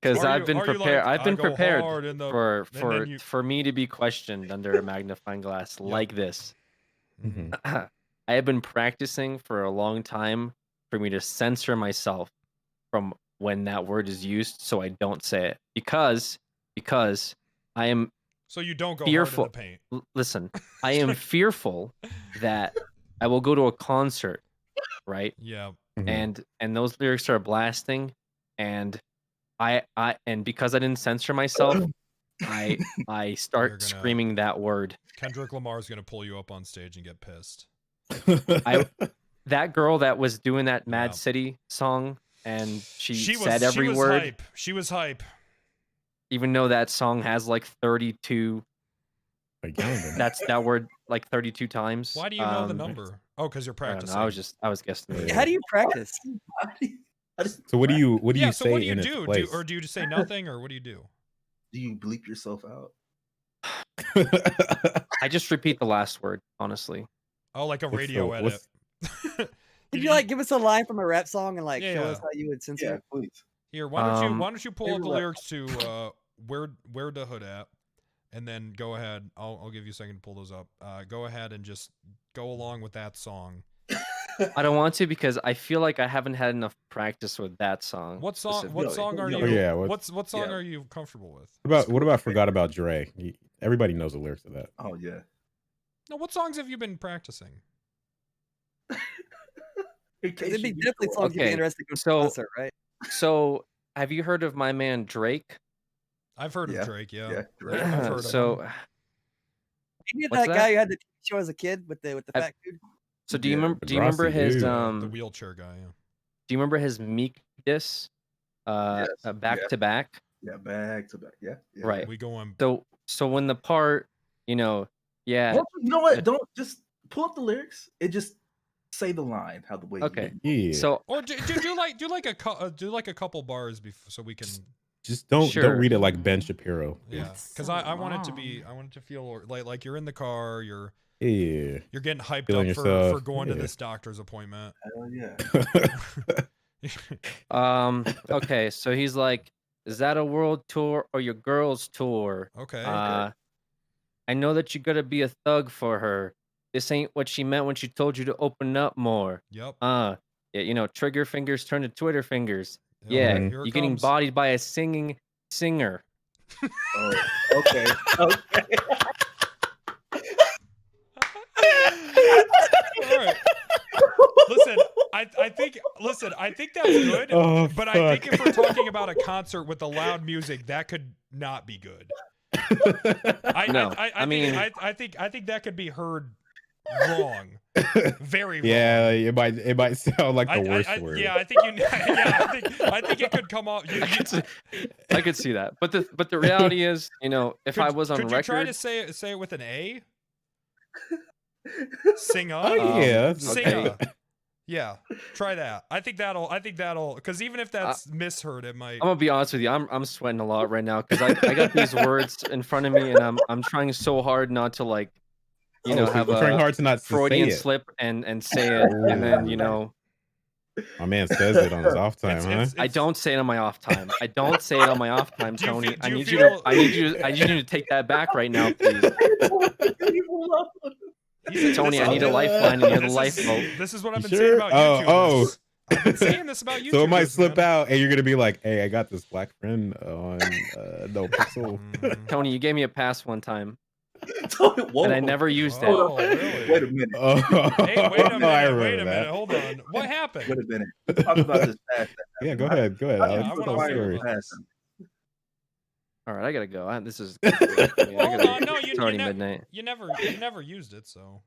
H: because
B: Are
H: I've
B: you-
H: been
B: are you
H: prepared.
B: like,
H: I've
B: "I
H: been
B: go
H: prepared
B: hard in the-"
H: for
B: and then you-
H: for me to be questioned under a magnifying glass like this.
B: Mm-hmm.
H: I have been practicing for a long time for me to censor myself from when that word is used, so I don't say it because I am
B: So you don't go
H: fearful.
B: hard in the paint.
H: Listen, I am fearful that I will go to a concert, right?
B: Yeah.
H: And those lyrics are blasting, and I because I didn't censor myself, I start screaming that word.
B: Kendrick Lamar's gonna pull you up on stage and get pissed.
H: That girl that was doing that Mad City song, and she said every
B: she was
H: word.
B: hype. She was hype.
H: Even though that song has like 32. That's that word like 32 times.
B: Why do you know the number? Oh, because you're
H: I don't
B: practicing.
H: know, I was guessing.
P: How do you practice?
L: So what do you
B: Yeah.
L: say
B: So what do you
L: in its
B: do?
L: place?
B: Or do you just say nothing, or what do you do?
K: Do you bleep yourself out?
H: I just repeat the last word, honestly.
B: Oh, like a radio edit.
P: Could you like give us a line from a rap song and like show
B: Yeah.
P: us how you would censor it?
K: Please.
B: Here, why don't you pull up the lyrics to where the hood at, and then go ahead. I'll give you a second to pull those up. Go ahead and just go along with that song.
H: I don't want to because I feel like I haven't had enough practice with that song.
B: What song? What
H: specifically.
B: song are
L: Oh,
B: you?
L: yeah,
B: what song are you comfortable with?
L: What about Forgot About Dre? Everybody knows the lyrics of that.
K: Oh yeah.
B: No, what songs have you been practicing?
P: It'd be definitely songs you'd be interested to go to a concert, right?
H: So have you heard of my man Drake?
B: I've heard of Drake. Yeah.
K: Drake.
B: I've heard of
H: So
B: him.
P: You
H: What's
P: that guy who had the TV show as a kid with the fat dude?
H: So do you remember? Do you remember his
B: the wheelchair guy? Yeah.
H: Do you remember his Meek diss? Back to back.
K: Yeah, back to back. Yeah.
H: Right.
B: We go on.
H: So when the part, yeah.
K: You know what? Don't just pull up the lyrics. It just say the line how the way.
H: Okay.
K: You
H: So
B: Or do like a couple bars before so we can.
L: Just don't read it like Ben Shapiro.
B: Yeah, because I want it to be. I want it to feel like you're in the car. You're getting hyped
L: Feeling
B: up
L: yourself,
B: for going to
L: yeah.
B: this doctor's appointment.
K: Hell yeah.
H: Okay, so he's like, is that a world tour or your girl's tour?
B: Okay.
H: I know that you gotta be a thug for her. This ain't what she meant when she told you to open up more.
B: Yep.
H: Yeah, trigger fingers turn to Twitter fingers.
B: Yep.
H: Yeah,
B: Here
H: you're
B: it
H: getting
B: comes.
H: bodied by a singing singer.
K: Oh, okay. Okay.
B: All right. Listen, I think that's good.
L: Oh,
B: but I think
L: fuck.
B: if we're talking about a concert with the loud music, that could not be good. I think that could be heard wrong. Very wrong.
L: Yeah, it might sound like the worst word.
B: Yeah, I think I think it could come off.
H: I could see that, but the reality is, if I was on
B: could
H: record,
B: you try to say it with an A? Sing up.
L: Oh yeah,
B: Sing
H: okay.
B: up. Yeah, try that. I think that'll because even if that's misheard, it might.
H: I'm gonna be honest with you. I'm sweating a lot right now because I got these words in front of me and I'm trying so hard not to like,
L: so
H: have
L: you're
H: a
L: trying hard to not to say
H: Freudian
L: it.
H: slip and say it, and then
L: My man says it on his off time, huh?
H: I don't say it on my off time. I don't say it on my off time,
B: Do you
H: Tony.
B: feel-
H: I
B: do you
H: need
B: feel-
H: I need you to take that back right now, please. Tony, I need a lifeline and you're the lifeboat.
B: This is what I've been
L: You
B: saying
L: sure?
B: about
L: Oh,
B: YouTubers. I've been saying this about YouTubers.
L: So it might slip
B: man.
L: out, and you're gonna be like, "Hey, I got this black friend on No Pixel."
H: Tony, you gave me a pass one time.
K: Whoa.
H: And I never used it.
B: Oh, really?
K: Wait a minute.
L: Oh,
B: Hey, wait a minute.
L: I
B: Wait a
L: remember
B: minute.
L: that.
B: Hold on. What happened?
K: Wait a minute. We talked about this past.
L: Yeah, go ahead. Go ahead.
K: I
L: Alex.
B: I
L: Tell
B: want
L: the
B: to hear
L: story.
B: about this.
H: All right, I gotta go. This is.
B: Hold on. No,
H: it's already
B: you
H: midnight.
B: You never used it, so.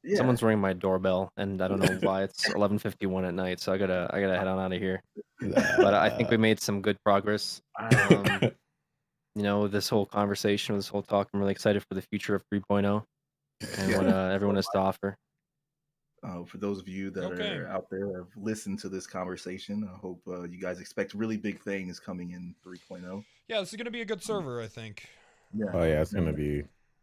K: Yeah.
H: Someone's ringing my doorbell, and I don't know why. It's 11:51 at night, so I gotta head on out of here. But I think we made some good progress. You know, this whole conversation, this whole talk, I'm really excited for the future of 3.0 and what everyone has to offer.
K: For those of you that are out there have listened to this conversation, I hope you guys expect really big things coming in 3.0.
B: Yeah, this is gonna be a good server, I think.
K: Yeah.
L: Oh yeah, it's gonna be.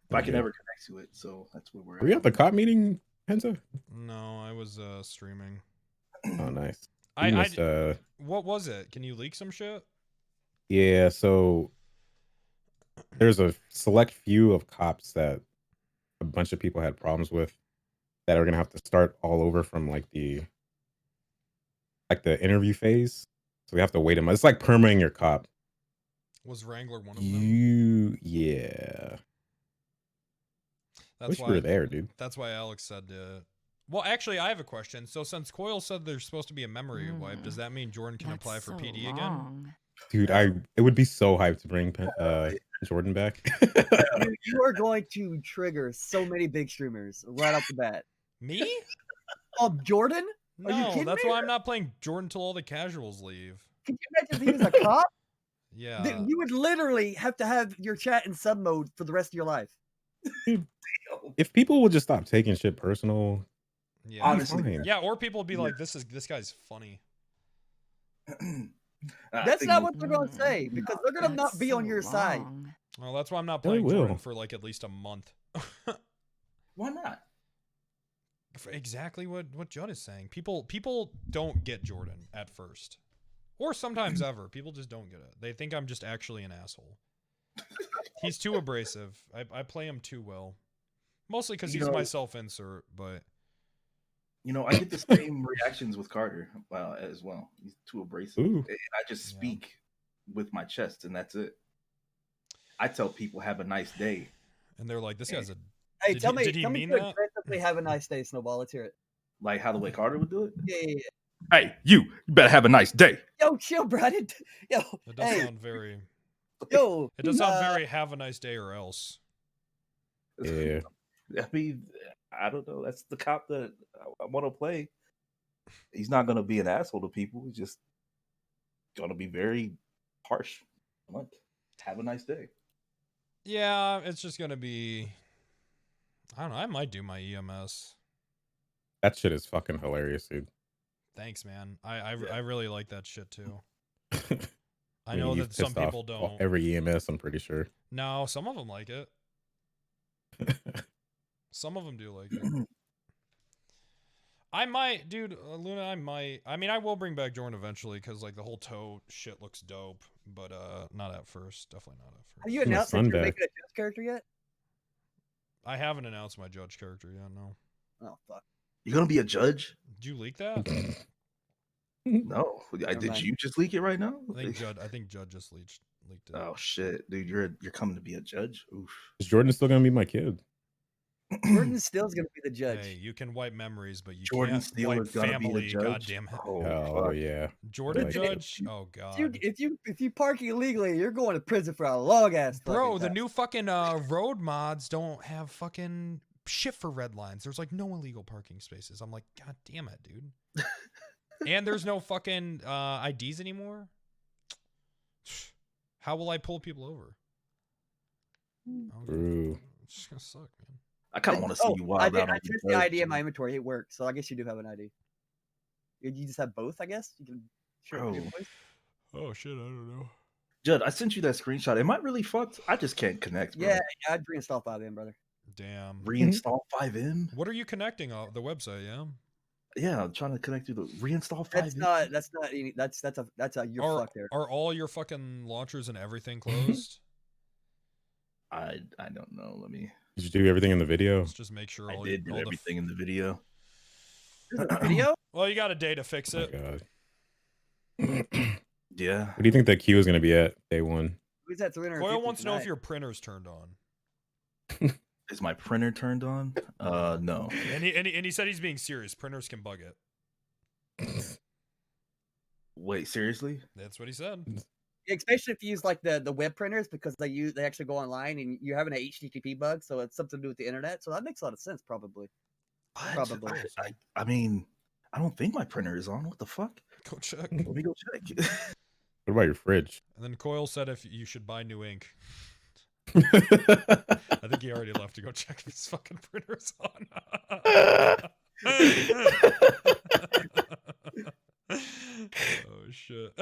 K: If I can ever connect to it, so that's where we're
L: Were you at the cop meeting, Penta?
B: No, I was streaming.
L: Oh, nice.
B: I
L: You must,
B: what was it? Can you leak some shit?
L: Yeah, so there's a select few of cops that a bunch of people had problems with that are gonna have to start all over from like the interview phase. So we have to wait them. It's like permitting your cop.
B: Was Wrangler one of them?
L: Yeah.
B: That's
L: Wish
B: why
L: we were there, dude.
B: That's why Alex said. Well, actually, I have a question. So since Coyle said there's supposed to be a memory wipe, does that mean Jordan can apply for PD again?
L: Dude, it would be so hyped to bring Jordan back.
P: You are going to trigger so many big streamers right off the bat.
B: Me?
P: Oh, Jordan?
B: No,
P: Are you kidding
B: that's
P: me?
B: why I'm not playing Jordan till all the casuals leave.
P: Can you imagine if he was a cop?
B: Yeah.
P: You would literally have to have your chat in sub mode for the rest of your life.
L: If people would just stop taking shit personal,
B: Yeah.
L: honestly,
B: Yeah, or people would be like, "This guy's funny."
P: That's not what they're going to say because they're going to not be on your side.
B: Well, that's why I'm not
L: They
B: playing
L: will.
B: Jordan for like at least a month.
K: Why not?
B: For exactly what Judd is saying. People don't get Jordan at first, or sometimes ever. People just don't get it. They think I'm just actually an asshole. He's too abrasive. I play him too well, mostly because he's my self-insert. But
K: I get the same reactions with Carter as well. He's too abrasive.
L: Ooh.
K: And I just speak with my chest, and that's it. I tell people have a nice day,
B: and they're like, "This guy's a."
P: Hey,
B: did
P: tell
B: he,
P: me,
B: did he
P: tell me
B: mean
P: to
B: that?
P: aggressively have a nice day, Snowball. Let's hear it.
K: like how the way Carter would do it.
P: Yeah.
K: Hey, you better have a nice day.
P: Yo, chill, bro. Yo,
B: It does sound very.
P: Yo,
B: It does sound very "have a nice day" or else.
L: Yeah.
K: I mean, I don't know. That's the cop that I want to play. He's not going to be an asshole to people. He's just going to be very harsh. Like, have a nice day.
B: Yeah, it's just gonna be. I don't know. I might do my EMS.
L: That shit is fucking hilarious, dude.
B: Thanks, man. I really like that shit too. I
L: mean,
B: know
L: you've
B: that some
L: pissed off
B: people don't.
L: every EMS, I'm pretty sure.
B: No, some of them like it. Some of them do like it. I might, dude, Luna. I might. I mean, I will bring back Jordan eventually because like the whole toe shit looks dope, but not at first. Definitely not at first.
P: Have you announced that you're making a judge character yet?
B: I haven't announced my judge character yet. No.
P: Oh fuck.
K: You're going to be a judge?
B: Did you leak that?
K: No. Did you just leak it right now?
B: I think Judd just leaked it.
K: Oh shit, dude! You're coming to be a judge? Oof.
L: Is Jordan still gonna be my kid?
P: Jordan Steele's gonna be the judge.
B: Hey, you can wipe memories, but you
K: Jordan
B: can't
K: Steele
B: wipe
K: is gonna be the
B: family.
K: judge?
B: God damn it!
L: Oh yeah.
B: Jordan
L: Like-
B: Judge. Oh god.
P: Dude, if you park illegally, you're going to prison for a long ass.
B: Bro, the new fucking road mods don't have fucking shit for red lines. There's like no illegal parking spaces. I'm like, god damn it, dude. And there's no fucking IDs anymore. How will I pull people over?
L: True.
B: It's just gonna suck, man.
K: I kind of want to see you wild out.
P: I
K: on
P: tested
K: the
P: the
K: judge.
P: ID in my inventory. It worked, so I guess you do have an ID. You just have both, I guess. You can. Sure.
K: Bro.
B: Oh shit, I don't know.
K: Judd, I sent you that screenshot. Am I really fucked? I just can't connect, bro.
P: Yeah, I'd reinstall 5M, brother.
B: Damn.
K: Reinstall 5M?
B: What are you connecting off the website? Yeah.
K: Yeah, I'm trying to connect through the reinstall 5M.
P: That's a you're fucked there.
B: Are all your fucking launchers and everything closed?
K: I don't know. Let me.
L: Did you do everything in the video?
B: Let's just make sure
K: I did do everything in the video.
P: There's a video?
B: Well, you got a day to fix it.
K: Yeah.
L: What do you think that queue is going to be at day one?
P: Who's that 350
B: Coil wants to know if
P: tonight?
B: your printer's turned on.
K: Is my printer turned on? No.
B: And he said he's being serious. Printers can bug it.
K: Wait, seriously?
B: That's what he said.
P: Especially if you use like the web printers because they actually go online and you're having an HTTP bug, so it's something to do with the internet. So that makes a lot of sense, probably. Probably.
K: I mean, I don't think my printer is on. What the fuck?
B: Go check.
K: Let me go check.
L: What about your fridge?
B: And then Coil said if you should buy new ink. I think he already left to go check if his fucking printer's on. Oh shit.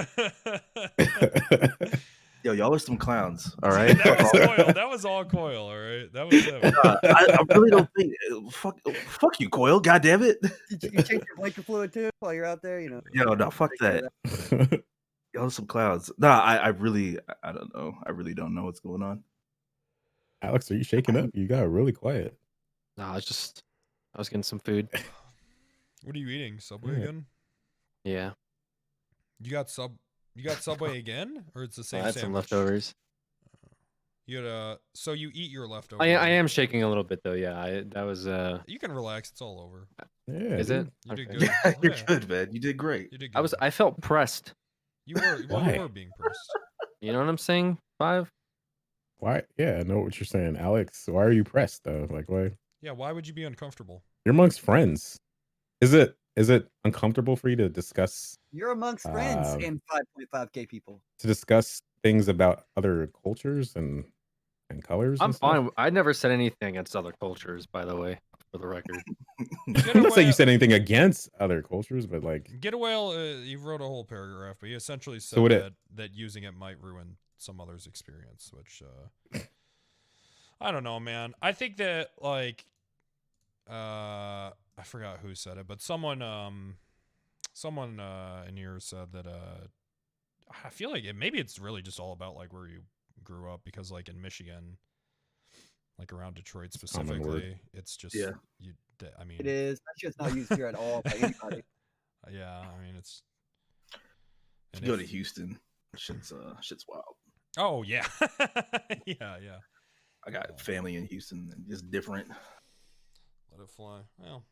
K: Yo, y'all are some clowns. All right.
B: That was Coil. That was all Coil. All right. That was him.
K: I really don't think. Fuck you, Coil. God damn it.
P: Did you change your blanket fluid too while you're out there? You know.
K: Yo, no, fuck that. Y'all are some clowns. Nah, I really, I don't know. I really don't know what's going on.
L: Alex, are you shaking up? You got really quiet.
H: No, I was getting some food.
B: What are you eating? Subway
L: Yeah.
B: again?
H: Yeah.
B: You got Subway again, or it's the same
H: I had some
B: sandwich?
H: leftovers.
B: You had so you eat your leftovers.
H: I am shaking a little bit though. Yeah, that was.
B: You can relax. It's all over.
L: Yeah.
H: Is it?
B: You did
H: Okay.
B: good.
K: Yeah, you're good, man. You did great.
B: You did good.
H: I felt pressed.
B: You were. Well,
L: Why?
B: you were being pressed.
H: You know what I'm saying? 5.
L: Why? Yeah, I know what you're saying, Alex. Why are you pressed though? Like, why?
B: Yeah. Why would you be uncomfortable?
L: You're amongst friends. Is it uncomfortable for you to discuss
P: You're amongst friends and 5.5K people.
L: things about other cultures and colors?
H: I'm
L: and stuff?
H: fine. I never said anything against other cultures, by the way, for the record.
L: I'm not saying you said anything against other cultures, but like,
B: Getaway, you wrote a whole paragraph, but he essentially said
L: So would
B: that using it might ruin some other's experience, which I don't know, man. I think that like I forgot who said it, but someone in here said that I feel like maybe it's really just all about like where you grew up, because like in Michigan, like around Detroit specifically, it's just
K: Yeah.
B: I mean,
P: It is. That shit's not used here at all by anybody.
B: yeah, I mean it's.
K: If you go to Houston, shit's wild.
B: Oh yeah, yeah.
K: I got family in Houston, and just different.
B: Let it fly. Well,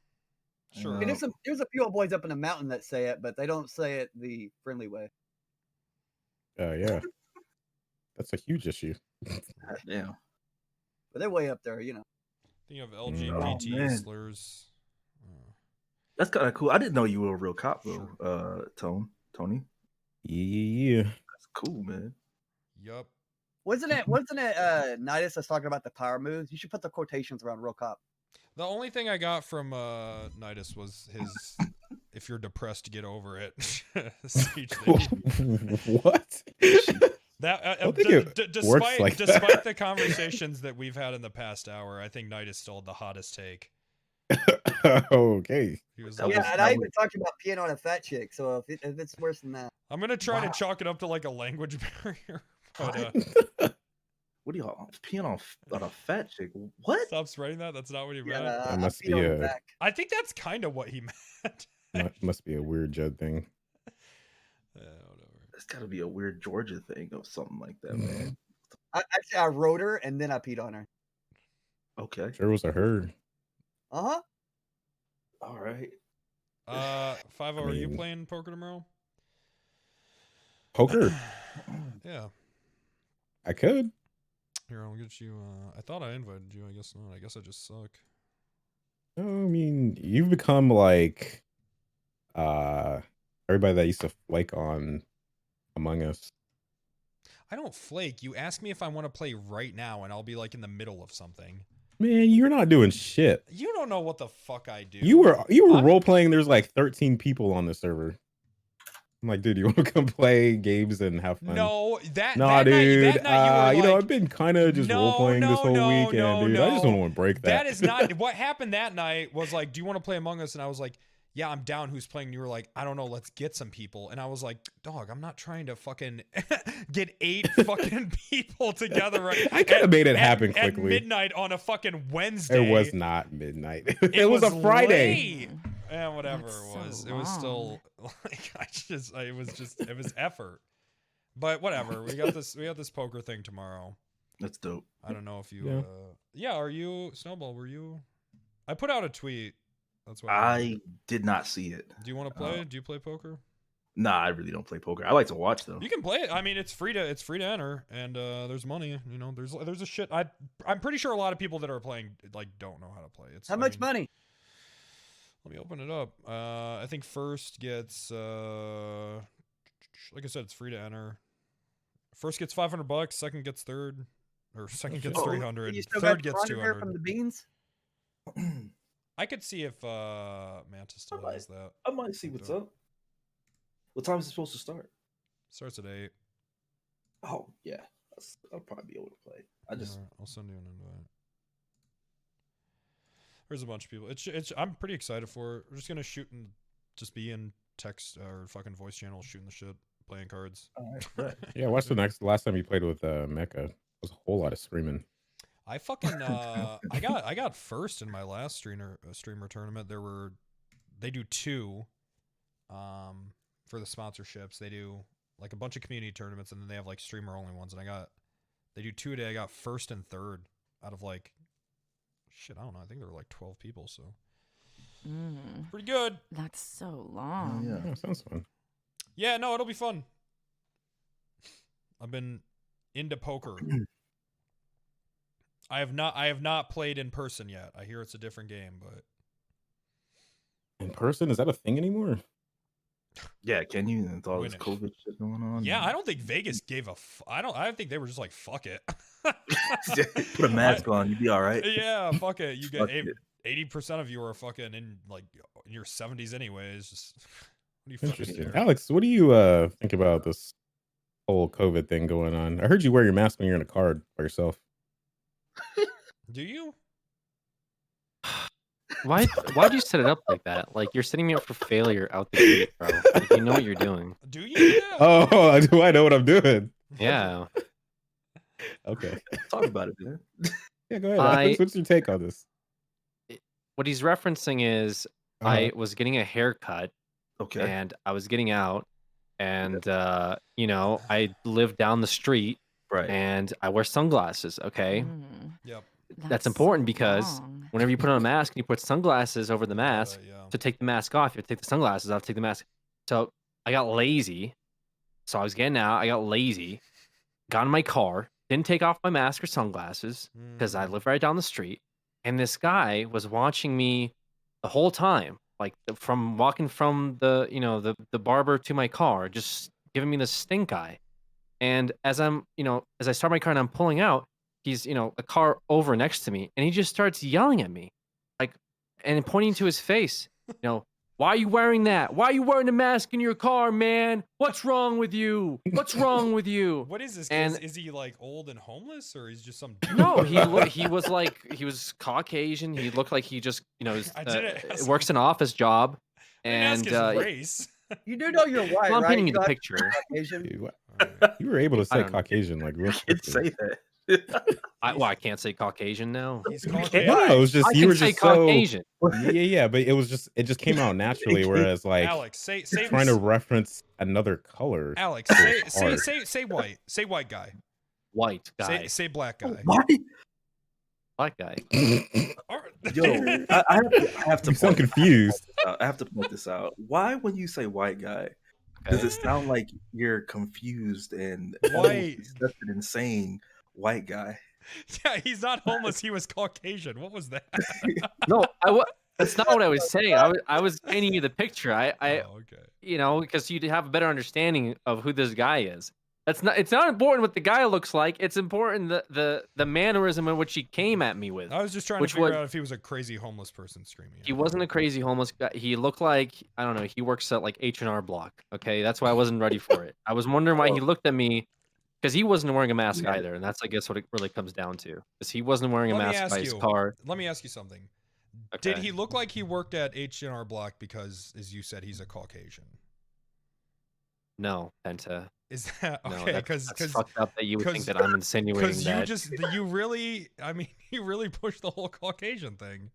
B: sure.
P: And there's a few old boys up in the mountain that say it, but they don't say it the friendly way.
L: yeah, that's a huge issue.
K: Yeah.
P: But they're way up there, you know.
B: Think of LGBT
K: man.
B: slurs.
K: That's kind of cool. I didn't know you were a real cop though, Tony.
L: Yeah.
K: That's cool, man.
B: Yup.
P: Wasn't it Nidus that's talking about the power moves? You should put the quotations around real cop.
B: The only thing I got from Nidus was his "if you're depressed, get over it" speech.
L: What?
B: That
L: I don't think it works like that.
B: despite the conversations that we've had in the past hour, I think Nidus still had the hottest take.
L: Okay.
B: He was
P: Yeah, and I even talked about peeing on a fat chick. So if it's worse than that,
B: I'm gonna try to chalk it up to like a language barrier. But,
K: what are y'all peeing on a fat chick? What?
B: Stop spreading that. That's not what he meant.
L: That must be a
B: I think that's kind of what he meant.
L: must be a weird Judd thing.
K: It's got to be a weird Georgia thing or something like that, man.
P: I wrote her and then I peed on her.
K: Okay.
L: Sure was a her.
P: Uh-huh.
K: All right.
B: 5-0, are you playing poker tomorrow?
L: Poker?
B: Yeah.
L: I could.
B: Here, I'll get you. I thought I invited you. I guess not. I guess I just suck.
L: No, I mean, you've become like everybody that used to flake on Among Us.
B: I don't flake. You ask me if I want to play right now, and I'll be like in the middle of something.
L: Man, you're not doing shit.
B: You don't know what the fuck I do.
L: You were role playing. There's like 13 people on the server. I'm like, dude, you want to come play games and have fun?
B: No, that
L: dude.
B: That night you were
L: I've been kind of just role playing this whole weekend, dude. I just don't want to break that.
B: That is not what happened that night. Was like, do you want to play Among Us? And I was like, yeah, I'm down. Who's playing? And you were like, I don't know. Let's get some people. And I was like, dog, I'm not trying to fucking get 8 fucking people together. Right?
L: I could have made it happen quickly.
B: At midnight on a fucking Wednesday.
L: It was not midnight. It was a Friday.
B: Late. And whatever
E: That's
B: it was,
E: so
B: it was still like it was effort. But whatever, we got this poker thing tomorrow.
K: That's dope.
B: I don't know if you are you Snowball, were you? I put out a tweet. That's why
K: I did not see it.
B: Do you want to play? Do you play poker?
K: Nah, I really don't play poker. I like to watch though.
B: You can play it. I mean, it's free to enter, and there's money. You know, there's a shit. I'm pretty sure a lot of people that are playing like don't know how to play.
P: How much money?
B: Let me open it up. I think first gets like I said, it's free to enter. First gets $500. Second gets third, or second gets 300. Third gets 200.
P: From the beans.
B: I could see if Mantis still has that.
K: I might see what's up. What time is it supposed to start?
B: Starts at 8.
K: Oh yeah, I'll probably be able to play.
B: I'll send you an invite. There's a bunch of people. I'm pretty excited for it. We're just gonna shoot and just be in text or fucking voice channel shooting the shit, playing cards.
L: Yeah, what's the last time you played with Mecha? It was a whole lot of screaming.
B: I fucking I got first in my last streamer tournament. They do 2 for the sponsorships. They do like a bunch of community tournaments, and then they have like streamer only ones, and they do 2 a day. I got first and third out of like shit, I don't know, I think there were like 12 people, so pretty good.
E: That's so long.
L: Oh, yeah, sounds fun.
B: Yeah, no, it'll be fun. I've been into poker. I have not played in person yet. I hear it's a different game, but
L: in person, is that a thing ananymore?
K: Yeah, can you? With all this COVID shit going on.
B: Yeah, I don't think Vegas gave a. I think they were just like, fuck it.
K: Put a mask on, you'd be all right.
B: Yeah, fuck it. You get 80% of you are fucking in your 70s anyways. Just what do you
L: Interesting. Alex, what do you think about this whole COVID thing going on? I heard you wear your mask when you're in a card by yourself.
B: Do you?
H: Why'd you set it up like that? Like you're setting me up for failure out the gate, bro. Like, you know what you're doing.
B: Do you? Yeah.
L: Oh, do I know what I'm doing?
H: Yeah.
K: Okay. Talk about it, man.
L: Yeah, go ahead. Alex, what's your take on this?
H: What he's referencing is I was getting a haircut.
K: Okay.
H: And I was getting out, and I live down the street.
K: Right.
H: And I wear sunglasses. Okay.
B: Yep.
H: That's important because whenever you put on a mask and you put sunglasses over the mask, to take the mask off, you have to take the sunglasses off, take the mask. So I got lazy. So I was getting out. I got lazy. Got in my car. Didn't take off my mask or sunglasses because I live right down the street. And this guy was watching me the whole time, like from walking from the barber to my car, just giving me the stink eye. And as I start my car and I'm pulling out, he's, a car over next to me, and he just starts yelling at me, and pointing to his face, why are you wearing that? Why are you wearing a mask in your car, man? What's wrong with you? What's wrong with you?
B: What is this?
H: And
B: is he like old and homeless, or he's just some?
H: No, he was Caucasian. He looked like he just, works an office job, and
B: race.
P: You do know you're white,
H: well, I'm
P: right?
H: painting you the picture.
L: You were able to say Caucasian like real quick.
K: Say that.
H: I can't say Caucasian now.
B: He's
L: No, it was just you were just
H: Caucasian.
L: Yeah, but it just came out naturally. Whereas like
B: Alex, say
L: trying to reference another color.
B: Alex, say white. Say white guy.
H: White guy.
B: Say black guy.
H: Black guy.
K: Yo, I have to.
L: You sound confused.
K: I have to point this out. Why, when you say white guy, does it sound like you're confused and
B: white
K: disgusted in saying white guy?
B: Yeah, he's not homeless. He was Caucasian. What was that?
H: No, that's not what I was saying. I was painting you the picture. Because you'd have a better understanding of who this guy is. It's not important what the guy looks like. It's important the mannerism in which he came at me with.
B: I was just trying to figure out if he was a crazy homeless person screaming.
H: He wasn't a crazy homeless guy. He looked like, I don't know, he works at like H&R Block. Okay, that's why I wasn't ready for it. I was wondering why he looked at me, because he wasn't wearing a mask either, and that's, I guess, what it really comes down to. Because he wasn't wearing a mask by his car.
B: Let me ask you something.
H: Okay.
B: Did he look like he worked at H&R Block because, as you said, he's a Caucasian?
H: No, Penta.
B: Is that okay?
H: No, that's fucked up that you would think that I'm insinuating that.
B: You really pushed the whole Caucasian thing.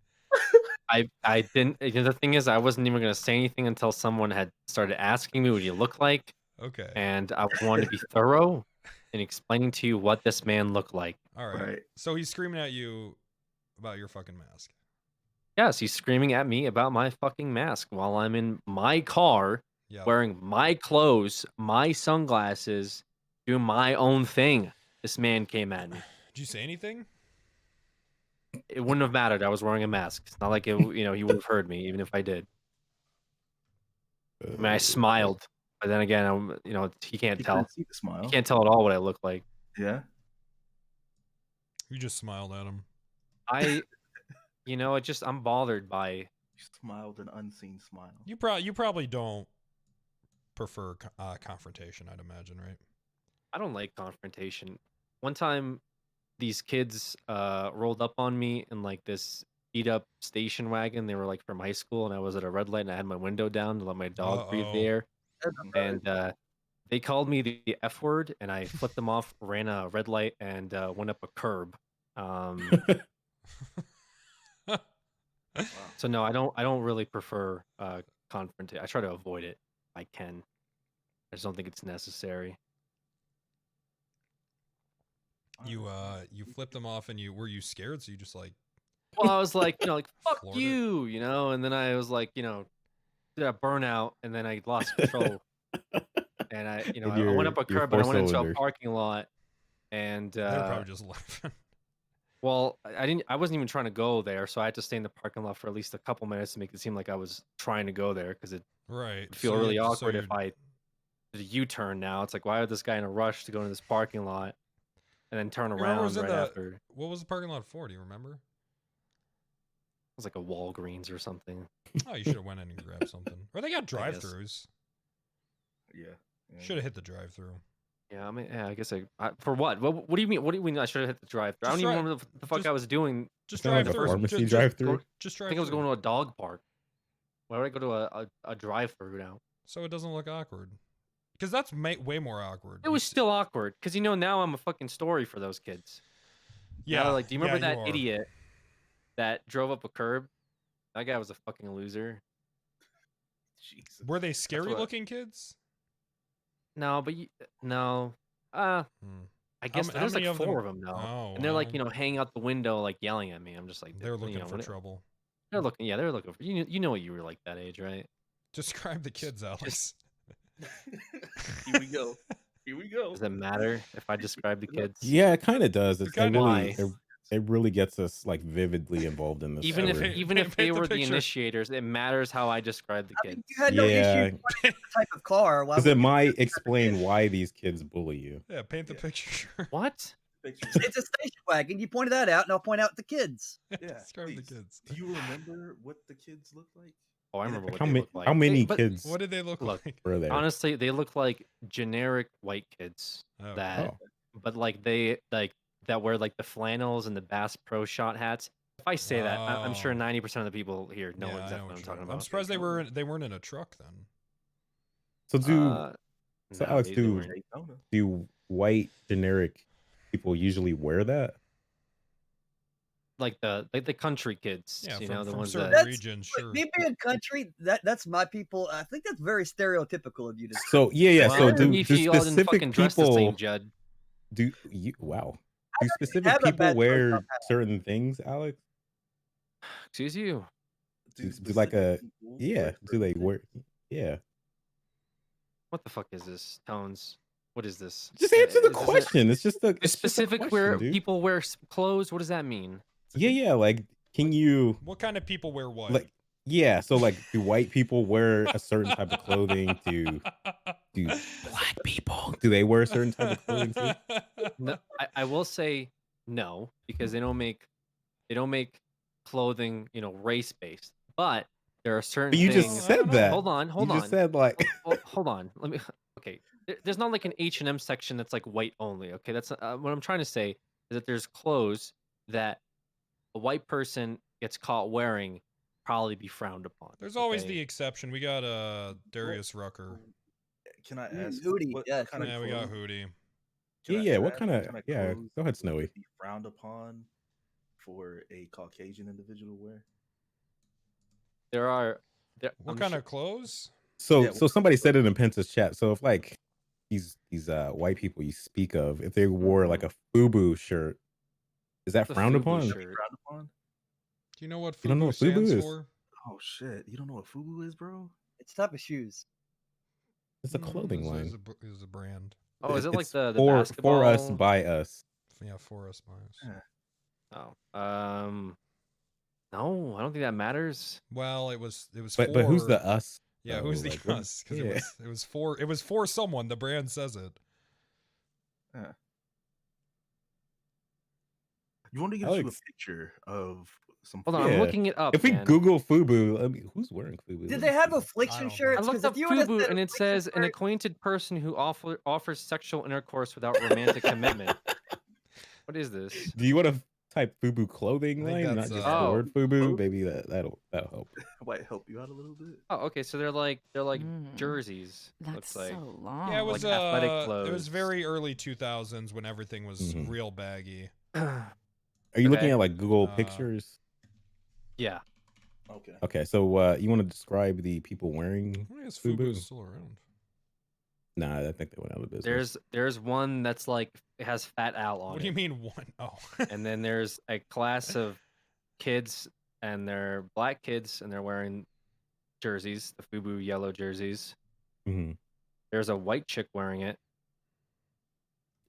H: I didn't. The thing is, I wasn't even gonna say anything until someone had started asking me what you look like.
B: Okay.
H: And I wanted to be thorough in explaining to you what this man looked like.
B: All right. So he's screaming at you about your fucking mask.
H: Yes, he's screaming at me about my fucking mask while I'm in my car, wearing my clothes, my sunglasses, doing my own thing. This man came at me.
B: Did you say anything?
H: It wouldn't have mattered. I was wearing a mask. It's not like he would have heard me, even if I did. I mean, I smiled, but then again, he can't tell.
K: couldn't see the smile.
H: He can't tell at all what I look like.
K: Yeah.
B: You just smiled at him.
H: I'm bothered by.
K: You smiled an unseen smile.
B: You probably don't prefer confrontation, I'd imagine, right?
H: I don't like confrontation. One time, these kids rolled up on me in like this beat up station wagon. They were like from high school, and I was at a red light, and I had my window down to let my dog breathe the air. And they called me the F word, and I flipped them off, ran a red light, and went up a curb. So no, I don't really prefer confrontation. I try to avoid it if I can. I just don't think it's necessary.
B: You flipped them off, and were you scared? So you just like.
H: Well, I was like, fuck
B: Florida.
H: you, and then I was like, did a burnout, and then I lost control. And I went up a curb, and I went into a parking lot, and
B: they were probably just laughing.
H: Well, I wasn't even trying to go there, so I had to stay in the parking lot for at least a couple minutes to make it seem like I was trying to go there, because it would feel really awkward if I did a U-turn now. It's like, why would this guy in a rush to go into this parking lot and then turn around right after?
B: What was the parking lot for? Do you remember? It
H: was like a Walgreens or something.
B: Oh, you should have went in and grabbed something. Or they got drive-throughs.
K: Yeah.
B: Should have hit the drive-through.
H: Yeah, I mean, I guess for what? What do you mean? What do you mean? I should have hit the drive-through? I don't even remember what the fuck I was doing.
B: Just drive-through.
L: Pharmacy drive-through.
B: Just
H: I think I was going to a dog park. Why would I go to a drive-through now?
B: So it doesn't look awkward. Because that's way more awkward.
H: It was still awkward. Because now I'm a fucking story for those kids.
B: Yeah.
H: Now, do you remember that idiot that drove up a curb? That guy was a fucking loser.
K: Jesus.
B: Were they scary-looking kids?
H: No, but no. I guess there's like 4 of them now, and they're like hanging out the window, like yelling at me. I'm just like,
B: they're looking for trouble.
H: They're looking, they're looking for you know what you were like that age, right?
B: Describe the kids, Alex.
K: Here we go. Here we go.
H: Does it matter if I describe the kids?
L: Yeah, it kind of does. It really gets us like vividly involved in this.
H: Even if they were the initiators, it matters how I describe the kids.
P: You had no issue with the type of car.
L: Because it might explain why these kids bully you.
B: Yeah, paint the picture.
H: What?
P: It's a station wagon. You pointed that out, and I'll point out the kids.
K: Yeah,
B: describe the kids.
K: Do you remember what the kids look like?
H: Oh, I remember what
L: how
H: they
L: many
H: look like.
L: how many kids?
B: What did they look like?
L: Were there?
H: Honestly, they look like generic white kids but like they that wear like the flannels and the Bass Pro Shot hats. If I say that, I'm sure 90% of the people here know exactly what I'm talking about.
B: I'm surprised they weren't in a truck then.
L: So Alex,
H: they
L: do white generic people usually wear that?
H: Like the country kids,
B: from
H: the ones
B: certain
H: that
B: regions, sure.
P: Me being country, that's my people. I think that's very stereotypical of you to say.
L: So yeah.
H: Well,
L: So do
H: you all didn't fucking
L: specific
H: dress the same,
L: people
H: Judd.
L: do you? Wow. Do specific people wear certain things, Alex?
H: Excuse you.
L: Do like a yeah? Do they wear? Yeah.
H: What the fuck is this, Tones? What is this?
L: Just answer the question. It's just a
H: specific
L: question,
H: where
L: dude.
H: people wear clothes. What does that mean?
L: Yeah. Like, can you?
B: What kind of people wear what?
L: Like, yeah. So, like, do white people wear a certain type of clothing? Do black people? Do they wear a certain type of clothing too?
H: No, I will say no, because they don't make clothing, race based. But there are certain.
L: But you
H: things.
L: just said that.
H: Hold on.
L: You just said like.
H: Hold on. Let me. Okay. There's not like an H&M section that's like white only. Okay, that's what I'm trying to say is that there's clothes that a white person gets caught wearing probably be frowned upon.
B: There's always the exception. We got Darius Rucker.
K: Can I ask?
P: Hootie,
K: what
P: yeah.
K: kind of
B: Yeah, we got
K: clothes-
B: Hootie.
L: Yeah. What kind of?
K: clothes
L: Yeah. Go ahead, Snowy.
K: would be frowned upon for a Caucasian individual to wear?
H: There are.
B: What kind of clothes?
L: So somebody said it in Penta's chat. So if like these white people you speak of, if they wore like a FUBU shirt, is that frowned upon?
K: Frowned upon?
B: Do you know what
L: You don't know
B: FUBU
L: what
B: stands
L: FUBU is?
B: for?
K: Oh shit! You don't know what FUBU is, bro?
P: It's a type of shoes.
L: It's a clothing line.
B: Is a brand.
H: Oh, is it like
L: It's
H: the
L: for
H: basketball?
L: us by us?
B: Yeah, for us by us.
H: Oh, no, I don't think that matters.
B: Well, it was
L: But who's the us?
B: Yeah,
L: though?
B: who's the
L: Like, what-
B: us? Because
L: yeah.
B: it was for someone. The brand says it.
K: You want to get you a picture of some?
H: Hold on, I'm looking it up.
L: If we
H: man.
L: Google FUBU, I mean, who's wearing FUBU?
P: Did they have affliction shirts?
H: I looked
P: 'Cause
H: up
P: if you would've
H: FUBU
P: said
H: and it says an acquainted person who offers sexual intercourse without romantic commitment. What is this?
L: Do you want to type FUBU clothing
B: think
L: line, not
B: that's,
L: just
H: Oh.
L: the word FUBU? Maybe that'll help.
K: Might help you out a little bit.
H: Oh, okay. So they're like jerseys. Looks like.
E: so long.
B: Yeah, it was
H: like athletic
B: It
H: clothes.
B: was very early 2000s when everything was real baggy.
L: Are you looking
H: Okay.
L: at like Google pictures?
H: Yeah.
K: Okay.
L: Okay, so you want to describe the people wearing
B: I guess
L: FUBU?
B: FUBU's still around.
L: Nah, I think they went out of business.
H: There's one that's like it has Fat Al on it.
B: What do you mean one? Oh.
H: And then there's a class of kids, and they're black kids, and they're wearing jerseys, the FUBU yellow jerseys.
L: Mm-hmm.
H: There's a white chick wearing it.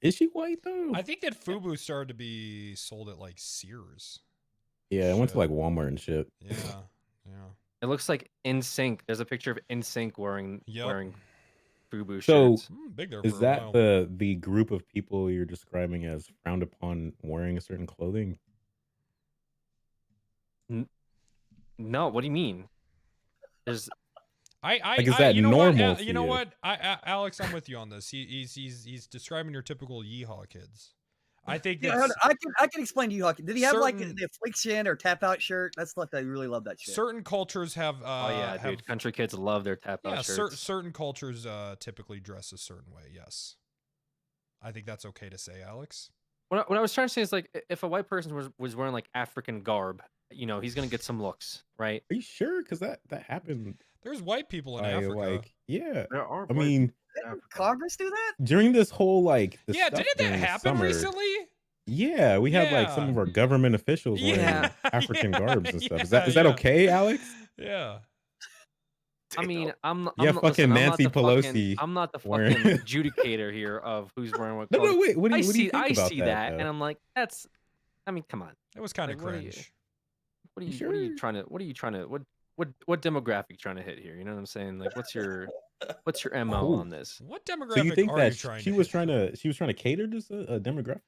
L: Is she white though?
B: I think that FUBU started to be sold at like Sears.
L: Yeah, I went to like Walmart and shit.
B: Yeah, yeah.
H: It looks like NSYNC. There's a picture of NSYNC wearing FUBU
L: So
H: shirts.
B: Big there
L: is
B: for a
L: that
B: while.
L: the group of people you're describing as frowned upon wearing a certain clothing?
H: No, what do you mean? There's
B: Like,
L: is that
B: you know
L: normal
B: What,
L: to
B: you know
L: you?
B: what? Alex, I'm with you on this. He's describing your typical yeehaw kids. I think
P: Yeah,
B: that's
P: I can explain to you, Hawking. Did he have like
B: Certain-
P: the affliction or tap out shirt? That's like I really love that shit.
B: certain cultures have.
H: oh yeah,
B: have,
H: dude. Country kids love their tap out
B: Yeah,
H: shirts.
B: certain cultures typically dress a certain way. Yes, I think that's okay to say, Alex.
H: What I was trying to say is like if a white person was wearing like African garb, you know, he's gonna get some looks, right?
L: Are you sure? Because that happened.
B: There's white people in
L: by,
B: Africa.
L: like, yeah.
K: There are.
L: I mean,
P: Congress do that?
L: during this whole like the
B: Yeah,
L: stuff
B: didn't that
L: during the
B: happen
L: summer,
B: recently?
L: Yeah, we had like some
B: Yeah.
L: of our government officials wearing
H: Yeah.
L: African garbs and stuff. Is
B: Yeah,
L: that okay, Alex?
B: Yeah.
H: I mean, I'm
L: Yeah,
H: not-
L: fucking
H: listen, I'm not
L: Nancy
H: the
L: Pelosi
H: fucking- I'm not the
L: wearing-
H: fucking adjudicator here of who's wearing what.
L: No,
H: clothes.
L: wait, what do you
H: I
L: think
H: see
L: about
H: that,
L: that,
H: and
L: though?
H: I'm like, that's. I mean, come on.
B: It was kind of
H: Like, what are you-
B: cringe.
H: What are you trying to? What demographic trying to hit here? You know what I'm saying? Like, what's your MO
L: Oh.
H: on this?
B: What demographic
L: So you think
B: are you
L: that
B: trying
L: she
B: to
L: was
B: hit?
L: trying to cater to a demographic?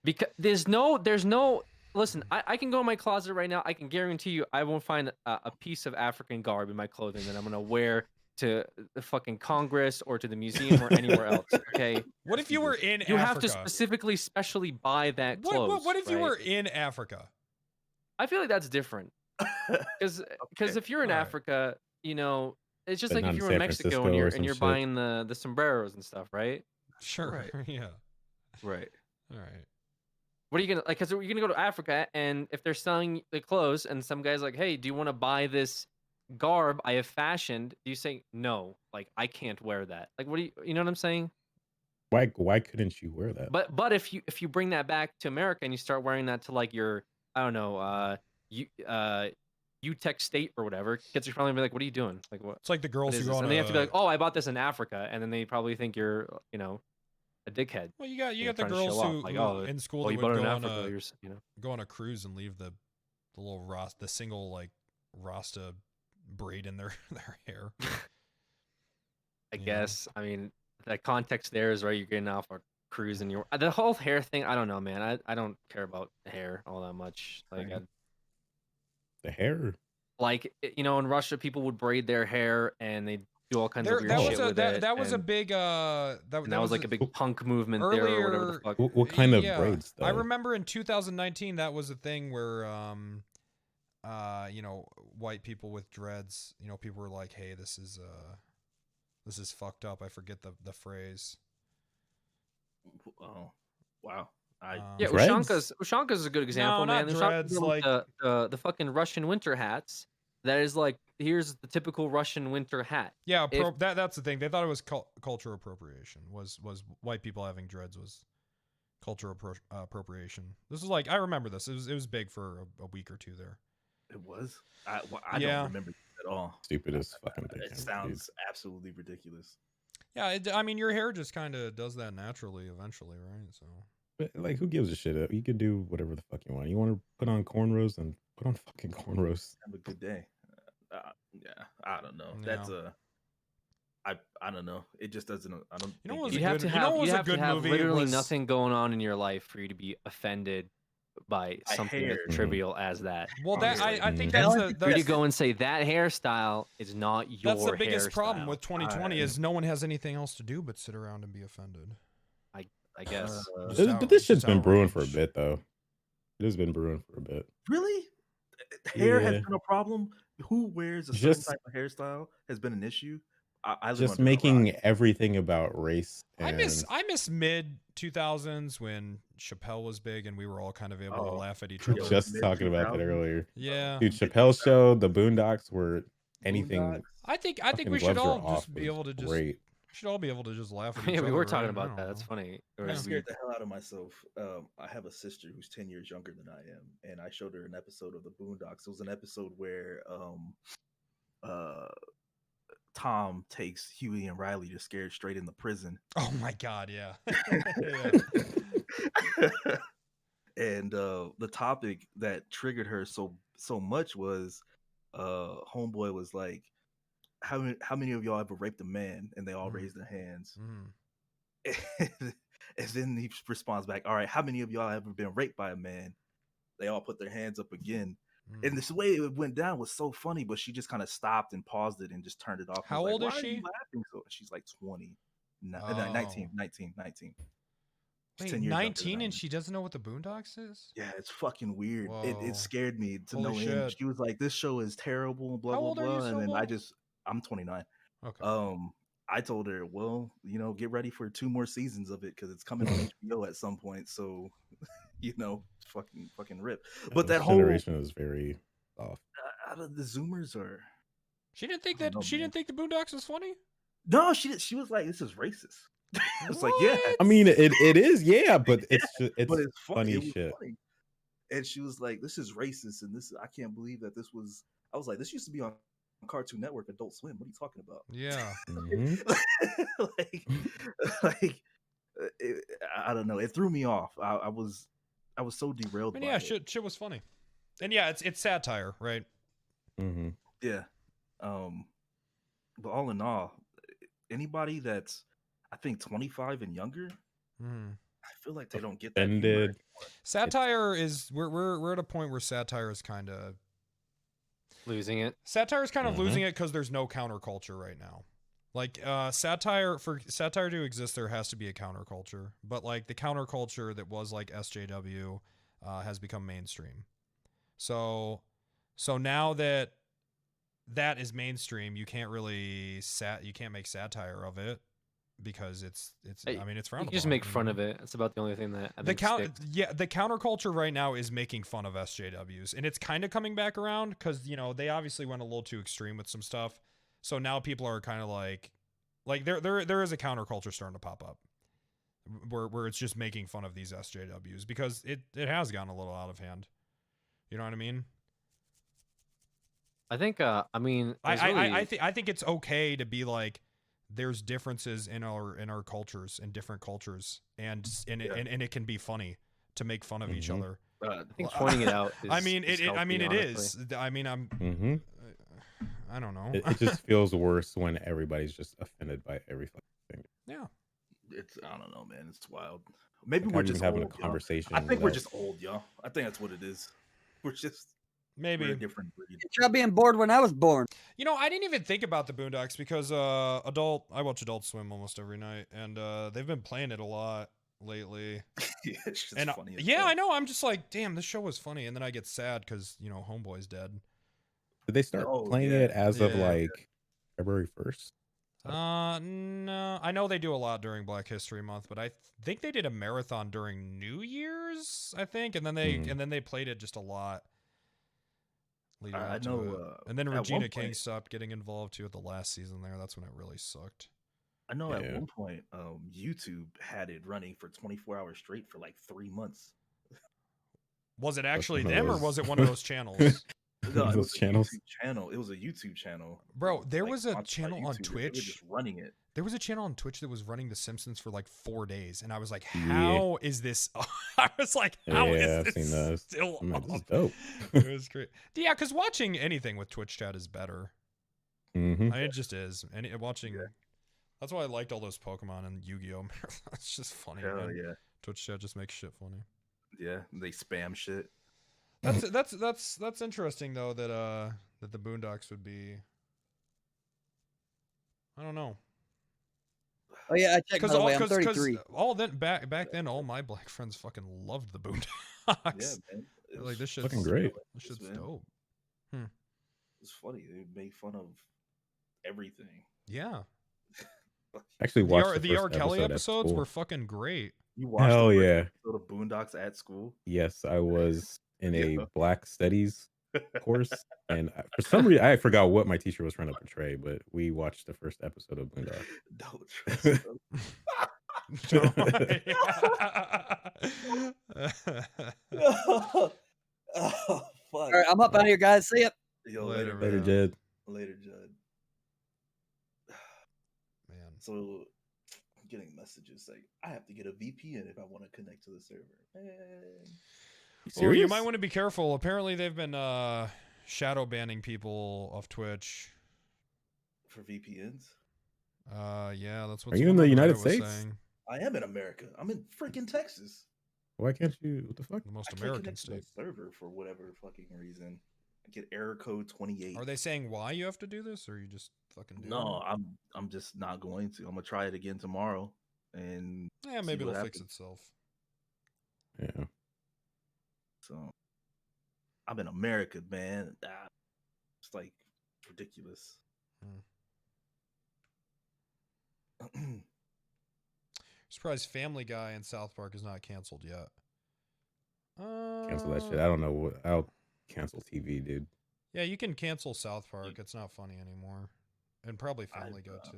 H: Because there's no. Listen, I can go in my closet right now. I can guarantee you, I won't find a piece of African garb in my clothing that I'm gonna wear to the fucking Congress or to the museum or anywhere else. Okay.
B: What if you were in
H: You have
B: Africa?
H: to specifically, specially buy that clothes.
B: What if you
H: right?
B: were in Africa?
H: I feel like that's different. Because if you're in Africa, you know, it's just
L: But
H: like
L: not
H: if
L: in
H: you're in
L: San
H: Mexico
L: Francisco
H: and
L: or
H: you're
L: some shit.
H: buying the sombreros and stuff, right?
B: Sure. Yeah.
H: Right.
B: All right.
H: What are you gonna like? Because you're gonna go to Africa, and if they're selling the clothes, and some guy's like, "Hey, do you want to buy this garb I have fashioned?" Do you say no? Like, I can't wear that. Like, what do you know what I'm saying?
L: Why couldn't you wear that?
H: But if you bring that back to America and you start wearing that to like your I don't know UTech State or whatever, kids are probably gonna be like, "What are you doing? Like what?"
B: It's like the girls
H: what is
B: who
H: this?
B: go on
H: And they have to be
B: a-
H: like, "Oh, I bought this in Africa," and then they probably think you're a dickhead.
B: Well, you got
H: know,
B: the
H: trying to
B: girls
H: show off,
B: who,
H: like,
B: who
H: oh,
B: in school
H: well,
B: that
H: you
B: would
H: bought it
B: go
H: in
B: on
H: Africa,
B: a
H: you're
B: go on a cruise and leave the little the single like Rasta braid in their hair.
H: I guess. I mean, the context there is right. You're getting off a cruise and you're the whole hair thing. I don't know, man. I don't care about hair all that much. Like,
L: The hair.
H: In Russia, people would braid their hair and they do all kinds of weird shit with it.
B: That was a
H: and-
B: big
H: and that was like a big punk movement there or whatever the fuck.
L: What kind of
B: Yeah,
L: braids though?
B: I remember in 2019 that was a thing where white people with dreads, people were like, "Hey, this is fucked up." I forget the phrase.
K: Oh, wow.
H: Yeah, Ushanka's a good example,
B: No,
H: man.
B: not
H: Ushanka's
B: dreads,
H: the
B: like-
H: the fucking Russian winter hats. That is like here's the typical Russian winter hat.
B: Yeah, that's the thing. They thought it was cultural appropriation. Was white people having dreads was cultural appropriation. This is like, I remember this. It was big for a week or two there.
K: It was. I don't remember it at all.
L: Stupid as fucking thing.
K: It sounds absolutely ridiculous.
B: Yeah, I mean, your hair just kind of does that naturally eventually, right? So,
L: but like, who gives a shit? You could do whatever the fuck you want. You want to put on cornrows, and put on fucking cornrows.
K: Have a good day. Yeah, I don't know. That's I don't know. It just doesn't. I don't.
B: You know what was
H: You
B: a
H: have
B: good,
H: to
B: you know
H: have,
B: what was
H: you
B: a
H: have
B: good
H: to have
B: movie?
H: literally
B: was,
H: nothing going on in your life for you to be offended by something as trivial as that.
B: Well, that I think
H: for
B: that's
H: you to go and say that hairstyle is not your.
B: That's the biggest
H: hairstyle.
B: problem with 2020 is no one has anything else to do but sit around and be offended.
H: I guess.
L: But this shit's been brewing for a bit, though. It has been brewing for a bit.
K: Really? Hair has
L: Yeah.
K: been a problem. Who wears a certain type of hairstyle has been an issue. I live
L: Just
K: under a
L: making
K: rock.
L: everything about race.
B: I
L: And
B: miss mid 2000s when Chappelle was big and we were all kind of able to laugh at each
L: we were
B: other.
L: just talking about that earlier.
B: Yeah.
L: Dude, Chappelle's show, the Boondocks were anything.
B: I think
L: fucking
B: we should
L: gloves are
B: all
L: off
B: just be
L: was
B: able to just
L: great.
B: should all be able to just laugh at each
H: Yeah,
B: other.
H: we were
B: right?
H: talking
B: I
H: about
B: don't
H: that.
B: know.
H: That's funny.
K: I scared the hell out of myself. I have a sister who's 10 years younger than I am, and I showed her an episode of the Boondocks. It was an episode where Tom takes Huey and Riley to Scared Straight into prison.
B: Oh my god, yeah.
K: And the topic that triggered her so much was homeboy was like, how many of y'all ever raped a man? And they all raised their hands. And then he responds back, all right, how many of y'all ever been raped by a man? They all put their hands up again. And this way it went down was so funny, but she just kind of stopped and paused it and just turned it off.
B: How
K: I was
B: old
K: like,
B: is
K: "Why are
B: she?"
K: you laughing so?" She's like 20. No,
B: Oh.
K: 19. She's
B: Wait,
K: 10 years younger than
B: 19
K: I
B: and
K: am.
B: she doesn't know what the Boondocks is?
K: Yeah, it's fucking weird.
B: Whoa.
K: It scared me to
B: Holy
K: no end.
B: shit.
K: She was like, "This show is terrible," blah
B: How
K: blah
B: old are you,
K: blah. And then
B: Silva?
K: I'm 29.
B: Okay.
K: I told her, well, get ready for 2 more seasons of it because it's coming on HBO at some point. So, fucking rip. But
L: this
K: that whole
L: generation is very off.
K: out of the Zoomers are.
B: She didn't think
K: I don't know,
B: she didn't think the Boondocks was funny?
K: No, she did. She was like, "This is racist." I was like, "Yeah."
L: I mean, it is, yeah, but it's just,
K: but
L: it's funny
K: It was
L: shit.
K: funny. And she was like, "This is racist," and I can't believe that this was. I was like, "This used to be on Cartoon Network, Adult Swim. What are you talking about?"
B: Yeah.
K: I don't know. It threw me off. I was so derailed.
B: I
K: by
B: mean, yeah,
K: it.
B: shit was funny. And yeah, it's satire, right?
L: Mm-hmm.
K: Yeah. But all in all, anybody that's, I think, 25 and younger, I feel like they don't get that humor
L: Offended.
K: anymore.
B: Satire is we're at a point where satire is kind of
H: losing it.
B: Satire is kind of losing it because there's no counterculture right now. Like satire, for satire to exist, there has to be a counterculture. But like the counterculture that was like SJW has become mainstream. So now that is mainstream, you can't really you can't make satire of it because it's I mean it's frowned
H: You can just
B: upon,
H: make
B: you
H: fun
B: know?
H: of it. That's about the only thing that I
B: The
H: think sticks.
B: the counterculture right now is making fun of SJWs, and it's kind of coming back around because they obviously went a little too extreme with some stuff. So now people are kind of like there is a counterculture starting to pop up where it's just making fun of these SJWs because it has gotten a little out of hand. You know what I mean?
H: I think I mean
B: I think it's okay to be like there's differences in our cultures and different cultures and it can be funny to make fun of each other.
H: I think pointing it out
B: I
H: is-
B: mean
H: is
B: it I mean
H: healthy,
B: it is. I mean I'm I don't know.
L: It just feels worse when everybody's just offended by every fucking thing.
B: Yeah.
K: It's, I don't know, man. It's wild. Maybe
L: Like,
K: we're
L: I've been
K: just
L: having a
K: old, y'all.
L: conversation
K: I think we're
L: without-
K: just old, y'all. I think that's what it is. We're just
B: Maybe
K: we're a different breed.
P: Try being bored when I was born.
B: I didn't even think about the Boondocks because I watch Adult Swim almost every night, and they've been playing it a lot lately.
K: Yeah, it's just
B: and
K: funny. as
B: yeah,
K: fuck.
B: I know. I'm just like, damn, this show was funny, and then I get sad because Homeboy's dead.
L: Did they start
K: Oh,
L: playing
K: yeah.
L: it as of
B: Yeah.
L: like February 1st?
B: No, I know they do a lot during Black History Month, but I think they did a marathon during New Year's, I think, and then they played it just a lot leading
K: I
B: up to
K: know,
B: it. And then
K: at one
B: Regina King
K: point-
B: stopped getting involved too at the last season there. That's when it really sucked.
K: I know at
L: Yeah.
K: one point, YouTube had it running for 24 hours straight for like 3 months.
B: Was it actually
L: one of
B: them or
L: those-
B: was it one of those channels?
K: No, it
L: Those
K: was a
L: channels.
K: YouTube channel. It was a YouTube channel.
B: Bro, there
K: like,
B: was a
K: sponsored by
B: channel on
K: YouTube. They
B: Twitch.
K: were just running it.
B: There was a channel on Twitch that was running The Simpsons for like 4 days, and I was like,
L: Yeah.
B: "How is this?" I was like, "How is
L: Yeah, I've
B: this
L: seen those.
B: still
L: I'm like, this is
B: up?"
L: dope.
B: It was great. Yeah, because watching anything with Twitch chat is better.
L: Mm-hmm.
B: I mean, it just is. And watching, that's why I liked all those Pokemon and Yu-Gi-Oh. It's just funny.
K: Hell
B: man.
K: yeah.
B: Twitch chat just makes shit funny.
K: Yeah, they spam shit.
B: That's interesting though that the Boondocks would be. I don't know.
P: Oh yeah, I checked. By the way, I'm 33.
B: All then back then, all my black friends fucking loved the Boondocks.
K: Yeah, man. It
B: Like
K: was
B: this shit's
L: fucking great.
B: This shit's
K: man.
B: dope.
K: It's funny. They make fun of everything.
B: Yeah.
L: Actually watched
B: The R.
L: first
B: Kelly
L: episode at
B: episodes
L: school.
B: were fucking great.
K: You watched
L: Hell
K: the first
L: yeah.
K: episode of Boondocks at school?
L: Yes, I was in a
K: Yeah.
L: Black Studies course, and for some reason I forgot what my teacher was trying to portray, but we watched the first episode of Boondocks.
K: Don't trust them.
P: Oh fuck! All right, I'm up out of here, guys. See ya.
K: Yo,
B: Later,
L: Later,
B: man.
L: Jed.
K: Later, Judd.
B: Man.
K: So I'm getting messages like I have to get a VPN if I want to connect to the server. Man.
B: Well, you might want to be careful. Apparently, they've been shadow banning people off Twitch.
K: For VPNs?
B: Yeah, that's what.
L: Are you in the United
B: was
L: States?
B: saying.
K: I am in America. I'm in freaking Texas.
L: Why can't you? What the fuck?
B: The most
K: I can't
B: American
K: connect to the
B: state.
K: server for whatever fucking reason. I get error code 28.
B: Are they saying why you have to do this, or you just fucking do
K: No,
B: it?
K: I'm just not going to. I'm gonna try it again tomorrow, and
B: Yeah,
K: see
B: maybe
K: what
B: it'll fix
K: happens.
B: itself.
L: Yeah.
K: So I'm in America, man. It's like ridiculous.
B: Surprised Family Guy and South Park is not canceled yet.
L: Cancel that shit. I don't know what. I'll cancel TV, dude.
B: Yeah, you can cancel South Park. It's not funny anymore, and probably Family Guy too.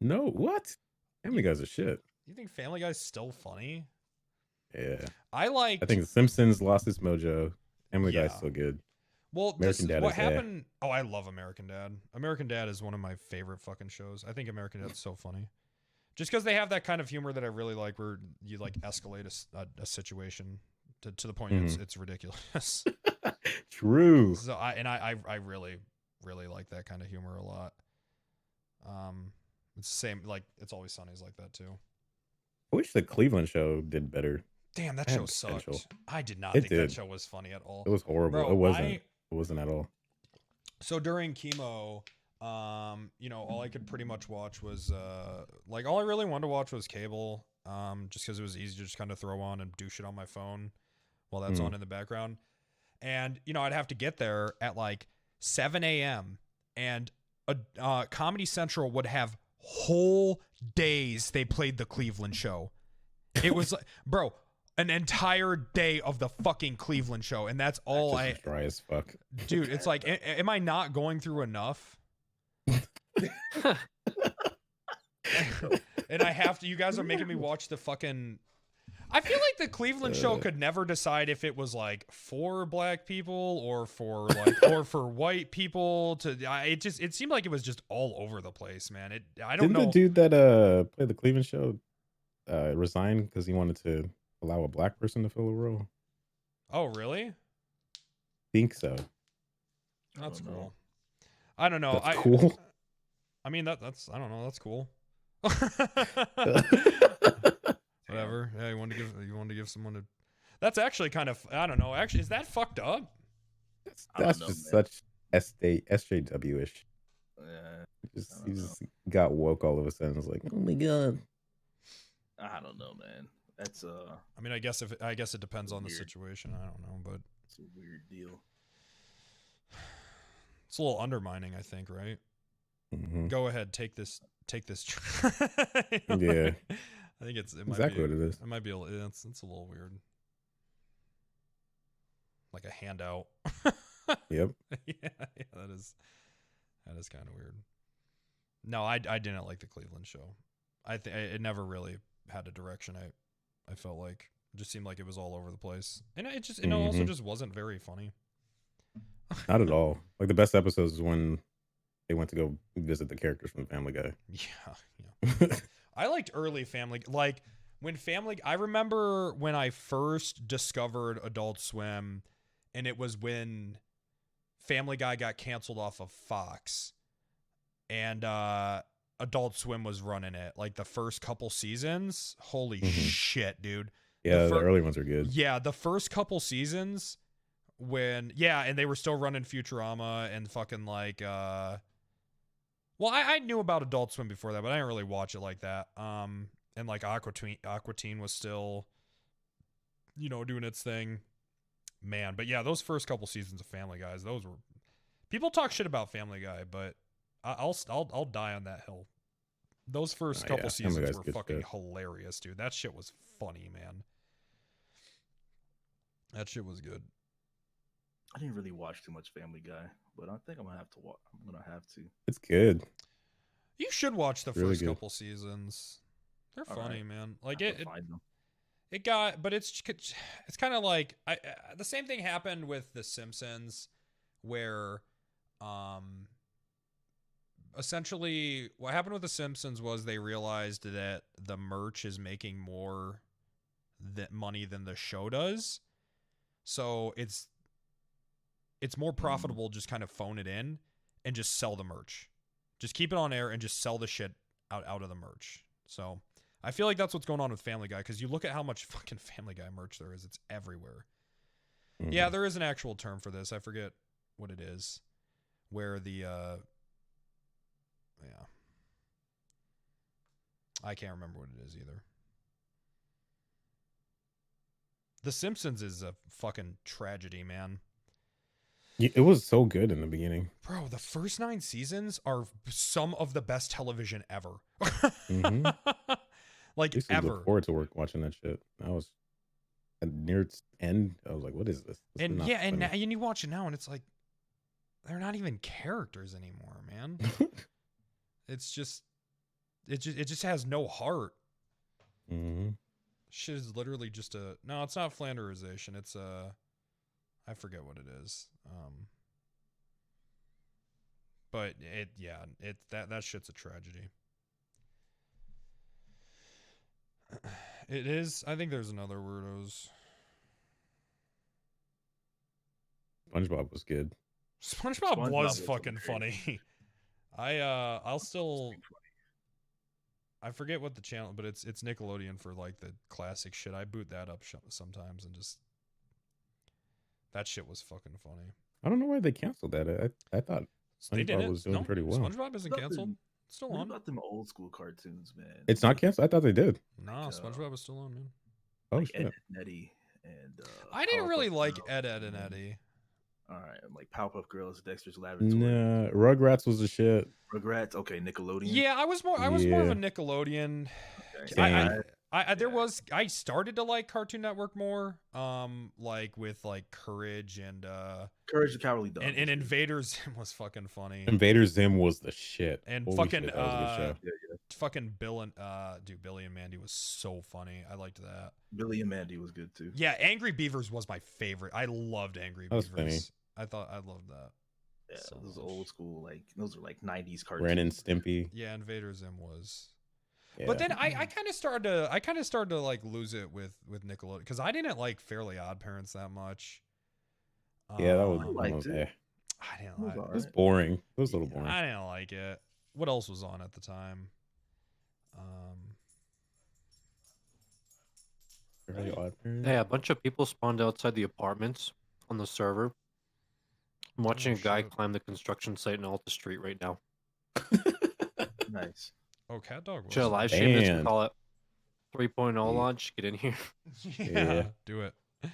L: No, what? Family Guy's a shit.
B: You think Family Guy's still funny?
L: Yeah.
B: I like.
L: I think The Simpsons lost its mojo. Family Guy's
B: Yeah.
L: still good.
B: Well,
L: American Dad
B: what
L: is bad.
B: happened? Oh, I love American Dad. American Dad is one of my favorite fucking shows. I think American Dad's so funny, just because they have that kind of humor that I really like, where you like escalate a situation to the point it's ridiculous.
L: True.
B: So I really like that kind of humor a lot. It's the same, like It's Always Sunny's like that too.
L: I wish the Cleveland show did better.
B: Damn, that
L: It had
B: show sucked.
L: potential.
B: I did not
L: It
B: think that
L: did.
B: show was funny at all.
L: It was horrible.
B: Bro,
L: It wasn't. It wasn't at all.
B: So during chemo, all I could pretty much watch was all I really wanted to watch was cable, just because it was easy to just kind of throw on and do shit on my phone while that's on in the background. And I'd have to get there at like 7 a.m. and Comedy Central would have whole days they played the Cleveland show. It was like, bro, an entire day of the fucking Cleveland show, and that's all
L: Just dry as fuck.
B: Dude, it's like, am I not going through enough? And I have to. You guys are making me watch the fucking. I feel like the Cleveland show could never decide if it was like for black people or for for white people. It seemed like it was just all over the place, man. I don't
L: Didn't
B: know.
L: the dude that played the Cleveland show resign because he wanted to allow a black person to fill a role?
B: Oh, really?
L: Think so.
B: That's cool. I don't know.
L: That's cool.
B: I mean that's I don't know. That's cool. Whatever. Yeah, you wanted to give someone a. That's actually kind of. I don't know. Actually, is that fucked up?
L: That's just such SJW ish. He just got woke all of a sudden. It's like, oh my god.
K: I don't know, man. That's
B: I mean, I guess it depends on the situation. I don't know, but
K: it's a weird deal.
B: It's a little undermining, I think, right?
L: Mm-hmm.
B: Go ahead, take this.
L: Yeah.
B: I think it might
L: exactly
B: be,
L: what it is.
B: It might be. It's a little weird. Like a handout.
L: Yep.
B: yeah, that is kind of weird. No, I didn't like the Cleveland show. I think it never really had a direction. I felt like it just seemed like it was all over the place, and it just also just wasn't very funny.
L: Not at all. Like the best episodes is when they went to go visit the characters from Family Guy.
B: Yeah. I liked early Family, like when Family. I remember when I first discovered Adult Swim, and it was when Family Guy got canceled off of Fox, and Adult Swim was running it. Like the first couple seasons, holy shit, dude.
L: Yeah, the early ones are good.
B: Yeah, the first couple seasons when and they were still running Futurama and fucking like well, I knew about Adult Swim before that, but I didn't really watch it like that. And like Aqua Teen was still, doing its thing. Man, but yeah, those first couple seasons of Family Guys, those were people talk shit about Family Guy, but I'll die on that hill. Those first couple seasons were fucking hilarious, dude. That shit was funny, man. That shit was good.
K: I didn't really watch too much Family Guy, but I think I'm gonna have to watch. I'm gonna have to.
L: It's good.
B: You should watch the
L: Really
B: first
L: good.
B: couple seasons. They're funny, man. Like
K: I have to find them.
B: it got, but it's kind of like the same thing happened with The Simpsons, where essentially what happened with The Simpsons was they realized that the merch is making more money than the show does, so it's more profitable just kind of phone it in and just sell the merch. Just keep it on air and just sell the shit out of the merch. So I feel like that's what's going on with Family Guy, because you look at how much fucking Family Guy merch there is. It's everywhere. Yeah, there is an actual term for this. I forget what it is. Where the I can't remember what it is either. The Simpsons is a fucking tragedy, man.
L: It was so good in the beginning.
B: Bro, the first 9 seasons are some of the best television ever. Like,
L: I used to look forward to watching that shit. I was near its end. I was like, "What is this?"
B: And you watch it now, and it's like they're not even characters anymore, man. It just has no heart. Shit is literally just no. It's not Flanderization. It's I forget what it is. But that shit's a tragedy. It is. I think there's another weirdos.
L: SpongeBob was good.
B: SpongeBob was fucking funny. I'll still. I forget what the channel, but it's Nickelodeon for like the classic shit. I boot that up sometimes and just. That shit was fucking funny.
L: I don't know why they canceled that. I thought SpongeBob was doing pretty well.
B: SpongeBob isn't canceled. It's still on.
K: What about them old school cartoons, man?
L: It's not canceled. I thought they did.
B: No, SpongeBob was still on, man.
L: Oh
K: like
L: shit!
K: Ed, Eddie, and
B: I didn't really like Ed, and Eddie.
K: All right, like Powerpuff Girls, Dexter's Laboratory.
L: Nah, Rugrats was the shit.
K: Rugrats, okay, Nickelodeon.
B: Yeah, I was more of a Nickelodeon.
K: Okay.
B: I started to like Cartoon Network more, like with like Courage and
K: Courage the Cowardly Dog,
B: and Invader Zim was fucking funny.
L: Invader Zim was the shit.
B: And
L: Holy
B: fucking
L: shit, that was a good show.
B: fucking Bill and Billy and Mandy was so funny. I liked that.
K: Billy and Mandy was good too.
B: Yeah, Angry Beavers was my favorite. I loved Angry
L: That was
B: Beavers.
L: funny.
B: I loved that.
K: Yeah,
B: so
K: those
B: much.
K: old school, like those are like 90s cartoons.
L: Ren and Stimpy.
B: Yeah, Invader Zim was.
L: Yeah.
B: But then I kind of started to like lose it with Nickelodeon, because I didn't like Fairly Odd Parents that much.
L: Yeah, that was.
B: I didn't like it.
L: It was boring. It was a little boring.
B: I didn't like it. What else was on at the time?
L: Fairly Odd Parents.
H: Yeah, a bunch of people spawned outside the apartments on the server. I'm watching a guy climb the construction site in Alta Street right now.
K: Nice.
B: Oh, Cat Dog was.
H: Should I live stream this and call it 3.0 launch? Get in here.
B: Yeah, do it. A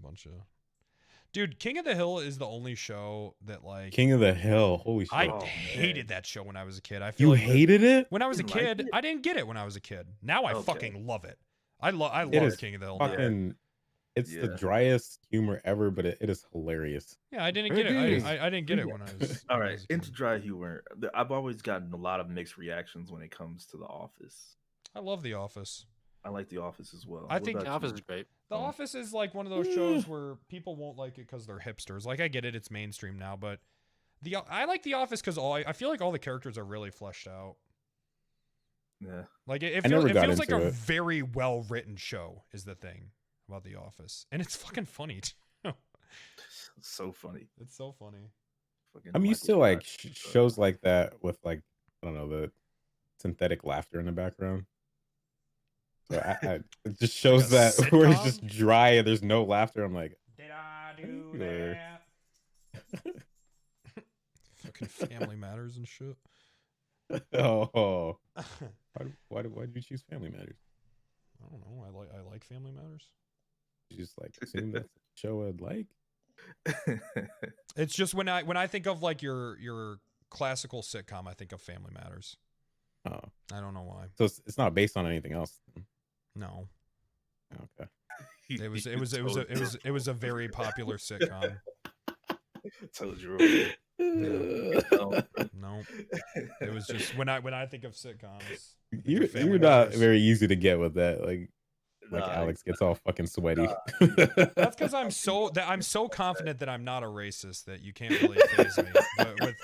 B: bunch of. Dude, King of the Hill is the only show that like
L: King of the Hill. Holy shit!
B: I hated that show when I was a kid. I feel
L: You
B: like
L: hated it?
B: when I was a kid. I didn't get it when I was a kid. Now I fucking love it. I love
L: It is
B: King of the Hill.
L: fucking It's the driest humor ever, but it is hilarious.
B: Yeah, I didn't get it. I didn't get it when I was.
K: All right, into dry humor. I've always gotten a lot of mixed reactions when it comes to The Office.
B: I love The Office.
K: I like The Office as well.
B: I
K: What
B: think
K: about
B: The
K: you?
H: Office is great.
B: The Office is like one of those shows where people won't like it because they're hipsters. Like I get it, it's mainstream now, but I like The Office because I feel like all the characters are really fleshed out.
K: Yeah,
B: like it
L: I never got
B: feels like
L: into
B: a
L: it.
B: very well written show is the thing about The Office, and it's fucking funny too.
K: So funny.
B: It's so funny.
L: I'm used to like shows like that with like I don't know the synthetic laughter in the background. So it just shows
B: Like a
L: that where it's
B: sitcom?
L: just dry and there's no laughter. I'm like,
B: Did I do
L: sure.
B: that? Fucking Family Matters and shit.
L: Oh, why did you choose Family Matters?
B: I don't know. I like Family Matters.
L: You just like assume that's a show I'd like.
B: It's just when I think of like your classical sitcom, I think of Family Matters.
L: Oh,
B: I don't know why.
L: so it's not based on anything else.
B: No.
L: Okay.
B: It was a very popular sitcom.
K: Told you.
B: No. It was just when I think of sitcoms.
L: You're not very easy to get with that. Like Alex gets all fucking sweaty.
B: That's because I'm so confident that I'm not a racist that you can't really faze me.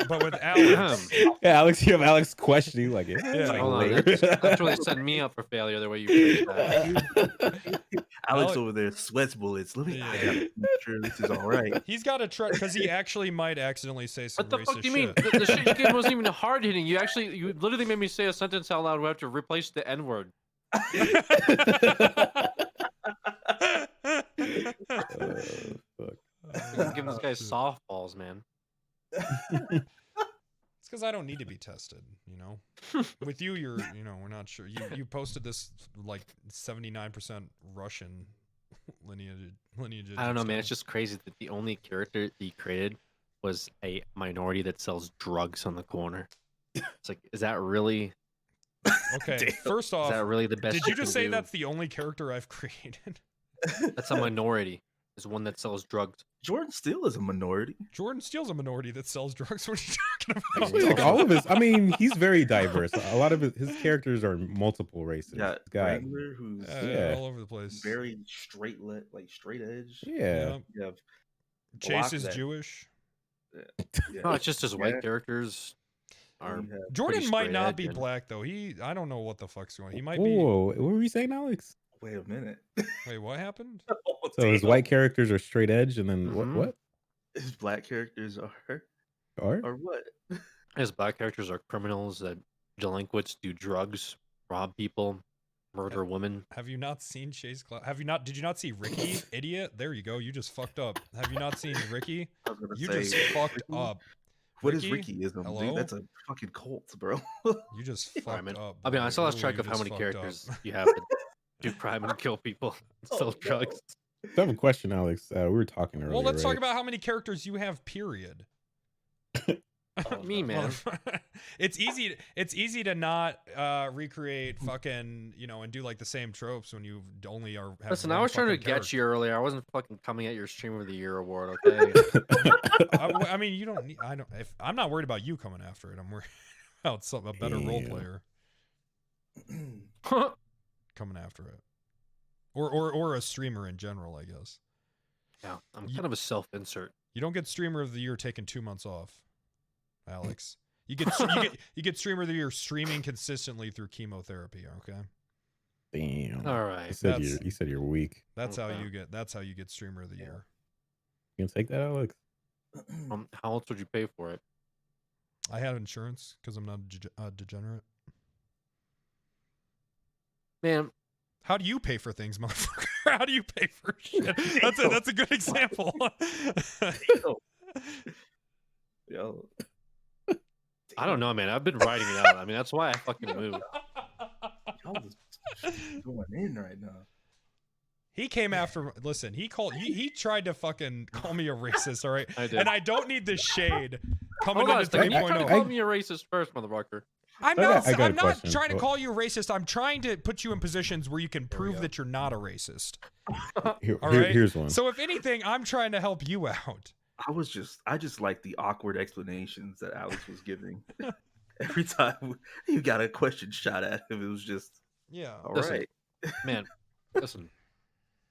B: But with Alex,
L: yeah, Alex, you have Alex questioning like,
H: Hold on, that's really setting me up for failure the way you phrased that.
K: Alex over there sweats bullets. Let me. I gotta make sure this is all right.
B: He's got to try because he actually might accidentally say some
H: What the
B: racist
H: fuck do you mean?
B: shit.
H: The shit you gave wasn't even hard hitting. You literally made me say a sentence out loud. We have to replace the N word. Giving this guy softballs, man.
B: It's because I don't need to be tested, you know. With you, we're not sure. You posted this like 79% Russian lineage.
H: I don't know, man. It's just crazy that the only character he created was a minority that sells drugs on the corner. It's like, is that really?
B: Okay, first off,
H: is that really the best?
B: Did you just say
H: do?
B: that's the only character I've created?
H: That's a minority. Is one that sells drugs.
K: Jordan Steele is a minority.
B: Jordan Steele's a minority that sells drugs. What are you talking about?
L: Actually, like all of his, I mean, he's very diverse. A lot of his characters are multiple races.
K: Yeah,
L: He's got
K: Wrangler, who's
B: all over the place.
K: very straight edge.
L: Yeah.
K: You have
B: Chase
K: Block
B: is
K: that-
B: Jewish.
K: Yeah.
H: No, it's just his white characters are.
B: Jordan
H: pretty
B: might
H: straight
B: not
H: edge
B: be
H: and-
B: black though. I don't know what the fuck's going on. He might be.
L: Whoa, what were you saying, Alex?
K: Wait a minute.
B: Wait, what happened?
L: So his white characters are straight edge, and then what?
K: His black characters are
L: Or
K: what?
H: His black characters are criminals that delinquents, do drugs, rob people, murder women.
B: Have you not seen Chase Cloud? Did you not see Ricky? Idiot. There you go. You just fucked up. Have you not seen Ricky? You just fucked up.
K: What is Rickyism?
B: Hello?
K: Dude, that's a fucking cult, bro.
B: You just fucked up.
H: I mean, I
B: bro.
H: still lost
B: Ooh,
H: track
B: you
H: of how
B: just
H: many
B: fucked
H: characters
B: up.
H: you have that do crime and kill people, and sell drugs.
L: I have a question, Alex. We were talking earlier.
B: Well, let's
L: right?
B: talk about how many characters you have. Period.
H: Me, man.
B: It's easy to not recreate fucking and do like the same tropes when you only are.
H: Listen, I was trying to get you earlier. I wasn't fucking coming at your Streamer of the Year award, okay?
B: I mean, you don't need. I don't. If I'm not worried about you coming after it, I'm worried about a better role player coming after it, or a streamer in general, I guess.
H: Yeah, I'm kind of a self-insert.
B: You don't get Streamer of the Year taking 2 months off, Alex. You get you get Streamer of the Year streaming consistently through chemotherapy. Okay.
L: Damn.
H: All right.
L: You said you're weak.
B: That's how you get Streamer of the Year.
L: You can take that, Alex.
H: How much would you pay for it?
B: I had insurance because I'm not a degenerate.
H: Man,
B: how do you pay for things, motherfucker? How do you pay for shit? That's a good example.
K: Yo.
H: I don't know, man. I've been writing it out. I mean, that's why I fucking moved.
K: Y'all was going in right now.
B: He came after. Listen, he tried to fucking call me a racist. All right,
H: I did.
B: and I don't need the shade coming
H: Hold on,
B: into
H: you tried to
B: 3.0.
H: call me a racist first, motherfucker.
B: I'm
L: I
B: not.
L: got a
B: I'm not
L: question.
B: trying to
L: Well-
B: call you a racist. I'm trying to put you in positions where you can prove that you're not a racist.
L: Here-
B: All
L: here-
B: right.
L: here's one.
B: So if anything, I'm trying to help you out.
K: I just like the awkward explanations that Alex was giving. Every time you got a question shot at him, it was just,
B: yeah.
K: All
H: Listen,
K: right,
H: man. Listen,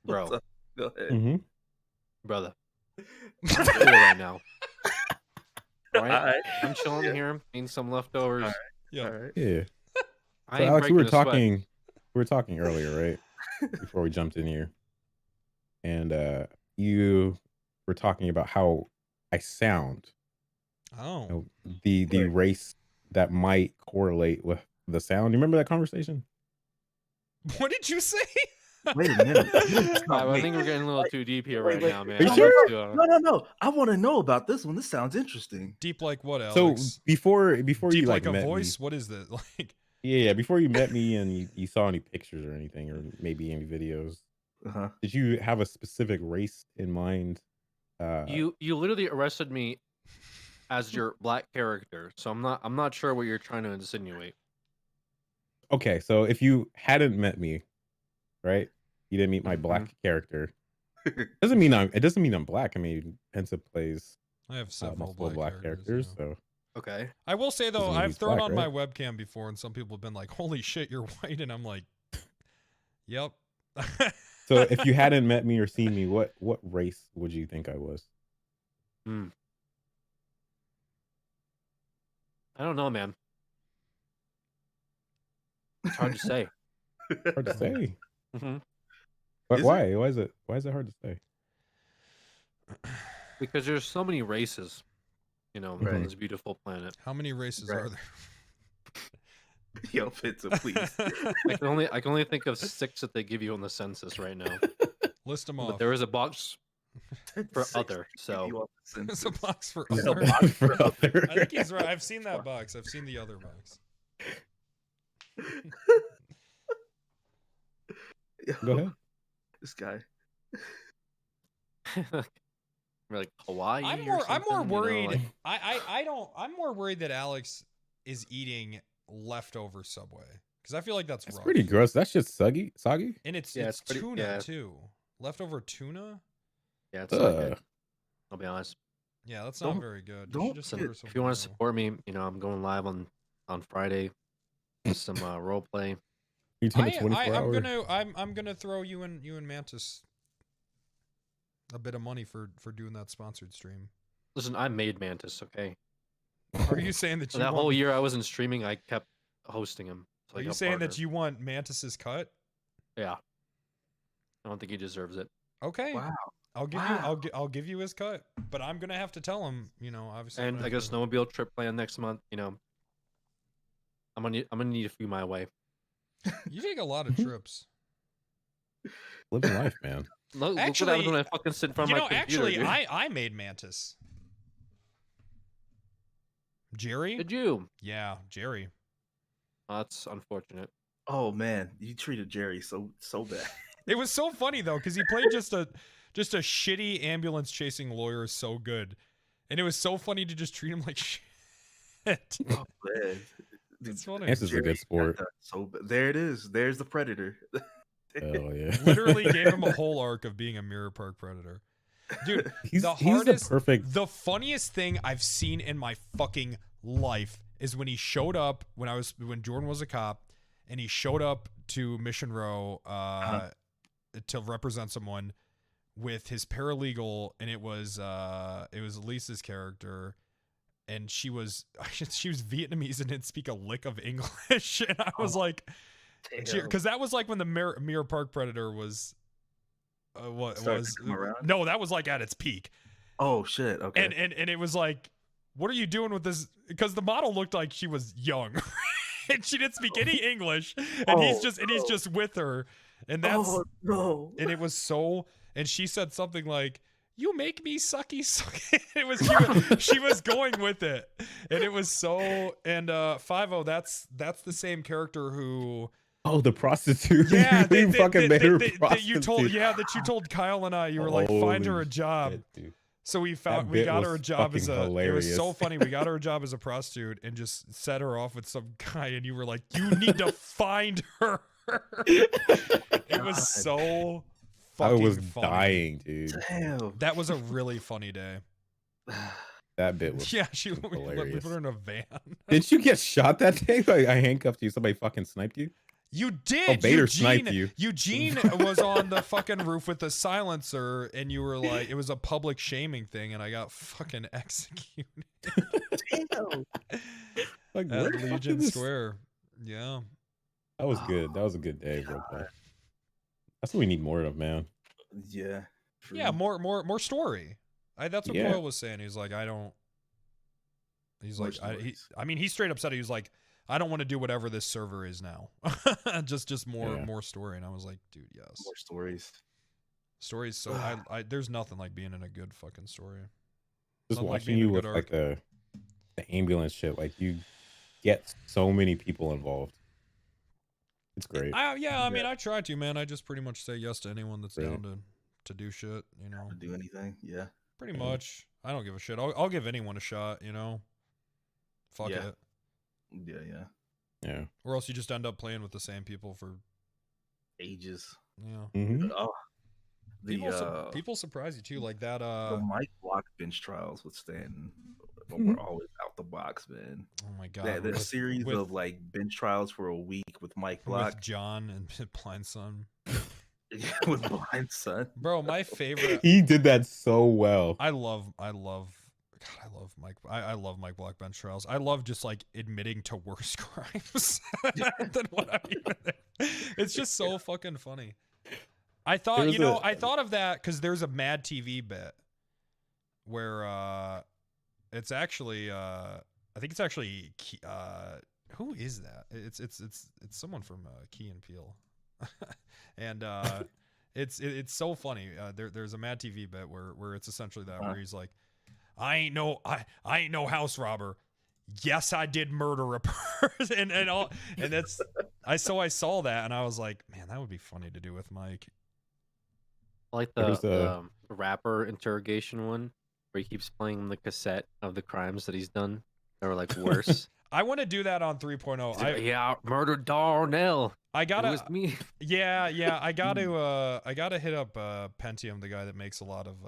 H: bro.
K: What's up? Go ahead.
L: Mhm.
H: Brother. I'm cool right now. All right?
K: Alright.
H: I'm chilling here, eating some leftovers.
B: Yeah.
K: Alright.
L: Yeah.
H: I
L: So
H: ain't
L: Alex,
H: breaking a sweat.
L: we were talking earlier, right? Before we jumped in here. And you were talking about how I sound.
B: Oh.
L: The race that might correlate with the sound. You remember that conversation?
B: What did you say?
K: Wait a minute.
H: I think we're getting a little too deep here right now, man.
L: Are you
H: I'm
L: sure?
H: too,
K: No. I want to know about this one. This sounds interesting.
B: Deep like what,
L: So
B: Alex?
L: before
B: Deep
L: you
B: like a
L: met
B: voice?
L: me,
B: What is that? Like
L: yeah, before you met me and you saw any pictures or anything, or maybe any videos,
K: Uh-huh.
L: did you have a specific race in mind?
H: You literally arrested me as your black character, so I'm not sure what you're trying to insinuate.
L: Okay, so if you hadn't met me, right? You didn't meet my black character. It doesn't mean I'm black. I mean, Penta plays
B: I have several
L: multiple
B: black
L: characters, so
H: Okay.
B: I will say though,
L: Doesn't mean
B: I've
L: he's
B: thrown
L: black,
B: on my
L: right?
B: webcam before, and some people have been like, "Holy shit, you're white," and I'm like, "Yep."
L: so if you hadn't met me or seen me, what race would you think I was?
H: I don't know, man. It's hard to say.
L: Hard to say.
H: hmm
L: But
K: Is
L: why? Why is it hard to say?
H: Because there's so many races, you know, on this beautiful planet.
B: How many races
K: Right.
B: are there?
K: Yo, Pizza, please.
H: I can only think of 6 that they give you on the census right now.
B: List them
H: But
B: off.
H: there is a box for
K: 6
H: other, so
B: There's a box for
L: There's a
B: other.
L: box for other.
B: I think he's right. I've seen that box. I've seen the other box.
L: Go ahead.
K: This guy.
H: we're like Hawaii.
B: I'm
H: or
B: more
H: something, you know,
B: worried.
H: like-
B: I'm more worried that Alex is eating leftover Subway because I feel like that's
L: It's
B: rough.
L: pretty gross. That shit's soggy.
B: And it's
H: Yeah,
B: it's
H: it's pretty-
B: tuna
H: yeah.
B: too. Leftover tuna.
H: Yeah, it's not good.
L: Ugh.
H: I'll be honest.
B: Yeah, that's not
K: Don't-
B: very good. You
K: don't
B: should just
H: Listen,
B: order
H: if you want to
B: something else.
H: support me, you know, I'm going live on Friday with some role play.
L: You doing a 24 hour?
B: I'm gonna throw you and Mantis a bit of money for doing that sponsored stream.
H: Listen, I made Mantis, okay?
B: Are you saying that
H: For
B: you
H: that
B: want,
H: whole year I wasn't streaming, I kept hosting him. So
B: Are
H: I
B: you
H: got
B: saying that
H: partner.
B: you want Mantis's cut?
H: Yeah. I don't think he deserves it.
B: Okay.
K: Wow.
B: I'll give you I'll give you his cut, but I'm gonna have to tell him, you know, obviously.
H: And I got a snowmobile trip planned next month, you know. I'm gonna need a few my way.
B: You take a lot of trips.
L: Living life, man.
H: Look what happens when I fucking sit in front
B: You
H: of
B: know,
H: my computer.
B: actually,
H: dude.
B: I made Mantis. Jerry?
H: Did you?
B: Yeah, Jerry.
H: That's unfortunate.
K: Oh man, you treated Jerry so bad.
B: It was so funny though, because he played just a shitty ambulance chasing lawyer so good, and it was so funny to just treat him like shit.
K: Oh man.
B: It's funny.
L: This is a good sport.
K: So there it is. There's the predator.
L: Oh yeah.
B: Literally gave him a whole arc of being a Mirror Park predator. Dude,
L: He's
B: the
L: the perfect.
B: the funniest thing I've seen in my fucking life is when he showed up when Jordan was a cop, and he showed up to Mission Row to represent someone with his paralegal, and it was Lisa's character, and she was Vietnamese and didn't speak a lick of English, and I was like, because that was like when the Mirror Park Predator was.
K: Started to come around?
B: No, that was like at its peak.
K: Oh shit. Okay.
B: And it was like, what are you doing with this? Because the model looked like she was young, and she didn't speak any English, and he's just with her, and that's
K: no.
B: And it was so, and she said something like, "You make me sucky sucky." It was she was going with it, and it was so. And 5-0, that's the same character who.
L: Oh, the prostitute.
B: Yeah,
L: you fucking made her
B: that you told Kyle and I. You were like,
L: Holy
B: find her a job.
L: shit, dude.
B: So we
L: That
B: got
L: bit
B: her a
L: was
B: job as
L: fucking
B: a. It was so
L: hilarious.
B: funny. We got her a job as a prostitute and just set her off with some guy, and you were like, "You need to find her." It was so
L: I
B: fucking
L: was
B: funny.
L: dying, dude.
K: Damn.
B: That was a really funny day.
L: That bit was
B: Yeah, we
L: hilarious.
B: put her in a van.
L: Didn't you get shot that day? Like, I handcuffed you. Somebody fucking sniped you.
B: You
L: Oh,
B: did.
L: Vader sniped you.
B: Eugene was on the fucking roof with the silencer, and you were like, it was a public shaming thing, and I got fucking executed.
L: Like,
B: At
L: where the fuck
B: Legion
L: did this-
B: Square. Yeah.
L: That was good. That was a good day, bro. That's what we need more of, man.
K: Yeah.
B: Yeah, more story. That's what
L: Yeah.
B: Coyle was saying. He's like, I don't. He's
K: More
B: like,
K: stories.
B: I mean, he straight up said it. He was like, I don't want to do whatever this server is now. just more story. And I was like, dude, yes.
K: More stories.
B: Stories. So there's nothing like being in a good fucking story.
L: Just
B: Nothing like
L: watching
B: being in
L: you
B: a
L: with
B: good
L: like
B: arc.
L: the ambulance shit, like you get so many people involved. It's great.
B: I mean, I try to, man. I just pretty much say yes to anyone that's down to do shit, you know.
K: To do anything, yeah.
B: Pretty much. I don't give a shit. I'll give anyone a shot, you know. Fuck
K: Yeah.
B: it.
L: Yeah.
B: Or else you just end up playing with the same people for
K: ages.
B: Yeah.
L: Mhm.
K: Oh,
B: people surprise you too, like that.
K: the Mike Block bench trials with Stanton were always out the box, man.
B: Oh my god.
K: That series of like bench trials for a week with Mike Block,
B: with John and Blind Son.
K: with Blind Son.
B: Bro, my favorite.
L: He did that so well.
B: I love Mike. I love Mike Block bench trials. I love just like admitting to worse crimes than what I'm even. It's just so fucking funny. I thought, I thought of that because there's a Mad TV bit where it's actually I think it's actually who is that? It's someone from Key and Peele, and it's so funny. There's a Mad TV bit where it's essentially that where he's like, I ain't no house robber. Yes, I did murder a person, and that's I saw that and I was like, man, that would be funny to do with Mike.
H: I like the rapper interrogation one where he keeps playing the cassette of the crimes that he's done that were like worse.
B: I want to do that on 3.0.
H: Yeah, murdered Darnell.
B: I gotta.
H: It was me.
B: Yeah. I gotta hit up Pentium, the guy that makes a lot of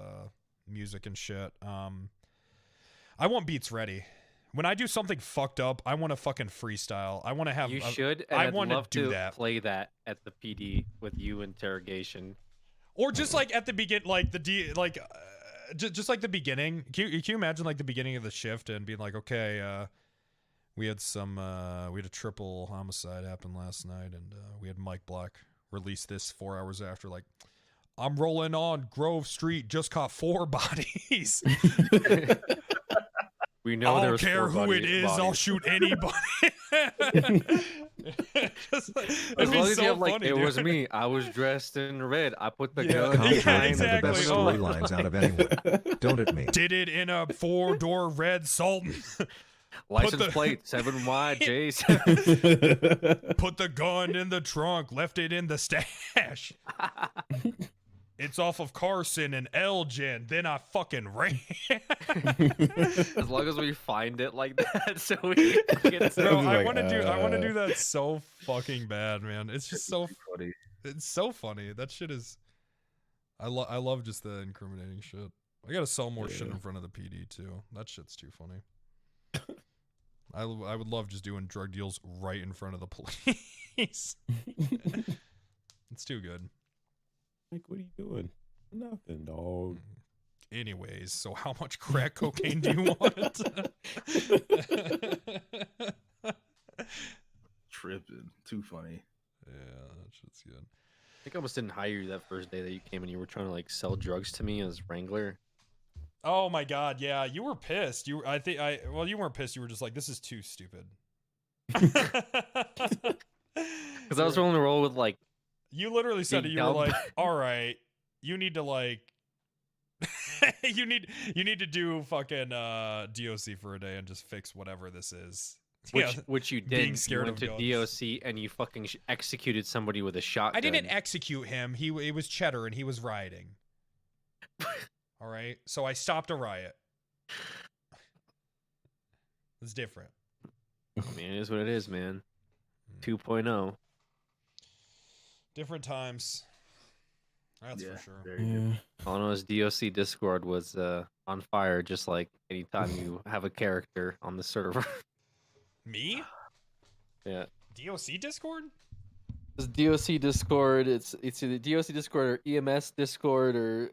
B: music and shit. I want beats ready. When I do something fucked up, I want to fucking freestyle. I want to have.
H: You should. And
B: I
H: I'd
B: want
H: love
B: to do
H: to
B: that.
H: play that at the PD with you interrogation.
B: Or just like at the begin, like just like the beginning. Can you imagine like the beginning of the shift and being like, okay, we had a triple homicide happen last night, and we had Mike Block release this 4 hours after. Like, I'm rolling on Grove Street, just caught 4 bodies.
H: We know
B: I
H: there
B: don't
H: was
B: care
H: 4
B: who it is. I'll
H: bodies.
B: shoot anybody.
H: As long as you have like, it was me. I was dressed in red. I put the gun
B: Yeah,
H: behind
B: exactly.
O: The best storylines out of anyone. Don't it me?
B: Did it in a 4-door red Sultan.
H: License plate 7YJ.
B: Put the gun in the trunk. Left it in the stash. It's off of Carson and Elgin. Then I fucking ran.
H: As long as we find it like that, so we get.
B: Bro, I want to do that so fucking bad, man. It's just so
K: funny.
B: It's so funny. That shit is. I love just the incriminating shit. I gotta sell more shit in front of the PD too. That shit's too funny. I would love just doing drug deals right in front of the police. It's too good.
L: Like, what are you doing? Nothing, dog.
B: Anyways, so how much crack cocaine do you want?
K: Tripping. Too funny.
B: Yeah, that shit's good.
H: I think I almost didn't hire you that first day that you came and you were trying to like sell drugs to me as Wrangler.
B: Oh my god, yeah, you were pissed. You weren't pissed. You were just like, this is too stupid.
H: Because I was willing to roll with like.
B: You literally said it. You were like, all right, you need to like, you need to do fucking DOC for a day and just fix whatever this is.
H: Which you did.
B: Being scared
H: you went
B: of
H: to
B: guns.
H: DOC and you fucking executed somebody with a shotgun.
B: I didn't execute him. It was Cheddar and he was rioting. All right, so I stopped a riot. It's different.
H: I mean, it is what it is, man. 2.0.
B: Different times. That's for sure.
H: All I know is DOC Discord was on fire, just like anytime you have a character on the server.
B: Me?
H: Yeah.
B: DOC Discord?
H: It's DOC Discord. It's either DOC Discord or EMS Discord or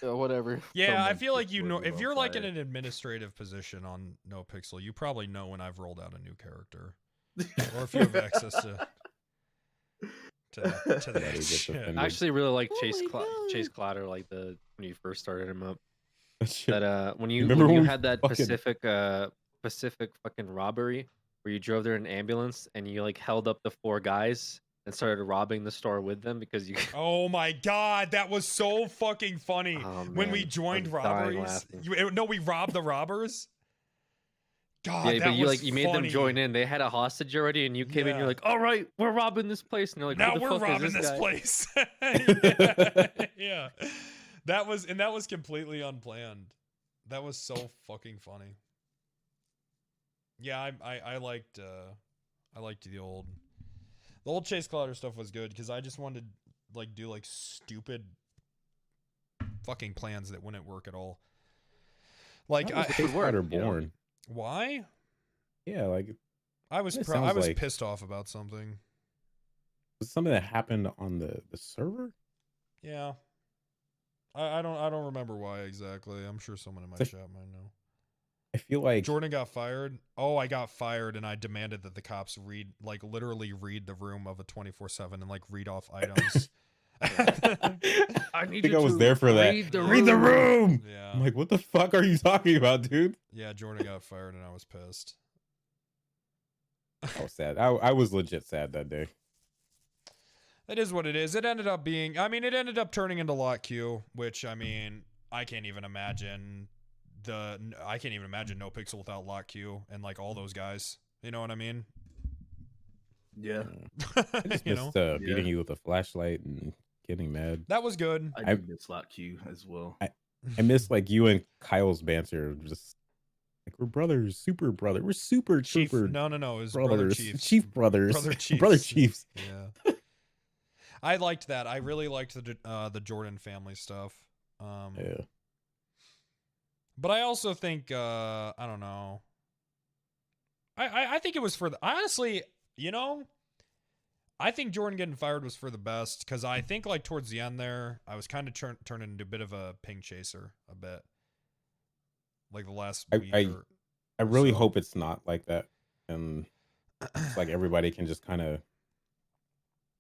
H: whatever.
B: Yeah, I feel like you know if you're like in an administrative position on NoPixel, you probably know when I've rolled out a new character, or if you have access to that shit.
H: I actually really like Chase Clatter, like when you first started him up. That when you had that Pacific fucking robbery where you drove there in an ambulance and you like held up the 4 guys and started robbing the store with them because you.
B: Oh my god, that was so fucking funny. When we joined robberies. We robbed the robbers. God,
H: yeah,
B: that
H: but you
B: was
H: you made them
B: funny.
H: join in. They had a hostage already, and you came in. You're like, "All right, we're robbing this place." And they're like,
B: now
H: "Who the
B: we're
H: fuck
B: robbing
H: is
B: this
H: guy?"
B: place. yeah. That was completely unplanned. That was so fucking funny. Yeah, I liked the old Chase Clatter stuff was good because I just wanted to like do like stupid fucking plans that wouldn't work at all. Like
L: Chase Clatter born.
B: Why?
L: Yeah, like
B: I was
L: like,
B: pissed off about something.
L: Was something that happened on the server?
B: Yeah. I don't remember why exactly. I'm sure someone in my chat might know.
L: I feel like
B: Jordan got fired. Oh, I got fired and I demanded that the cops literally read the room of a 24/7 and like read off items.
L: I think I was there for that. Read the room.
B: Yeah.
L: I'm like, what the fuck are you talking about, dude?
B: Yeah, Jordan got fired and I was pissed.
L: I was sad. I was legit sad that day.
B: It is what it is. It ended up turning into Lot Q, which I mean, I can't even imagine No Pixel without Lot Q and like all those guys. You know what I mean?
K: Yeah.
L: I just missed beating you with a flashlight and getting mad.
B: That was good.
K: I miss Lot Q as well.
L: I miss like you and Kyle's banter. Just like we're brothers, super brother. We're super
B: Chief.
L: trooper.
B: No, it was
L: brothers,
B: Brother Chiefs.
L: Chief brothers,
B: Brother Chiefs.
L: brother chiefs.
B: Yeah. I liked that. I really liked the Jordan family stuff.
L: Yeah.
B: But I also think I don't know. I think it was for the honestly, you know, I think Jordan getting fired was for the best because I think like towards the end there, I was kind of turning into a bit of a ping chaser a bit. Like the last week.
L: I really hope it's not like that, and it's like everybody can just kind of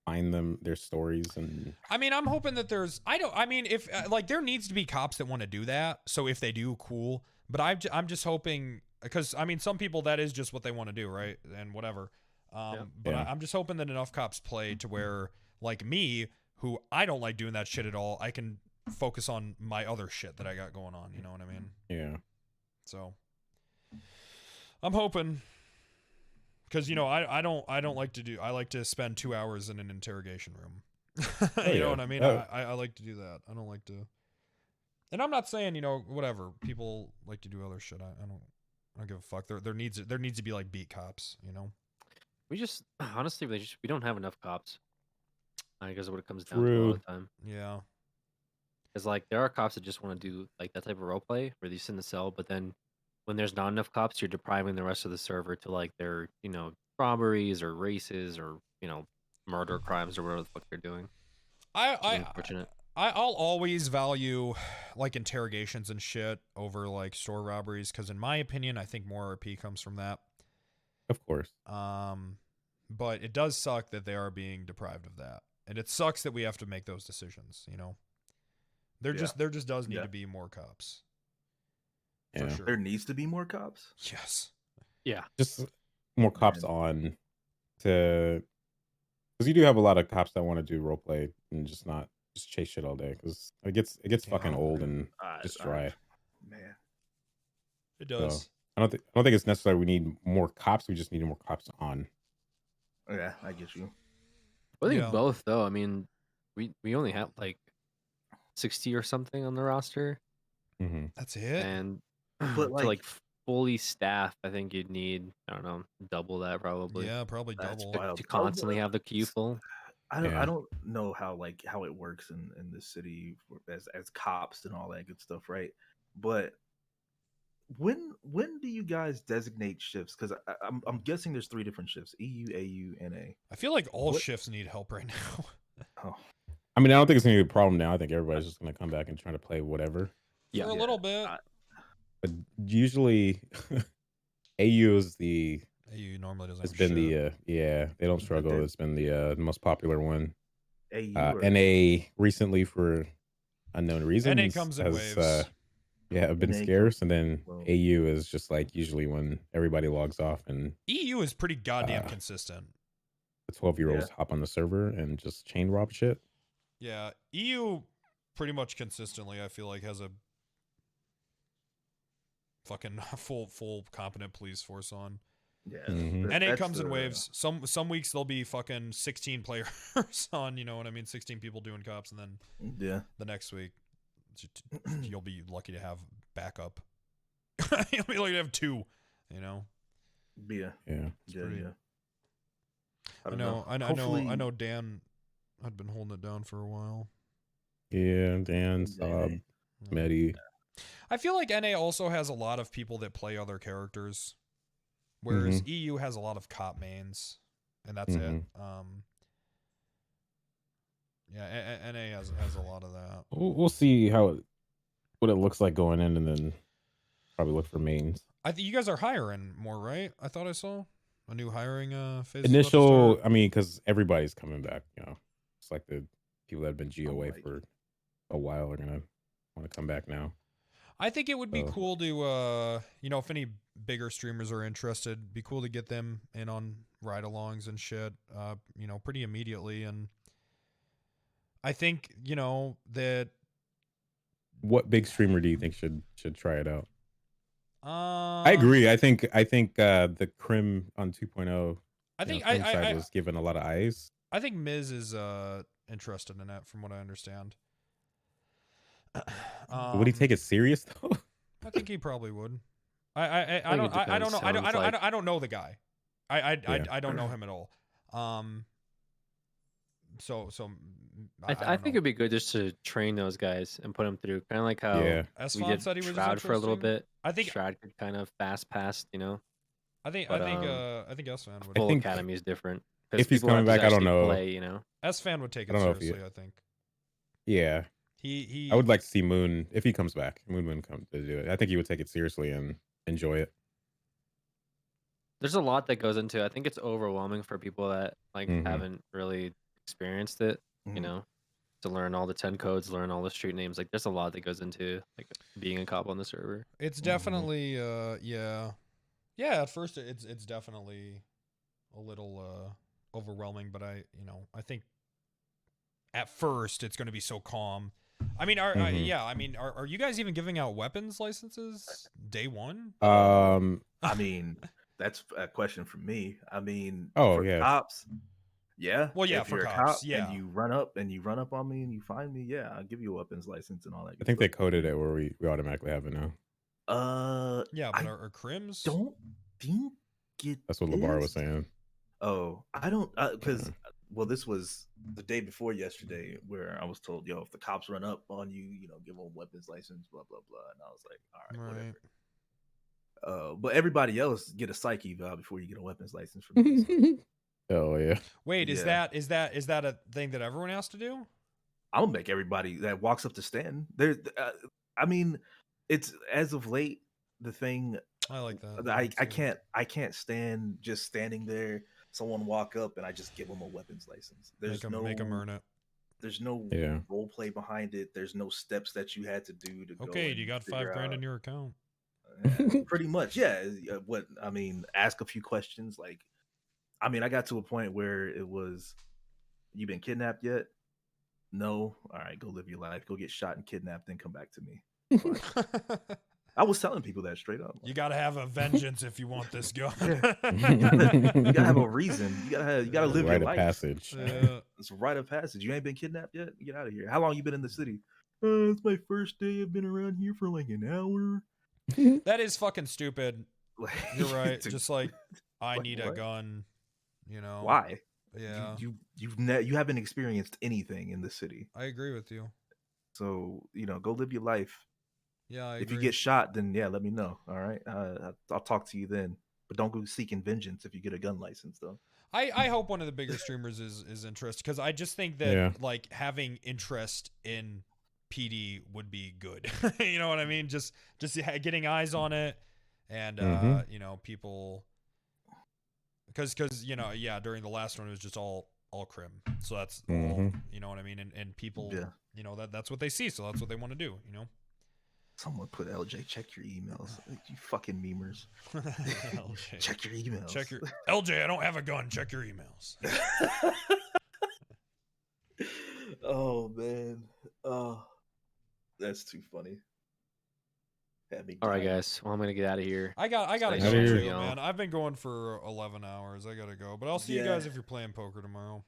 L: find their stories. And
B: I mean, I'm hoping that if like there needs to be cops that want to do that. So if they do, cool. But I'm just hoping because I mean, some people that is just what they want to do, right? And whatever. But I'm just hoping that enough cops play to where like me, who I don't like doing that shit at all, I can focus on my other shit that I got going on. You know what I mean?
L: Yeah.
B: So I'm hoping. Because you know I don't like to do. I like to spend 2 hours in an interrogation room. You know what I mean? I like to do that. I don't like to. And I'm not saying whatever people like to do other shit. I don't give a fuck. There needs to be like beat cops. You know.
H: We just honestly we don't have enough cops. I guess what it comes down to all the time.
B: Yeah.
H: Because like there are cops that just want to do like that type of role play where they sit in the cell, but then when there's not enough cops, you're depriving the rest of the server to like their, robberies or races or, murder crimes or whatever the fuck they're doing. Unfortunate.
B: I'll always value like interrogations and shit over like store robberies because in my opinion, I think more RP comes from that.
L: Of course.
B: But it does suck that they are being deprived of that, and it sucks that we have to make those decisions. There just does need to be more cops.
K: For sure. There needs to be more cops.
B: Yes.
H: Yeah.
L: Just more cops on to, because you do have a lot of cops that want to do role play and just not just chase shit all day because it gets fucking old and just dry.
K: Man.
B: It does.
L: So, I don't think it's necessary. We need more cops. We just need more cops on.
K: Yeah, I get you.
H: I think both though. I mean, we only have like 60 or something on the roster.
B: That's it.
H: And
K: But
H: to
K: like,
H: fully staff, I think you'd need, I don't know, double that probably.
B: Yeah, probably
K: that's
B: double.
K: wild.
H: To constantly have the queue full.
K: I don't know how it works in this city as cops and all that good stuff, right? But when do you guys designate shifts? Because I'm guessing there's 3 different shifts: EU, AU, NA.
B: I feel like all shifts need help right now.
K: Oh.
L: I mean, I don't think it's gonna be a problem now. I think everybody's just gonna come back and try to play whatever.
B: For a little bit.
L: But usually, AU is the
B: AU normally doesn't.
L: It's
B: have
L: been
B: shit.
L: they don't struggle. It's been the most popular one.
K: AU or
L: NA recently for unknown reasons
B: NA comes in
L: has
B: waves.
L: have been
K: NA
L: scarce, and then
K: well.
L: AU is just like usually when everybody logs off and
B: EU is pretty goddamn consistent.
L: the 12-year-olds hop on the server and just chain rob shit.
B: Yeah, EU pretty much consistently, I feel like, has a fucking full competent police force on.
K: Yeah,
B: NA comes in waves. Some weeks there'll be fucking 16 players on, you know what I mean, 16 people doing cops, and then the next week you'll be lucky to have backup. You'll be lucky to have 2, you know.
K: Yeah.
B: I know Dan had been holding it down for a while.
L: Yeah, Dan, Saab, Medi.
B: I feel like NA also has a lot of people that play other characters, whereas EU has a lot of cop mains, and that's it. Yeah, NA has a lot of that.
L: We'll see what it looks like going in, and then probably look for mains.
B: I think you guys are hiring more, right? I thought I saw a new hiring phase.
L: Initial, I mean, because everybody's coming back. You know, it's like the people that have been GOA for a while are gonna want to come back now.
B: I think it would be cool to, you know, if any bigger streamers are interested, be cool to get them in on ride-alongs and shit, you know, pretty immediately. And I think, you know, that.
L: What big streamer do you think should try it out? I agree. I think the Crim on 2.0.
B: I think
L: Crim side was given a lot of eyes.
B: I think Miz is interested in that, from what I understand.
L: Would he take it serious though?
B: I think he probably would. I don't know. I don't know the guy. I don't know him at all. So
H: I think it'd be good just to train those guys and put them through, kind of like how we did
B: said he was
H: Shroud for a little bit.
B: I think
H: Shroud could kind of fast pass, you know.
B: I think S-Fan would.
H: Full academy is different.
L: If he's coming back, I don't know.
H: Play, you know,
B: S-Fan would take it
L: I don't know if
B: seriously. I think.
L: Yeah.
B: He.
L: I would like to see Moon if he comes back. Moon come to do it. I think he would take it seriously and enjoy it.
H: There's a lot that goes into it. I think it's overwhelming for people that haven't really experienced it, you know, to learn all the 10 codes, learn all the street names. Like there's a lot that goes into like being a cop on the server.
B: It's definitely at first it's definitely a little overwhelming, but I think at first it's going to be so calm. I mean, are you guys even giving out weapons licenses day one?
K: I mean, that's a question for me. I mean, for cops, yeah.
B: Well, yeah,
K: if
B: for
K: you're
B: cops,
K: a cop
B: yeah.
K: and you run up on me and you find me, yeah, I'll give you a weapons license and all that.
L: I think they coded it where we automatically have it now.
B: Yeah, but are crims?
K: Don't think it.
L: That's what Labar was saying.
K: Oh, I don't because well, this was the day before yesterday where I was told, yo, if the cops run up on you, you know, give them a weapons license, blah blah blah, and I was like, all right, whatever. But everybody else get a psych eval before you get a weapons license from me. So.
L: Oh yeah.
B: Wait, is that a thing that everyone has to do?
K: I'm gonna make everybody that walks up to stand there. I mean, it's as of late the thing.
B: I like that.
K: I can't stand just standing there. Someone walk up and I just give them a weapons license. There's
B: make them earn it.
K: There's no role play behind it. There's no steps that you had to do to go.
B: Okay, you got $5,000 in your account.
K: Pretty much, yeah. What I mean, ask a few questions. Like, I mean, I got to a point where it was, you been kidnapped yet? No. All right, go live your life. Go get shot and kidnapped, then come back to me. I was telling people that straight up.
B: You gotta have a vengeance if you want this gun.
K: You gotta have a reason. You gotta live your life.
L: Passage.
K: It's a rite of passage. You ain't been kidnapped yet? Get out of here. How long you been in the city? It's my first day. I've been around here for like an hour.
B: That is fucking stupid. You're right.
K: Dude,
B: Just like I
K: like,
B: need a
K: what?
B: gun. You know
K: Why?
B: Yeah.
K: You haven't experienced anything in the city.
B: I agree with you.
K: So go live your life.
B: Yeah, I
K: if you
B: agree.
K: get shot, then yeah, let me know. All right, I'll talk to you then. But don't go seeking vengeance if you get a gun license, though.
B: I hope one of the bigger streamers is interested, because I just think that like having interest in PD would be good. You know what I mean? Just getting eyes on it, and people, because during the last one it was just all crim, so that's all, you know what I mean, and people, that's what they see, so that's what they want to do.
K: Someone put LJ, check your emails. You fucking memers.
B: LJ.
K: Check your emails.
B: Check your LJ. I don't have a gun. Check your emails.
K: Oh man. Oh, that's too funny.
H: All right, guys. Well, I'm gonna get out of here.
B: I gotta
H: Nice
B: go
H: talking to
B: too,
H: y'all.
B: man. I've been going for 11 hours. I gotta go, but I'll see you guys if you're playing poker tomorrow.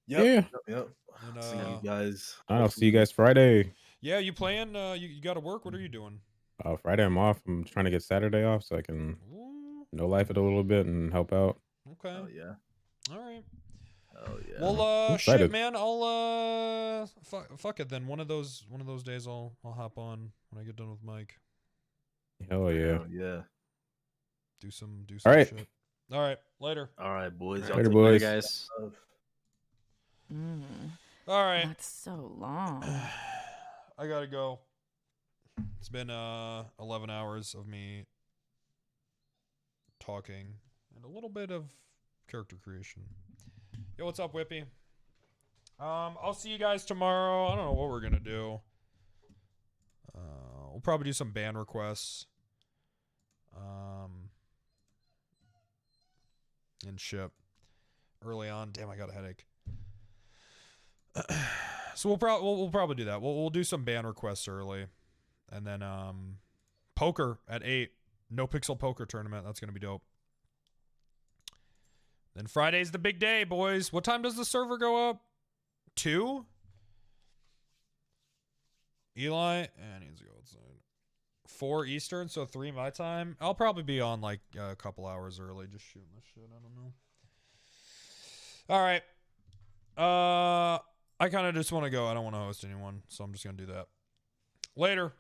K: Yep.
B: And,
K: See you guys.
L: I'll see you guys Friday.
B: Yeah, you playing? You got to work? What are you doing?
L: Friday I'm off. I'm trying to get Saturday off so I can no life it a little bit and help out.
B: Okay.
K: Oh yeah.
B: All right.
K: Oh yeah.
B: Well,
L: I'm
B: shit,
L: excited.
B: man. I'll fuck it then. One of those days I'll hop on when I get done with Mike.
L: Hell yeah.
K: Oh yeah.
B: Do some
L: All right.
B: shit. All right. Later.
K: All right, boys.
L: Later, Later, boys.
H: Guys.
B: All right.
E: That's so long.
B: I gotta go. It's been 11 hours of me talking and a little bit of character creation. Yo, what's up, Whippy? I'll see you guys tomorrow. I don't know what we're gonna do. We'll probably do some band requests. And ship early on. Damn, I got a headache. So we'll probably do that. We'll do some band requests early, and then poker at 8. No pixel poker tournament. That's gonna be dope. Then Friday's the big day, boys. What time does the server go up? 2? Eli, he needs to go outside. 4 Eastern, so 3 my time. I'll probably be on like a couple hours early, just shooting this shit. I don't know. All right. I kind of just want to go. I don't want to host anyone, so I'm just gonna do that. Later.